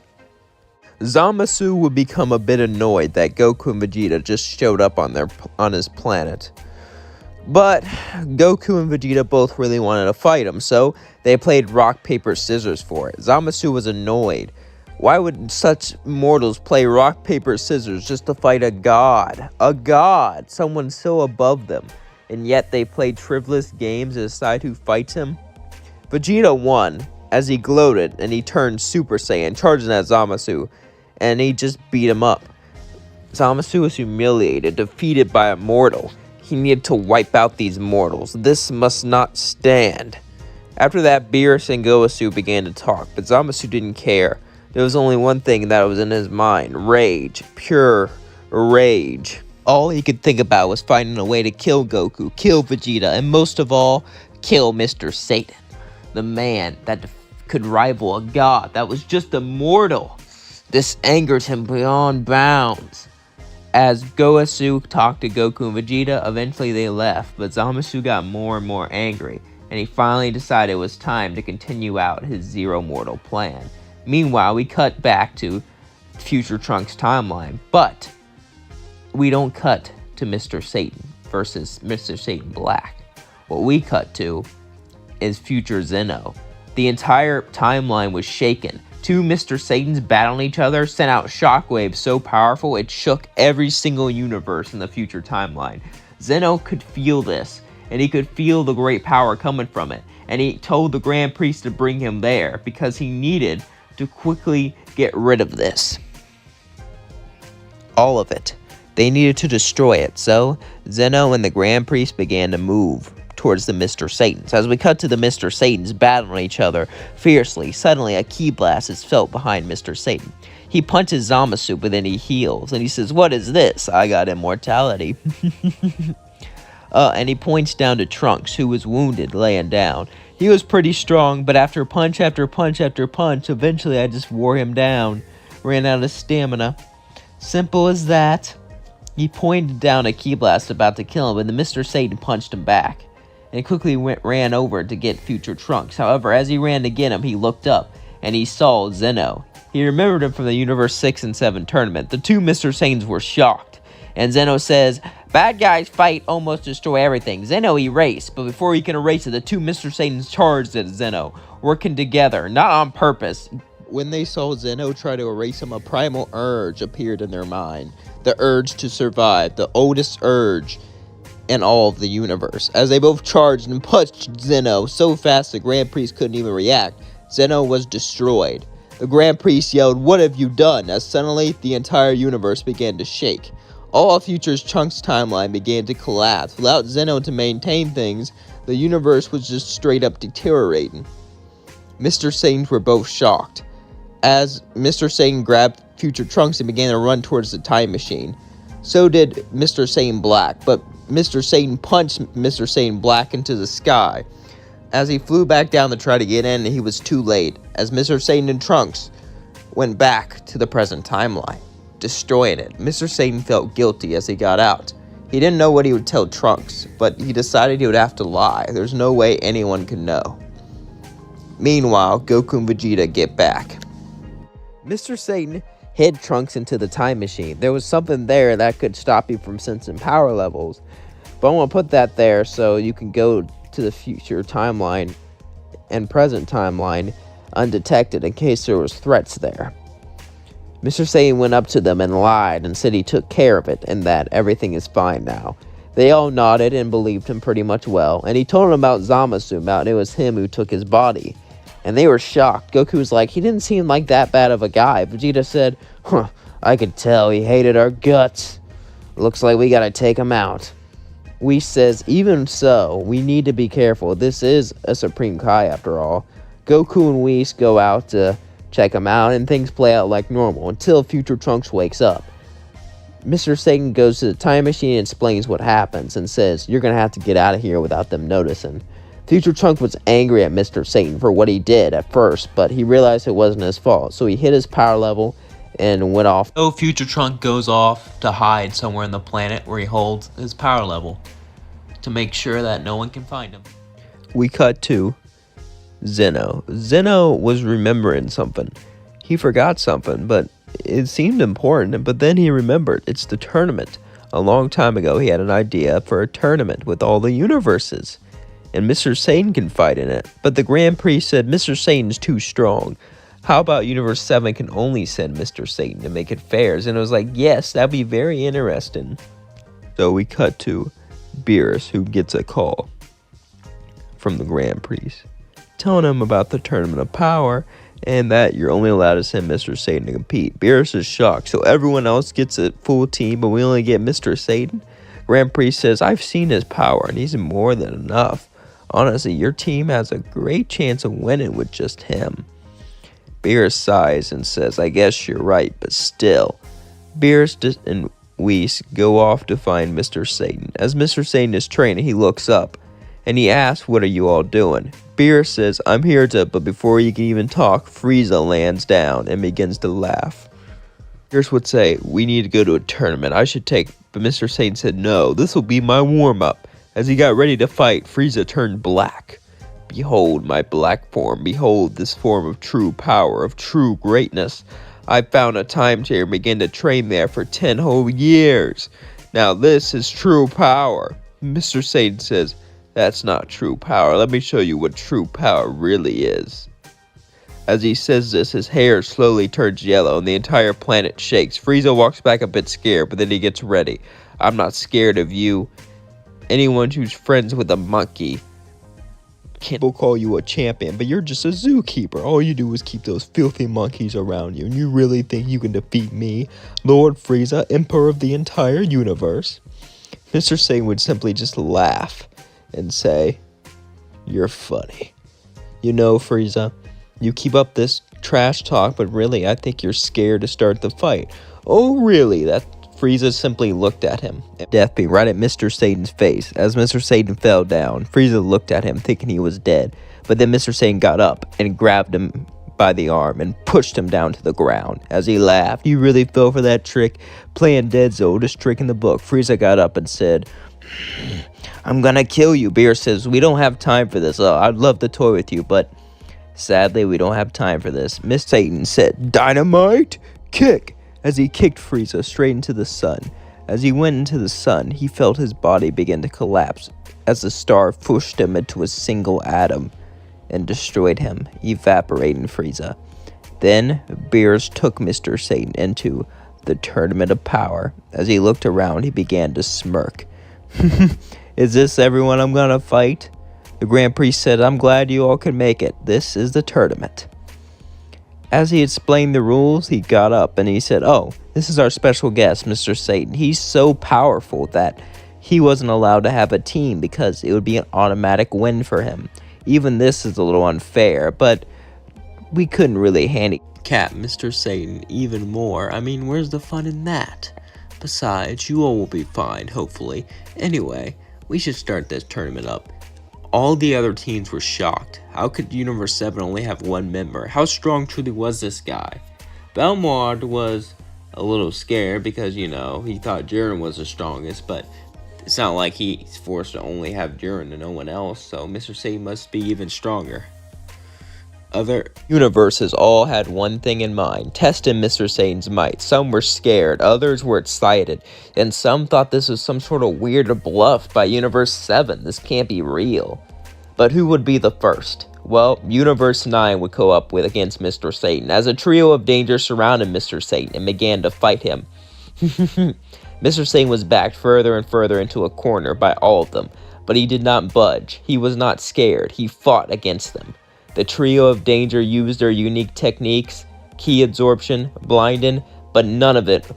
Zamasu would become a bit annoyed that Goku and Vegeta just showed up on his planet. But Goku and Vegeta both really wanted to fight him, so they played rock, paper, scissors for it. Zamasu was annoyed. Why would such mortals play rock, paper, scissors just to fight a god? A god! Someone so above them. And yet they played frivolous games to decide who fights him? Vegeta won, as he gloated, and he turned Super Saiyan, charging at Zamasu, and he just beat him up. Zamasu was humiliated, defeated by a mortal. He needed to wipe out these mortals. This must not stand. After that, Beerus and Goku began to talk, but Zamasu didn't care. There was only one thing that was in his mind: rage. Pure rage. All he could think about was finding a way to kill Goku, kill Vegeta, and most of all, kill Mr. Satan. The man that could rival a god that was just a mortal. This angered him beyond bounds. As Goku talked to Goku and Vegeta, eventually they left, but Zamasu got more and more angry, and he finally decided it was time to continue out his Zero Mortal plan. Meanwhile, we cut back to Future Trunks' timeline, but we don't cut to Mr. Satan versus Mr. Satan Black. What we cut to is Future Zeno. The entire timeline was shaken. Two Mr. Satans battling each other sent out shockwaves so powerful it shook every single universe in the future timeline. Zeno could feel this, and he could feel the great power coming from it, and he told the Grand Priest to bring him there because he needed to quickly get rid of this. All of it. They needed to destroy it, so Zeno and the Grand Priest began to move towards the Mr. Satans. As we cut to the Mr. Satans battling each other fiercely, suddenly a ki blast is felt behind Mr. Satan. He punches Zamasu, but then he heals, and he says, "What is this? I got immortality." And he points down to Trunks, who was wounded, laying down. He was pretty strong, but after punch after punch after punch, eventually I just wore him down. Ran out of stamina. Simple as that. He pointed down a ki blast about to kill him, but the Mr. Satan punched him back, and quickly ran over to get Future Trunks. However, as he ran to get him, he looked up, and he saw Zeno. He remembered him from the Universe 6 and 7 tournament. The two Mr. Satans were shocked, and Zeno says, "Bad guys fight, almost destroy everything." Zeno erased, but before he can erase it, the two Mr. Satans charged at Zeno, working together, not on purpose. When they saw Zeno try to erase him, a primal urge appeared in their mind. The urge to survive, the oldest urge in all of the universe. As they both charged and punched Zeno so fast the Grand Priest couldn't even react, Zeno was destroyed. The Grand Priest yelled, "What have you done?" as suddenly the entire universe began to shake. All of Future's Trunks timeline began to collapse. Without Zeno to maintain things, the universe was just straight up deteriorating. Mr. Satans were both shocked. As Mr. Satan grabbed Future Trunks and began to run towards the time machine, so did Mr. Satan Black, but Mr. Satan punched Mr. Satan Black into the sky. As he flew back down to try to get in, he was too late, as Mr. Satan and Trunks went back to the present timeline, destroying it. Mr. Satan felt guilty as he got out. He didn't know what he would tell Trunks, but he decided he would have to lie. There's no way anyone could know. Meanwhile, Goku and Vegeta get back. Mr. Satan hid Trunks into the time machine. There was something there that could stop you from sensing power levels, but I want to put that there so you can go to the future timeline and present timeline undetected in case there was threats there. Mr. Satan went up to them and lied and said he took care of it and that everything is fine now. They all nodded and believed him pretty much well, and he told them about Zamasu, about it was him who took his body. And they were shocked. Goku was like, "He didn't seem like that bad of a guy." Vegeta said, "I could tell he hated our guts. Looks like we gotta take him out." Whis says, "Even so, we need to be careful. This is a Supreme Kai after all." Goku and Whis go out to check him out, and things play out like normal until Future Trunks wakes up. Mr. Satan goes to the time machine and explains what happens and says, "You're gonna have to get out of here without them noticing." Future Trunks was angry at Mr. Satan for what he did at first, but he realized it wasn't his fault, so he hit his power level and went off. So Future Trunk goes off to hide somewhere on the planet where he holds his power level. to make sure that no one can find him. We cut to Zeno. Zeno was remembering something. He forgot something, but it seemed important, but then he remembered. It's the tournament. A long time ago, he had an idea for a tournament with all the universes, and Mr. Satan can fight in it. But the Grand Priest said Mr. Satan's too strong. How about Universe 7 can only send Mr. Satan to make it fair? And it was like, yes, that'd be very interesting. So we cut to Beerus, who gets a call from the Grand Priest, telling him about the Tournament of Power and that you're only allowed to send Mr. Satan to compete. Beerus is shocked, so everyone else gets a full team, but we only get Mr. Satan. Grand Priest says, I've seen his power, and he's more than enough. Honestly, your team has a great chance of winning with just him. Beerus sighs and says, I guess you're right, but still. Beerus and Whis go off to find Mr. Satan. As Mr. Satan is training, he looks up, and he asks, what are you all doing? Beerus says, I'm here to, but before you can even talk, Frieza lands down and begins to laugh. Beerus would say, we need to go to a tournament, I should take, but Mr. Satan said, no, this will be my warm-up. As he got ready to fight, Frieza turned black. Behold my black form, behold this form of true power, of true greatness. I found a time chair and began to train there for 10 whole years. Now this is true power. Mr. Satan says, that's not true power. Let me show you what true power really is. As he says this, his hair slowly turns yellow and the entire planet shakes. Frieza walks back a bit scared, but then he gets ready. I'm not scared of you. Anyone who's friends with a monkey will call you a champion, but you're just a zookeeper. All you do is keep those filthy monkeys around you, and you really think you can defeat me, Lord Frieza, Emperor of the entire universe? Mr. Satan would simply just laugh and say, you're funny. You know, Frieza, you keep up this trash talk, but really, I think you're scared to start the fight. Oh, really? That Frieza simply looked at him, death being right at Mr. Satan's face. As Mr. Satan fell down, Frieza looked at him, thinking he was dead. But then Mr. Satan got up and grabbed him by the arm and pushed him down to the ground. As he laughed, you really fell for that trick? Playing dead's the oldest trick in the book. Frieza got up and said, I'm gonna kill you. Beerus says, we don't have time for this. I'd love to toy with you, but sadly, we don't have time for this. Miss Satan said, dynamite, kick, as he kicked Frieza straight into the sun. As he went into the sun, he felt his body begin to collapse as the star pushed him into a single atom and destroyed him, evaporating Frieza. Then, Beerus took Mr. Satan into the Tournament of Power. As he looked around, he began to smirk. Is this everyone I'm gonna fight? The Grand Priest said, I'm glad you all could make it. This is the tournament. As he explained the rules, he got up and he said, oh, this is our special guest, Mr. Satan. He's so powerful that he wasn't allowed to have a team because it would be an automatic win for him. Even this is a little unfair, but we couldn't really handicap Mr. Satan even more. I mean, where's the fun in that? Besides, you all will be fine, hopefully. Anyway, we should start this tournament up. All the other teams were shocked. How could Universe 7 only have one member? How strong truly was this guy? Belmont was a little scared because, you know, he thought Jiren was the strongest, but it's not like he's forced to only have Jiren and no one else, so Mr. Satan must be even stronger. Other universes all had one thing in mind, testing Mr. Satan's might. Some were scared, others were excited, and some thought this was some sort of weird bluff by Universe 7. This can't be real. But who would be the first? Well, Universe 9 would go up with against Mr. Satan, as a trio of danger surrounded Mr. Satan and began to fight him. Mr. Satan was backed further and further into a corner by all of them, but he did not budge. He was not scared. He fought against them. The trio of danger used their unique techniques, ki absorption, blinding, but none of it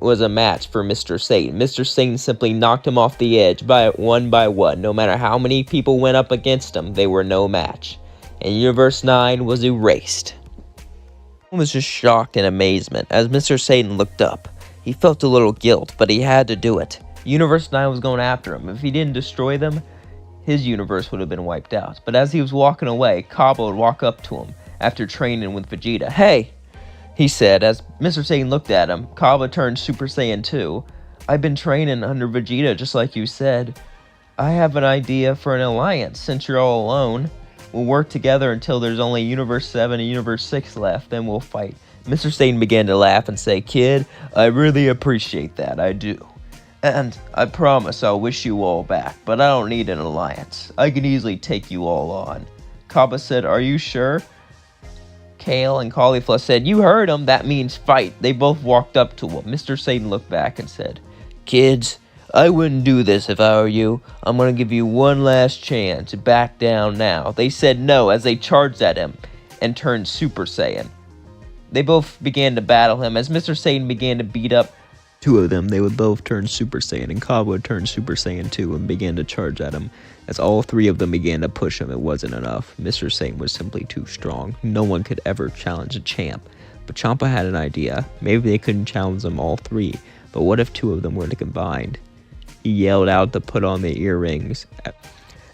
was a match for Mr. Satan. Mr. Satan simply knocked him off the edge by one. No matter how many people went up against him, they were no match. And Universe 9 was erased. Everyone was just shocked in amazement as Mr. Satan looked up. He felt a little guilt, but he had to do it. Universe 9 was going after him. If he didn't destroy them, his universe would have been wiped out. But as he was walking away, Cabba would walk up to him after training with Vegeta. Hey, he said. As Mr. Satan looked at him, Cabba turned Super Saiyan 2. I've been training under Vegeta just like you said. I have an idea for an alliance. Since you're all alone, we'll work together until there's only Universe 7 and Universe 6 left, then we'll fight. Mr. Satan began to laugh and say, "Kid, I really appreciate that, I do. And I promise I'll wish you all back, but I don't need an alliance. I can easily take you all on." Cabba said, "Are you sure?" Kale and Cauliflower said, "You heard him, that means fight." They both walked up to him. Mr. Satan looked back and said, "Kids, I wouldn't do this if I were you. I'm going to give you one last chance. Back down now." They said no as they charged at him and turned Super Saiyan. They both began to battle him. As Mr. Satan began to beat up two of them, they would both turn Super Saiyan, and Cabba would turn Super Saiyan 2 and began to charge at him. As all three of them began to push him, it wasn't enough. Mr. Satan was simply too strong. No one could ever challenge a champ. But Champa had an idea. Maybe they couldn't challenge them all three, but what if two of them were combined? He yelled out to put on the earrings.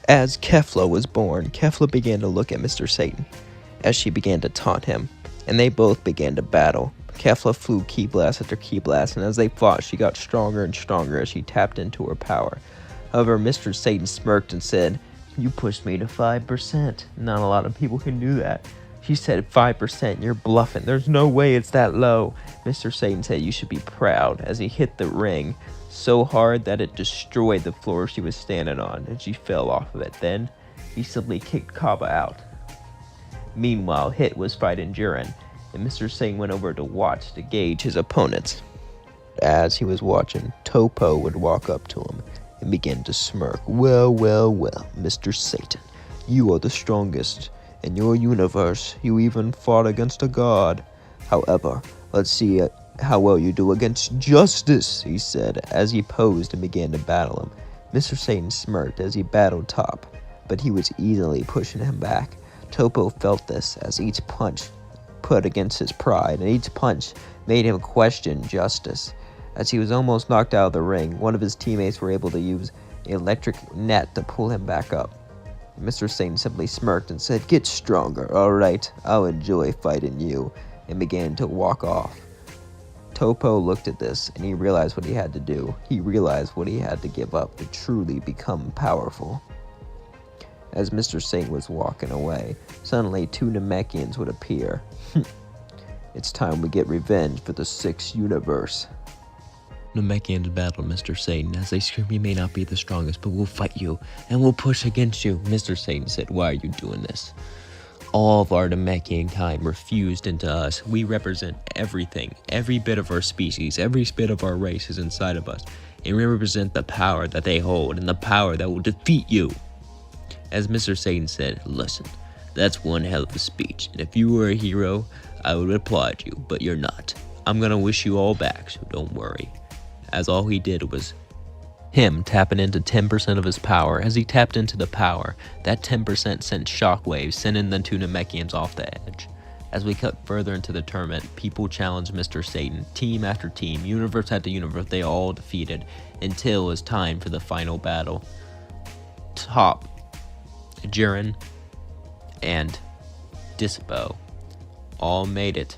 As Kefla was born, Kefla began to look at Mr. Satan as she began to taunt him, and they both began to battle. Kefla flew ki blast after ki blast, and as they fought, she got stronger and stronger as she tapped into her power. However, Mr. Satan smirked and said, "You pushed me to 5%. Not a lot of people can do that." She said, 5%, you're bluffing. There's no way it's that low. Mr. Satan said, "You should be proud," as he hit the ring so hard that it destroyed the floor she was standing on, and she fell off of it. Then, he simply kicked Cabba out. Meanwhile, Hit was fighting Jiren, and Mr. Satan went over to watch to gauge his opponents. As he was watching, Topo would walk up to him and begin to smirk. Well, Mr. Satan, you are the strongest in your universe. You even fought against a god. However, let's see how well you do against justice," he said, as he posed and began to battle him. Mr. Satan smirked as he battled Top, but he was easily pushing him back. Topo felt this as each punch put against his pride, and each punch made him question justice. As he was almost knocked out of the ring, one of his teammates were able to use an electric net to pull him back up. Mr. Satan simply smirked and said, "Get stronger, alright? I'll enjoy fighting you," and began to walk off. Topo looked at this, and he realized what he had to do. He realized what he had to give up to truly become powerful. As Mr. Satan was walking away, suddenly two Namekians would appear. "It's time we get revenge for the 6th universe." Namekians battled Mr. Satan as they screamed, "You may not be the strongest, but we'll fight you, and we'll push against you." Mr. Satan said, "Why are you doing this? All of our Namekian kind were fused into us. We represent everything, every bit of our species, every bit of our race is inside of us, and we represent the power that they hold and the power that will defeat you." As Mr. Satan said, "Listen, that's one hell of a speech, and if you were a hero, I would applaud you, but you're not. I'm gonna wish you all back, so don't worry." As all he did was him tapping into 10% of his power. As he tapped into the power, that 10% sent shockwaves, sending the two Namekians off the edge. As we cut further into the tournament, people challenged Mr. Satan, team after team, universe after universe, they all defeated, until it was time for the final battle. Top, Jiren, and Dispo all made it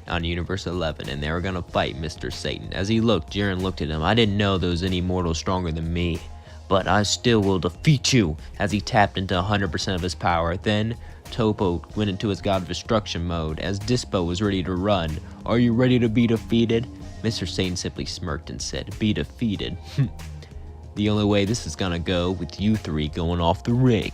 on Universe 11, and they were gonna fight Mr. Satan. As he looked, Jiren looked at him. "I didn't know there was any mortal stronger than me, but I still will defeat you," as he tapped into 100% of his power. Then, Topo went into his God of Destruction mode, as Dispo was ready to run. "Are you ready to be defeated?" Mr. Satan simply smirked and said, "Be defeated? The only way this is gonna go with you three going off the ring."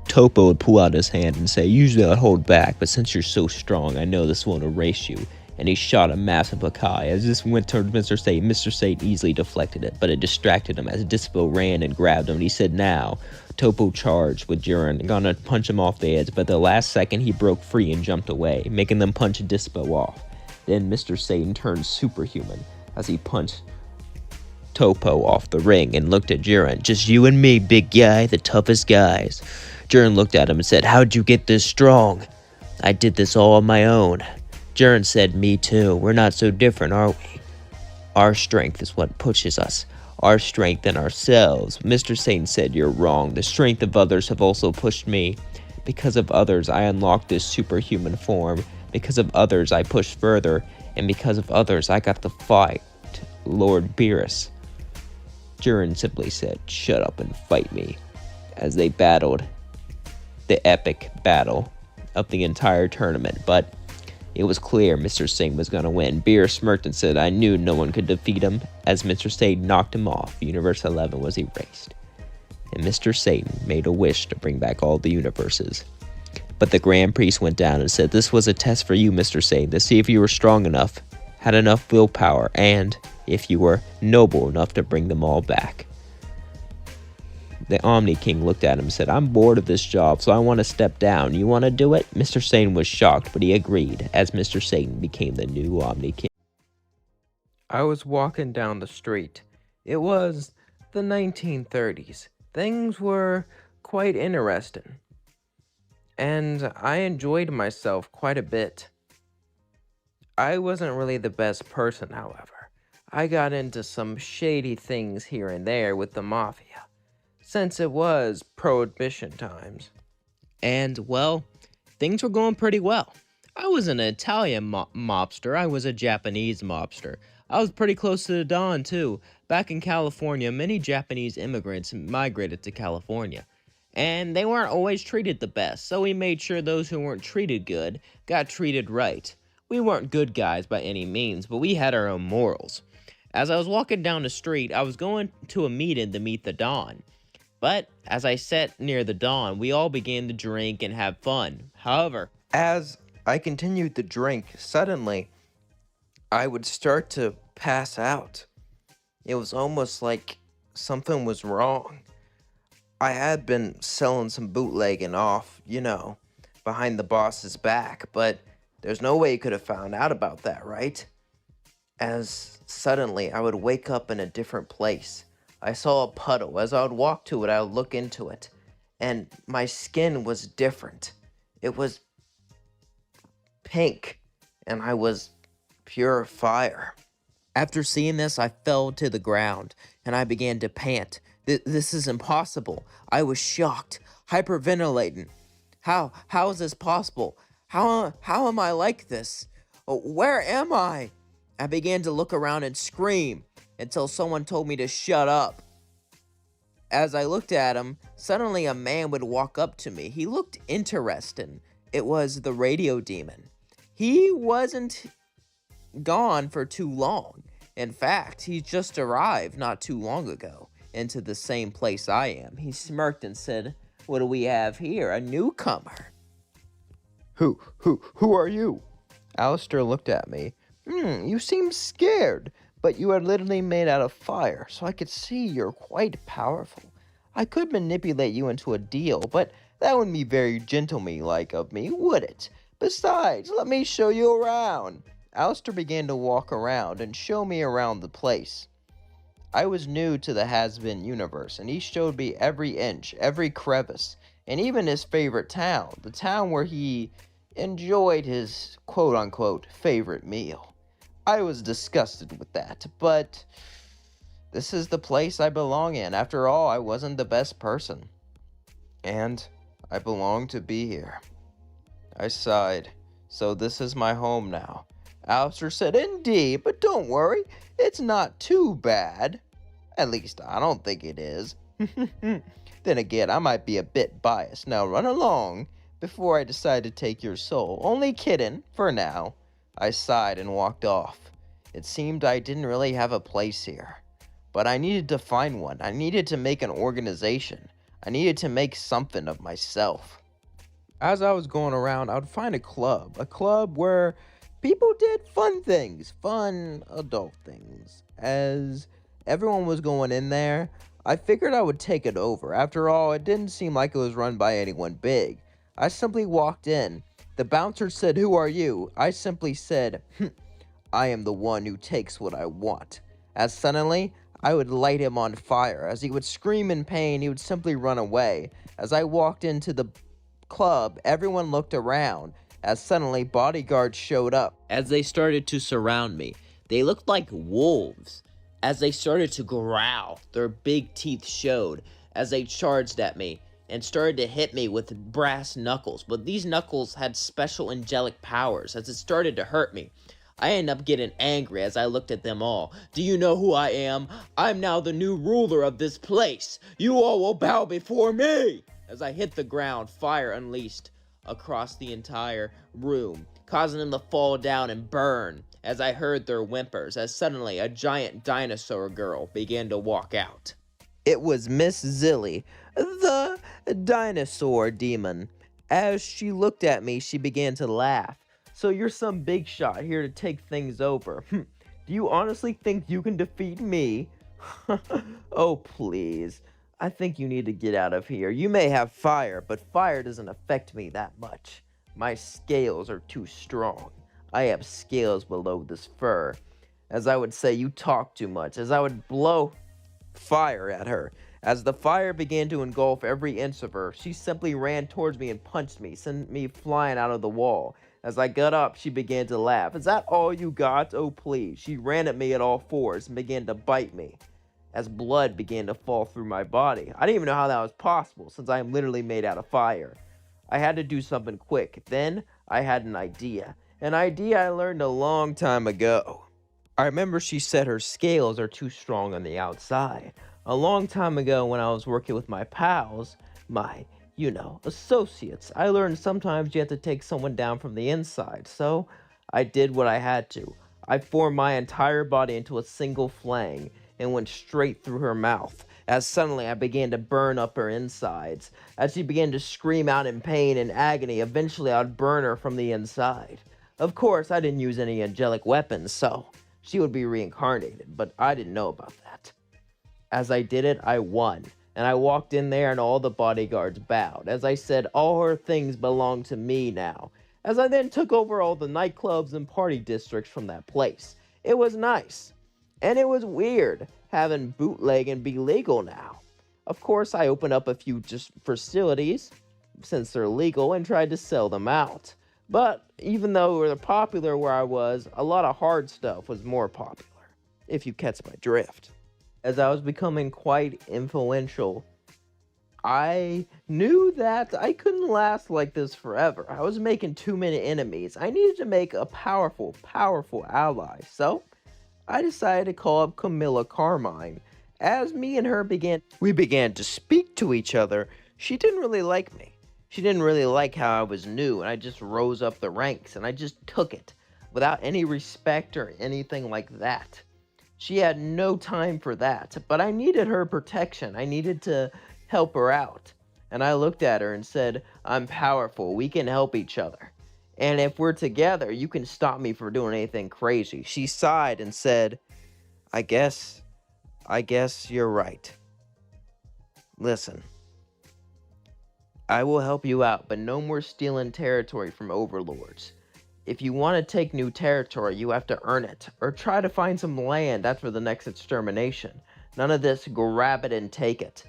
Topo would pull out his hand and say, "Usually I'd hold back, but since you're so strong, I know this won't erase you." And he shot a massive Hakai. As this went toward Mr. Satan easily deflected it, but it distracted him as Dispo ran and grabbed him, and he said, "Now." Topo charged with Jiren, gonna punch him off the edge, but the last second he broke free and jumped away, making them punch Dispo off. Then Mr. Satan turned superhuman as he punched Topo off the ring and looked at Jiren. "Just you and me, big guy, the toughest guys." Jiren looked at him and said, "How'd you get this strong?" "I did this all on my own." Jiren said, "Me too. We're not so different, are we? Our strength is what pushes us. Our strength in ourselves." Mr. Satan said, "You're wrong. The strength of others have also pushed me. Because of others, I unlocked this superhuman form. Because of others, I pushed further. And because of others, I got to fight Lord Beerus." Jiren simply said, "Shut up and fight me," as they battled the epic battle of the entire tournament. But it was clear Mr. Satan was going to win. Beerus smirked and said, "I knew no one could defeat him." As Mr. Satan knocked him off, Universe 11 was erased. And Mr. Satan made a wish to bring back all the universes. But the Grand Priest went down and said, "This was a test for you, Mr. Satan, to see if you were strong enough, had enough willpower, and if you were noble enough to bring them all back." The Omni King looked at him and said, "I'm bored of this job, so I want to step down. You want to do it?" Mr. Satan was shocked, but he agreed, as Mr. Satan became the new Omni King. I was walking down the street. It was the 1930s. Things were quite interesting, and I enjoyed myself quite a bit. I wasn't really the best person, however. I got into some shady things here and there with the Mafia, since it was Prohibition times. And, well, things were going pretty well. I was an Italian mobster. I was a Japanese mobster. I was pretty close to the Don, too. Back in California, many Japanese immigrants migrated to California, and they weren't always treated the best, so we made sure those who weren't treated good got treated right. We weren't good guys by any means, but we had our own morals. As I was walking down the street, I was going to a meeting to meet the Don. But as I sat near the Don, we all began to drink and have fun. However, As I continued to drink, suddenly I would start to pass out. It was almost like something was wrong. I had been selling some bootlegging off, behind the boss's back, but there's no way he could have found out about that, right? As suddenly I would wake up in a different place. I saw a puddle. As I would walk to it, I would look into it, and my skin was different. It was pink, and I was pure fire. After seeing this, I fell to the ground, and I began to pant. This is impossible. I was shocked, hyperventilating. How is this possible? How am I like this? Where am I? I began to look around and scream until someone told me to shut up. As I looked at him, suddenly a man would walk up to me. He looked interesting. It was the radio demon. He wasn't gone for too long. In fact, he just arrived not too long ago into the same place I am. He smirked and said, "What do we have here? A newcomer." Who are you? Alistair looked at me. You seem scared, but you are literally made out of fire, so I could see you're quite powerful. I could manipulate you into a deal, but that wouldn't be very gentleman-like of me, would it? Besides, let me show you around. Alistair began to walk around and show me around the place. I was new to the Has-Been universe, and he showed me every inch, every crevice, and even his favorite town, the town where he enjoyed his quote-unquote favorite meal. I was disgusted with that, but this is the place I belong in. After all, I wasn't the best person, and I belong to be here. I sighed. So this is my home now. Alistair said, "Indeed, but don't worry, it's not too bad. At least, I don't think it is." Then again, I might be a bit biased. Now run along before I decide to take your soul. Only kidding, for now. I sighed and walked off. It seemed I didn't really have a place here. But I needed to find one. I needed to make an organization. I needed to make something of myself. As I was going around, I would find a club where people did fun things, fun adult things. As everyone was going in there, I figured I would take it over. After all, it didn't seem like it was run by anyone big. I simply walked in. The bouncer said, "Who are you?" I simply said, "I am the one who takes what I want." As suddenly, I would light him on fire. As he would scream in pain, he would simply run away. As I walked into the club, everyone looked around. As suddenly, bodyguards showed up. As they started to surround me, they looked like wolves. As they started to growl, their big teeth showed as they charged at me and started to hit me with brass knuckles. But these knuckles had special angelic powers. As it started to hurt me, I ended up getting angry as I looked at them all. Do you know who I am? I'm now the new ruler of this place. You all will bow before me! As I hit the ground, fire unleashed across the entire room, causing them to fall down and burn. As I heard their whimpers, as suddenly a giant dinosaur girl began to walk out. It was Miss Zilly, the dinosaur demon. As she looked at me, she began to laugh. So you're some big shot here to take things over. Do you honestly think you can defeat me? Oh, please. I think you need to get out of here. You may have fire, but fire doesn't affect me that much. My scales are too strong. I have scales below this fur. As I would say, you talk too much. As I would blow fire at her. As the fire began to engulf every inch of her, she simply ran towards me and punched me, sending me flying out of the wall. As I got up, she began to laugh. Is that all you got? Oh, please. She ran at me at all fours and began to bite me. As blood began to fall through my body. I didn't even know how that was possible, since I am literally made out of fire. I had to do something quick. Then, I had an idea. An idea I learned a long time ago. I remember she said her scales are too strong on the outside. A long time ago when I was working with my pals, my, associates, I learned sometimes you have to take someone down from the inside. So, I did what I had to. I formed my entire body into a single flang and went straight through her mouth, as suddenly I began to burn up her insides. As she began to scream out in pain and agony, eventually I'd burn her from the inside. Of course, I didn't use any angelic weapons, so she would be reincarnated, but I didn't know about that. As I did it, I won, and I walked in there and all the bodyguards bowed. As I said, all her things belong to me now. As I then took over all the nightclubs and party districts from that place. It was nice. And it was weird having bootlegging be legal now. Of course, I opened up a few just facilities, since they're legal, and tried to sell them out. But even though they're popular where I was, a lot of hard stuff was more popular, if you catch my drift. As I was becoming quite influential, I knew that I couldn't last like this forever. I was making too many enemies. I needed to make a powerful ally. So, I decided to call up Camilla Carmine. As me and her began to speak to each other, she didn't really like me. She didn't really like how I was new, and I just rose up the ranks, and I just took it, without any respect or anything like that. She had no time for that, but I needed her protection. I needed to help her out. And I looked at her and said, I'm powerful, we can help each other. And if we're together, you can stop me from doing anything crazy. She sighed and said, I guess you're right. Listen, I will help you out, but no more stealing territory from overlords. If you want to take new territory, you have to earn it, or try to find some land after the next extermination. None of this grab it and take it.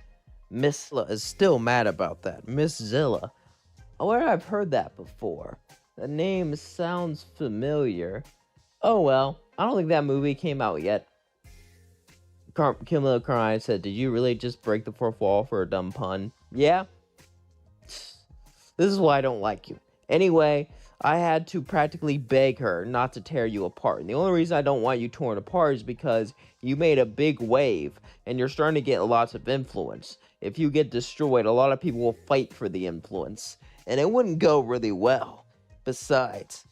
Miss Zilla is still mad about that. Miss Zilla. Where I've heard that before. The name sounds familiar. Oh well, I don't think that movie came out yet. Camilla Carmine said, did you really just break the fourth wall for a dumb pun? Yeah? This is why I don't like you. Anyway, I had to practically beg her not to tear you apart. And the only reason I don't want you torn apart is because you made a big wave, and you're starting to get lots of influence. If you get destroyed, a lot of people will fight for the influence, and it wouldn't go really well. Besides,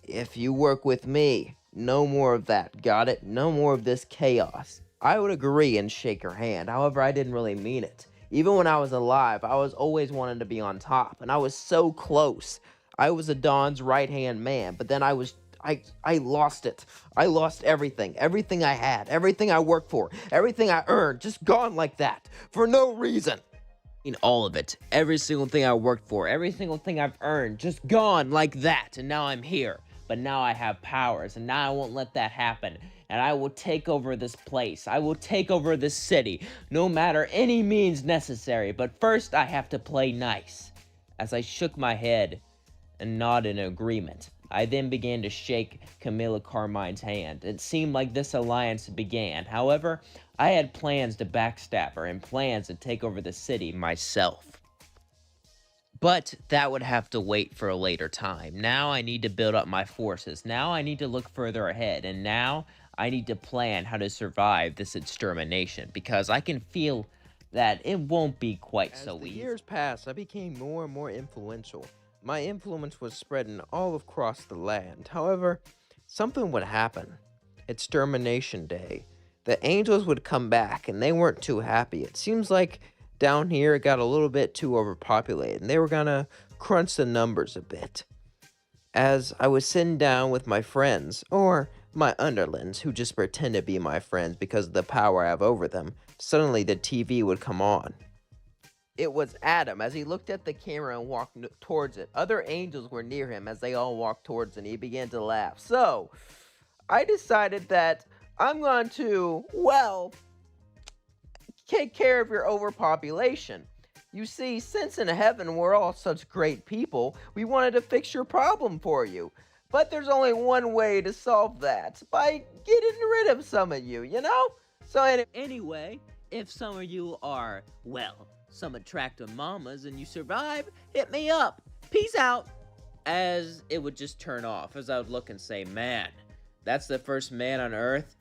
if you work with me, no more of that, got it? No more of this chaos. I would agree and shake her hand. However, I didn't really mean it. Even when I was alive, I was always wanting to be on top, and I was so close. I was a Don's right-hand man, but then I lost it. I lost everything. Everything I had. Everything I worked for. Everything I earned. Just gone like that. For no reason. In all of it. Every single thing I worked for. Every single thing I've earned. Just gone like that. And now I'm here. But now I have powers. And now I won't let that happen. And I will take over this place. I will take over this city. No matter any means necessary. But first I have to play nice. As I shook my head and nodded in agreement, I then began to shake Camilla Carmine's hand. It seemed like this alliance began. However, I had plans to backstab her and plans to take over the city myself. But that would have to wait for a later time. Now I need to build up my forces. Now I need to look further ahead. And now I need to plan how to survive this extermination. Because I can feel that it won't be quite so As the easy. years passed, I became more and more influential. My influence was spreading all across the land. However, something would happen. Extermination Day. The angels would come back, and they weren't too happy. It seems like down here it got a little bit too overpopulated, and they were gonna crunch the numbers a bit. As I was sitting down with my friends, or my underlings, who just pretend to be my friends because of the power I have over them, suddenly the TV would come on. It was Adam as he looked at the camera and walked towards it. Other angels were near him as they all walked towards it, and he began to laugh. So, I decided that I'm going to, well, take care of your overpopulation. You see, since in heaven we're all such great people, we wanted to fix your problem for you. But there's only one way to solve that, by getting rid of some of you, you know? So Anyway, if some of you are, well, some attractive mamas and you survive, hit me up. Peace out. As it would just turn off, as I would look and say, man, that's the first man on earth?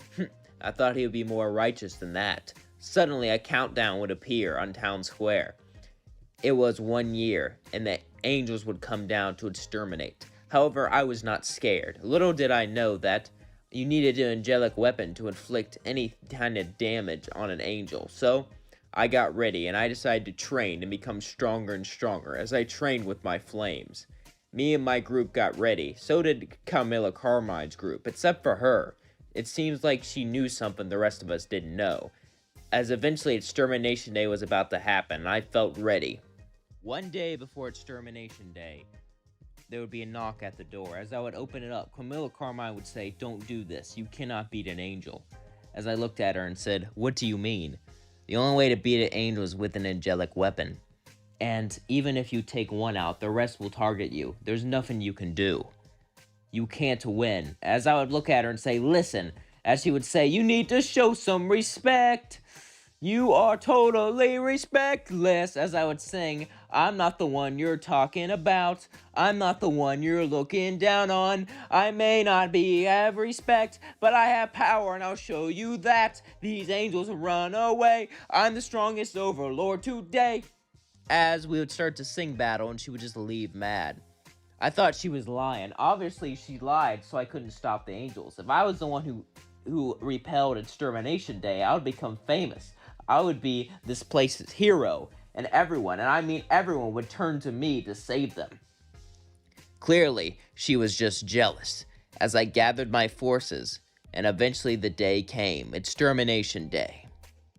I thought he would be more righteous than that. Suddenly, a countdown would appear on town square. It was 1 year, and the angels would come down to exterminate. However, I was not scared. Little did I know that you needed an angelic weapon to inflict any kind of damage on an angel. So, I got ready, and I decided to train and become stronger and stronger as I trained with my flames. Me and my group got ready. So did Camilla Carmine's group, except for her. It seems like she knew something the rest of us didn't know. As eventually Extermination Day was about to happen, I felt ready. One day before Extermination Day, there would be a knock at the door. As I would open it up, Camilla Carmine would say, "Don't do this. You cannot beat an angel." As I looked at her and said, "What do you mean?" The only way to beat an angel is with an angelic weapon. And even if you take one out, the rest will target you. There's nothing you can do. You can't win. As I would look at her and say, "Listen," as she would say, "you need to show some respect. You are totally respectless." As I would sing, "I'm not the one you're talking about. I'm not the one you're looking down on. I may not have respect, but I have power and I'll show you that. These angels run away. I'm the strongest overlord today." As we would start to sing battle and she would just leave mad. I thought she was lying. Obviously she lied, so I couldn't stop the angels. If I was the one who repelled Extermination Day, I would become famous. I would be this place's hero, and everyone, and I mean everyone, would turn to me to save them. Clearly, she was just jealous. As I gathered my forces, and eventually the day came, Extermination Day.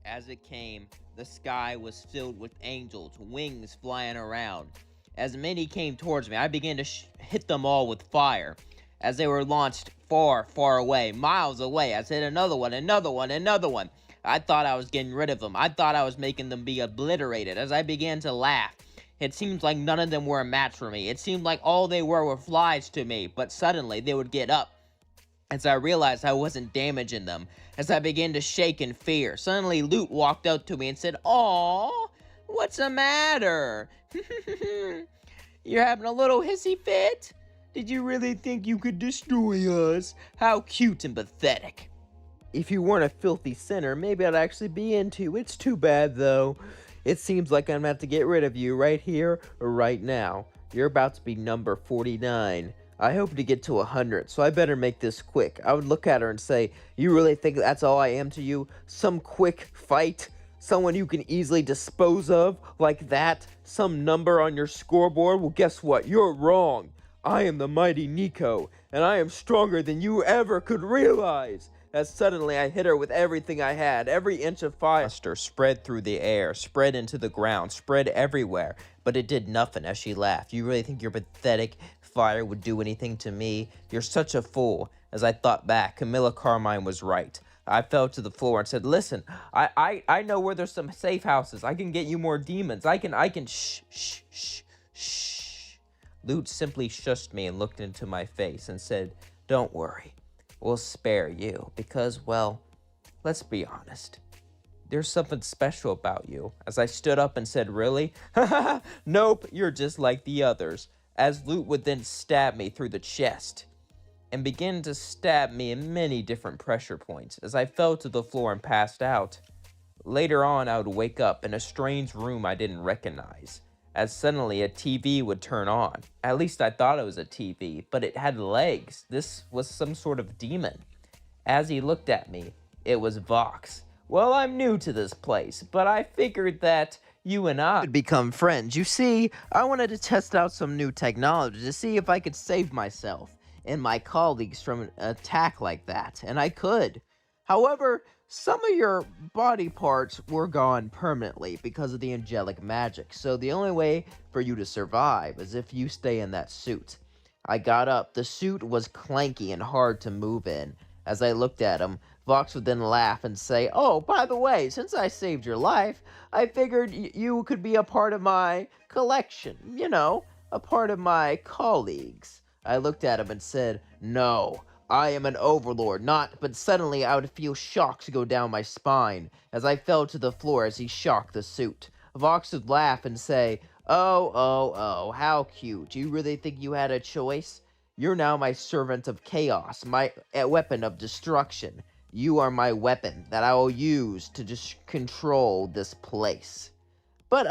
As it came, the sky was filled with angels, wings flying around. As many came towards me, I began to hit them all with fire. As they were launched far, far away, miles away, I hit another one, another one, another one. I thought I was getting rid of them. I thought I was making them be obliterated. As I began to laugh, it seemed like none of them were a match for me. It seemed like all they were flies to me, but suddenly they would get up. As I realized I wasn't damaging them, as I began to shake in fear, suddenly Lute walked up to me and said, "Aw, what's the matter? You're having a little hissy fit? Did you really think you could destroy us? How cute and pathetic." If you weren't a filthy sinner, maybe I'd actually be into you. It's too bad, though. It seems like I'm gonna have to get rid of you right here or right now. You're about to be number 49. I hope to get to 100, so I better make this quick. I would look at her and say, "You really think that's all I am to you? Some quick fight? Someone you can easily dispose of like that? Some number on your scoreboard? Well, guess what? You're wrong. I am the mighty Nico, and I am stronger than you ever could realize." As suddenly I hit her with everything I had, every inch of fire Spread through the air, spread into the ground, spread everywhere, but it did nothing. As she laughed, "You really think your pathetic fire would do anything to me? You're such a fool." As I thought back, Camilla Carmine was right. I fell to the floor and said, "Listen, I know where there's some safe houses. I can get you more demons. I can shh. Lute simply shushed me and looked into my face and said, "Don't worry. We'll spare you because, well, let's be honest. There's something special about you. As I stood up and said, really? Nope, you're just like the others. As Loot would then stab me through the chest and begin to stab me in many different pressure points as I fell to the floor and passed out. Later on, I would wake up in a strange room I didn't recognize, as suddenly a TV would turn on. At least I thought it was a TV, but it had legs. This was some sort of demon. As he looked at me, it was Vox. Well, I'm new to this place, but I figured that you and I Could become friends. You see, I wanted to test out some new technology to see if I could save myself and my colleagues from an attack like that, and I could. However, some of your body parts were gone permanently because of the angelic magic, so the only way for you to survive is if you stay in that suit. I got up. The suit was clanky and hard to move in. As I looked at him, Vox would then laugh and say, "Oh, by the way, since I saved your life, I figured you could be a part of my collection, you know, a part of my colleagues." I looked at him and said, "No, I am an overlord, not," but suddenly I would feel shocks go down my spine as I fell to the floor as he shocked the suit. Vox would laugh and say, Oh, how cute. You really think you had a choice? You're now my servant of chaos, my weapon of destruction. You are my weapon that I will use to just control this place. But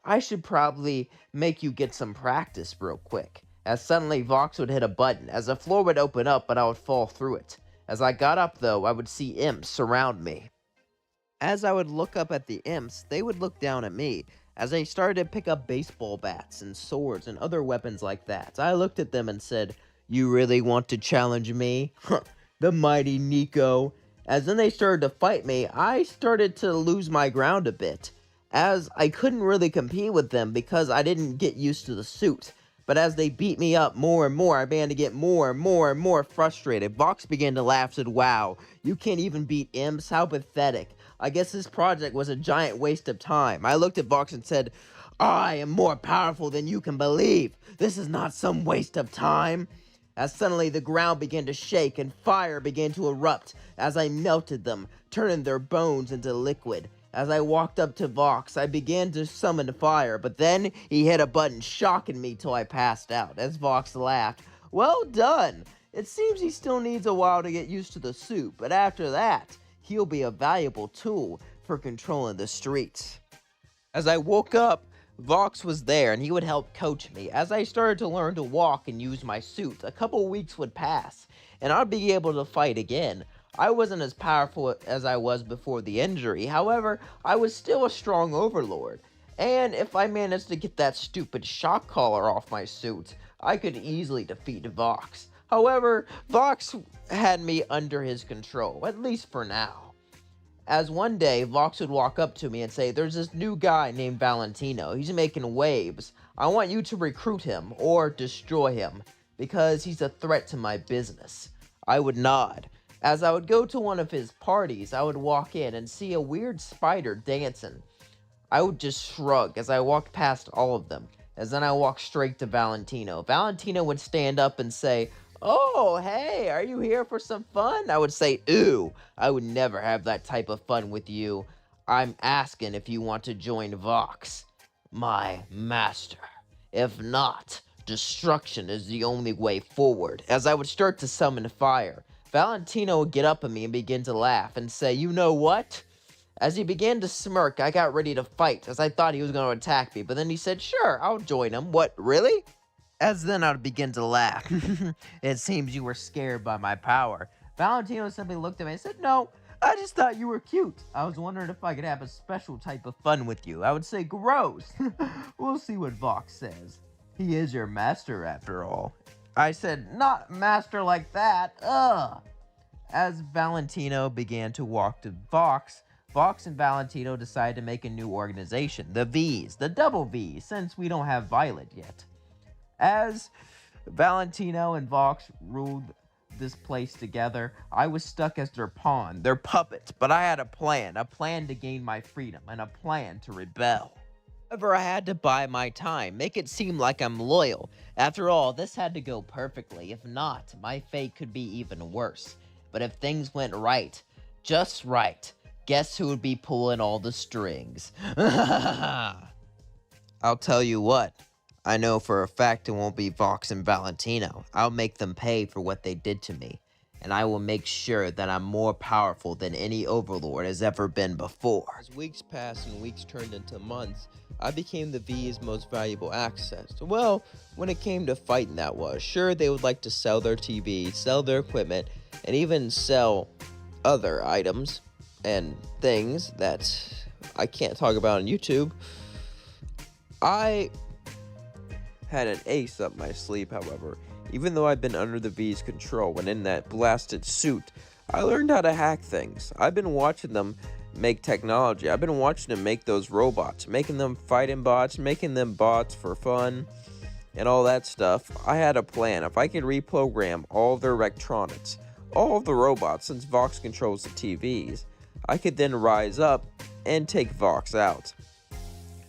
I should probably make you get some practice real quick. As suddenly Vox would hit a button, as the floor would open up but I would fall through it. As I got up though, I would see imps surround me. As I would look up at the imps, they would look down at me. As I started to pick up baseball bats and swords and other weapons like that, I looked at them and said, "You really want to challenge me? The mighty Nico." As then they started to fight me, I started to lose my ground a bit, as I couldn't really compete with them because I didn't get used to the suit. But as they beat me up more and more, I began to get more and more frustrated. Vox began to laugh, said, "Wow, you can't even beat imps? How pathetic. I guess this project was a giant waste of time." I looked at Vox and said, "I am more powerful than you can believe. This is not some waste of time." As suddenly the ground began to shake and fire began to erupt as I melted them, turning their bones into liquid. As I walked up to Vox, I began to summon fire, but then he hit a button, shocking me till I passed out. As Vox laughed, "Well done. It seems he still needs a while to get used to the suit, but after that, he'll be a valuable tool for controlling the streets." As I woke up, Vox was there and he would help coach me. As I started to learn to walk and use my suit, a couple weeks would pass and I'd be able to fight again. I wasn't as powerful as I was before the injury, however, I was still a strong overlord. And if I managed to get that stupid shock collar off my suit, I could easily defeat Vox. However, Vox had me under his control, at least for now. As one day, Vox would walk up to me and say, "There's this new guy named Valentino. He's making waves. I want you to recruit him or destroy him because he's a threat to my business." I would nod. As I would go to one of his parties, I would walk in and see a weird spider dancing. I would just shrug as I walked past all of them, as then I walked straight to Valentino. Valentino would stand up and say, "Oh, hey, are you here for some fun?" I would say, "Ew, I would never have that type of fun with you. I'm asking if you want to join Vox, my master. If not, destruction is the only way forward." As I would start to summon fire, Valentino would get up at me and begin to laugh and say, "You know what?" As he began to smirk, I got ready to fight, as I thought he was going to attack me, but then he said, "Sure, I'll join him." "What, really?" As then I would begin to laugh. "It seems you were scared by my power." Valentino simply looked at me and said, "No, I just thought you were cute. I was wondering if I could have a special type of fun with you." I would say, "Gross." "We'll see what Vox says. He is your master after all." I said, "Not master like that. Ugh." As Valentino began to walk to Vox, Vox and Valentino decided to make a new organization, the V's, the double V's, since we don't have Violet yet. As Valentino and Vox ruled this place together, I was stuck as their pawn, their puppet, but I had a plan to gain my freedom, and a plan to rebel. However, I had to buy my time, make it seem like I'm loyal. After all, this had to go perfectly. If not, my fate could be even worse. But if things went right, just right, Guess who would be pulling all the strings? I'll tell you what. I know for a fact it won't be Vox and Valentino. I'll make them pay for what they did to me. And I will make sure that I'm more powerful than any overlord has ever been before. As weeks passed and weeks turned into months, I became the V's most valuable asset. Well, when it came to fighting, that was. Sure, they would like to sell their TV, sell their equipment, and even sell other items and things that I can't talk about on YouTube. I had an ace up my sleeve, however. Even though I've been under the V's control and in that blasted suit, I learned how to hack things. I've been watching them make technology. I've been watching them make those robots, making them fighting bots, making them bots for fun, and all that stuff. I had a plan. If I could reprogram all of their electronics, all of the robots, since Vox controls the TVs, I could then rise up and take Vox out.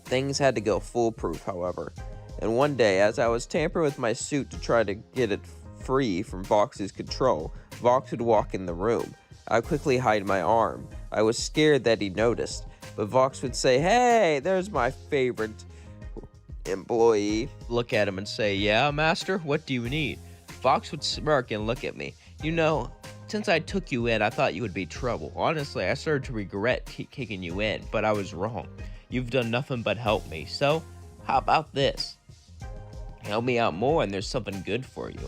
Things had to go foolproof, however. And one day, as I was tampering with my suit to try to get it free from Vox's control, Vox would walk in the room. I would quickly hide my arm. I was scared that he noticed, but Vox would say, "Hey, there's my favorite employee." Look at him and say, "Yeah, master, what do you need?" Vox would smirk and look at me. "You know, since I took you in, I thought you would be trouble. Honestly, I started to regret kicking you in, but I was wrong. You've done nothing but help me, so how about this? Help me out more and there's something good for you."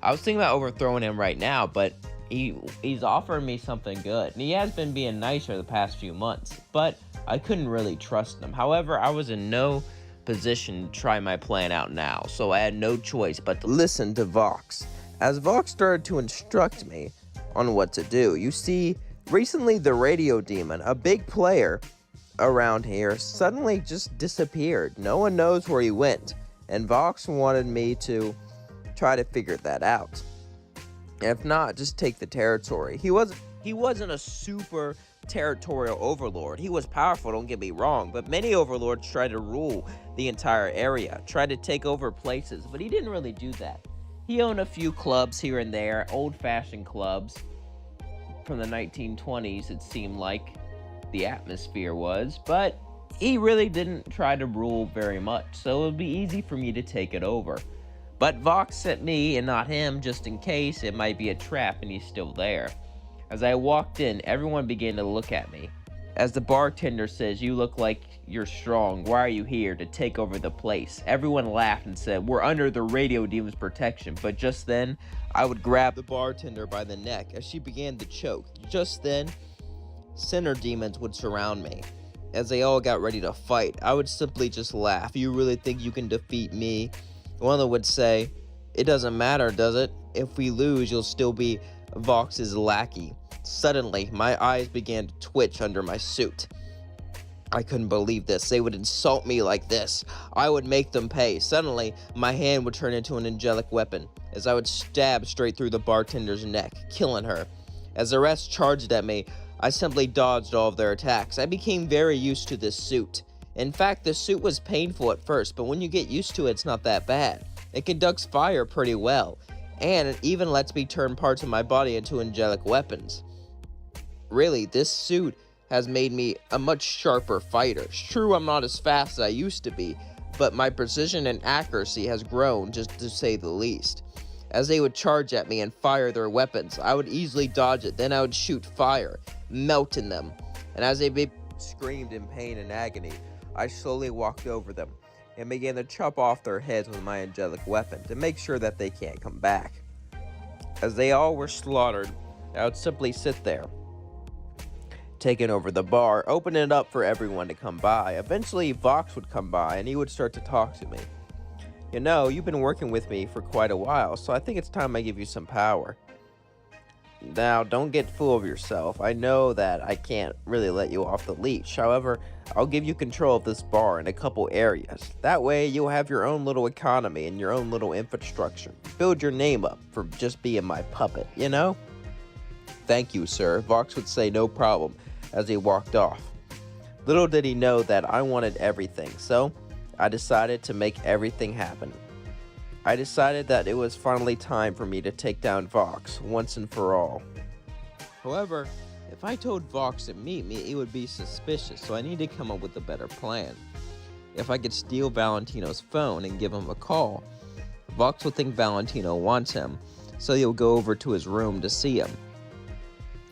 I was thinking about overthrowing him right now, but he's offering me something good. And he has been being nicer the past few months, but I couldn't really trust him. However, I was in no position to try my plan out now, so I had no choice but to Listen to Vox. As Vox started to instruct me on what to do, you see, recently the radio demon, a big player around here, suddenly just disappeared. No one knows where he went. And Vox wanted me to try to figure that out. If not, just take the territory. He wasn't a super territorial overlord. He was powerful, don't get me wrong, but many overlords tried to rule the entire area, tried to take over places, but he didn't really do that. He owned a few clubs here and there, old-fashioned clubs from the 1920s, it seemed like the atmosphere was, but he really didn't try to rule very much, so it would be easy for me to take it over. But Vox sent me and not him, just in case it might be a trap and he's still there. As I walked in, everyone began to look at me. As the bartender says, "You look like you're strong. Why are you here? To take over the place?" Everyone laughed and said, "We're under the radio demon's protection." But just then, I would grab the bartender by the neck as she began to choke. Just then, center demons would surround me. As they all got ready to fight, I would simply just laugh. "You really think you can defeat me?" One of them would say, "It doesn't matter, does it? If we lose, you'll still be Vox's lackey." Suddenly, my eyes began to twitch under my suit. I couldn't believe this. They would insult me like this. I would make them pay. Suddenly, my hand would turn into an angelic weapon, as I would stab straight through the bartender's neck, killing her. As the rest charged at me, I simply dodged all of their attacks. I became very used to this suit. In fact, the suit was painful at first, but when you get used to it, it's not that bad. It conducts fire pretty well, and it even lets me turn parts of my body into angelic weapons. Really, this suit has made me a much sharper fighter. It's true I'm not as fast as I used to be, but my precision and accuracy has grown, just to say the least. As they would charge at me and fire their weapons, I would easily dodge it, then I would shoot fire, melting them. And as they screamed in pain and agony, I slowly walked over them and began to chop off their heads with my angelic weapon to make sure that they can't come back. As they all were slaughtered, I would simply sit there, taking over the bar, opening it up for everyone to come by. Eventually, Vox would come by and he would start to talk to me. "You know, you've been working with me for quite a while, so I think it's time I give you some power. Now, don't get full of yourself. I know that I can't really let you off the leash. However, I'll give you control of this bar in a couple areas. That way, you'll have your own little economy and your own little infrastructure. Build your name up for just being my puppet, you know?" "Thank you, sir," Vox would say, "no problem," as he walked off. Little did he know that I wanted everything, so I decided to make everything happen. I decided that it was finally time for me to take down Vox once and for all. However, If I told Vox to meet me, it would be suspicious, so I need to come up with a better plan. If I could steal Valentino's phone and give him a call, Vox will think Valentino wants him, so he'll go over to his room to see him.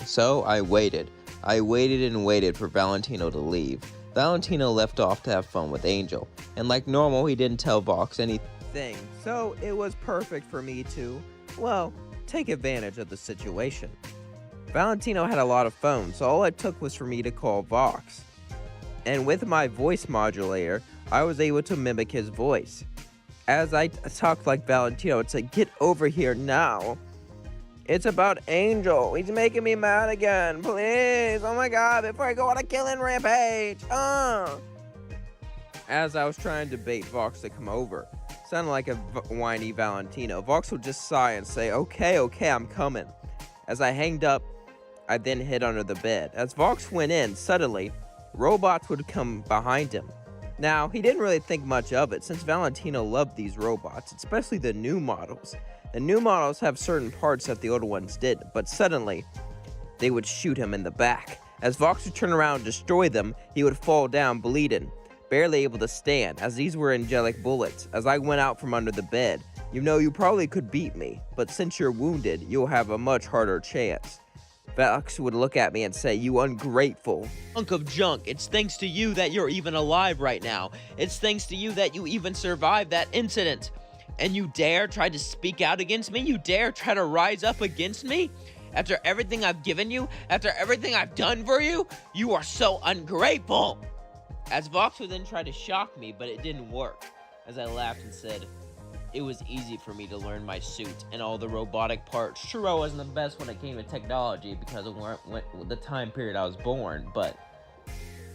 So I waited. I waited and waited for Valentino to leave. Valentino left off to have fun with Angel, and like normal, he didn't tell Vox anything. So it was perfect for me to, well, take advantage of the situation. Valentino had a lot of phones, so all it took was for me to call Vox. And with my voice modulator, I was able to mimic his voice. As I talked like Valentino, I'd say, "Get over here now. It's about Angel. He's making me mad again. Please. Oh my god, before I go on a killing rampage. As I was trying to bait Vox to come over, sounded like a whiny Valentino. Vox would just sigh and say, okay, I'm coming. As I hanged up, I then hid under the bed. As Vox went in, suddenly, robots would come behind him. Now, he didn't really think much of it, since Valentino loved these robots, especially the new models. The new models have certain parts that the old ones didn't, but suddenly, they would shoot him in the back. As Vox would turn around and destroy them, he would fall down bleeding, barely able to stand, as these were angelic bullets. As I went out from under the bed, you probably could beat me, but since you're wounded, you'll have a much harder chance. Vox would look at me and say, "You ungrateful Hunk of junk. It's thanks to you that you're even alive right now. It's thanks to you that you even survived that incident. And you dare try to speak out against me? You dare try to rise up against me? After everything I've given you? After everything I've done for you? You are so ungrateful!" As Vox would then try to shock me, but it didn't work. As I laughed and said, "It was easy for me to learn my suit and all the robotic parts. Sure, I wasn't the best when it came to technology because of the time period I was born, but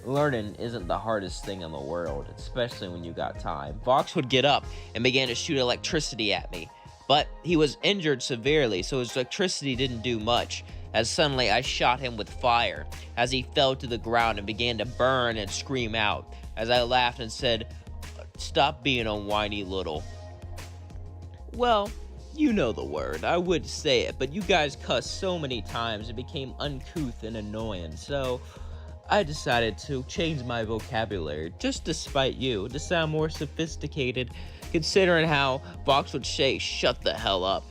learning isn't the hardest thing in the world, especially when you got time." Vox would get up and began to shoot electricity at me, but he was injured severely, so his electricity didn't do much. As suddenly I shot him with fire, as he fell to the ground and began to burn and scream out. As I laughed and said, "Stop being a whiny little..." Well, you know the word. I would say it, but you guys cussed so many times it became uncouth and annoying, so I decided to change my vocabulary, just despite you, to sound more sophisticated, considering how Vox would say, "Shut the hell up.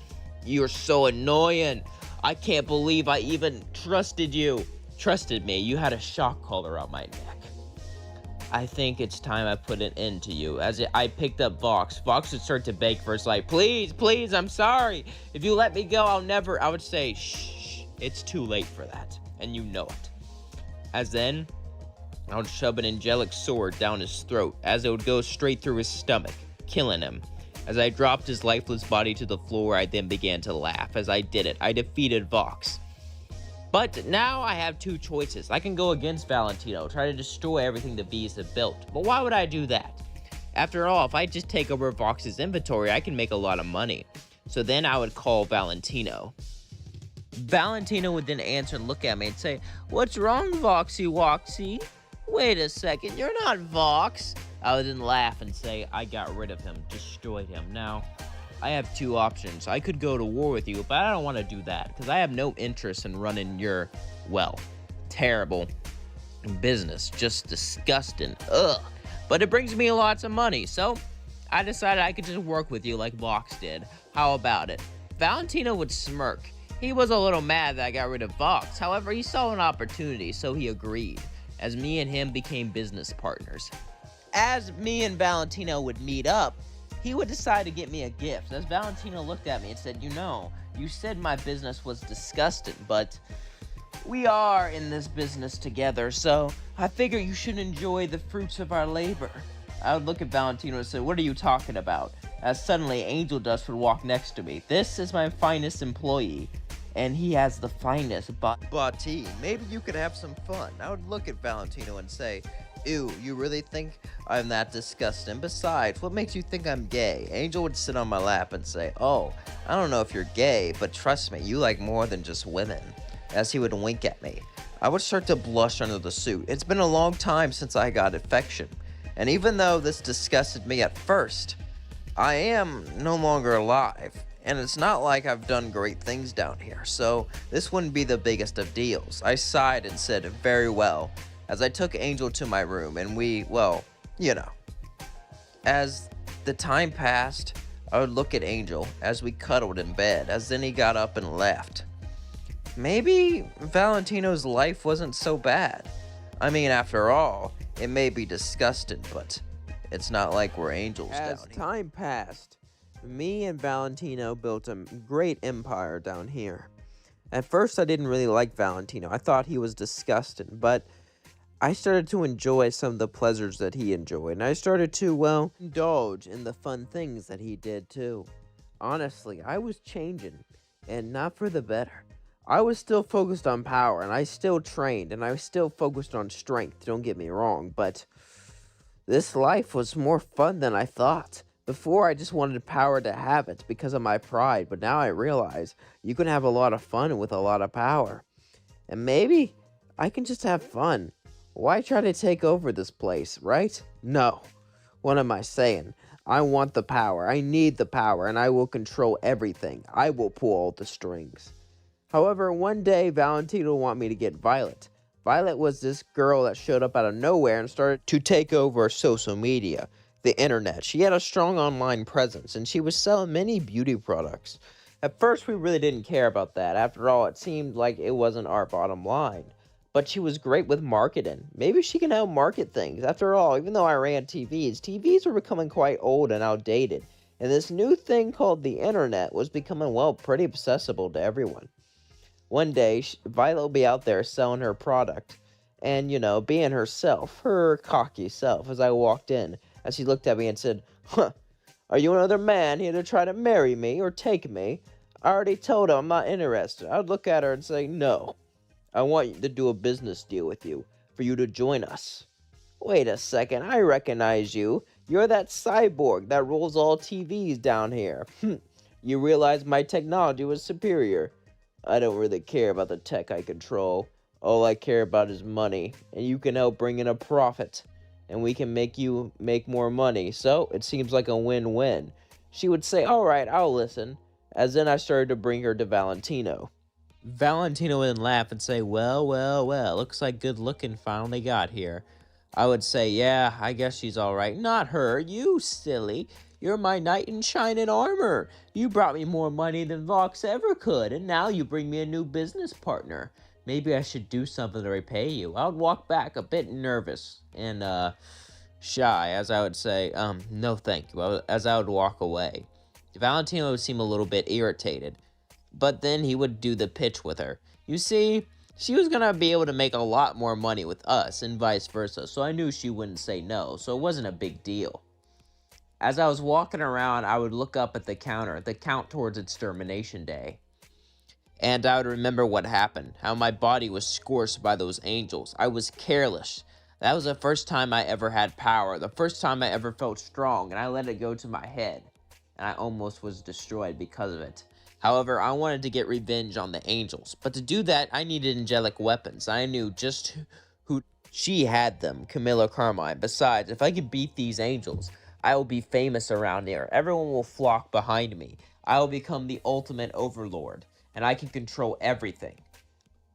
You're so annoying. I can't believe I even trusted you." Trusted me, you had a shock collar on my neck. I think it's time I put an end to you. As I picked up Vox, Vox would start to beg for his life. Please, I'm sorry. If you let me go, I would say, "Shh, it's too late for that, and you know it." As then, I would shove an angelic sword down his throat, as it would go straight through his stomach, killing him. As I dropped his lifeless body to the floor, I then began to laugh. As I did it, I defeated Vox. But now I have two choices. I can go against Valentino, try to destroy everything the Bees have built. But why would I do that? After all, if I just take over Vox's inventory, I can make a lot of money. So then I would call Valentino. Valentino would then answer and look at me and say, "What's wrong, Voxy Woxy? Wait a second, you're not Vox." I would then laugh and say, "I got rid of him, destroyed him. Now, I have two options. I could go to war with you, but I don't want to do that, because I have no interest in running your, well, terrible business. Just disgusting. Ugh. But it brings me lots of money, so I decided I could just work with you like Vox did. How about it?" Valentino would smirk. He was a little mad that I got rid of Vox. However, he saw an opportunity, so he agreed, as me and him became business partners. As me and Valentino would meet up, he would decide to get me a gift. As Valentino looked at me and said, "You said my business was disgusting, but we are in this business together, so I figure you should enjoy the fruits of our labor." I would look at Valentino and say, "What are you talking about?" As suddenly Angel Dust would walk next to me. "This is my finest employee, and he has the finest body. Maybe you could have some fun." I would look at Valentino and say, "Ew, you really think I'm that disgusting? Besides, what makes you think I'm gay?" Angel would sit on my lap and say, "Oh, I don't know if you're gay, but trust me, you like more than just women." As he would wink at me, I would start to blush under the suit. It's been a long time since I got affection, and even though this disgusted me at first, I am no longer alive. And it's not like I've done great things down here, so this wouldn't be the biggest of deals. I sighed and said, very well, as I took Angel to my room and we, well, you know. As the time passed, I would look at Angel as we cuddled in bed, as then he got up and left. Maybe Valentino's life wasn't so bad. I mean, after all, it may be disgusting, but it's not like we're angels down As here. time passed, me and Valentino built a great empire down here. At first, I didn't really like Valentino. I thought he was disgusting, but I started to enjoy some of the pleasures that he enjoyed, and I started to, well, indulge in the fun things that he did too. Honestly, I was changing, and not for the better. I was still focused on power, and I still trained, and I was still focused on strength, don't get me wrong, but this life was more fun than I thought. Before, I just wanted power to have it because of my pride, but now I realize you can have a lot of fun with a lot of power. And maybe I can just have fun. Why try to take over this place, right? No. What am I saying? I want the power. I need the power, and I will control everything. I will pull all the strings. However, one day, Valentino wanted me to get Violet. Violet was this girl that showed up out of nowhere and started to take over social media, the internet. She had a strong online presence, and she was selling many beauty products. At first, we really didn't care about that. After all, it seemed like it wasn't our bottom line. But she was great with marketing. Maybe she can help market things. After all, even though I ran TVs were becoming quite old and outdated. And this new thing called the internet was becoming, well, pretty accessible to everyone. One day, Violet will be out there selling her product and, being herself, her cocky self, as I walked in, as she looked at me and said, "Huh, are you another man here to try to marry me or take me? I already told him I'm not interested." I would look at her and say, "No, I want you to do a business deal with you, for you to join us." "Wait a second, I recognize you. You're that cyborg that rules all TVs down here. You realize my technology was superior. I don't really care about the tech I control. All I care about is money, and you can help bring in a profit, and we can make you make more money, so it seems like a win-win." She would say, "All right, I'll listen," as then I started to bring her to Valentino. Valentino would laugh and say, well, looks like good looking finally got here. I would say, yeah, I guess she's alright. Not her, you silly. You're my knight in shining armor. You brought me more money than Vox ever could, and now you bring me a new business partner. Maybe I should do something to repay you. I would walk back a bit nervous and, shy, as I would say, no thank you, as I would walk away. Valentino would seem a little bit irritated, but then he would do the pitch with her. You see, she was gonna be able to make a lot more money with us, and vice versa, so I knew she wouldn't say no, so it wasn't a big deal. As I was walking around, I would look up at the counter, the count towards extermination day. And I would remember what happened, how my body was scorched by those angels. I was careless. That was the first time I ever had power, the first time I ever felt strong, and I let it go to my head. And I almost was destroyed because of it. However, I wanted to get revenge on the angels, but to do that, I needed angelic weapons. I knew just who she had them, Camilla Carmine. Besides, if I could beat these angels, I will be famous around here. Everyone will flock behind me. I will become the ultimate overlord, and I can control everything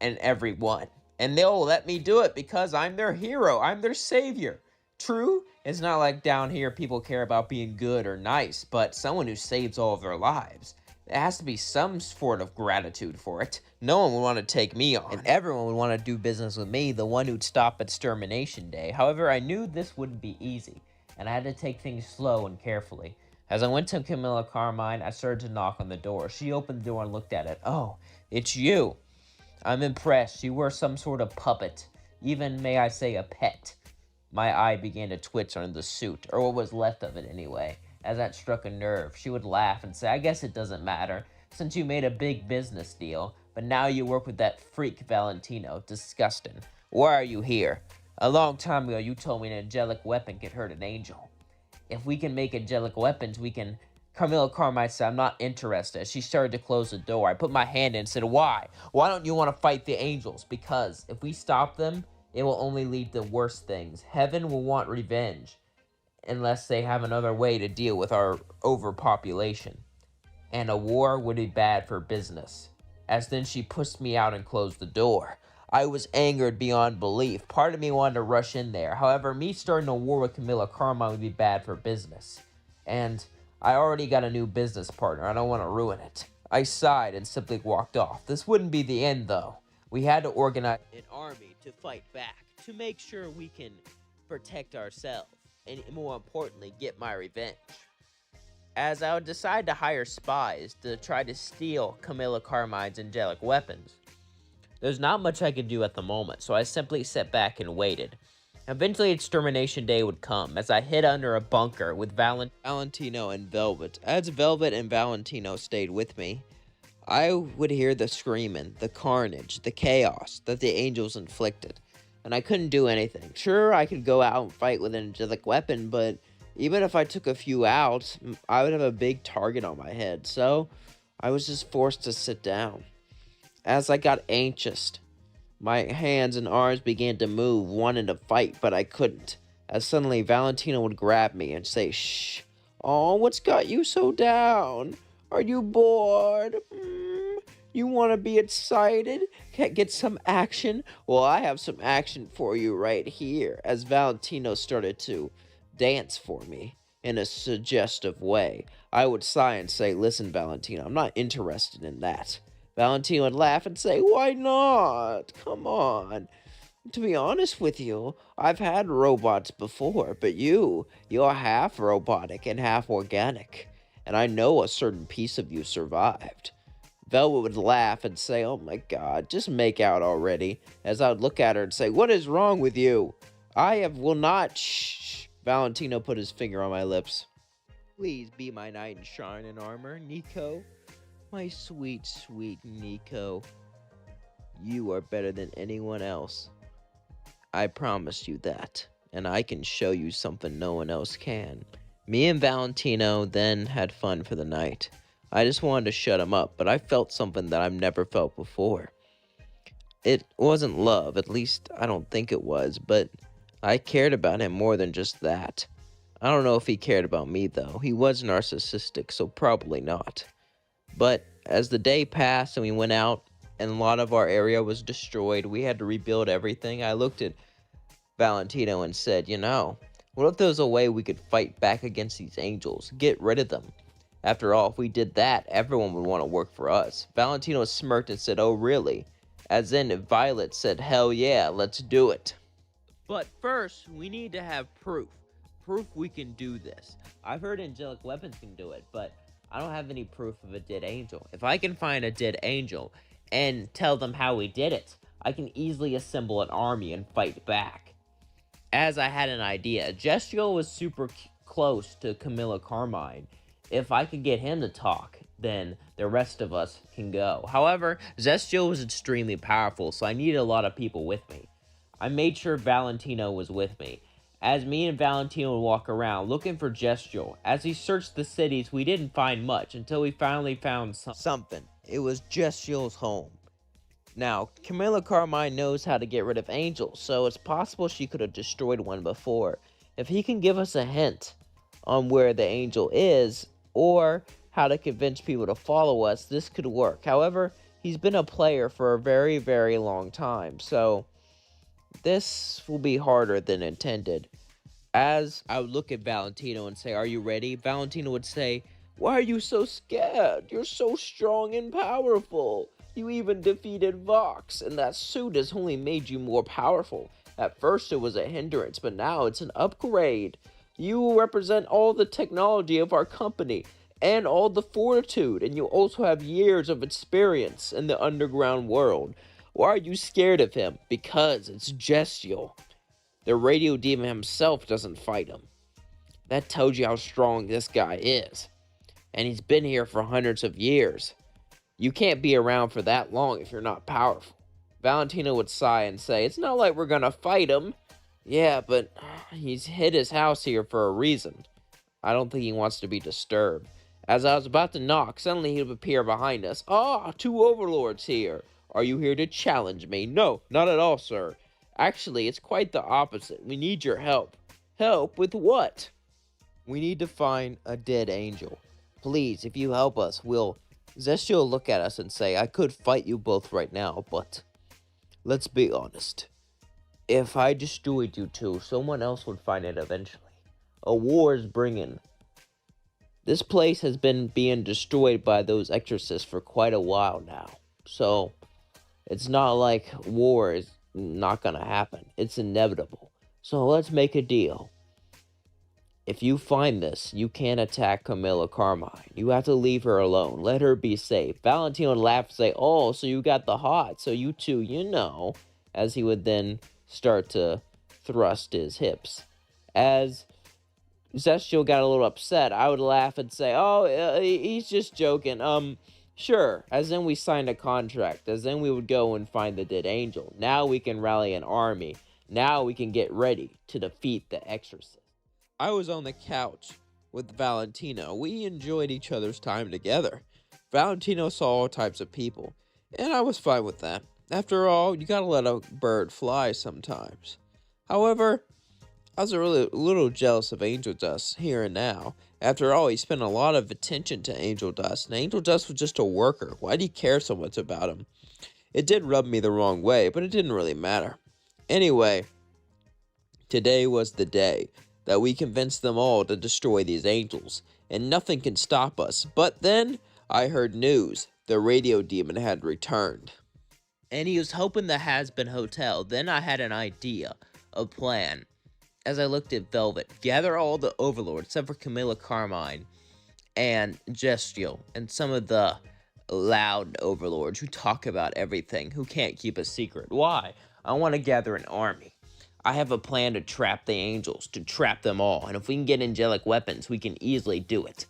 and everyone. And they'll let me do it because I'm their hero. I'm their savior. True, it's not like down here people care about being good or nice, but someone who saves all of their lives. There has to be some sort of gratitude for it. No one would want to take me on, and everyone would want to do business with me, the one who'd stop at extermination day. However, I knew this wouldn't be easy, and I had to take things slow and carefully. As I went to Camilla Carmine, I started to knock on the door. She opened the door and looked at it. "Oh, it's you." I'm impressed. You were some sort of puppet. Even, may I say, a pet. My eye began to twitch under the suit, or what was left of it anyway. As that struck a nerve, she would laugh and say, "I guess it doesn't matter, since you made a big business deal, but now you work with that freak Valentino. Disgusting. Why are you here? A long time ago, you told me an angelic weapon could hurt an angel. If we can make angelic weapons, we can..." Camilla Carmine said, "I'm not interested." She started to close the door. I put my hand in and said, "Why? Why don't you want to fight the angels?" "Because if we stop them, it will only lead to worse things. Heaven will want revenge, unless they have another way to deal with our overpopulation." and a war would be bad for business. As then she pushed me out and closed the door. I was angered beyond belief. Part of me wanted to rush in there. However, me starting a war with Camilla Carmine would be bad for business. And I already got a new business partner. I don't want to ruin it. I sighed and simply walked off. This wouldn't be the end, though. We had to organize An army to fight back, to make sure we can protect ourselves, and more importantly, get my revenge. As I would decide to hire spies to try to steal Camilla Carmine's angelic weapons. There's not much I could do at the moment, so I simply sat back and waited. Eventually, extermination day would come, as I hid under a bunker with Valentino and Velvet. As Velvet and Valentino stayed with me, I would hear the screaming, the carnage, the chaos that the angels inflicted, and I couldn't do anything. Sure, I could go out and fight with an angelic weapon, but even if I took a few out, I would have a big target on my head, so I was just forced to sit down. As I got anxious, my hands and arms began to move, wanting to fight, but I couldn't. As suddenly Valentino would grab me and say, "Shh. Oh, what's got you so down? Are you bored? You want to be excited? Can't get some action? Well, I have some action for you right here." As Valentino started to dance for me in a suggestive way, I would sigh and say, "Listen, Valentino, I'm not interested in that." Valentino would laugh and say, "Why not? Come on. To be honest with you, I've had robots before, but you're half robotic and half organic, and I know a certain piece of you survived." Velvet would laugh and say, "Oh my God, just make out already," as I would look at her and say, "What is wrong with you? Will not." Shh. Valentino put his finger on my lips. "Please be my knight in shining armor, Nico. My sweet, sweet Nico. You are better than anyone else. I promise you that, and I can show you something no one else can." Me and Valentino then had fun for the night. I just wanted to shut him up, but I felt something that I've never felt before. It wasn't love, at least I don't think it was, but I cared about him more than just that. I don't know if he cared about me, though. He was narcissistic, so probably not. But as the day passed and we went out and a lot of our area was destroyed, we had to rebuild everything, I looked at Valentino and said, what if there was a way we could fight back against these angels, get rid of them? After all, if we did that, everyone would want to work for us. Valentino smirked and said, "Oh, really?" As in, Violet said, "Hell yeah, let's do it." But first, we need to have proof. Proof we can do this. I've heard angelic weapons can do it, but I don't have any proof of a dead angel. If I can find a dead angel and tell them how we did it, I can easily assemble an army and fight back. As I had an idea, Gestiol was super close to Camilla Carmine. If I could get him to talk, then the rest of us can go. However, Gestiol was extremely powerful, so I needed a lot of people with me. I made sure Valentino was with me. As me and Valentino would walk around looking for Gestiol, as we searched the cities, we didn't find much until we finally found something. It was Gestiol's home. Now, Camilla Carmine knows how to get rid of angels, so it's possible she could have destroyed one before. If he can give us a hint on where the angel is, or how to convince people to follow us, this could work. However, he's been a player for a very, very long time, so this will be harder than intended. As I would look at Valentino and say, "Are you ready?" Valentino would say, "Why are you so scared? You're so strong and powerful. You even defeated Vox, and that suit has only made you more powerful. At first it was a hindrance, but now it's an upgrade. You will represent all the technology of our company, and all the fortitude, and you also have years of experience in the underground world. Why are you scared of him? Because it's Gestiol. The radio demon himself doesn't fight him. That tells you how strong this guy is. And he's been here for hundreds of years. You can't be around for that long if you're not powerful." Valentino would sigh and say, "It's not like we're gonna fight him." "Yeah, but he's hid his house here for a reason. I don't think he wants to be disturbed." As I was about to knock, suddenly he would appear behind us. "Ah, two overlords here. Are you here to challenge me?" "No, not at all, sir. Actually, it's quite the opposite. We need your help." "Help with what?" "We need to find a dead angel. Please, if you help us, Zestio will look at us and say, I could fight you both right now, but let's be honest. If I destroyed you two, someone else would find it eventually. A war is bringing. This place has been being destroyed by those exorcists for quite a while now. So, it's not like war is not gonna happen. It's inevitable. So let's make a deal. If you find this, you can't attack Camilla Carmine. You have to leave her alone. Let her be safe. Valentino would laugh and say, oh, so you got the hot. So you two, as he would then start to thrust his hips. As Zestio got a little upset, I would laugh and say, oh, he's just joking. Sure. As then we signed a contract. As then we would go and find the dead angel. Now we can rally an army. Now we can get ready to defeat the exorcist. I was on the couch with Valentino. We enjoyed each other's time together. Valentino saw all types of people, and I was fine with that. After all, you gotta let a bird fly sometimes. However, I was a little jealous of Angel Dust here and now. After all, he spent a lot of attention to Angel Dust, and Angel Dust was just a worker. Why do you care so much about him? It did rub me the wrong way, but it didn't really matter. Anyway, today was the day that we convinced them all to destroy these angels, and nothing can stop us. But then, I heard news. The radio demon had returned. And he was hoping the Has-Been Hotel. Then I had an idea, a plan. As I looked at Velvet, gather all the overlords, except for Camilla Carmine and Gestial, and some of the loud overlords who talk about everything, who can't keep a secret. Why? I want to gather an army. I have a plan to trap the angels, to trap them all, and if we can get angelic weapons, we can easily do it.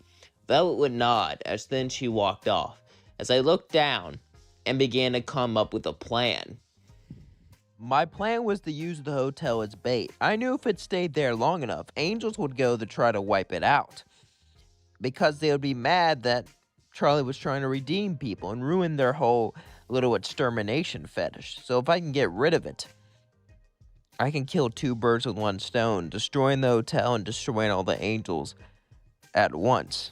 Velvet would nod, as then she walked off, as I looked down and began to come up with a plan. My plan was to use the hotel as bait. I knew if it stayed there long enough, angels would go to try to wipe it out. Because they would be mad that Charlie was trying to redeem people and ruin their whole little extermination fetish. So if I can get rid of it, I can kill two birds with one stone, destroying the hotel and destroying all the angels at once.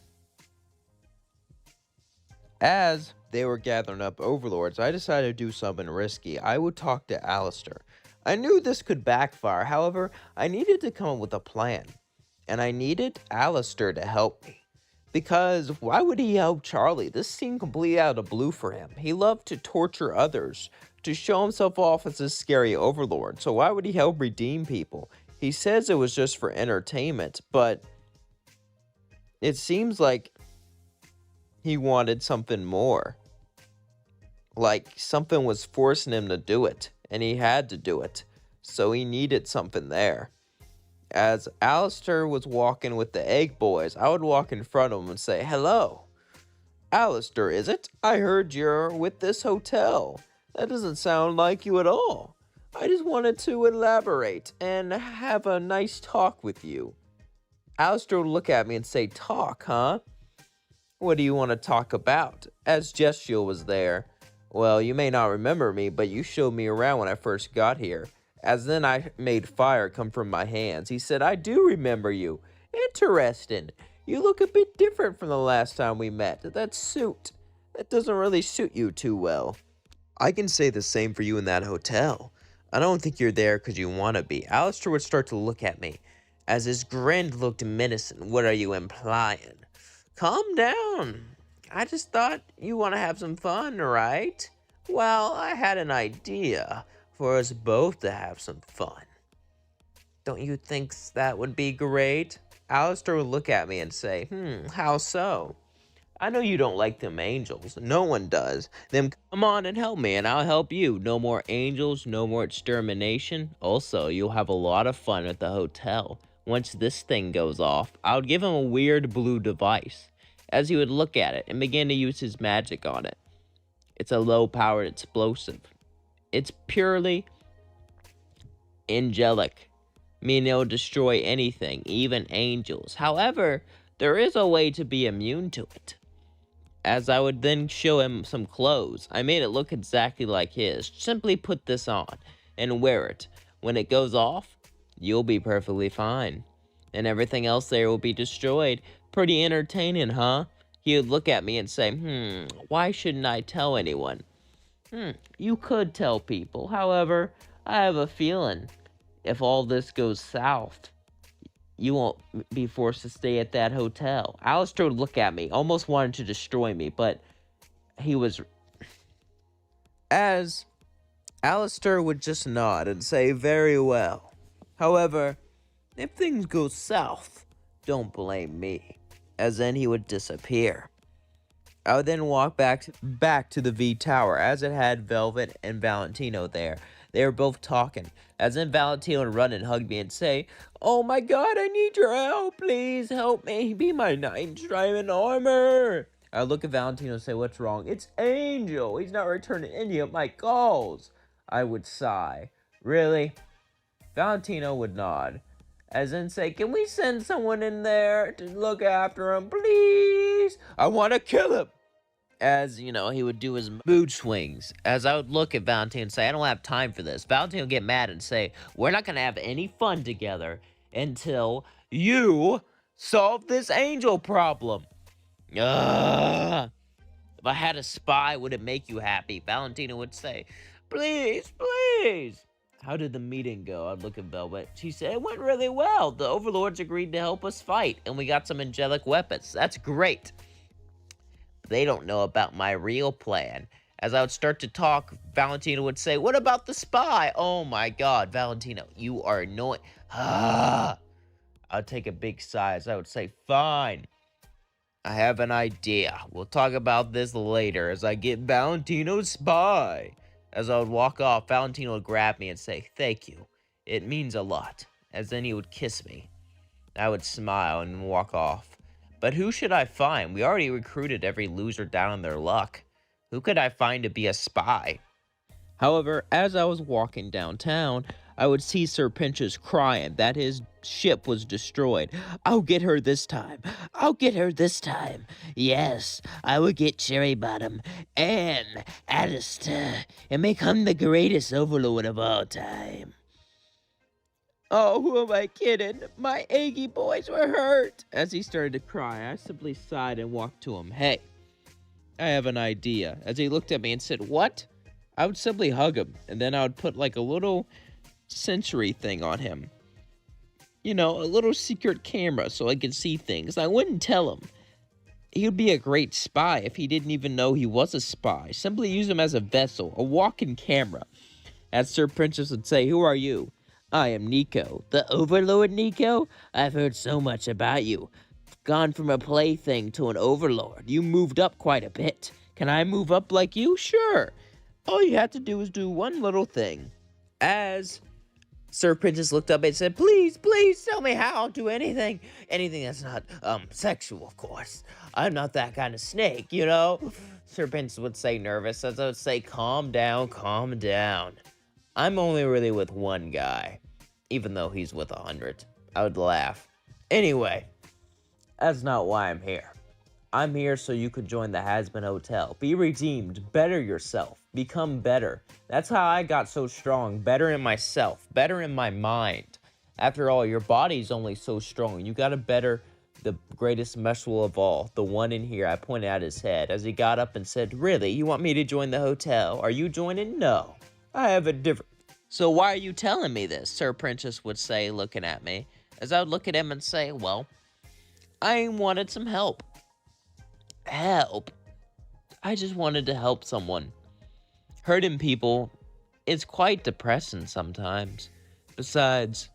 As they were gathering up overlords, I decided to do something risky. I would talk to Alistair. I knew this could backfire, however, I needed to come up with a plan. And I needed Alistair to help me. Because why would he help Charlie? This seemed completely out of the blue for him. He loved to torture others, to show himself off as a scary overlord. So why would he help redeem people? He says it was just for entertainment, but it seems like he wanted something more. Like something was forcing him to do it, and he had to do it. So he needed something there. As Alistair was walking with the egg boys, I would walk in front of him and say, hello. Alistair, is it? I heard you're with this hotel. That doesn't sound like you at all. I just wanted to elaborate and have a nice talk with you. Alistair would look at me and say, talk, huh? What do you want to talk about? As Gestial was there. Well, you may not remember me, but you showed me around when I first got here. As then I made fire come from my hands. He said, I do remember you. Interesting. You look a bit different from the last time we met. That suit, that doesn't really suit you too well. I can say the same for you in that hotel. I don't think you're there because you want to be. Alistair would start to look at me. As his grin looked menacing. What are you implying? Calm down. I just thought you want to have some fun, right? Well, I had an idea for us both to have some fun. Don't you think that would be great? Alistair would look at me and say, how so? I know you don't like them angels. No one does. Then come on and help me and I'll help you. No more angels, no more extermination. Also, you'll have a lot of fun at the hotel. Once this thing goes off, I would give him a weird blue device, as he would look at it and begin to use his magic on it. It's a low-powered explosive. It's purely angelic, meaning it'll destroy anything, even angels. However, there is a way to be immune to it. As I would then show him some clothes, I made it look exactly like his. Simply put this on and wear it. When it goes off, you'll be perfectly fine. And everything else there will be destroyed. Pretty entertaining, huh? he would look at me and say, why shouldn't I tell anyone? You could tell people. However, I have a feeling if all this goes south, you won't be forced to stay at that hotel. Alistair would look at me, almost wanted to destroy me, but he was... As Alistair would just nod and say, very well. However, if things go south, don't blame me. As then he would disappear. I would then walk back to the V Tower, as it had Velvet and Valentino there. They were both talking, as then Valentino would run and hug me and say, oh my god, I need your help, please help me, be my knight in diamond armor. I would look at Valentino and say, what's wrong? It's Angel, he's not returning any of my calls. I would sigh. Really? Valentino would nod, as in say, can we send someone in there to look after him, please? I want to kill him. As, he would do his mood swings. As I would look at Valentino and say, I don't have time for this. Valentino would get mad and say, we're not going to have any fun together until you solve this angel problem. Ugh. If I had a spy, would it make you happy? Valentino would say, please, please. How did the meeting go? I'd look at Velvet. She said, it went really well. The overlords agreed to help us fight, and we got some angelic weapons. That's great. They don't know about my real plan. As I would start to talk, Valentino would say, what about the spy? Oh my god, Valentino, you are annoying. I would take a big sigh as I would say, fine. I have an idea. We'll talk about this later as I get Valentino's spy. As I would walk off, Valentino would grab me and say, thank you. It means a lot. As then he would kiss me. I would smile and walk off. But who should I find? We already recruited every loser down on their luck. Who could I find to be a spy? However, as I was walking downtown, I would see Sir Pinchas crying that his ship was destroyed. I'll get her this time. I'll get her this time. Yes, I will get Cherry Bottom and Alistair and become the greatest overlord of all time. Oh, who am I kidding? My Aggie boys were hurt. As he started to cry, I simply sighed and walked to him. Hey, I have an idea. As he looked at me and said, what? I would simply hug him, and then I would put like a little sensory thing on him. A little secret camera so I could see things. I wouldn't tell him. He would be a great spy if he didn't even know he was a spy. Simply use him as a vessel, a walking camera. As Sir Princess would say, who are you? I am Nico. The Overlord, Nico? I've heard so much about you. Gone from a plaything to an overlord. You moved up quite a bit. Can I move up like you? Sure. All you have to do is do one little thing. As Sir Princess looked up and said, please, please tell me how. I'll do anything. Anything that's not, sexual, of course. I'm not that kind of snake, Sir Princess would say nervous, as I would say, calm down, calm down. I'm only really with one guy, even though he's with 100. I would laugh. Anyway, that's not why I'm here. I'm here so you could join the Hasbin Hotel. Be redeemed. Better yourself. Become better. That's how I got so strong. Better in myself. Better in my mind. After all, your body's only so strong. You gotta better the greatest muscle of all. The one in here. I pointed at his head as he got up and said, really, you want me to join the hotel? Are you joining? No. I have a different... So why are you telling me this? Sir Princess would say, looking at me. As I would look at him and say, well, I wanted some help. Help? I just wanted to help someone. Hurting people is quite depressing sometimes. Besides,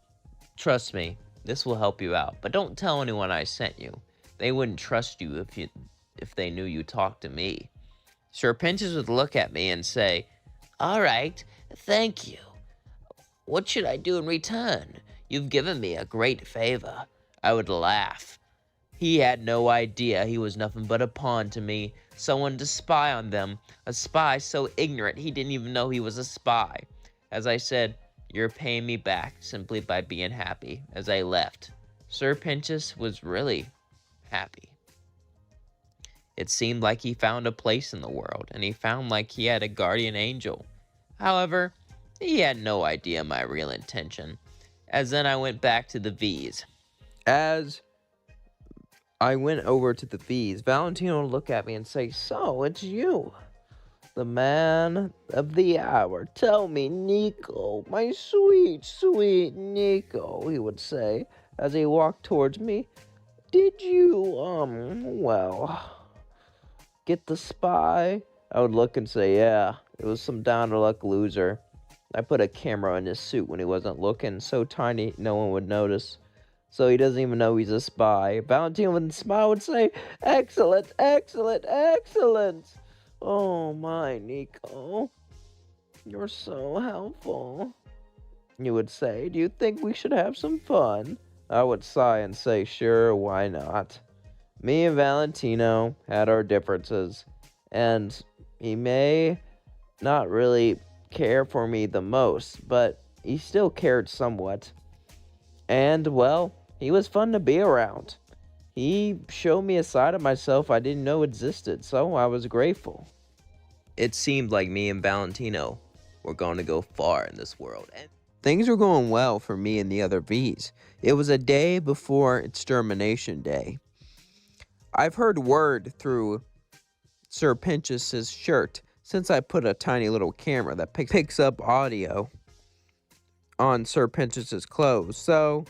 trust me, this will help you out. But don't tell anyone I sent you. They wouldn't trust you if they knew you talked to me. Sir Princess would look at me and say, all right, thank you. What should I do in return? You've given me a great favor. I would laugh. He had no idea he was nothing but a pawn to me, someone to spy on them, a spy so ignorant he didn't even know he was a spy. As I said, you're paying me back simply by being happy. As I left, Sir Pinchas was really happy. It seemed like he found a place in the world, and he found like he had a guardian angel. However, he had no idea my real intention. As then I went back to the V's. As I went over to the V's. Valentino would look at me and say, "So, it's you, the man of the hour. Tell me, Nico, my sweet, sweet Nico," he would say as he walked towards me. "Did you, get the spy?" I would look and say, "Yeah, it was some down-to-luck loser. I put a camera in his suit when he wasn't looking, so tiny no one would notice. So he doesn't even know he's a spy." Valentino would smile would say, "Excellent, excellent, excellent. Oh my, Nico, you're so helpful." He would say, "Do you think we should have some fun?" I would sigh and say, "Sure, why not?" Me and Valentino had our differences, and he may not really care for me the most, but he still cared somewhat. And, well, he was fun to be around. He showed me a side of myself I didn't know existed, so I was grateful. It seemed like me and Valentino were going to go far in this world. And things were going well for me and the other V's. It was a day before Extermination Day. I've heard word through Sir Pinchas's shirt since I put a tiny little camera that picks up audio on Sir Pinchas's clothes, so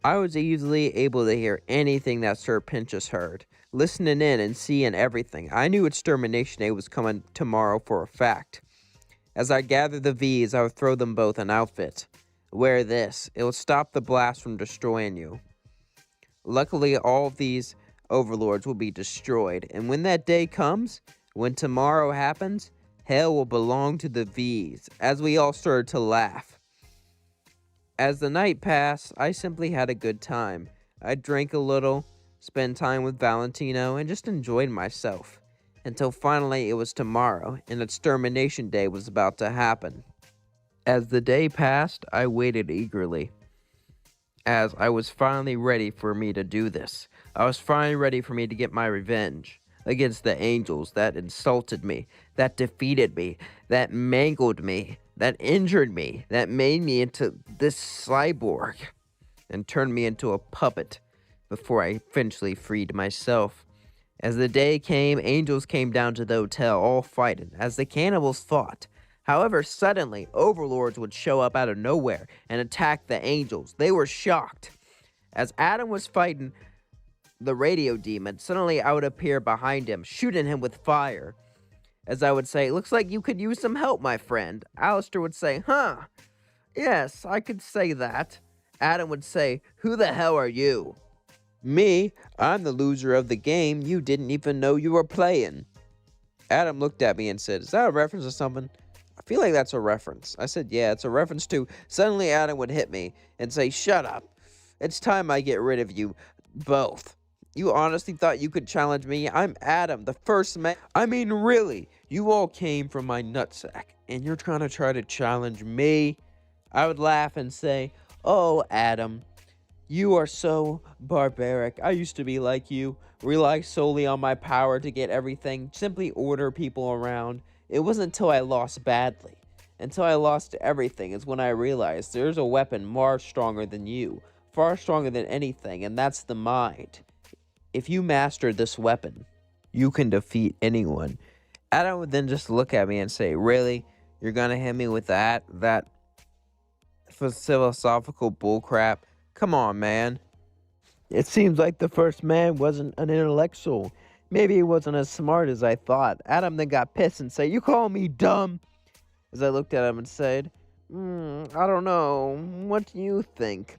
I was easily able to hear anything that Sir Pinchas heard, listening in and seeing everything. I knew Extermination Day was coming tomorrow for a fact. As I gathered the V's, I would throw them both an outfit. Wear this. It will stop the blast from destroying you. Luckily, all of these overlords will be destroyed, and when that day comes, when tomorrow happens, hell will belong to the V's, as we all started to laugh. As the night passed, I simply had a good time. I drank a little, spent time with Valentino, and just enjoyed myself. Until finally it was tomorrow, and Extermination Day was about to happen. As the day passed, I waited eagerly, as I was finally ready for me to do this. I was finally ready for me to get my revenge against the angels that insulted me, that defeated me, that mangled me, that injured me, that made me into this cyborg, and turned me into a puppet before I eventually freed myself. As the day came, angels came down to the hotel, all fighting, as the cannibals fought. However, suddenly, overlords would show up out of nowhere and attack the angels. They were shocked. As Adam was fighting the radio demon, suddenly I would appear behind him, shooting him with fire. As I would say, "Looks like you could use some help, my friend." Alistair would say, "Huh, yes, I could say that." Adam would say, "Who the hell are you?" "Me, I'm the loser of the game you didn't even know you were playing." Adam looked at me and said, "Is that a reference to something?" "I feel like that's a reference." I said, "Yeah, it's a reference to..." Suddenly Adam would hit me and say, "Shut up. It's time I get rid of you both. You honestly thought you could challenge me? I'm Adam, the first man. I mean, really, you all came from my nutsack, and you're trying to challenge me?" I would laugh and say, "Oh, Adam, you are so barbaric. I used to be like you, rely solely on my power to get everything, simply order people around. It wasn't until I lost badly, until I lost everything, is when I realized there's a weapon far stronger than you, far stronger than anything, and that's the mind. If you master this weapon, you can defeat anyone." Adam would then just look at me and say, "Really? You're gonna hit me with that philosophical bullcrap? Come on, man. It seems like the first man wasn't an intellectual. Maybe he wasn't as smart as I thought." Adam then got pissed and said, "You call me dumb?" As I looked at him and said, "I don't know. What do you think?"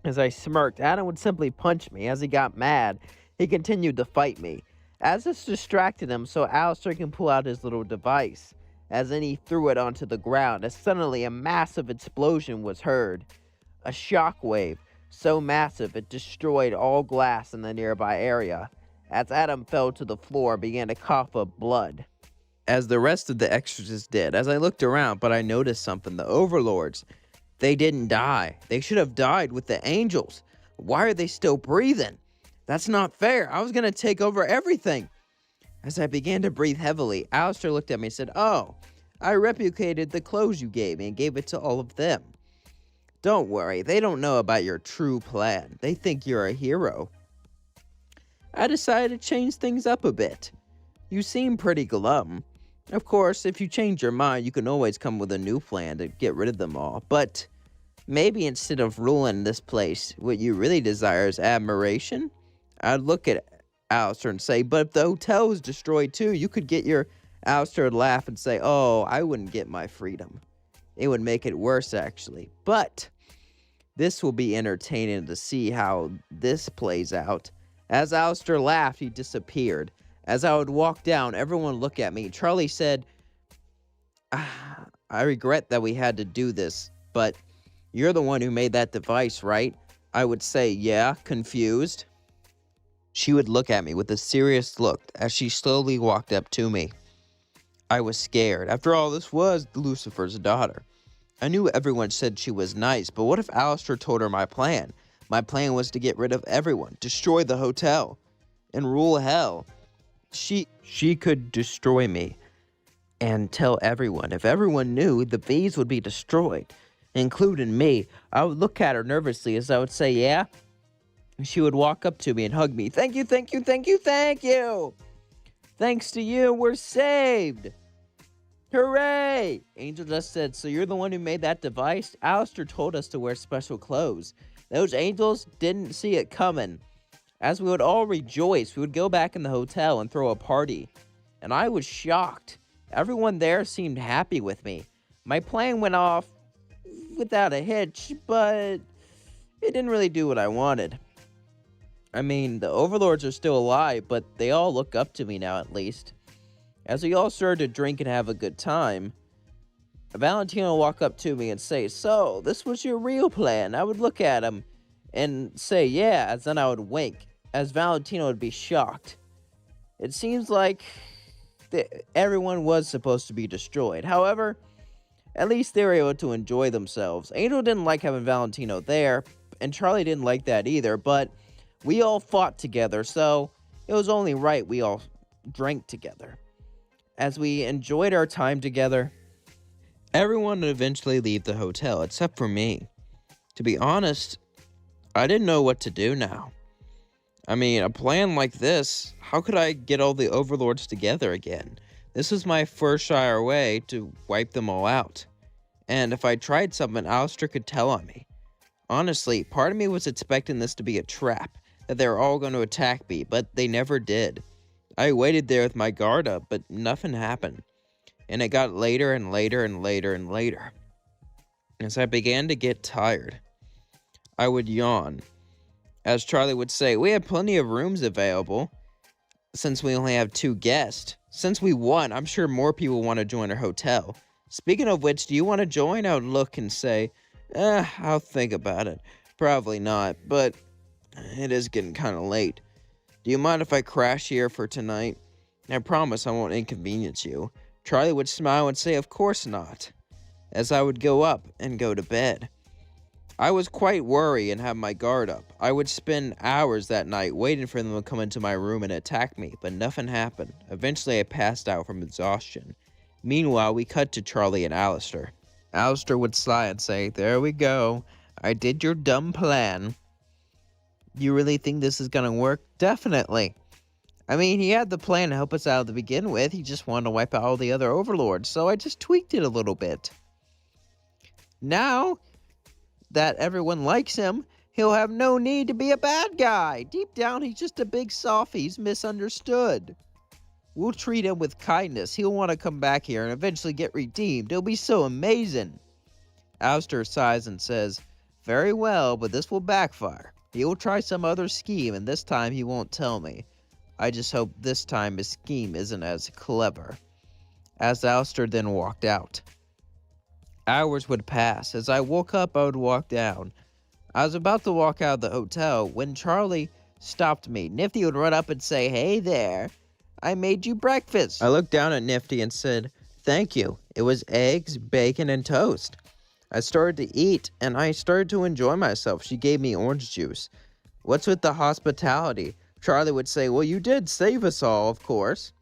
As I smirked, Adam would simply punch me. As he got mad, he continued to fight me. As this distracted him, so Alistair can pull out his little device. As then he threw it onto the ground, as suddenly a massive explosion was heard. A shockwave, so massive it destroyed all glass in the nearby area. As Adam fell to the floor, began to cough up blood, as the rest of the exorcists did. As I looked around, but I noticed something. The overlords, they didn't die. They should have died with the angels. Why are they still breathing? That's not fair. I was going to take over everything. As I began to breathe heavily, Alistair looked at me and said, "Oh, I replicated the clothes you gave me and gave it to all of them. Don't worry, they don't know about your true plan. They think you're a hero." I decided to change things up a bit. You seem pretty glum. Of course, if you change your mind, you can always come with a new plan to get rid of them all. But maybe instead of ruling this place, what you really desire is admiration? I'd look at Alistair and say, but if the hotel is destroyed too, you could get your Alistair to laugh and say, oh, I wouldn't get my freedom. It would make it worse, actually. But this will be entertaining to see how this plays out. As Alistair laughed, he disappeared. As I would walk down, everyone looked at me. Charlie said, I regret that we had to do this, but you're the one who made that device, right? I would say, yeah, confused. She would look at me with a serious look as she slowly walked up to me. I was scared. After all, this was Lucifer's daughter. I knew everyone said she was nice, but what if Alistair told her my plan? My plan was to get rid of everyone, destroy the hotel, and rule hell. She could destroy me and tell everyone. If everyone knew, the V's would be destroyed, including me. I would look at her nervously as I would say, yeah? She would walk up to me and hug me. Thank you, thank you, thank you, thank you! Thanks to you, we're saved! Hooray! Angel just said, so you're the one who made that device? Alistair told us to wear special clothes. Those angels didn't see it coming. As we would all rejoice, we would go back in the hotel and throw a party. And I was shocked. Everyone there seemed happy with me. My plan went off without a hitch, but it didn't really do what I wanted. I mean, the overlords are still alive, but they all look up to me now at least. As we all started to drink and have a good time, Valentino would walk up to me and say, so, this was your real plan? I would look at him and say, yeah, as then I would wink, as Valentino would be shocked. It seems like everyone was supposed to be destroyed. However, at least they were able to enjoy themselves. Angel didn't like having Valentino there, and Charlie didn't like that either, but we all fought together, so it was only right we all drank together. As we enjoyed our time together, everyone would eventually leave the hotel, except for me. To be honest, I didn't know what to do now. I mean, a plan like this, how could I get all the overlords together again? This was my first sure way to wipe them all out. And if I tried something, Alistair could tell on me. Honestly, part of me was expecting this to be a trap, that they were all going to attack me, but they never did. I waited there with my guard up, but nothing happened. And it got later and later and later and later. As I began to get tired, I would yawn. As Charlie would say, we have plenty of rooms available, since we only have 2 guests. Since we won, I'm sure more people want to join our hotel. Speaking of which, do you want to join? I would look and say, I'll think about it. Probably not, but it is getting kind of late. Do you mind if I crash here for tonight? I promise I won't inconvenience you. Charlie would smile and say, of course not, as I would go up and go to bed. I was quite worried and had my guard up. I would spend hours that night waiting for them to come into my room and attack me, but nothing happened. Eventually, I passed out from exhaustion. Meanwhile, we cut to Charlie and Alistair. Alistair would sigh and say, there we go. I did your dumb plan. You really think this is gonna work? Definitely. I mean, he had the plan to help us out to begin with. He just wanted to wipe out all the other overlords, so I just tweaked it a little bit. Now that everyone likes him, he'll have no need to be a bad guy. Deep down, he's just a big softie. He's misunderstood. We'll treat him with kindness. He'll want to come back here and eventually get redeemed. It'll be so amazing. Alistair sighs and says, very well, but this will backfire. He'll try some other scheme, and this time he won't tell me. I just hope this time his scheme isn't as clever. As Alistair then walked out. Hours would pass. As I woke up, I would walk down. I was about to walk out of the hotel when Charlie stopped me. Nifty would run up and say, hey there, I made you breakfast. I looked down at Nifty and said, thank you. It was eggs, bacon, and toast. I started to eat, and I started to enjoy myself. She gave me orange juice. What's with the hospitality? Charlie would say, well, you did save us all, of course.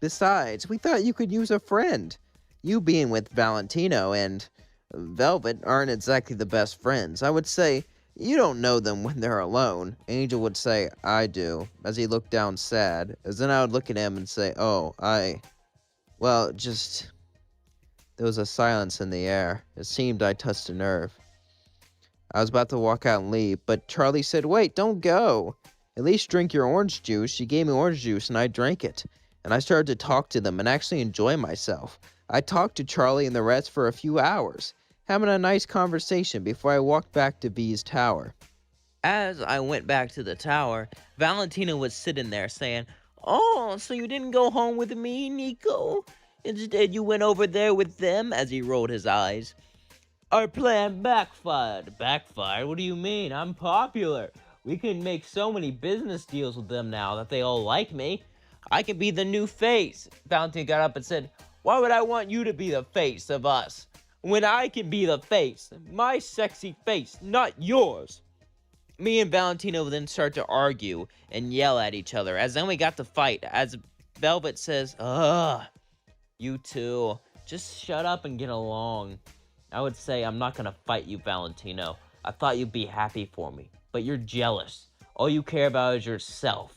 Besides, we thought you could use a friend. You being with Valentino and Velvet aren't exactly the best friends. I would say, You don't know them when they're alone. Angel would say, I do, as he looked down sad, as then I would look at him and say, oh, well, just... There was a silence in the air. It seemed I touched a nerve. I was about to walk out and leave, but Charlie said, wait, don't go. At least drink your orange juice. She gave me orange juice and I drank it. And I started to talk to them and actually enjoy myself. I talked to Charlie and the rest for a few hours, having a nice conversation before I walked back to V's tower. As I went back to the tower, Valentina was sitting there saying, "Oh, so you didn't go home with me, Nico? Instead, you went over there with them," as he rolled his eyes. "Our plan backfired." "Backfired? What do you mean? I'm popular. We can make so many business deals with them now that they all like me. I can be the new face." Valentina got up and said, "Why would I want you to be the face of us when I can be the face? My sexy face, not yours." Me and Valentino then start to argue and yell at each other, as then we got to fight, as Velvet says, "Ugh, you two, just shut up and get along." I would say, "I'm not gonna fight you, Valentino. I thought you'd be happy for me, but you're jealous. All you care about is yourself.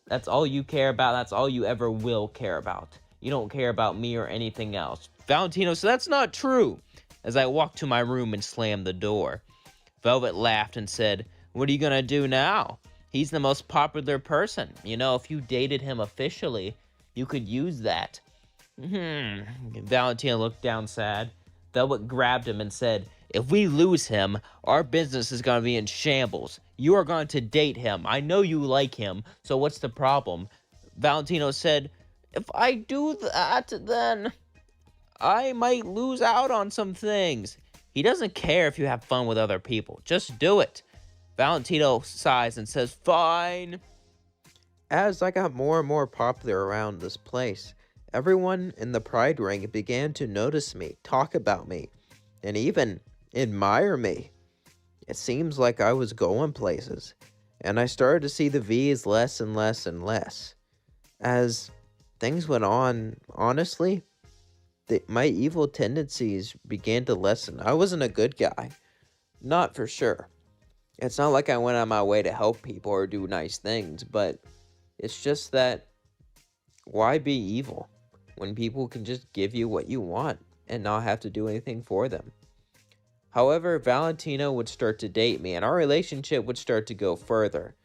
That's all you care about. That's all you ever will care about. You don't care about me or anything else." Valentino said, "That's not true," as I walked to my room and slammed the door. Velvet laughed and said, "What are you gonna do now? He's the most popular person. You know, if you dated him officially, you could use that." Valentina looked down sad. Velvet grabbed him and said, "If we lose him, our business is gonna be in shambles. You are going to date him. I know you like him, so what's the problem?" Valentino said, "If I do that, then I might lose out on some things." He doesn't care if you have fun with other people. Just do it. Valentino sighs and says, "Fine." As I got more and more popular around this place, everyone in the Pride Ring began to notice me, talk about me, and even admire me. It seems like I was going places, and I started to see the V's less and less and less. As things went on, honestly, my evil tendencies began to lessen. I wasn't a good guy. Not for sure. It's not like I went on my way to help people or do nice things, but it's just that why be evil when people can just give you what you want and not have to do anything for them? However, Valentino would start to date me, and our relationship would start to go further,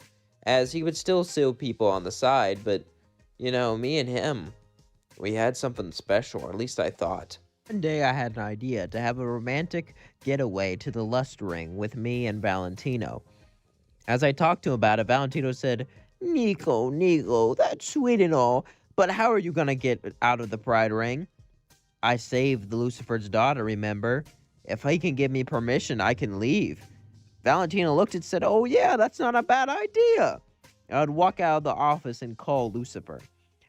as he would still see people on the side, but, you know, me and him, we had something special, or at least I thought. One day I had an idea to have a romantic getaway to the Lust Ring with me and Valentino. As I talked to him about it, Valentino said, Nico, that's sweet and all, but how are you gonna get out of the Pride Ring? I saved Lucifer's daughter, remember? If he can give me permission, I can leave. Valentino looked and said, oh yeah, that's not a bad idea. I would walk out of the office and call Lucifer.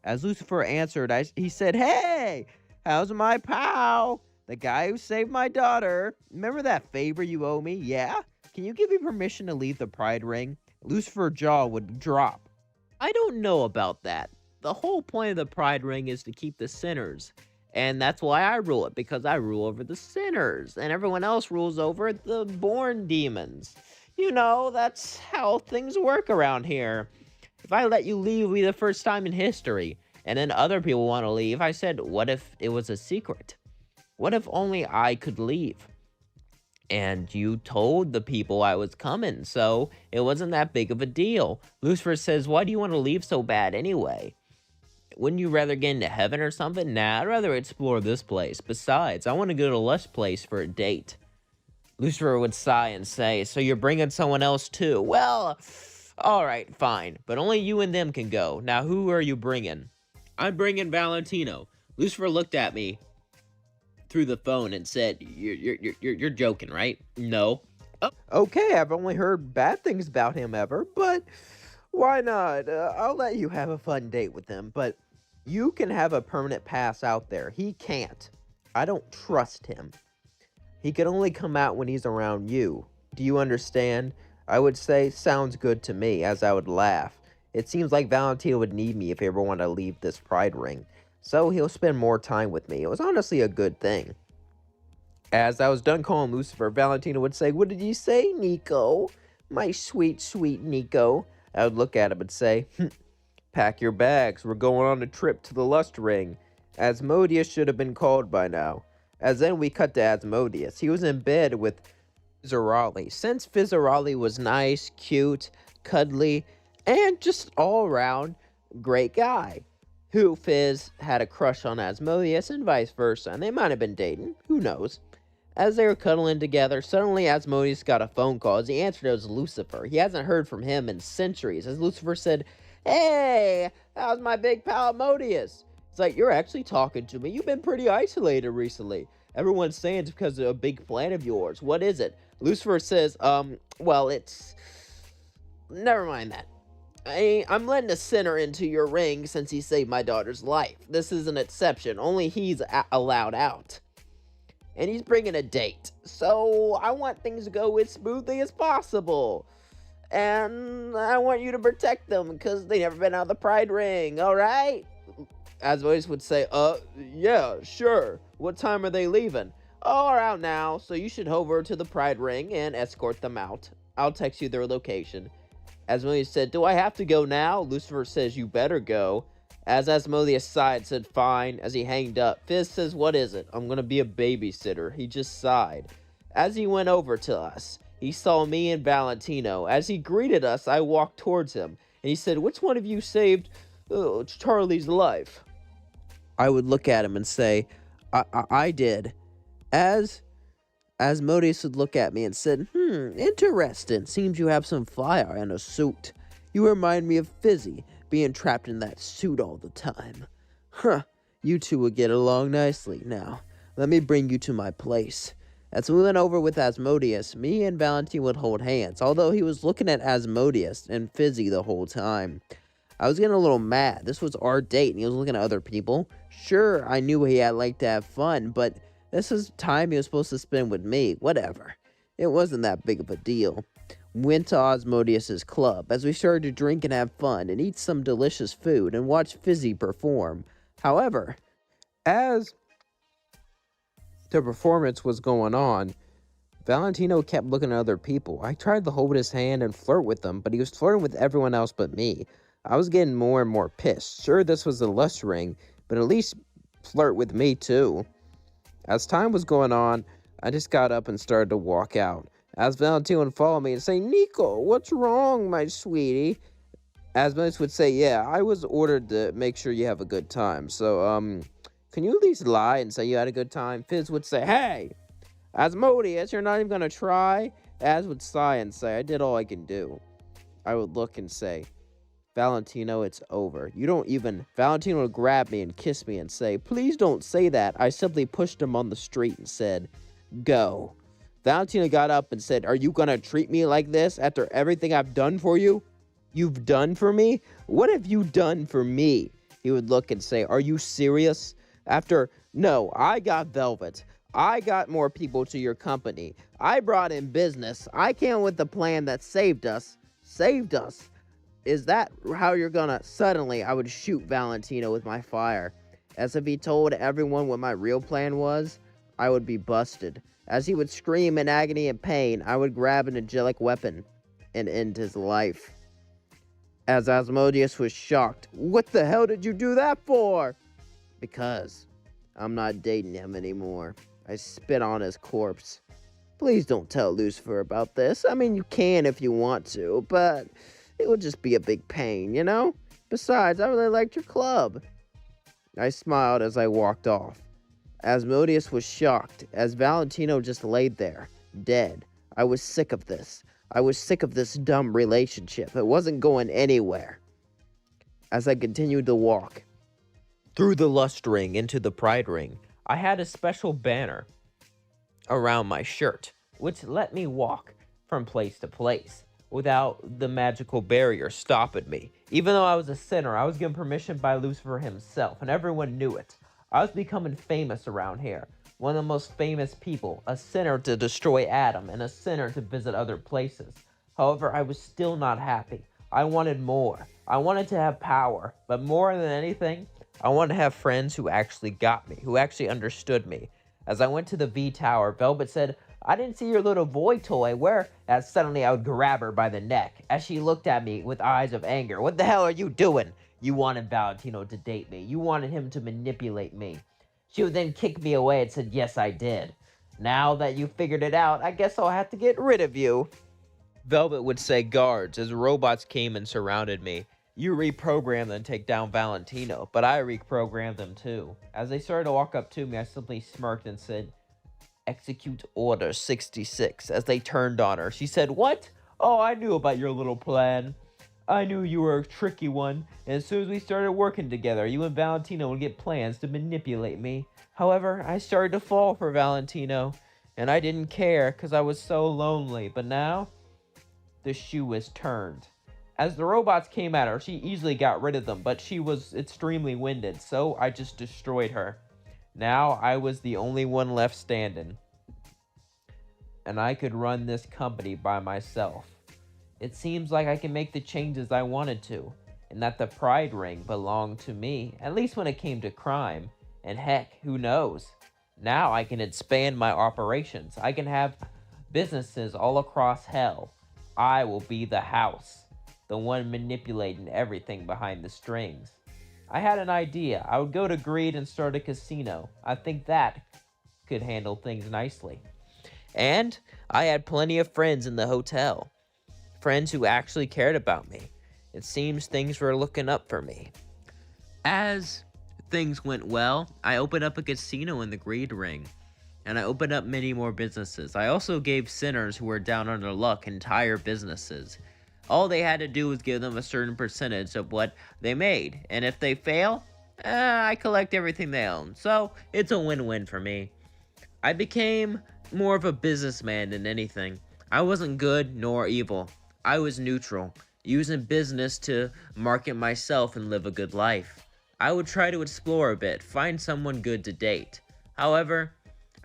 As Lucifer answered, he said, hey, how's my pal? The guy who saved my daughter. Remember that favor you owe me? Yeah? Can you give me permission to leave the Pride Ring? Lucifer's jaw would drop. I don't know about that. The whole point of the Pride Ring is to keep the sinners. And that's why I rule it, because I rule over the sinners. And everyone else rules over the born demons. You know, that's how things work around here. If I let you leave, it'll be the first time in history. And then other people want to leave. I said, what if it was a secret? What if only I could leave? And you told the people I was coming, so it wasn't that big of a deal. Lucifer says, why do you want to leave so bad anyway? Wouldn't you rather get into heaven or something? Nah, I'd rather explore this place. Besides, I want to go to Lust Place for a date. Lucifer would sigh and say, so you're bringing someone else too? Well, alright, fine. But only you and them can go. Now, who are you bringing? I'm bringing Valentino. Lucifer looked at me through the phone and said, you're joking, right? No. Oh. Okay, I've only heard bad things about him ever, but why not? I'll let you have a fun date with him, but you can have a permanent pass out there. He can't. I don't trust him. He can only come out when he's around you. Do you understand? I would say, sounds good to me, as I would laugh. It seems like Valentino would need me if he ever wanted to leave this Pride Ring, so he'll spend more time with me. It was honestly a good thing. As I was done calling Lucifer, Valentino would say, "What did you say, Nico? My sweet, sweet Nico." I would look at him and say, "Pack your bags. We're going on a trip to the Lust Ring." Asmodeus should have been called by now. As then we cut to Asmodeus. He was in bed with Fizzarali. Since Fizzarali was nice, cute, cuddly, and just all around great guy, who Fizz had a crush on Asmodeus and vice versa, and they might have been dating. Who knows? As they were cuddling together, suddenly Asmodeus got a phone call. As he answered, it was Lucifer. He hasn't heard from him in centuries. As Lucifer said, "Hey, how's my big pal Asmodeus?" It's like, "You're actually talking to me. You've been pretty isolated recently. Everyone's saying it's because of a big plan of yours. What is it?" Lucifer says, well, it's... Never mind that. I'm letting a sinner into your ring since he saved my daughter's life. This is an exception. Only he's allowed out. And he's bringing a date. So I want things to go as smoothly as possible. And I want you to protect them because they never been out of the Pride Ring, alright? Asmodeus would say, yeah, sure. What time are they leaving?" "Oh, around now, so you should hover to the Pride Ring and escort them out. I'll text you their location." Asmodeus said, "Do I have to go now?" Lucifer says, "You better go." As Asmodeus sighed, said, "Fine," as he hanged up. Fizz says, "What is it?" "I'm gonna be a babysitter." He just sighed. As he went over to us, he saw me and Valentino. As he greeted us, I walked towards him, and he said, "Which one of you saved Charlie's life?" I would look at him and say, I did. As Asmodeus would look at me and said, "Interesting. Seems you have some fire and a suit. You remind me of Fizzy, being trapped in that suit all the time. You two would get along nicely. Now, let me bring you to my place." As we went over with Asmodeus, me and Valentine would hold hands, although he was looking at Asmodeus and Fizzy the whole time. I was getting a little mad. This was our date, and he was looking at other people. Sure, I knew he had liked to have fun, but this was time he was supposed to spend with me. Whatever. It wasn't that big of a deal. Went to Asmodeus's club, as we started to drink and have fun, and eat some delicious food, and watch Fizzy perform. However, as the performance was going on, Valentino kept looking at other people. I tried to hold his hand and flirt with him, but he was flirting with everyone else but me. I was getting more and more pissed. Sure, this was the Lust Ring, but at least flirt with me too. As time was going on, I just got up and started to walk out. As Valentino would follow me and say, "Nico, what's wrong, my sweetie?" Asmodeus would say, "Yeah, I was ordered to make sure you have a good time. So, can you at least lie and say you had a good time?" Fizz would say, "Hey, Asmodeus, you're not even gonna try?" Az would sigh and say, "I did all I can do." I would look and say, "Valentino, it's over. You don't even..." Valentino would grab me and kiss me and say, "Please don't say that." I simply pushed him on the street and said, "Go." Valentino got up and said, "Are you gonna treat me like this after everything I've done for you?" "You've done for me? What have you done for me?" He would look and say, "Are you serious? No, I got Velvet. I got more people to your company. I brought in business. I came with the plan that saved us. Saved us. Is that how you're gonna..." Suddenly, I would shoot Valentino with my fire. As if he told everyone what my real plan was, I would be busted. As he would scream in agony and pain, I would grab an angelic weapon and end his life. As Asmodeus was shocked, "What the hell did you do that for?" "Because I'm not dating him anymore." I spit on his corpse. "Please don't tell Lucifer about this. I mean, you can if you want to, but it would just be a big pain, you know? Besides, I really liked your club." I smiled as I walked off. Asmodeus was shocked, as Valentino just laid there, dead. I was sick of this. I was sick of this dumb relationship. It wasn't going anywhere. As I continued to walk through the Lust Ring into the Pride Ring, I had a special banner around my shirt, which let me walk from place to place without the magical barrier stopping me. Even though I was a sinner, I was given permission by Lucifer himself, and everyone knew it. I was becoming famous around here. One of the most famous people, a sinner to destroy Adam, and a sinner to visit other places. However, I was still not happy. I wanted more. I wanted to have power, but more than anything, I wanted to have friends who actually got me, who actually understood me. As I went to the V Tower, Velvet said, "I didn't see your little boy toy, where?" As suddenly I would grab her by the neck, as she looked at me with eyes of anger. "What the hell are you doing? You wanted Valentino to date me. You wanted him to manipulate me." She would then kick me away and said, "Yes, I did. Now that you figured it out, I guess I'll have to get rid of you." Velvet would say, "Guards," as robots came and surrounded me. "You reprogrammed them to take down Valentino, but I reprogrammed them too." As they started to walk up to me, I simply smirked and said, "Execute Order 66. As they turned on her, she said, "What? Oh, I knew about your little plan. I knew you were a tricky one, and as soon as we started working together, you and Valentino would get plans to manipulate me. However, I started to fall for Valentino, and I didn't care because I was so lonely, but now the shoe is turned." As the robots came at her, she easily got rid of them, but she was extremely winded, so I just destroyed her. Now I was the only one left standing, and I could run this company by myself. It seems like I can make the changes I wanted to, and that the Pride Ring belonged to me, at least when it came to crime. And heck, who knows? Now I can expand my operations. I can have businesses all across hell. I will be the house, the one manipulating everything behind the strings. I had an idea. I would go to Greed and start a casino. I think that could handle things nicely. And I had plenty of friends in the hotel. Friends who actually cared about me. It seems things were looking up for me. As things went well, I opened up a casino in the Greed Ring, and I opened up many more businesses. I also gave sinners who were down on their luck entire businesses. All they had to do was give them a certain percentage of what they made, and if they fail, I collect everything they own. So it's a win-win for me. I became more of a businessman than anything. I wasn't good nor evil. I was neutral, using business to market myself and live a good life. I would try to explore a bit, find someone good to date. However,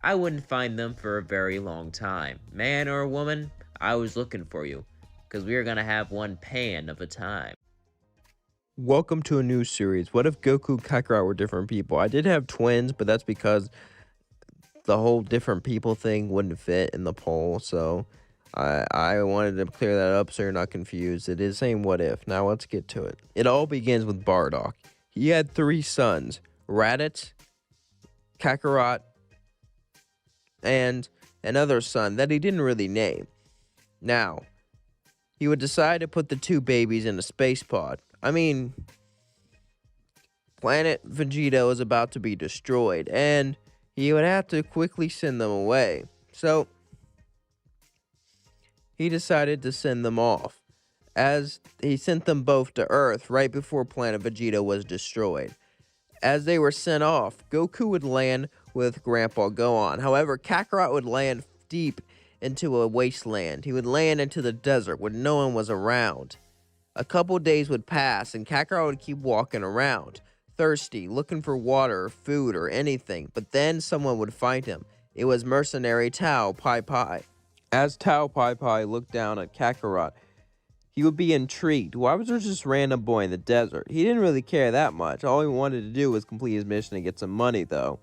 I wouldn't find them for a very long time. Man or woman, I was looking for you, because we were going to have one pan of a time. Welcome to a new series. What if Goku and Kakarot were different people? I did have twins, but that's because the whole different people thing wouldn't fit in the poll, so I wanted to clear that up so you're not confused. It is saying what if. Now let's get to it. It all begins with Bardock. He had 3 sons, Raditz, Kakarot, and another son that he didn't really name. Now, he would decide to put the 2 babies in a space pod. I mean, planet Vegeta was about to be destroyed, and he would have to quickly send them away. So, he decided to send them off, as he sent them both to Earth right before planet Vegeta was destroyed. As they were sent off, Goku would land with Grandpa Gohan. However, Kakarot would land deep into a wasteland. He would land into the desert where no one was around. A couple days would pass, and Kakarot would keep walking around, thirsty, looking for water or food or anything, but then someone would find him. It was mercenary Tao Pai Pai. As Tao Pai Pai looked down at Kakarot, he would be intrigued. Why was there just a random boy in the desert? He didn't really care that much. All he wanted to do was complete his mission and get some money, though.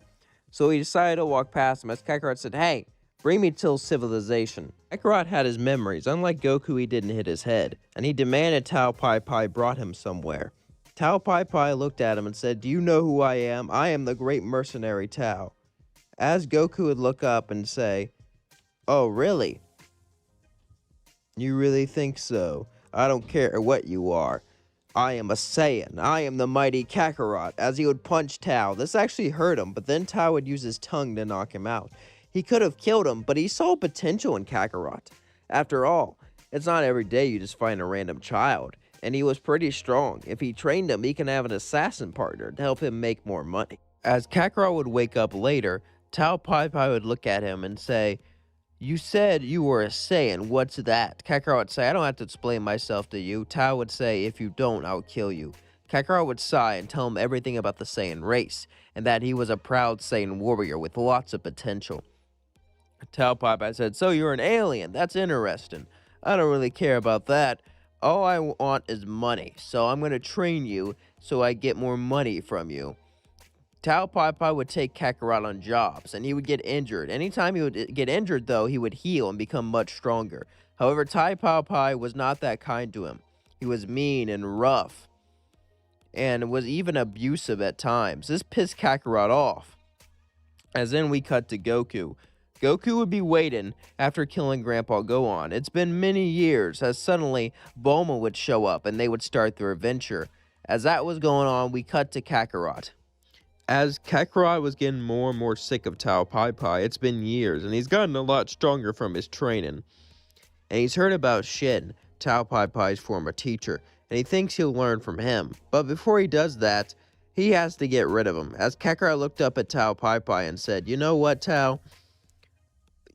So he decided to walk past him as Kakarot said, "Hey, bring me till civilization." Kakarot had his memories. Unlike Goku, he didn't hit his head, and he demanded Tao Pai Pai brought him somewhere. Tao Pai Pai looked at him and said, "Do you know who I am? I am the great mercenary Tao." As Goku would look up and say, "Oh, really? You really think so? I don't care what you are. I am a Saiyan. I am the mighty Kakarot." As he would punch Tao, this actually hurt him, but then Tao would use his tongue to knock him out. He could have killed him, but he saw potential in Kakarot. After all, it's not every day you just find a random child, and he was pretty strong. If he trained him, he can have an assassin partner to help him make more money. As Kakarot would wake up later, Tao Pai Pai would look at him and say, "You said you were a Saiyan. What's that?" Kakarot would say, "I don't have to explain myself to you." Tao would say, "If you don't, I'll kill you." Kakarot would sigh and tell him everything about the Saiyan race, and that he was a proud Saiyan warrior with lots of potential. Tao Pai Pai said, "So you're an alien? That's interesting. I don't really care about that. All I want is money, so I'm going to train you so I get more money from you." Tao Pai Pai would take Kakarot on jobs, and he would get injured. Anytime he would get injured, though, he would heal and become much stronger. However, Tao Pai Pai was not that kind to him. He was mean and rough, and was even abusive at times. This pissed Kakarot off. As then we cut to Goku. Goku would be waiting after killing Grandpa Gohan. It's been many years, as suddenly Bulma would show up and they would start their adventure. As that was going on, we cut to Kakarot. As Kakarot was getting more and more sick of Tao Pai Pai, it's been years, and he's gotten a lot stronger from his training. And he's heard about Shin, Tao Pai Pai's former teacher, and he thinks he'll learn from him. But before he does that, he has to get rid of him. As Kakarot looked up at Tao Pai Pai and said, "You know what, Tao?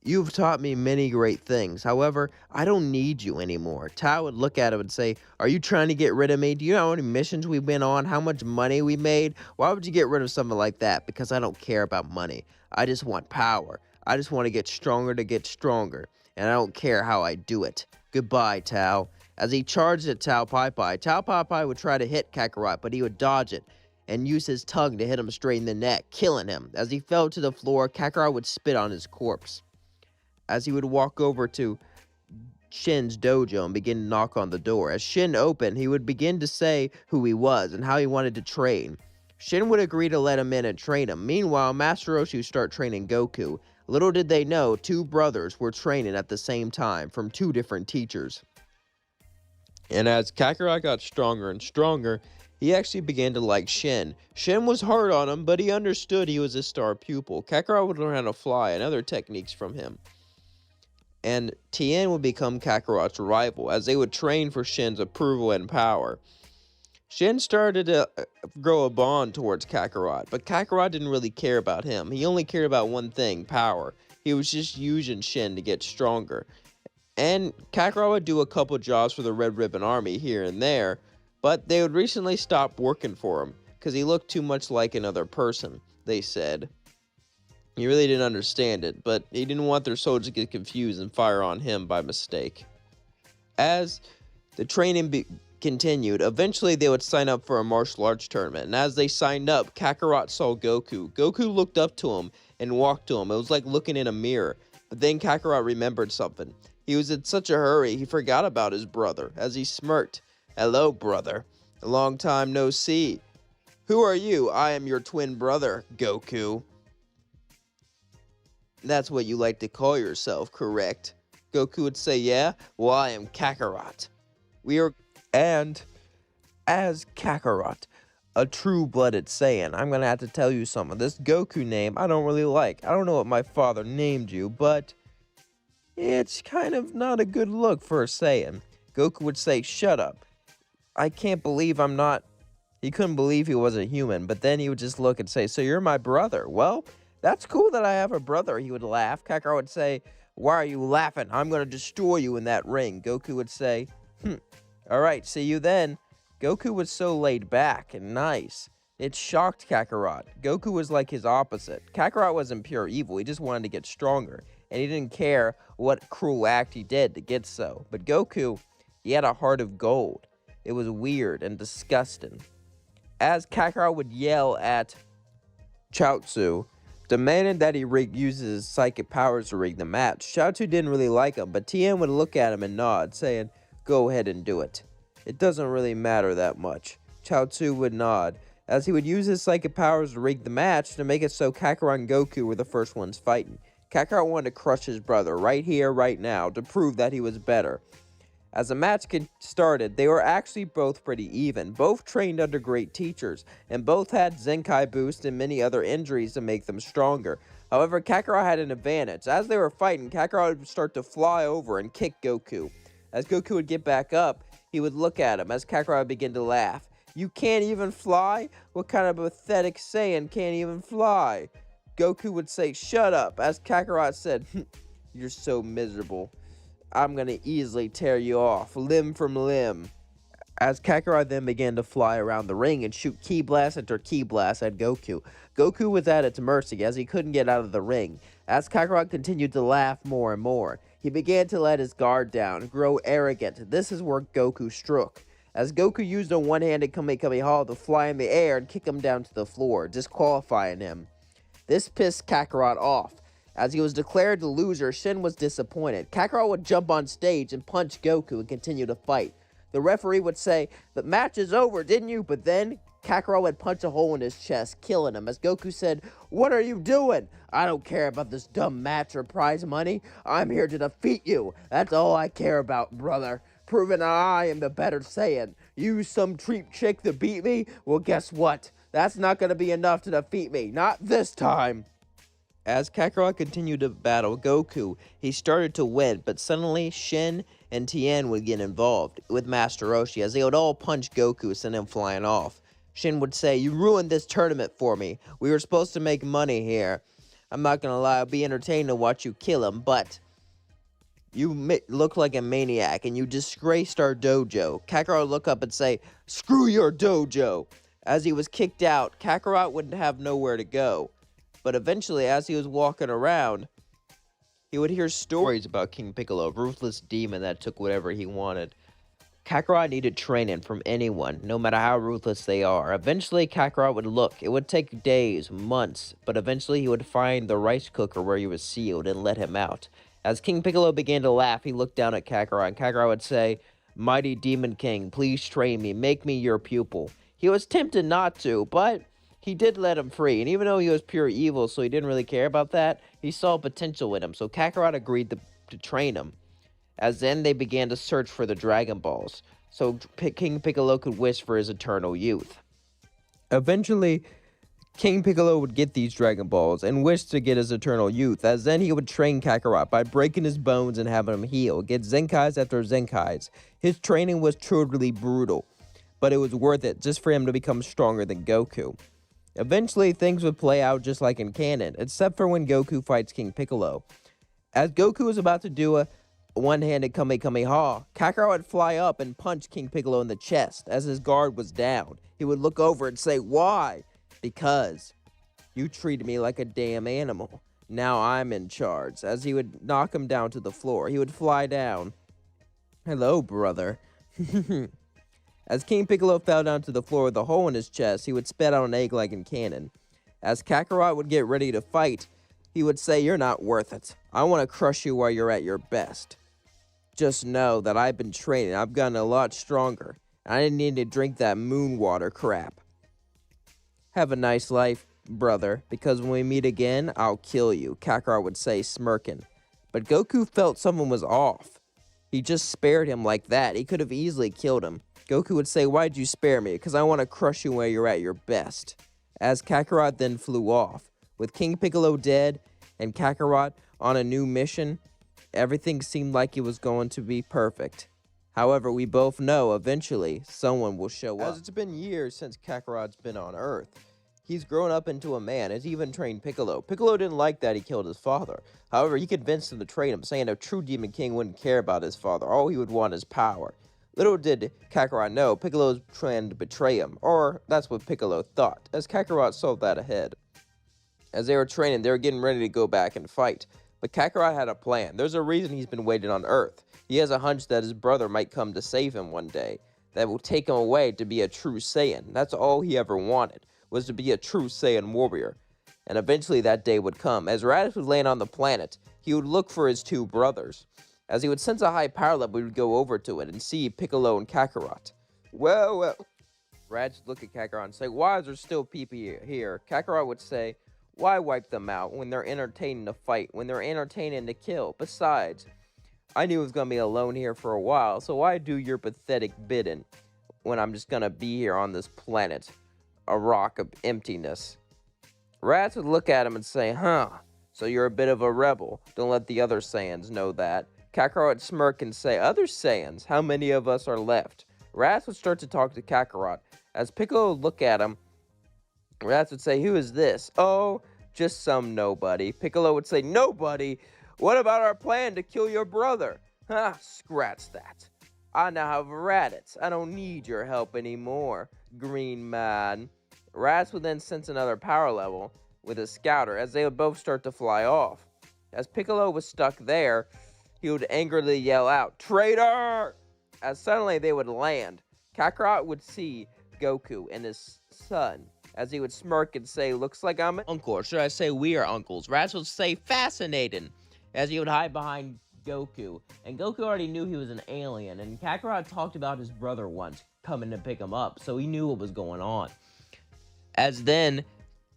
You've taught me many great things. However, I don't need you anymore." Tao would look at him and say, "Are you trying to get rid of me? Do you know how many missions we've been on? How much money we made? Why would you get rid of something like that?" "Because I don't care about money. I just want power. I just want to get stronger, and I don't care how I do it. Goodbye, Tao." As he charged at Tao Pai Pai would try to hit Kakarot, but he would dodge it and use his tongue to hit him straight in the neck, killing him. As he fell to the floor, Kakarot would spit on his corpse. As he would walk over to Shin's dojo and begin to knock on the door. As Shin opened, he would begin to say who he was and how he wanted to train. Shin would agree to let him in and train him. Meanwhile, Master Roshi would start training Goku. Little did they know, two brothers were training at the same time from two different teachers. And as Kakarot got stronger and stronger, he actually began to like Shin. Shin was hard on him, but he understood he was a star pupil. Kakarot would learn how to fly and other techniques from him. And Tien would become Kakarot's rival, as they would train for Shin's approval and power. Shin started to grow a bond towards Kakarot, but Kakarot didn't really care about him. He only cared about one thing, power. He was just using Shin to get stronger. And Kakarot would do a couple jobs for the Red Ribbon Army here and there, but they would recently stop working for him, because he looked too much like another person, they said. He really didn't understand it, but he didn't want their soldiers to get confused and fire on him by mistake. As the training continued, eventually they would sign up for a martial arts tournament, and as they signed up, Kakarot saw Goku. Goku looked up to him and walked to him. It was like looking in a mirror, but then Kakarot remembered something. He was in such a hurry, he forgot about his brother, as he smirked. "Hello, brother. A long time no see. Who are you? I am your twin brother, Goku." "That's what you like to call yourself, correct?" Goku would say, "Yeah? Well, I am Kakarot. And as Kakarot, a true-blooded Saiyan, I'm gonna have to tell you something. This Goku name, I don't really like. I don't know what my father named you, but it's kind of not a good look for a Saiyan." Goku would say, "Shut up. I can't believe I'm not..." He couldn't believe he was a human, but then he would just look and say, "So you're my brother? Well, that's cool that I have a brother," he would laugh. Kakarot would say, "Why are you laughing? I'm going to destroy you in that ring." Goku would say, "Alright, see you then." Goku was so laid back and nice. It shocked Kakarot. Goku was like his opposite. Kakarot wasn't pure evil, he just wanted to get stronger, and he didn't care what cruel act he did to get so. But Goku, he had a heart of gold. It was weird and disgusting. As Kakarot would yell at Chaozu, demanding that he uses his psychic powers to rig the match. Chaozu didn't really like him, but Tien would look at him and nod, saying, "Go ahead and do it. It doesn't really matter that much." Chaozu would nod, as he would use his psychic powers to rig the match to make it so Kakarot and Goku were the first ones fighting. Kakarot wanted to crush his brother right here, right now, to prove that he was better. As the match started, they were actually both pretty even. Both trained under great teachers, and both had Zenkai boost and many other injuries to make them stronger. However, Kakarot had an advantage. As they were fighting, Kakarot would start to fly over and kick Goku. As Goku would get back up, he would look at him as Kakarot would begin to laugh. "You can't even fly? What kind of pathetic Saiyan can't even fly?" Goku would say, "Shut up," as Kakarot said, "You're so miserable. I'm gonna easily tear you off, limb from limb." As Kakarot then began to fly around the ring and shoot ki blast after ki blast at Goku. Goku was at its mercy as he couldn't get out of the ring. As Kakarot continued to laugh more and more, he began to let his guard down, grow arrogant. This is where Goku struck. as Goku used a one-handed Kamehameha to fly in the air and kick him down to the floor, disqualifying him. This pissed Kakarot off. As he was declared the loser, Shin was disappointed. Kakarot would jump on stage and punch Goku and continue to fight. The referee would say, "The match is over, didn't you?" But then Kakarot would punch a hole in his chest, killing him, as Goku said, "What are you doing? I don't care about this dumb match or prize money. I'm here to defeat you. That's all I care about, brother. Proving that I am the better Saiyan. You some cheap chick to beat me? Well, guess what? That's not going to be enough to defeat me. Not this time." As Kakarot continued to battle Goku, he started to win, but suddenly Shin and Tien would get involved with Master Roshi, as they would all punch Goku and send him flying off. Shin would say, "You ruined this tournament for me. We were supposed to make money here. I'm not gonna lie, I'll be entertained to watch you kill him, but you look like a maniac and you disgraced our dojo." Kakarot would look up and say, "Screw your dojo." As he was kicked out, Kakarot wouldn't have nowhere to go. But eventually, as he was walking around, he would hear stories about King Piccolo, a ruthless demon that took whatever he wanted. Kakarot needed training from anyone, no matter how ruthless they are. Eventually, Kakarot would look. It would take days, months, but eventually he would find the rice cooker where he was sealed and let him out. As King Piccolo began to laugh, he looked down at Kakarot, and Kakarot would say, "Mighty Demon King, please train me. Make me your pupil." He was tempted not to, but he did let him free. And even though he was pure evil, so he didn't really care about that, he saw potential in him. So Kakarot agreed to train him. As then they began to search for the Dragon Balls, so King Piccolo could wish for his eternal youth. Eventually, King Piccolo would get these Dragon Balls and wish to get his eternal youth, as then he would train Kakarot by breaking his bones and having him heal, get Zenkais after Zenkais. His training was truly brutal, but it was worth it just for him to become stronger than Goku. Eventually, things would play out just like in canon, except for when Goku fights King Piccolo. As Goku was about to do a one-handed Kamehameha, Kakarot would fly up and punch King Piccolo in the chest as his guard was down. He would look over and say, "Why?" "Because you treated me like a damn animal. Now I'm in charge." As he would knock him down to the floor, he would fly down. "Hello, brother." As King Piccolo fell down to the floor with a hole in his chest, he would spit out an egg like in canon. As Kakarot would get ready to fight, he would say, "You're not worth it. I want to crush you while you're at your best. Just know that I've been training. I've gotten a lot stronger. I didn't need to drink that moon water crap. Have a nice life, brother, because when we meet again, I'll kill you," Kakarot would say, smirking. But Goku felt something was off. He just spared him like that. He could have easily killed him. Goku would say, "Why'd you spare me?" "Because I want to crush you while you're at your best." As Kakarot then flew off. With King Piccolo dead and Kakarot on a new mission, everything seemed like it was going to be perfect. However, we both know eventually someone will show up. As it's been years since Kakarot's been on Earth, he's grown up into a man, has even trained Piccolo. Piccolo didn't like that he killed his father. However, he convinced him to train him, saying a true Demon King wouldn't care about his father. All he would want is power. Little did Kakarot know, Piccolo was trying to betray him, or that's what Piccolo thought, as Kakarot saw that ahead. As they were training, they were getting ready to go back and fight. But Kakarot had a plan. There's a reason he's been waiting on Earth. He has a hunch that his brother might come to save him one day, that will take him away to be a true Saiyan. That's all he ever wanted, was to be a true Saiyan warrior. And eventually that day would come. As Raditz would land on the planet, he would look for his two brothers. As he would sense a high power level, he would go over to it and see Piccolo and Kakarot. Well. Raditz would look at Kakarot and say, "Why is there still people here?" Kakarot would say, "Why wipe them out when they're entertaining to fight, when they're entertaining to kill? Besides, I knew I was going to be alone here for a while, so why do your pathetic bidding when I'm just going to be here on this planet, a rock of emptiness?" Raditz would look at him and say, "So you're a bit of a rebel. Don't let the other Saiyans know that." Kakarot would smirk and say, "Other Saiyans? How many of us are left?" Raditz would start to talk to Kakarot. As Piccolo would look at him, Raditz would say, "Who is this?" "Oh, just some nobody." Piccolo would say, "Nobody? What about our plan to kill your brother?" Scratch that. I now have Raditz. I don't need your help anymore, green man." Raditz would then sense another power level with his scouter as they would both start to fly off. As Piccolo was stuck there, he would angrily yell out, "Traitor!" As suddenly they would land. Kakarot would see Goku and his son, as he would smirk and say, "Looks like I'm an uncle, or should I say we are uncles." Raditz would say, "Fascinating," as he would hide behind Goku. And Goku already knew he was an alien, and Kakarot talked about his brother once coming to pick him up, so he knew what was going on. As then,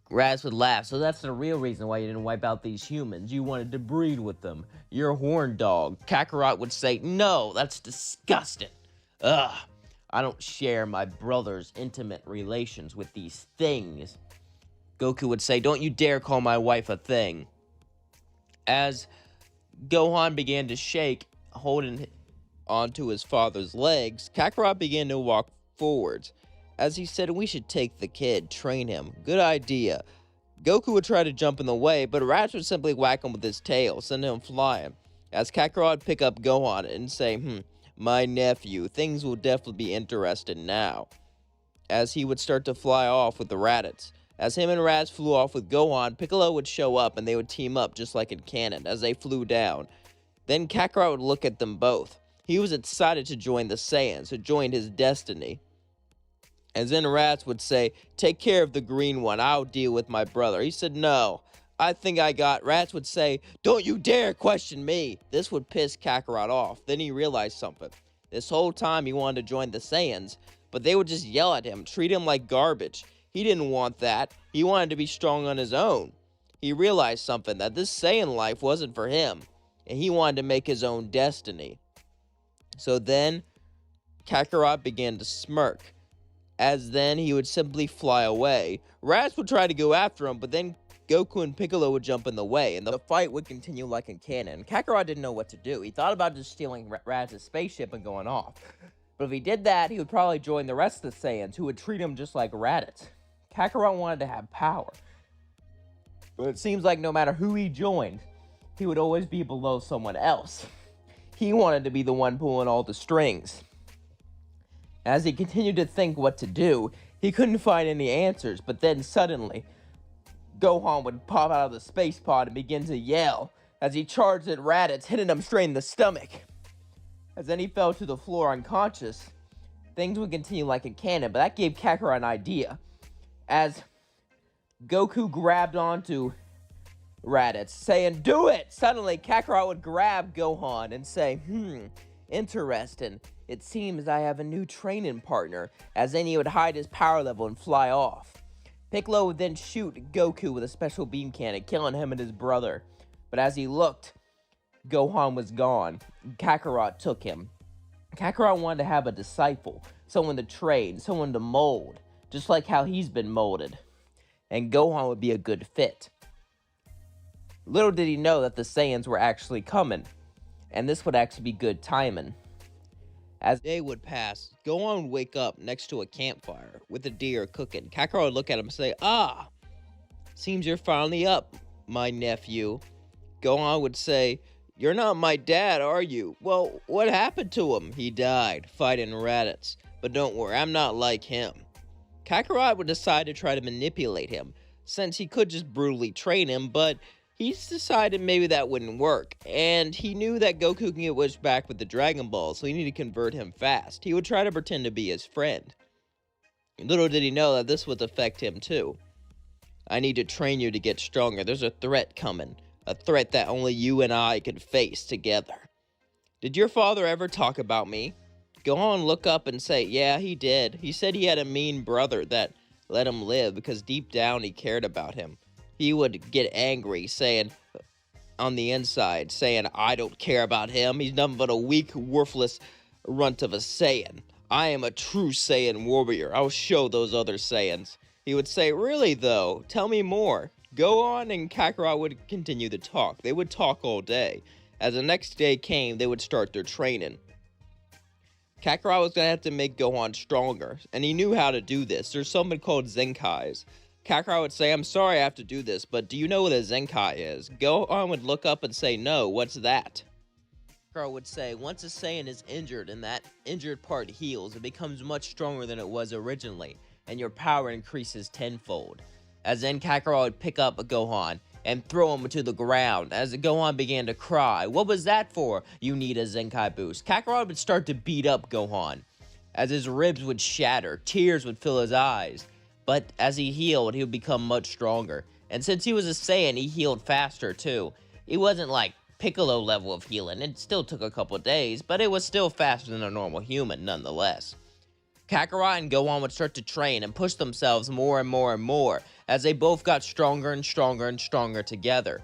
Raditz would laugh, "So that's the real reason why you didn't wipe out these humans. You wanted to breed with them. You're a horn dog." Kakarot would say, "No, that's disgusting. Ugh. I don't share my brother's intimate relations with these things." Goku would say, "Don't you dare call my wife a thing." As Gohan began to shake, holding onto his father's legs, Kakarot began to walk forwards. As he said, "We should take the kid, train him. Good idea." Goku would try to jump in the way, but Raditz would simply whack him with his tail, sending him flying. As Kakarot would pick up Gohan and say, "My nephew, things will definitely be interesting now." As he would start to fly off with the Raditz. As him and Raditz flew off with Gohan, Piccolo would show up and they would team up just like in canon as they flew down. Then Kakarot would look at them both. He was excited to join the Saiyans, who joined his destiny. As then Raditz would say, "Take care of the green one, I'll deal with my brother." He said, "No, I think I got." Raditz would say, "Don't you dare question me." This would piss Kakarot off. Then he realized something. This whole time he wanted to join the Saiyans, but they would just yell at him, treat him like garbage. He didn't want that. He wanted to be strong on his own. He realized something, that this Saiyan life wasn't for him, and he wanted to make his own destiny. So then, Kakarot began to smirk. As then, he would simply fly away. Raditz would try to go after him, but then Goku and Piccolo would jump in the way, and the fight would continue like in canon. Kakarot didn't know what to do. He thought about just stealing Raditz's spaceship and going off. But if he did that, he would probably join the rest of the Saiyans, who would treat him just like Raditz. Kakarot wanted to have power. But it seems like no matter who he joined, he would always be below someone else. He wanted to be the one pulling all the strings. As he continued to think what to do, he couldn't find any answers, but then suddenly, Gohan would pop out of the space pod and begin to yell as he charged at Raditz, hitting him straight in the stomach. As then he fell to the floor unconscious. Things would continue like in canon, but that gave Kakarot an idea. As Goku grabbed onto Raditz, saying, "Do it!" Suddenly, Kakarot would grab Gohan and say, "Interesting. It seems I have a new training partner." As then he would hide his power level and fly off. Piccolo would then shoot Goku with a special beam cannon, killing him and his brother. But as he looked, Gohan was gone. Kakarot took him. Kakarot wanted to have a disciple, someone to train, someone to mold, just like how he's been molded. And Gohan would be a good fit. Little did he know that the Saiyans were actually coming, and this would actually be good timing. As day would pass, Gohan would wake up next to a campfire with a deer cooking. Kakarot would look at him and say, "Ah, seems you're finally up, my nephew." Gohan would say, "You're not my dad, are you?" "Well, what happened to him?" "He died, fighting Raditz. But don't worry, I'm not like him." Kakarot would decide to try to manipulate him, since he could just brutally train him, but he's decided maybe that wouldn't work, and he knew that Goku can get wished back with the Dragon Ball, so he needed to convert him fast. He would try to pretend to be his friend. Little did he know that this would affect him too. "I need to train you to get stronger. There's a threat coming. A threat that only you and I can face together." "Did your father ever talk about me?" Gohan look up and say, "Yeah, he did. He said he had a mean brother that let him live because deep down he cared about him. He would get angry, saying, on the inside, saying, 'I don't care about him. He's nothing but a weak, worthless runt of a Saiyan. I am a true Saiyan warrior. I'll show those other Saiyans.'" He would say, "Really though? Tell me more." Gohan and Kakarot would continue to talk. They would talk all day. As the next day came, they would start their training. Kakarot was going to have to make Gohan stronger, and he knew how to do this. There's something called Zenkais. Kakarot would say, "I'm sorry I have to do this, but do you know what a Zenkai is?" Gohan would look up and say, "No, what's that?" Kakarot would say, "Once a Saiyan is injured and that injured part heals, it becomes much stronger than it was originally, and your power increases tenfold." As then Kakarot would pick up a Gohan and throw him to the ground. As the Gohan began to cry, "What was that for?" "You need a Zenkai boost." Kakarot would start to beat up Gohan. as his ribs would shatter, tears would fill his eyes. But as he healed, he would become much stronger. And since he was a Saiyan, he healed faster too. It wasn't like Piccolo level of healing, it still took a couple days, but it was still faster than a normal human nonetheless. Kakarot and Gohan would start to train and push themselves more and more and more, as they both got stronger and stronger and stronger together.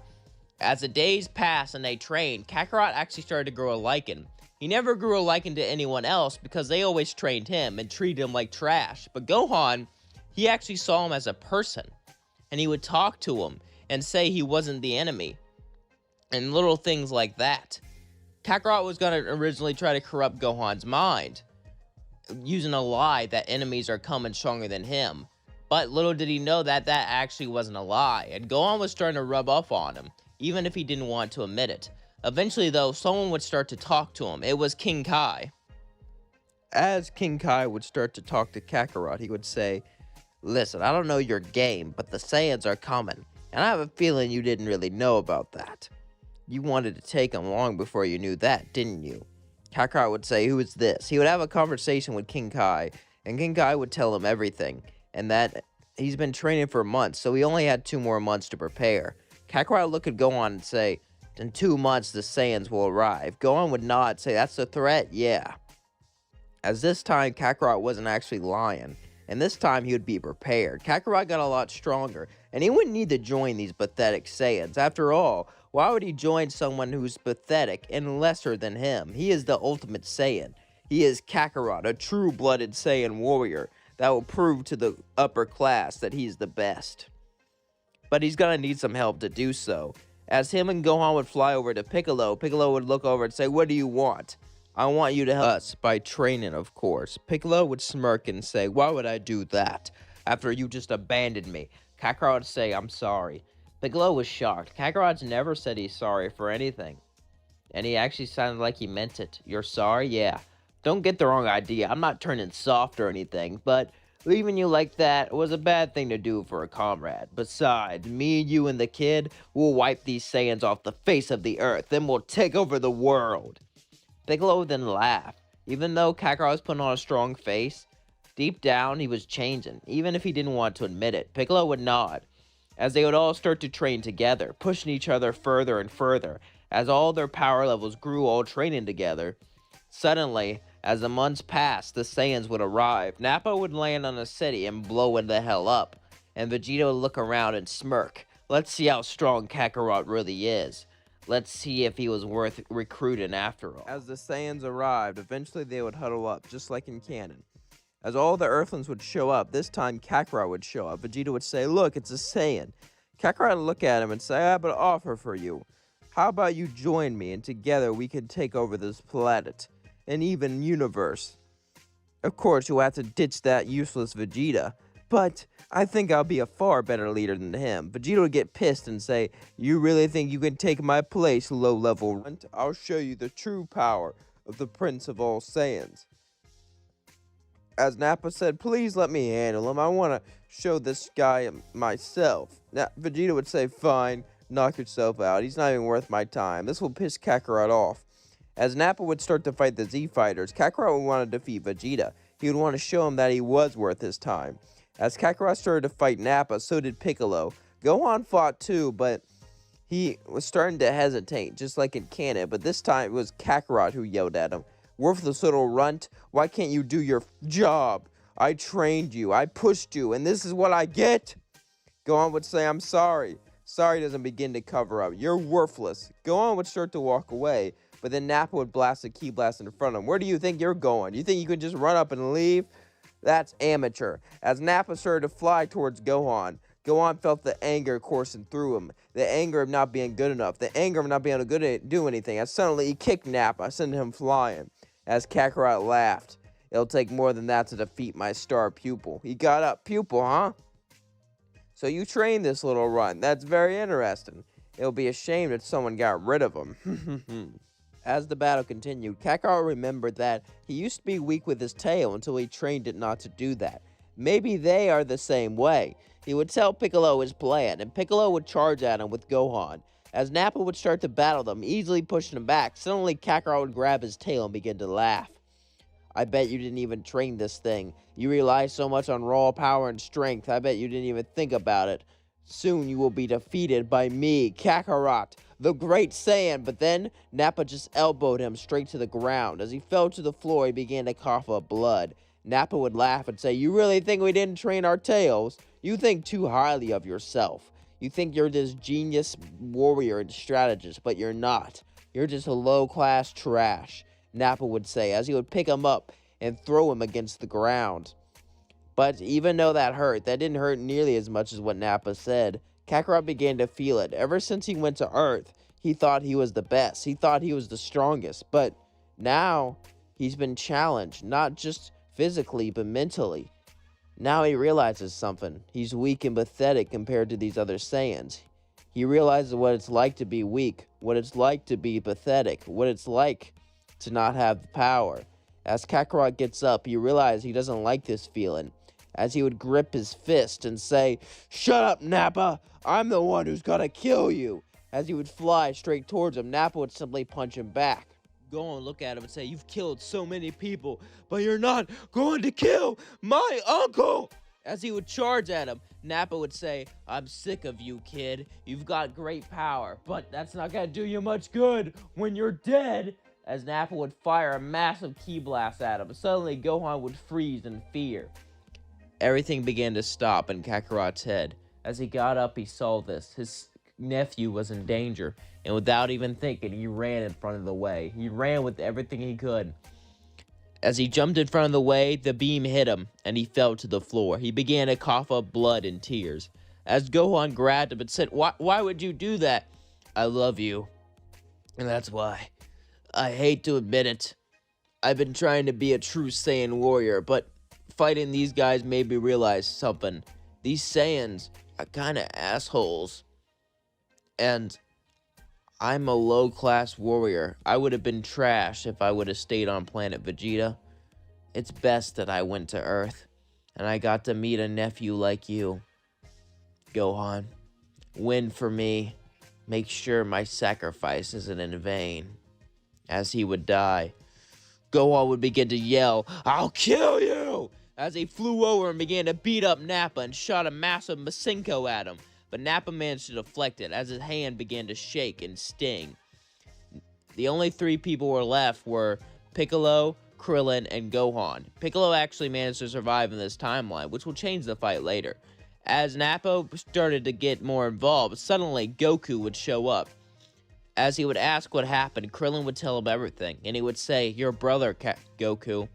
As the days passed and they trained, Kakarot actually started to grow a liking. He never grew a liking to anyone else because they always trained him and treated him like trash. But Gohan, he actually saw him as a person, and he would talk to him and say he wasn't the enemy, and little things like that. Kakarot was going to originally try to corrupt Gohan's mind, using a lie that enemies are coming stronger than him. But little did he know that that actually wasn't a lie, and Gohan was starting to rub off on him, even if he didn't want to admit it. Eventually, though, someone would start to talk to him. It was King Kai. As King Kai would start to talk to Kakarot, he would say, "Listen, I don't know your game, but the Saiyans are coming, and I have a feeling you didn't really know about that. You wanted to take them long before you knew that, didn't you?" Kakarot would say, "Who is this?" He would have a conversation with King Kai, and King Kai would tell him everything, and that he's been training for months, so he only had 2 more months to prepare. Kakarot would look at Gohan and say, "In 2 months, the Saiyans will arrive." Gohan would nod, say, "That's the threat? Yeah." As this time, Kakarot wasn't actually lying, and this time he would be prepared. Kakarot got a lot stronger, and he wouldn't need to join these pathetic Saiyans. After all, why would he join someone who's pathetic and lesser than him? He is the ultimate Saiyan. He is Kakarot, a true-blooded Saiyan warrior that will prove to the upper class that he's the best. But he's gonna need some help to do so. As him and Gohan would fly over to Piccolo, Piccolo would look over and say, "What do you want?" "I want you to help us by training, of course." Piccolo would smirk and say, "Why would I do that after you just abandoned me?" Kakarot would say, "I'm sorry." Piccolo was shocked. Kakarot's never said he's sorry for anything, and he actually sounded like he meant it. "You're sorry? Yeah. Don't get the wrong idea. I'm not turning soft or anything, but leaving you like that was a bad thing to do for a comrade. Besides, me, you, and the kid will wipe these Saiyans off the face of the earth, then we'll take over the world." Piccolo then laughed. Even though Kakarot was putting on a strong face, deep down he was changing, even if he didn't want to admit it. Piccolo would nod, as they would all start to train together, pushing each other further and further. As all their power levels grew, all training together, suddenly, as the months passed, the Saiyans would arrive. Nappa would land on a city and blow it the hell up, and Vegeta would look around and smirk. Let's see how strong Kakarot really is. Let's see if he was worth recruiting after all. As the Saiyans arrived, eventually they would huddle up, just like in canon. As all the Earthlings would show up, this time Kakarot would show up. Vegeta would say, "Look, it's a Saiyan." Kakarot would look at him and say, "I have an offer for you. How about you join me, and together we can take over this planet, and even universe. Of course, you'll have to ditch that useless Vegeta, but I think I'll be a far better leader than him." Vegeta would get pissed and say, "You really think you can take my place, low-level runt? I'll show you the true power of the Prince of all Saiyans." As Nappa said, "Please let me handle him. I want to show this guy myself." Now, Vegeta would say, "Fine, knock yourself out. He's not even worth my time. This will piss Kakarot off." As Nappa would start to fight the Z-Fighters, Kakarot would want to defeat Vegeta. He would want to show him that he was worth his time. As Kakarot started to fight Nappa, so did Piccolo. Gohan fought too, but he was starting to hesitate, just like in canon. But this time, it was Kakarot who yelled at him, "Worthless little runt, why can't you do your job? I trained you, I pushed you, and this is what I get?" Gohan would say, "I'm sorry." Sorry doesn't begin to cover up. "You're worthless." Gohan would start to walk away, but then Nappa would blast a ki blast in front of him. "Where do you think you're going? You think you could just run up and leave? That's amateur." As Nappa started to fly towards Gohan, Gohan felt the anger coursing through him. The anger of not being good enough. The anger of not being able to do anything. As suddenly he kicked Nappa, sending him flying. As Kakarot laughed, "It'll take more than that to defeat my star pupil." He got up. "Pupil, huh? So you trained this little runt. That's very interesting. It'll be a shame if someone got rid of him." As the battle continued, Kakarot remembered that he used to be weak with his tail until he trained it not to do that. Maybe they are the same way. He would tell Piccolo his plan, and Piccolo would charge at him with Gohan. As Nappa would start to battle them, easily pushing him back, suddenly Kakarot would grab his tail and begin to laugh. I bet you didn't even train this thing. You rely so much on raw power and strength, I bet you didn't even think about it. Soon you will be defeated by me, Kakarot, the Great Saiyan. But then Nappa just elbowed him straight to the ground. As he fell to the floor, he began to cough up blood. Nappa would laugh and say, "You really think we didn't train our tails? You think too highly of yourself. You think you're this genius warrior and strategist, but you're not. You're just a low-class trash," Nappa would say, as he would pick him up and throw him against the ground. But even though that didn't hurt nearly as much as what Nappa said. Kakarot began to feel it. Ever since he went to Earth, he thought he was the best. He thought he was the strongest. But now, he's been challenged, not just physically, but mentally. Now he realizes something. He's weak and pathetic compared to these other Saiyans. He realizes what it's like to be weak, what it's like to be pathetic, what it's like to not have the power. As Kakarot gets up, he realizes he doesn't like this feeling, as he would grip his fist and say, "Shut up, Nappa! I'm the one who's gonna kill you!" As he would fly straight towards him, Nappa would simply punch him back. Go and look at him and say, "You've killed so many people, but you're not going to kill my uncle!" As he would charge at him, Nappa would say, "I'm sick of you, kid. You've got great power, but that's not gonna do you much good when you're dead." As Nappa would fire a massive ki blast at him, suddenly Gohan would freeze in fear. Everything began to stop in Kakarot's head. As he got up, he saw this. His nephew was in danger, and without even thinking, he ran in front of the way. He ran with everything he could. As he jumped in front of the way, the beam hit him, and he fell to the floor. He began to cough up blood and tears. As Gohan grabbed him and said, Why would you do that?" "I love you, and that's why. I hate to admit it. I've been trying to be a true Saiyan warrior, but fighting these guys made me realize something. These Saiyans are kinda assholes. And I'm a low-class warrior. I would have been trash if I would have stayed on planet Vegeta. It's best that I went to Earth, and I got to meet a nephew like you. Gohan, win for me. Make sure my sacrifice isn't in vain." As he would die, Gohan would begin to yell, "I'll kill you!" as he flew over and began to beat up Nappa and shot a massive Masenko at him. But Nappa managed to deflect it as his hand began to shake and sting. The only three people who were left were Piccolo, Krillin, and Gohan. Piccolo actually managed to survive in this timeline, which will change the fight later. As Nappa started to get more involved, suddenly Goku would show up. As he would ask what happened, Krillin would tell him everything, and he would say, "Your brother, Goku.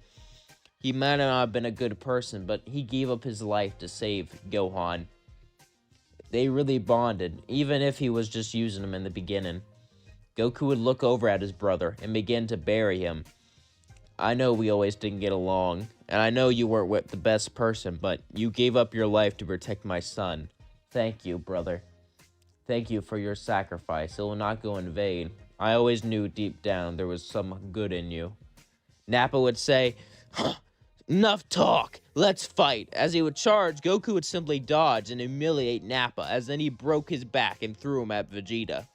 He might not have been a good person, but he gave up his life to save Gohan." They really bonded, even if he was just using him in the beginning. Goku would look over at his brother and begin to bury him. "I know we always didn't get along, and I know you weren't the best person, but you gave up your life to protect my son. Thank you, brother. Thank you for your sacrifice. It will not go in vain. I always knew deep down there was some good in you." Nappa would say, "Enough talk, let's fight." As he would charge, Goku would simply dodge and humiliate Nappa, as then he broke his back and threw him at Vegeta.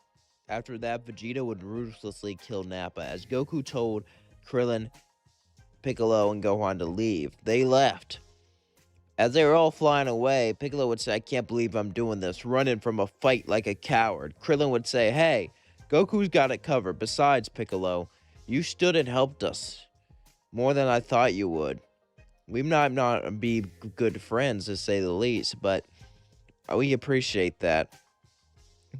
After that, Vegeta would ruthlessly kill Nappa, as Goku told Krillin, Piccolo, and Gohan to leave. They left. As they were all flying away, Piccolo would say, "I can't believe I'm doing this, running from a fight like a coward." Krillin would say, "Hey, Goku's got it covered. Besides, Piccolo, you stood and helped us more than I thought you would. We might not be good friends, to say the least, but we appreciate that."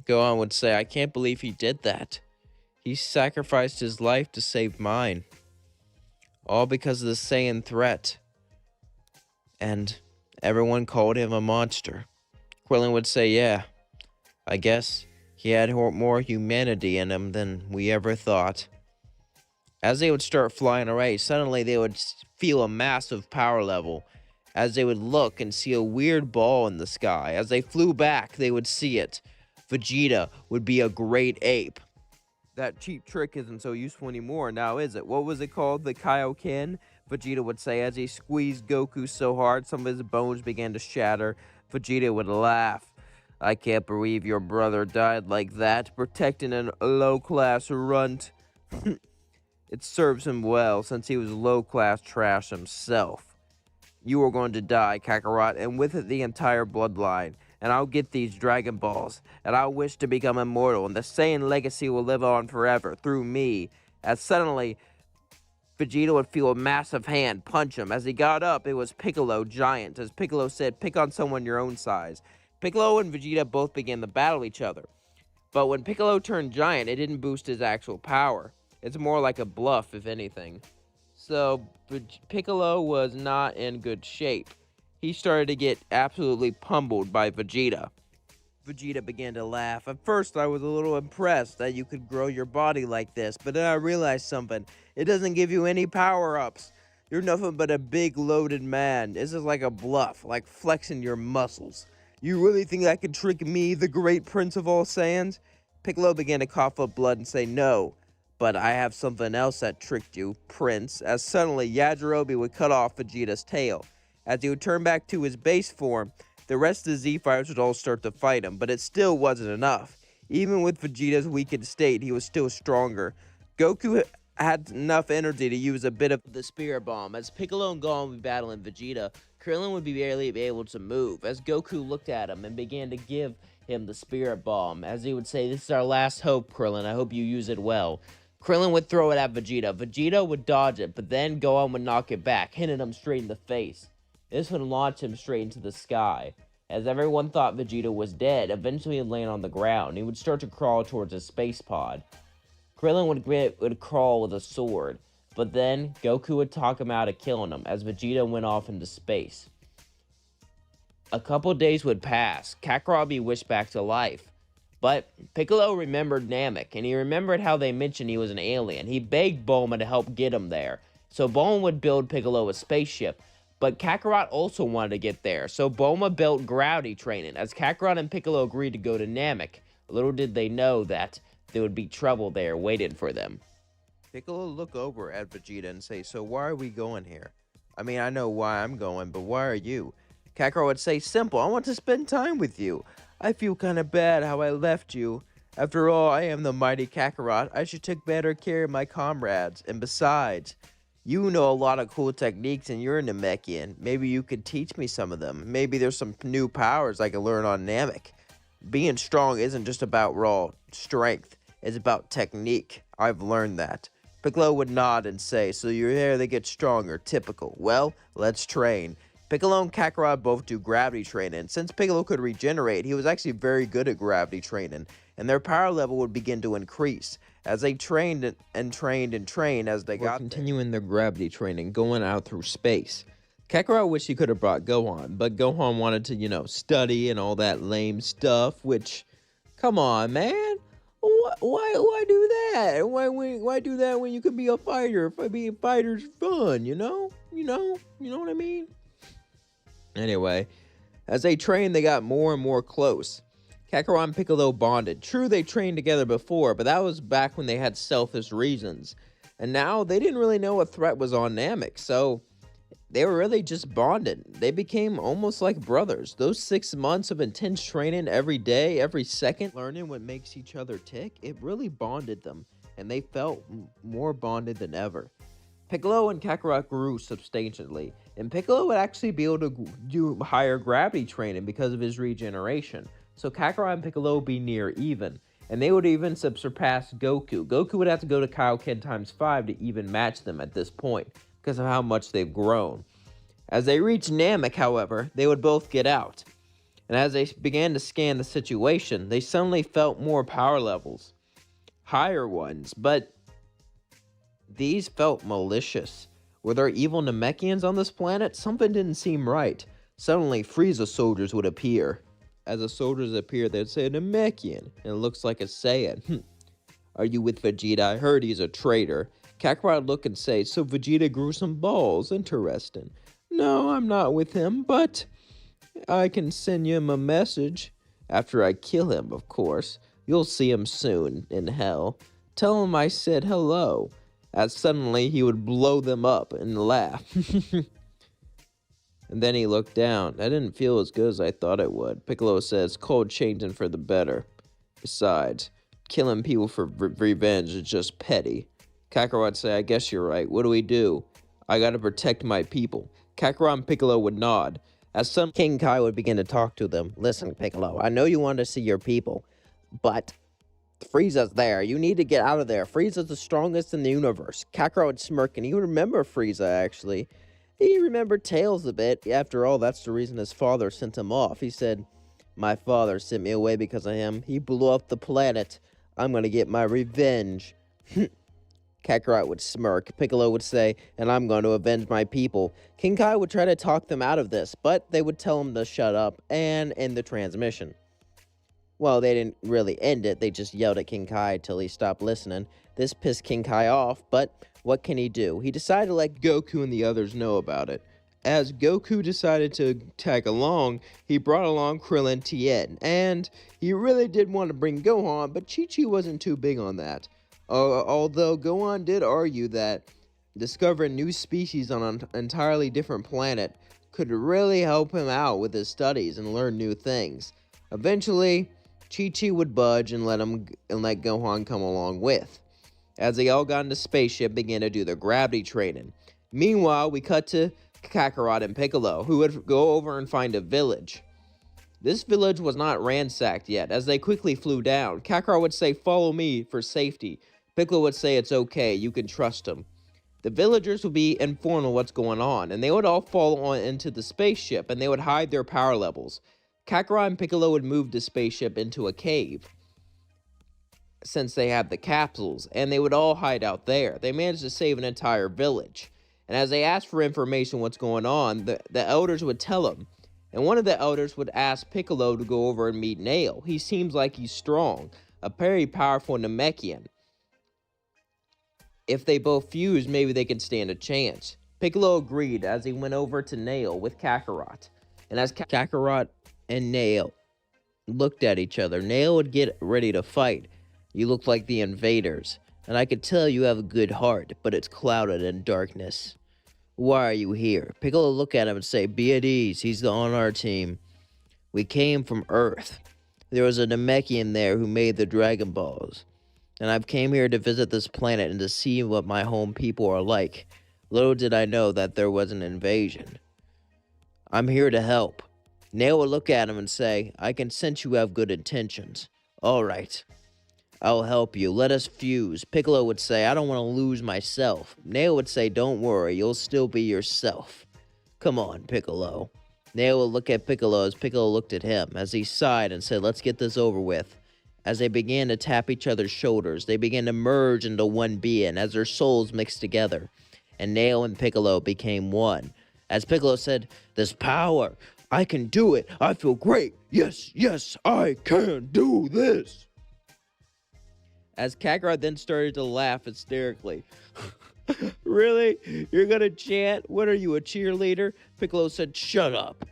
Gohan would say, "I can't believe he did that. He sacrificed his life to save mine. All because of the Saiyan threat. And everyone called him a monster." Krillin would say, "Yeah, I guess he had more humanity in him than we ever thought." As they would start flying away, suddenly they would feel a massive power level. As they would look and see a weird ball in the sky. As they flew back, they would see it. Vegeta would be a great ape. That cheap trick isn't so useful anymore, now is it? What was it called? The Kaioken? Vegeta would say as he squeezed Goku so hard some of his bones began to shatter. Vegeta would laugh. "I can't believe your brother died like that, protecting a low-class runt." It serves him well since he was low-class trash himself. You are going to die, Kakarot, and with it the entire bloodline. And I'll get these Dragon Balls, and I'll wish to become immortal, and the Saiyan legacy will live on forever through me. As suddenly, Vegeta would feel a massive hand punch him. As he got up, it was Piccolo, giant. As Piccolo said, pick on someone your own size. Piccolo and Vegeta both began to battle each other. But when Piccolo turned giant, it didn't boost his actual power. It's more like a bluff, if anything. So, Piccolo was not in good shape. He started to get absolutely pummeled by Vegeta. Vegeta began to laugh. At first, I was a little impressed that you could grow your body like this, but then I realized something. It doesn't give you any power-ups. You're nothing but a big, loaded man. This is like a bluff, like flexing your muscles. You really think that could trick me, the great prince of all Saiyans? Piccolo began to cough up blood and say, no, but I have something else that tricked you, prince, as suddenly Yajirobe would cut off Vegeta's tail. As he would turn back to his base form, the rest of the Z-Fighters would all start to fight him, but it still wasn't enough. Even with Vegeta's weakened state, he was still stronger. Goku had enough energy to use a bit of The Spirit Bomb. As Piccolo and Gohan would be battling Vegeta, Krillin would be barely able to move. As Goku looked at him and began to give him the Spirit Bomb, as he would say, this is our last hope, Krillin. I hope you use it well. Krillin would throw it at Vegeta. Vegeta would dodge it, but then Gohan would knock it back, hitting him straight in the face. This would launch him straight into the sky. As everyone thought Vegeta was dead, eventually he'd land on the ground. He would start to crawl towards his space pod. Krillin would crawl with a sword, but then Goku would talk him out of killing him as Vegeta went off into space. A couple days would pass. Kakarot would be wished back to life. But Piccolo remembered Namek, and he remembered how they mentioned he was an alien. He begged Bulma to help get him there. So Bulma would build Piccolo a spaceship. But Kakarot also wanted to get there, so Bulma built gravity training, as Kakarot and Piccolo agreed to go to Namek. Little did they know that there would be trouble there waiting for them. Piccolo look over at Vegeta and say, so why are we going here? I mean, I know why I'm going, but why are you? Kakarot would say, simple, I want to spend time with you. I feel kind of bad how I left you. After all, I am the mighty Kakarot. I should take better care of my comrades. And besides, you know a lot of cool techniques and you're a Namekian. Maybe you could teach me some of them. Maybe there's some new powers I could learn on Namek. Being strong isn't just about raw strength. It's about technique. I've learned that. Piccolo would nod and say, so you're here to get stronger. Typical. Well, let's train. Piccolo and Kakarot both do gravity training. Since Piccolo could regenerate, he was actually very good at gravity training, and their power level would begin to increase. As they trained as they got continuing their gravity training, going out through space. Kakarot wished he could have brought Gohan, but Gohan wanted to, study and all that lame stuff, which, come on, man. Why do that? Why do that when you could be a fighter? If being a fighter's fun, you know what I mean? Anyway, as they trained, they got more and more close. Kakarot and Piccolo bonded. True, they trained together before, but that was back when they had selfish reasons. And now, they didn't really know what threat was on Namek, so they were really just bonded. They became almost like brothers. Those 6 months of intense training every day, every second, learning what makes each other tick, it really bonded them, and they felt more bonded than ever. Piccolo and Kakarot grew substantially, and Piccolo would actually be able to do higher gravity training because of his regeneration. So Kakarot and Piccolo would be near even, and they would even surpass Goku. Goku would have to go to Kaioken times 5 to even match them at this point, because of how much they've grown. As they reached Namek, however, they would both get out. And as they began to scan the situation, they suddenly felt more power levels. Higher ones, but these felt malicious. Were there evil Namekians on this planet? Something didn't seem right. Suddenly, Frieza soldiers would appear. As the soldiers appeared, they'd say, Namekian, and it looks like a Saiyan. Are you with Vegeta? I heard he's a traitor. Kakarot would look and say, so Vegeta grew some balls. Interesting. No, I'm not with him, but I can send him a message. After I kill him, of course. You'll see him soon, in hell. Tell him I said hello. As suddenly he would blow them up and laugh. And then he looked down. I didn't feel as good as I thought it would. Piccolo says, cold changing for the better. Besides, killing people for revenge is just petty. Kakarot would say, I guess you're right. What do we do? I gotta protect my people. Kakarot and Piccolo would nod. As some King Kai would begin to talk to them. Listen, Piccolo, I know you want to see your people, but Frieza's there. You need to get out of there. Frieza's the strongest in the universe. Kakarot would smirk, and he would remember Frieza, actually. He remembered Tails a bit. After all, that's the reason his father sent him off. He said, my father sent me away because of him. He blew up the planet. I'm going to get my revenge. Kakarot would smirk. Piccolo would say, and I'm going to avenge my people. King Kai would try to talk them out of this, but they would tell him to shut up and end the transmission. Well, they didn't really end it. They just yelled at King Kai till he stopped listening. This pissed King Kai off, but what can he do? He decided to let Goku and the others know about it. As Goku decided to tag along, he brought along Krillin Tien, and he really did want to bring Gohan, but Chi-Chi wasn't too big on that. Although Gohan did argue that discovering new species on an entirely different planet could really help him out with his studies and learn new things. Eventually, Chi-Chi would budge and let Gohan come along with. As they all got in the spaceship, began to do their gravity training. Meanwhile, we cut to Kakarot and Piccolo, who would go over and find a village. This village was not ransacked yet. As they quickly flew down, Kakarot would say, follow me for safety. Piccolo would say, it's okay, you can trust him. The villagers would be informed of what's going on, and they would all fall on into the spaceship, and they would hide their power levels. Kakarot and Piccolo would move the spaceship into a cave, since they have the capsules, and they would all hide out there. They managed to save an entire village. And as they asked for information what's going on, the elders would tell them. And one of the elders would ask Piccolo to go over and meet Nail. He seems like he's strong, a very powerful Namekian. If they both fuse, maybe they could stand a chance. Piccolo agreed as he went over to Nail with Kakarot. And as Kakarot and Nail looked at each other, Nail would get ready to fight. You look like the invaders, and I could tell you have a good heart, but it's clouded in darkness. Why are you here? Piccolo would look at him and say, be at ease, he's on our team. We came from Earth. There was a Namekian there who made the Dragon Balls. And I've came here to visit this planet and to see what my home people are like. Little did I know that there was an invasion. I'm here to help. Nail would look at him and say, I can sense you have good intentions. All right. I'll help you. Let us fuse. Piccolo would say, I don't want to lose myself. Nail would say, don't worry, you'll still be yourself. Come on, Piccolo. Nail would look at Piccolo as Piccolo looked at him, as he sighed and said, let's get this over with. As they began to tap each other's shoulders, they began to merge into one being as their souls mixed together. And Nail and Piccolo became one. As Piccolo said, this power, I can do it. I feel great. Yes, yes, I can do this. As Kakarot then started to laugh hysterically. Really? You're gonna chant? What are you, a cheerleader? Piccolo said, shut up.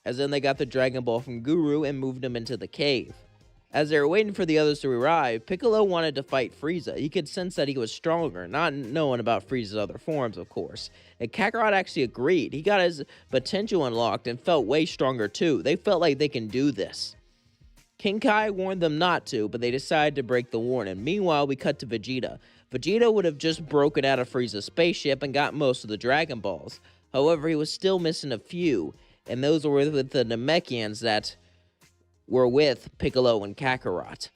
As then they got the Dragon Ball from Guru and moved him into the cave. As they were waiting for the others to arrive, Piccolo wanted to fight Frieza. He could sense that he was stronger, not knowing about Frieza's other forms, of course. And Kakarot actually agreed. He got his potential unlocked and felt way stronger too. They felt like they can do this. King Kai warned them not to, but they decided to break the warning. Meanwhile, we cut to Vegeta. Vegeta would have just broken out of Frieza's spaceship and got most of the Dragon Balls. However, he was still missing a few, and those were with the Namekians that were with Piccolo and Kakarot.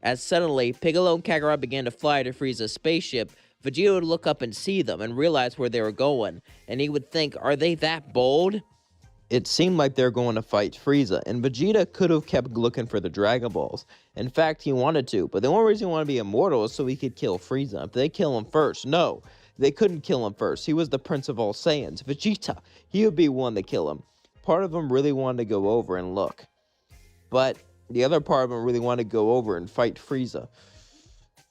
As suddenly, Piccolo and Kakarot began to fly to Frieza's spaceship, Vegeta would look up and see them and realize where they were going, and he would think, are they that bold? It seemed like they were going to fight Frieza, and Vegeta could have kept looking for the Dragon Balls. In fact, he wanted to, but the only reason he wanted to be immortal is so he could kill Frieza. If they kill him first, no, they couldn't kill him first. He was the Prince of all Saiyans. Vegeta, he would be one to kill him. Part of him really wanted to go over and look. But the other part of him really wanted to go over and fight Frieza.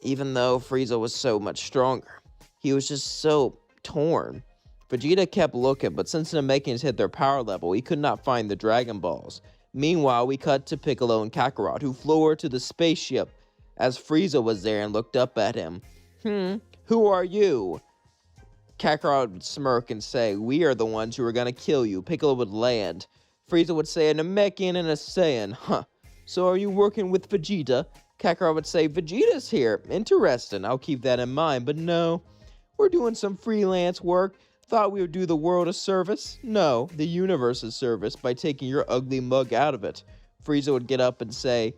Even though Frieza was so much stronger. He was just so torn. Vegeta kept looking, but since the Namekians hit their power level, he could not find the Dragon Balls. Meanwhile, we cut to Piccolo and Kakarot, who flew over to the spaceship as Frieza was there and looked up at him. Who are you? Kakarot would smirk and say, we are the ones who are going to kill you. Piccolo would land. Frieza would say, a Namekian and a Saiyan. Huh. So are you working with Vegeta? Kakarot would say, Vegeta's here. Interesting. I'll keep that in mind. But no, we're doing some freelance work. Thought we would do the world a service? No, the universe a service by taking your ugly mug out of it. Frieza would get up and say,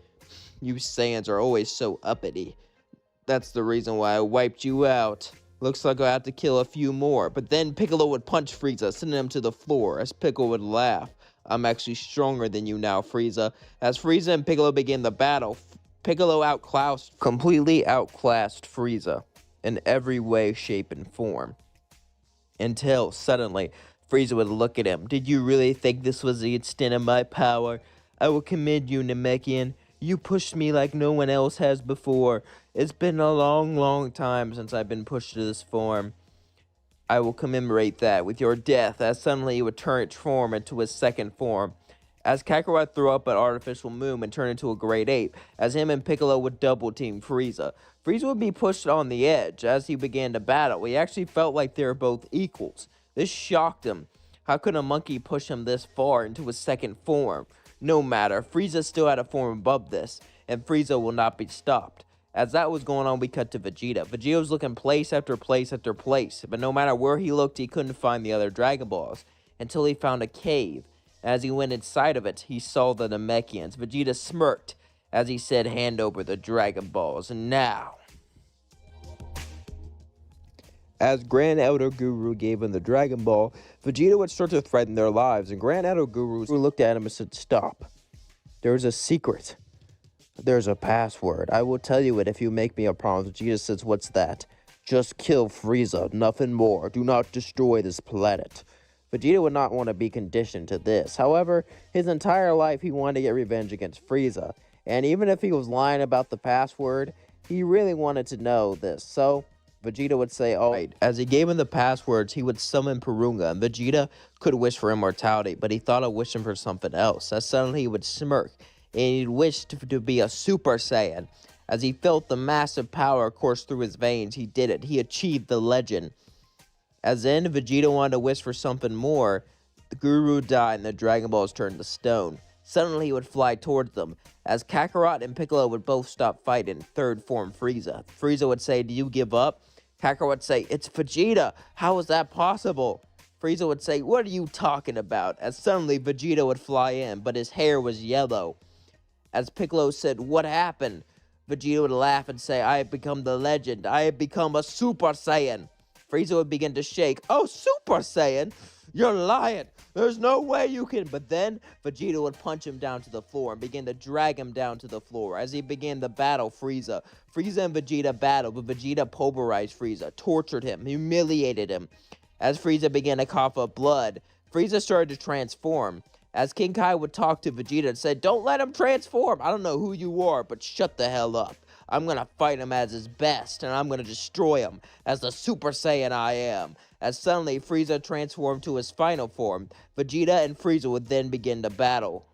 you Saiyans are always so uppity. That's the reason why I wiped you out. Looks like I'll have to kill a few more. But then Piccolo would punch Frieza, sending him to the floor, as Piccolo would laugh. I'm actually stronger than you now, Frieza. As Frieza and Piccolo began the battle, Piccolo completely outclassed Frieza in every way, shape, and form. Until, suddenly, Frieza would look at him. Did you really think this was the extent of my power? I will commend you, Namekian. You pushed me like no one else has before. It's been a long, long time since I've been pushed to this form. I will commemorate that with your death, as suddenly he would transform into his second form. As Kakarot threw up an artificial moon and turned into a great ape, as him and Piccolo would double-team Frieza. Frieza would be pushed on the edge as he began to battle. He actually felt like they were both equals. This shocked him. How could a monkey push him this far into his second form? No matter, Frieza still had a form above this, and Frieza will not be stopped. As that was going on, we cut to Vegeta. Vegeta was looking place after place after place, but no matter where he looked, he couldn't find the other Dragon Balls, until he found a cave. As he went inside of it, he saw the Namekians. Vegeta smirked as he said, hand over the Dragon Balls now. As Grand Elder Guru gave him the Dragon Ball, Vegeta would start to threaten their lives, and Grand Elder Guru looked at him and said, stop. There's a secret. There's a password. I will tell you it if you make me a promise. Vegeta says, what's that? Just kill Frieza, nothing more. Do not destroy this planet. Vegeta would not want to be conditioned to this. However, his entire life he wanted to get revenge against Frieza. And even if he was lying about the password, he really wanted to know this. So Vegeta would say, all right. As he gave him the passwords, he would summon Purunga, and Vegeta could wish for immortality, but he thought of wishing for something else. As suddenly he would smirk, and he'd wish to be a Super Saiyan. As he felt the massive power course through his veins, he did it. He achieved the legend. As then Vegeta wanted to wish for something more, the Guru died and the Dragon Balls turned to stone. Suddenly he would fly towards them. As Kakarot and Piccolo would both stop fighting, third form Frieza. Frieza would say, do you give up? Kakarot would say, it's Vegeta. How is that possible? Frieza would say, what are you talking about? As suddenly Vegeta would fly in, but his hair was yellow. As Piccolo said, what happened? Vegeta would laugh and say, I have become the legend. I have become a Super Saiyan. Frieza would begin to shake. Oh, Super Saiyan? You're lying. There's no way you can. But then Vegeta would punch him down to the floor and begin to drag him down to the floor. As he began the battle, Frieza and Vegeta battled, but Vegeta pulverized Frieza, tortured him, humiliated him. As Frieza began to cough up blood, Frieza started to transform. As King Kai would talk to Vegeta and said, don't let him transform. I don't know who you are, but shut the hell up. I'm going to fight him as his best, and I'm going to destroy him as the Super Saiyan I am. As suddenly Frieza transformed to his final form, Vegeta and Frieza would then begin to battle.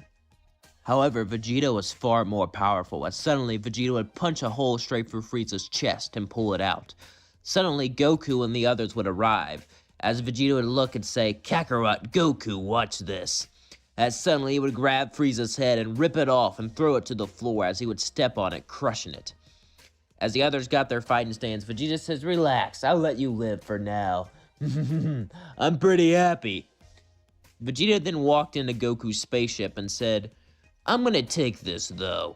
However, Vegeta was far more powerful, as suddenly Vegeta would punch a hole straight through Frieza's chest and pull it out. Suddenly Goku and the others would arrive, as Vegeta would look and say, Kakarot, Goku, watch this. As suddenly he would grab Frieza's head and rip it off and throw it to the floor as he would step on it, crushing it. As the others got their fighting stance, Vegeta says, relax, I'll let you live for now. I'm pretty happy. Vegeta then walked into Goku's spaceship and said, I'm gonna take this though.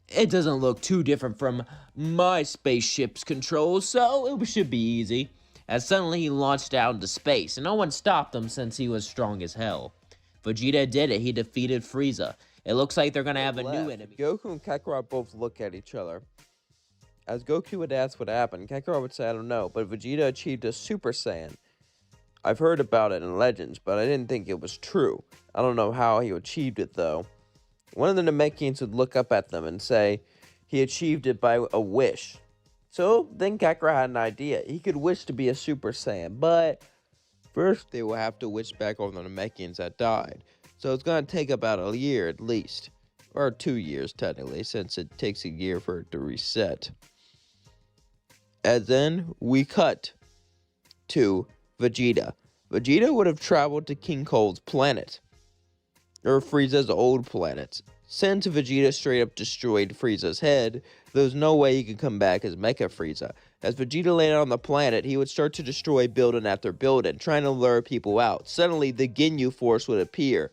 It doesn't look too different from my spaceship's controls, so it should be easy. As suddenly he launched out into space, and no one stopped him since he was strong as hell. Vegeta did it. He defeated Frieza. It looks like they're gonna have a new enemy. Goku and Kakarot both look at each other. As Goku would ask what happened, Kakarot would say, I don't know, but Vegeta achieved a Super Saiyan. I've heard about it in Legends, but I didn't think it was true. I don't know how he achieved it, though. One of the Namekians would look up at them and say he achieved it by a wish. So then Kakarot had an idea. He could wish to be a Super Saiyan, but first they will have to wish back on the Namekians that died. So it's going to take about a year at least. Or 2 years, technically, since it takes a year for it to reset. And then we cut to Vegeta. Vegeta would have traveled to King Cold's planet, or Frieza's old planet. Since Vegeta straight up destroyed Frieza's head, there was no way he could come back as Mecha Frieza. As Vegeta landed on the planet, he would start to destroy building after building, trying to lure people out. Suddenly, the Ginyu Force would appear,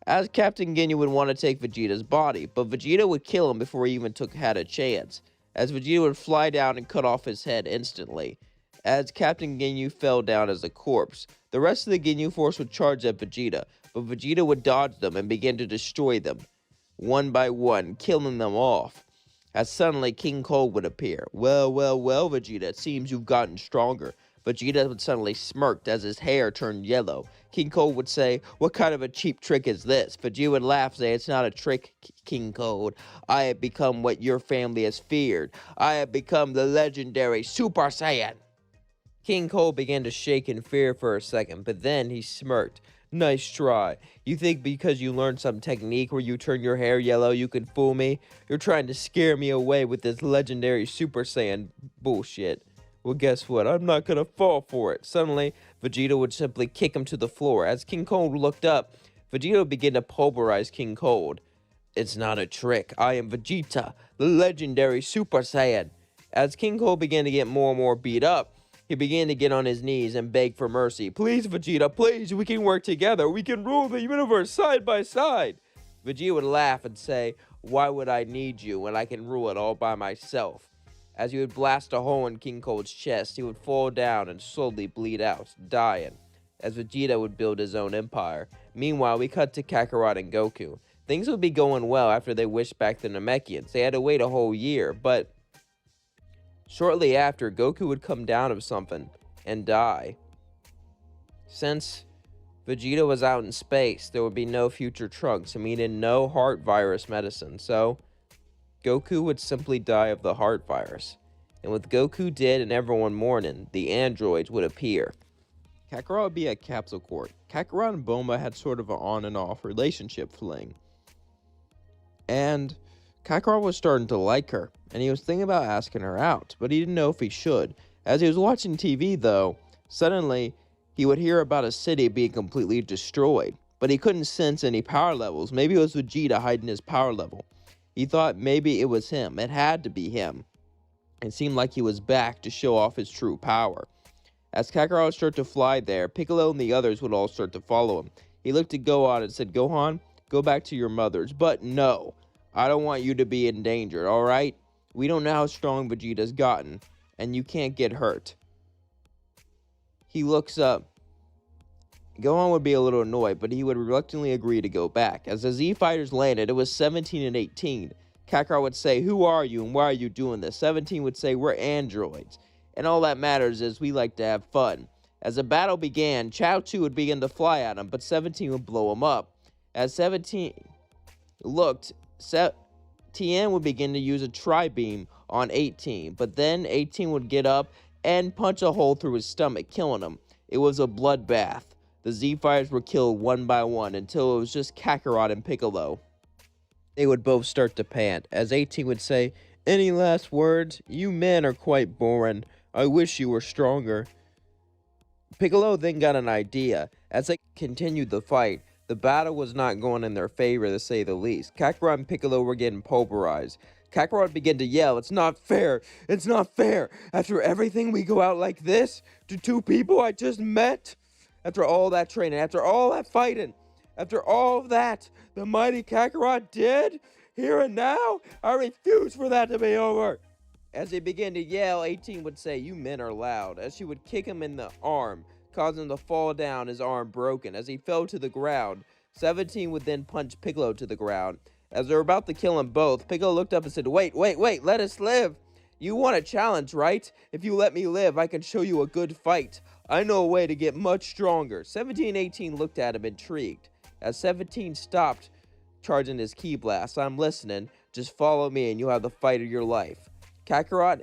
as Captain Ginyu would want to take Vegeta's body, but Vegeta would kill him before he even had a chance, as Vegeta would fly down and cut off his head instantly, as Captain Ginyu fell down as a corpse. The rest of the Ginyu Force would charge at Vegeta, but Vegeta would dodge them and begin to destroy them, one by one, killing them off. As suddenly King Cold would appear. Well, Vegeta, it seems you've gotten stronger. Vegeta would suddenly smirk as his hair turned yellow. King Cold would say, what kind of a cheap trick is this? Vegeta would laugh and say, it's not a trick, King Cold. I have become what your family has feared. I have become the legendary Super Saiyan. King Cold began to shake in fear for a second, but then he smirked. Nice try. You think because you learned some technique where you turn your hair yellow you can fool me? You're trying to scare me away with this legendary Super Saiyan bullshit. Well, guess what? I'm not gonna fall for it. Suddenly, Vegeta would simply kick him to the floor. As King Cold looked up, Vegeta would begin to pulverize King Cold. It's not a trick. I am Vegeta, the legendary Super Saiyan. As King Cold began to get more and more beat up, he began to get on his knees and beg for mercy. Please, Vegeta, please, we can work together. We can rule the universe side by side. Vegeta would laugh and say, why would I need you when I can rule it all by myself? As he would blast a hole in King Cold's chest, he would fall down and slowly bleed out, dying, as Vegeta would build his own empire. Meanwhile, we cut to Kakarot and Goku. Things would be going well after they wished back the Namekians. They had to wait a whole year, but shortly after, Goku would come down of something and die. Since Vegeta was out in space, there would be no future Trunks, meaning no heart virus medicine, so Goku would simply die of the heart virus. And with Goku dead and everyone mourning, the androids would appear. Kakarot would be at Capsule Corp. Kakarot and Bulma had sort of an on and off relationship fling. And Kakarot was starting to like her, and he was thinking about asking her out, but he didn't know if he should. As he was watching TV, though, suddenly he would hear about a city being completely destroyed, but he couldn't sense any power levels. Maybe it was Vegeta hiding his power level. He thought maybe it was him. It had to be him. It seemed like he was back to show off his true power. As Kakarot started to fly there, Piccolo and the others would all start to follow him. He looked at Gohan and said, Gohan, go back to your mother's, but no. I don't want you to be endangered, alright? We don't know how strong Vegeta's gotten, and you can't get hurt. He looks up. Gohan would be a little annoyed, but he would reluctantly agree to go back. As the Z-Fighters landed, it was 17 and 18. Kakarot would say, who are you and why are you doing this? 17 would say, we're androids. And all that matters is we like to have fun. As the battle began, Chao 2 would begin to fly at him, but 17 would blow him up. As 17 looked, Tien would begin to use a tri-beam on 18, but then 18 would get up and punch a hole through his stomach, killing him. It was a bloodbath. The Z-Fighters were killed one by one until it was just Kakarot and Piccolo. They would both start to pant, as 18 would say, any last words? You men are quite boring. I wish you were stronger. Piccolo then got an idea. As they continued the fight, the battle was not going in their favor, to say the least. Kakarot and Piccolo were getting pulverized. Kakarot began to yell, it's not fair, it's not fair. After everything, we go out like this? To two people I just met? After all that training, after all that fighting, after all of that, the mighty Kakarot dead? Here and now? I refuse for that to be over. As he began to yell, 18 would say, you men are loud, as she would kick him in the arm, causing him to fall down, his arm broken. As he fell to the ground, 17 would then punch Piccolo to the ground. As they were about to kill them both, Piccolo looked up and said, wait, let us live. You want a challenge, right? If you let me live, I can show you a good fight. I know a way to get much stronger. 17 and 18 looked at him intrigued. As 17 stopped charging his ki blast, I'm listening. Just follow me and you'll have the fight of your life. Kakarot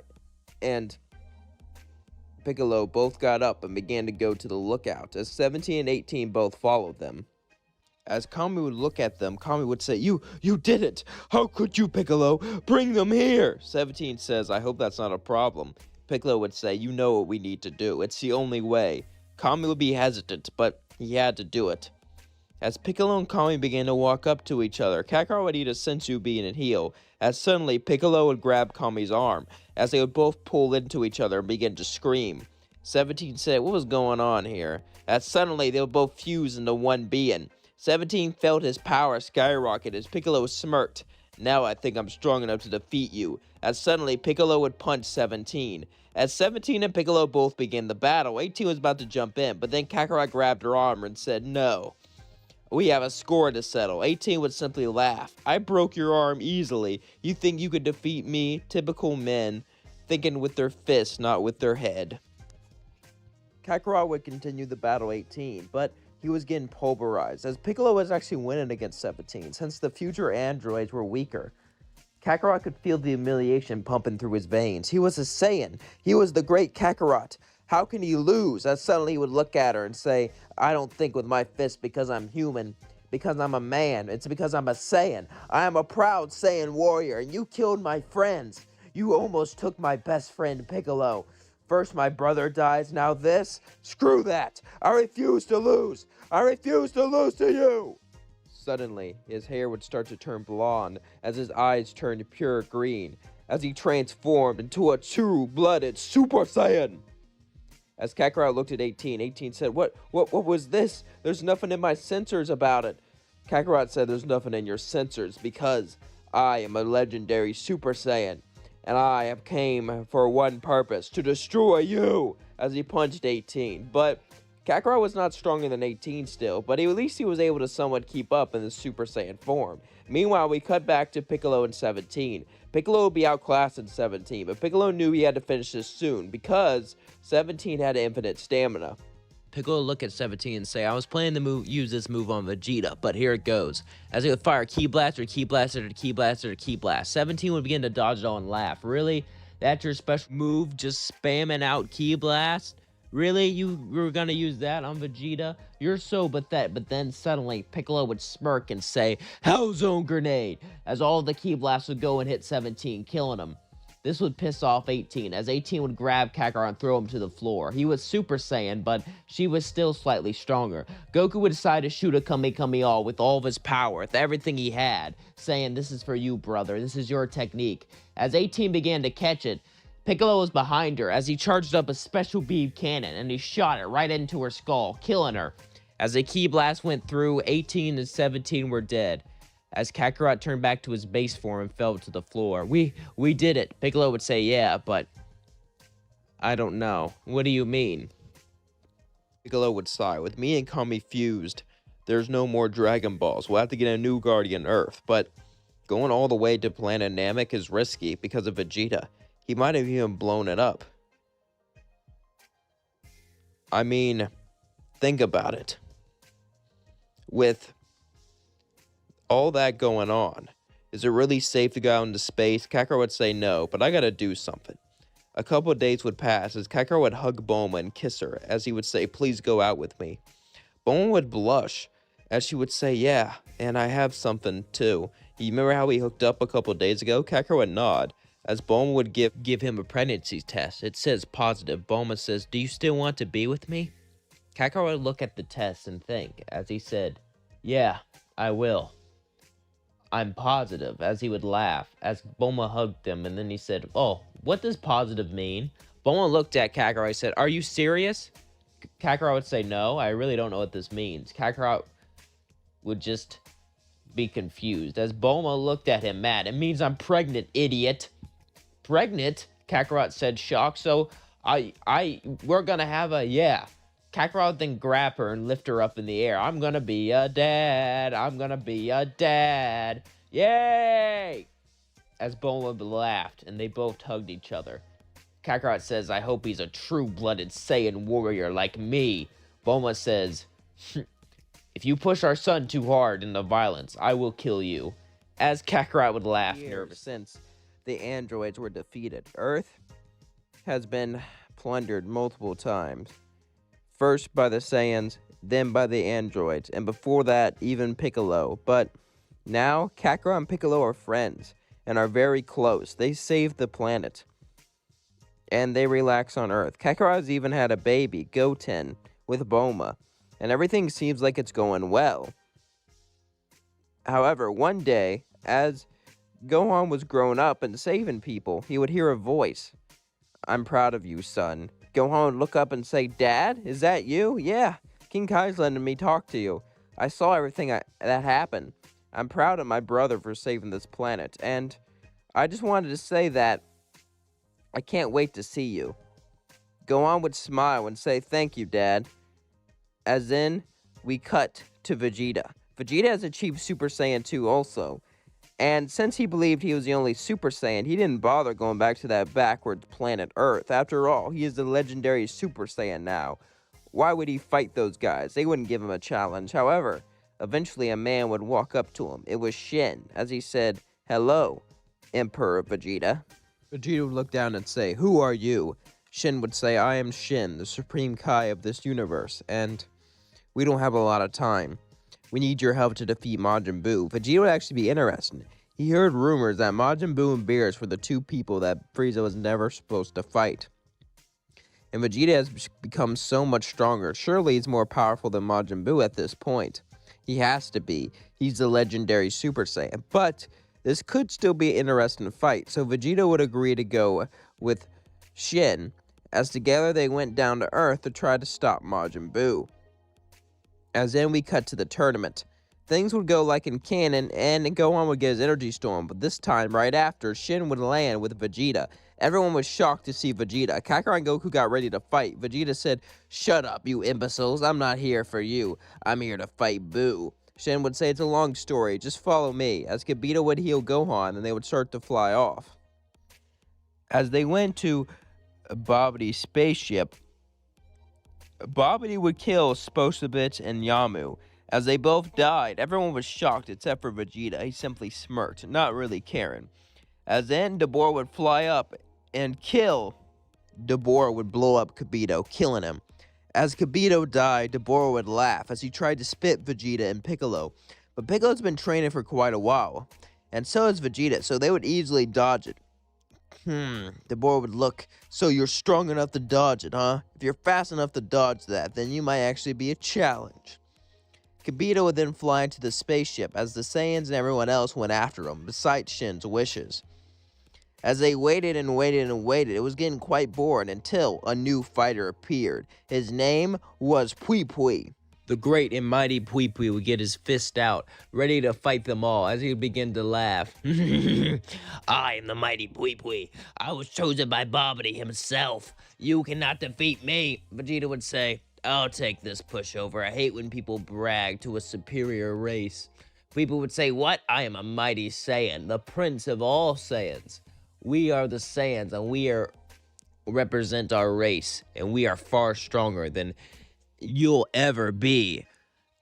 and Piccolo both got up and began to go to the lookout, as 17 and 18 both followed them. As Kami would look at them, Kami would say, You did it! How could you, Piccolo? Bring them here! 17 says, I hope that's not a problem. Piccolo would say, you know what we need to do. It's the only way. Kami would be hesitant, but he had to do it. As Piccolo and Kami began to walk up to each other, Kakarot would eat a senzu bean and heal, as suddenly Piccolo would grab Kami's arm, as they would both pull into each other and begin to scream. 17 said, "What was going on here?" As suddenly they would both fuse into one being. 17 felt his power skyrocket as Piccolo smirked. "Now I think I'm strong enough to defeat you." As suddenly Piccolo would punch 17. As 17 and Piccolo both began the battle, 18 was about to jump in, but then Kakarot grabbed her arm and said, "No. We have a score to settle." 18 would simply laugh. "I broke your arm easily. You think you could defeat me?" Typical men, thinking with their fists, not with their head. Kakarot would continue the battle 18, but he was getting pulverized, as Piccolo was actually winning against 17, since the future androids were weaker. Kakarot could feel the humiliation pumping through his veins. He was a Saiyan. He was the great Kakarot. How can he lose? As suddenly he would look at her and say, "I don't think with my fist because I'm human, because I'm a man. It's because I'm a Saiyan. I am a proud Saiyan warrior, and you killed my friends. You almost took my best friend, Piccolo. First my brother dies, now this? Screw that! I refuse to lose! I refuse to lose to you!" Suddenly, his hair would start to turn blonde, as his eyes turned pure green, as he transformed into a true-blooded Super Saiyan. As Kakarot looked at 18, 18 said, What was this? There's nothing in my sensors about it." Kakarot said, "There's nothing in your sensors, because I am a legendary Super Saiyan, and I have came for one purpose, to destroy you," as he punched 18. But Kakarot was not stronger than 18 still, but at least he was able to somewhat keep up in the Super Saiyan form. Meanwhile, we cut back to Piccolo and 17. Piccolo would be outclassed in 17, but Piccolo knew he had to finish this soon, because 17 had infinite stamina. Piccolo would look at 17 and say, "I was planning to use this move on Vegeta, but here it goes." As he would fire Ki Blaster, Ki Blaster, Ki Blaster, Ki Blast, 17 would begin to dodge it all and laugh. "Really? That's your special move? Just spamming out Ki Blast? Really? You were gonna use that on Vegeta? You're so pathetic." But then suddenly, Piccolo would smirk and say, "Hell Zone Grenade!" as all the Ki Blasts would go and hit 17, killing him. This would piss off 18, as 18 would grab Kakarot and throw him to the floor. He was Super Saiyan, but she was still slightly stronger. Goku would decide to shoot a Kamehameha with all of his power, with everything he had, saying, "This is for you, brother. This is your technique." As 18 began to catch it, Piccolo was behind her as he charged up a special beam cannon, and he shot it right into her skull, killing her. As the Ki Blast went through, 18 and 17 were dead. As Kakarot turned back to his base form and fell to the floor. We did it." Piccolo would say, "Yeah, but I don't know. What do you mean?" Piccolo would sigh, "With me and Kami fused, there's no more Dragon Balls. We'll have to get a new Guardian Earth, but going all the way to planet Namek is risky because of Vegeta. He might have even blown it up. I mean, think about it. With all that going on, is it really safe to go out into space?" Kakarot would say no, but I gotta do something. A couple of days would pass as Kakarot would hug Bulma and kiss her, as he would say, "Please go out with me." Bulma would blush, as she would say, "Yeah, and I have something too. You remember how we hooked up a couple of days ago?" Kakarot would nod, as Bulma would give him a pregnancy test. It says positive. Bulma says, "Do you still want to be with me?" Kakarot would look at the test and think, as he said, "Yeah, I will. I'm positive," as he would laugh, as Bulma hugged him, and then he said, "Oh, what does positive mean?" Bulma looked at Kakarot and said, "Are you serious?" Kakarot would say, "No, I really don't know what this means." Kakarot would just be confused, as Bulma looked at him mad. "It means I'm pregnant, idiot." "Pregnant?" Kakarot said, shocked. "So, we're gonna have a, yeah." Kakarot then grab her and lift her up in the air. "I'm gonna be a dad. I'm gonna be a dad. Yay!" As Bulma laughed, and they both hugged each other. Kakarot says, "I hope he's a true-blooded Saiyan warrior like me." Bulma says, "If you push our son too hard into violence, I will kill you." As Kakarot would laugh, nervous. Since the androids were defeated, Earth has been plundered multiple times. First by the Saiyans, then by the androids, and before that, even Piccolo. But now, Kakarot and Piccolo are friends, and are very close. They saved the planet, and they relax on Earth. Kakarot has even had a baby, Goten, with Bulma, and everything seems like it's going well. However, one day, as Gohan was growing up and saving people, he would hear a voice. "I'm proud of you, son." Gohan would look up and say, "Dad, is that you?" "Yeah, King Kai's letting me talk to you. I saw everything that happened. I'm proud of my brother for saving this planet, and I just wanted to say that I can't wait to see you." Gohan would smile and say, "Thank you, Dad." As then, we cut to Vegeta. Vegeta has achieved Super Saiyan 2 also. And since he believed he was the only Super Saiyan, he didn't bother going back to that backwards planet Earth. After all, he is the legendary Super Saiyan now. Why would he fight those guys? They wouldn't give him a challenge. However, eventually a man would walk up to him. It was Shin, as he said, "Hello, Emperor Vegeta." Vegeta would look down and say, "Who are you?" Shin would say, "I am Shin, the Supreme Kai of this universe, and we don't have a lot of time. We need your help to defeat Majin Buu." Vegeta would actually be interested. He heard rumors that Majin Buu and Beerus were the two people that Frieza was never supposed to fight. And Vegeta has become so much stronger. Surely he's more powerful than Majin Buu at this point. He has to be. He's the legendary Super Saiyan. But this could still be an interesting fight. So Vegeta would agree to go with Shin, as together they went down to Earth to try to stop Majin Buu. As then we cut to the tournament. Things would go like in canon, and Gohan would get his energy storm, but this time, right after, Shin would land with Vegeta. Everyone was shocked to see Vegeta. Kakarot and Goku got ready to fight. Vegeta said, "Shut up, you imbeciles. I'm not here for you. I'm here to fight Buu." Shin would say, "It's a long story. Just follow me." As Kibito would heal Gohan, and they would start to fly off. As they went to Babi's spaceship, Babi would kill Sposobit and Yamu. As they both died, everyone was shocked except for Vegeta. He simply smirked, not really caring. As then, Dabura would fly up and kill. Dabura would blow up Kibito, killing him. As Kibito died, Dabura would laugh as he tried to spit Vegeta and Piccolo. But Piccolo's been training for quite a while, and so has Vegeta, so they would easily dodge it. Dabura would look, "So you're strong enough to dodge it, huh? If you're fast enough to dodge that, then you might actually be a challenge." Kibito would then fly into the spaceship as the Saiyans and everyone else went after him, besides Shin's wishes. As they waited and waited and waited, it was getting quite boring until a new fighter appeared. His name was Pui Pui. The great and mighty Pui Pui would get his fist out, ready to fight them all, as he would begin to laugh. "I am the mighty Pui Pui. I was chosen by Babi himself. You cannot defeat me," Vegeta would say. "I'll take this pushover. I hate when people brag to a superior race." People would say, "What? I am a mighty Saiyan, the prince of all Saiyans. We are the Saiyans, and represent our race, and we are far stronger than you'll ever be."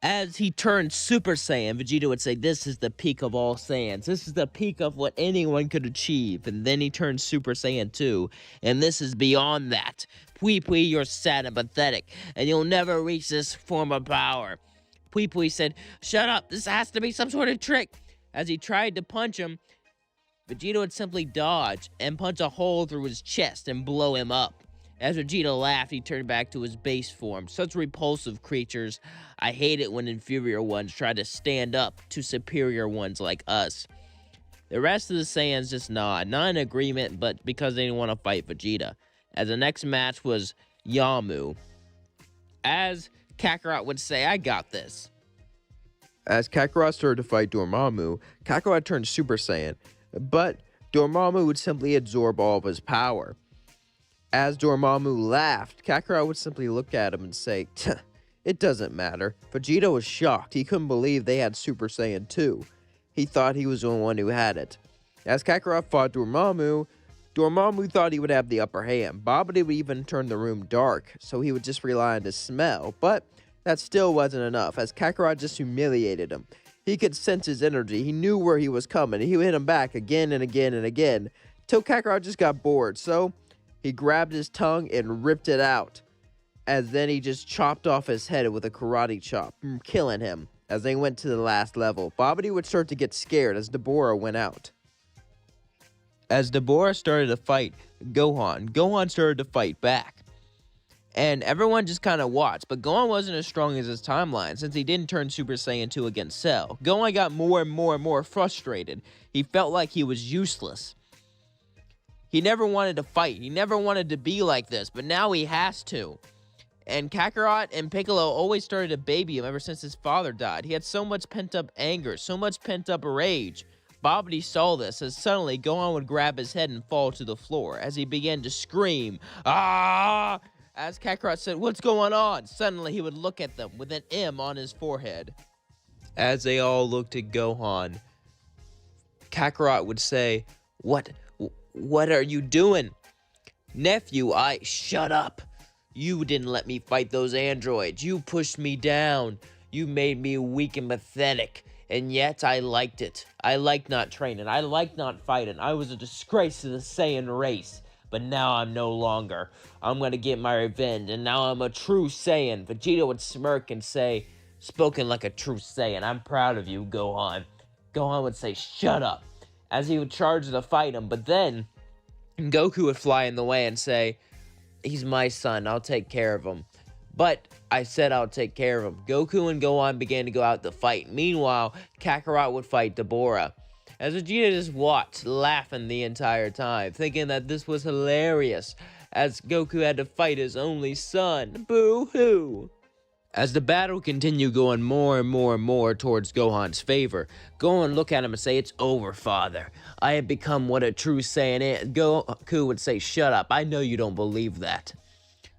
As he turned Super Saiyan, Vegeta would say, "This is the peak of all Saiyans. This is the peak of what anyone could achieve." And then he turned Super Saiyan 2, and this is beyond that. "Pui Pui, you're sad and pathetic, and you'll never reach this form of power." Pui Pui said, "Shut up, this has to be some sort of trick." As he tried to punch him, Vegeta would simply dodge and punch a hole through his chest and blow him up. As Vegeta laughed, he turned back to his base form. Such repulsive creatures. I hate it when inferior ones try to stand up to superior ones like us. The rest of the Saiyans just nod. Not in agreement, but because they didn't want to fight Vegeta. As the next match was Yamu. As Kakarot would say, "I got this." As Kakarot started to fight Dormammu, Kakarot turned Super Saiyan, but Dormammu would simply absorb all of his power. As Dormammu laughed, Kakarot would simply look at him and say, "It doesn't matter." Vegeta was shocked. He couldn't believe they had Super Saiyan 2. He thought he was the only one who had it. As Kakarot fought Dormammu, Dormammu thought he would have the upper hand. Babi would even turn the room dark, so he would just rely on his smell. But that still wasn't enough, as Kakarot just humiliated him. He could sense his energy. He knew where he was coming. He would hit him back again and again and again, till Kakarot just got bored. So he grabbed his tongue and ripped it out. As then he just chopped off his head with a karate chop, killing him. As they went to the last level, Babi would start to get scared as Dabura went out. As Dabura started to fight Gohan started to fight back. And everyone just kind of watched, but Gohan wasn't as strong as his timeline since he didn't turn Super Saiyan 2 against Cell. Gohan got more and more frustrated. He felt like he was useless. He never wanted to fight. He never wanted to be like this, but now he has to. And Kakarot and Piccolo always started to baby him ever since his father died. He had so much pent-up anger, so much pent-up rage. Babidi saw this as suddenly Gohan would grab his head and fall to the floor as he began to scream, "Ah!" As Kakarot said, "What's going on?" Suddenly he would look at them with an M on his forehead. As they all looked at Gohan, Kakarot would say, What are you doing?" "Nephew, shut up. You didn't let me fight those androids. You pushed me down. You made me weak and pathetic. And yet I liked it. I liked not training. I liked not fighting. I was a disgrace to the Saiyan race. But now I'm no longer. I'm gonna get my revenge, and now I'm a true Saiyan." Vegeta would smirk and say, "Spoken like a true Saiyan. I'm proud of you, Gohan." Gohan would say, "Shut up," as he would charge to fight him, but then Goku would fly in the way and say, "He's my son. I'll take care of him." But I said I'll take care of him. Goku and Gohan began to go out to fight. Meanwhile, Kakarot would fight Deborah. As Vegeta just watched, laughing the entire time, thinking that this was hilarious, as Goku had to fight his only son. Boo-hoo! As the battle continued going more and more towards Gohan's favor, Gohan looked at him and say, "It's over, father. I have become what a true Saiyan is." Goku would say, "Shut up. I know you don't believe that.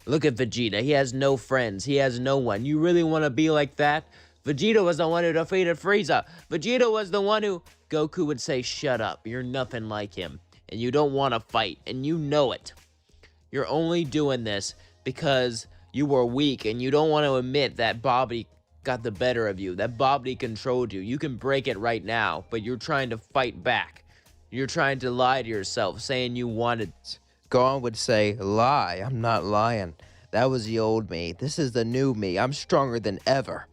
Look at Vegeta. He has no friends. He has no one. You really want to be like that? Vegeta was the one who defeated Frieza. Vegeta was the one who..." Goku would say, "Shut up. You're nothing like him. And you don't want to fight. And you know it. You're only doing this because you were weak and you don't want to admit that Babi got the better of you, that Babi controlled you. You can break it right now, but you're trying to fight back. You're trying to lie to yourself, saying you wanted..." Gohan would say, "Lie, I'm not lying. That was the old me. This is the new me. I'm stronger than ever.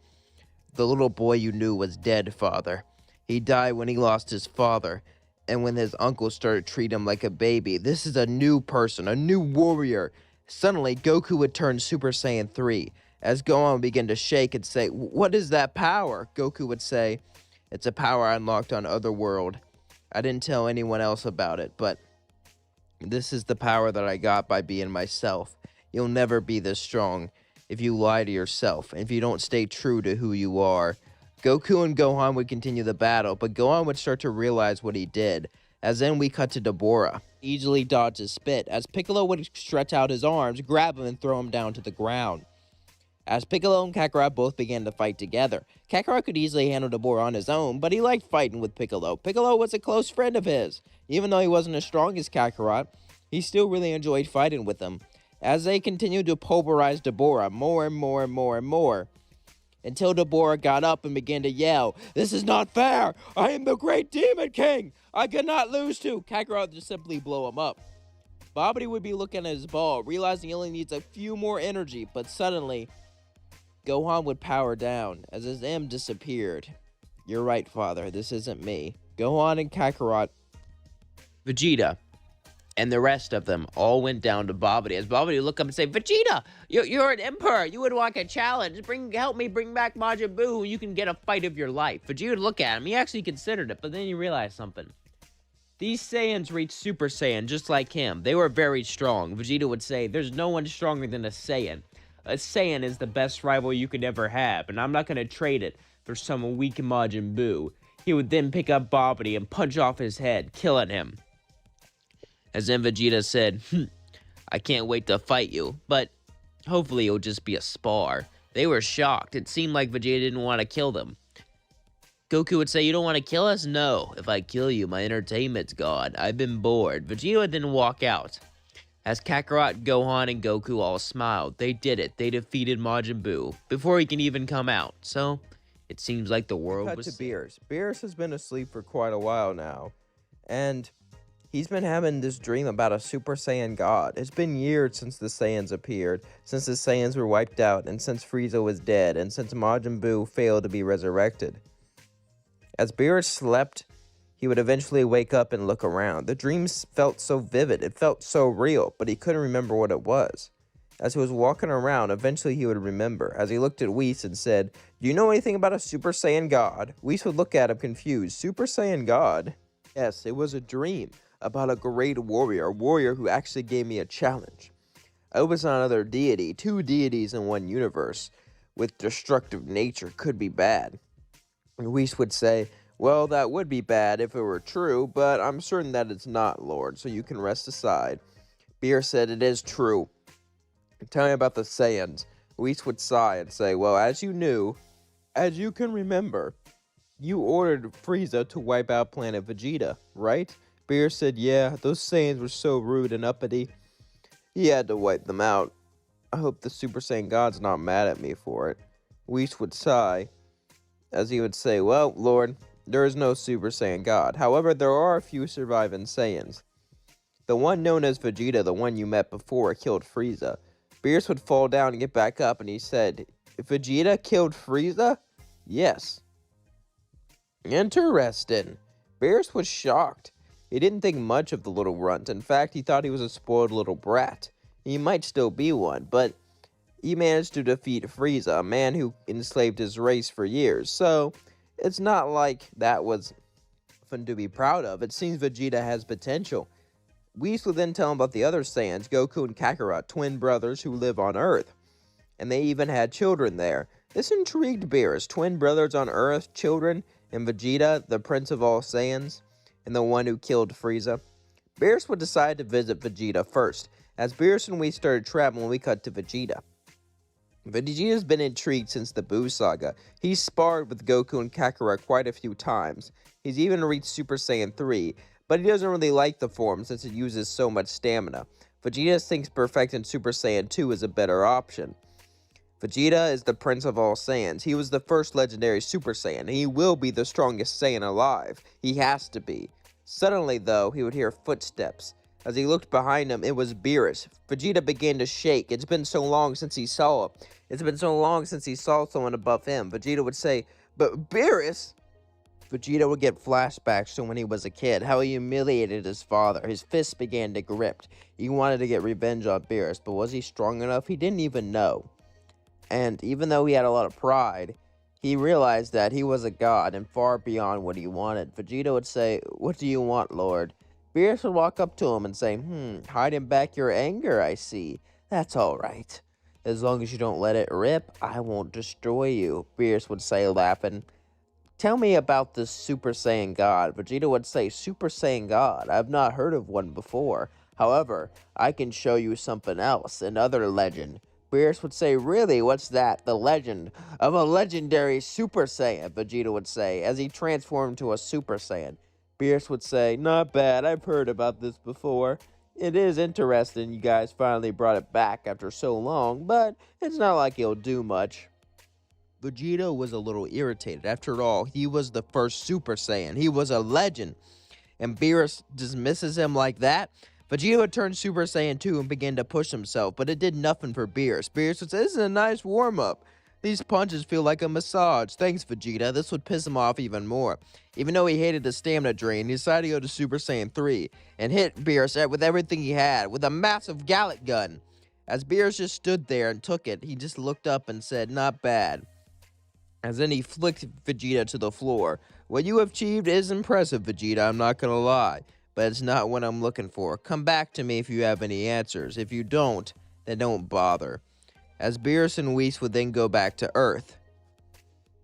The little boy you knew was dead, father. He died when he lost his father, and when his uncle started treating him like a baby. This is a new person, a new warrior." Suddenly, Goku would turn Super Saiyan 3, as Gohan would begin to shake and say, "What is that power?" Goku would say, "It's a power I unlocked on Otherworld. I didn't tell anyone else about it, but this is the power that I got by being myself. You'll never be this strong if you lie to yourself, and if you don't stay true to who you are." Goku and Gohan would continue the battle, but Gohan would start to realize what he did, as then we cut to Deborah. Easily dodged his spit, as Piccolo would stretch out his arms, grab him, and throw him down to the ground. As Piccolo and Kakarot both began to fight together, Kakarot could easily handle Deborah on his own, but he liked fighting with Piccolo. Piccolo was a close friend of his. Even though he wasn't as strong as Kakarot, he still really enjoyed fighting with him, as they continued to pulverize Deborah more and more, until Deborah got up and began to yell, "This is not fair! I am the great Demon King! I cannot lose to..." Kakarot would just simply blow him up. Babidi would be looking at his ball, realizing he only needs a few more energy, but suddenly, Gohan would power down, as his M disappeared. "You're right, father, this isn't me." Gohan and Kakarot, Vegeta, and the rest of them all went down to Babidi, as Babidi would look up and say, "Vegeta, you're an emperor. You would like a challenge. Help me bring back Majin Buu. You can get a fight of your life." Vegeta would look at him. He actually considered it, but then he realized something. These Saiyans reached Super Saiyan just like him. They were very strong. Vegeta would say, "There's no one stronger than a Saiyan. A Saiyan is the best rival you could ever have, and I'm not going to trade it for some weak Majin Buu." He would then pick up Babidi and punch off his head, killing him. As then Vegeta said, "I can't wait to fight you, but hopefully it'll just be a spar." They were shocked. It seemed like Vegeta didn't want to kill them. Goku would say, "You don't want to kill us?" "No. If I kill you, my entertainment's gone. I've been bored." Vegeta would then walk out. As Kakarot, Gohan, and Goku all smiled. They did it. They defeated Majin Buu before he can even come out. So, it seems like the world cut was to saved. Beerus. Beerus has been asleep for quite a while now, and he's been having this dream about a Super Saiyan God. It's been years since the Saiyans appeared, since the Saiyans were wiped out, and since Frieza was dead, and since Majin Buu failed to be resurrected. As Beerus slept, he would eventually wake up and look around. The dream felt so vivid, it felt so real, but he couldn't remember what it was. As he was walking around, eventually he would remember, as he looked at Whis and said, "Do you know anything about a Super Saiyan God?" Whis would look at him confused. Super Saiyan God? Yes, it was a dream about a great warrior, a warrior who actually gave me a challenge. I was another deity, two deities in one universe, with destructive nature could be bad. And Whis would say, "Well, that would be bad if it were true, but I'm certain that it's not, Lord, so you can rest aside." Beerus said, "It is true. Tell me about the Saiyans." Whis would sigh and say, "Well, as you can remember, you ordered Frieza to wipe out planet Vegeta, right?" Beerus said, "Yeah, those Saiyans were so rude and uppity. He had to wipe them out. I hope the Super Saiyan God's not mad at me for it." Whis would sigh, as he would say, "Well, Lord, there is no Super Saiyan God. However, there are a few surviving Saiyans. The one known as Vegeta, the one you met before, killed Frieza." Beerus would fall down and get back up, and he said, "Vegeta killed Frieza?" "Yes." "Interesting." Beerus was shocked. He didn't think much of the little runt. In fact, he thought he was a spoiled little brat. He might still be one, but he managed to defeat Frieza, a man who enslaved his race for years. So, it's not like that was fun to be proud of. It seems Vegeta has potential. Whis would then tell him about the other Saiyans, Goku and Kakarot, twin brothers who live on Earth. And they even had children there. This intrigued Beerus. Twin brothers on Earth, children, and Vegeta, the prince of all Saiyans, and the one who killed Frieza. Beerus would decide to visit Vegeta first. As Beerus and we started traveling, we cut to Vegeta. Vegeta's been intrigued since the Buu saga. He's sparred with Goku and Kakarot quite a few times. He's even reached Super Saiyan 3, but he doesn't really like the form since it uses so much stamina. Vegeta thinks perfecting Super Saiyan 2 is a better option. Vegeta is the prince of all Saiyans. He was the first legendary Super Saiyan, and he will be the strongest Saiyan alive. He has to be. Suddenly, though, he would hear footsteps. As he looked behind him, it was Beerus. Vegeta began to shake. It's been so long since he saw someone above him. Vegeta would say, "But Beerus!" Vegeta would get flashbacks to when he was a kid, how he humiliated his father. His fists began to grip. He wanted to get revenge on Beerus, but was he strong enough? He didn't even know. And even though he had a lot of pride, he realized that he was a god and far beyond what he wanted. Vegeta would say, "What do you want, Lord?" Beerus would walk up to him and say, "Hiding back your anger, I see. That's all right. As long as you don't let it rip, I won't destroy you," Beerus would say, laughing. "Tell me about this Super Saiyan God." Vegeta would say, "Super Saiyan God? I've not heard of one before. However, I can show you something else, another legend." Beerus would say, "Really? What's that?" "The legend of a legendary Super Saiyan," Vegeta would say, as he transformed to a Super Saiyan. Beerus would say, "Not bad. I've heard about this before. It is interesting you guys finally brought it back after so long, but it's not like it'll do much." Vegeta was a little irritated. After all, he was the first Super Saiyan. He was a legend. And Beerus dismisses him like that? Vegeta would turn Super Saiyan 2 and begin to push himself, but it did nothing for Beerus. Beerus would say, "This is a nice warm-up. These punches feel like a massage. Thanks, Vegeta." This would piss him off even more. Even though he hated the stamina drain, he decided to go to Super Saiyan 3 and hit Beerus with everything he had, with a massive Gallic gun. As Beerus just stood there and took it, he just looked up and said, "Not bad." As then he flicked Vegeta to the floor. "What you have achieved is impressive, Vegeta, I'm not gonna lie. But it's not what I'm looking for. Come back to me if you have any answers. If you don't, then don't bother." As Beerus and Whis would then go back to Earth.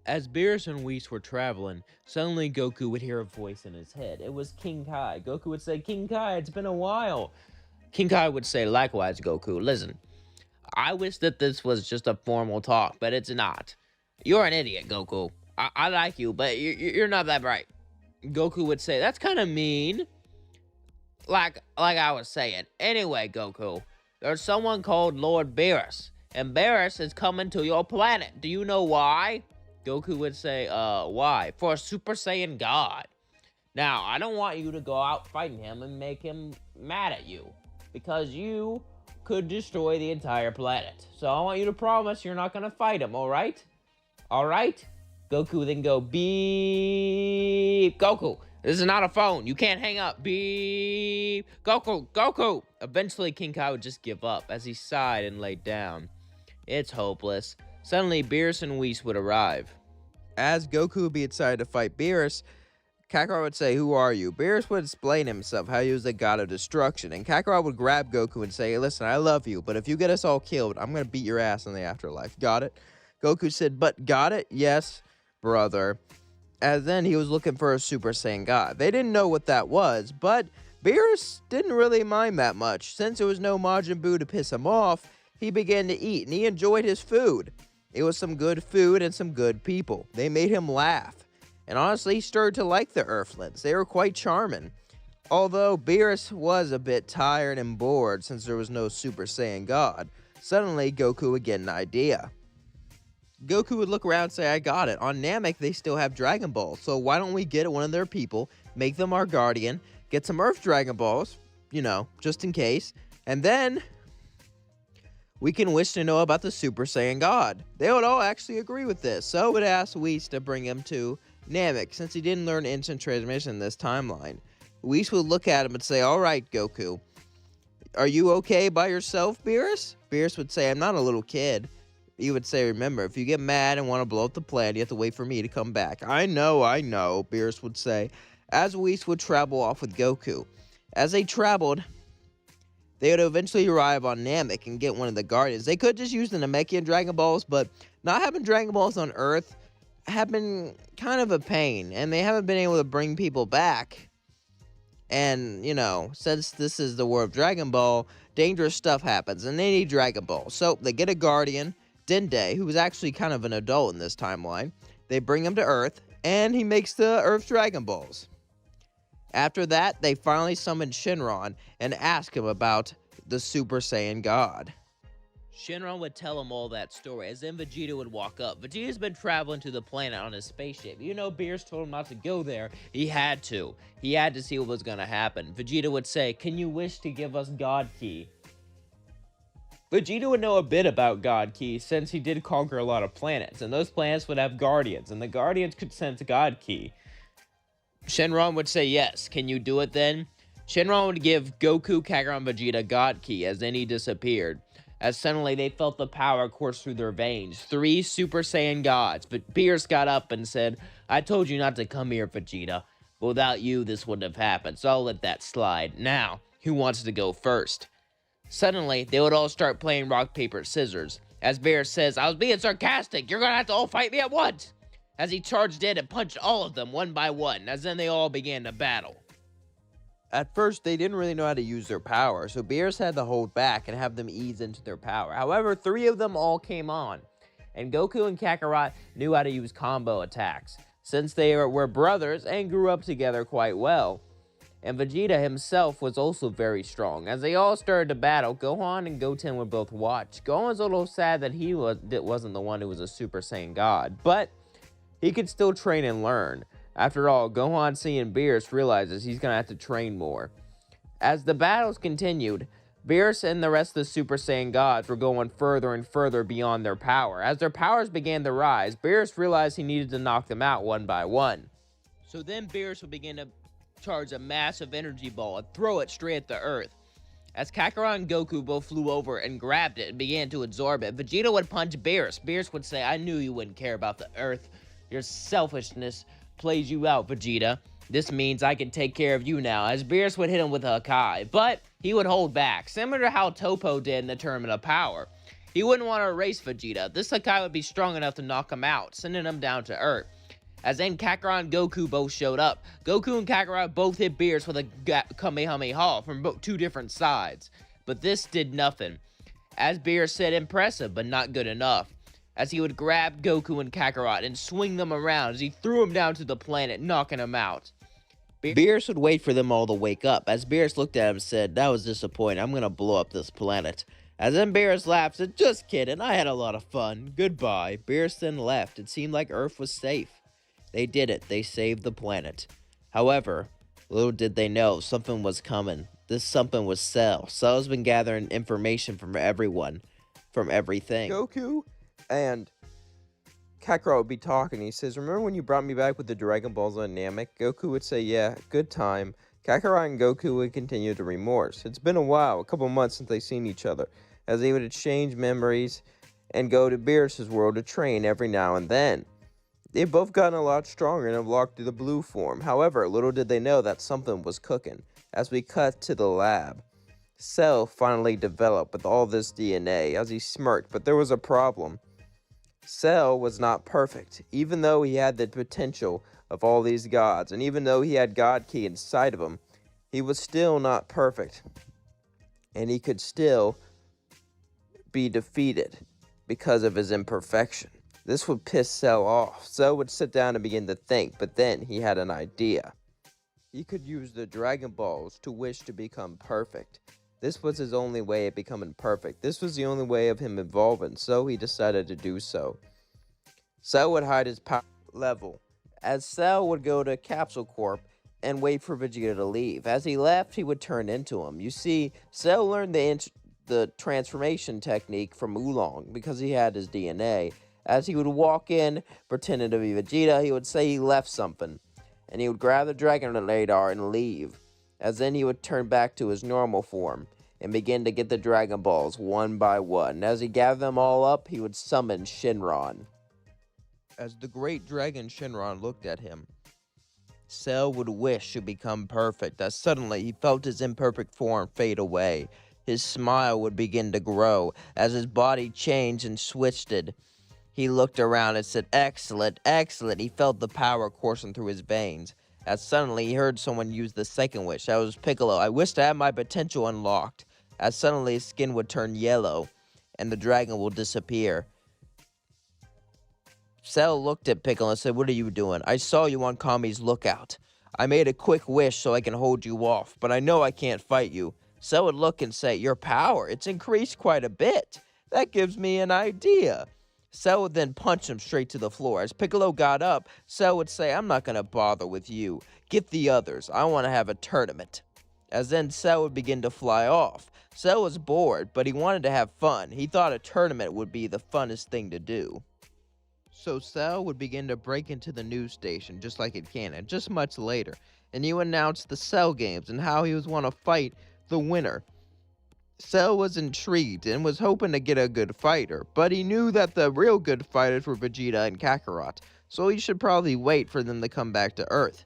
As Beerus and Whis were traveling, suddenly Goku would hear a voice in his head. It was King Kai. Goku would say, "King Kai, it's been a while." King Kai would say, "Likewise, Goku. Listen, I wish that this was just a formal talk, but it's not. You're an idiot, Goku. I like you, but you're not that bright." Goku would say, "That's kind of mean." Like I was saying. Anyway, Goku, there's someone called Lord Beerus, and Beerus is coming to your planet. Do you know why? Goku would say, why? For a Super Saiyan God. Now, I don't want you to go out fighting him and make him mad at you, because you could destroy the entire planet. So I want you to promise you're not going to fight him, alright? Alright? Goku then go, beep. Goku, This is not a phone. You can't hang up. Beep. Goku, Goku. Eventually, King Kai would just give up as he sighed and laid down. It's hopeless. Suddenly, Beerus and Whis would arrive. As Goku would be excited to fight Beerus, Kakarot would say, "Who are you?" Beerus would explain himself, how he was the god of destruction, and Kakarot would grab Goku and say, "Hey, listen, I love you, but if you get us all killed, I'm gonna beat your ass in the afterlife. Got it?" Goku said, "But got it? Yes, brother." As then he was looking for a Super Saiyan God. They didn't know what that was, but Beerus didn't really mind that much. Since there was no Majin Buu to piss him off, he began to eat, and he enjoyed his food. It was some good food and some good people. They made him laugh. And honestly, he started to like the Earthlings. They were quite charming. Although Beerus was a bit tired and bored since there was no Super Saiyan God, suddenly Goku would get an idea. Goku would look around and say, "I got it. On Namek, they still have Dragon Balls, so why don't we get one of their people, make them our guardian, get some Earth Dragon Balls, just in case, and then we can wish to know about the Super Saiyan God." They would all actually agree with this, so would ask Whis to bring him to Namek, since he didn't learn instant transmission in this timeline. Whis would look at him and say, "All right, Goku, are you okay by yourself, Beerus?" Beerus would say, "I'm not a little kid." He would say, "Remember, if you get mad and want to blow up the planet, you have to wait for me to come back." I know, Beerus would say, as Whis would travel off with Goku. As they traveled, they would eventually arrive on Namek and get one of the Guardians. They could just use the Namekian Dragon Balls, but not having Dragon Balls on Earth have been kind of a pain, and they haven't been able to bring people back. And, since this is the world of Dragon Ball, dangerous stuff happens, and they need Dragon Balls. So they get a Guardian, Dende, who was actually kind of an adult in this timeline. They bring him to Earth, and he makes the Earth Dragon Balls. After that, they finally summon Shinron and ask him about the Super Saiyan God. Shinron would tell him all that story, as then Vegeta would walk up. Vegeta's been traveling to the planet on his spaceship. Beerus told him not to go there. He had to. He had to see what was going to happen. Vegeta would say, "Can you wish to give us God Ki?" Vegeta would know a bit about God Ki, since he did conquer a lot of planets, and those planets would have Guardians, and the Guardians could sense God Ki. Shenron would say, "Yes, can you do it then?" Shenron would give Goku, Kakarot, and Vegeta God Ki, as then he disappeared. As suddenly they felt the power course through their veins. 3 Super Saiyan gods. But Beerus got up and said, "I told you not to come here, Vegeta. But without you, this wouldn't have happened, so I'll let that slide. Now, who wants to go first?" Suddenly, they would all start playing rock, paper, scissors. As Beerus says, "I was being sarcastic. You're gonna have to all fight me at once." As he charged in and punched all of them one by one, as then they all began to battle. At first, they didn't really know how to use their power, so Beerus had to hold back and have them ease into their power. However, 3 of them all came on, and Goku and Kakarot knew how to use combo attacks, since they were brothers and grew up together quite well. And Vegeta himself was also very strong. As they all started to battle, Gohan and Goten would both watch. Gohan was a little sad that he wasn't the one who was a Super Saiyan God, but he could still train and learn. After all, Gohan, seeing Beerus, realizes he's going to have to train more. As the battles continued, Beerus and the rest of the Super Saiyan gods were going further and further beyond their power. As their powers began to rise, Beerus realized he needed to knock them out one by one. So then Beerus would begin to charge a massive energy ball and throw it straight at the Earth. As Kakarot and Goku both flew over and grabbed it and began to absorb it, Vegeta would punch Beerus. Beerus would say, "I knew you wouldn't care about the Earth. Your selfishness plays you out, Vegeta. This means I can take care of you now," as Beerus would hit him with a Hakai, but he would hold back, similar to how Toppo did in the Tournament of Power. He wouldn't want to erase Vegeta. This Hakai would be strong enough to knock him out, sending him down to Earth. As then Kakarot and Goku both showed up. Goku and Kakarot both hit Beerus with a Kamehameha from 2 different sides, but this did nothing. As Beerus said, impressive, but not good enough, as he would grab Goku and Kakarot and swing them around as he threw them down to the planet, knocking them out. Beerus would wait for them all to wake up. As Beerus looked at him and said, "That was disappointing. I'm gonna blow up this planet." As then Beerus laughed and said, "Just kidding. I had a lot of fun. Goodbye." Beerus then left. It seemed like Earth was safe. They did it. They saved the planet. However, little did they know something was coming. This something was Cell. Cell's been gathering information from everyone, from everything. Goku and Kakarot would be talking. He says, "Remember when you brought me back with the Dragon Balls on Namek?" Goku would say, "Yeah, good time." Kakarot and Goku would continue to remorse. It's been a while, a couple months since they've seen each other, as they would exchange memories and go to Beerus' world to train every now and then. They've both gotten a lot stronger and unlocked the blue form. However, little did they know that something was cooking. As we cut to the lab, Cell finally developed with all this DNA, as he smirked, but there was a problem. Cell was not perfect, even though he had the potential of all these gods, and even though he had God Ki inside of him, he was still not perfect, and he could still be defeated because of his imperfection. This would piss Cell off. Cell would sit down and begin to think, but then he had an idea. He could use the Dragon Balls to wish to become perfect. This was his only way of becoming perfect. This was the only way of him evolving, so he decided to do so. Cell would hide his power level, as Cell would go to Capsule Corp and wait for Vegeta to leave. As he left, he would turn into him. You see, Cell learned the transformation technique from Oolong because he had his DNA. As he would walk in, pretending to be Vegeta, he would say he left something, and he would grab the Dragon Radar and leave. As then he would turn back to his normal form and begin to get the Dragon Balls one by one. As he gathered them all up, he would summon Shinron. As the great dragon Shinron looked at him, Cell would wish to become perfect, as suddenly he felt his imperfect form fade away. His smile would begin to grow as his body changed and twisted. He looked around and said, "Excellent, excellent." He felt the power coursing through his veins. As suddenly he heard someone use the second wish. That was Piccolo. "I wish to have my potential unlocked." As suddenly his skin would turn yellow and the dragon will disappear. Cell looked at Piccolo and said, "What are you doing? I saw you on Kami's lookout. I made a quick wish so I can hold you off, but I know I can't fight you." Cell would look and say, "Your power, it's increased quite a bit. That gives me an idea." Cell would then punch him straight to the floor. As Piccolo got up, Cell would say, "I'm not going to bother with you. Get the others. I want to have a tournament." As then Cell would begin to fly off. Cell was bored, but he wanted to have fun. He thought a tournament would be the funnest thing to do. So Cell would begin to break into the news station, just like it can, and just much later, and he would announce the Cell games and how he was want to fight the winner. Cell was intrigued and was hoping to get a good fighter, but he knew that the real good fighters were Vegeta and Kakarot, so he should probably wait for them to come back to Earth.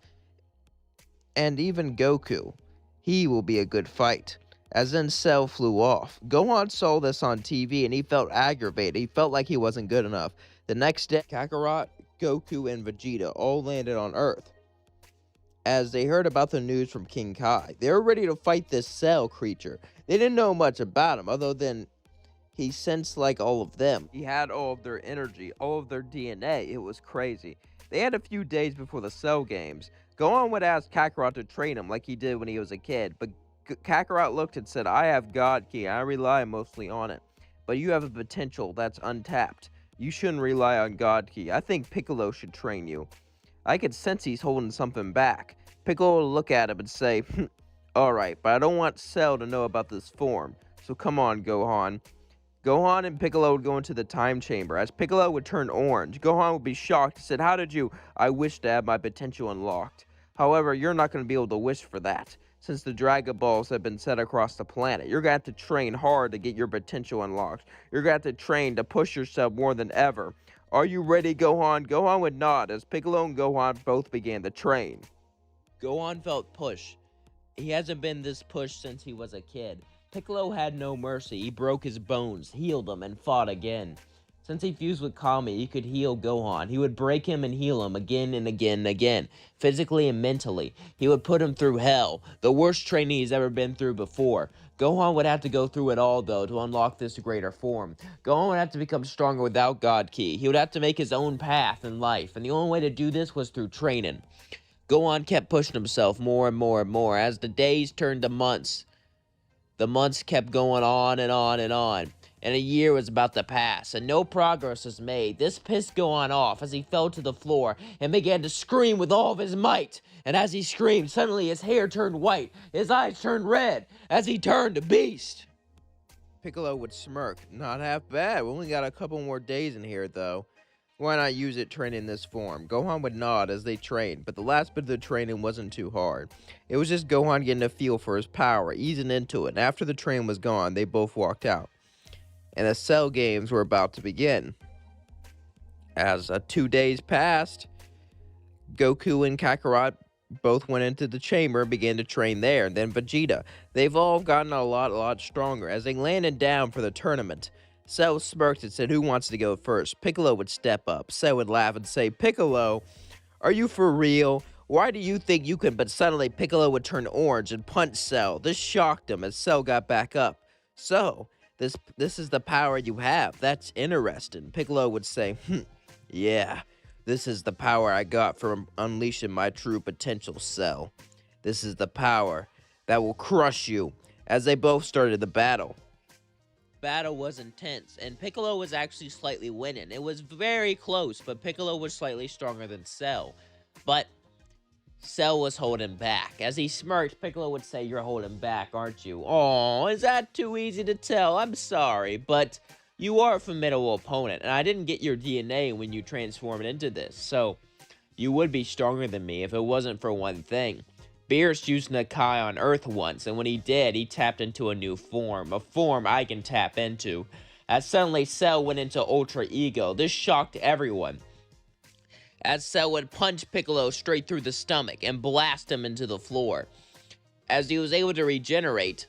And even Goku, he will be a good fight. As then Cell flew off. Gohan saw this on TV and he felt aggravated. He felt like he wasn't good enough. The next day, Kakarot, Goku, and Vegeta all landed on Earth. As they heard about the news from King Kai, they were ready to fight this Cell creature. They didn't know much about him, other than he sensed like all of them. He had all of their energy, all of their DNA. It was crazy. They had a few days before the Cell games. Gohan would ask Kakarot to train him like he did when he was a kid, but Kakarot looked and said, "I have God Ki. I rely mostly on it. But you have a potential that's untapped. You shouldn't rely on God Ki. I think Piccolo should train you." I could sense he's holding something back. Piccolo would look at him and say, "Alright, but I don't want Cell to know about this form. So come on, Gohan." Gohan and Piccolo would go into the time chamber. As Piccolo would turn orange, Gohan would be shocked and said, "How did you? I wish to have my potential unlocked. However, you're not going to be able to wish for that. Since the Dragon Balls have been set across the planet, you're going to have to train hard to get your potential unlocked. You're going to have to train to push yourself more than ever. Are you ready, Gohan?" Gohan would nod as Piccolo and Gohan both began to train. Gohan felt pushed. He hasn't been this pushed since he was a kid. Piccolo had no mercy. He broke his bones, healed them, and fought again. Since he fused with Kami, he could heal Gohan. He would break him and heal him again and again and again, physically and mentally. He would put him through hell, the worst training he's ever been through before. Gohan would have to go through it all, though, to unlock this greater form. Gohan would have to become stronger without God Ki. He would have to make his own path in life, and the only way to do this was through training. Gohan kept pushing himself more and more and more. As the days turned to months, the months kept going on and on and on. And a year was about to pass, and no progress was made. This pissed Gohan off as he fell to the floor and began to scream with all of his might. And as he screamed, suddenly his hair turned white, his eyes turned red, as he turned to beast. Piccolo would smirk. "Not half bad. We only got a couple more days in here, though." Why not use it training this form? Gohan would nod as they trained, but the last bit of the training wasn't too hard. It was just Gohan getting a feel for his power, easing into it, and after the train was gone, they both walked out. And the Cell games were about to begin. As 2 days passed, Goku and Kakarot both went into the chamber and began to train there. And then Vegeta. They've all gotten a lot stronger. As they landed down for the tournament, Cell smirked and said, "Who wants to go first?" Piccolo would step up. Cell would laugh and say, "Piccolo, are you for real? Why do you think you can?" But suddenly Piccolo would turn orange and punch Cell. This shocked him as Cell got back up. "So, this is the power you have. That's interesting." Piccolo would say, "Yeah. This is the power I got from unleashing my true potential, Cell. This is the power that will crush you." As they both started the battle. Battle was intense, and Piccolo was actually slightly winning. It was very close, but Piccolo was slightly stronger than Cell. But Cell was holding back. As he smirked, Piccolo would say, "You're holding back, aren't you?" "Oh, is that too easy to tell? I'm sorry, but you are a formidable opponent, and I didn't get your DNA when you transformed into this, so you would be stronger than me if it wasn't for one thing. Beerus used Nakai on Earth once, and when he did, he tapped into a new form, a form I can tap into." As suddenly Cell went into Ultra Ego. This shocked everyone, as Cell would punch Piccolo straight through the stomach and blast him into the floor. As he was able to regenerate,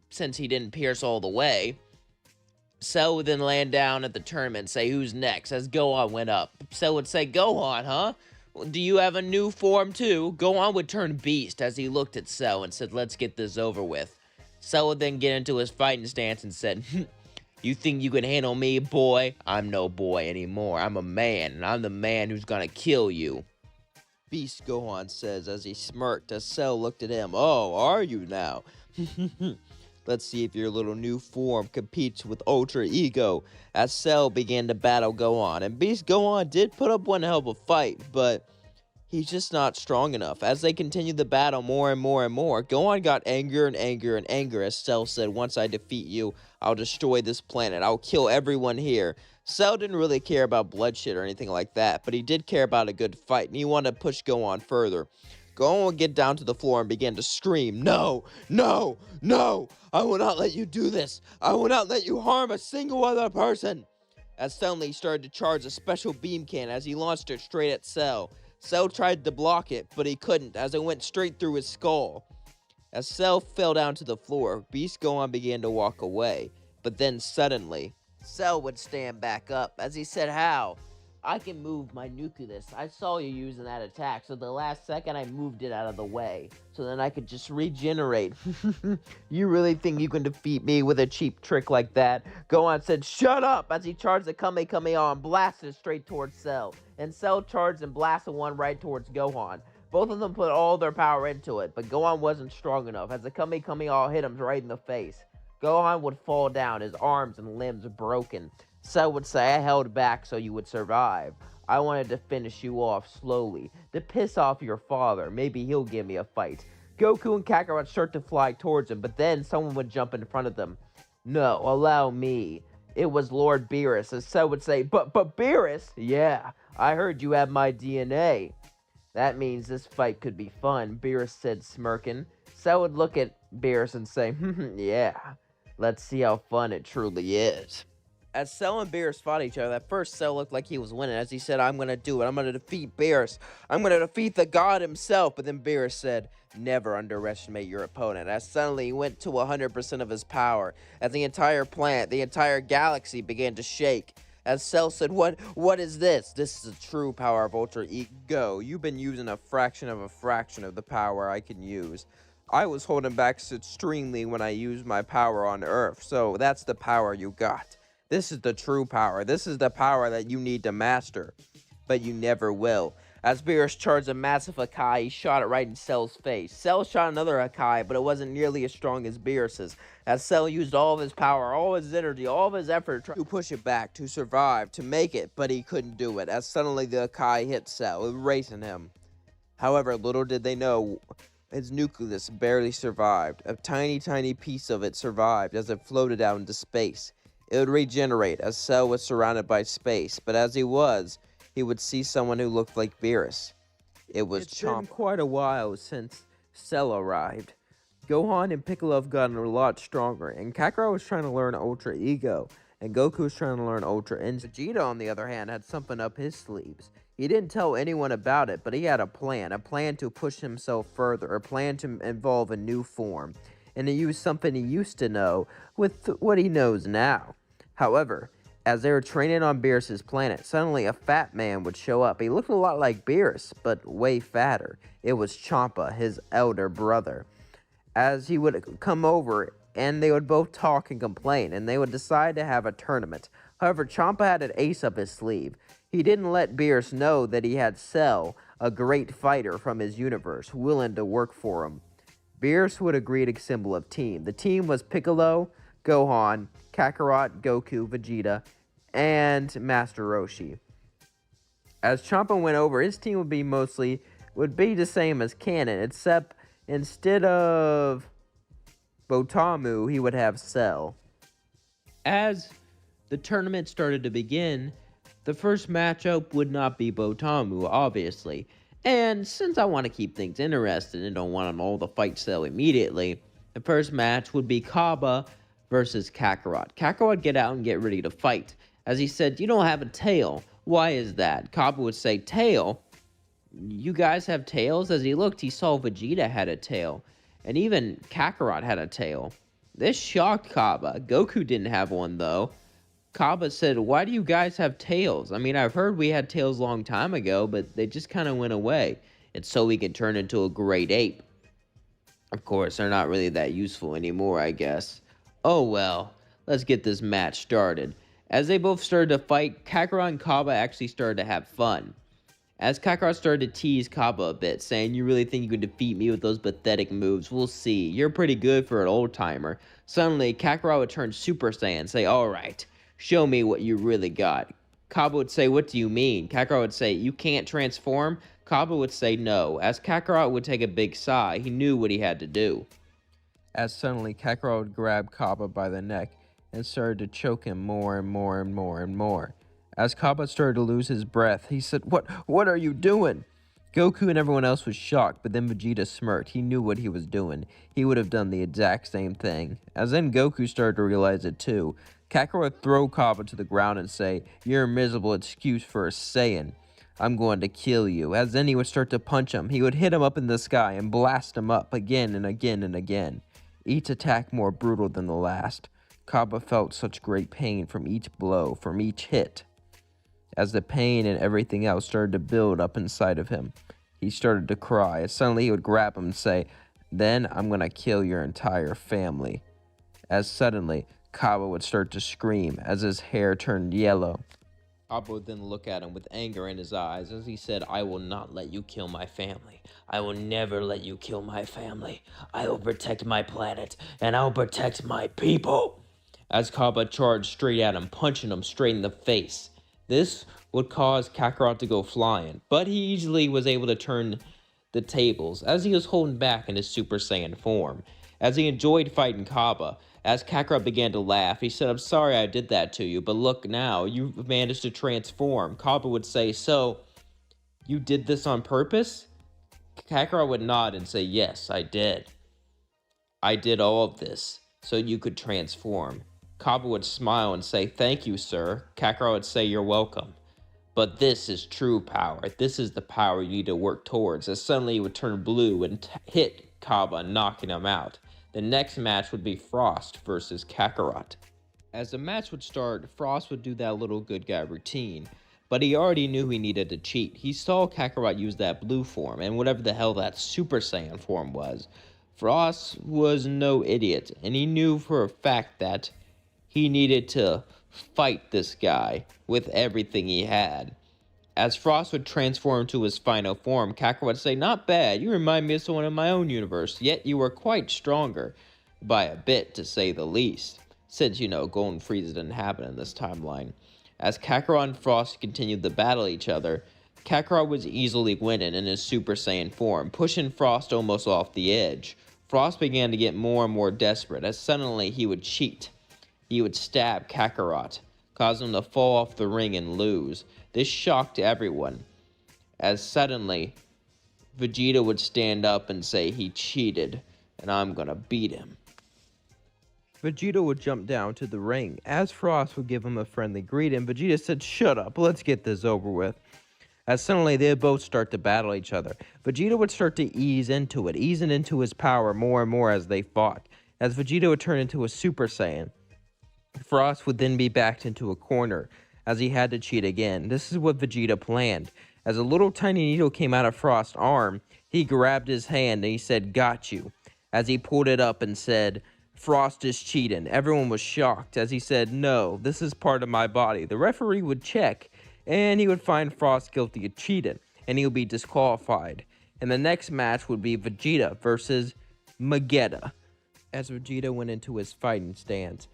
since he didn't pierce all the way, Cell would then land down at the tournament and say, "Who's next?" As Gohan went up. Cell would say, "Gohan, huh? Do you have a new form too?" Gohan would turn beast as he looked at Cell and said, "Let's get this over with." Cell would then get into his fighting stance and said, "You think you can handle me, boy? I'm no boy anymore. I'm a man, and I'm the man who's gonna kill you." Beast, Gohan says as he smirked as Cell looked at him. "Oh, are you now? Let's see if your little new form competes with Ultra Ego." As Cell began to battle Gohan, and Beast Gohan did put up one hell of a fight, but he's just not strong enough. As they continued the battle more and more, Gohan got angrier and angrier as Cell said, "Once I defeat you, I'll destroy this planet. I'll kill everyone here." Cell didn't really care about bloodshed or anything like that, but he did care about a good fight, and he wanted to push Gohan further. Gohan would get down to the floor and began to scream, "No, no, no! I will not let you do this! I will not let you harm a single other person!" As suddenly he started to charge a special beam cannon as he launched it straight at Cell. Cell tried to block it, but he couldn't as it went straight through his skull. As Cell fell down to the floor, Beast Gohan began to walk away, but then suddenly, Cell would stand back up as he said, "How? I can move my nucleus. I saw you using that attack, so the last second I moved it out of the way, so then I could just regenerate." "You really think you can defeat me with a cheap trick like that?" Gohan said, "Shut up!" as he charged the Kamehameha and blasted straight towards Cell. And Cell charged and blasted one right towards Gohan. Both of them put all their power into it, but Gohan wasn't strong enough as the Kamehameha hit him right in the face. Gohan would fall down, his arms and limbs broken. Cell would say, "I held back so you would survive. I wanted to finish you off slowly, to piss off your father. Maybe he'll give me a fight." Goku and Kakarot start to fly towards him, but then someone would jump in front of them. "No, allow me." It was Lord Beerus, as Cell would say, But Beerus? Yeah, I heard you have my DNA." "That means this fight could be fun," Beerus said, smirking. Cell would look at Beerus and say, "Yeah, let's see how fun it truly is." As Cell and Beerus fought each other, at first Cell looked like he was winning as he said, "I'm going to do it. I'm going to defeat Beerus. I'm going to defeat the god himself." But then Beerus said, "Never underestimate your opponent." As suddenly he went to 100% of his power, as the entire planet, the entire galaxy began to shake. As Cell said, What is this?" "This is the true power of Ultra Ego. You've been using a fraction of the power I can use. I was holding back extremely when I used my power on Earth, so that's the power you got. This is the true power. This is the power that you need to master. But you never will." As Beerus charged a massive Hakai, he shot it right in Cell's face. Cell shot another Hakai, but it wasn't nearly as strong as Beerus's. As Cell used all of his power, all of his energy, all of his effort to push it back, to survive, to make it, but he couldn't do it. As suddenly the Hakai hit Cell, erasing him. However, little did they know, his nucleus barely survived. A tiny piece of it survived as it floated out into space. It would regenerate as Cell was surrounded by space, but as he would see someone who looked like Beerus. It was It's been Chomp. quite a while since Cell arrived. Gohan and Piccolo have gotten a lot stronger, and Kakarot was trying to learn Ultra Ego, and Goku was trying to learn Ultra Instinct. Vegeta, on the other hand, had something up his sleeves. He didn't tell anyone about it, but he had a plan to push himself further, a plan to involve a new form, and to use something he used to know with what he knows now. However, as they were training on Beerus' planet, suddenly a fat man would show up. He looked a lot like Beerus, but way fatter. It was Champa, his elder brother. As he would come over, and they would both talk and complain, and they would decide to have a tournament. However, Champa had an ace up his sleeve. He didn't let Beerus know that he had Cell, a great fighter from his universe, willing to work for him. Beerus would agree to assemble a team. The team was Piccolo, Gohan, Kakarot, Goku, Vegeta, and Master Roshi. As Champa went over, his team would be the same as canon, except instead of Botamu, he would have Cell. As the tournament started to begin, the first matchup would not be Botamu, obviously. And since I want to keep things interesting and don't want them all to fight Cell immediately, the first match would be Cabba versus Kakarot. Kakarot would get out and get ready to fight. As he said, "You don't have a tail. Why is that?" Cabba would say, "Tail? You guys have tails?" As he looked, he saw Vegeta had a tail. And even Kakarot had a tail. This shocked Cabba. Goku didn't have one, though. Cabba said, "Why do you guys have tails? I mean, I've heard we had tails a long time ago, but they just kind of went away. It's so we can turn into a great ape." Of course, they're not really that useful anymore, I guess. Oh well, let's get this match started. As they both started to fight, Kakarot and Cabba actually started to have fun. As Kakarot started to tease Cabba a bit, saying, "You really think you could defeat me with those pathetic moves? We'll see. You're pretty good for an old-timer." Suddenly, Kakarot would turn Super Saiyan and say, "Alright, show me what you really got." Cabba would say, "What do you mean?" Kakarot would say, "You can't transform?" Cabba would say no. As Kakarot would take a big sigh, he knew what he had to do. As suddenly Kakarot would grab Cabba by the neck and started to choke him more and more and more and more. As Cabba started to lose his breath, he said, What are you doing?" Goku and everyone else was shocked, but then Vegeta smirked. He knew what he was doing. He would have done the exact same thing. As then Goku started to realize it too. Kakarot would throw Cabba to the ground and say, "You're a miserable excuse for a Saiyan. I'm going to kill you." As then he would start to punch him. He would hit him up in the sky and blast him up again and again and again. Each attack more brutal than the last. Cabba felt such great pain from each blow, from each hit. As the pain and everything else started to build up inside of him, he started to cry. As suddenly he would grab him and say, "Then I'm going to kill your entire family." As suddenly, Cabba would start to scream as his hair turned yellow. Cabba would then look at him with anger in his eyes as he said, "I will not let you kill my family. I will never let you kill my family. I will protect my planet, and I will protect my people." As Cabba charged straight at him, punching him straight in the face. This would cause Kakarot to go flying, but he easily was able to turn the tables as he was holding back in his Super Saiyan form. As he enjoyed fighting Cabba, as Kakarot began to laugh, he said, "I'm sorry I did that to you, but look now, you've managed to transform." Cabba would say, "So, you did this on purpose?" Kakarot would nod and say, "Yes, I did. I did all of this so you could transform." Cabba would smile and say, "Thank you, sir." Kakarot would say, "You're welcome. But this is true power. This is the power you need to work towards." As suddenly he would turn blue and hit Cabba, knocking him out. The next match would be Frost versus Kakarot. As the match would start, Frost would do that little good guy routine, but he already knew he needed to cheat. He saw Kakarot use that blue form, and whatever the hell that Super Saiyan form was. Frost was no idiot, and he knew for a fact that he needed to fight this guy with everything he had. As Frost would transform to his final form, Kakarot would say, "Not bad, you remind me of someone in my own universe, yet you are quite stronger, by a bit to say the least." Since, Golden Frieza didn't happen in this timeline. As Kakarot and Frost continued to battle each other, Kakarot was easily winning in his Super Saiyan form, pushing Frost almost off the edge. Frost began to get more and more desperate, as suddenly he would cheat. he would stab Kakarot, causing him to fall off the ring and lose. This shocked everyone, as suddenly Vegeta would stand up and say he cheated, and I'm gonna beat him. Vegeta would jump down to the ring. As Frost would give him a friendly greeting, Vegeta said, "Shut up, let's get this over with." As suddenly they would both start to battle each other. Vegeta would start to easing into his power more and more as they fought. As Vegeta would turn into a Super Saiyan, Frost would then be backed into a corner, as he had to cheat again. This is what Vegeta planned. As a little tiny needle came out of Frost's arm, he grabbed his hand and he said, "Got you." As he pulled it up and said, "Frost is cheating." Everyone was shocked as he said, "No, this is part of my body." The referee would check and he would find Frost guilty of cheating and he would be disqualified. And the next match would be Vegeta versus Vegeta. As Vegeta went into his fighting stance,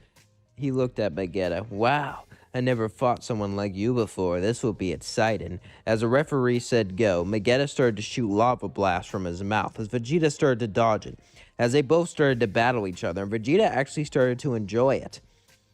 he looked at Vegeta. "Wow, I never fought someone like you before. This will be exciting." As the referee said go, Vegeta started to shoot lava blasts from his mouth as Vegeta started to dodge it. As they both started to battle each other, and Vegeta actually started to enjoy it.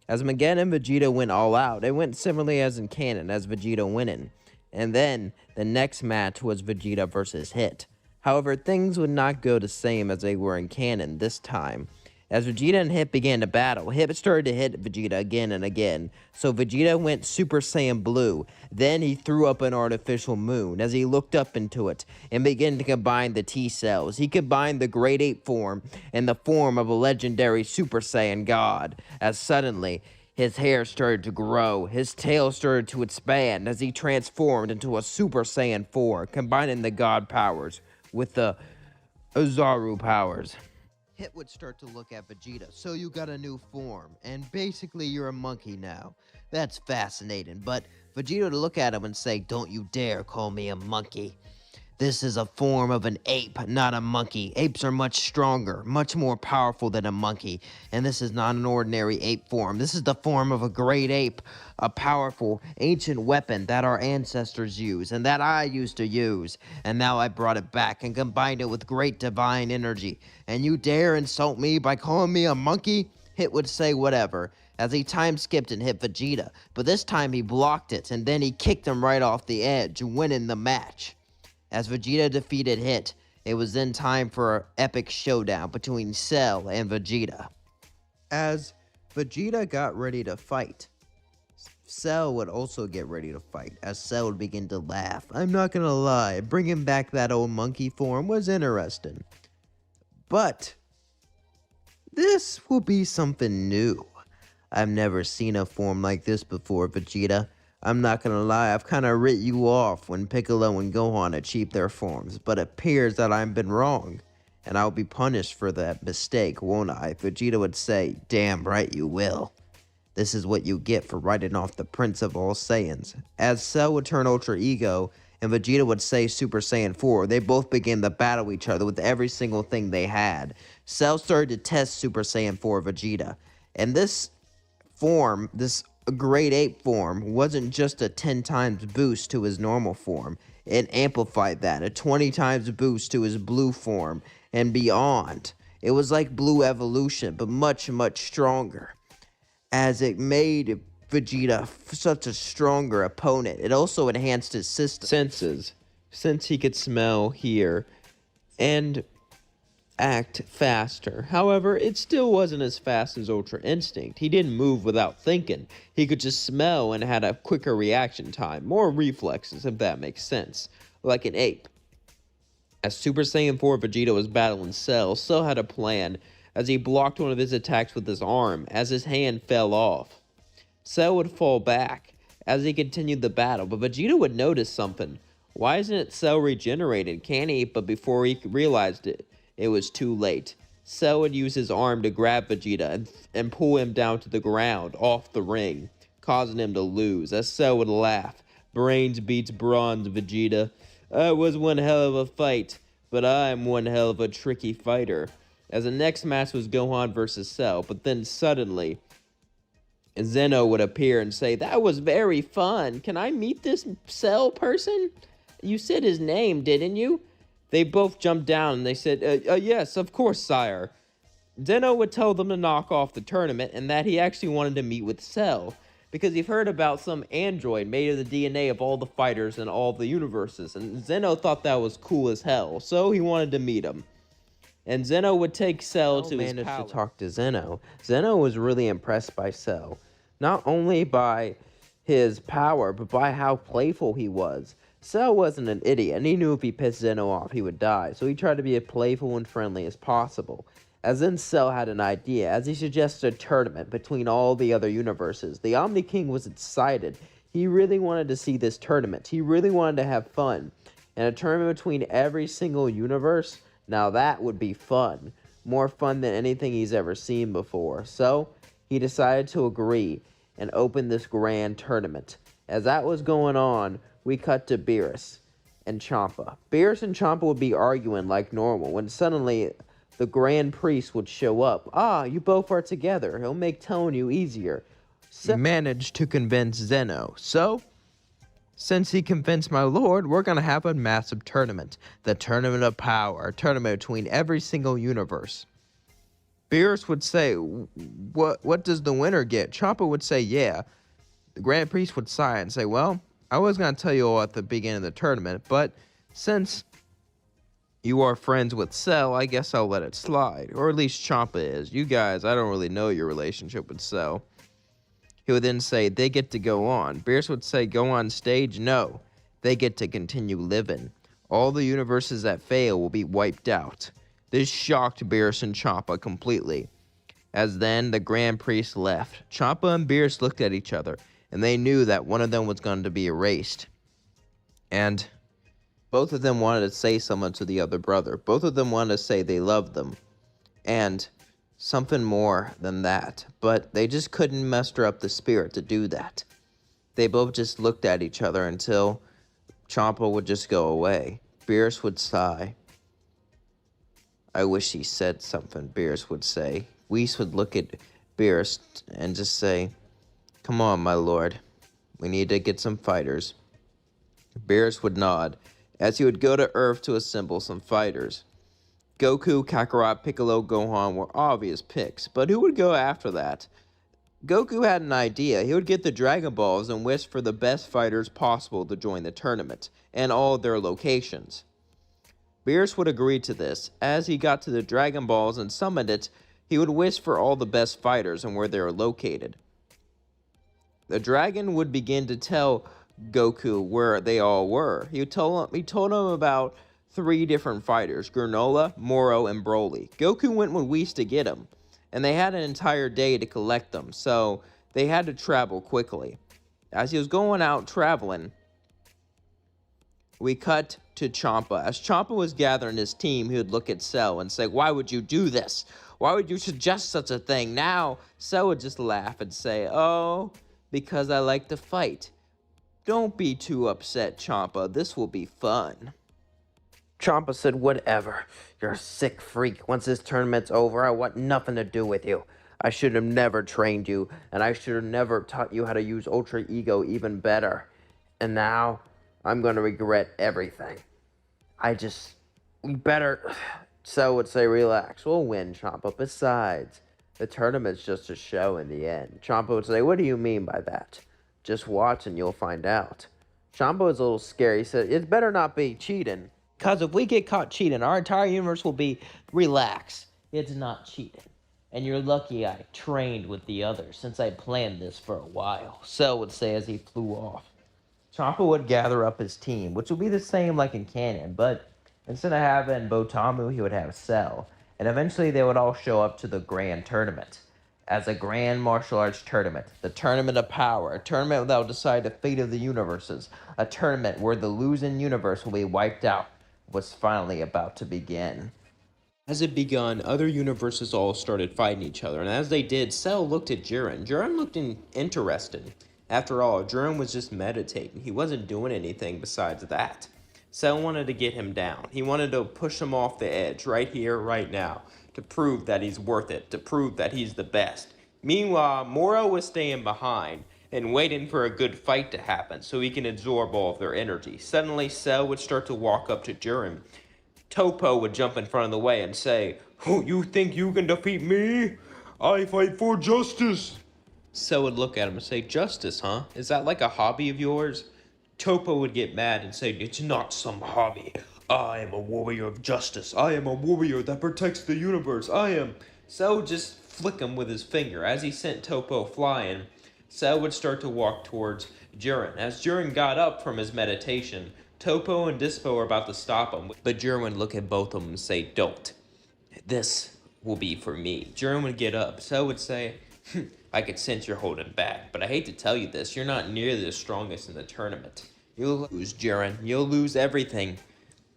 As Vegeta and Vegeta went all out, it went similarly as in canon, as Vegeta winning. And then, the next match was Vegeta versus Hit. However, things would not go the same as they were in canon this time. As Vegeta and Hit began to battle, Hit started to hit Vegeta again and again, so Vegeta went Super Saiyan Blue. Then he threw up an artificial moon as he looked up into it and began to combine the T-cells. He combined the Great Ape form and the form of a legendary Super Saiyan God, as suddenly his hair started to grow, his tail started to expand as he transformed into a Super Saiyan 4, combining the God powers with the Ozaru powers. Hit would start to look at Vegeta. "So you got a new form, and basically you're a monkey now. That's fascinating." But Vegeta would look at him and say, "Don't you dare call me a monkey. This is a form of an ape, not a monkey. Apes are much stronger, much more powerful than a monkey. And this is not an ordinary ape form. This is the form of a great ape, a powerful, ancient weapon that our ancestors used and that I used to use. And now I brought it back and combined it with great divine energy. And you dare insult me by calling me a monkey?" Hit would say whatever, as he time skipped and hit Vegeta. But this time he blocked it, and then he kicked him right off the edge, winning the match. As Vegeta defeated Hit, it was then time for an epic showdown between Cell and Vegeta. As Vegeta got ready to fight, Cell would also get ready to fight, as Cell would begin to laugh. "I'm not gonna lie, bringing back that old monkey form was interesting. But this will be something new. I've never seen a form like this before, Vegeta. I'm not gonna lie, I've kinda writ you off when Piccolo and Gohan achieved their forms, but it appears that I've been wrong, and I'll be punished for that mistake, won't I?" Vegeta would say, "Damn right you will. This is what you get for writing off the Prince of all Saiyans." As Cell would turn Ultra Ego, and Vegeta would say Super Saiyan 4, they both began to battle each other with every single thing they had. Cell started to test Super Saiyan 4 Vegeta, and this form, this Great Ape form, wasn't just a 10 times boost to his normal form. It amplified that, a 20 times boost to his blue form, and beyond. It was like Blue Evolution, but much, much stronger. As it made Vegeta such a stronger opponent, it also enhanced his senses, since he could smell, hear, and act faster. However, it still wasn't as fast as Ultra Instinct. He didn't move without thinking. He could just smell and had a quicker reaction time, more reflexes, if that makes sense, like an ape. As Super Saiyan 4 Vegeta was battling Cell, Cell had a plan, as he blocked one of his attacks with his arm, as his hand fell off. Cell would fall back as he continued the battle, but Vegeta would notice something. Why isn't it Cell regenerated? Can he? But before he realized it, it was too late. Cell would use his arm to grab Vegeta and pull him down to the ground, off the ring, causing him to lose, as Cell would laugh. "Brains beats bronze, Vegeta. It was one hell of a fight, but I'm one hell of a tricky fighter." As the next match was Gohan versus Cell, but then suddenly Zeno would appear and say, "That was very fun. Can I meet this Cell person? You said his name, didn't you?" They both jumped down and they said, Yes, of course, sire." Zeno would tell them to knock off the tournament and that he actually wanted to meet with Cell because he heard about some android made of the DNA of all the fighters in all the universes, and Zeno thought that was cool as hell, so he wanted to meet him. And Zeno would take Cell to his palace. To talk to Zeno. Zeno was really impressed by Cell, not only by his power, but by how playful he was. Cell wasn't an idiot, and he knew if he pissed Zeno off, he would die, so he tried to be as playful and friendly as possible. As then Cell had an idea, as he suggested a tournament between all the other universes. The Omni King was excited. He really wanted to see this tournament. He really wanted to have fun. And a tournament between every single universe, now that would be fun. More fun than anything he's ever seen before. So, he decided to agree and open this grand tournament. As that was going on, we cut to Beerus and Champa. Beerus and Champa would be arguing like normal when suddenly the Grand Priest would show up. Ah, you both are together. He'll make telling you easier. Managed to convince Zeno. So, since he convinced my lord, we're going to have a massive tournament. The Tournament of Power. A tournament between every single universe. Beerus would say, what does the winner get? Champa would say, yeah. The Grand Priest would sigh and say, well, I was going to tell you all at the beginning of the tournament, but since you are friends with Cell, I guess I'll let it slide. Or at least Champa is. You guys, I don't really know your relationship with Cell. He would then say, they get to go on. Beerus would say, go on stage? No. They get to continue living. All the universes that fail will be wiped out. This shocked Beerus and Champa completely. As then the Grand Priest left, Champa and Beerus looked at each other, and they knew that one of them was going to be erased. And both of them wanted to say something to the other brother. Both of them wanted to say they loved them. And something more than that. But they just couldn't muster up the spirit to do that. They both just looked at each other until Champa would just go away. Beerus would sigh. I wish he said something, Beerus would say. Whis would look at Beerus and just say, come on, my lord. We need to get some fighters. Beerus would nod, as he would go to Earth to assemble some fighters. Goku, Kakarot, Piccolo, Gohan were obvious picks, but who would go after that? Goku had an idea. He would get the Dragon Balls and wish for the best fighters possible to join the tournament, and all their locations. Beerus would agree to this. As he got to the Dragon Balls and summoned it, he would wish for all the best fighters and where they were located. The dragon would begin to tell Goku where they all were. He told him about 3 different fighters, Granola, Moro, and Broly. Goku went with Whis to get them, and they had an entire day to collect them, so they had to travel quickly. As he was going out traveling, we cut to Champa. As Champa was gathering his team, he would look at Cell and say, why would you do this? Why would you suggest such a thing? Now, Cell would just laugh and say, oh, because I like to fight. Don't be too upset, Champa. This will be fun. Champa said, whatever. You're a sick freak. Once this tournament's over, I want nothing to do with you. I should have never trained you, and I should have never taught you how to use Ultra Ego even better. And now, I'm going to regret everything. We better... Cell would say, relax. We'll win, Champa. Besides, the tournament's just a show in the end. Champa would say, what do you mean by that? Just watch and you'll find out. Champa was a little scary. He said, it better not be cheating. Because if we get caught cheating, our entire universe will be relax. It's not cheating. And you're lucky I trained with the others, since I planned this for a while, Cell would say as he flew off. Champa would gather up his team, which would be the same like in canon, but instead of having Botamu, he would have Cell. And eventually they would all show up to the grand tournament. As a grand martial arts tournament, the Tournament of Power, a tournament that will decide the fate of the universes, a tournament where the losing universe will be wiped out, was finally about to begin. As it begun, other universes all started fighting each other, and as they did, Cell looked at Jiren. Jiren looked interested. After all, Jiren was just meditating. He wasn't doing anything besides that. Cell wanted to get him down. He wanted to push him off the edge right here, right now, to prove that he's worth it, to prove that he's the best. Meanwhile, Moro was staying behind and waiting for a good fight to happen so he can absorb all of their energy. Suddenly, Cell would start to walk up to Jiren. Topo would jump in front of the way and say, Oh, you think you can defeat me? I fight for justice. Cell would look at him and say, justice, huh? Is that like a hobby of yours? Topo would get mad and say, it's not some hobby. I am a warrior of justice. I am a warrior that protects the universe. I am. Cell would just flick him with his finger. As he sent Topo flying, Cell would start to walk towards Jiren. As Jiren got up from his meditation, Topo and Dispo were about to stop him, but Jiren would look at both of them and say, don't. This will be for me. Jiren would get up. Cell would say, I could sense you're holding back, but I hate to tell you this, you're not nearly the strongest in the tournament. You'll lose, Jiren. You'll lose everything.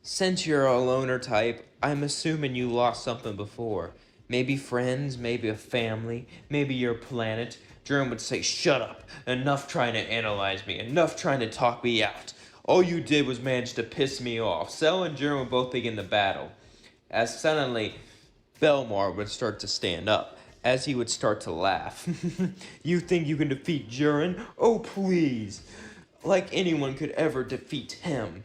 Since you're a loner type, I'm assuming you lost something before. Maybe friends, maybe a family, maybe your planet. Jiren would say, shut up. Enough trying to analyze me. Enough trying to talk me out. All you did was manage to piss me off. Cell and Jiren would both begin the battle. As suddenly, Belmar would start to stand up. As he would start to laugh. You think you can defeat Jiren? Oh, please. Like anyone could ever defeat him.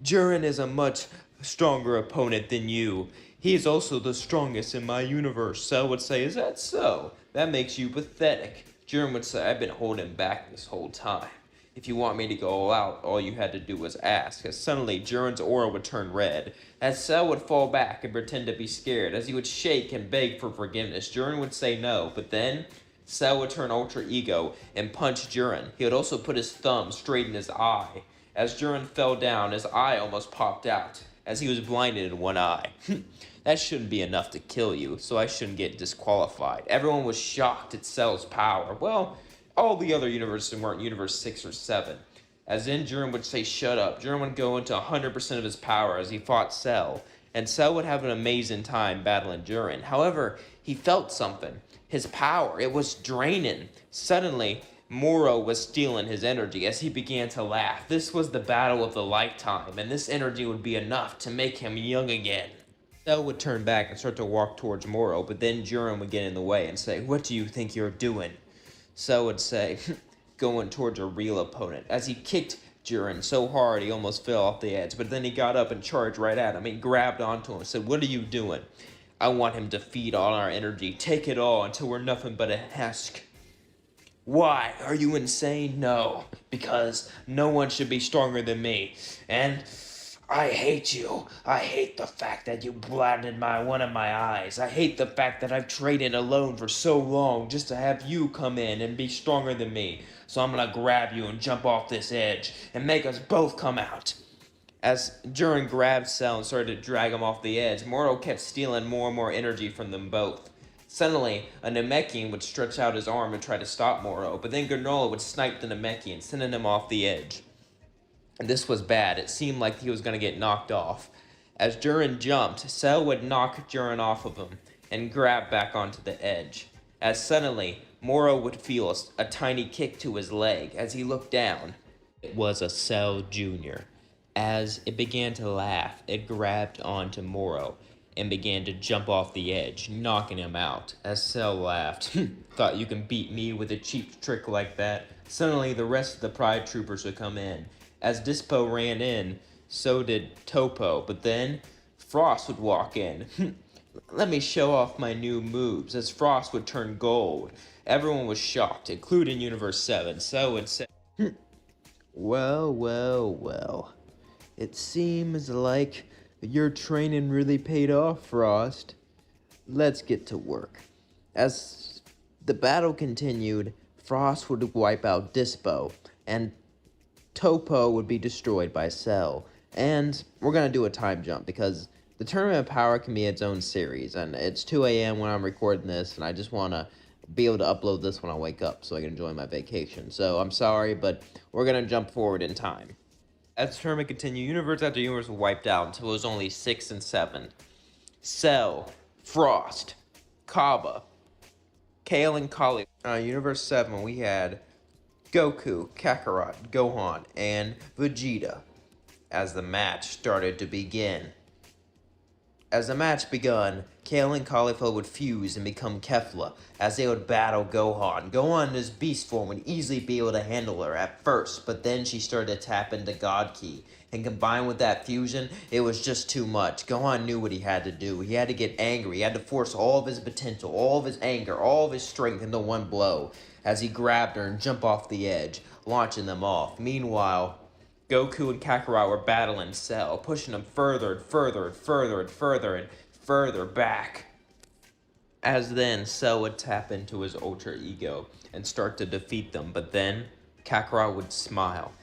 Jiren is a much stronger opponent than you. He is also the strongest in my universe. Cell would say, is that so? That makes you pathetic. Jiren would say, I've been holding back this whole time. If you want me to go all out, all you had to do was ask. As suddenly, Jiren's aura would turn red. As Cell would fall back and pretend to be scared. As he would shake and beg for forgiveness, Jiren would say no. But then, Cell would turn Ultra Ego and punch Jiren. He would also put his thumb straight in his eye. As Jiren fell down, his eye almost popped out, as he was blinded in one eye. That shouldn't be enough to kill you, so I shouldn't get disqualified. Everyone was shocked at Cell's power. Well, all the other universes weren't Universe 6 or 7. As then Jiren would say, shut up. Jiren would go into 100% of his power as he fought Cell, and Cell would have an amazing time battling Jiren. However, he felt something. His power, it was draining. Suddenly, Moro was stealing his energy as he began to laugh. This was the battle of the lifetime, and this energy would be enough to make him young again. Cell would turn back and start to walk towards Moro, but then Jiren would get in the way and say, what do you think you're doing? Cell would say, going towards a real opponent. As he kicked Jiren so hard he almost fell off the edge, but then he got up and charged right at him. He grabbed onto him and said, what are you doing? I want him to feed all our energy, take it all until we're nothing but a husk. Why? Are you insane? No, because no one should be stronger than me. And I hate you. I hate the fact that you blinded one of my eyes. I hate the fact that I've traded alone for so long just to have you come in and be stronger than me. So I'm gonna grab you and jump off this edge and make us both come out. As Jiren grabbed Cell and started to drag him off the edge, Moro kept stealing more and more energy from them both. Suddenly, a Namekian would stretch out his arm and try to stop Moro, but then Granola would snipe the Namekian, sending him off the edge. And this was bad. It seemed like he was going to get knocked off. As Jiren jumped, Cell would knock Jiren off of him and grab back onto the edge. As suddenly, Moro would feel a tiny kick to his leg as he looked down. It was a Cell Jr. As it began to laugh, it grabbed onto Moro and began to jump off the edge, knocking him out. As Cell laughed, thought you can beat me with a cheap trick like that? Suddenly, the rest of the Pride Troopers would come in. As Dispo ran in, so did Topo, but then Frost would walk in. Let me show off my new moves, as Frost would turn gold. Everyone was shocked, including Universe 7. Cell would say, Well, well, well. It seems like your training really paid off, Frost. Let's get to work. As the battle continued, Frost would wipe out Dispo, and Topo would be destroyed by Cell. And we're going to do a time jump because the Tournament of Power can be its own series. And it's 2 a.m. when I'm recording this, and I just want to be able to upload this when I wake up so I can enjoy my vacation. So I'm sorry, but we're going to jump forward in time. As the tournament continued, universe after universe was wiped out until it was only 6 and 7. Cell, Frost, Cabba, Kale, and Kali. Universe 7, we had Goku, Kakarot, Gohan, and Vegeta. As the match started to begin, As the match begun, Kale and Caulifla would fuse and become Kefla as they would battle Gohan. Gohan in his beast form would easily be able to handle her at first, but then she started to tap into God Ki. And combined with that fusion, it was just too much. Gohan knew what he had to do. He had to get angry. He had to force all of his potential, all of his anger, all of his strength into one blow as he grabbed her and jumped off the edge, launching them off. Meanwhile, Goku and Kakarot were battling Cell, pushing him further and further and further and further and further back. As then, Cell would tap into his Ultra Ego and start to defeat them, but then Kakarot would smile.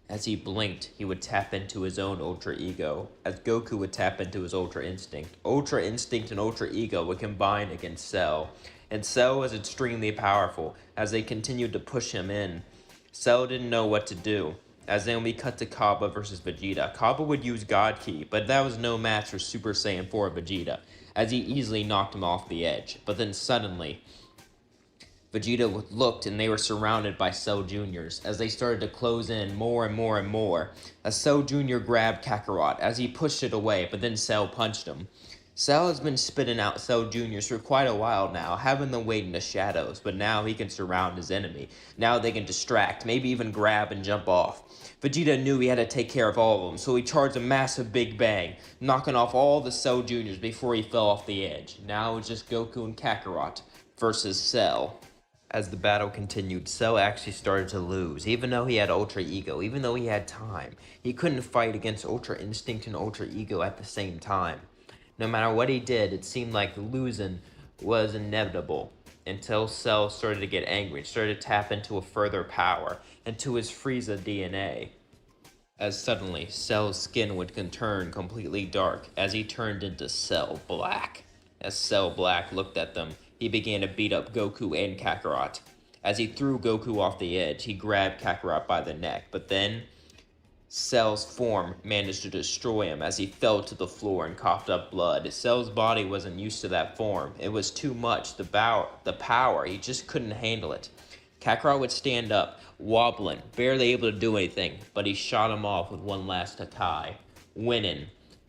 As he blinked, he would tap into his own Ultra Ego, as Goku would tap into his Ultra Instinct. Ultra Instinct and Ultra Ego would combine against Cell, and Cell was extremely powerful. As they continued to push him in, Cell didn't know what to do. As then we cut to Cabba versus Vegeta. Cabba would use God Ki, but that was no match for Super Saiyan 4 Vegeta, as he easily knocked him off the edge. But then suddenly, Vegeta looked and they were surrounded by Cell Juniors as they started to close in more and more and more. As Cell Jr. grabbed Kakarot as he pushed it away, but then Cell punched him. Cell has been spitting out Cell Juniors for quite a while now, having them wait in the shadows, but now he can surround his enemy. Now they can distract, maybe even grab and jump off. Vegeta knew he had to take care of all of them, so he charged a massive Big Bang, knocking off all the Cell Juniors before he fell off the edge. Now it's just Goku and Kakarot versus Cell. As the battle continued, Cell actually started to lose, even though he had Ultra Ego, even though he had time. He couldn't fight against Ultra Instinct and Ultra Ego at the same time. No matter what he did, it seemed like losing was inevitable until Cell started to get angry and started to tap into a further power, into his Frieza DNA. As suddenly, Cell's skin would turn completely dark as he turned into Cell Black. As Cell Black looked at them, he began to beat up Goku and Kakarot. As he threw Goku off the edge, he grabbed Kakarot by the neck, but then Cell's form managed to destroy him as he fell to the floor and coughed up blood. Cell's body wasn't used to that form. It was too much, the power, he just couldn't handle it. Kakarot would stand up, wobbling, barely able to do anything, but he shot him off with one last Hakai, winning,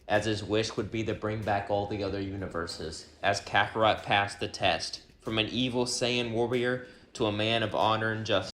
as his wish would be to bring back all the other universes, as Kakarot passed the test, from an evil Saiyan warrior to a man of honor and justice.